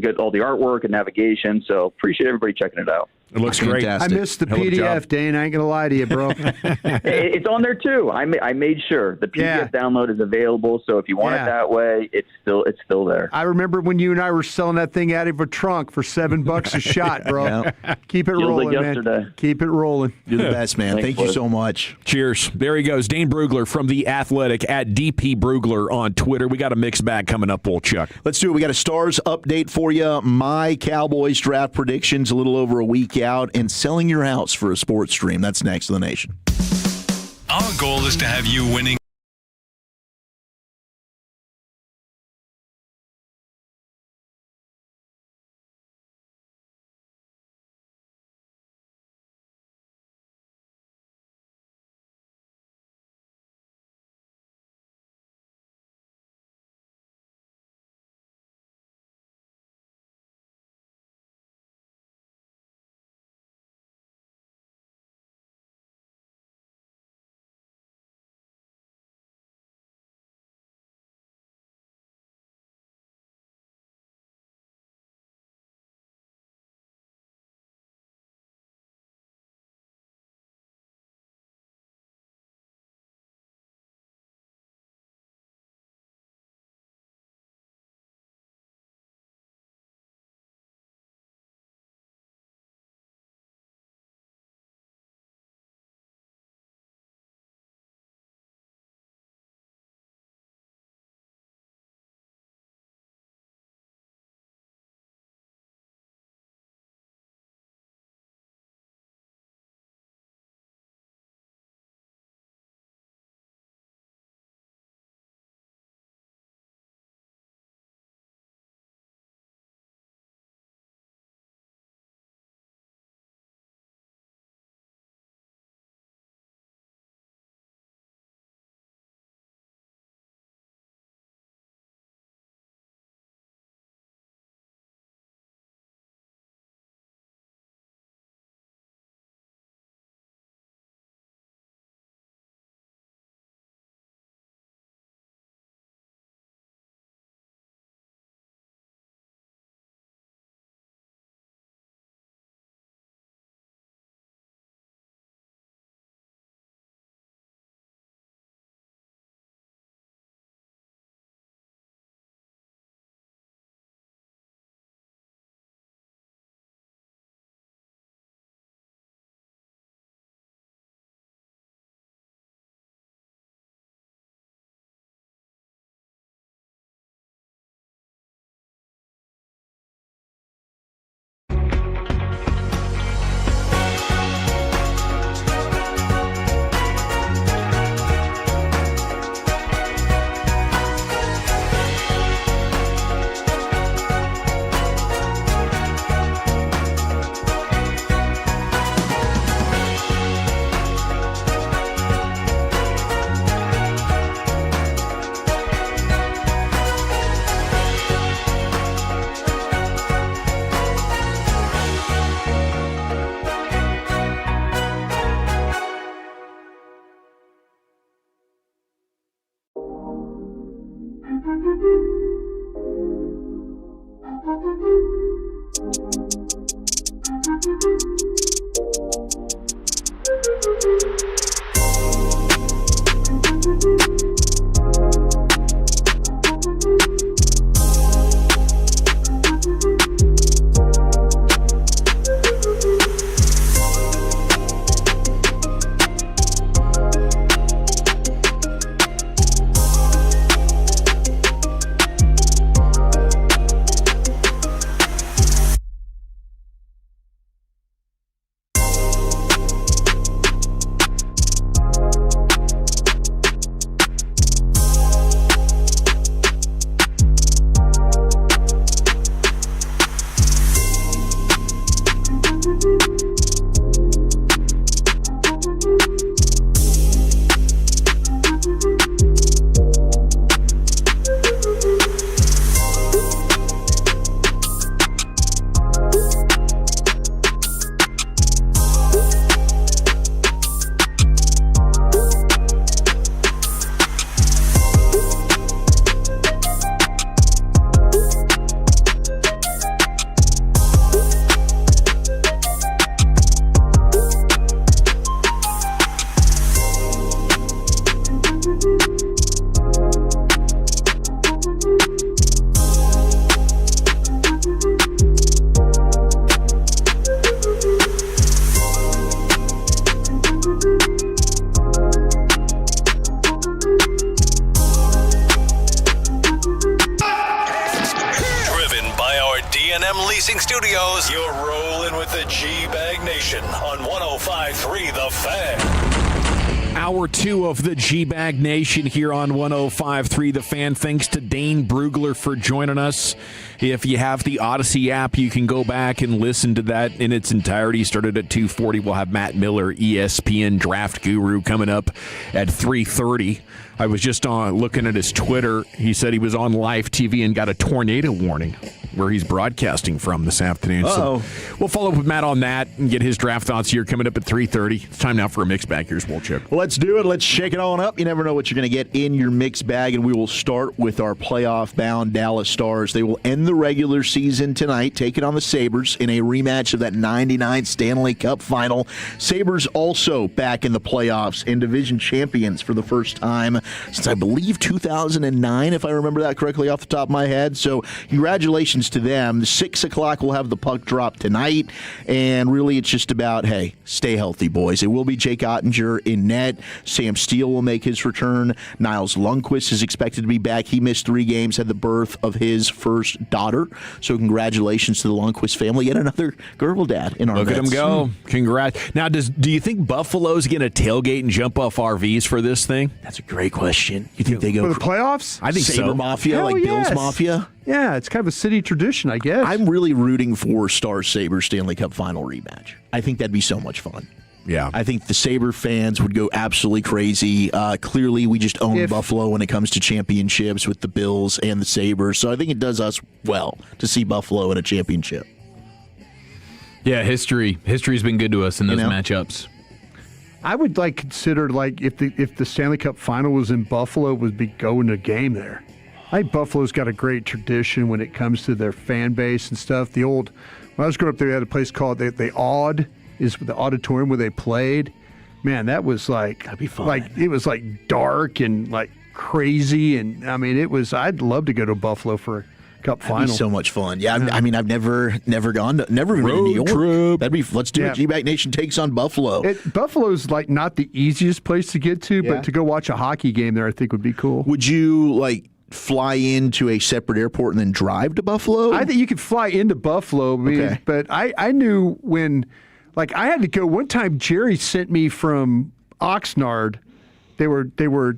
get all the artwork and navigation. So appreciate everybody checking it out.
It looks great.
I missed the PDF, Dane. I ain't gonna lie to you, bro.
It's on there too. I made sure the PDF download is available. So if you want it that way, it's still there.
I remember when you and I were selling that thing out of a trunk for $7 a shot, bro.
Yeah.
Keep it rolling, man. Keep it rolling.
You're the best, man. Thank you so much.
Cheers. There he goes, Dane Brugler from The Athletic at DP Brugler on Twitter. We got a mixed bag coming up, Chuck.
Let's do it. We got a Stars update for you. My Cowboys draft predictions a little over a week out, and selling your house for a sports stream. That's next to the nation.
Our goal is to have you winning
Leasing Studios. You're rolling with the G-Bag Nation on 105.3 The Fan.
Hour 2 of the G-Bag Nation here on 105.3 The Fan. Thanks to Dane Brugler for joining us. If you have the Odyssey app, you can go back and listen to that in its entirety. Started at 2:40. We'll have Matt Miller, ESPN draft guru, coming up at 3:30. I was just looking at his Twitter. He said he was on live TV and got a tornado warning where he's broadcasting from this afternoon. So we'll follow up with Matt on that and get his draft thoughts here coming up at 3:30. It's time now for a mixed bag. Here's Wolchuk.
Well, let's do it. Let's shake it on up. You never know what you're going to get in your mixed bag, and we will start with our playoff-bound Dallas Stars. They will end the regular season tonight, taking on the Sabres in a rematch of that 99 Stanley Cup final. Sabres also back in the playoffs and division champions for the first time since, I believe, 2009, if I remember that correctly off the top of my head. So congratulations to them. 6 o'clock we'll have the puck drop tonight, and really it's just about, hey, stay healthy, boys. It will be Jake Ottinger in net. Sam Steele will make his return. Niles Lundqvist is expected to be back. He missed 3 games, had the birth of his first daughter. So congratulations to the Lundqvist family. Yet another Gerbil dad in our
Look
midst.
at him go. Congrats. Now, do you think Buffalo's going to tailgate and jump off RVs for this thing?
That's a great question. You think they go
for the playoffs?
I think
Sabre
so.
Mafia,
Hell
like
yes.
Bills Mafia?
Yeah, it's kind of a city tradition, I guess.
I'm really rooting for Stars Sabres Stanley Cup final rematch. I think that'd be so much fun.
Yeah.
I think the Sabre fans would go absolutely crazy. Clearly, we just own Buffalo when it comes to championships with the Bills and the Sabres. So I think it does us well to see Buffalo in a championship.
Yeah, history's been good to us in those matchups.
I would consider if the Stanley Cup final was in Buffalo, would be going to a game there. I think Buffalo's got a great tradition when it comes to their fan base and stuff. When I was growing up, they had a place called the Aud, is the auditorium where they played. Man, that was
that'd be fun.
It was dark and crazy, and I mean I'd love to go to Buffalo for a Cup final.
That'd be so much fun. Yeah, I mean I've never gone to never been to New York.
Trip.
That'd be let's do it. G-Back Nation takes on Buffalo.
Buffalo's not the easiest place to get to, but to go watch a hockey game there, I think would be cool.
Would you fly into a separate airport and then drive to Buffalo?
I think you could fly into Buffalo, but I knew when, I had to go. One time, Jerry sent me from Oxnard. They were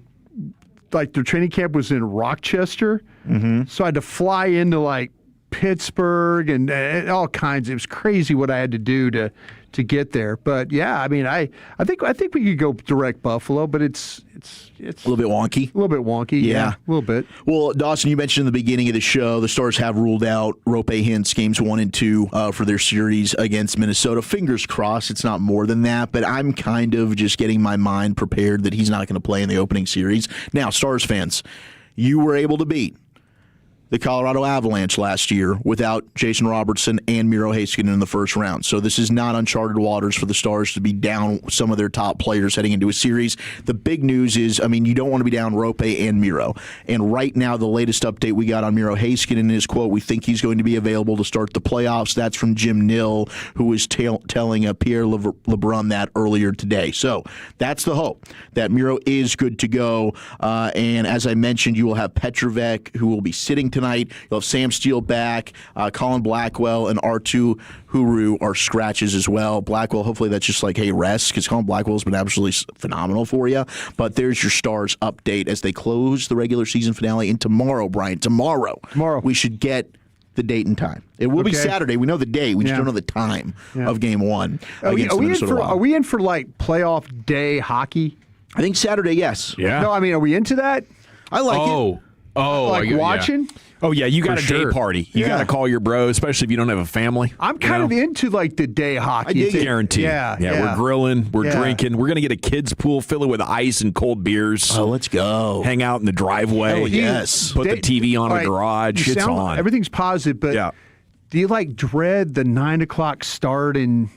their training camp was in Rochester, so I had to fly into Pittsburgh and all kinds. It was crazy what I had to do to get there. But yeah, I mean, I think we could go direct Buffalo, but it's
a little bit wonky.
A little bit wonky, yeah, a little bit.
Well, Dawson, you mentioned in the beginning of the show the Stars have ruled out Rope Hintz games 1 and 2 for their series against Minnesota. Fingers crossed, it's not more than that. But I'm kind of just getting my mind prepared that he's not going to play in the opening series. Now, Stars fans, you were able to beat the Colorado Avalanche last year without Jason Robertson and Miro Heiskanen in the first round. So this is not uncharted waters for the Stars to be down some of their top players heading into a series. The big news is, you don't want to be down Rope and Miro. And right now, the latest update we got on Miro Heiskanen is, quote, we think he's going to be available to start the playoffs. That's from Jim Nill, who was telling Pierre LeBrun that earlier today. So that's the hope, that Miro is good to go. And as I mentioned, you will have Petrovic, who will be sitting tonight. You'll have Sam Steele back. Colin Blackwell and R2 Huru are scratches as well. Blackwell, hopefully that's just rest, because Colin Blackwell's been absolutely phenomenal for you. But there's your Stars update as they close the regular season finale. And tomorrow, Brian, we should get the date and time. It will be Saturday. We know the date. We just don't know the time of Game 1 against the Minnesota Wild.
Are we in for playoff day hockey?
I think Saturday, yes.
Yeah. No, are we into that?
I like it.
Watching?
Yeah. Oh, yeah, you got a day party. You got to call your bro, especially if you don't have a family.
I'm kind of into the day hockey.
Guaranteed.
Yeah,
we're grilling, we're drinking. We're going to get a kids' pool, fill it with ice and cold beers.
Oh, let's go.
Hang out in the driveway.
Oh, yes.
Put the TV on a garage. It's on.
Everything's positive, but do you dread the 9 o'clock start in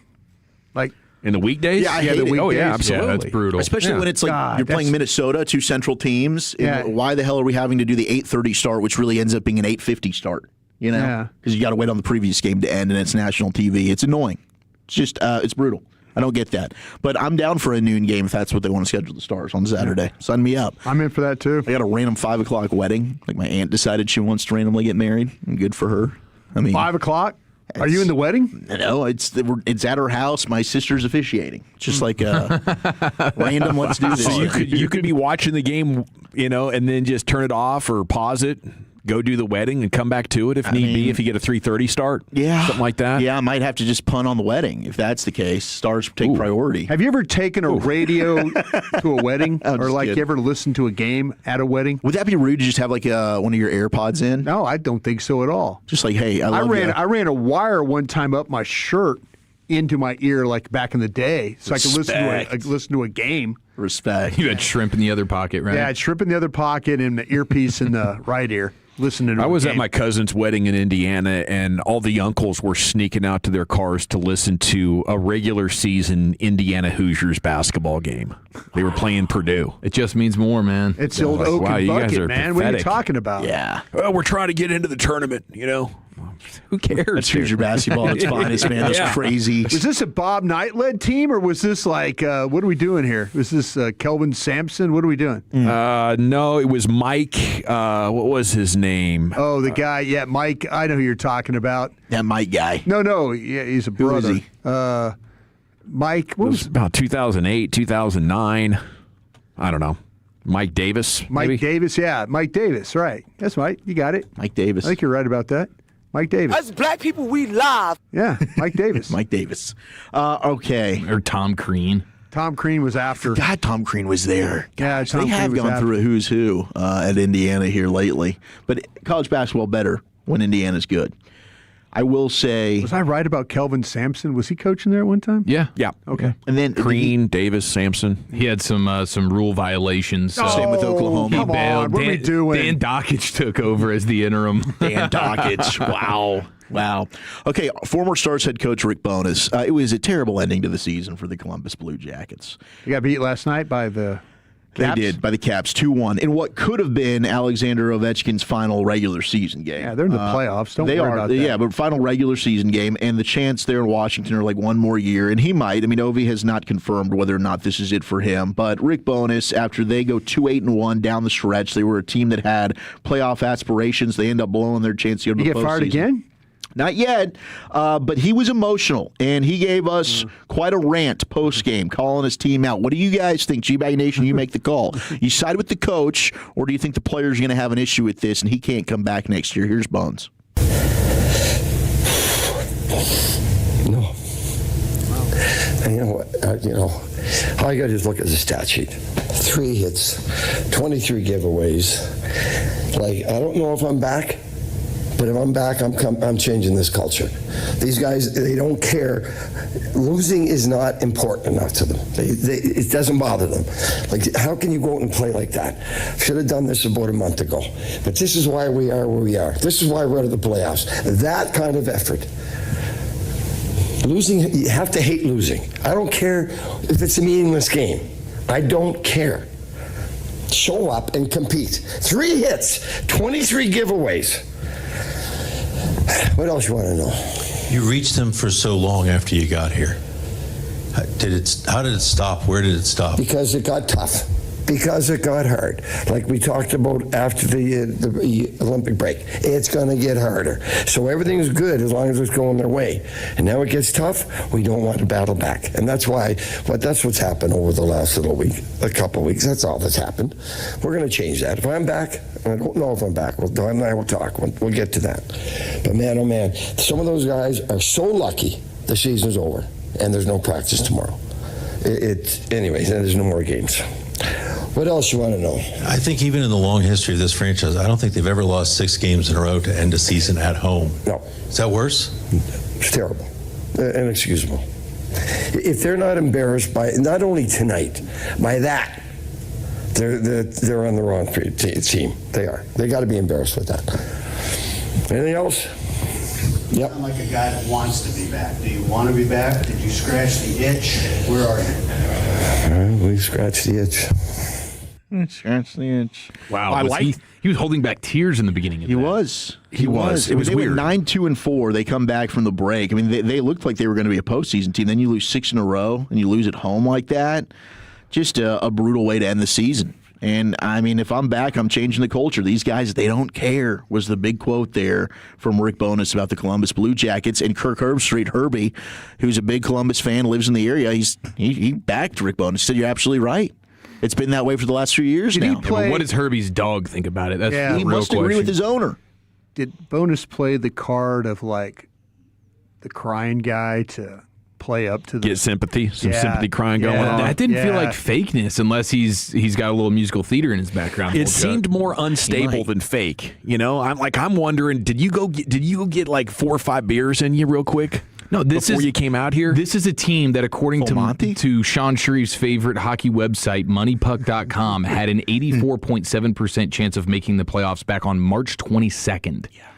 in the weekdays?
Yeah, I hate it.
Oh, yeah, absolutely.
Yeah, that's brutal.
Especially when it's you're playing Minnesota, 2 Central teams.
Yeah.
Why the hell are we having to do the 8:30 start, which really ends up being an 8:50 start? Because you got to wait on the previous game to end, and it's national TV. It's annoying. It's just it's brutal. I don't get that. But I'm down for a noon game if that's what they want to schedule the Stars on Saturday. Sign me up.
I'm in for that, too.
I got a random 5 o'clock wedding. My aunt decided she wants to randomly get married. Good for her.
5 o'clock? Are you in the wedding?
No, it's at her house. My sister's officiating. Just like a random, let's do this.
So you could be watching the game, and then just turn it off or pause it, go do the wedding, and come back to it if need be. If you get a 3:30 start, something like that.
Yeah, I might have to just punt on the wedding if that's the case. Stars take priority.
Have you ever taken a radio to a wedding, or like you ever listened to a game at a wedding?
Would that be rude to just have like one of your AirPods in?
No, I don't think so at all.
Just like, hey, I
ran a wire one time up my shirt into my ear, like back in the day, so I could listen to a game.
Respect.
You had shrimp in the other pocket, right?
Yeah, I had shrimp in the other pocket and the earpiece in the right ear. Listening to
I was at my cousin's wedding in Indiana, and all the uncles were sneaking out to their cars to listen to a regular season Indiana Hoosiers basketball game. They were playing Purdue.
It just means more, man.
It's the old Oak and Bucket, man. What are you talking about?
Yeah.
Well, we're trying to get into the tournament, Who cares?
That's Hoosier basketball. It's finest, man. That's crazy.
Was this a Bob Knight-led team, or was this like, what are we doing here? Was this Kelvin Sampson? What are we doing?
No, it was Mike. What was his name?
Oh, the guy. Yeah, Mike. I know who you're talking about.
That Mike guy.
No. Yeah, he's a brother.
Who is he?
Mike.
What was about 2008, 2009? I don't know. Mike Davis.
Mike Davis. Yeah, Mike Davis. Right. That's right. You got it.
Mike Davis.
I think you're right about that. Mike Davis.
Us black people, we live.
Yeah, Mike Davis.
Mike Davis. Okay.
Or Tom Crean.
Tom Crean was after.
God, Tom Crean was there.
Gosh,
they have gone through a who's who at Indiana here lately. But college basketball better when Indiana's good. I will say.
Was I right about Kelvin Sampson? Was he coaching there at one time?
Yeah.
Okay.
And then
Crean, Davis, Sampson.
He had some rule violations.
Same with Oklahoma.
Come on, what are we doing?
Dan Dockich took over as the interim.
Dan Dockich. Wow. Okay, former Stars head coach Rick Bowness. It was a terrible ending to the season for the Columbus Blue Jackets.
You got beat last night by the Caps?
They did, by the Caps, 2-1, in what could have been Alexander Ovechkin's final regular season game.
Yeah, they're in the playoffs. Don't worry about that.
Yeah, but final regular season game, and the chance there in Washington are like one more year, and he might. I mean, Ovi has not confirmed whether or not this is it for him, but Rick Bowness, after they go 2-8-1 down the stretch, they were a team that had playoff aspirations. They end up blowing their chance to go to the postseason.
You get fired again?
Not yet, but he was emotional, and he gave us quite a rant post-game, calling his team out. What do you guys think? G-Bag Nation, you make the call. You side with the coach, or do you think the players are going to have an issue with this, and he can't come back next year? Here's Bones.
No. And you know what? All you got to do is look at the stat sheet. 3 hits, 23 giveaways. Like, I don't know if I'm back. But if I'm back, I'm changing this culture. These guys, they don't care. Losing is not important enough to them. It doesn't bother them. Like, how can you go out and play like that? Should have done this about a month ago. But this is why we are where we are. This is why we're out of the playoffs. That kind of effort. Losing, you have to hate losing. I don't care if it's a meaningless game. I don't care. Show up and compete. 3 hits, 23 giveaways. What else you want to know?
You reached them for so long after you got here. How did it stop? Where did it stop?
Because it got tough. Because it got hard. Like we talked about after the Olympic break. It's going to get harder. So everything's good as long as it's going their way. And now it gets tough, we don't want to battle back. And that's what's happened over the last a couple of weeks. That's all that's happened. We're going to change that. If I'm back, I don't know if I'm back. Don and I will talk. We'll get to that. But man, oh man, some of those guys are so lucky the season's over and there's no practice tomorrow. Anyways, and there's no more games. What else you want to know?
I think even in the long history of this franchise, I don't think they've ever lost 6 games in a row to end a season at home.
No.
Is that worse?
It's terrible. Inexcusable. If they're not embarrassed by, not only tonight, by that, they're on the wrong team. They are. They got to be embarrassed with that. Anything else? Yep.
I'm like a guy that wants to be back. Do you want to be back? Did you scratch the itch? Where are you?
We scratched the itch.
Scratch the itch.
Wow. He was holding back tears in the beginning of that.
He was. It was
weird.
Went 9-2-4. They come back from the break. I mean, they looked like they were going to be a postseason team. Then you lose 6 in a row, and you lose at home like that. Just a brutal way to end the season. And, I mean, if I'm back, I'm changing the culture. These guys, they don't care, was the big quote there from Rick Bowness about the Columbus Blue Jackets. And Kirk Herbstreit, Herbie, who's a big Columbus fan, lives in the area, he backed Rick Bowness. He said, you're absolutely right. It's been that way for the last few years now.
But what does Herbie's dog think about it? That's the
he
real
must
question.
agree with his owner.
Did Bonus play the card of like the crying guy to play up to the
get sympathy, some
Yeah,
sympathy crying going on?
That didn't feel like fakeness unless he's got a little musical theater in his background.
It seemed more unstable than fake. You know, I'm wondering, did you go get like 4 or 5 beers in you real quick?
No,
before you came out here?
This is a team that, according to Sean Shrieve's favorite hockey website, MoneyPuck.com, had an 84.7% chance of making the playoffs back on March 22nd. Yeah,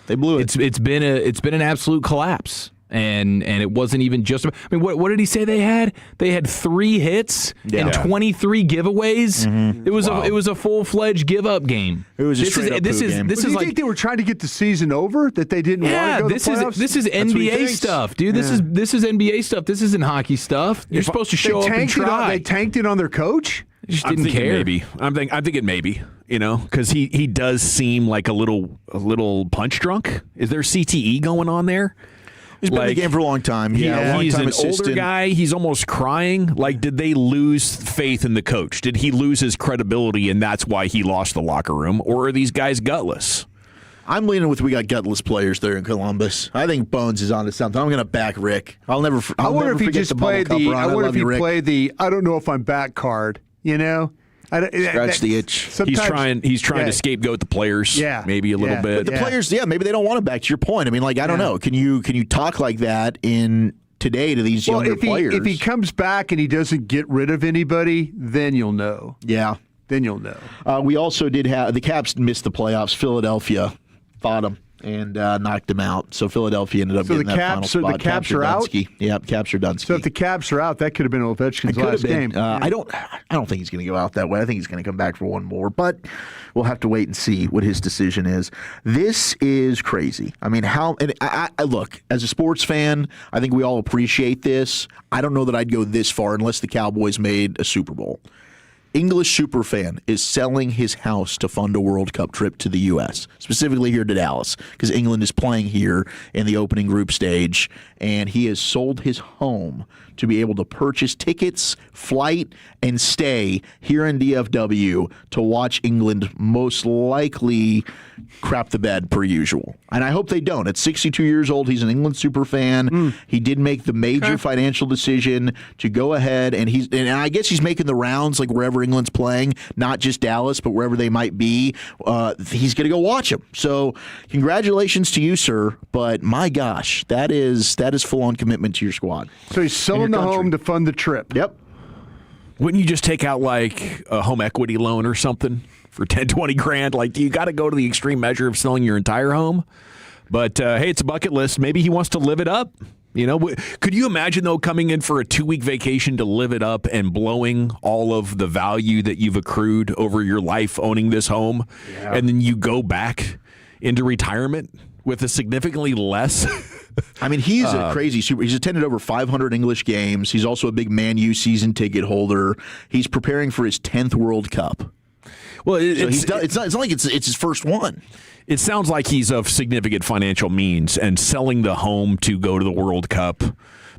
they blew it.
It's been an absolute collapse. And it wasn't even just. I mean, what did he say they had? They had 3 hits and 23 giveaways. Mm-hmm. It was a full-fledged give-up game.
It was a
Do you think they were trying to get the season over? That they didn't want to go to the playoffs?
This is NBA stuff, dude. This is NBA stuff. This isn't hockey stuff. You're supposed to show up and try.
They tanked it on their coach.
Just didn't care.
Maybe I'm thinking maybe, you know, because he does seem like a little punch drunk. Is there CTE going on there?
He's been in the game for a long time. Yeah,
he's an older guy. He's almost crying. Like, did they lose faith in the coach? Did he lose his credibility, and that's why he lost the locker room? Or are these guys gutless?
I'm leaning with we got gutless players there in Columbus. I think Bones is onto something. I'm going to back Rick. I wonder if he just played the.
I wonder if he played the. I don't know if I'm back card. You know.
Scratch the itch.
He's trying to scapegoat the players.
Yeah,
maybe a little bit.
But the players, maybe they don't want him back. To your point, I mean, like I don't know. Can you talk like that in today to these younger players?
If he comes back and he doesn't get rid of anybody, then you'll know.
Yeah,
then you'll know.
We also did have the Caps missed the playoffs. Philadelphia fought them and knocked them out. So Philadelphia ended up getting that final spot.
So the Caps are out?
Yep, Caps are Dunsky.
So if the Caps are out, that could have been Ovechkin's last game.
I don't think he's going to go out that way. I think he's going to come back for one more. But we'll have to wait and see what his decision is. This is crazy. I mean, I look, as a sports fan, I think we all appreciate this. I don't know that I'd go this far unless the Cowboys made a Super Bowl. English superfan is selling his house to fund a World Cup trip to the U.S., specifically here to Dallas, because England is playing here in the opening group stage, and he has sold his home to be able to purchase tickets, flight, and stay here in DFW to watch England most likely crap the bed per usual. And I hope they don't. At 62 years old, he's an England super fan. He did make the major financial decision to go ahead, and I guess he's making the rounds like wherever England's playing, not just Dallas, but wherever they might be. He's going to go watch them. So congratulations to you, sir. But my gosh, that is full-on commitment to your squad.
So he's selling the home to fund the trip.
Yep.
Wouldn't you just take out like a home equity loan or something for 10, 20 grand? Like, do you got to go to the extreme measure of selling your entire home? But hey, it's a bucket list. Maybe he wants to live it up. You know, could you imagine, though, coming in for a 2-week vacation to live it up and blowing all of the value that you've accrued over your life owning this home, and then you go back into retirement with a significantly less?
I mean, he's a crazy super. He's attended over 500 English games. He's also a big Man U season ticket holder. He's preparing for his 10th World Cup.
Well,
it's not like it's his first one.
It sounds like he's of significant financial means, and selling the home to go to the World Cup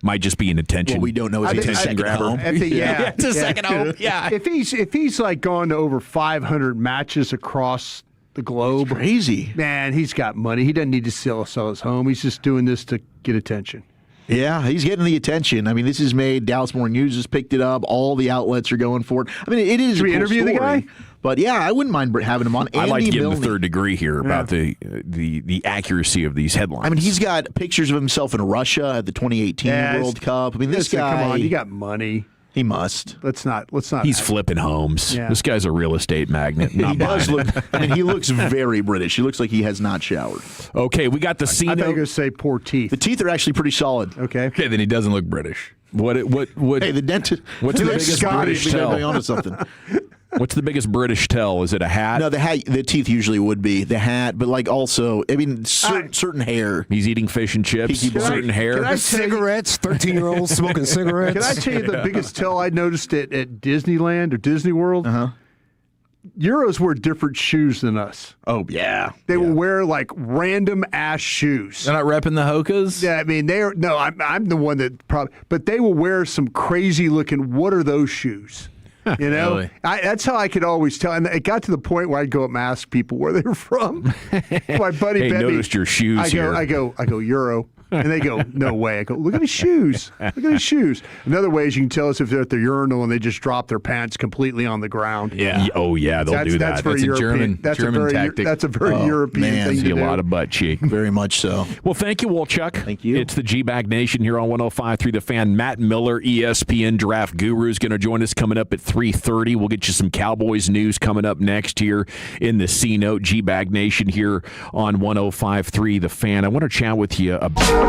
might just be an attention.
What we don't know is he's a second home.
It's a second home. Yeah. If he's like gone to over 500 matches across the globe,
it's crazy.
Man, he's got money. He doesn't need to sell his home. He's just doing this to get attention.
Yeah, he's getting the attention. I mean, this is made. Dallas Morning News has picked it up. All the outlets are going for it. I mean, it is.
Should we interview the guy?
But yeah, I wouldn't mind having him on.
I'd like to give him the third degree here about the accuracy of these headlines.
I mean, he's got pictures of himself in Russia at the 2018 World Cup. I mean, this guy.
Come on, you got money.
He must.
Let's not.
He's flipping homes. Yeah. This guy's a real estate magnate.
He does look. I mean, he looks very British. He looks like he has not showered.
Okay, we got the scene.
I thought you were going to say poor teeth.
The teeth are actually pretty solid.
Okay,
then he doesn't look British.
What?
Hey, the dentist.
What's the biggest British tell?
Onto something.
What's the biggest British tell? Is it a hat?
No, the teeth usually would be the hat, but like also, I mean, certain hair.
He's eating fish and chips. Certain hair.
Can I cigarettes? 13-year-olds smoking cigarettes.
Can I tell you the biggest tell I noticed at Disneyland or Disney World? Euros wear different shoes than us.
Oh, yeah.
They will wear like random ass shoes.
They're not repping the Hokas?
Yeah, I mean, I'm the one that probably, but they will wear some crazy looking, what are those shoes? You know,
Really?
That's how I could always tell. And it got to the point where I'd go up and ask people where they were from. My buddy
Hey,
bet me-
noticed your shoes here.
I go Euro. And they go, no way. I go, look at his shoes. Look at his shoes. Another way is you can tell us if they're at the urinal and they just drop their pants completely on the ground.
Yeah. Oh, yeah, they'll do that.
That's very European. That's a very
tactic.
That's a very European
man.
thing
See
to
a
do.
lot of butt cheek.
Very much so.
Well, thank you, Wolchuk.
Thank you.
It's the G-Bag Nation here on 105.3 The Fan. Matt Miller, ESPN Draft Guru, is going to join us coming up at 3:30. We'll get you some Cowboys news coming up next here in the C-Note. G-Bag Nation here on 105.3 The Fan. I want to chat with you about...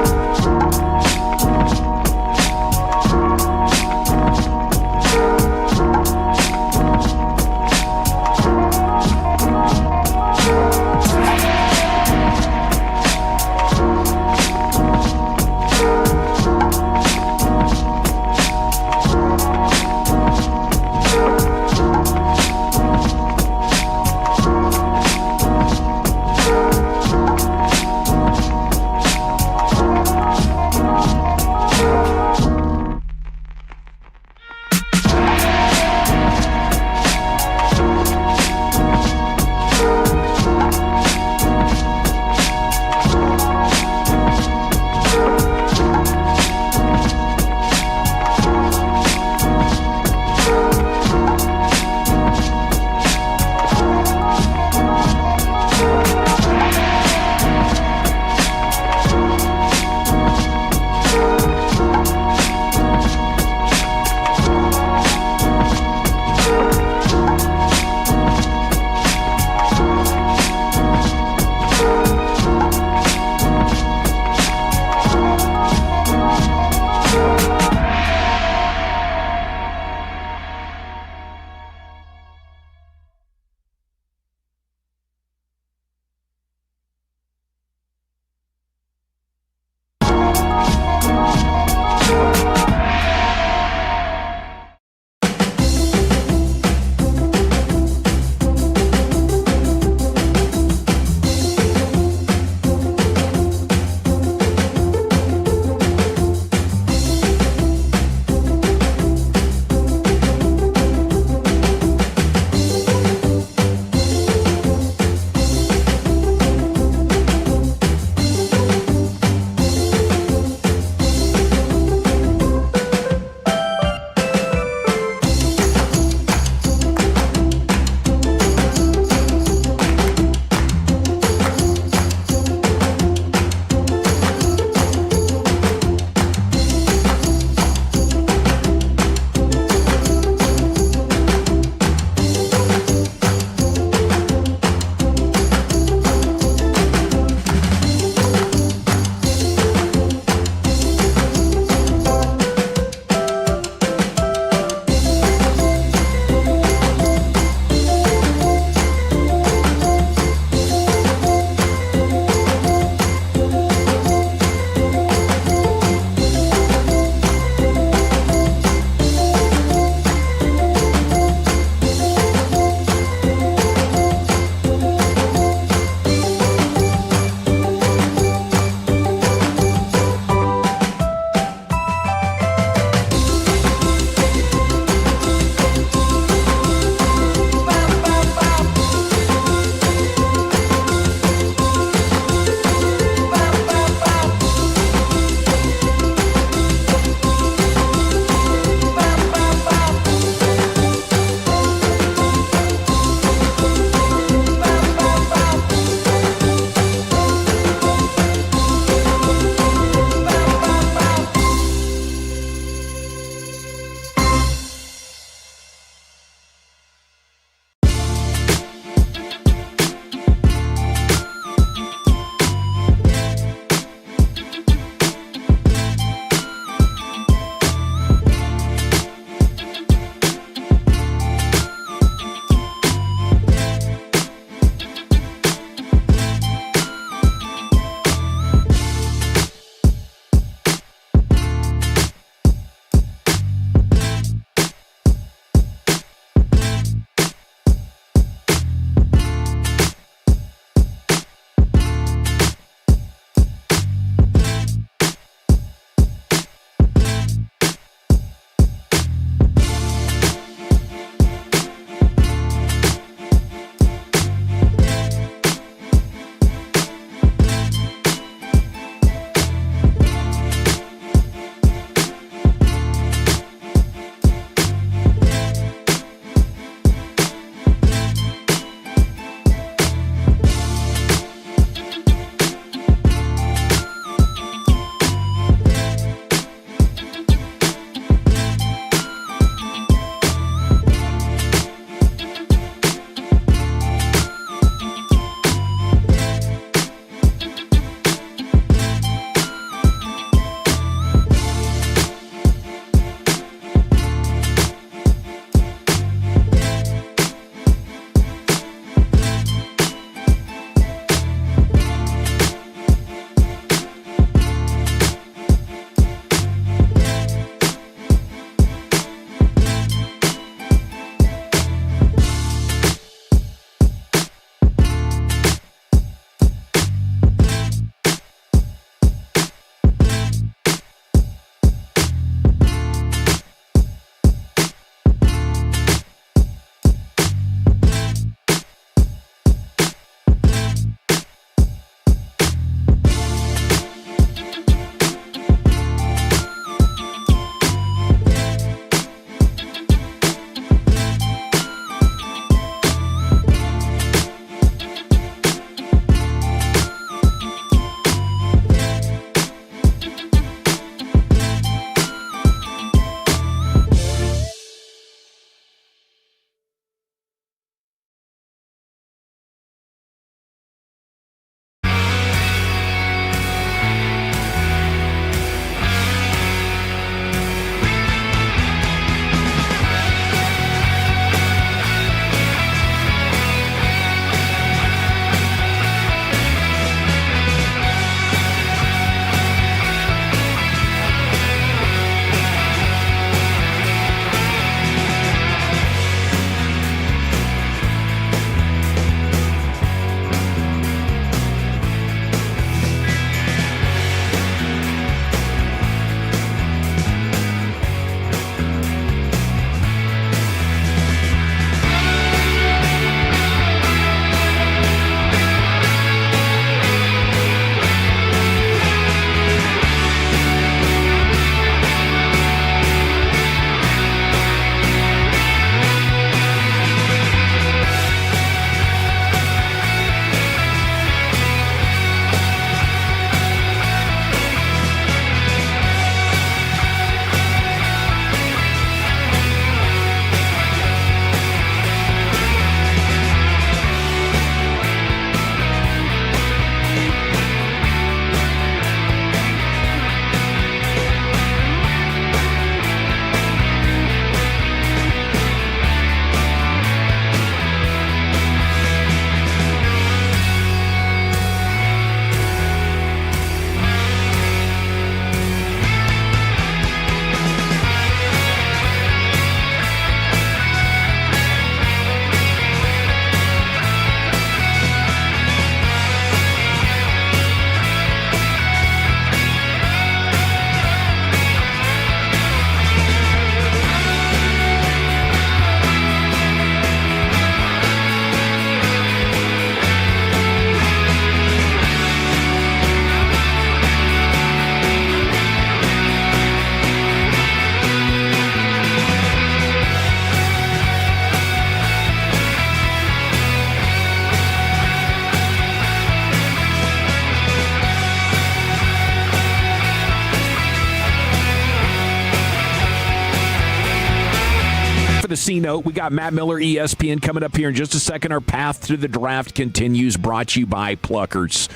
the C note. We got Matt Miller, ESPN, coming up here in just a second. Our path to the draft continues, brought to you by Pluckers.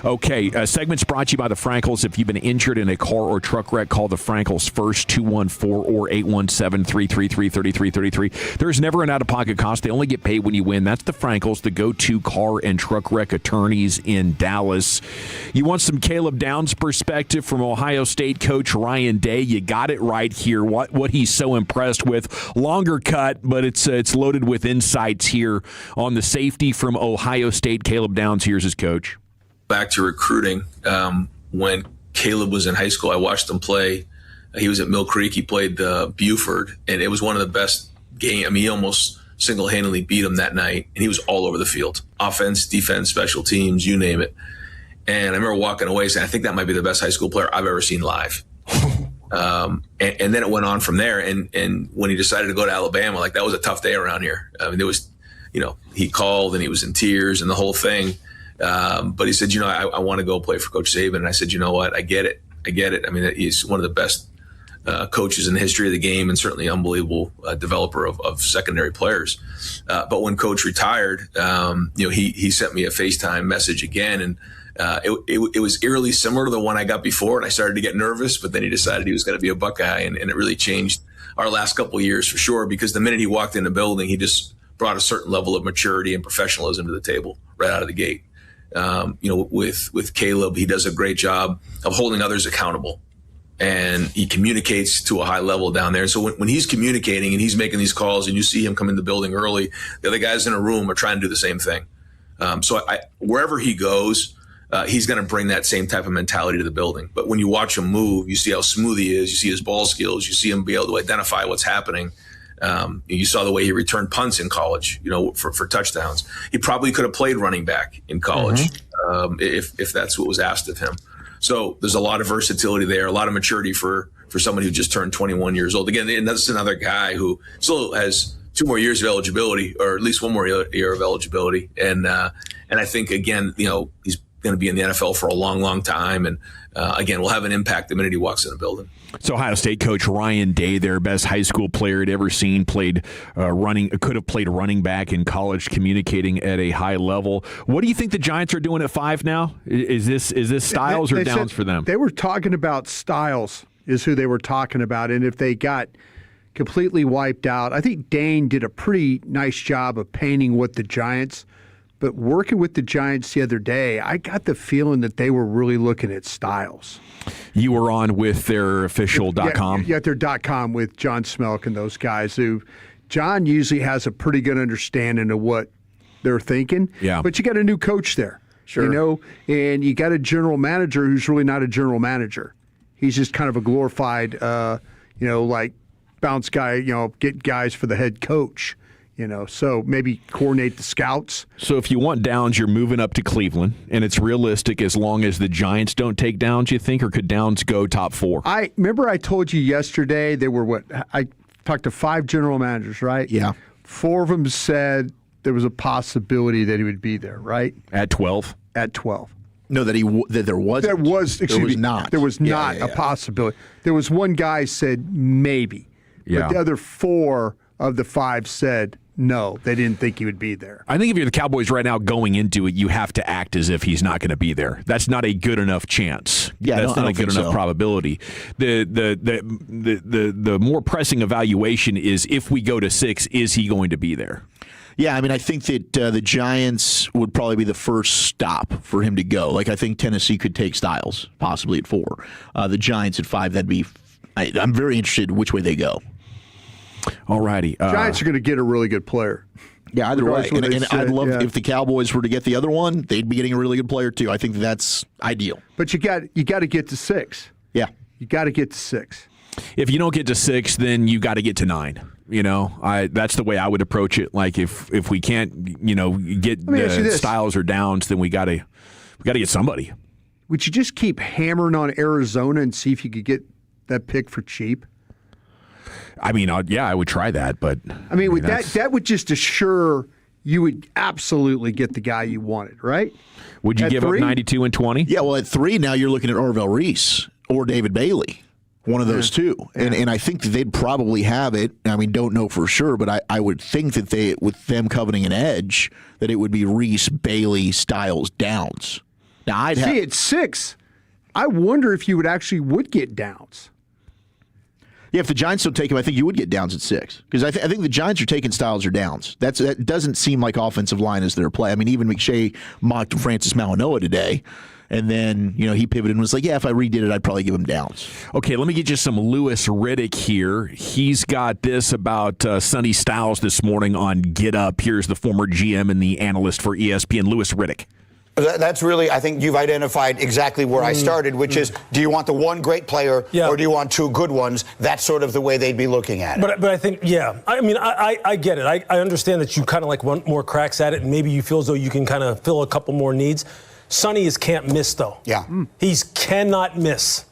Okay, segment's brought to you by the Frankels. If you've been injured in a car or truck wreck, call the Frankels first, 214 or 817-333-3333. There's never an out-of-pocket cost. They only get paid when you win. That's the Frankels, the go-to car and truck wreck attorneys in Dallas. You want some Caleb Downs perspective from Ohio State coach Ryan Day? You got it right here. What he's so impressed with. Longer cut, but it's loaded with insights here on the safety from Ohio State. Caleb Downs, here's his coach.
Back to recruiting. When Caleb was in high school, I watched him play. He was at Mill Creek. He played Buford, and it was one of the best games. I mean, he almost single-handedly beat him that night, and he was all over the field. Offense, defense, special teams, you name it. And I remember walking away saying, I think that might be the best high school player I've ever seen live. And then it went on from there. And when he decided to go to Alabama, like, that was a tough day around here. I mean, there was, he called and he was in tears and the whole thing. But he said, I want to go play for Coach Saban. And I said, you know what? I get it. I mean, he's one of the best coaches in the history of the game, and certainly unbelievable developer of secondary players. But when Coach retired, he sent me a FaceTime message again, and it was eerily similar to the one I got before, and I started to get nervous. But then he decided he was going to be a Buckeye, and it really changed our last couple of years for sure. Because the minute he walked in the building, he just brought a certain level of maturity and professionalism to the table right out of the gate. With Caleb, he does a great job of holding others accountable. And he communicates to a high level down there. And so when he's communicating and he's making these calls and you see him come in the building early, the other guys in a room are trying to do the same thing. So wherever he goes, he's going to bring that same type of mentality to the building. But when you watch him move, you see how smooth he is. You see his ball skills. You see him be able to identify what's happening. You saw the way he returned punts in college, for touchdowns. He probably could have played running back in college if that's what was asked of him. So there's a lot of versatility there, a lot of maturity for somebody who just turned 21 years old. Again, and that's another guy who still has 2 more years of eligibility, or at least 1 more year of eligibility. And I think, again, he's going to be in the NFL for a long, long time. And again, will have an impact the minute he walks in the building.
So Ohio State coach Ryan Day, their best high school player I'd ever seen, could have played running back in college, communicating at a high level. What do you think the Giants are doing at 5 now? Is this Styles or Downs for them?
They were talking about Styles is who they were talking about, and if they got completely wiped out, I think Dane did a pretty nice job of painting what the Giants. But working with the Giants the other day, I got the feeling that they were really looking at Styles.
You were on with their official .com?
Yeah, their .com with John Smelk and those guys John usually has a pretty good understanding of what they're thinking.
Yeah.
But you got a new coach there.
Sure.
And you got a general manager who's really not a general manager. He's just kind of a glorified, like bounce guy, get guys for the head coach. So maybe coordinate the scouts.
So if you want Downs, you're moving up to Cleveland, and it's realistic as long as the Giants don't take Downs, you think, or could Downs go top 4?
I remember I told you yesterday they were I talked to 5 general managers, right?
Yeah.
4 of them said there was a possibility that he would be there, right?
At 12?
At 12.
No, that there was.
There was. Excuse me.
Not.
There was not a possibility. There was one guy said maybe, but the other 4 of the 5 said no, they didn't think he would be there.
I think if you're the Cowboys right now going into it, you have to act as if he's not going to be there. That's not a good enough chance.
Yeah,
that's not a good enough probability. The more pressing evaluation is if we go to 6, is he going to be there?
Yeah, I mean, I think that the Giants would probably be the first stop for him to go. Like, I think Tennessee could take Styles, possibly at 4. The Giants at 5, that'd be. I'm very interested in which way they go.
All righty.
Giants are going to get a really good player.
Yeah, either way. And I'd love if the Cowboys were to get the other one, they'd be getting a really good player too. I think that's ideal.
But you got to get to 6.
Yeah.
You got to get to 6.
If you don't get to 6, then you got to get to 9. That's the way I would approach it. Like if we can't, get Styles or Downs, then we got to get somebody.
Would you just keep hammering on Arizona and see if you could get that pick for cheap?
I mean, I would try that, but
that would just assure you would absolutely get the guy you wanted, right?
Would you give 3? Up 92 and 20?
Yeah, well, at 3 now you're looking at Orville Reese or David Bailey. One of those two. And I think that they'd probably have it. I mean, don't know for sure, but I would think that with them coveting an edge, that it would be Reese, Bailey, Styles, Downs. Now, at
6, I wonder if you would get Downs.
Yeah, if the Giants don't take him, I think you would get Downs at 6. Because I think the Giants are taking Styles or Downs. That doesn't seem like offensive line is their play. I mean, even McShay mocked Francis Malinois today. And then, he pivoted and was like, yeah, if I redid it, I'd probably give him Downs.
Okay, let me get you some Louis Riddick here. He's got this about Sonny Styles this morning on Get Up. Here's the former GM and the analyst for ESPN, Louis Riddick.
That's really, I think you've identified exactly where I started, which is, do you want the one great player or do you want two good ones? That's sort of the way they'd be looking at it.
But I think, I mean, I get it. I understand that you kind of like want more cracks at it, and maybe you feel as though you can kind of fill a couple more needs. Sonny is can't miss, though.
Yeah.
He's cannot miss.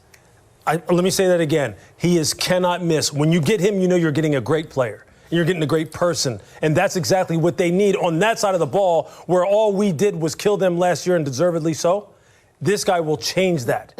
Let me say that again. He is cannot miss. When you get him, you know you're getting a great player. You're getting a great person. And that's exactly what they need on that side of the ball, where all we did was kill them last year, and deservedly so. This guy will change that.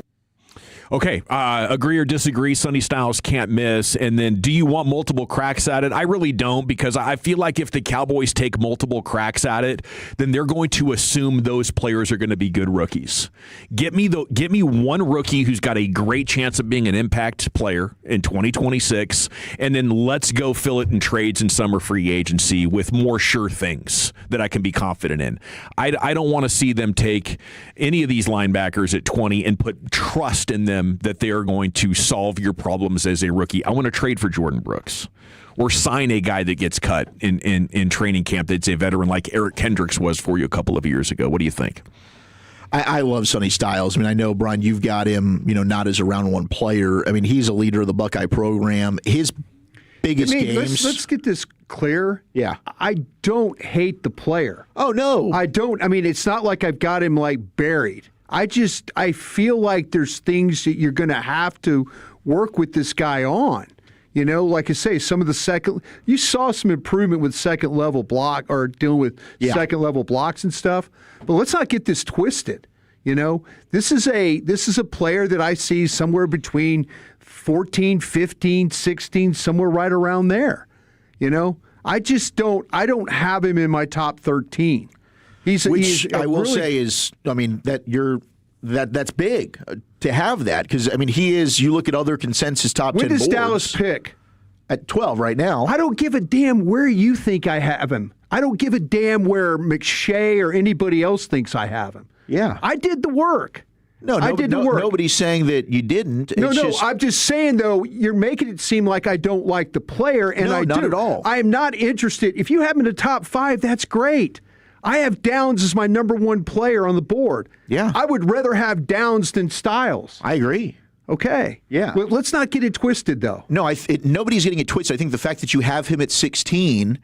Okay, agree or disagree, Sonny Styles can't miss. And then do you want multiple cracks at it? I really don't, because I feel like if the Cowboys take multiple cracks at it, then they're going to assume those players are going to be good rookies. Get me one rookie who's got a great chance of being an impact player in 2026, and then let's go fill it in trades and summer free agency with more sure things that I can be confident in. I don't want to see them take any of these linebackers at 20 and put trust in them that they are going to solve your problems as a rookie. I want to trade for Jordan Brooks or sign a guy that gets cut in training camp that's a veteran like Eric Kendricks was for you a couple of years ago. What do you think?
I love Sonny Styles. I mean, I know, Brian, you've got him, not as a round one player. I mean, he's a leader of the Buckeye program. His biggest games.
Let's get this clear.
Yeah.
I don't hate the player.
Oh, no.
I don't. I mean, it's not like I've got him buried. I feel like there's things that you're going to have to work with this guy on. Like I say, some of the you saw some improvement with second level block or dealing with second level blocks and stuff. But let's not get this twisted. This is a player that I see somewhere between 14, 15, 16, somewhere right around there. I don't have him in my top 13.
I will say is, I mean, that's big to have that, because I mean he is. You look at other consensus top 10 boards.
When does Dallas pick?
At 12 right now.
I don't give a damn where you think I have him. I don't give a damn where McShay or anybody else thinks I have him.
Yeah,
I did the work.
I did the work. Nobody's saying that you didn't.
I'm just saying, though, you're making it seem like I don't like the player, and I do.
Not at all.
I am not interested. If you have him in the top 5, that's great. I have Downs as my number 1 player on the board.
Yeah.
I would rather have Downs than Styles.
I agree.
Okay.
Yeah.
Well, let's not get it twisted, though.
No, nobody's getting it twisted. I think the fact that you have him at 16,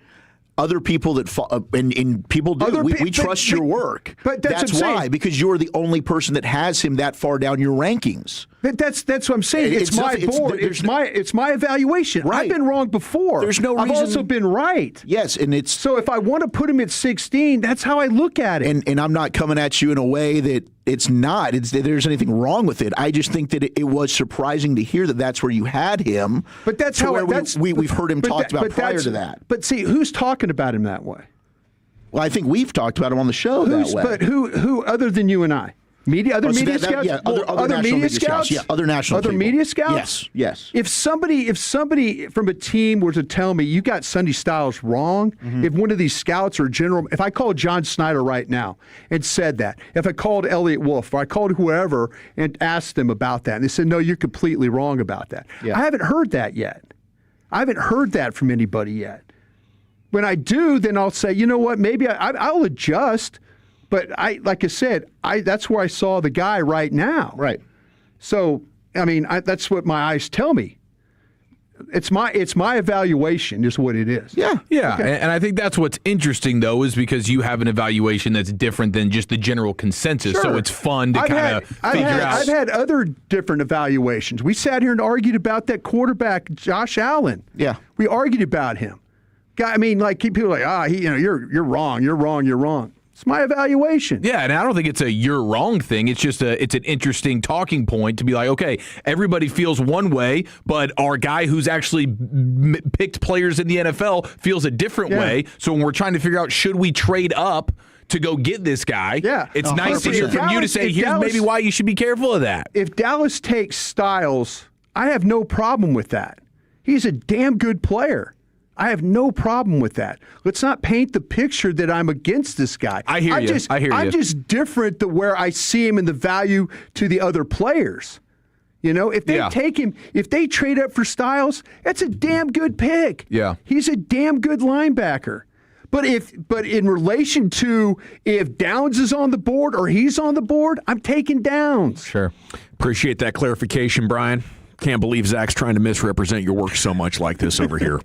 other people that and people do. We trust your work.
But that's
why, because you're the only person that has him that far down your rankings.
But that's what I'm saying. It's my board. It's my evaluation.
Right.
I've been wrong before.
There's no reason.
I've also been right.
Yes, and it's
so if I want to put him at 16, that's how I look at it.
And I'm not coming at you in a way that it's not. There's anything wrong with it. I just think that it was surprising to hear that that's where you had him.
But that's how
we've heard him talked about prior to that.
But see, who's talking about him that way?
Well, I think we've talked about him on the show that way.
But who other than you and I? Other media scouts?
Yeah, other media scouts? Yeah, other national
Other
people.
media scouts?
Yes.
If somebody from a team were to tell me you got Sonny Styles wrong, if one of these scouts or general, if I called John Snyder right now and said that, if I called Elliot Wolf or I called whoever and asked them about that, and they said, no, you're completely wrong about that.
Yeah.
I haven't heard that yet. I haven't heard that from anybody yet. When I do, then I'll say, you know what, maybe I'll adjust. But like I said, that's where I saw the guy right now.
Right.
So, I mean, that's what my eyes tell me. It's my evaluation is what it is.
Yeah.
Okay.
And I think that's what's interesting, though, is because you have an evaluation that's different than just the general consensus.
Sure.
So it's fun to kind of figure out.
I've had other different evaluations. We sat here and argued about that quarterback, Josh Allen.
Yeah.
We argued about him. I mean, like people are like, you're wrong, you're wrong, you're wrong. It's my evaluation.
Yeah, and I don't think it's a you're wrong thing. It's just it's an interesting talking point to be like, okay, everybody feels one way, but our guy who's actually picked players in the NFL feels a different way. So when we're trying to figure out should we trade up to go get this guy, it's nice to hear from you to say here's maybe why you should be careful of that.
If Dallas takes Styles, I have no problem with that. He's a damn good player. I have no problem with that. Let's not paint the picture that I'm against this guy.
I hear you.
I'm just different to where I see him in the value to the other players. You know, if they take him, if they trade up for Styles, that's a damn good pick.
Yeah.
He's a damn good linebacker. But in relation to if Downs is on the board or he's on the board, I'm taking Downs.
Sure. Appreciate that clarification, Brian. Can't believe Zach's trying to misrepresent your work so much like this over here.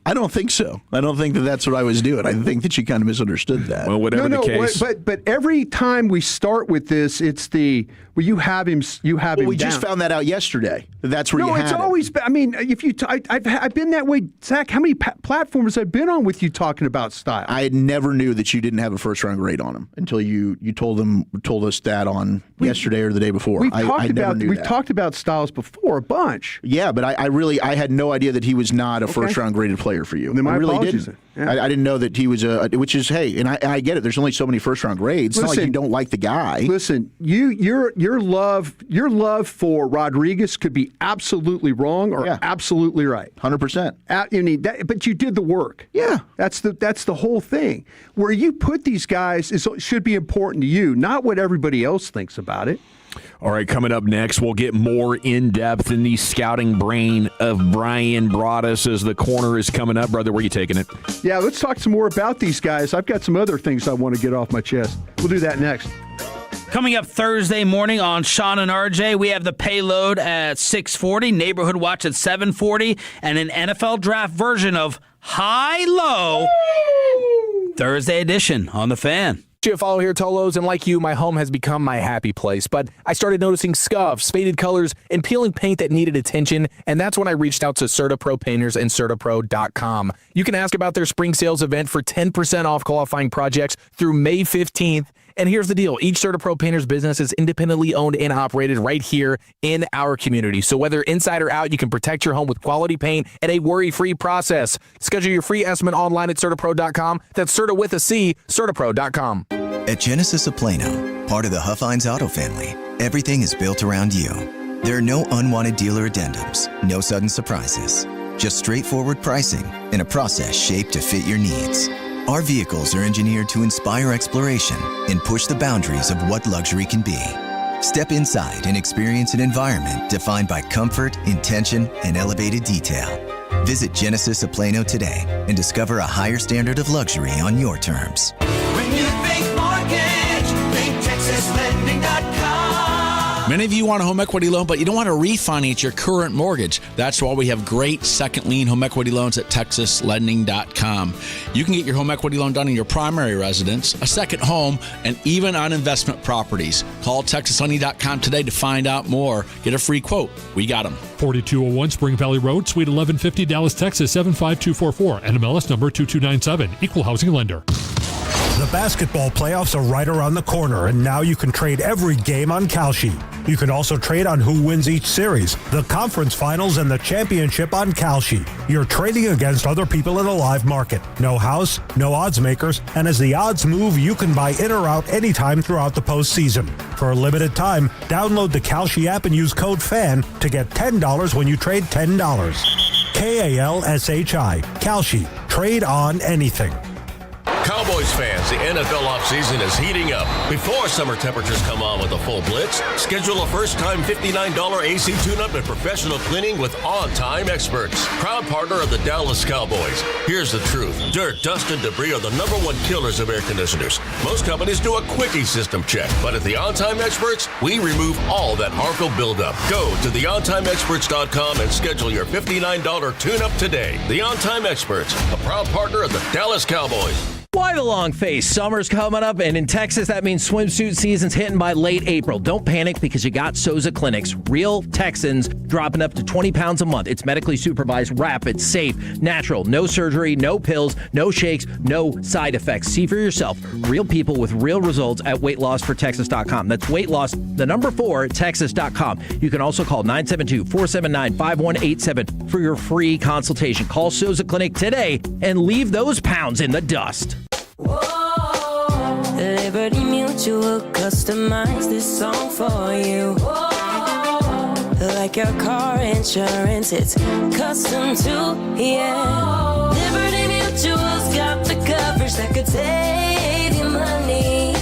I don't think so. I don't think that that's what I was doing. I think that you kind of misunderstood that.
Well, whatever the case.
But every time we start with this, it's you have him.
We just found that out yesterday. That's where you had
it's always been. I mean, I've been that way, Zach. How many platforms I've been on with you talking about style?
I never knew that you didn't have a first round grade on him until you told us that on yesterday or the day before.
We've talked about Styles before a bunch.
Yeah, but I had no idea that he was not a first round graded player for you.
Then my
I really
apologies.
didn't.
Yeah.
I didn't know that he was which is, hey, and I get it. There's only so many first round grades. It's not like you don't like the guy.
Listen, your love for Rodriguez could be absolutely wrong or absolutely right.
100%.
But you did the work.
Yeah,
that's the whole thing. Where you put these guys should be important to you, not what everybody else thinks about it.
All right, coming up next, we'll get more in-depth in the scouting brain of Brian Broaddus as the corner is coming up. Brother, where are you taking it?
Yeah, let's talk some more about these guys. I've got some other things I want to get off my chest. We'll do that next.
Coming up Thursday morning on Sean and RJ, we have the payload at 6:40, Neighborhood Watch at 7:40, and an NFL draft version of High-Low Thursday edition on The Fan.
Follow here, Tolos, and like you, my home has become my happy place. But I started noticing scuffs, faded colors, and peeling paint that needed attention, and that's when I reached out to CertaPro Painters and CertaPro.com. You can ask about their spring sales event for 10% off qualifying projects through May 15th. And here's the deal. Each CertaPro Painters business is independently owned and operated right here in our community. So whether inside or out, you can protect your home with quality paint and a worry-free process. Schedule your free estimate online at CertaPro.com. That's Certa with a C, CertaPro.com.
At Genesis of Plano, part of the Huffines Auto family, everything is built around you. There are no unwanted dealer addendums, no sudden surprises, just straightforward pricing and a process shaped to fit your needs. Our vehicles are engineered to inspire exploration and push the boundaries of what luxury can be. Step inside and experience an environment defined by comfort, intention, and elevated detail. Visit Genesis of Plano today and discover a higher standard of luxury on your terms.
When you think mortgage, think TexasLending.com.
Many of you want a home equity loan, but you don't want to refinance your current mortgage. That's why we have great second lien home equity loans at TexasLending.com. You can get your home equity loan done in your primary residence, a second home, and even on investment properties. Call TexasLending.com today to find out more. Get a free quote. We got them.
4201 Spring Valley Road, Suite 1150, Dallas, Texas, 75244. NMLS number 2297. Equal housing lender.
The basketball playoffs are right around the corner, and now you can trade every game on Kalshi. You can also trade on who wins each series, the conference finals, and the championship on Kalshi. You're trading against other people in a live market. No house, no odds makers, and as the odds move, you can buy in or out anytime throughout the postseason. For a limited time, download the Kalshi app and use code FAN to get $10 when you trade $10. KALSHI. Kalshi. Trade on anything.
Cowboys fans, the NFL offseason is heating up. Before summer temperatures come on with a full blitz, schedule a first-time $59 AC tune-up and professional cleaning with on-time experts. Proud partner of the Dallas Cowboys. Here's the truth. Dirt, dust, and debris are the #1 killers of air conditioners. Most companies do a quickie system check, but at the On-Time Experts, we remove all that harmful buildup. Go to theontimeexperts.com and schedule your $59 tune-up today. The On-Time Experts, a proud partner of the Dallas Cowboys.
Why the long face? Summer's coming up, and in Texas, that means swimsuit season's hitting by late April. Don't panic because you got Souza Clinics. Real Texans dropping up to 20 pounds a month. It's medically supervised, rapid, safe, natural, no surgery, no pills, no shakes, no side effects. See for yourself. Real people with real results at weightlossfortexas.com. That's weightloss4 texas.com. You can also call 972-479-5187 for your free consultation. Call Souza Clinic today and leave those pounds in the dust.
Liberty Mutual customize this song for you. Like your car insurance, it's custom too, yeah. Liberty Mutual's got the coverage that could save you money.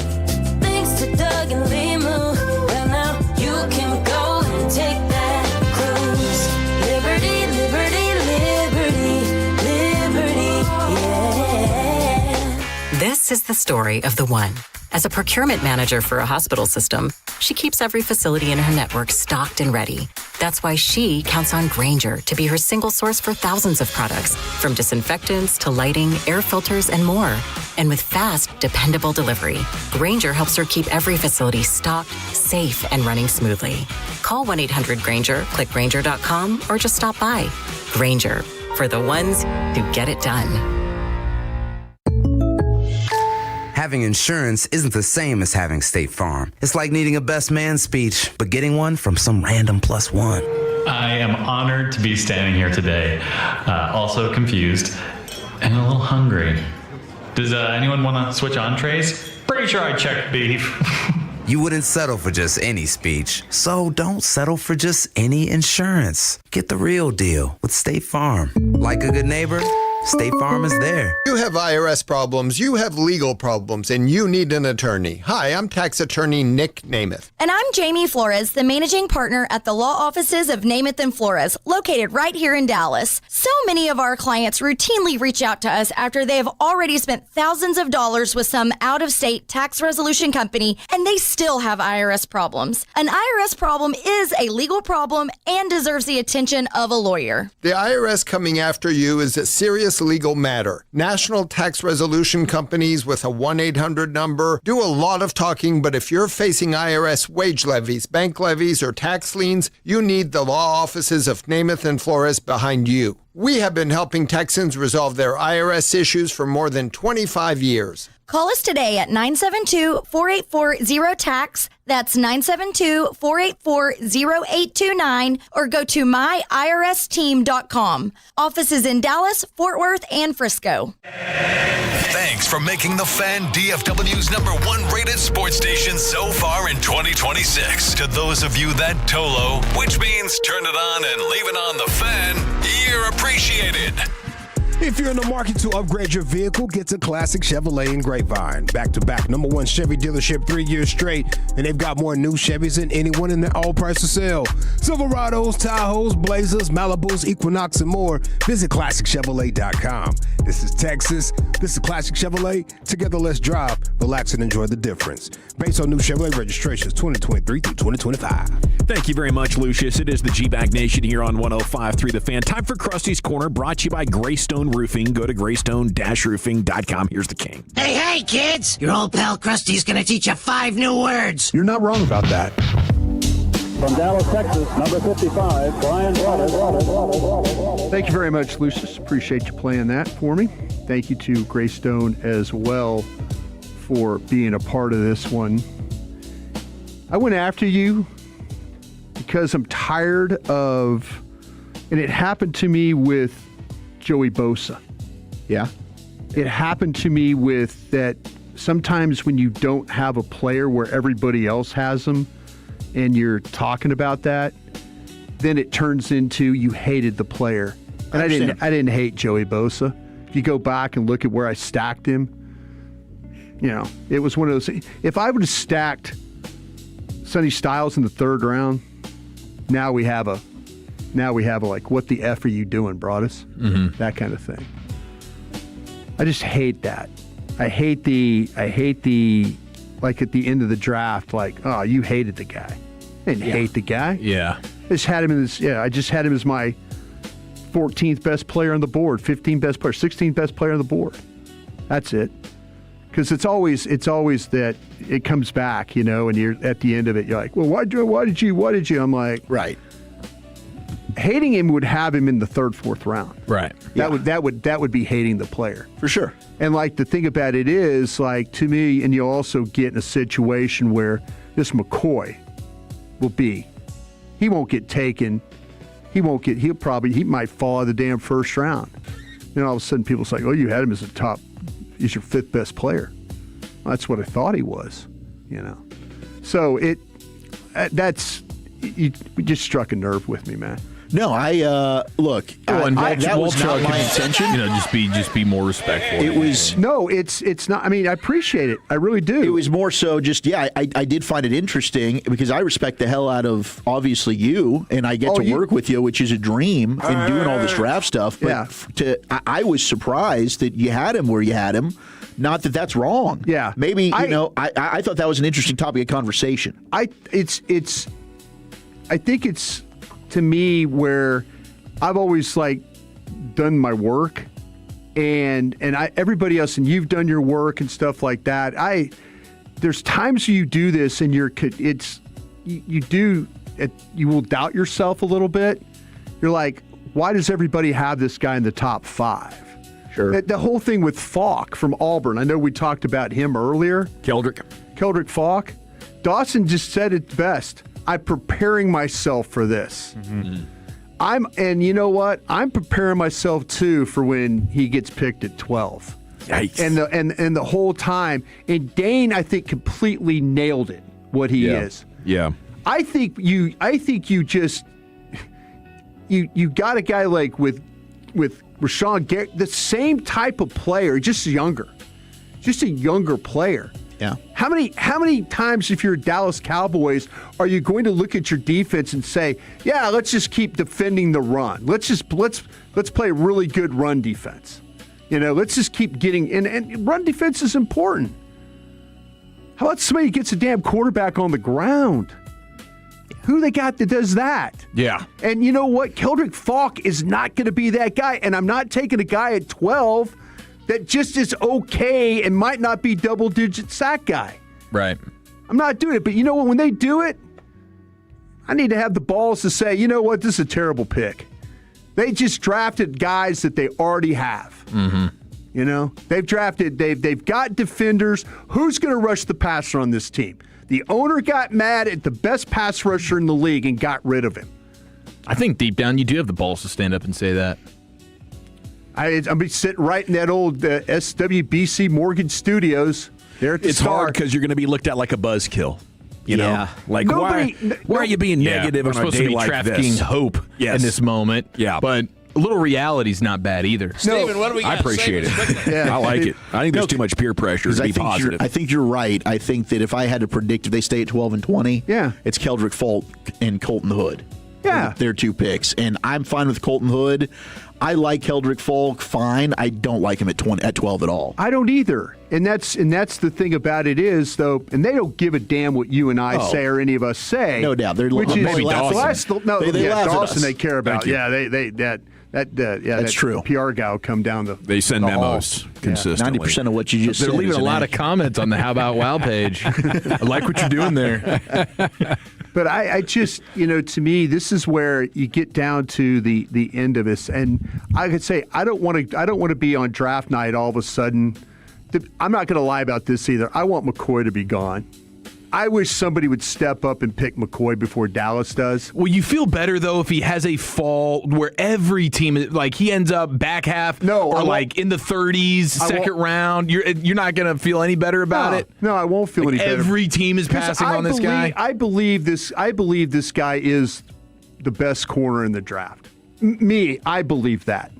Thanks to Doug and Limu, well now you can go and take that cruise. Liberty, liberty, liberty, liberty, yeah.
This is the story of the one. As a procurement manager for a hospital system, she keeps every facility in her network stocked and ready. That's why she counts on Grainger to be her single source for thousands of products, from disinfectants to lighting, air filters, and more. And with fast, dependable delivery, Grainger helps her keep every facility stocked, safe, and running smoothly. Call 1-800-GRAINGER, click Grainger.com, or just stop by. Grainger, for the ones who get it done.
Having insurance isn't the same as having State Farm. It's like needing a best man speech, but getting one from some random plus one.
I am honored to be standing here today, also confused and a little hungry. Does anyone want to switch entrees? Pretty sure I checked beef.
You wouldn't settle for just any speech, so don't settle for just any insurance. Get the real deal with State Farm. Like a good neighbor, State Farm is there.
You have IRS problems, you have legal problems, and you need an attorney. Hi, I'm tax attorney Nick Namath.
And I'm Jamie Flores, the managing partner at the law offices of Namath and Flores, located right here in Dallas. So many of our clients routinely reach out to us after they have already spent thousands of dollars with some out-of-state tax resolution company, and they still have IRS problems. An IRS problem is a legal problem and deserves the attention of a lawyer.
The IRS coming after you is a serious legal matter. National tax resolution companies with a 1-800 number do a lot of talking, but if you're facing IRS wage levies, bank levies, or tax liens, you need the law offices of Namath and Flores behind you. We have been helping Texans resolve their IRS issues for more than 25 years.
Call us today at 972-484-0TAX. That's 972-484-0829, or go to myirsteam.com. Offices in Dallas, Fort Worth, and Frisco.
Thanks for making The Fan DFW's #1 rated sports station so far in 2026. To those of you that TOLO, which means turn it on and leave it on The Fan, you're appreciated.
If you're in the market to upgrade your vehicle, get to Classic Chevrolet in Grapevine. Back-to-back #1 Chevy dealership 3 years straight, and they've got more new Chevys than anyone in the all-price to sell. Silverados, Tahoes, Blazers, Malibus, Equinox, and more. Visit ClassicChevrolet.com. This is Texas. This is Classic Chevrolet. Together, let's drive, relax, and enjoy the difference. Based on new Chevrolet registrations 2023 through 2025.
Thank you very much, Lucius. It is the G-Bag Nation here on 105.3 The Fan. Time for Krusty's Corner, brought to you by Greystone Roofing. Go to greystone-roofing.com. Here's the king.
Hey, kids! Your old pal Krusty's gonna teach you 5 new words.
You're not wrong about that.
From Dallas, Texas, number 55, Brian Brothers.
Thank you very much, Lucius. Appreciate you playing that for me. Thank you to Greystone as well for being a part of this one. I went after you because I'm tired of, and it happened to me with Joey Bosa.
Yeah.
It happened to me with that sometimes when you don't have a player where everybody else has them and you're talking about that, then it turns into you hated the player. And I didn't hate Joey Bosa. If you go back and look at where I stacked him, you know, it was one of those. If I would have stacked Sonny Styles in the 3rd round, now we have a like, what the F are you doing, Broadus? Mm-hmm. That kind of thing. I just hate that. I hate the like at the end of the draft, like, oh, you hated the guy. I didn't hate the guy.
Yeah.
I just had him as my 14th best player on the board, 15th best player, 16th best player on the board. That's it. Because it's always that it comes back, and you're at the end of it, you're like, well, why did you? I'm like,
right.
Hating him would have him in the third, fourth round.
Right.
That would be hating the player.
For sure.
And like the thing about it is, like, to me, and you'll also get in a situation where this McCoy he won't get taken. He might fall out of the damn first round. Then all of a sudden people say, oh, you had him as he's your fifth best player. Well, that's what I thought he was, So you just struck a nerve with me, man.
No, look. That was not my intention.
Just be more respectful.
It's not. I mean, I appreciate it. I really do.
It was more so just I did find it interesting because I respect the hell out of obviously you, and I get to work with you, which is a dream, and doing all this draft stuff. But I was surprised that you had him where you had him. Not that that's wrong.
Yeah,
maybe I thought that was an interesting topic of conversation.
I think it's. To me, where I've always done my work, and everybody else, and you've done your work and stuff like that. There's times you do this, and you will doubt yourself a little bit. You're like, why does everybody have this guy in the top 5?
Sure.
The whole thing with Falk from Auburn. I know we talked about him earlier. Keldrick Falk. Dawson just said it best. I'm preparing myself for this.
Mm-hmm.
And you know what? I'm preparing myself too for when he gets picked at 12.
Yikes.
And the whole time. And Dane, I think, completely nailed it. What he is.
Yeah.
I think you just you got a guy like with Rashawn Gary, the same type of player, just a younger player.
Yeah.
How many times, if you're Dallas Cowboys, are you going to look at your defense and say, "Yeah, let's just keep defending the run. Let's play really good run defense. Let's just keep getting and run defense is important." How about somebody who gets a damn quarterback on the ground? Who they got that does that?
Yeah.
And you know what? Keldrick Falk is not going to be that guy, and I'm not taking a guy at 12 that just is okay and might not be double-digit sack guy.
Right.
I'm not doing it. But you know what? When they do it, I need to have the balls to say, you know what? This is a terrible pick. They just drafted guys that they already have.
Mm-hmm.
They've got defenders. Who's going to rush the passer on this team? The owner got mad at the best pass rusher in the league and got rid of him.
I think deep down you do have the balls to stand up and say that.
I'm sitting right in that old SWBC Mortgage Studios there at the Star.
Hard because you're going to be looked at like a buzzkill. You know? Like, why are you being negative
We're
on a
supposed
day
to be
like
trafficking
this?
hope in this moment.
Yeah.
But a little reality is not bad either.
Steven, what do we got?
I appreciate it. I like it. I think there's too much peer pressure to be positive.
I think you're right. I think that if I had to predict if they stay at 12 and 20, it's Keldrick Falk and Colton Hood.
Yeah.
They're 2 picks. And I'm fine with Colton Hood. I like Keldrick Falk fine. I don't like him at 12 at all.
I don't either. And that's the thing about it is, though, and they don't give a damn what you and I say or any of us say.
No doubt. They're
which is
maybe
Dawson. They laugh at
Dawson
us. They care about.
That's
that
true.
PR guy will come down
They send memos consistently.
90% of what you just
They're
said
leaving
is
a lot of
inaccurate.
comments on the How About Wow page. I like what you're doing there.
But I just, to me, this is where you get down to the end of this, and I could say I don't want to be on draft night all of a sudden. I'm not going to lie about this either. I want McCoy to be gone. I wish somebody would step up and pick McCoy before Dallas does.
Well, you feel better, though, if he has a fall where every team, he ends up back half in the 30s, second round. You're not going to feel any better about it?
No, I won't feel any better.
Every team is passing on this guy?
I believe this guy is the best corner in the draft. I believe that.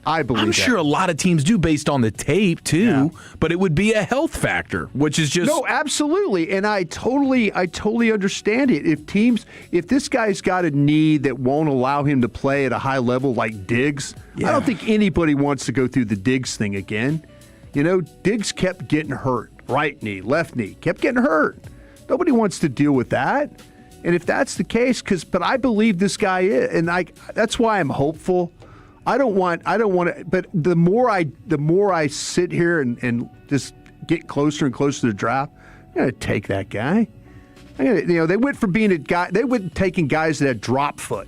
I'm sure a lot of teams do based on the tape, too, but it would be a health factor, which is just...
No, absolutely, and I totally understand it. If this guy's got a knee that won't allow him to play at a high level like Diggs, I don't think anybody wants to go through the Diggs thing again. Diggs kept getting hurt. Right knee, left knee, kept getting hurt. Nobody wants to deal with that. And if that's the case, but I believe this guy is, and that's why I'm hopeful. I don't want to, but the more I sit here and just get closer and closer to the draft, I'm going to take that guy. They went from being a guy. They went taking guys that had drop foot.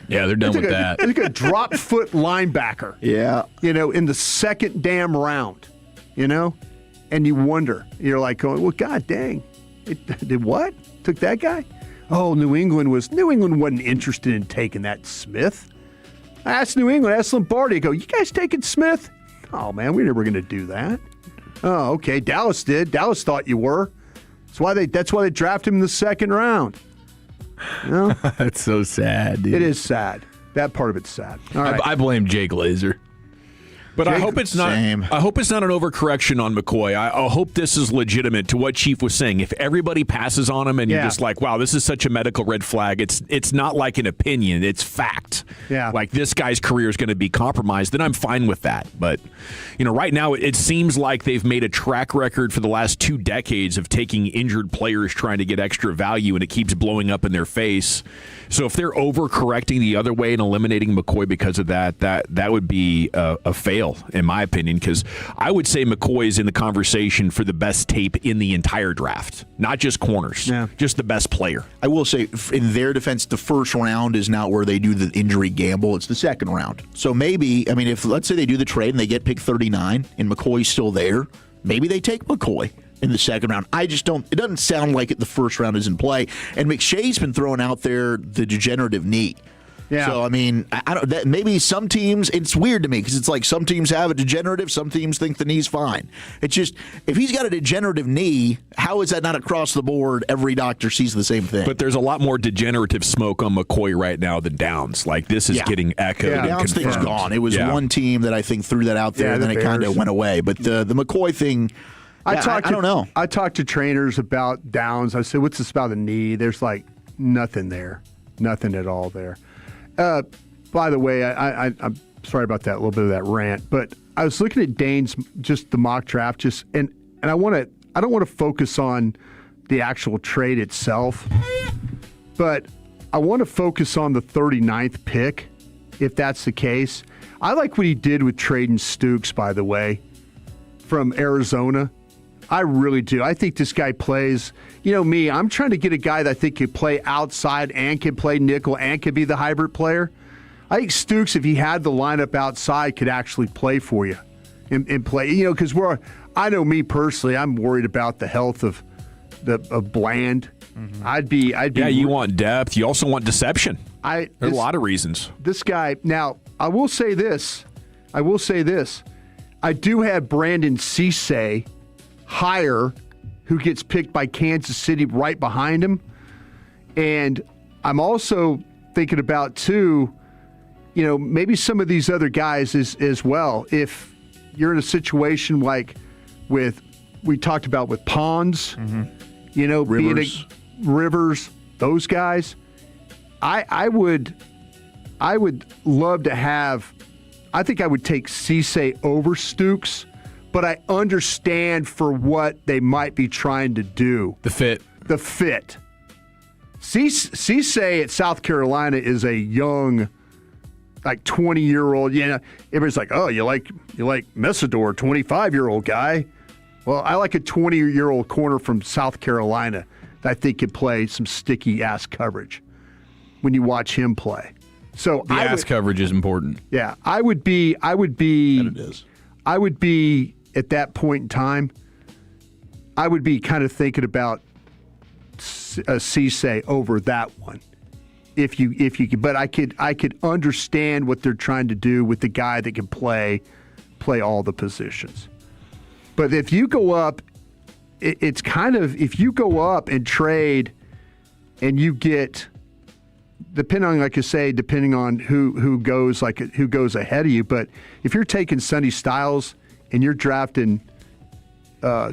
Yeah, they're done with that.
They took a drop foot linebacker.
Yeah.
In the second damn round. And you wonder. You're like going, well, God dang. It did what? Took that guy? Oh, New England wasn't interested in taking that Smith. I asked New England, I asked Lombardi, I go, you guys taking Smith? Oh, man, we're never going to do that. Oh, okay, Dallas did. Dallas thought you were. That's why they drafted him in the second round.
That's so sad, dude.
It is sad. That part of it's sad. All right.
I blame Jay Glazer.
But I hope it's not. I hope it's not an overcorrection on McCoy. I hope this is legitimate to what Chief was saying. If everybody passes on him and you're just like, "Wow, this is such a medical red flag," it's not like an opinion; it's fact.
Yeah.
Like this guy's career is going to be compromised. Then I'm fine with that. But right now it seems like they've made a track record for the last 2 decades of taking injured players trying to get extra value, and it keeps blowing up in their face. So if they're overcorrecting the other way and eliminating McCoy because of that would be a fail, in my opinion, because I would say McCoy is in the conversation for the best tape in the entire draft, not just corners, just the best player.
I will say, in their defense, the first round is not where they do the injury gamble. It's the second round. So maybe, if let's say they do the trade and they get pick 39 and McCoy's still there, maybe they take McCoy in the second round. It doesn't sound like the first round is in play. And McShay's been throwing out there the degenerative knee.
Yeah.
So, I don't. Maybe some teams, it's weird to me because it's like some teams have a degenerative, some teams think the knee's fine. It's just, if he's got a degenerative knee, how is that not across the board? Every doctor sees the same thing.
But there's a lot more degenerative smoke on McCoy right now than Downs. Like, this is getting echoed.
Yeah,
and
Downs thing's
confirmed.
gone. It was one team that I think threw that out there, and then it kind of went away. But the McCoy thing, I don't know.
I talked to trainers about Downs. I said, what's this about the knee? There's like nothing there. Nothing at all there. By the way, I'm sorry about that, a little bit of that rant, but I was looking at Dane's, just the mock draft, and I don't want to focus on the actual trade itself, but I want to focus on the 39th pick, if that's the case. I like what he did with trading Stooks, by the way, from Arizona. I really do. I think this guy plays, me, I'm trying to get a guy that I think could play outside and can play nickel and could be the hybrid player. I think Stooks, if he had the lineup outside, could actually play for you and play, because I know me personally, I'm worried about the health of Bland. Mm-hmm. I'd be.
Yeah, you want depth. You also want deception. There's a lot of reasons.
This guy, now, I will say this. I do have Brandon Cisse higher, who gets picked by Kansas City right behind him. And I'm also thinking about, too, maybe some of these other guys as well. If you're in a situation like we talked about with Pons, Rivers, those guys, I would love to have, I think I would take Cisse over Stooks, but I understand for what they might be trying to do.
The fit.
Cisse at South Carolina is a young, like 20-year-old. Everybody's like, oh, you like Messidor, 25-year-old guy. Well, I like a 20-year-old corner from South Carolina that I think could play some sticky-ass coverage when you watch him play. So
the ass coverage is important.
Yeah, I would be.
And it is.
I would be at that point in time. I would be kind of thinking about Cisse over that one, if you could. But I could understand what they're trying to do with the guy that can play all the positions. But if you go up, it's kind of, if you go up and trade, and you get, depending on, like you say, depending on who goes ahead of you. But if you're taking Sonny Styles and you're drafting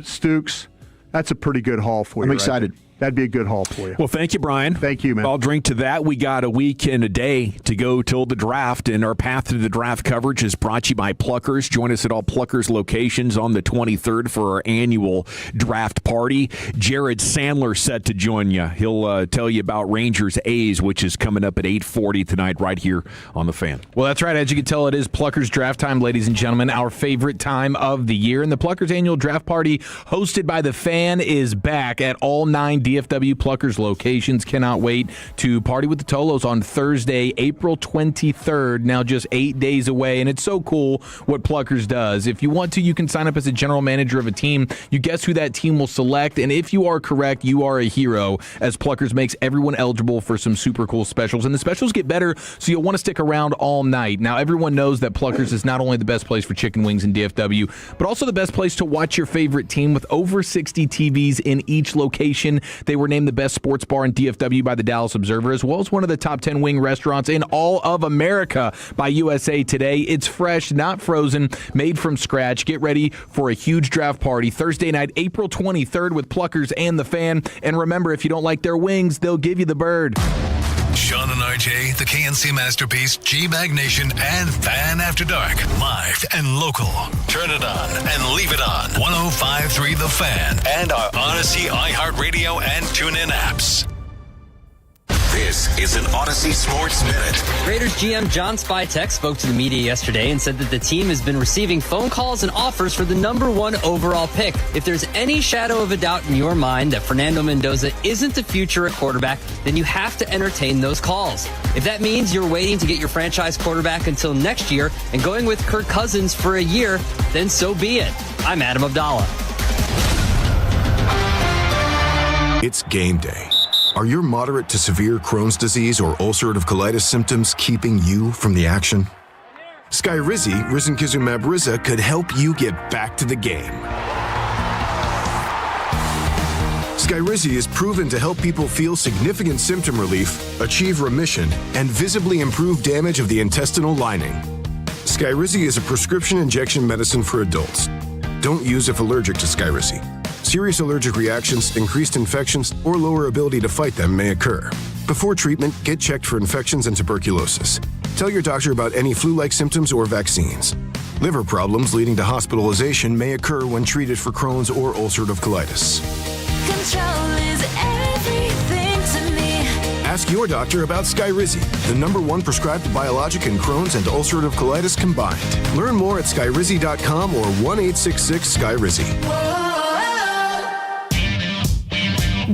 Stooks, that's a pretty good haul for you.
I'm excited.
That'd be a good haul for you.
Well, thank you, Brian.
Thank you, man.
I'll drink to that. We got a week and a day to go till the draft, and our path to the draft coverage is brought to you by Pluckers. Join us at all Pluckers locations on the 23rd for our annual draft party. Jared Sandler set to join you. He'll tell you about Rangers A's, which is coming up at 8:40 tonight right here on The Fan.
Well, that's right. As you can tell, it is Pluckers draft time, ladies and gentlemen, our favorite time of the year. And the Pluckers annual draft party hosted by The Fan is back at all 9 DFW Pluckers locations. Cannot wait to party with the Tolos on Thursday, April 23rd, now just 8 days away. And it's so cool what Pluckers does. If you want to, you can sign up as a general manager of a team. You guess who that team will select. And if you are correct, you are a hero, as Pluckers makes everyone eligible for some super cool specials. And the specials get better, so you'll want to stick around all night. Now, everyone knows that Pluckers is not only the best place for chicken wings in DFW, but also the best place to watch your favorite team with over 60 TVs in each location. They were named the best sports bar in DFW by the Dallas Observer, as well as one of the top 10 wing restaurants in all of America by USA Today. It's fresh, not frozen, made from scratch. Get ready for a huge draft party Thursday night, April 23rd with Pluckers and The Fan. And remember, if you don't like their wings, they'll give you the bird.
Sean and RJ, the KNC Masterpiece, G-Bag Nation, and Fan After Dark. Live and local. Turn it on and leave it on. 105.3 The Fan and our Odyssey, iHeartRadio, and TuneIn apps. This is an Odyssey Sports Minute.
Raiders GM John Spytek spoke to the media yesterday and said that the team has been receiving phone calls and offers for the #1 overall pick. If there's any shadow of a doubt in your mind that Fernando Mendoza isn't the future at quarterback, then you have to entertain those calls. If that means you're waiting to get your franchise quarterback until next year and going with Kirk Cousins for a year, then so be it. I'm Adam Abdallah.
It's game day. Are your moderate to severe Crohn's disease or ulcerative colitis symptoms keeping you from the action? Skyrizi, risankizumab Riza, could help you get back to the game. Skyrizi is proven to help people feel significant symptom relief, achieve remission, and visibly improve damage of the intestinal lining. Skyrizi is a prescription injection medicine for adults. Don't use if allergic to Skyrizi. Serious allergic reactions, increased infections, or lower ability to fight them may occur. Before treatment, get checked for infections and tuberculosis. Tell your doctor about any flu-like symptoms or vaccines. Liver problems leading to hospitalization may occur when treated for Crohn's or ulcerative colitis.
Control is everything to me.
Ask your doctor about Skyrizi, the #1 prescribed biologic in Crohn's and ulcerative colitis combined. Learn more at skyrizi.com or 1-866-SKYRIZI.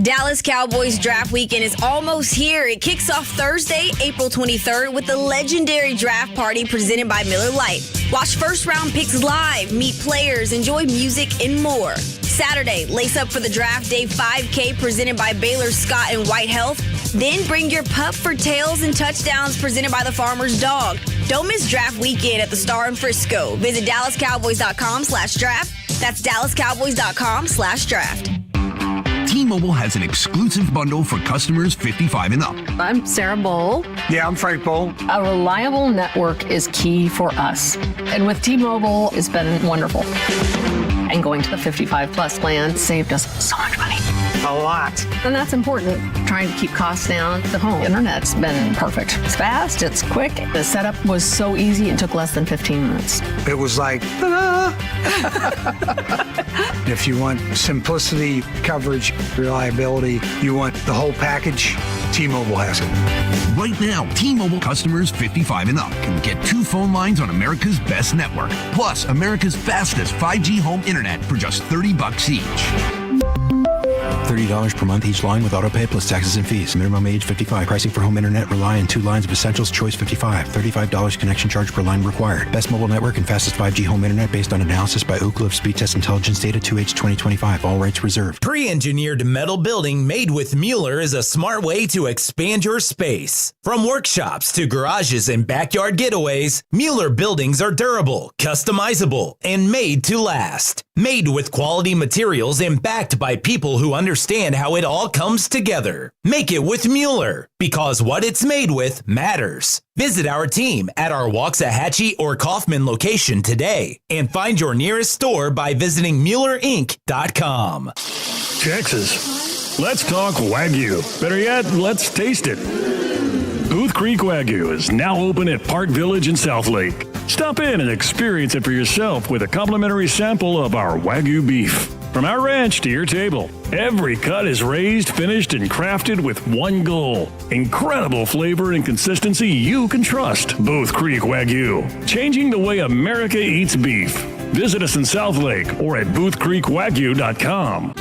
Dallas Cowboys draft weekend is almost here. It kicks off Thursday, April 23rd with the legendary draft party presented by Miller Lite. Watch first-round picks live, meet players, enjoy music, and more. Saturday, lace up for the Draft Day 5K presented by Baylor Scott and White Health. Then bring your pup for tails and touchdowns presented by the Farmer's Dog. Don't miss draft weekend at the Star in Frisco. Visit DallasCowboys.com/draft. That's DallasCowboys.com/draft.
T-Mobile has an exclusive bundle for customers 55 and up.
I'm Sarah Bowl.
Yeah, I'm Frank Bowl.
A reliable network is key for us. And with T-Mobile, it's been wonderful. And going to the 55 plus plan saved us so much money. A lot. And that's important. Trying to keep costs down. The home internet's been perfect. It's fast, it's quick. The setup was so easy, it took less than 15 minutes.
It was like, ta-da! If you want simplicity, coverage, reliability, you want the whole package, T-Mobile has it.
Right now, T-Mobile customers 55 and up can get 2 phone lines on America's best network, plus America's fastest 5G home internet for just $30 each.
$30 per month each line with autopay plus taxes and fees. Minimum age 55. Pricing for home internet rely on 2 lines of essentials. Choice 55. $35 connection charge per line required. Best mobile network and fastest 5G home internet based on analysis by Ookla of Speed Test Intelligence Data 2H 2025. All rights reserved.
Pre-engineered metal building made with Mueller is a smart way to expand your space. From workshops to garages and backyard getaways, Mueller buildings are durable, customizable, and made to last. Made with quality materials and backed by people who understand how it all comes together. Make it with Mueller, because what it's made with matters. Visit our team at our Waxahachie or Kaufman location today and find your nearest store by visiting MuellerInc.com.
Texas.
Let's talk Wagyu. Better yet, let's taste it. Booth Creek Wagyu is now open at Park Village in Southlake. Stop in and experience it for yourself with a complimentary sample of our Wagyu beef. From our ranch to your table, every cut is raised, finished, and crafted with one goal. Incredible flavor and consistency you can trust. Booth Creek Wagyu, changing the way America eats beef. Visit us in Southlake or at boothcreekwagyu.com.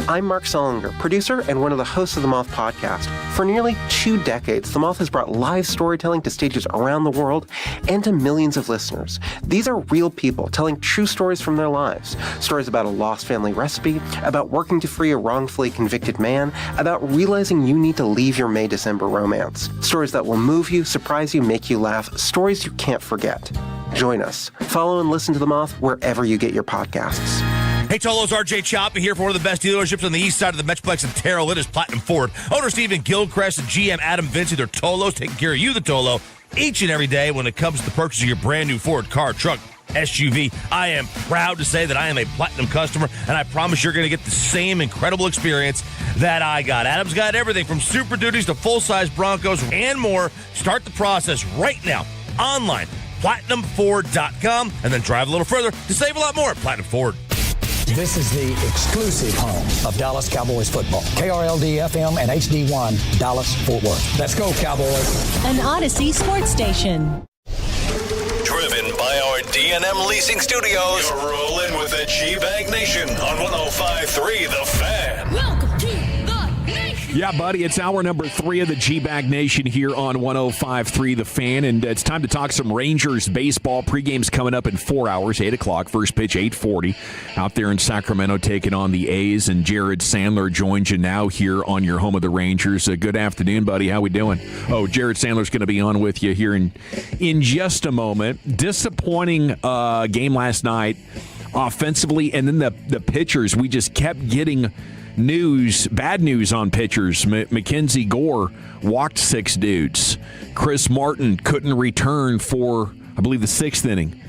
I'm Mark Solinger, producer and one of the hosts of the Moth podcast. For nearly 2 decades, the Moth has brought live storytelling to stages around the world and to millions of listeners. These are real people telling true stories from their lives. Stories about a lost family recipe, about working to free a wrongfully convicted man, about realizing you need to leave your May-December romance. Stories that will move you, surprise you, make you laugh. Stories you can't forget. Join us. Follow and listen to the Moth wherever you get your podcasts.
Hey, Tolo's RJ Choppy here for one of the best dealerships on the east side of the Metroplex in Terrell. It is Platinum Ford. Owner Stephen Gilchrist and GM Adam Vinci, they're Tolos, taking care of you, the Tolo, each and every day when it comes to the purchase of your brand new Ford car, truck, SUV. I am proud to say that I am a Platinum customer, and I promise you're going to get the same incredible experience that I got. Adam's got everything from Super Duties to full-size Broncos and more. Start the process right now, online, PlatinumFord.com, and then drive a little further to save a lot more at Platinum Ford.
This is the exclusive home of Dallas Cowboys football. KRLD-FM and HD1, Dallas-Fort Worth. Let's go, Cowboys.
An Odyssey sports station.
Driven by our D&M Leasing Studios. You're rolling with the G-Bag Nation on 105.3 The Fan.
Welcome to the Nation.
Yeah, buddy, it's hour number 3 of the G-Bag Nation here on 105.3 The Fan, and it's time to talk some Rangers baseball. Pregame's coming up in 4 hours, 8 o'clock. First pitch, 8:40. Out there in Sacramento taking on the A's, and Jared Sandler joins you now here on your home of the Rangers. Good afternoon, buddy. How we doing? Oh, Jared Sandler's going to be on with you here in just a moment. Disappointing game last night offensively, and then the pitchers, we just kept getting bad news on pitchers. Mackenzie Gore walked 6 dudes. Chris Martin couldn't return for, I believe, the 6th inning.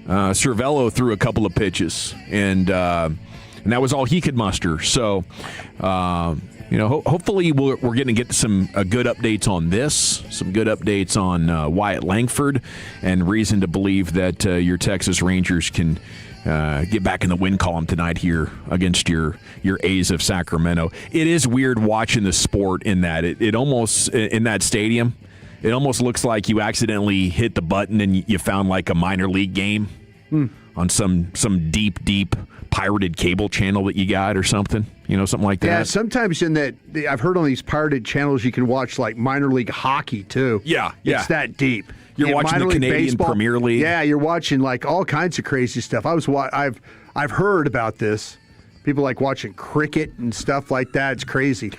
Cervello threw a couple of pitches, and that was all he could muster. So, hopefully we're going to get some good updates on this, some good updates on Wyatt Langford, and reason to believe that your Texas Rangers can get back in the win column tonight here against your A's of Sacramento. It is weird watching the sport in that it almost, in that stadium, it almost looks like you accidentally hit the button and you found like a minor league game on some deep pirated cable channel that you got or something, something like that.
Yeah, sometimes in that, I've heard on these pirated channels you can watch like minor league hockey too.
Yeah.
It's that deep.
You're watching the Canadian
baseball.
Premier League.
Yeah, you're watching like all kinds of crazy stuff. I've heard about this. People like watching cricket and stuff like that. It's crazy.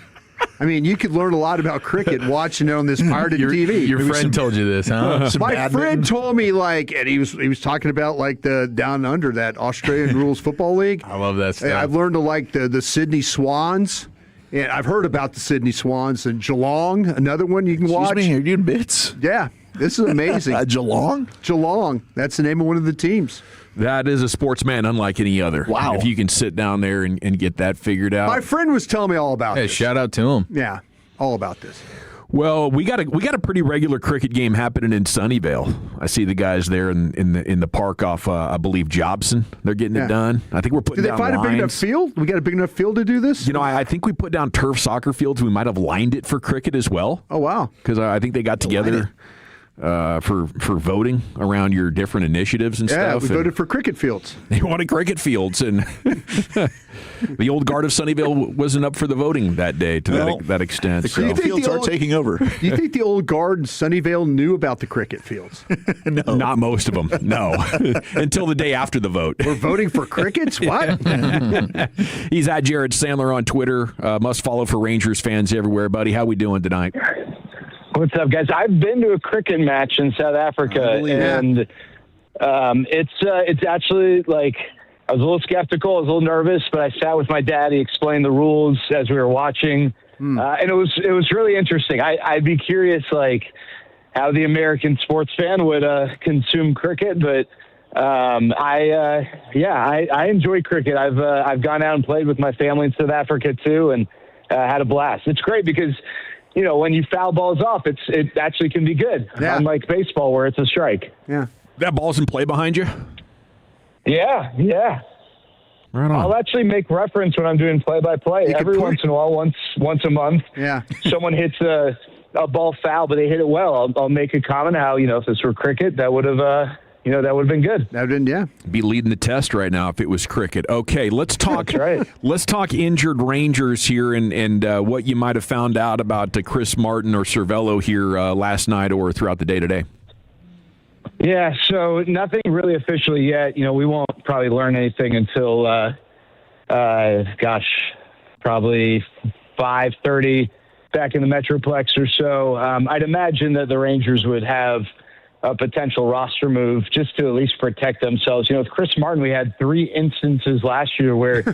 I mean, you could learn a lot about cricket watching it on this pirated TV.
Your friend told you this, huh?
My friend told me and he was talking about like the Down Under, that Australian Rules Football League.
I love that stuff.
I've learned to like the Sydney Swans. And I've heard about the Sydney Swans and Geelong, another one you can watch.
Excuse me, are you doing bits?
Yeah. This is amazing.
Geelong?
Geelong. That's the name of one of the teams.
That is a sportsman unlike any other.
Wow.
If you can sit down there and get that figured out.
My friend was telling me all about this.
Hey, shout out to him.
Yeah, all about this.
Well, we got a pretty regular cricket game happening in Sunnyvale. I see the guys there in the park off, I believe, Jobson. They're getting it done. I think we're putting down lines.
Did they find a big enough field? We got a big enough field to do this?
I think we put down turf soccer fields. We might have lined it for cricket as well.
Oh, wow.
Because I think they got together for voting around your different initiatives and stuff.
Yeah, we voted for cricket fields.
They wanted cricket fields, and the old guard of Sunnyvale wasn't up for the voting that day to that extent.
The cricket fields are taking over.
Do you think the old guard in Sunnyvale knew about the cricket fields?
No. Not most of them, no. Until the day after the vote.
We're voting for crickets? What?
He's at Jared Sandler on Twitter. Must follow for Rangers fans everywhere, buddy. How we doing tonight?
What's up, guys? I've been to a cricket match in South Africa, and it's actually like I was a little skeptical, I was a little nervous, but I sat with my dad. He explained the rules as we were watching, and it was really interesting. I'd be curious, like how the American sports fan would consume cricket, but I enjoy cricket. I've gone out and played with my family in South Africa too, and had a blast. It's great because, when you foul balls off, it actually can be good.
Yeah.
Unlike baseball where it's a strike.
Yeah.
That ball's in play behind you?
Yeah.
Right on.
I'll actually make reference when I'm doing play-by-play. Every once in a while, once a month, someone hits a ball foul, but they hit it well. I'll make a comment how, if this were cricket, that would have that would have been good.
That would have been,
Be leading the test right now if it was cricket. Okay, let's talk.
That's right.
Let's talk injured Rangers here and what you might have found out about Chris Martin or Cervello here last night or throughout the day today.
Yeah, so nothing really officially yet. We won't probably learn anything until, probably 5:30 back in the Metroplex or so. I'd imagine that the Rangers would have a potential roster move just to at least protect themselves. With Chris Martin, we had 3 instances last year where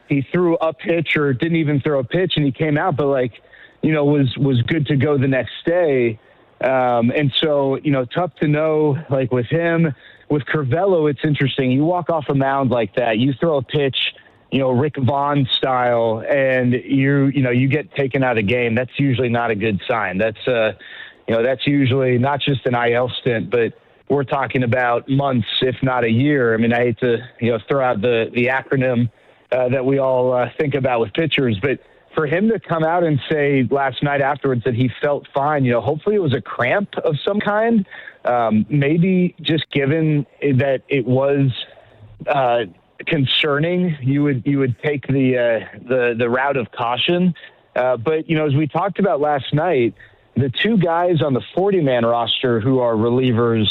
he threw a pitch or didn't even throw a pitch and he came out, but was good to go the next day. And so, tough to know, with him. With Cervello, it's interesting. You walk off a mound like that, you throw a pitch, Rick Vaughn style, and you get taken out of game. That's usually not a good sign. That's usually not just an IL stint, but we're talking about months, if not a year. I mean, I hate to, throw out the acronym that we all think about with pitchers, but for him to come out and say last night afterwards that he felt fine, hopefully it was a cramp of some kind. Maybe just given that it was concerning, you would take the route of caution. But as we talked about last night, the 2 guys on the 40-man roster who are relievers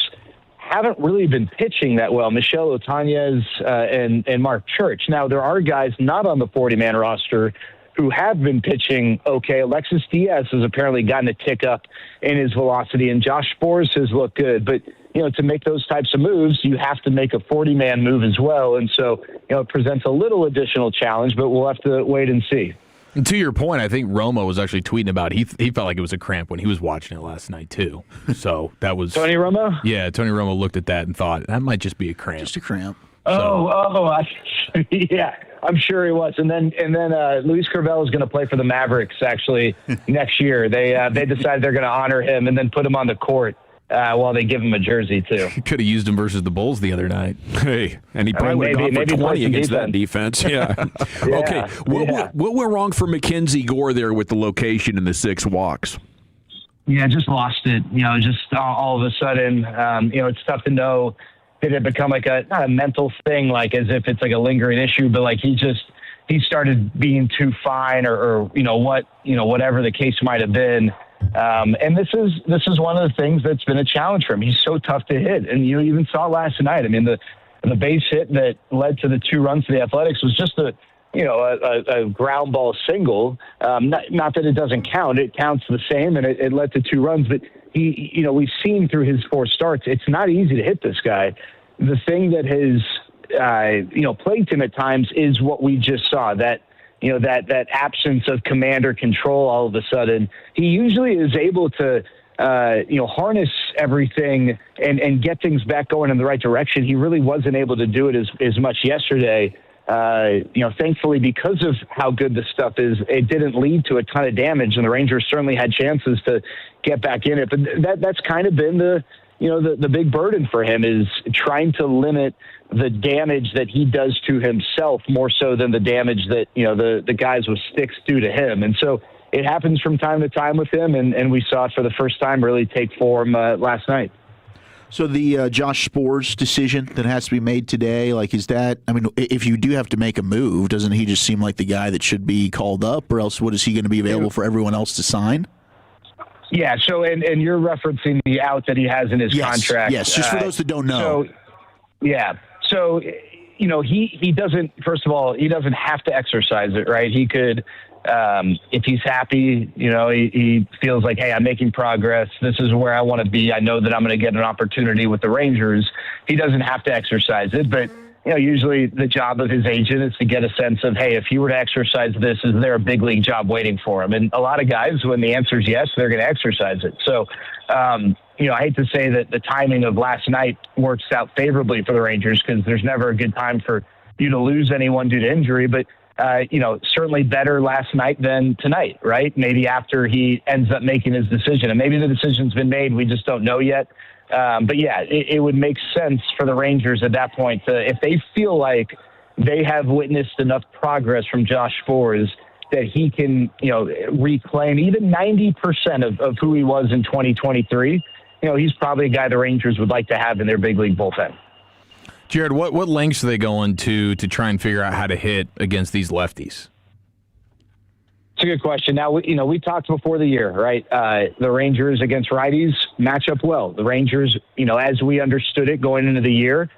haven't really been pitching that well, Michel Otañez and Mark Church. Now, there are guys not on the 40-man roster who have been pitching okay. Alexis Diaz has apparently gotten a tick up in his velocity, and Josh Sborz has looked good. But, to make those types of moves, you have to make a 40-man move as well. And so, it presents a little additional challenge, but we'll have to wait and see.
And to your point, I think Romo was actually tweeting about he felt like it was a cramp when he was watching it last night too. So that was
Tony Romo?
Yeah, Tony Romo looked at that and thought that might just be a cramp.
Just a cramp.
Yeah, I'm sure he was. And then Luis Cervello is going to play for the Mavericks actually next year. They decided they're going to honor him and then put him on the court while they give him a jersey too.
You could have used him versus the Bulls the other night.
Hey, and he probably would have gone for 20 against that defense. Yeah. Okay. What went wrong for Mackenzie Gore there with the location and the 6 walks?
Yeah, just lost it. Just all of a sudden, it's tough to know. Did it become like not a mental thing, like as if it's like a lingering issue, but like he started being too fine or whatever the case might have been. And this is one of the things that's been a challenge for him. He's so tough to hit. And you even saw last night. I mean, the base hit that led to the 2 runs for the Athletics was just a ground ball single. Not that it doesn't count. It counts the same, and it led to 2 runs. But we've seen through his 4 starts, it's not easy to hit this guy. The thing that has, plagued him at times is what we just saw, that absence of command or control all of a sudden. He usually is able to, harness everything and get things back going in the right direction. He really wasn't able to do it as much yesterday. Thankfully, because of how good this stuff is, it didn't lead to a ton of damage, and the Rangers certainly had chances to get back in it. But that's kind of been the big burden for him, is trying to limit the damage that he does to himself more so than the damage that, the guys with sticks do to him. And so it happens from time to time with him, and we saw it for the first time really take form last night.
So the Josh Sborz decision that has to be made today, is that, if you do have to make a move, doesn't he just seem like the guy that should be called up, or else what is he going to be available for everyone else to sign?
Yeah, so, and you're referencing the out that he has in his contract.
Yes, just for those that don't know.
So, he doesn't, first of all, he doesn't have to exercise it, right? He could, if he's happy, he feels like, hey, I'm making progress. This is where I want to be. I know that I'm going to get an opportunity with the Rangers. He doesn't have to exercise it, but usually the job of his agent is to get a sense of, hey, if he were to exercise this, is there a big league job waiting for him? And a lot of guys, when the answer is yes, they're going to exercise it. So, I hate to say that the timing of last night works out favorably for the Rangers, because there's never a good time for you to lose anyone due to injury. But certainly better last night than tonight, right? Maybe after he ends up making his decision. And maybe the decision's been made. We just don't know yet. But yeah, it would make sense for the Rangers at that point if they feel like they have witnessed enough progress from Josh Sborz that he can, reclaim even 90% of who he was in 2023. He's probably a guy the Rangers would like to have in their big league bullpen.
Jared, what lengths are they going to try and figure out how to hit against these lefties?
It's a good question. Now, we talked before the year, right? The Rangers against righties match up well. The Rangers, as we understood it going into the year,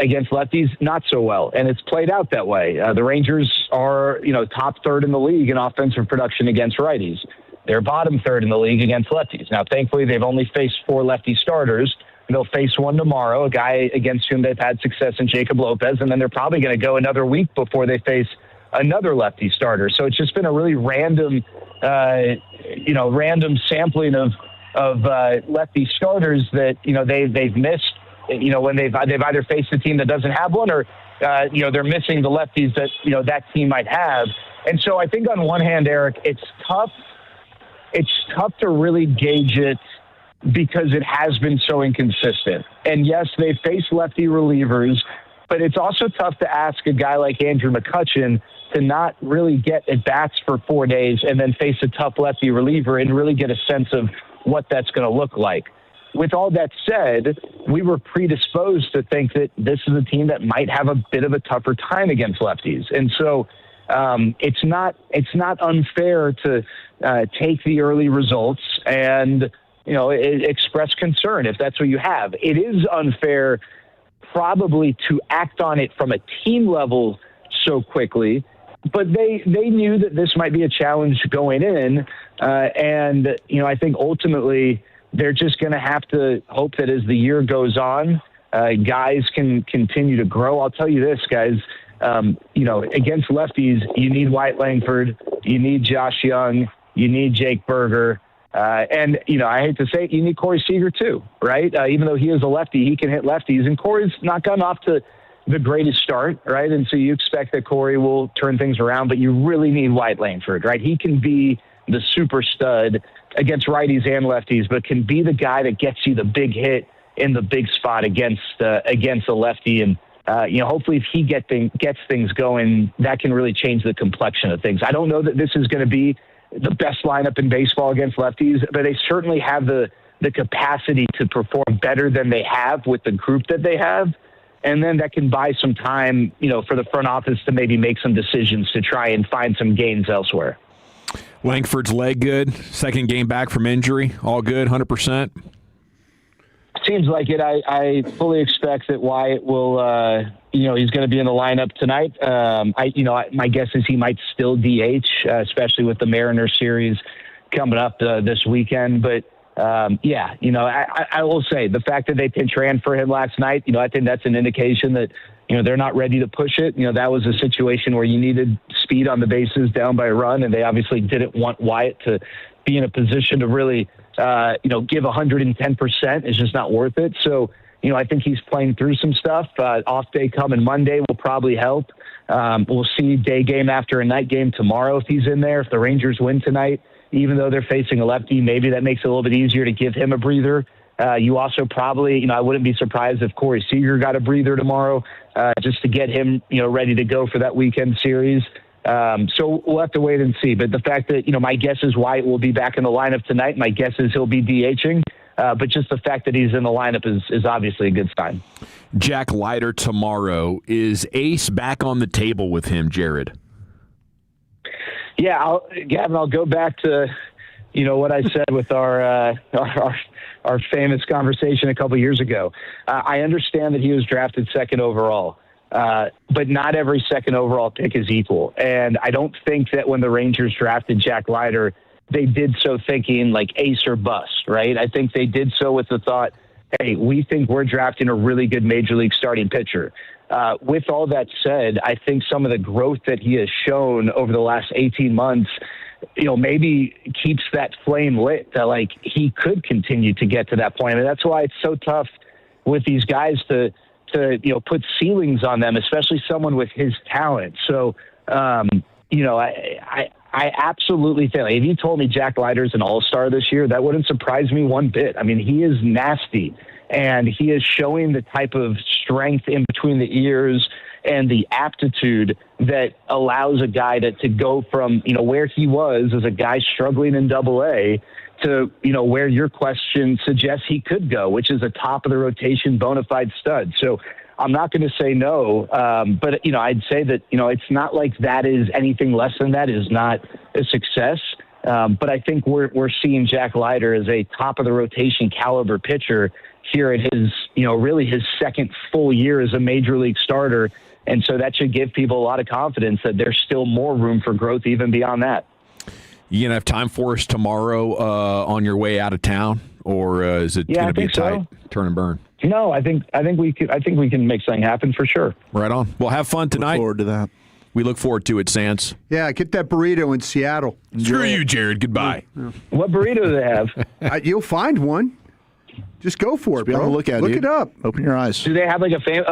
against lefties, not so well. And it's played out that way. The Rangers are, top third in the league in offensive production against righties. They're bottom third in the league against lefties. Now, thankfully, they've only faced 4 lefty starters. They'll face one tomorrow, a guy against whom they've had success in Jacob Lopez, and then they're probably going to go another week before they face another lefty starter. So it's just been a really random sampling of lefty starters that, they've missed, when they've either faced a team that doesn't have one or, they're missing the lefties that, that team might have. And so I think on one hand, Eric, it's tough to really gauge it because it has been so inconsistent. And yes, they face lefty relievers, but it's also tough to ask a guy like Andrew McCutchen to not really get at bats for 4 days and then face a tough lefty reliever and really get a sense of what that's going to look like. With all that said, we were predisposed to think that this is a team that might have a bit of a tougher time against lefties. And so it's not unfair to take the early results and, express concern if that's what you have. It is unfair probably to act on it from a team level so quickly, but they knew that this might be a challenge going in. And I think ultimately they're just going to have to hope that as the year goes on, guys can continue to grow. I'll tell you this, guys, against lefties, you need Wyatt Langford, you need Josh Young, you need Jake Berger. And I hate to say it, you need Corey Seager too, right? Even though he is a lefty, he can hit lefties. And Corey's not gotten off to the greatest start, right? And so you expect that Corey will turn things around, but you really need Wyatt Langford, right? He can be the super stud against righties and lefties, but can be the guy that gets you the big hit in the big spot against a lefty. And, hopefully if he gets things going, that can really change the complexion of things. I don't know that this is going to be the best lineup in baseball against lefties, but they certainly have the capacity to perform better than they have with the group that they have. And then that can buy some time, for the front office to maybe make some decisions to try and find some gains elsewhere.
Langford's leg good. Second game back from injury. All good, 100%.
Seems like it. I fully expect that Wyatt will, he's going to be in the lineup tonight. My guess is he might still DH, especially with the Mariners series coming up this weekend. But, I will say the fact that they pinch ran for him last night, I think that's an indication that, they're not ready to push it. That was a situation where you needed speed on the bases down by a run, and they obviously didn't want Wyatt to be in a position to really give 110%. It's just not worth it. So, I think he's playing through some stuff. Off day coming Monday will probably help. We'll see day game after a night game tomorrow if he's in there. If the Rangers win tonight, even though they're facing a lefty, maybe that makes it a little bit easier to give him a breather. You also probably, I wouldn't be surprised if Corey Seager got a breather tomorrow just to get him, ready to go for that weekend series. So we'll have to wait and see. But the fact that, my guess is Wyatt will be back in the lineup tonight. My guess is he'll be DHing. But just the fact that he's in the lineup is obviously a good sign.
Jack Leiter tomorrow. Is Ace back on the table with him, Jared?
Yeah, Gavin, I'll go back to, what I said with our famous conversation a couple years ago. I understand that he was drafted second overall. But not every second overall pick is equal. And I don't think that when the Rangers drafted Jack Leiter, they did so thinking like ace or bust, right? I think they did so with the thought, hey, we think we're drafting a really good major league starting pitcher. With all that said, I think some of the growth that he has shown over the last 18 months, maybe keeps that flame lit that like he could continue to get to that point. I mean, that's why it's so tough with these guys to put ceilings on them, especially someone with his talent. So I absolutely think, if you told me Jack Leiter's an all-star this year, that wouldn't surprise me one bit. I mean, he is nasty, and he is showing the type of strength in between the ears and the aptitude that allows a guy to go from, where he was as a guy struggling in Double-A to, where your question suggests he could go, which is a top-of-the-rotation bona fide stud. So I'm not going to say no, but, I'd say that, it's not like that is anything less than that is not a success. But I think we're seeing Jack Leiter as a top-of-the-rotation caliber pitcher here at his, really his second full year as a major league starter. And so that should give people a lot of confidence that there's still more room for growth even beyond that.
You going to have time for us tomorrow on your way out of town, or is it going to be a tight turn and burn?
No, I think we can make something happen for sure.
Right on. Well, have fun tonight.
Look forward to that.
We look forward to it, Sans.
Yeah, get that burrito in Seattle.
Screw you, Jared. Goodbye.
Yeah. What burrito do they have?
You'll find one. Just go for it, bro.
Look
it up.
Open your eyes.
Do they have like a famous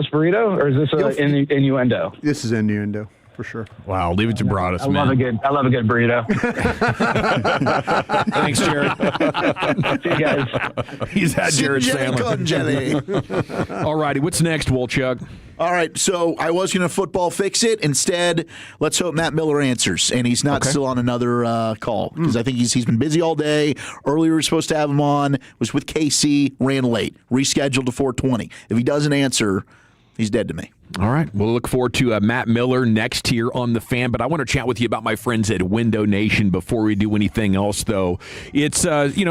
burrito, or is this innuendo?
This is innuendo for sure.
Wow, leave it to Broadus, man.
I love a good burrito.
Thanks, Jared.
See you guys.
He's had Jared's family.
All righty, what's next, Wolchuk?
All right, so I was going to football fix it. Instead, let's hope Matt Miller answers, and he's not still on another call, because I think he's been busy all day. Earlier we were supposed to have him on, was with KC, ran late, rescheduled to 4:20. If he doesn't answer, he's dead to me.
All right. We'll look forward to Matt Miller next here on The Fan. But I want to chat with you about my friends at Window Nation before we do anything else, though. It's,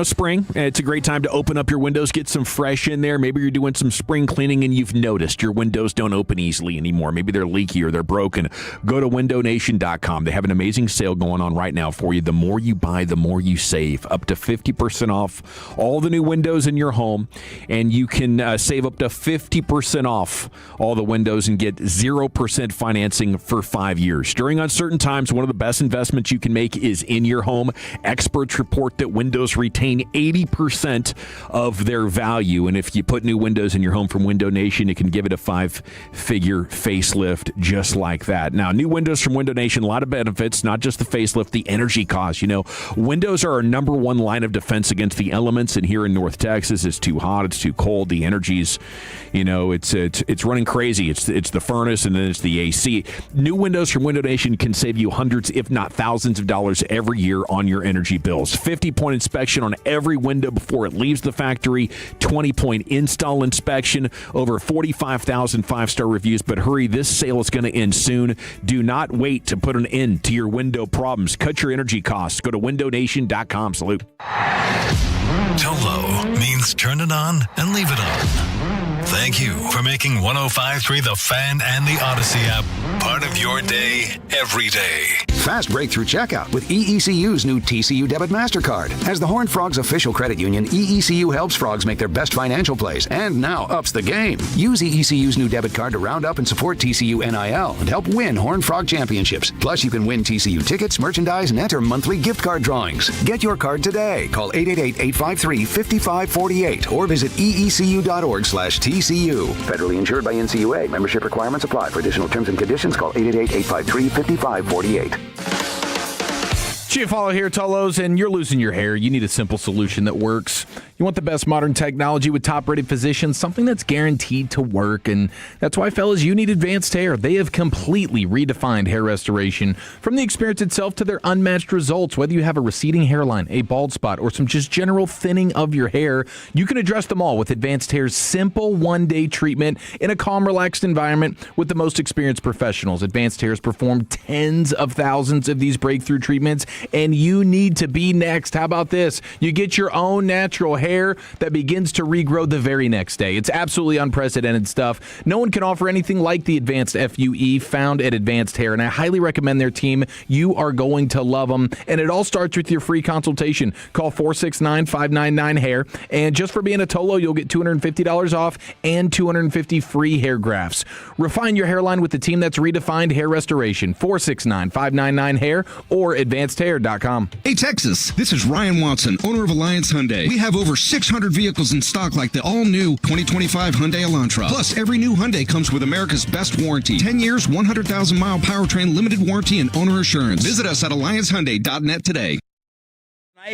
spring. It's a great time to open up your windows, get some fresh in there. Maybe you're doing some spring cleaning and you've noticed your windows don't open easily anymore. Maybe they're leaky or they're broken. Go to windownation.com. They have an amazing sale going on right now for you. The more you buy, the more you save. Up to 50% off all the new windows in your home. And you can save up to 50% off all the windows and get 0% financing for 5 years. During uncertain times, one of the best investments you can make is in your home. Experts report that windows retain 80% of their value. And if you put new windows in your home from Window Nation, it can give it a 5-figure facelift just like that. Now, new windows from Window Nation, a lot of benefits, not just the facelift, the energy cost. Windows are our number one line of defense against the elements. And here in North Texas, it's too hot, it's too cold. The energy's, it's running crazy. It's the furnace, and then it's the AC. New windows from Window Nation can save you hundreds, if not thousands of dollars every year on your energy bills. 50-point inspection on every window before it leaves the factory. 20-point install inspection. Over 45,000 5-star reviews. But hurry, this sale is going to end soon. Do not wait to put an end to your window problems. Cut your energy costs. Go to windownation.com. Salute.
Tolo means turn it on and leave it on. Thank you for making 105.3 The Fan and the Odyssey app part of your day every day.
Fast breakthrough checkout with EECU's new TCU Debit MasterCard. As the Horned Frogs official credit union, EECU helps frogs make their best financial plays and now ups the game. Use EECU's new debit card to round up and support TCU NIL and help win Horned Frog championships. Plus, you can win TCU tickets, merchandise, and enter monthly gift card drawings. Get your card today. Call 888-853-5548 or visit eecu.org/TCU. Federally insured by NCUA. Membership requirements apply. For additional terms and conditions, call 888-853-5548.
Follow here, Tolos, and you're losing your hair. You need a simple solution that works. You want the best modern technology with top-rated physicians, something that's guaranteed to work, and that's why, fellas, you need Advanced Hair. They have completely redefined hair restoration, from the experience itself to their unmatched results. Whether you have a receding hairline, a bald spot, or some just general thinning of your hair, you can address them all with Advanced Hair's simple one-day treatment in a calm, relaxed environment with the most experienced professionals. Advanced Hair has performed tens of thousands of these breakthrough treatments, and you need to be next. How about this? You get your own natural hair that begins to regrow the very next day. It's absolutely unprecedented stuff. No one can offer anything like the Advanced FUE found at Advanced Hair, and I highly recommend their team. You are going to love them, and it all starts with your free consultation. Call 469-599-HAIR, and just for being a Tolo, you'll get $250 off and 250 free hair grafts. Refine your hairline with the team that's redefined hair restoration. 469-599-HAIR or advancedhair.com.
Hey, Texas, this is Ryan Watson, owner of Alliance Hyundai. We have over
600 vehicles in stock like the all-new 2025 Hyundai Elantra. Plus, every new Hyundai comes with America's best warranty. 10 years, 100,000-mile powertrain limited warranty and owner assurance. Visit us at alliancehyundai.net today.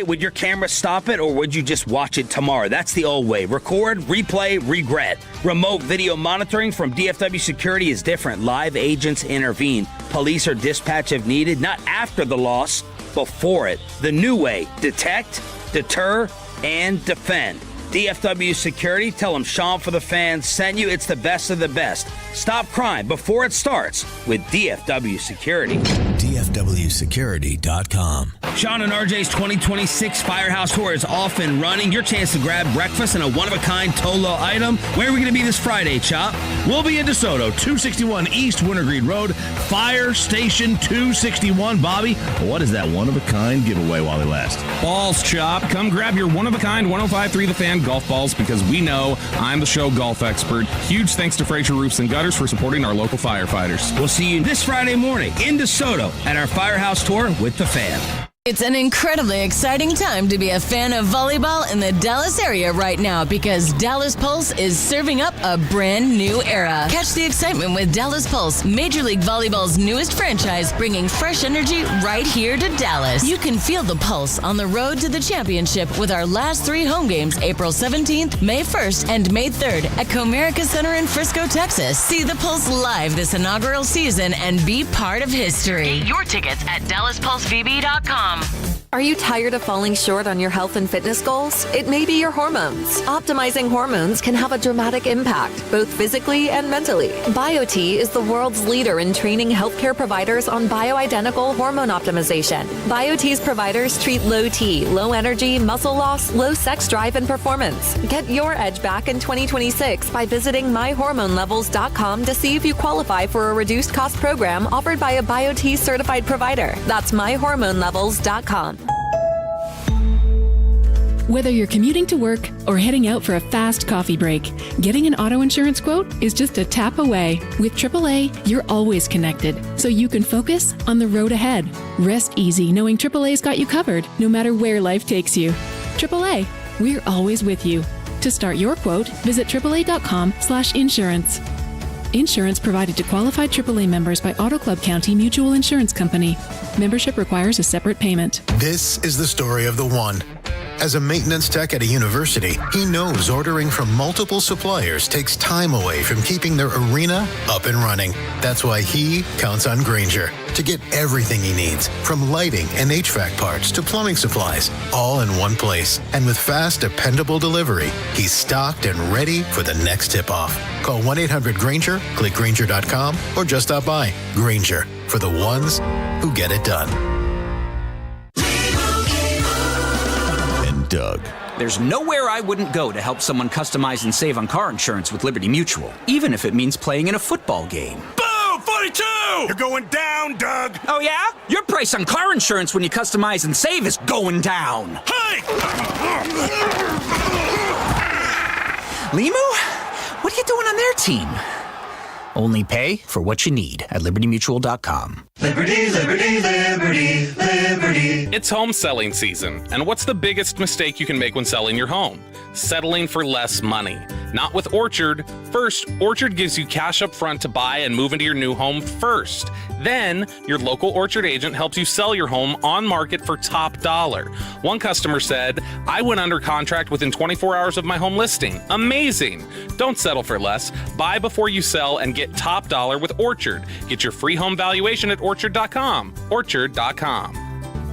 Would your camera stop it, or would you just watch it tomorrow? That's the old way. Record, replay, regret. Remote video monitoring from DFW Security is different. Live agents intervene. Police are dispatched if needed, not after the loss, before it. The new way: detect, deter, and defend. DFW Security, tell them Sean for the Fans sent you. It's the best of the best. Stop crime before it starts with DFW Security.
DFWsecurity.com.
Sean and RJ's 2026 Firehouse Tour is off and running. Your chance to grab breakfast and a one-of-a-kind Tolo item. Where are we going to be this Friday, Chop?
We'll be in DeSoto, 261 East Wintergreen Road, Fire Station 261. Bobby, what is that one-of-a-kind giveaway while they last?
Balls, Chop. Come grab your one-of-a-kind 105.3 The Fan golf balls, because we know I'm the show golf expert. Huge thanks to Fraser Roofs and Gutters for supporting our local firefighters.
We'll see you this Friday morning in DeSoto at our Firehouse Tour with The Fan.
It's an incredibly exciting time to be a fan of volleyball in the Dallas area right now, because Dallas Pulse is serving up a brand new era. Catch the excitement with Dallas Pulse, Major League Volleyball's newest franchise, bringing fresh energy right here to Dallas. You can feel the pulse on the road to the championship with our last 3 home games, April 17th, May 1st, and May 3rd at Comerica Center in Frisco, Texas. See the Pulse live this inaugural season and be part of history. Get your tickets at DallasPulseVB.com.
Are you tired of falling short on your health and fitness goals? It may be your hormones. Optimizing hormones can have a dramatic impact, both physically and mentally. BioT is the world's leader in training healthcare providers on bioidentical hormone optimization. BioT's providers treat low T, low energy, muscle loss, low sex drive, and performance. Get your edge back in 2026 by visiting myhormonelevels.com to see if you qualify for a reduced cost program offered by a BioT certified provider. That's myhormonelevels.com.
Whether you're commuting to work or heading out for a fast coffee break, getting an auto insurance quote is just a tap away. With AAA, you're always connected, so you can focus on the road ahead. Rest easy knowing AAA's got you covered, no matter where life takes you. AAA, we're always with you. To start your quote, visit AAA.com/insurance. Insurance provided to qualified AAA members by Auto Club County Mutual Insurance Company. Membership requires a separate payment.
This is the story of the one. As a maintenance tech at a university, he knows ordering from multiple suppliers takes time away from keeping their arena up and running. That's why he counts on Grainger to get everything he needs, from lighting and HVAC parts to plumbing supplies, all in one place. And with fast, dependable delivery, he's stocked and ready for the next tip-off. Call 1-800-GRAINGER, click Grainger.com, or just stop by. Grainger, for the ones who get it done.
Doug. There's nowhere I wouldn't go to help someone customize and save on car insurance with Liberty Mutual, even if it means playing in a football game.
Boom! 42! You're going down, Doug!
Oh, yeah? Your price on car insurance when you customize and save is going down.
Hey!
Limu? What are you doing on their team? Only pay for what you need at libertymutual.com.
Liberty, liberty, liberty, liberty.
It's home selling season, and what's the biggest mistake you can make when selling your home? Settling for less money. Not with Orchard. First, Orchard gives you cash up front to buy and move into your new home first. Then, your local Orchard agent helps you sell your home on market for top dollar. One customer said, I went under contract within 24 hours of my home listing. Amazing! Don't settle for less. Buy before you sell and get top dollar with Orchard. Get your free home valuation at Orchard.com. Orchard.com.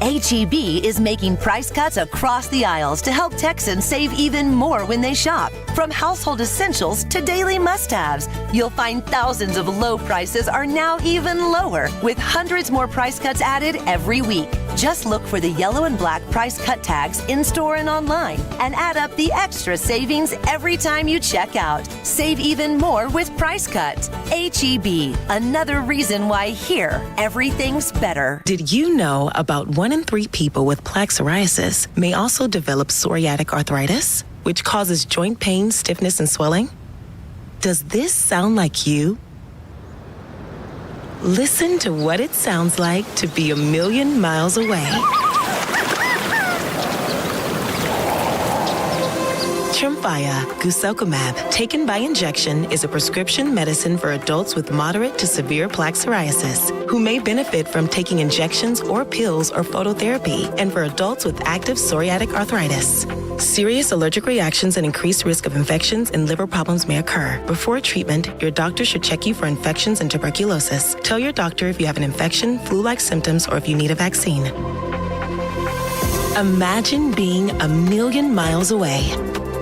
H-E-B is making price cuts across the aisles to help Texans save even more when they shop. From household essentials to daily must-haves, you'll find thousands of low prices are now even lower, with hundreds more price cuts added every week. Just look for the yellow and black price cut tags in-store and online, and add up the extra savings every time you check out. Save even more with Price Cut. H-E-B, another reason why here, everything's better.
Did you know about 1 in 3 people with plaque psoriasis may also develop psoriatic arthritis, which causes joint pain, stiffness, and swelling? Does this sound like you? Listen to what it sounds like to be a million miles away. Tremfya, guselkumab, taken by injection, is a prescription medicine for adults with moderate to severe plaque psoriasis who may benefit from taking injections or pills or phototherapy, and for adults with active psoriatic arthritis. Serious allergic reactions and increased risk of infections and liver problems may occur. Before treatment, your doctor should check you for infections and tuberculosis. Tell your doctor if you have an infection, flu-like symptoms, or if you need a vaccine. Imagine being a million miles away.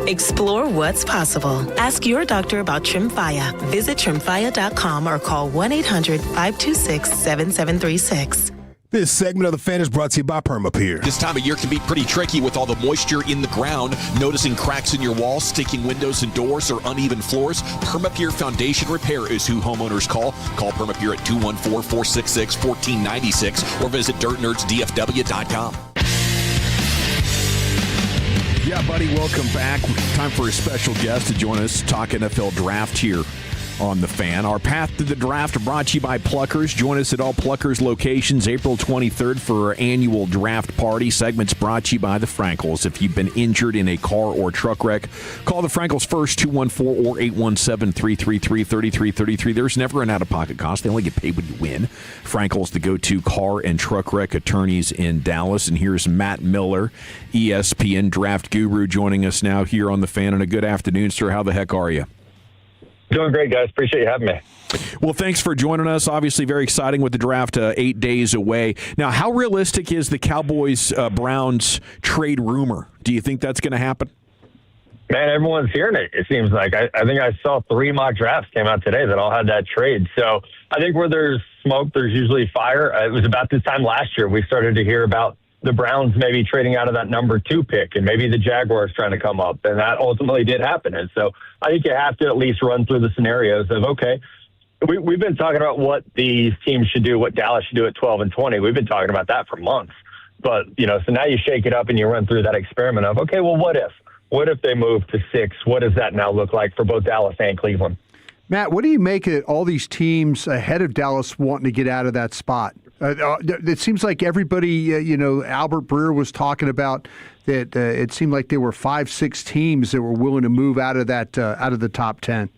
Explore what's possible. Ask your doctor about Tremfya. Visit Tremfya.com or call 1-800-526-7736.
This segment of The Fan is brought to you by Permapure.
This time of year can be pretty tricky with all the moisture in the ground. Noticing cracks in your walls, sticking windows and doors, or uneven floors? Permapure Foundation Repair is who homeowners call. Call Permapure at 214-466-1496 or visit dirtnerdsdfw.com.
Yeah, buddy, welcome back. Time for a special guest to join us, talk NFL draft here on The Fan. Our path to the draft brought to you by Pluckers. Join us at all Pluckers locations April 23rd for our annual draft party. Segments brought to you by the Frankels. If you've been injured in a car or truck wreck, call the Frankels first, 214 or 817-333-3333. There's never an out-of-pocket cost. They only get paid when you win. Frankels, the go-to car and truck wreck attorneys in Dallas. And here's Matt Miller, ESPN draft guru, joining us now here on The Fan. And a good afternoon, sir. How the heck are you?
Doing great, guys. Appreciate you having me.
Well, thanks for joining us. Obviously, very exciting with the draft 8 days away. Now, how realistic is the Cowboys-Browns trade rumor? Do you think that's going to happen?
Man, everyone's hearing it, it seems like. I think I saw 3 mock drafts came out today that all had that trade. So I think where there's smoke, there's usually fire. It was about this time last year we started to hear about the Browns maybe trading out of that number 2 pick and maybe the Jaguars trying to come up. And that ultimately did happen. And so I think you have to at least run through the scenarios of, okay, we've been talking about what these teams should do, what Dallas should do at 12 and 20. We've been talking about that for months. But, so now you shake it up and you run through that experiment of, okay, well, what if? What if they move to 6? What does that now look like for both Dallas and Cleveland?
Matt, what do you make of all these teams ahead of Dallas wanting to get out of that spot? It seems like everybody, Albert Breer was talking about that. It seemed like there were 5-6 teams that were willing to move out of that, out of the top 10.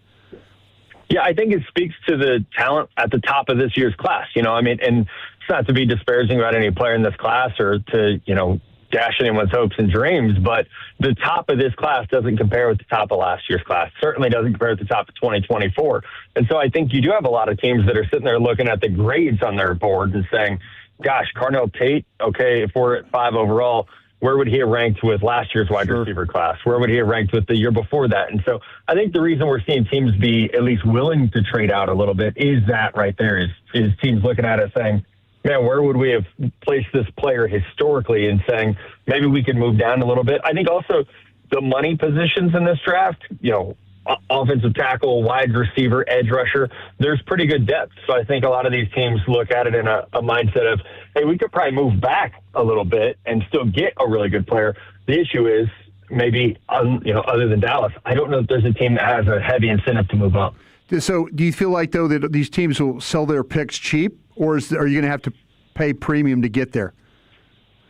Yeah, I think it speaks to the talent at the top of this year's class. And it's not to be disparaging about any player in this class or to, dash anyone's hopes and dreams, but the top of this class doesn't compare with the top of last year's class. Certainly doesn't compare with the top of 2024. And so I think you do have a lot of teams that are sitting there looking at the grades on their board and saying, gosh, Carnell Tate, okay, if we're at 5 overall, where would he have ranked with last year's wide receiver class? Where would he have ranked with the year before that? And so I think the reason we're seeing teams be at least willing to trade out a little bit is that right there is teams looking at it saying, man, where would we have placed this player historically, and saying maybe we could move down a little bit. I think also the money positions in this draft, offensive tackle, wide receiver, edge rusher, there's pretty good depth. So I think a lot of these teams look at it in a mindset of, hey, we could probably move back a little bit and still get a really good player. The issue is going other than Dallas, I don't know if there's a team that has a heavy incentive to move up.
So do you feel like, though, that these teams will sell their picks cheap, or are you going to have to pay premium to get there?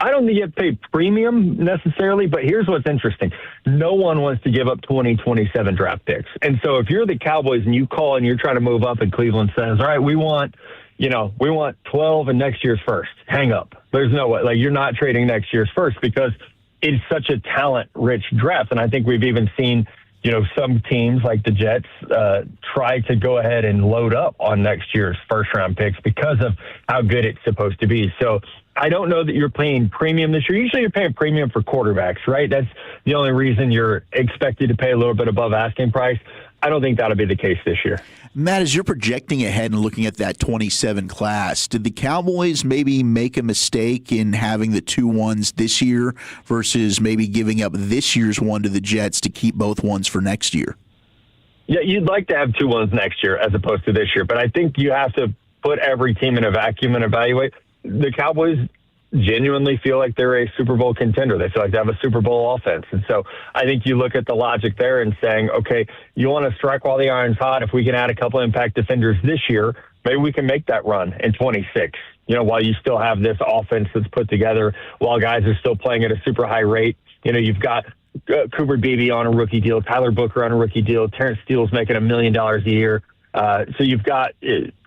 I don't think you have to pay premium necessarily, but here's what's interesting. No one wants to give up 2027 draft picks. And so if you're the Cowboys and you call and you're trying to move up and Cleveland says, all right, we want 12 and next year's first. Hang up. There's no way. Like, you're not trading next year's first because it's such a talent-rich draft. And I think we've even seen, some teams like the Jets try to go ahead and load up on next year's first-round picks because of how good it's supposed to be. So I don't know that you're paying premium this year. Usually you're paying premium for quarterbacks, right? That's the only reason you're expected to pay a little bit above asking price. I don't think that'll be the case this year.
Matt, as you're projecting ahead and looking at that 27 class, did the Cowboys maybe make a mistake in having the 2 1s this year versus maybe giving up this year's one to the Jets to keep both ones for next year?
Yeah, you'd like to have 2 1s next year as opposed to this year, but I think you have to put every team in a vacuum and evaluate. The Cowboys genuinely feel like they're a Super Bowl contender. They feel like they have a Super Bowl offense. And so I think you look at the logic there and saying, okay, you want to strike while the iron's hot. If we can add a couple impact defenders this year, maybe we can make that run in 26, while you still have this offense that's put together, while guys are still playing at a super high rate. You've got Cooper Beebe on a rookie deal, Tyler Booker on a rookie deal, Terrence Steele's making $1 million a year. So you've got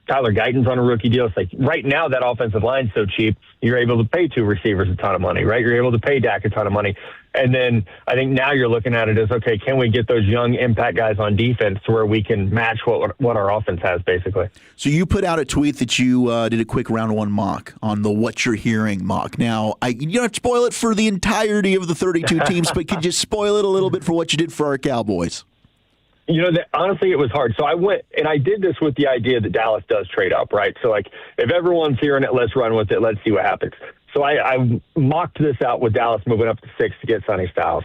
Tyler Guyton's on a rookie deal. It's like right now that offensive line's so cheap, you're able to pay 2 receivers a ton of money, right? You're able to pay Dak a ton of money. And then I think now you're looking at it as, okay, can we get those young impact guys on defense to where we can match what our offense has, basically?
So you put out a tweet that you did a quick round 1 mock on the What You're Hearing mock. Now, you don't have to spoil it for the entirety of the 32 teams, but could you spoil it a little bit for what you did for our Cowboys?
Honestly, it was hard. So I went, and I did this with the idea that Dallas does trade up, right? So, like, if everyone's hearing it, let's run with it. Let's see what happens. So I mocked this out with Dallas moving up to 6 to get Sonny Styles.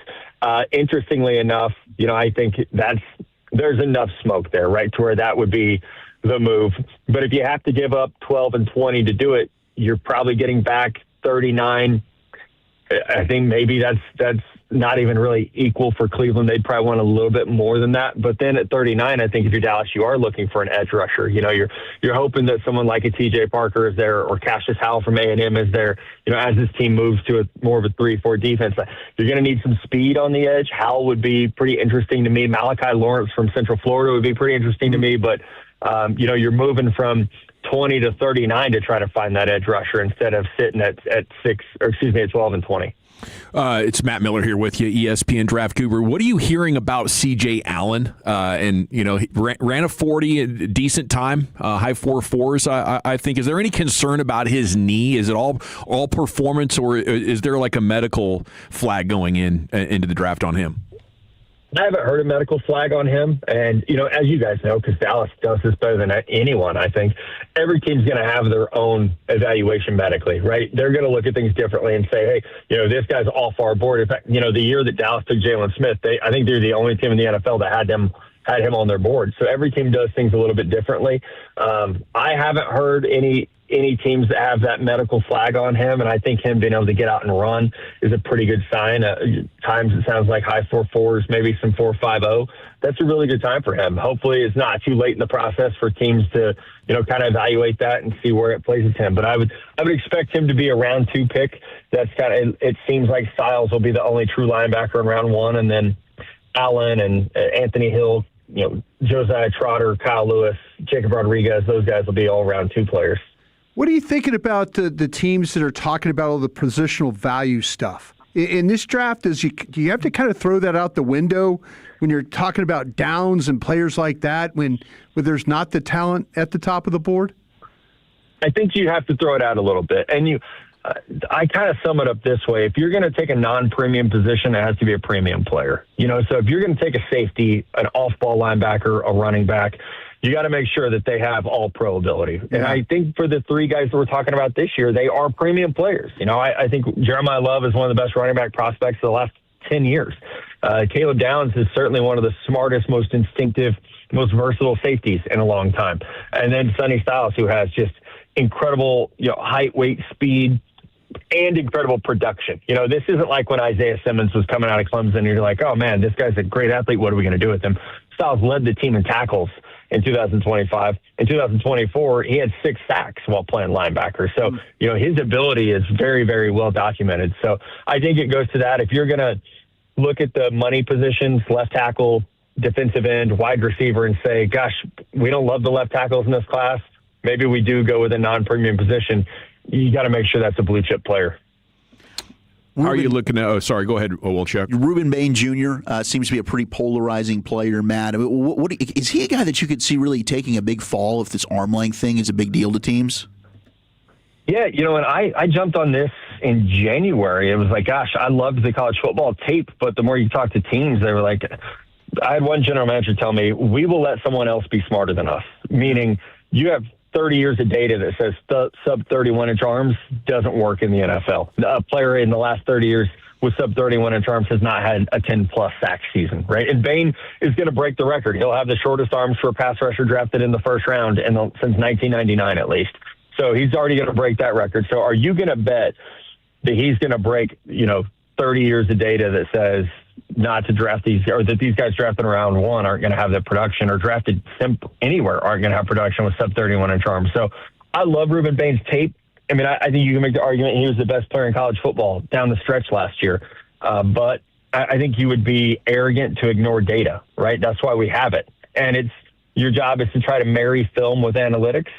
Interestingly enough, I think there's enough smoke there, right, to where that would be the move. But if you have to give up 12 and 20 to do it, you're probably getting back 39. I think maybe that's not even really equal for Cleveland. They'd probably want a little bit more than that. But then at 39, I think if you're Dallas, you are looking for an edge rusher. You're hoping that someone like a T.J. Parker is there, or Cassius Howell from A&M is there. As this team moves to more of a 3-4 defense, you're going to need some speed on the edge. Howell would be pretty interesting to me. Malachi Lawrence from Central Florida would be pretty interesting to me. But you're moving from 20 to 39 to try to find that edge rusher instead of sitting at 12 and 20.
It's Matt Miller here with you, ESPN Draft Guru. What are you hearing about C.J. Allen? He ran a 40, a decent time, high 4.4s. I think. Is there any concern about his knee? Is it all performance, or is there like a medical flag going into the draft on him?
I haven't heard a medical flag on him. And, as you guys know, because Dallas does this better than anyone, I think, every team's going to have their own evaluation medically, right? They're going to look at things differently and say, hey, this guy's off our board. In fact, the year that Dallas took Jalen Smith, I think they're the only team in the NFL that had him on their board. So every team does things a little bit differently. I haven't heard any teams that have that medical flag on him, and I think him being able to get out and run is a pretty good sign. Times it sounds like high 4.4s, maybe some 4.50. That's a really good time for him. Hopefully it's not too late in the process for teams to, kind of evaluate that and see where it places him. But I would expect him to be a round 2 pick. That's it seems like Styles will be the only true linebacker in round 1, and then Allen and Anthony Hill, Josiah Trotter, Kyle Lewis, Jacob Rodriguez, those guys will be all round 2 players.
What are you thinking about the teams that are talking about all the positional value stuff? In this draft, do you have to kind of throw that out the window when you're talking about downs and players like that when there's not the talent at the top of the board?
I think you have to throw it out a little bit. And I kind of sum it up this way. If you're going to take a non-premium position, it has to be a premium player. So if you're going to take a safety, an off-ball linebacker, a running back, you got to make sure that they have all pro ability. Yeah. And I think for the 3 guys that we're talking about this year, they are premium players. I think Jeremiah Love is one of the best running back prospects of the last 10 years. Caleb Downs is certainly one of the smartest, most instinctive, most versatile safeties in a long time. And then Sonny Styles, who has just incredible, height, weight, speed, and incredible production. This isn't like when Isaiah Simmons was coming out of Clemson and you're like, oh man, this guy's a great athlete. What are we going to do with him? Styles led the team in tackles in 2025. In 2024, he had 6 sacks while playing linebacker. So, his ability is very, very well documented. So I think it goes to that. If you're going to look at the money positions, left tackle, defensive end, wide receiver, and say, gosh, we don't love the left tackles in this class, maybe we do go with a non-premium position. You got to make sure that's a blue chip player.
How are you looking at? Oh, sorry. Go ahead, Wolchuk.
Ruben Bain Jr. Seems to be a pretty polarizing player, Matt. What is he a guy that you could see really taking a big fall if this arm length thing is a big deal to teams?
Yeah, and I jumped on this in January. It was like, gosh, I loved the college football tape, but the more you talk to teams, they were like, I had one general manager tell me, we will let someone else be smarter than us, meaning you have 30 years of data that says sub 31-inch arms doesn't work in the NFL. A player in the last 30 years with sub 31-inch arms has not had a 10-plus sack season, right? And Bain is going to break the record. He'll have the shortest arms for a pass rusher drafted in the first round since 1999 at least. So he's already going to break that record. So are you going to bet that he's going to break, 30 years of data that says not to draft these, or that these guys drafted in round 1 aren't going to have that production, or drafted anywhere aren't going to have production with sub 31-inch arms? So I love Ruben Bain's tape. I think you can make the argument he was the best player in college football down the stretch last year. But I think you would be arrogant to ignore data, right? That's why we have it. And your job is to try to marry film with analytics.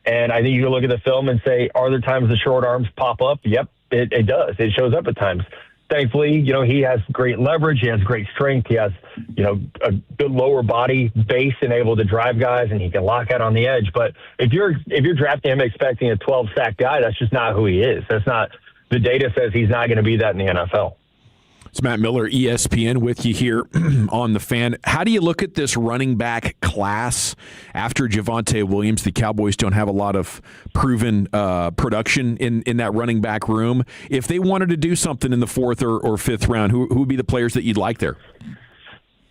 And I think you can look at the film and say, are there times the short arms pop up? Yep, it does. It shows up at times. Thankfully, he has great leverage. He has great strength. He has, a good lower body base and able to drive guys, and he can lock out on the edge. But if you're drafting him expecting a 12-sack guy, that's just not who he is. That's not. The data says he's not going to be that in the NFL.
It's Matt Miller, ESPN, with you here on The Fan. How do you look at this running back class after Javonte Williams? The Cowboys don't have a lot of proven production in that running back room. If they wanted to do something in the fourth or fifth round, who would be the players that you'd like there?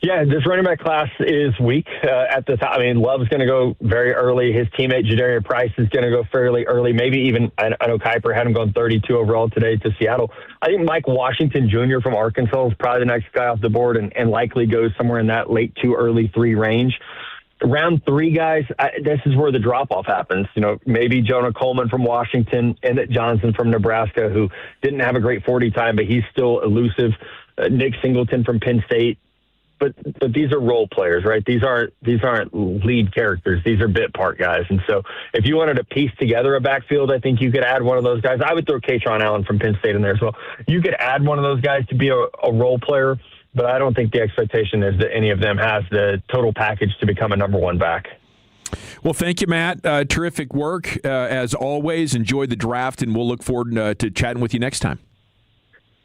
Yeah, this running back class is weak at the top. I mean, Love's going to go very early. His teammate, Jadarian Price, is going to go fairly early. Maybe even, I know Kuiper had him going 32 overall today to Seattle. I think Mike Washington Jr. from Arkansas is probably the next guy off the board and likely goes somewhere in that late 2, early 3 range. Round 3 guys, this is where the drop-off happens. Maybe Jonah Coleman from Washington, Emmett Johnson from Nebraska, who didn't have a great 40 time, but he's still elusive. Nick Singleton from Penn State. But these are role players, right? These aren't lead characters. These are bit part guys. And so if you wanted to piece together a backfield, I think you could add one of those guys. I would throw Katron Allen from Penn State in there as well. You could add one of those guys to be a role player, but I don't think the expectation is that any of them has the total package to become a number 1 back.
Well, thank you, Matt. Terrific work. As always, enjoy the draft, and we'll look forward to chatting with you next time.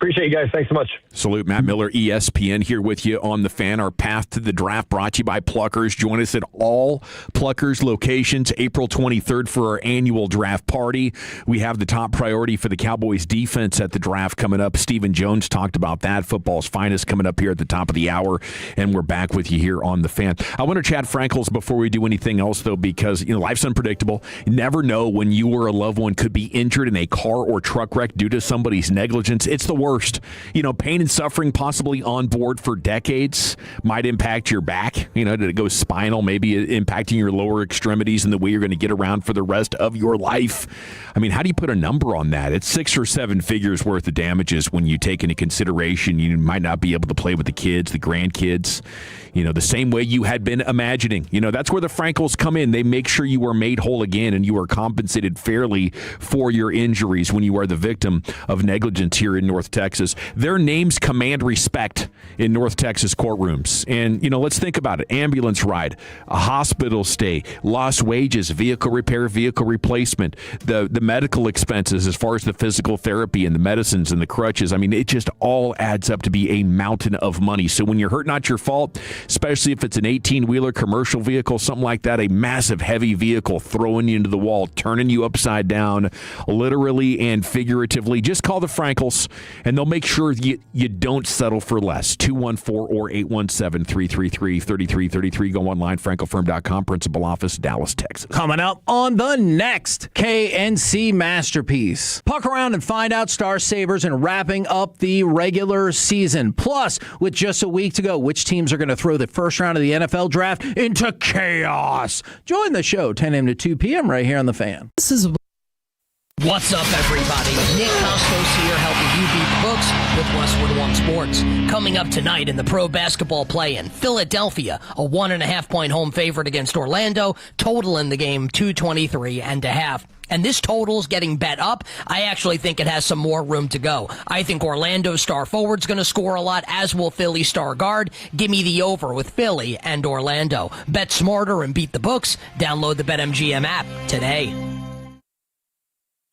Appreciate you guys. Thanks so much.
Salute. Matt Miller, ESPN, here with you on The Fan. Our path to the draft brought to you by Pluckers. Join us at all Pluckers locations April 23rd for our annual draft party. We have the top priority for the Cowboys defense at the draft coming up. Stephen Jones talked about that. Football's finest coming up here at the top of the hour, and we're back with you here on The Fan. I want to chat Frankels before we do anything else, though, because life's unpredictable. You never know when you or a loved one could be injured in a car or truck wreck due to somebody's negligence. It's the worst. Pain and suffering possibly on board for decades might impact your back. Did it go spinal, maybe impacting your lower extremities and the way you're going to get around for the rest of your life. I mean, how do you put a number on that? It's 6 or 7 figures worth of damages when you take into consideration you might not be able to play with the kids, the grandkids, the same way you had been imagining. That's where the Frankels come in. They make sure you are made whole again and you are compensated fairly for your injuries when you are the victim of negligence here in North Texas. Their names command respect in North Texas courtrooms. And, let's think about it. Ambulance ride, a hospital stay, lost wages, vehicle repair, vehicle replacement, the medical expenses as far as the physical therapy and the medicines and the crutches. I mean, it just all adds up to be a mountain of money. So when you're hurt, not your fault, especially if it's an 18-wheeler commercial vehicle, something like that, a massive heavy vehicle throwing you into the wall, turning you upside down, literally and figuratively, just call the Frankels, and they'll make sure you don't settle for less. 214 or 817-333-3333. Go online, frankelfirm.com, principal office, Dallas, Texas.
Coming up on the next KNC Masterpiece. Puck around and find out Star Sabres and wrapping up the regular season. Plus, with just a week to go, which teams are going to throw the first round of the NFL draft into chaos? Join the show 10 a.m. to 2 p.m. right here on The Fan.
This is
What's up, everybody? Nick Costos here, helping you beat the books with Westwood One Sports. Coming up tonight in the pro basketball play-in, Philadelphia, a 1.5-point home favorite against Orlando. Total in the game, 223.5. And this total's getting bet up. I actually think it has some more room to go. I think Orlando's star forward's going to score a lot, as will Philly's star guard. Give me the over with Philly and Orlando. Bet smarter and beat the books. Download the BetMGM app today.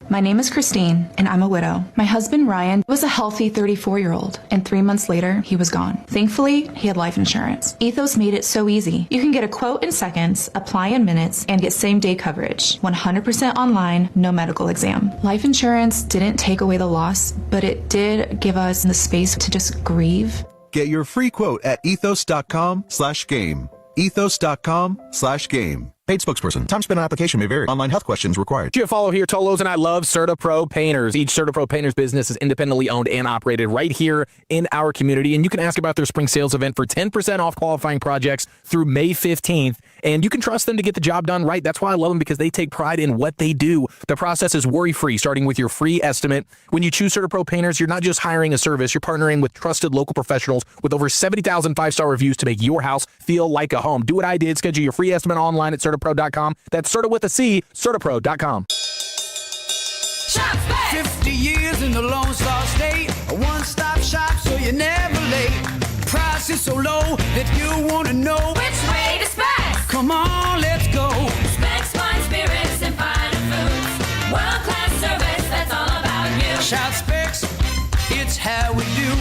My name is Christine, and I'm a widow. My husband, Ryan, was a healthy 34-year-old, and 3 months later, he was gone. Thankfully, he had life insurance. Ethos made it so easy. You can get a quote in seconds, apply in minutes, and get same-day coverage. 100% online, no medical exam. Life insurance didn't take away the loss, but it did give us the space to just grieve.
Get your free quote at ethos.com/game. ethos.com/game. Paid spokesperson. Time spent on application may vary. Online health questions required.
You follow here, Tolos, and I love CertaPro Painters. Each CertaPro Painters business is independently owned and operated right here in our community, and you can ask about their spring sales event for 10% off qualifying projects through May 15th and you can trust them to get the job done right. That's why I love them, because they take pride in what they do. The process is worry-free, starting with your free estimate. When you choose CertaPro Painters, you're not just hiring a service, you're partnering with trusted local professionals with over 70,000 five-star reviews to make your house feel like a home. Do what I did. Schedule your free estimate online at CertaPro.com. That's Certa with a C, CertaPro.com.
50 years in the Lone Star State, a one-stop shop so you're never late. Price is so low that you want to know
which way to Specs.
Come on, let's go.
Specs Wine Spirits and Finer Foods. World-class service, that's all about you.
Shout Specs, it's how we do.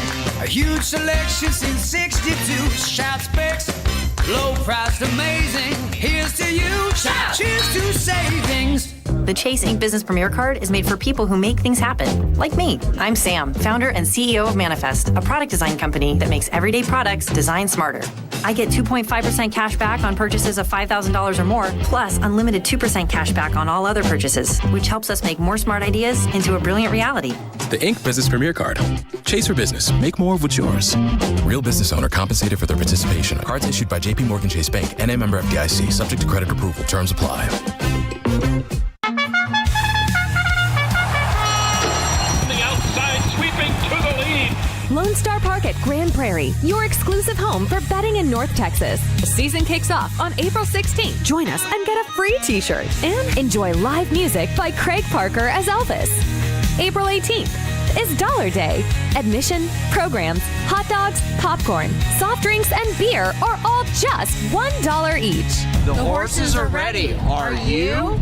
A huge selection since 62. Shout Specs, low priced, amazing. Here's to you.
Shout.
Cheers to savings.
The Chase Ink Business Premier Card is made for people who make things happen, like me. I'm Sam, founder and CEO of Manifest, a product design company that makes everyday products designed smarter. I get 2.5% cash back on purchases of $5,000 or more, plus unlimited 2% cash back on all other purchases, which helps us make more smart ideas into a brilliant reality.
The Ink Business Premier Card. Chase for business. Make more of what's yours. Real business owner compensated for their participation. Cards issued by JP Morgan Chase Bank, NA member FDIC, subject to credit approval. Terms apply.
Lone Star Park at Grand Prairie, your exclusive home for betting in North Texas. The season kicks off on April 16th. Join us and get a free t-shirt. And enjoy live music by Craig Parker as Elvis. April 18th is Dollar Day. Admission, programs, hot dogs, popcorn, soft drinks, and beer are all just $1 each.
The horses are ready. Are you?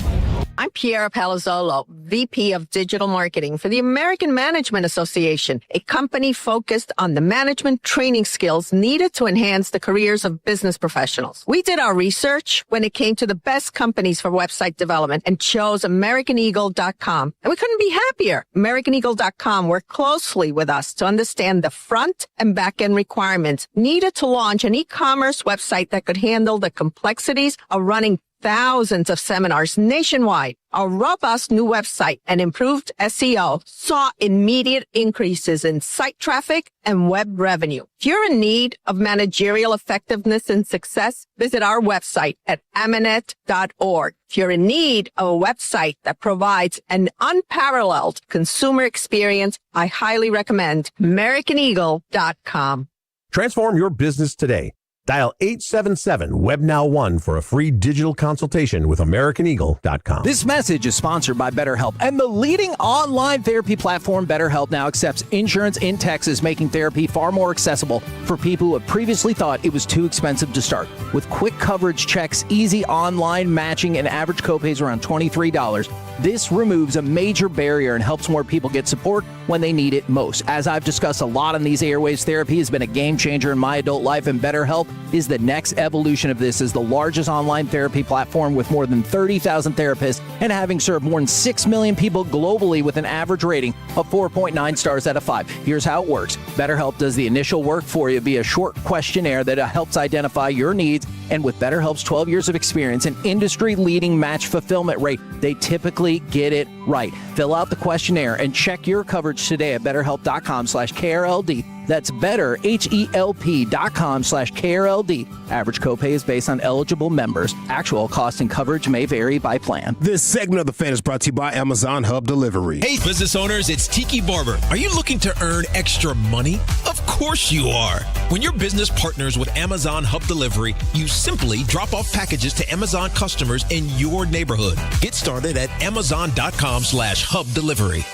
I'm Piera Palazzolo, VP of Digital Marketing for the American Management Association, a company focused on the management training skills needed to enhance the careers of business professionals. We did our research when it came to the best companies for website development and chose AmericanEagle.com. And we couldn't be happier. AmericanEagle.com worked closely with us to understand the front and back end requirements needed to launch an e-commerce website that could handle the complexities of running thousands of seminars nationwide. Our robust new website and improved SEO saw immediate increases in site traffic and web revenue. If you're in need of managerial effectiveness and success, visit our website at amanet.org. If you're in need of a website that provides an unparalleled consumer experience, I highly recommend AmericanEagle.com.
Transform your business today. Dial 877-WebNow1 for a free digital consultation with AmericanEagle.com.
This message is sponsored by BetterHelp, and the leading online therapy platform BetterHelp now accepts insurance in Texas, making therapy far more accessible for people who have previously thought it was too expensive to start. With quick coverage checks, easy online matching, and average copays around $23, this removes a major barrier and helps more people get support when they need it most. As I've discussed a lot on these airwaves, therapy has been a game changer in my adult life, and BetterHelp is the next evolution of this as the largest online therapy platform with more than 30,000 therapists and having served more than 6 million people globally with an average rating of 4.9 stars out of 5. Here's how it works. BetterHelp does the initial work for you via a short questionnaire that helps identify your needs, and with BetterHelp's 12 years of experience and industry-leading match fulfillment rate, they typically get it right. Fill out the questionnaire and check your coverage today at betterhelp.com/KRLD. That's betterhelp.com/KRLD. Average copay is based on eligible members. Actual cost and coverage may vary by plan.
This segment of the fan is brought to you by Amazon Hub Delivery.
Hey, business owners, it's Tiki Barber. Are you looking to earn extra money? Of course you are. When your business partners with Amazon Hub Delivery, you simply drop off packages to Amazon customers in your neighborhood. Get started at Amazon.com/Hub Delivery.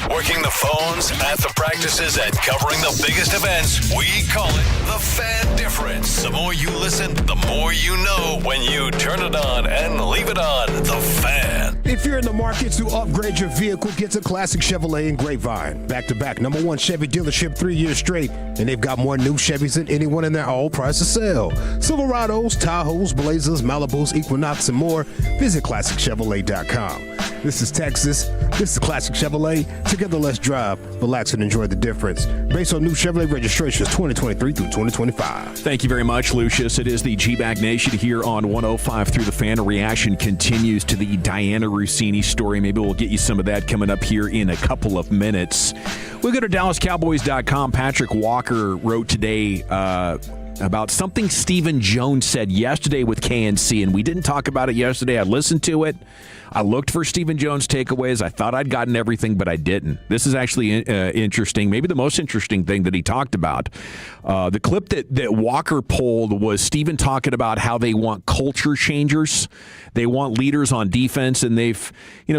Working the phones, at the practices, and covering the biggest events, we call it the Fan Difference. The more you listen, the more you know when you turn it on and leave it on. The Fan.
If you're in the market to upgrade your vehicle, get to Classic Chevrolet in Grapevine. Back-to-back #1 Chevy dealership 3 years straight, and they've got more new Chevys than anyone in their all-price to sell. Silverados, Tahoes, Blazers, Malibus, Equinox, and more. Visit ClassicChevrolet.com. This is Texas. This is Classic Chevrolet. Together, let's drive, relax, and enjoy the difference. Based on new Chevrolet registrations 2023 through 2025.
Thank you very much, Lucius. It is the G-Bag Nation here on 105 through the Fan. A reaction continues to the Diana Rossini story. Maybe we'll get you some of that coming up here in a couple of minutes. We go to DallasCowboys.com. Patrick Walker wrote today, about something Stephen Jones said yesterday with KNC, and we didn't talk about it yesterday. I listened to it. I looked for Stephen Jones takeaways. I thought I'd gotten everything, but I didn't. This is actually interesting, maybe the most interesting thing that he talked about. The clip that Walker pulled was Stephen talking about how they want culture changers. They want leaders on defense, and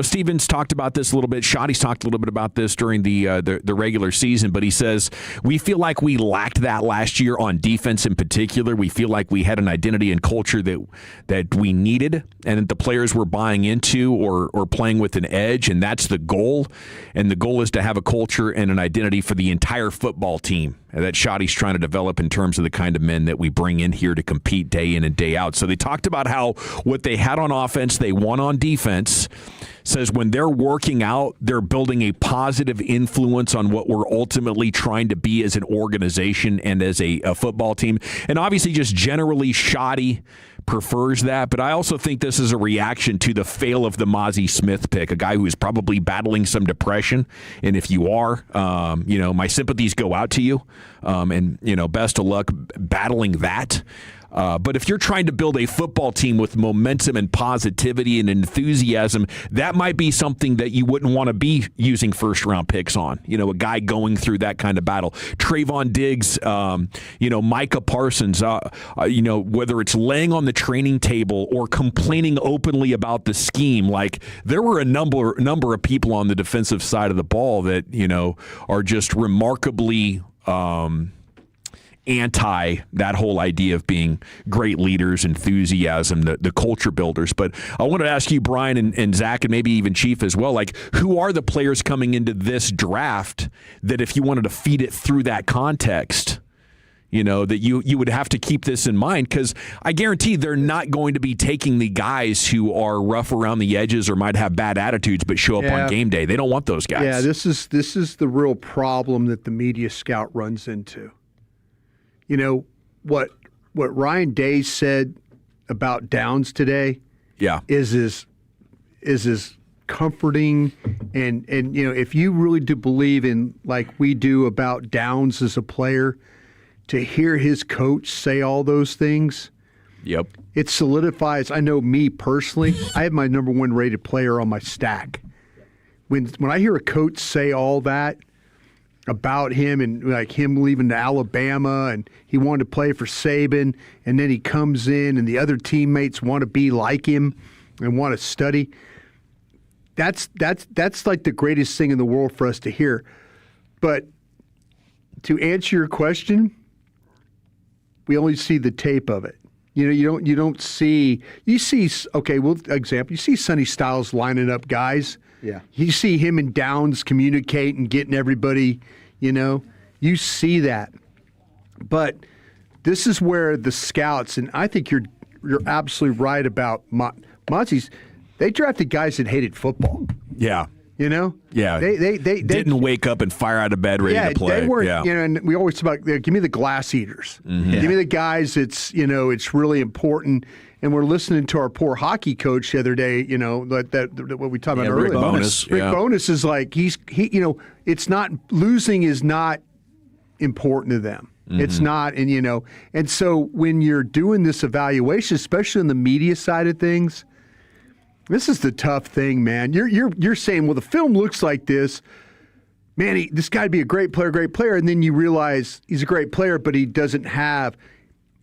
Stephen's talked about this a little bit. Shoddy's talked a little bit about this during the regular season, but he says, we feel like we lacked that last year on defense in particular. We feel like we had an identity and culture that we needed and that the players were buying into or playing with an edge, and that's the goal. And the goal is to have a culture and an identity for the entire football team that Shoddy's trying to develop in terms of the kind of men that we bring in here to compete day in and day out. So they talked about how what they had on offense, they won on defense. Says when they're working out, they're building a positive influence on what we're ultimately trying to be as an organization and as a football team. And obviously just generally Shoddy prefers that, but I also think this is a reaction to the fail of the Mozzie Smith pick, a guy who is probably battling some depression. And if you are, my sympathies go out to you, and best of luck battling that. But if you're trying to build a football team with momentum and positivity and enthusiasm, that might be something that you wouldn't want to be using first-round picks on. A guy going through that kind of battle. Trayvon Diggs, Micah Parsons, whether it's laying on the training table or complaining openly about the scheme, like there were a number of people on the defensive side of the ball that, are just remarkably anti that whole idea of being great leaders, enthusiasm, the culture builders. But I want to ask you, Brian and Zach, and maybe even Chief as well, like who are the players coming into this draft that if you wanted to feed it through that context, that you would have to keep this in mind? Because I guarantee they're not going to be taking the guys who are rough around the edges or might have bad attitudes but show up on game day. They don't want those guys.
Yeah, this is the real problem that the media scout runs into. What Ryan Day said about Downs today, is as comforting, and if you really do believe in like we do about Downs as a player, to hear his coach say all those things, it solidifies. I know me personally, I have my number one rated player on my stack. When I hear a coach say all that about him and like him leaving to Alabama and he wanted to play for Saban, and then he comes in and the other teammates want to be like him and want to study. That's like the greatest thing in the world for us to hear. But to answer your question, we only see the tape of it. You don't see example, you see Sonny Styles lining up guys. Yeah. You see him and Downs communicate and getting everybody, you see that. But this is where the scouts, and I think you're absolutely right about Mozzie's, they drafted guys that hated football.
Yeah.
Yeah. They
didn't wake up and fire out of bed ready to play.
They weren't, and we always talk about, give me the glass eaters. Mm-hmm. Give me the guys it's really important. And we're listening to our poor hockey coach the other day, what we talked about earlier.
Rick Bowness.
Rick Bowness is like, it's not, losing is not important to them. Mm-hmm. It's not, and so when you're doing this evaluation, especially on the media side of things, this is the tough thing, man. You're saying, well, the film looks like this. Man, this guy'd be a great player. And then you realize he's a great player, but he doesn't have.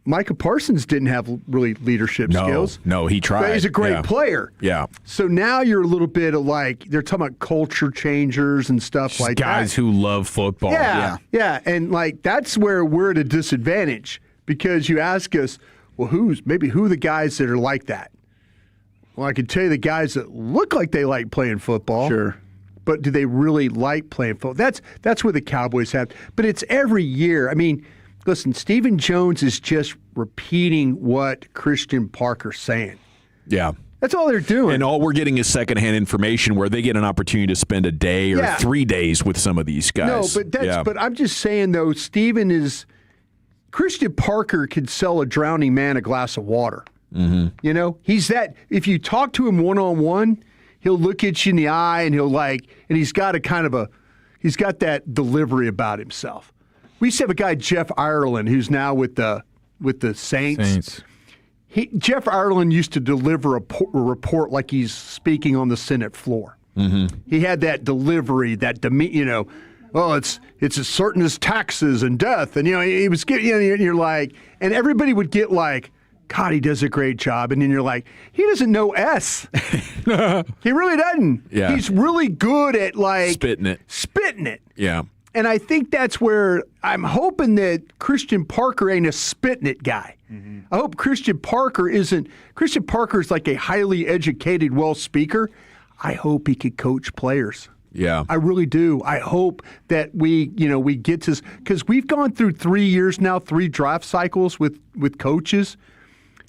Micah Parsons didn't have really leadership skills.
No, he tried.
But he's a great player.
Yeah.
So now you're a little bit of like, they're talking about culture changers and stuff like that.
Guys who love football.
Yeah. And like, that's where we're at a disadvantage, because you ask us, well, who are the guys that are like that? Well, I can tell you the guys that look like they like playing football.
Sure.
But do they really like playing football? That's where the Cowboys have. But it's every year. I mean, listen, Stephen Jones is just repeating what Christian Parker's saying.
Yeah.
That's all they're doing.
And all we're getting is secondhand information where they get an opportunity to spend a day or 3 days with some of these guys.
No, but I'm just saying, though, Christian Parker could sell a drowning man a glass of water. Mm-hmm. He's that. If you talk to him one-on-one, he'll look at you in the eye and and he's got he's got that delivery about himself. We used to have a guy, Jeff Ireland, who's now with the the Saints. Jeff Ireland used to deliver a report like he's speaking on the Senate floor.
Mm-hmm.
He had that delivery, that well, it's as certain as taxes and death, and he was getting. You're like, and everybody would get like, God, he does a great job, and then you're like, he doesn't know S. He really doesn't.
Yeah.
He's really good at like
spitting it.
Yeah. And I think that's where I'm hoping that Christian Parker ain't a spitting it guy. Mm-hmm. I hope Christian Parker is like a highly educated, well speaker. I hope he could coach players.
Yeah.
I really do. I hope that we get to, because we've gone through 3 years now, 3 draft cycles with coaches.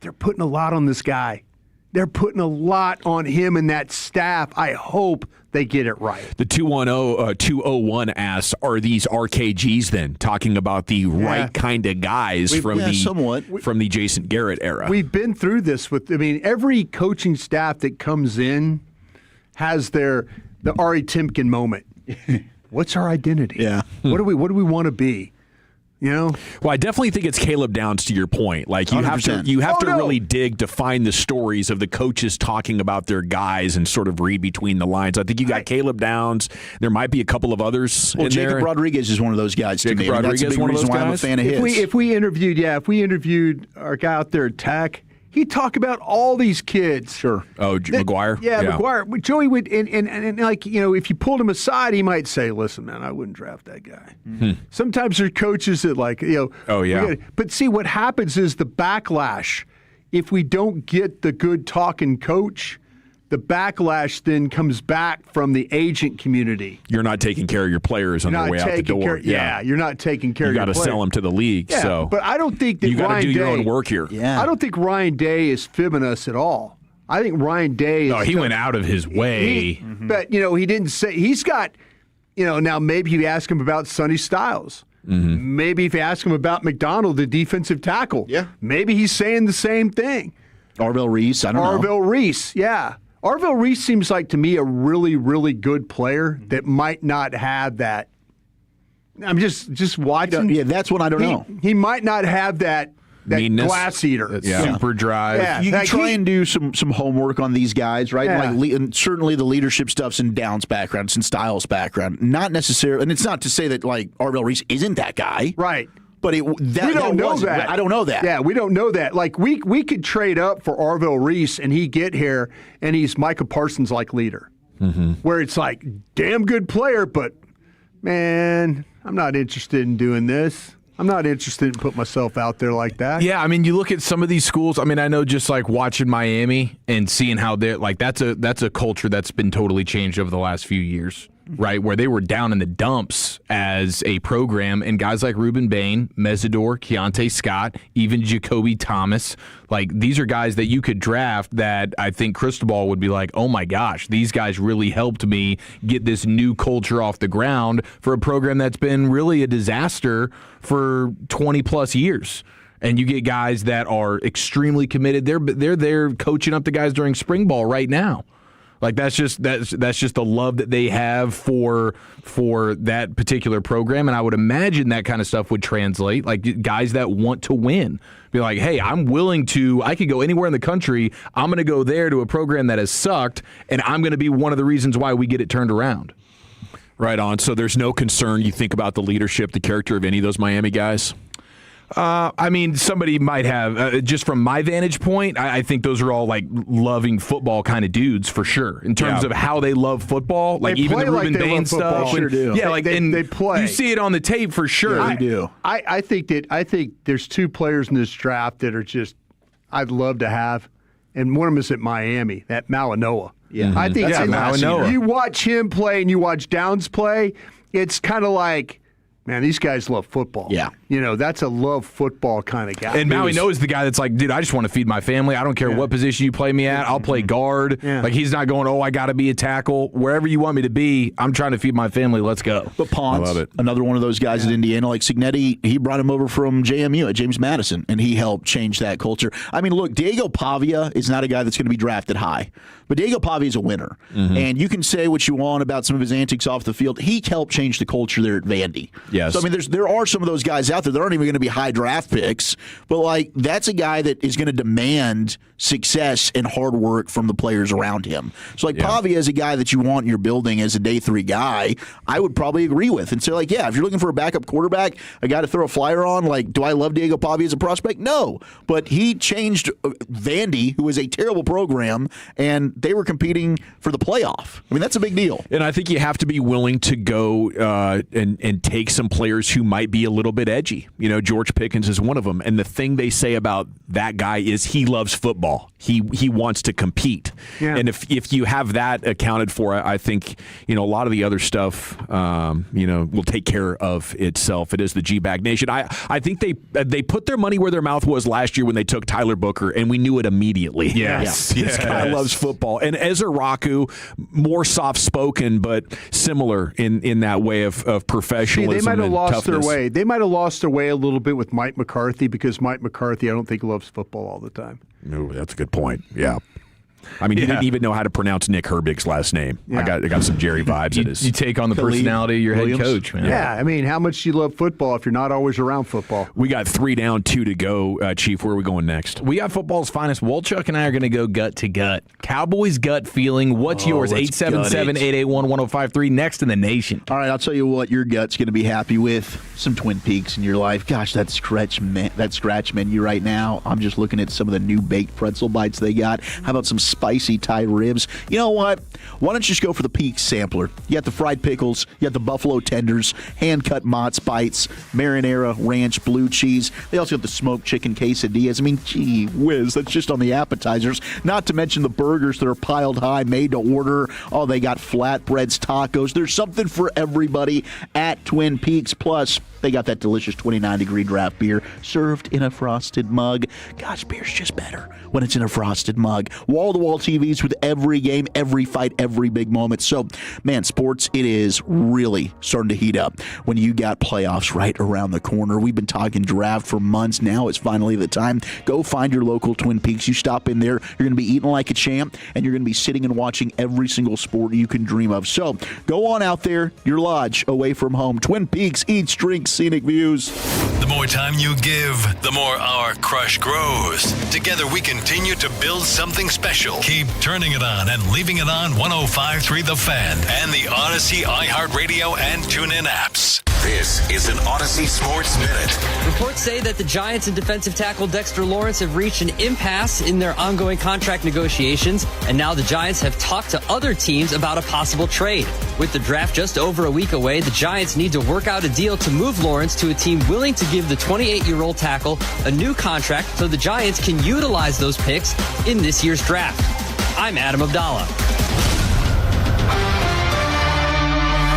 They're putting a lot on this guy. They're putting a lot on him and that staff. I hope they get it right.
The 201 asks, are these RKGs then? Talking about the right kind of guys from the Jason Garrett era.
We've been through this every coaching staff that comes in has the Ari Timken moment. What's our identity?
Yeah.
What do we want to be?
Well, I definitely think it's Caleb Downs, to your point. Like you
100%.
have to really dig to find the stories of the coaches talking about their guys and sort of read between the lines. I think you got Caleb Downs. There might be a couple of others.
Well,
in
Jacob
there.
Rodriguez is one of those guys.
Jacob
to me.
Rodriguez,
that's a big
one of
reason
those
why I'm a
guys?
fan of his.
If we interviewed our guy out there at Tech, he'd talk about all these kids.
Sure.
Oh, McGuire?
Yeah, McGuire. Joey would, and like, if you pulled him aside, he might say, listen, man, I wouldn't draft that guy.
Mm-hmm.
Sometimes there's coaches that
oh, yeah.
But see, what happens is the backlash. If we don't get the good talking coach, the backlash then comes back from the agent community.
You're not taking care of your players on their way out the door.
You're not taking care of your players.
You got to sell them to the league.
Yeah,
so.
But I don't think that
you got to do your
Day,
own work here.
Yeah.
I don't think Ryan Day is fibbing us at all. I think Ryan Day is.
No, he went out of his way.
But, he didn't say. He's got, now maybe you ask him about Sonny Styles.
Mm-hmm.
Maybe if you ask him about McDonald, the defensive tackle.
Yeah.
Maybe he's saying the same thing.
Arvell Reese, I don't know.
Arvell Reese, yeah. Arvell Reese seems like to me a really, really good player that might not have that. I'm just watching.
Yeah, that's what I don't know.
He might not have that
meanness,
glass eater.
Super drive.
Yeah.
You can try and do some homework on these guys, right?
Yeah.
And certainly the leadership stuff's in Downs' background, it's in Styles' background. Not necessarily, and it's not to say that like Arvell Reese isn't that guy,
right?
But
we don't know that.
I don't know that.
Yeah, we don't know that. Like we could trade up for Arvell Reese, and he get here, and he's Micah Parsons like leader, where it's like damn good player, but man, I'm not interested in doing this. I'm not interested in putting myself out there like that.
Yeah, you look at some of these schools. I know just like watching Miami and seeing how they're like that's a culture that's been totally changed over the last few years, right? Where they were down in the dumps as a program, and guys like Ruben Bain, Mesidor, Keontae Scott, even Jacoby Thomas, like these are guys that you could draft that I think Cristobal would be like, oh my gosh, these guys really helped me get this new culture off the ground for a program that's been really a disaster for 20 plus years. And you get guys that are extremely committed. They're there coaching up the guys during spring ball right now. Like that's just the love that they have for that particular program, and I would imagine that kind of stuff would translate. Like guys that want to win, be like, hey, I'm willing to. I could go anywhere in the country. I'm going to go there to a program that has sucked, and I'm going to be one of the reasons why we get it turned around.
Right on. So there's no concern, you think, about the leadership, the character of any of those Miami guys?
Somebody might have, just from my vantage point, I think those are all like loving football kind of dudes for sure. In terms of how they love football, like
they
even the Ruben Bain stuff.
Sure do.
Yeah,
they play.
You see it on the tape for sure.
Yeah, they do.
I think there's 2 players in this draft that are just I'd love to have, and one of them is at Miami, that Malinois.
Yeah,
I think
Malinois.
You watch him play and you watch Downs play, it's kind of like, man, these guys love football.
Yeah.
That's a love football kind of guy.
And Maui knows the guy that's like, dude, I just want to feed my family. I don't care what position you play me at. I'll play guard.
Yeah.
Like, he's not going, I got to be a tackle. Wherever you want me to be, I'm trying to feed my family. Let's go.
But Ponce, another one of those guys at Indiana, like Signetti, he brought him over from JMU at James Madison, and he helped change that culture. Look, Diego Pavia is not a guy that's going to be drafted high, but Diego Pavia is a winner. And you can say what you want about some of his antics off the field. He helped change the culture there at Vandy.
Yes.
So, I mean, there are some of those guys out there that aren't even going to be high draft picks, but, like, that's a guy that is going to demand success and hard work from the players around him. So, like, Pavia is a guy that you want in your building as a day 3 guy, I would probably agree with. And so, like, yeah, if you're looking for a backup quarterback, a guy to throw a flyer on, like, do I love Diego Pavia as a prospect? No. But he changed Vandy, who was a terrible program, and they were competing for the playoff. I mean, that's a big deal.
And I think you have to be willing to go and take some players who might be a little bit edgy. You know, George Pickens is one of them. And the thing they say about that guy is he loves football. He wants to compete. Yeah. And if you have that accounted for, I think, you know, a lot of the other stuff, you know, will take care of itself. It is the G-Bag Nation. I think they put their money where their mouth was last year when they took Tyler Booker, and we knew it immediately.
Yes.
This guy loves football. And Ezra Raku, more soft-spoken, but similar in that way of professionalism.
They might have lost
toughness.
their way. They might have lost their way a little bit with Mike McCarthy, because Mike McCarthy, I don't think, loves football all the time.
No, that's a good point. Yeah. I mean, he didn't even know how to pronounce Nick Herbig's last name.
Yeah.
I got some Jerry vibes in his.
You take on the personality of your head coach, man.
Yeah, I mean, how much do you love football if you're not always around football?
We got 3 down, 2 to go. Chief, where are we going next?
We got football's finest. Wolchuk and I are going to go gut to gut. Cowboys gut feeling. What's yours? 877-881-1053. Next in the nation.
All right, I'll tell you what your gut's going to be happy with. Some Twin Peaks in your life. Gosh, that scratch menu right now. I'm just looking at some of the new baked pretzel bites they got. How about some spicy Thai ribs? You know what? Why don't you just go for the Peaks sampler? You got the fried pickles, you got the buffalo tenders, hand-cut Mott's bites, marinara, ranch, blue cheese. They also got the smoked chicken quesadillas. I mean, gee whiz, that's just on the appetizers. Not to mention the burgers that are piled high, made to order. Oh, they got flatbreads, tacos. There's something for everybody at Twin Peaks. Plus, they got that delicious 29-degree draft beer served in a frosted mug. Gosh, beer's just better when it's in a frosted mug. Wall-to-wall TVs with every game, every fight, every big moment. So, man, sports, it is really starting to heat up when you got playoffs right around the corner. We've been talking draft for months. Now it's finally the time. Go find your local Twin Peaks. You stop in there, you're going to be eating like a champ, and you're going to be sitting and watching every single sport you can dream of. So, go on out there, your lodge, away from home. Twin Peaks, eats, drinks, scenic views.
The more time you give, the more our crush grows. Together we continue to build something special. Keep turning it on and leaving it on 105.3 The Fan and the Odyssey, iHeartRadio, and TuneIn apps. This is an Odyssey Sports Minute.
Reports say that the Giants and defensive tackle Dexter Lawrence have reached an impasse in their ongoing contract negotiations, and now the Giants have talked to other teams about a possible trade. With the draft just over a week away, the Giants need to work out a deal to move Lawrence to a team willing to give the 28-year-old tackle a new contract so the Giants can utilize those picks in this year's draft. I'm Adam Abdallah.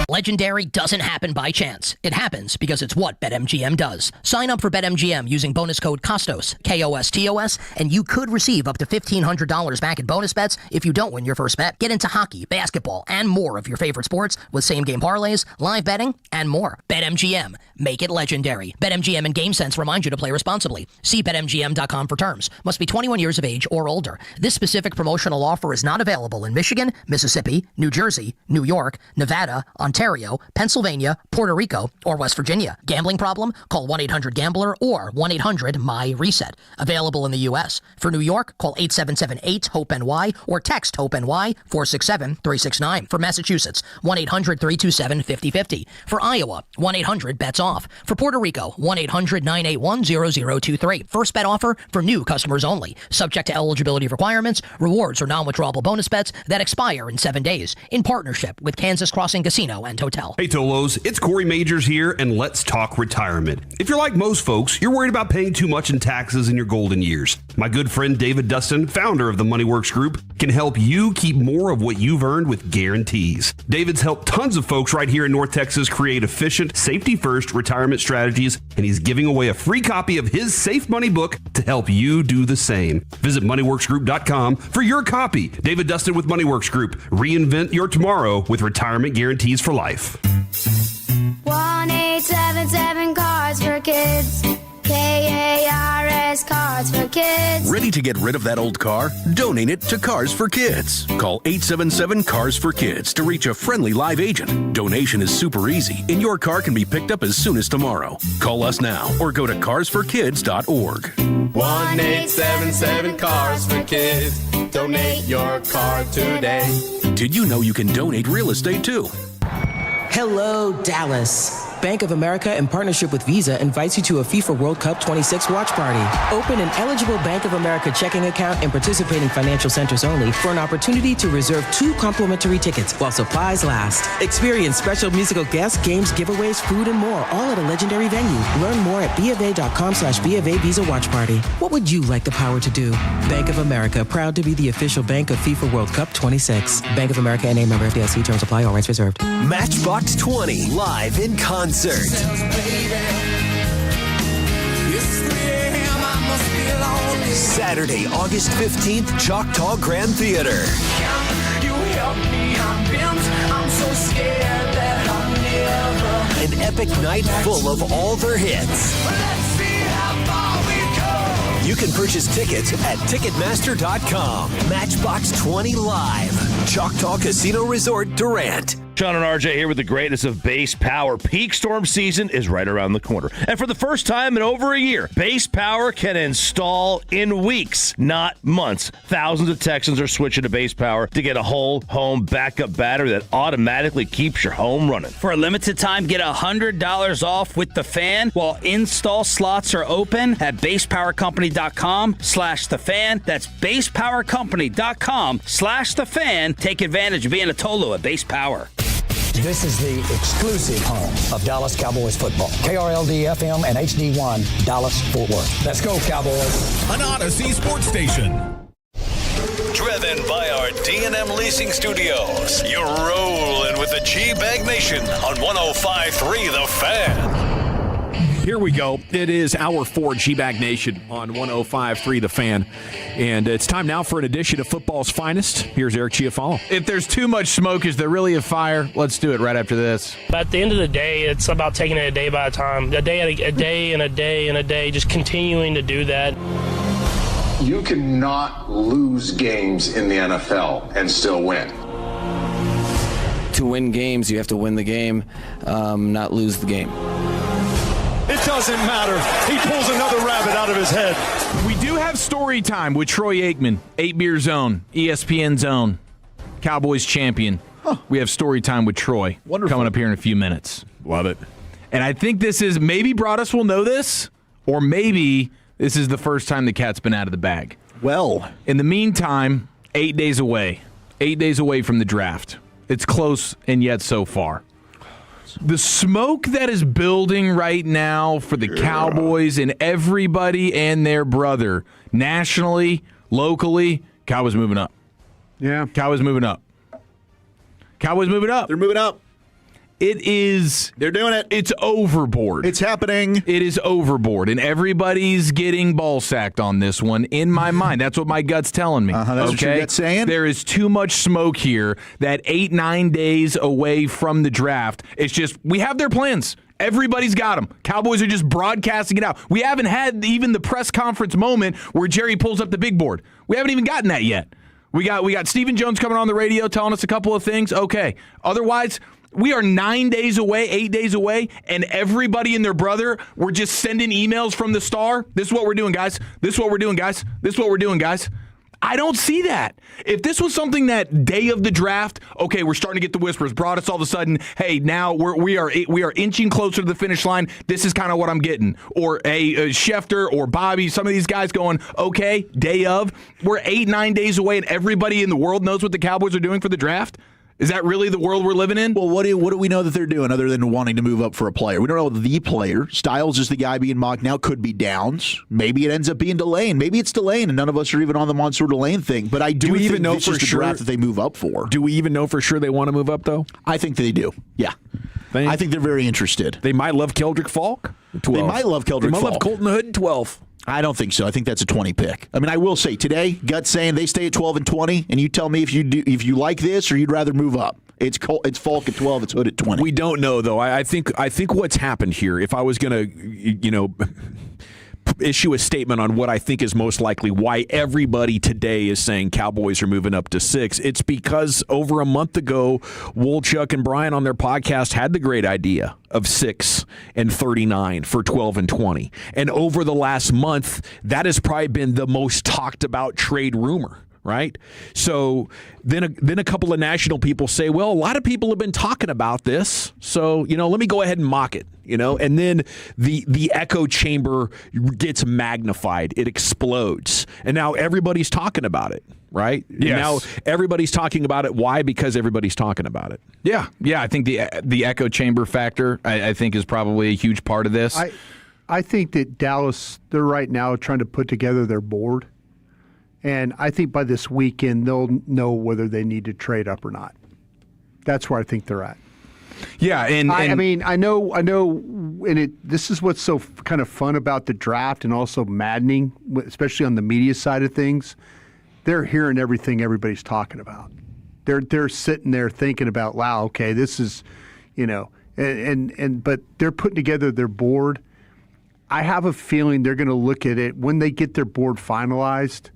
Legendary doesn't happen by chance. It happens because it's what BetMGM does. Sign up for BetMGM using bonus code KOSTOS, KOSTOS, and you could receive up to $1,500 back in bonus bets if you don't win your first bet. Get into hockey, basketball, and more of your favorite sports with same-game parlays, live betting, and more. BetMGM. Make it legendary. BetMGM and GameSense remind you to play responsibly. See BetMGM.com for terms. Must be 21 years of age or older. This specific promotional offer is not available in Michigan, Mississippi, New Jersey, New York, Nevada, Ontario, Pennsylvania, Puerto Rico, or West Virginia. Gambling problem? Call 1-800-GAMBLER or 1-800-MY-RESET. Available in the U.S. For New York, call 877-8-HOPE-NY or text HOPE-NY 467-369. For Massachusetts, 1-800-327-5050. For Iowa, 1-800-BETS-OFF. For Puerto Rico, 1-800-981-0023. First bet offer for new customers only. Subject to eligibility requirements. Rewards or non-withdrawable bonus bets that expire in 7 days. In partnership with Kansas Crossing Casino and Hotel.
Hey Tolos, it's Corey Majors here, and let's talk retirement. If you're like most folks, you're worried about paying too much in taxes in your golden years. My good friend David Dustin, founder of the MoneyWorks Group, can help you keep more of what you've earned with guarantees. David's helped tons of folks right here in North Texas create efficient, safety-first retirement strategies, and he's giving away a free copy of his Safe Money book to help you do the same. Visit MoneyWorksGroup.com for your copy. David Dustin with MoneyWorks Group. Reinvent your tomorrow with retirement guarantees for life.
1-877 Cards for Kids. KARS Cards for Kids.
Ready
Ready to get rid of that old car? Donate it to Cars for Kids. Call 877-CARS-FOR-KIDS to reach a friendly live agent. Donation is super easy, and your car can be picked up as soon as tomorrow. Call us now or go to carsforkids.org.
1-877-CARS-FOR-KIDS. Donate your car today.
Did you know you can donate real estate too?
Hello, Dallas. Bank of America, in partnership with Visa, invites you to a FIFA World Cup 26 watch party. Open an eligible Bank of America checking account in participating financial centers only for an opportunity to reserve 2 complimentary tickets while supplies last. Experience special musical guests, games, giveaways, food, and more, all at a legendary venue. Learn more at BofA.com/BofA Visa Watch Party. What would you like the power to do? Bank of America, proud to be the official bank of FIFA World Cup 26. Bank of America, N.A. member FDIC. Terms apply. All rights reserved.
Matchbox 20 live in concert. Saturday, August 15th, Choctaw Grand Theater. An epic night full of all their hits. You can purchase tickets at Ticketmaster.com. Matchbox 20 Live. Choctaw Casino Resort, Durant.
Sean and RJ here with the greatness of Base Power. Peak storm season is right around the corner. And for the first time in over a year, Base Power can install in weeks, not months. Thousands of Texans are switching to Base Power to get a whole home backup battery that automatically keeps your home running.
For a limited time, get $100 off with the fan while install slots are open at basepowercompany.com/thefan. That's basepowercompany.com/thefan. Take advantage of being a Tolo at Base Power.
This is the exclusive home of Dallas Cowboys football. KRLD-FM and HD1, Dallas-Fort Worth. Let's go, Cowboys.
An Odyssey sports station.
Driven by our D&M Leasing Studios. You're rolling with the G-Bag Nation on 105.3 The Fan.
Here we go. It is hour 4 G-Bag Nation on 105.3 The Fan. And it's time now for an edition of football's finest. Here's Eric Chiafalo.
If there's too much smoke, is there really a fire? Let's do it right after this.
At the end of the day, it's about taking it a day by a time. A day and a day and a day, just continuing to do that.
You cannot lose games in the NFL and still win.
To win games, you have to win the game, not lose the game.
It doesn't matter. He pulls another rabbit out of his head.
We do have story time with Troy Aikman, 8 Beer Zone, ESPN Zone, Cowboys champion. We have story time with Troy.
Wonderful.
Coming up here in a few minutes.
Love it.
And I think this is, maybe Broadus will know this, or maybe this is the first time the cat's been out of the bag.
Well,
in the meantime, 8 days away. 8 days away from the draft. It's close and yet so far. The smoke that is building right now for the Cowboys and everybody and their brother, nationally, locally, Cowboys moving up.
Yeah.
Cowboys moving up. Cowboys moving up.
They're moving up.
It is.
They're doing it.
It's overboard.
It's happening.
It is overboard, and everybody's getting ball sacked on this one. In my mind, that's what my gut's telling me.
That's what your gut's saying.
There is too much smoke here. That 8-9 days away from the draft. It's just we have their plans. Everybody's got them. Cowboys are just broadcasting it out. We haven't had even the press conference moment where Jerry pulls up the big board. We haven't even gotten that yet. We got Stephen Jones coming on the radio telling us a couple of things. Okay. Otherwise, we are 9 days away, 8 days away, and everybody and their brother were just sending emails from the Star. This is what we're doing, guys. This is what we're doing, guys. This is what we're doing, guys. I don't see that. If this was something that day of the draft, okay, we're starting to get the whispers. Brought us all of a sudden, hey, now we are inching closer to the finish line. This is kind of what I'm getting. Or a Schefter or Bobby, some of these guys going, okay, day of. We're 8-9 days away, and everybody in the world knows what the Cowboys are doing for the draft. Is that really the world we're living in?
Well, what do we know that they're doing other than wanting to move up for a player? We don't know the player. Styles is the guy being mocked now. Could be Downs. Maybe it ends up being Delane. Maybe it's Delane, and none of us are even on the Mansour Delane thing. But I do
we
think
even know
this
for
is the
sure
draft that they move up for.
Do we even know for sure they want to move up, though?
I think they do. Yeah. I think they're very interested.
They might love Keldrick Falk. 12.
They might love Keldrick Falk.
They might love Colton Hood 12.
I don't think so. I think that's a 20 pick. I mean, I will say today, gut saying they stay at 12 and 20, and you tell me if you like this or you'd rather move up. It's Falk at 12. It's Hood at 20.
We don't know, though. I think what's happened here, if I was going to, issue a statement on what I think is most likely why everybody today is saying Cowboys are moving up to 6. It's because over a month ago, Wolchuk and Brian on their podcast had the great idea of 6 and 39 for 12 and 20. And over the last month, that has probably been the most talked about trade rumor. Right? So then a couple of national people say, well, a lot of people have been talking about this. So, let me go ahead and mock it, and then the echo chamber gets magnified. It explodes. And now everybody's talking about it. Right?
Yes.
And now everybody's talking about it. Why? Because everybody's talking about it.
Yeah. I think the echo chamber factor, I think, is probably a huge part of this.
I think that Dallas, they're right now trying to put together their board. And I think by this weekend, they'll know whether they need to trade up or not. That's where I think they're at.
Yeah, and
I mean, I know, and this is what's so kind of fun about the draft and also maddening, especially on the media side of things. They're hearing everything everybody's talking about. They're sitting there thinking about, wow, okay, this is, but they're putting together their board. I have a feeling they're going to look at it when they get their board finalized.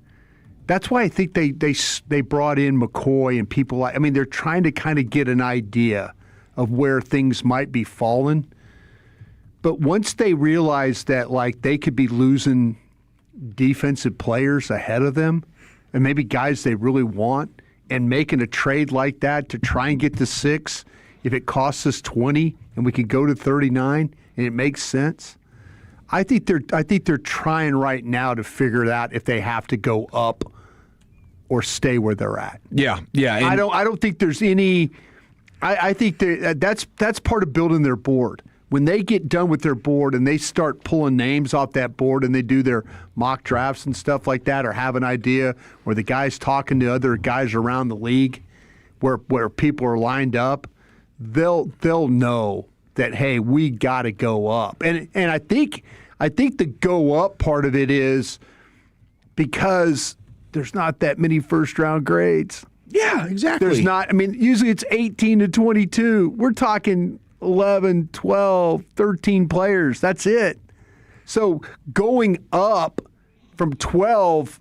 That's why I think they brought in McCoy and people like. I mean, they're trying to kind of get an idea of where things might be falling. But once they realize that, like, they could be losing defensive players ahead of them, and maybe guys they really want, and making a trade like that to try and get to 6, if it costs us 20 and we could go to 39 and it makes sense. I think they're trying right now to figure it out if they have to go up or stay where they're at.
Yeah.
I don't think there's any. I think that's part of building their board. When they get done with their board and they start pulling names off that board and they do their mock drafts and stuff like that, or have an idea where the guy's talking to other guys around the league, where people are lined up, they'll know that, hey, we got to go up. And I think the go up part of it is because there's not that many first-round grades.
Yeah, exactly.
There's not. I mean, usually it's 18 to 22. We're talking 11, 12, 13 players. That's it. So going up from 12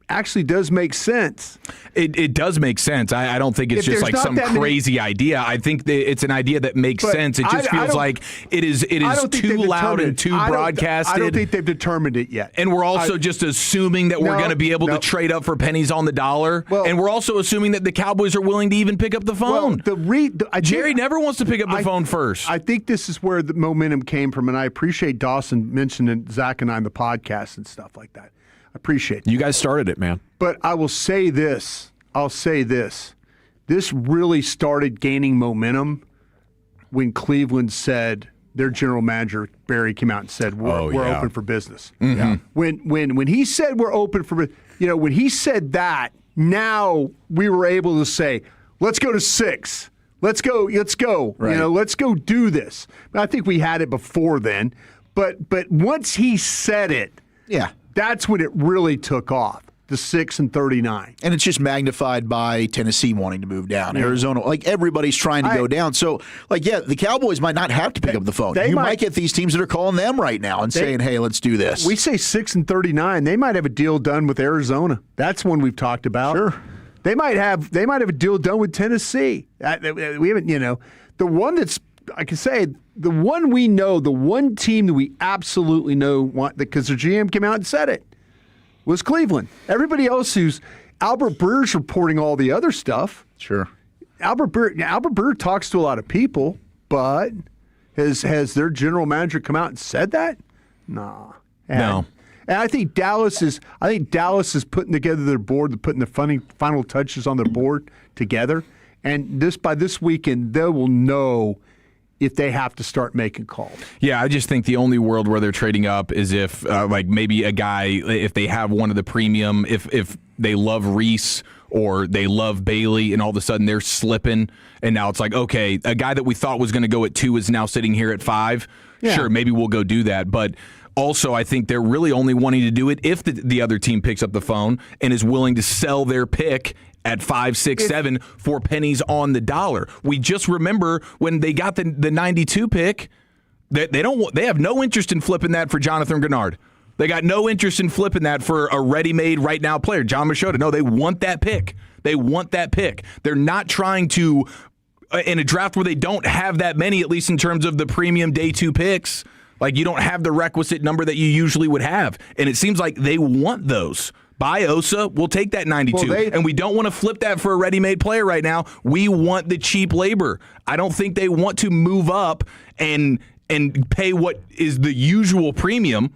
actually does make sense.
It does make sense. I don't think it's just like some crazy idea. I think that it's an idea that makes sense. It just feels like it is too loud and too broadcasted.
I don't think they've determined it yet.
And we're also just assuming that we're going to be able to trade up for pennies on the dollar. Well, and we're also assuming that the Cowboys are willing to even pick up the phone. Jerry never wants to pick up the phone first.
I think this is where the momentum came from, and I appreciate Dawson mentioning Zach and I on the podcast and stuff like that. Appreciate it.
You guys started it, man.
But I will say this. This really started gaining momentum when Cleveland said, their general manager, Barry, came out and said, we're open for business.
Mm-hmm.
Yeah. When he said we're open for, when he said that, now we were able to say, let's go to 6. Let's go. Right. Let's go do this. I think we had it before then. But once he said it,
yeah,
that's when it really took off, the 6 and 39.
And it's just magnified by Tennessee wanting to move down. Arizona, like everybody's trying to go down. So, the Cowboys might not have to pick up the phone. You might get these teams that are calling them right now and saying, hey, let's do this.
We say 6 and 39. They might have a deal done with Arizona. That's one we've talked about.
Sure.
They might have a deal done with Tennessee. We haven't, the one that's, I can say, the one we know, the one team that we absolutely know, because their GM came out and said it, was Cleveland. Everybody else Albert Breer's reporting all the other stuff.
Sure.
Albert Breer talks to a lot of people, but has their general manager come out and said that? Nah.
No.
And I think Dallas is putting together their board, putting the final touches on their board together. And by this weekend, they will know if they have to start making calls.
Yeah, I just think the only world where they're trading up is if, maybe a guy, if they have one of the premium, if they love Reese or they love Bailey, and all of a sudden they're slipping, and now it's like, okay, a guy that we thought was going to go at 2 is now sitting here at 5. Yeah. Sure, maybe we'll go do that, but also, I think they're really only wanting to do it if the other team picks up the phone and is willing to sell their pick at 5, 6, 7 for pennies on the dollar. We just remember when they got the 92 pick, they have no interest in flipping that for Jonathan Grenard. They got no interest in flipping that for a ready-made right now player. John Machota, no, they want that pick. They want that pick. They're not trying to, in a draft where they don't have that many, at least in terms of the premium day 2 picks, like you don't have the requisite number that you usually would have. And it seems like they want those. Buy Osa, we'll take that 92. And we don't want to flip that for a ready-made player right now. We want the cheap labor. I don't think they want to move up and pay what is the usual premium.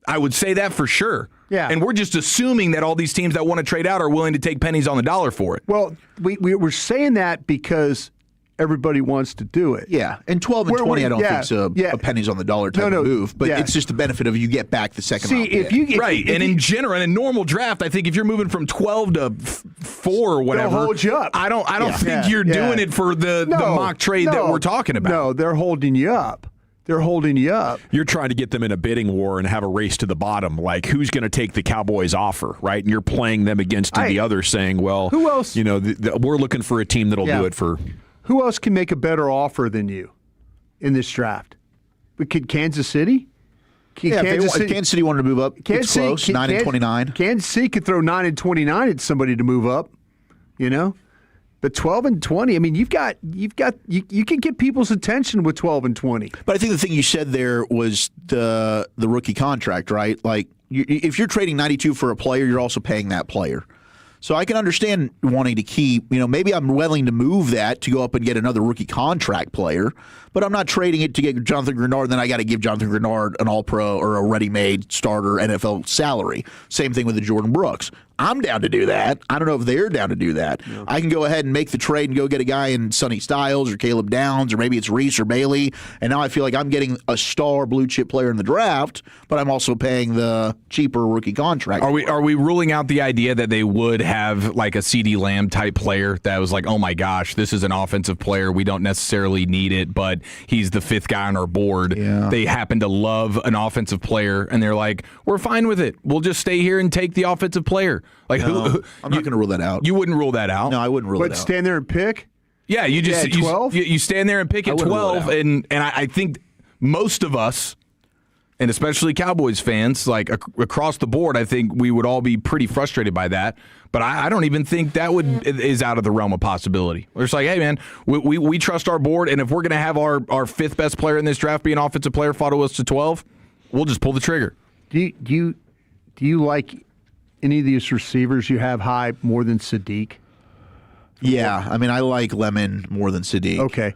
I would say that for sure.
Yeah.
And we're just assuming that all these teams that want to trade out are willing to take pennies on the dollar for it.
Well, we're saying that because everybody wants to do it.
Yeah, and 12 and 20 I don't think's a pennies on the dollar type of move, but it's just the benefit of you get back the second round pick.
In general, in a normal draft, I think if you're moving from 12 to 4 or whatever,
they'll hold you up.
I don't think you're doing it for the mock trade that we're talking about.
No, they're holding you up. They're holding you up.
You're trying to get them in a bidding war and have a race to the bottom. Like, who's going to take the Cowboys' offer, right? And you're playing them against the other, saying, well,
who else?
You know, we're looking for a team that'll do it for.
Who else can make a better offer than you in this draft? But could Kansas City?
Kansas City wanted to move up. It's close, 9 and 29.
Kansas City could throw 9 and 29 at somebody to move up, you know? But 12 and 20, I mean, you can get people's attention with 12 and 20.
But I think the thing you said there was the rookie contract, right? Like, if you're trading 92 for a player, you're also paying that player. So I can understand wanting to keep, maybe I'm willing to move that to go up and get another rookie contract player, but I'm not trading it to get Jonathan Grenard, then I got to give Jonathan Grenard an all-pro or a ready-made starter NFL salary. Same thing with the Jordan Brooks. I'm down to do that. I don't know if they're down to do that. Yeah. I can go ahead and make the trade and go get a guy in Sonny Styles or Caleb Downs, or maybe it's Reese or Bailey, and now I feel like I'm getting a star blue-chip player in the draft, but I'm also paying the cheaper rookie contract.
Are we ruling out the idea that they would have like a CeeDee Lamb type player that was like, oh my gosh, this is an offensive player. We don't necessarily need it, but he's the 5th guy on our board. Yeah. They happen to love an offensive player, and they're like, we're fine with it. We'll just stay here and take the offensive player. Like,
I'm not going to rule that out.
You wouldn't rule that out?
No, I wouldn't rule it out.
But stand there and pick?
Yeah, you just
12?
You stand there and pick at 12, and I think most of us, and especially Cowboys fans, like across the board, I think we would all be pretty frustrated by that. But I don't even think that is out of the realm of possibility. We're just like, hey, man, we trust our board, and if we're going to have our 5th best player in this draft be an offensive player, follow us to 12, we'll just pull the trigger.
Do you like any of these receivers you have high more than Sadiq?
Yeah, I mean, I like Lemon more than Sadiq.
Okay.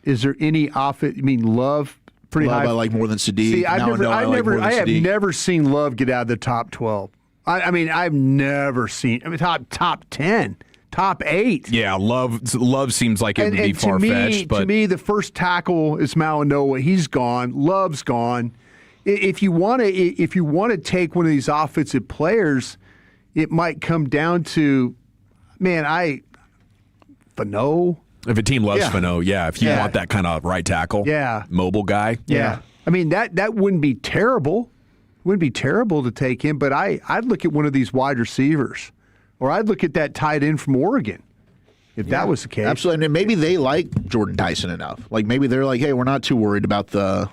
Is there any offense? I mean, Love pretty
Love
high.
I like more than Sadiq.
See, I have never seen Love get out of the top 12. I mean, I've never seen top 10, top 8.
Yeah, Love seems like it would be far-fetched.
To me, the first tackle is Malinois. He's gone. Love's gone. If you want to take one of these offensive players, it might come down to, Fano.
If a team loves Fano, if you want that kind of right tackle, mobile guy.
Yeah. I mean, that wouldn't be terrible. Wouldn't be terrible to take him, but I'd look at one of these wide receivers, or I'd look at that tight end from Oregon, if that was the case.
Absolutely. And maybe they like Jordan Tyson enough. Like, maybe they're like, hey, we're not too worried about the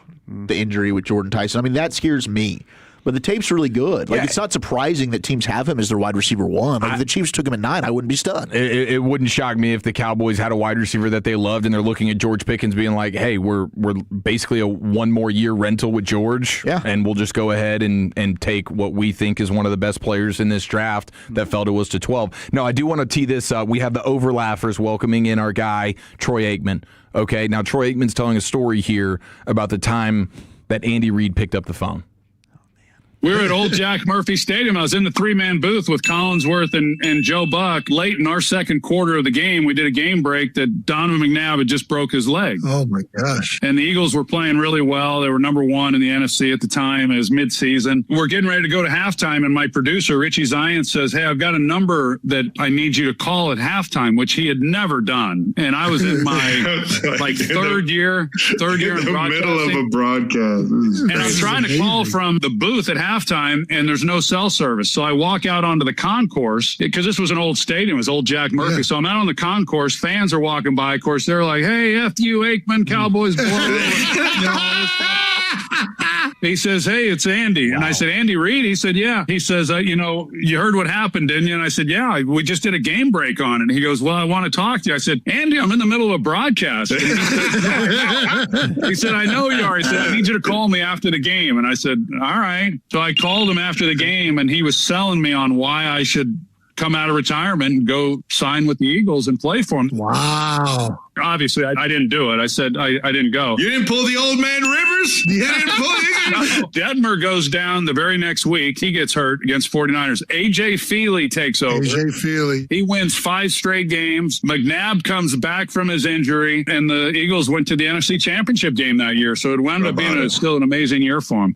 injury with Jordan Tyson. I mean, that scares me. But the tape's really good. Like, it's not surprising that teams have him as their wide receiver 1. Like, if the Chiefs took him at 9, I wouldn't be stunned.
It wouldn't shock me if the Cowboys had a wide receiver that they loved, and they're looking at George Pickens being like, hey, we're basically a 1 more year rental with George, and we'll just go ahead and take what we think is one of the best players in this draft that fell to us to 12. Now, I do want to tee this up. We have the Overlappers welcoming in our guy, Troy Aikman. Okay, now Troy Aikman's telling a story here about the time that Andy Reid picked up the phone.
We were at Old Jack Murphy Stadium. I was in the 3-man booth with Collinsworth and Joe Buck. Late in our second quarter of the game, we did a game break that Donovan McNabb had just broke his leg.
Oh, my gosh.
And the Eagles were playing really well. They were number 1 in the NFC at the time as midseason. We're getting ready to go to halftime, and my producer, Richie Zion, says, hey, I've got a number that I need you to call at halftime, which he had never done. And I was in my third year in
the middle of a broadcast.
And I'm trying to call from the booth at halftime, and there's no cell service. So I walk out onto the concourse, because this was an old stadium. It was Old Jack Murphy. Yeah. So I'm out on the concourse. Fans are walking by. Of course, they're like, hey, F you, Aikman, Cowboys, boy. He says, hey, it's Andy. And I said, Andy Reid? He said, yeah. He says, you heard what happened, didn't you? And I said, yeah, we just did a game break on it. And he goes, well, I want to talk to you. I said, Andy, I'm in the middle of a broadcast. And he said, I know you are. He said, I need you to call me after the game. And I said, all right. So I called him after the game, and he was selling me on why I should come out of retirement and go sign with the Eagles and play for them.
Wow.
Obviously, I didn't do it. I said I didn't go.
You didn't pull the old man Rivers? You didn't pull
Detmer goes down the very next week. He gets hurt against 49ers. A.J. Feely takes over.
A.J. Feely.
He wins 5 straight games. McNabb comes back from his injury, and the Eagles went to the NFC Championship game that year. So it wound up being still an amazing year for him.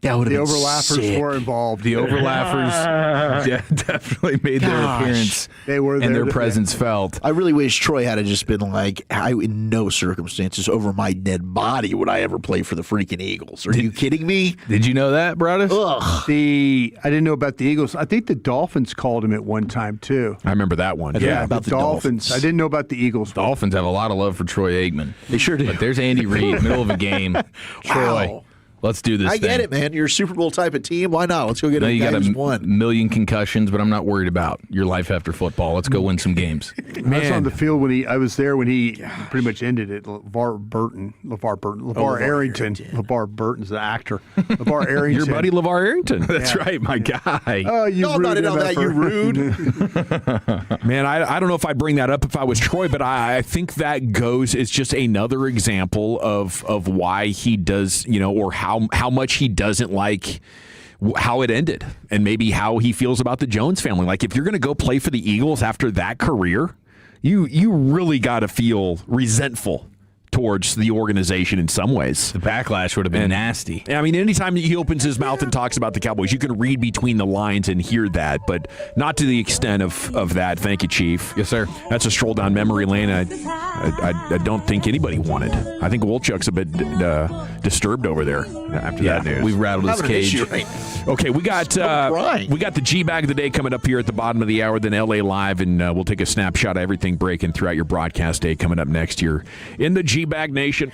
The overlappers were involved.
The overlappers definitely made their appearance.
They were there,
and their presence felt.
I really wish Troy had just been like, in no circumstances over my dead body would I ever play for the freaking Eagles. Are you kidding me?
Did you know that, Broadus?
Ugh.
I didn't know about the Eagles. I think the Dolphins called him at one time, too.
I remember that one.
Yeah,
about
the Dolphins. I didn't know about the Eagles.
Dolphins have a lot of love for Troy Aikman.
They sure do.
But there's Andy Reid, middle of a game. Troy.
Wow.
Let's do this.
I get it, man. You're a Super Bowl type of team. Why not? Let's go get a guy who's won.
Million concussions, but I'm not worried about your life after football. Let's go win some games.
I was on the field when I was there when he pretty much ended it. LeVar Arrington. LeVar Burton's the actor. LeVar Arrington.
Your buddy LeVar Arrington. That's right, my guy.
Oh, you
no, not all that. You rude.
Man, I don't know if I'd bring that up if I was Troy, but I think that is just another example of why he does, or how much he doesn't like how it ended and maybe how he feels about the Jones family. Like, if you're going to go play for the Eagles after that career, you really got to feel resentful towards the organization in some ways.
The backlash would have been nasty.
I mean, anytime he opens his mouth and talks about the Cowboys, you can read between the lines and hear that, but not to the extent of that. Thank you, Chief.
Yes, sir.
That's a stroll down memory lane I don't think anybody wanted. I think Wolchuk's a bit disturbed over there after that news.
We've rattled his cage.
Okay, we got the G-Bag of the day coming up here at the bottom of the hour, then LA Live, and we'll take a snapshot of everything breaking throughout your broadcast day coming up next year in the G-Bag Nation.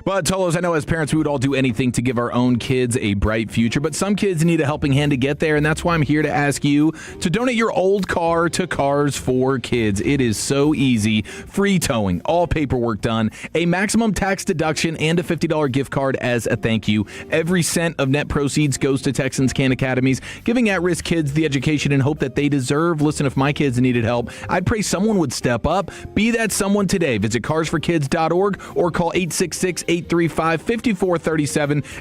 But Tolos, I know as parents we would all do anything to give our own kids a bright future, but some kids need a helping hand to get there, and that's why I'm here to ask you to donate your old car to Cars for Kids. It is so easy. Free towing, all paperwork done, a maximum tax deduction, and a $50 gift card as a thank you. Every cent of net proceeds goes to Texans Can Academies, giving at-risk kids the education and hope that they deserve. Listen, if my kids needed help, I'd pray someone would step up. Be that someone today. Visit carsforkids.org or call 866-835-5437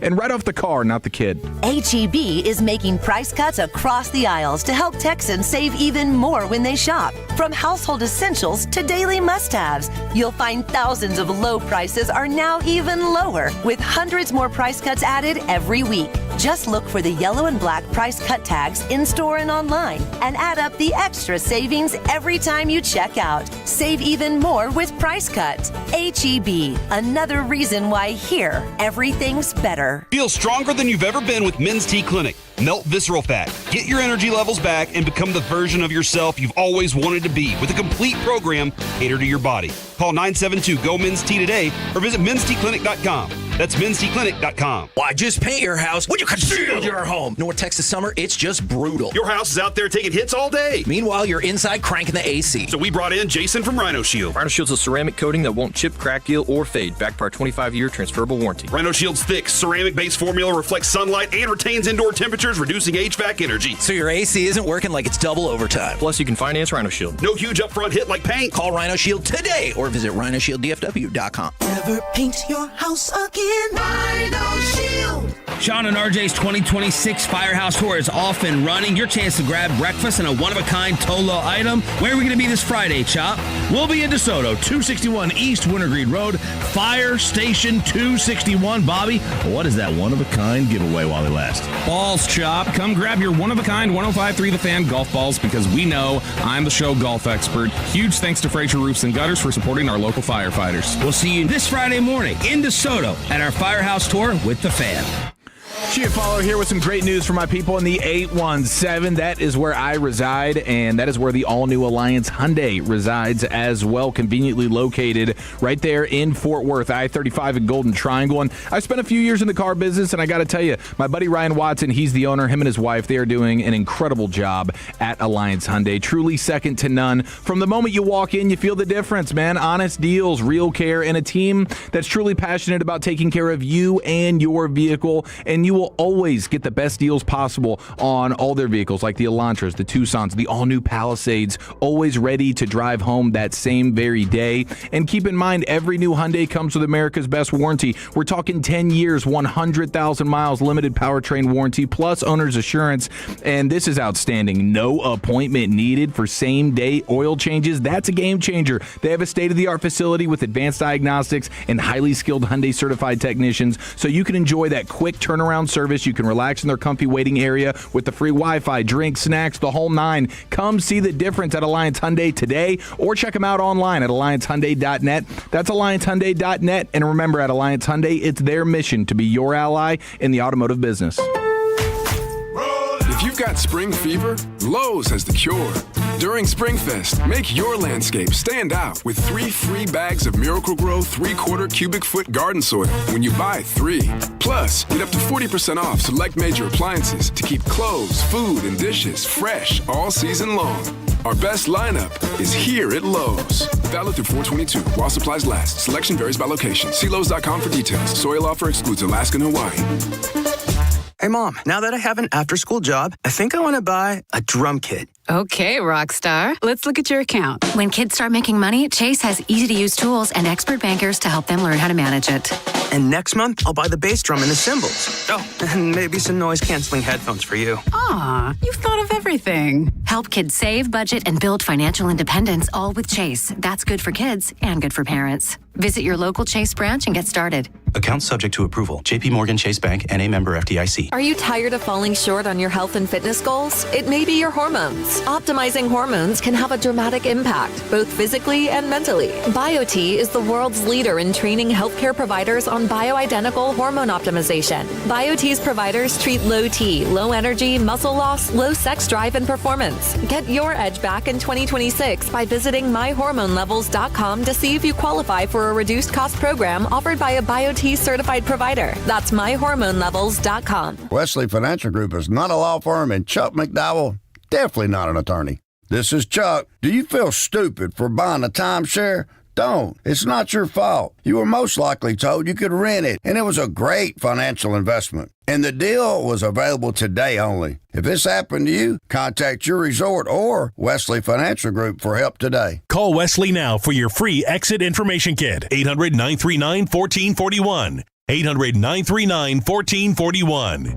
and write off the car, not the kid.
H-E-B is making price cuts across the aisles to help Texans save even more when they shop. From household essentials to daily must-haves, you'll find thousands of low prices are now even lower, with hundreds more price cuts added every week. Just look for the yellow and black price cut tags in-store and online and add up the extra savings every time you check out. Save even more with Price Cut. H-E-B, another reason why here, everything's better.
Feel stronger than you've ever been with Men's T Clinic. Melt visceral fat, get your energy levels back, and become the version of yourself you've always wanted to be with a complete program catered to your body. Call 972-GO-MEN'S-T today or visit mensteclinic.com. That's mensteclinic.com.
Why just paint your house when you can shield your home? North Texas summer, it's just brutal.
Your house is out there taking hits all day.
Meanwhile, you're inside cranking the AC.
So we brought in Jason from Rhino Shield.
Rhino Shield's a ceramic coating that won't chip, crack, peel, or fade, backed by our 25-year transferable warranty.
Rhino Shield's thick, ceramic-based formula reflects sunlight and retains indoor temperatures, reducing HVAC energy.
So your AC isn't working like it's double overtime.
Plus, you can finance Rhino Shield.
No huge upfront hit like paint.
Call Rhino Shield today or visit rhinoshielddfw.com.
Never paint your house again. Rhino Shield.
Sean and RJ's 2026 Firehouse Tour is off and running. Your chance to grab breakfast and a one-of-a-kind Tolo item. Where are we going to be this Friday, Chop? We'll be in DeSoto, 261 East Wintergreen Road, Fire Station 261. Bobby, what is that one-of-a-kind giveaway while they last?
Balls, Chop. Come grab your one-of-a-kind 105.3 The Fan golf balls because we know I'm the show golf expert. Huge thanks to Fraser Roofs and Gutters for supporting our local firefighters.
We'll see you this Friday morning in DeSoto at our Firehouse Tour with The Fan.
Follow here with some great news for my people in the 817. That is where I reside, and that is where the all-new Alliance Hyundai resides as well, conveniently located right there in Fort Worth, I-35 and Golden Triangle. And I spent a few years in the car business, and I got to tell you, my buddy Ryan Watson, he's the owner. Him and his wife, they are doing an incredible job at Alliance Hyundai. Truly second to none. From the moment you walk in, you feel the difference, man. Honest deals, real care, and a team that's truly passionate about taking care of you and your vehicle. And you will always get the best deals possible on all their vehicles, like the Elantras, the Tucsons, the all-new Palisades, always ready to drive home that same very day. And keep in mind, every new Hyundai comes with America's best warranty. We're talking 10 years, 100,000 miles, limited powertrain warranty, plus owner's assurance. And this is outstanding. No appointment needed for same-day oil changes. That's a game changer. They have a state-of-the-art facility with advanced diagnostics and highly skilled Hyundai certified technicians, so you can enjoy that quick turnaround service. You can relax in their comfy waiting area with the free Wi-Fi, drinks, snacks, the whole nine. Come see the difference at Alliance Hyundai today, or check them out online at AllianceHyundai.net. That's AllianceHyundai.net. And remember, at Alliance Hyundai, it's their mission to be your ally in the automotive business.
If you've got spring fever, Lowe's has the cure. During SpringFest, make your landscape stand out with 3 free bags of Miracle-Gro 3/4 cubic foot garden soil when you buy 3. Plus, get up to 40% off select major appliances to keep clothes, food, and dishes fresh all season long. Our best lineup is here at Lowe's. Valid through 4/22 while supplies last. Selection varies by location. See Lowe's.com for details. Soil offer excludes Alaska and Hawaii.
Hey, Mom, now that I have an after-school job, I think I want to buy a drum kit.
Okay, Rockstar. Let's look at your account. When kids start making money, Chase has easy-to-use tools and expert bankers to help them learn how to manage it.
And next month, I'll buy the bass drum and the cymbals. Oh, and maybe some noise-canceling headphones for you.
Aw, you've thought of everything. Help kids save, budget, and build financial independence, all with Chase. That's good for kids and good for parents. Visit your local Chase branch and get started.
Account subject to approval. JP Morgan Chase Bank, N.A. member FDIC.
Are you tired of falling short on your health and fitness goals? It may be your hormones. Optimizing hormones can have a dramatic impact, both physically and mentally. BioT is the world's leader in training healthcare providers on bioidentical hormone optimization. BioT's providers treat low T, low energy, muscle loss, low sex drive, and performance. Get your edge back in 2026 by visiting myhormonelevels.com to see if you qualify for a reduced cost program offered by a BioT certified provider. That's myhormonelevels.com.
Wesley Financial Group is not a law firm, and Chuck McDowell, definitely not an attorney. This is Chuck. Do you feel stupid for buying a timeshare? Don't. It's not your fault. You were most likely told you could rent it, and it was a great financial investment. And the deal was available today only. If this happened to you, contact your resort or Wesley Financial Group for help today.
Call Wesley now for your free exit information kit. 800-939-1441. 800-939-1441.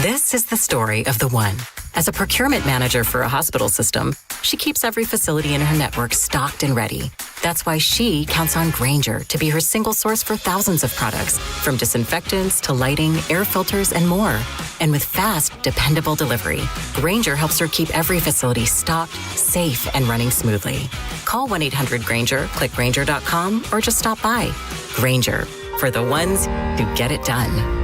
This is the story of the one. As a procurement manager for a hospital system, she keeps every facility in her network stocked and ready. That's why she counts on Grainger to be her single source for thousands of products, from disinfectants to lighting, air filters, and more. And with fast, dependable delivery, Grainger helps her keep every facility stocked, safe, and running smoothly. Call 1-800-GRAINGER, click Grainger.com, or just stop by. Grainger, for the ones who get it done.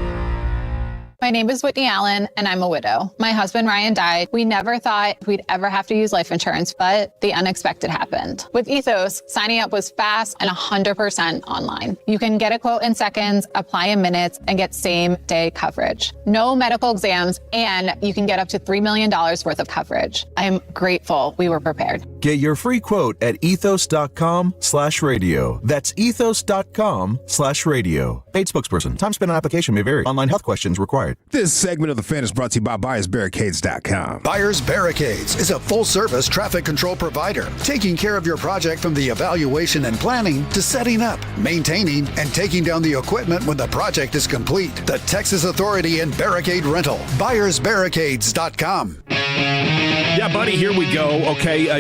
My name is Whitney Allen, and I'm a widow. My husband, Ryan, died. We never thought we'd ever have to use life insurance, but the unexpected happened. With Ethos, signing up was fast and 100% online. You can get a quote in seconds, apply in minutes, and get same-day coverage. No medical exams, and you can get up to $3 million worth of coverage. I'm grateful we were prepared.
Get your free quote at ethos.com/radio. That's ethos.com/radio. Paid spokesperson. Time spent on application may vary. Online health questions required.
This segment of The Fan is brought to you by BuyersBarricades.com.
Buyers Barricades is a full-service traffic control provider, taking care of your project from the evaluation and planning to setting up, maintaining, and taking down the equipment when the project is complete. The Texas Authority in Barricade Rental. BuyersBarricades.com.
Yeah, buddy, here we go. Okay,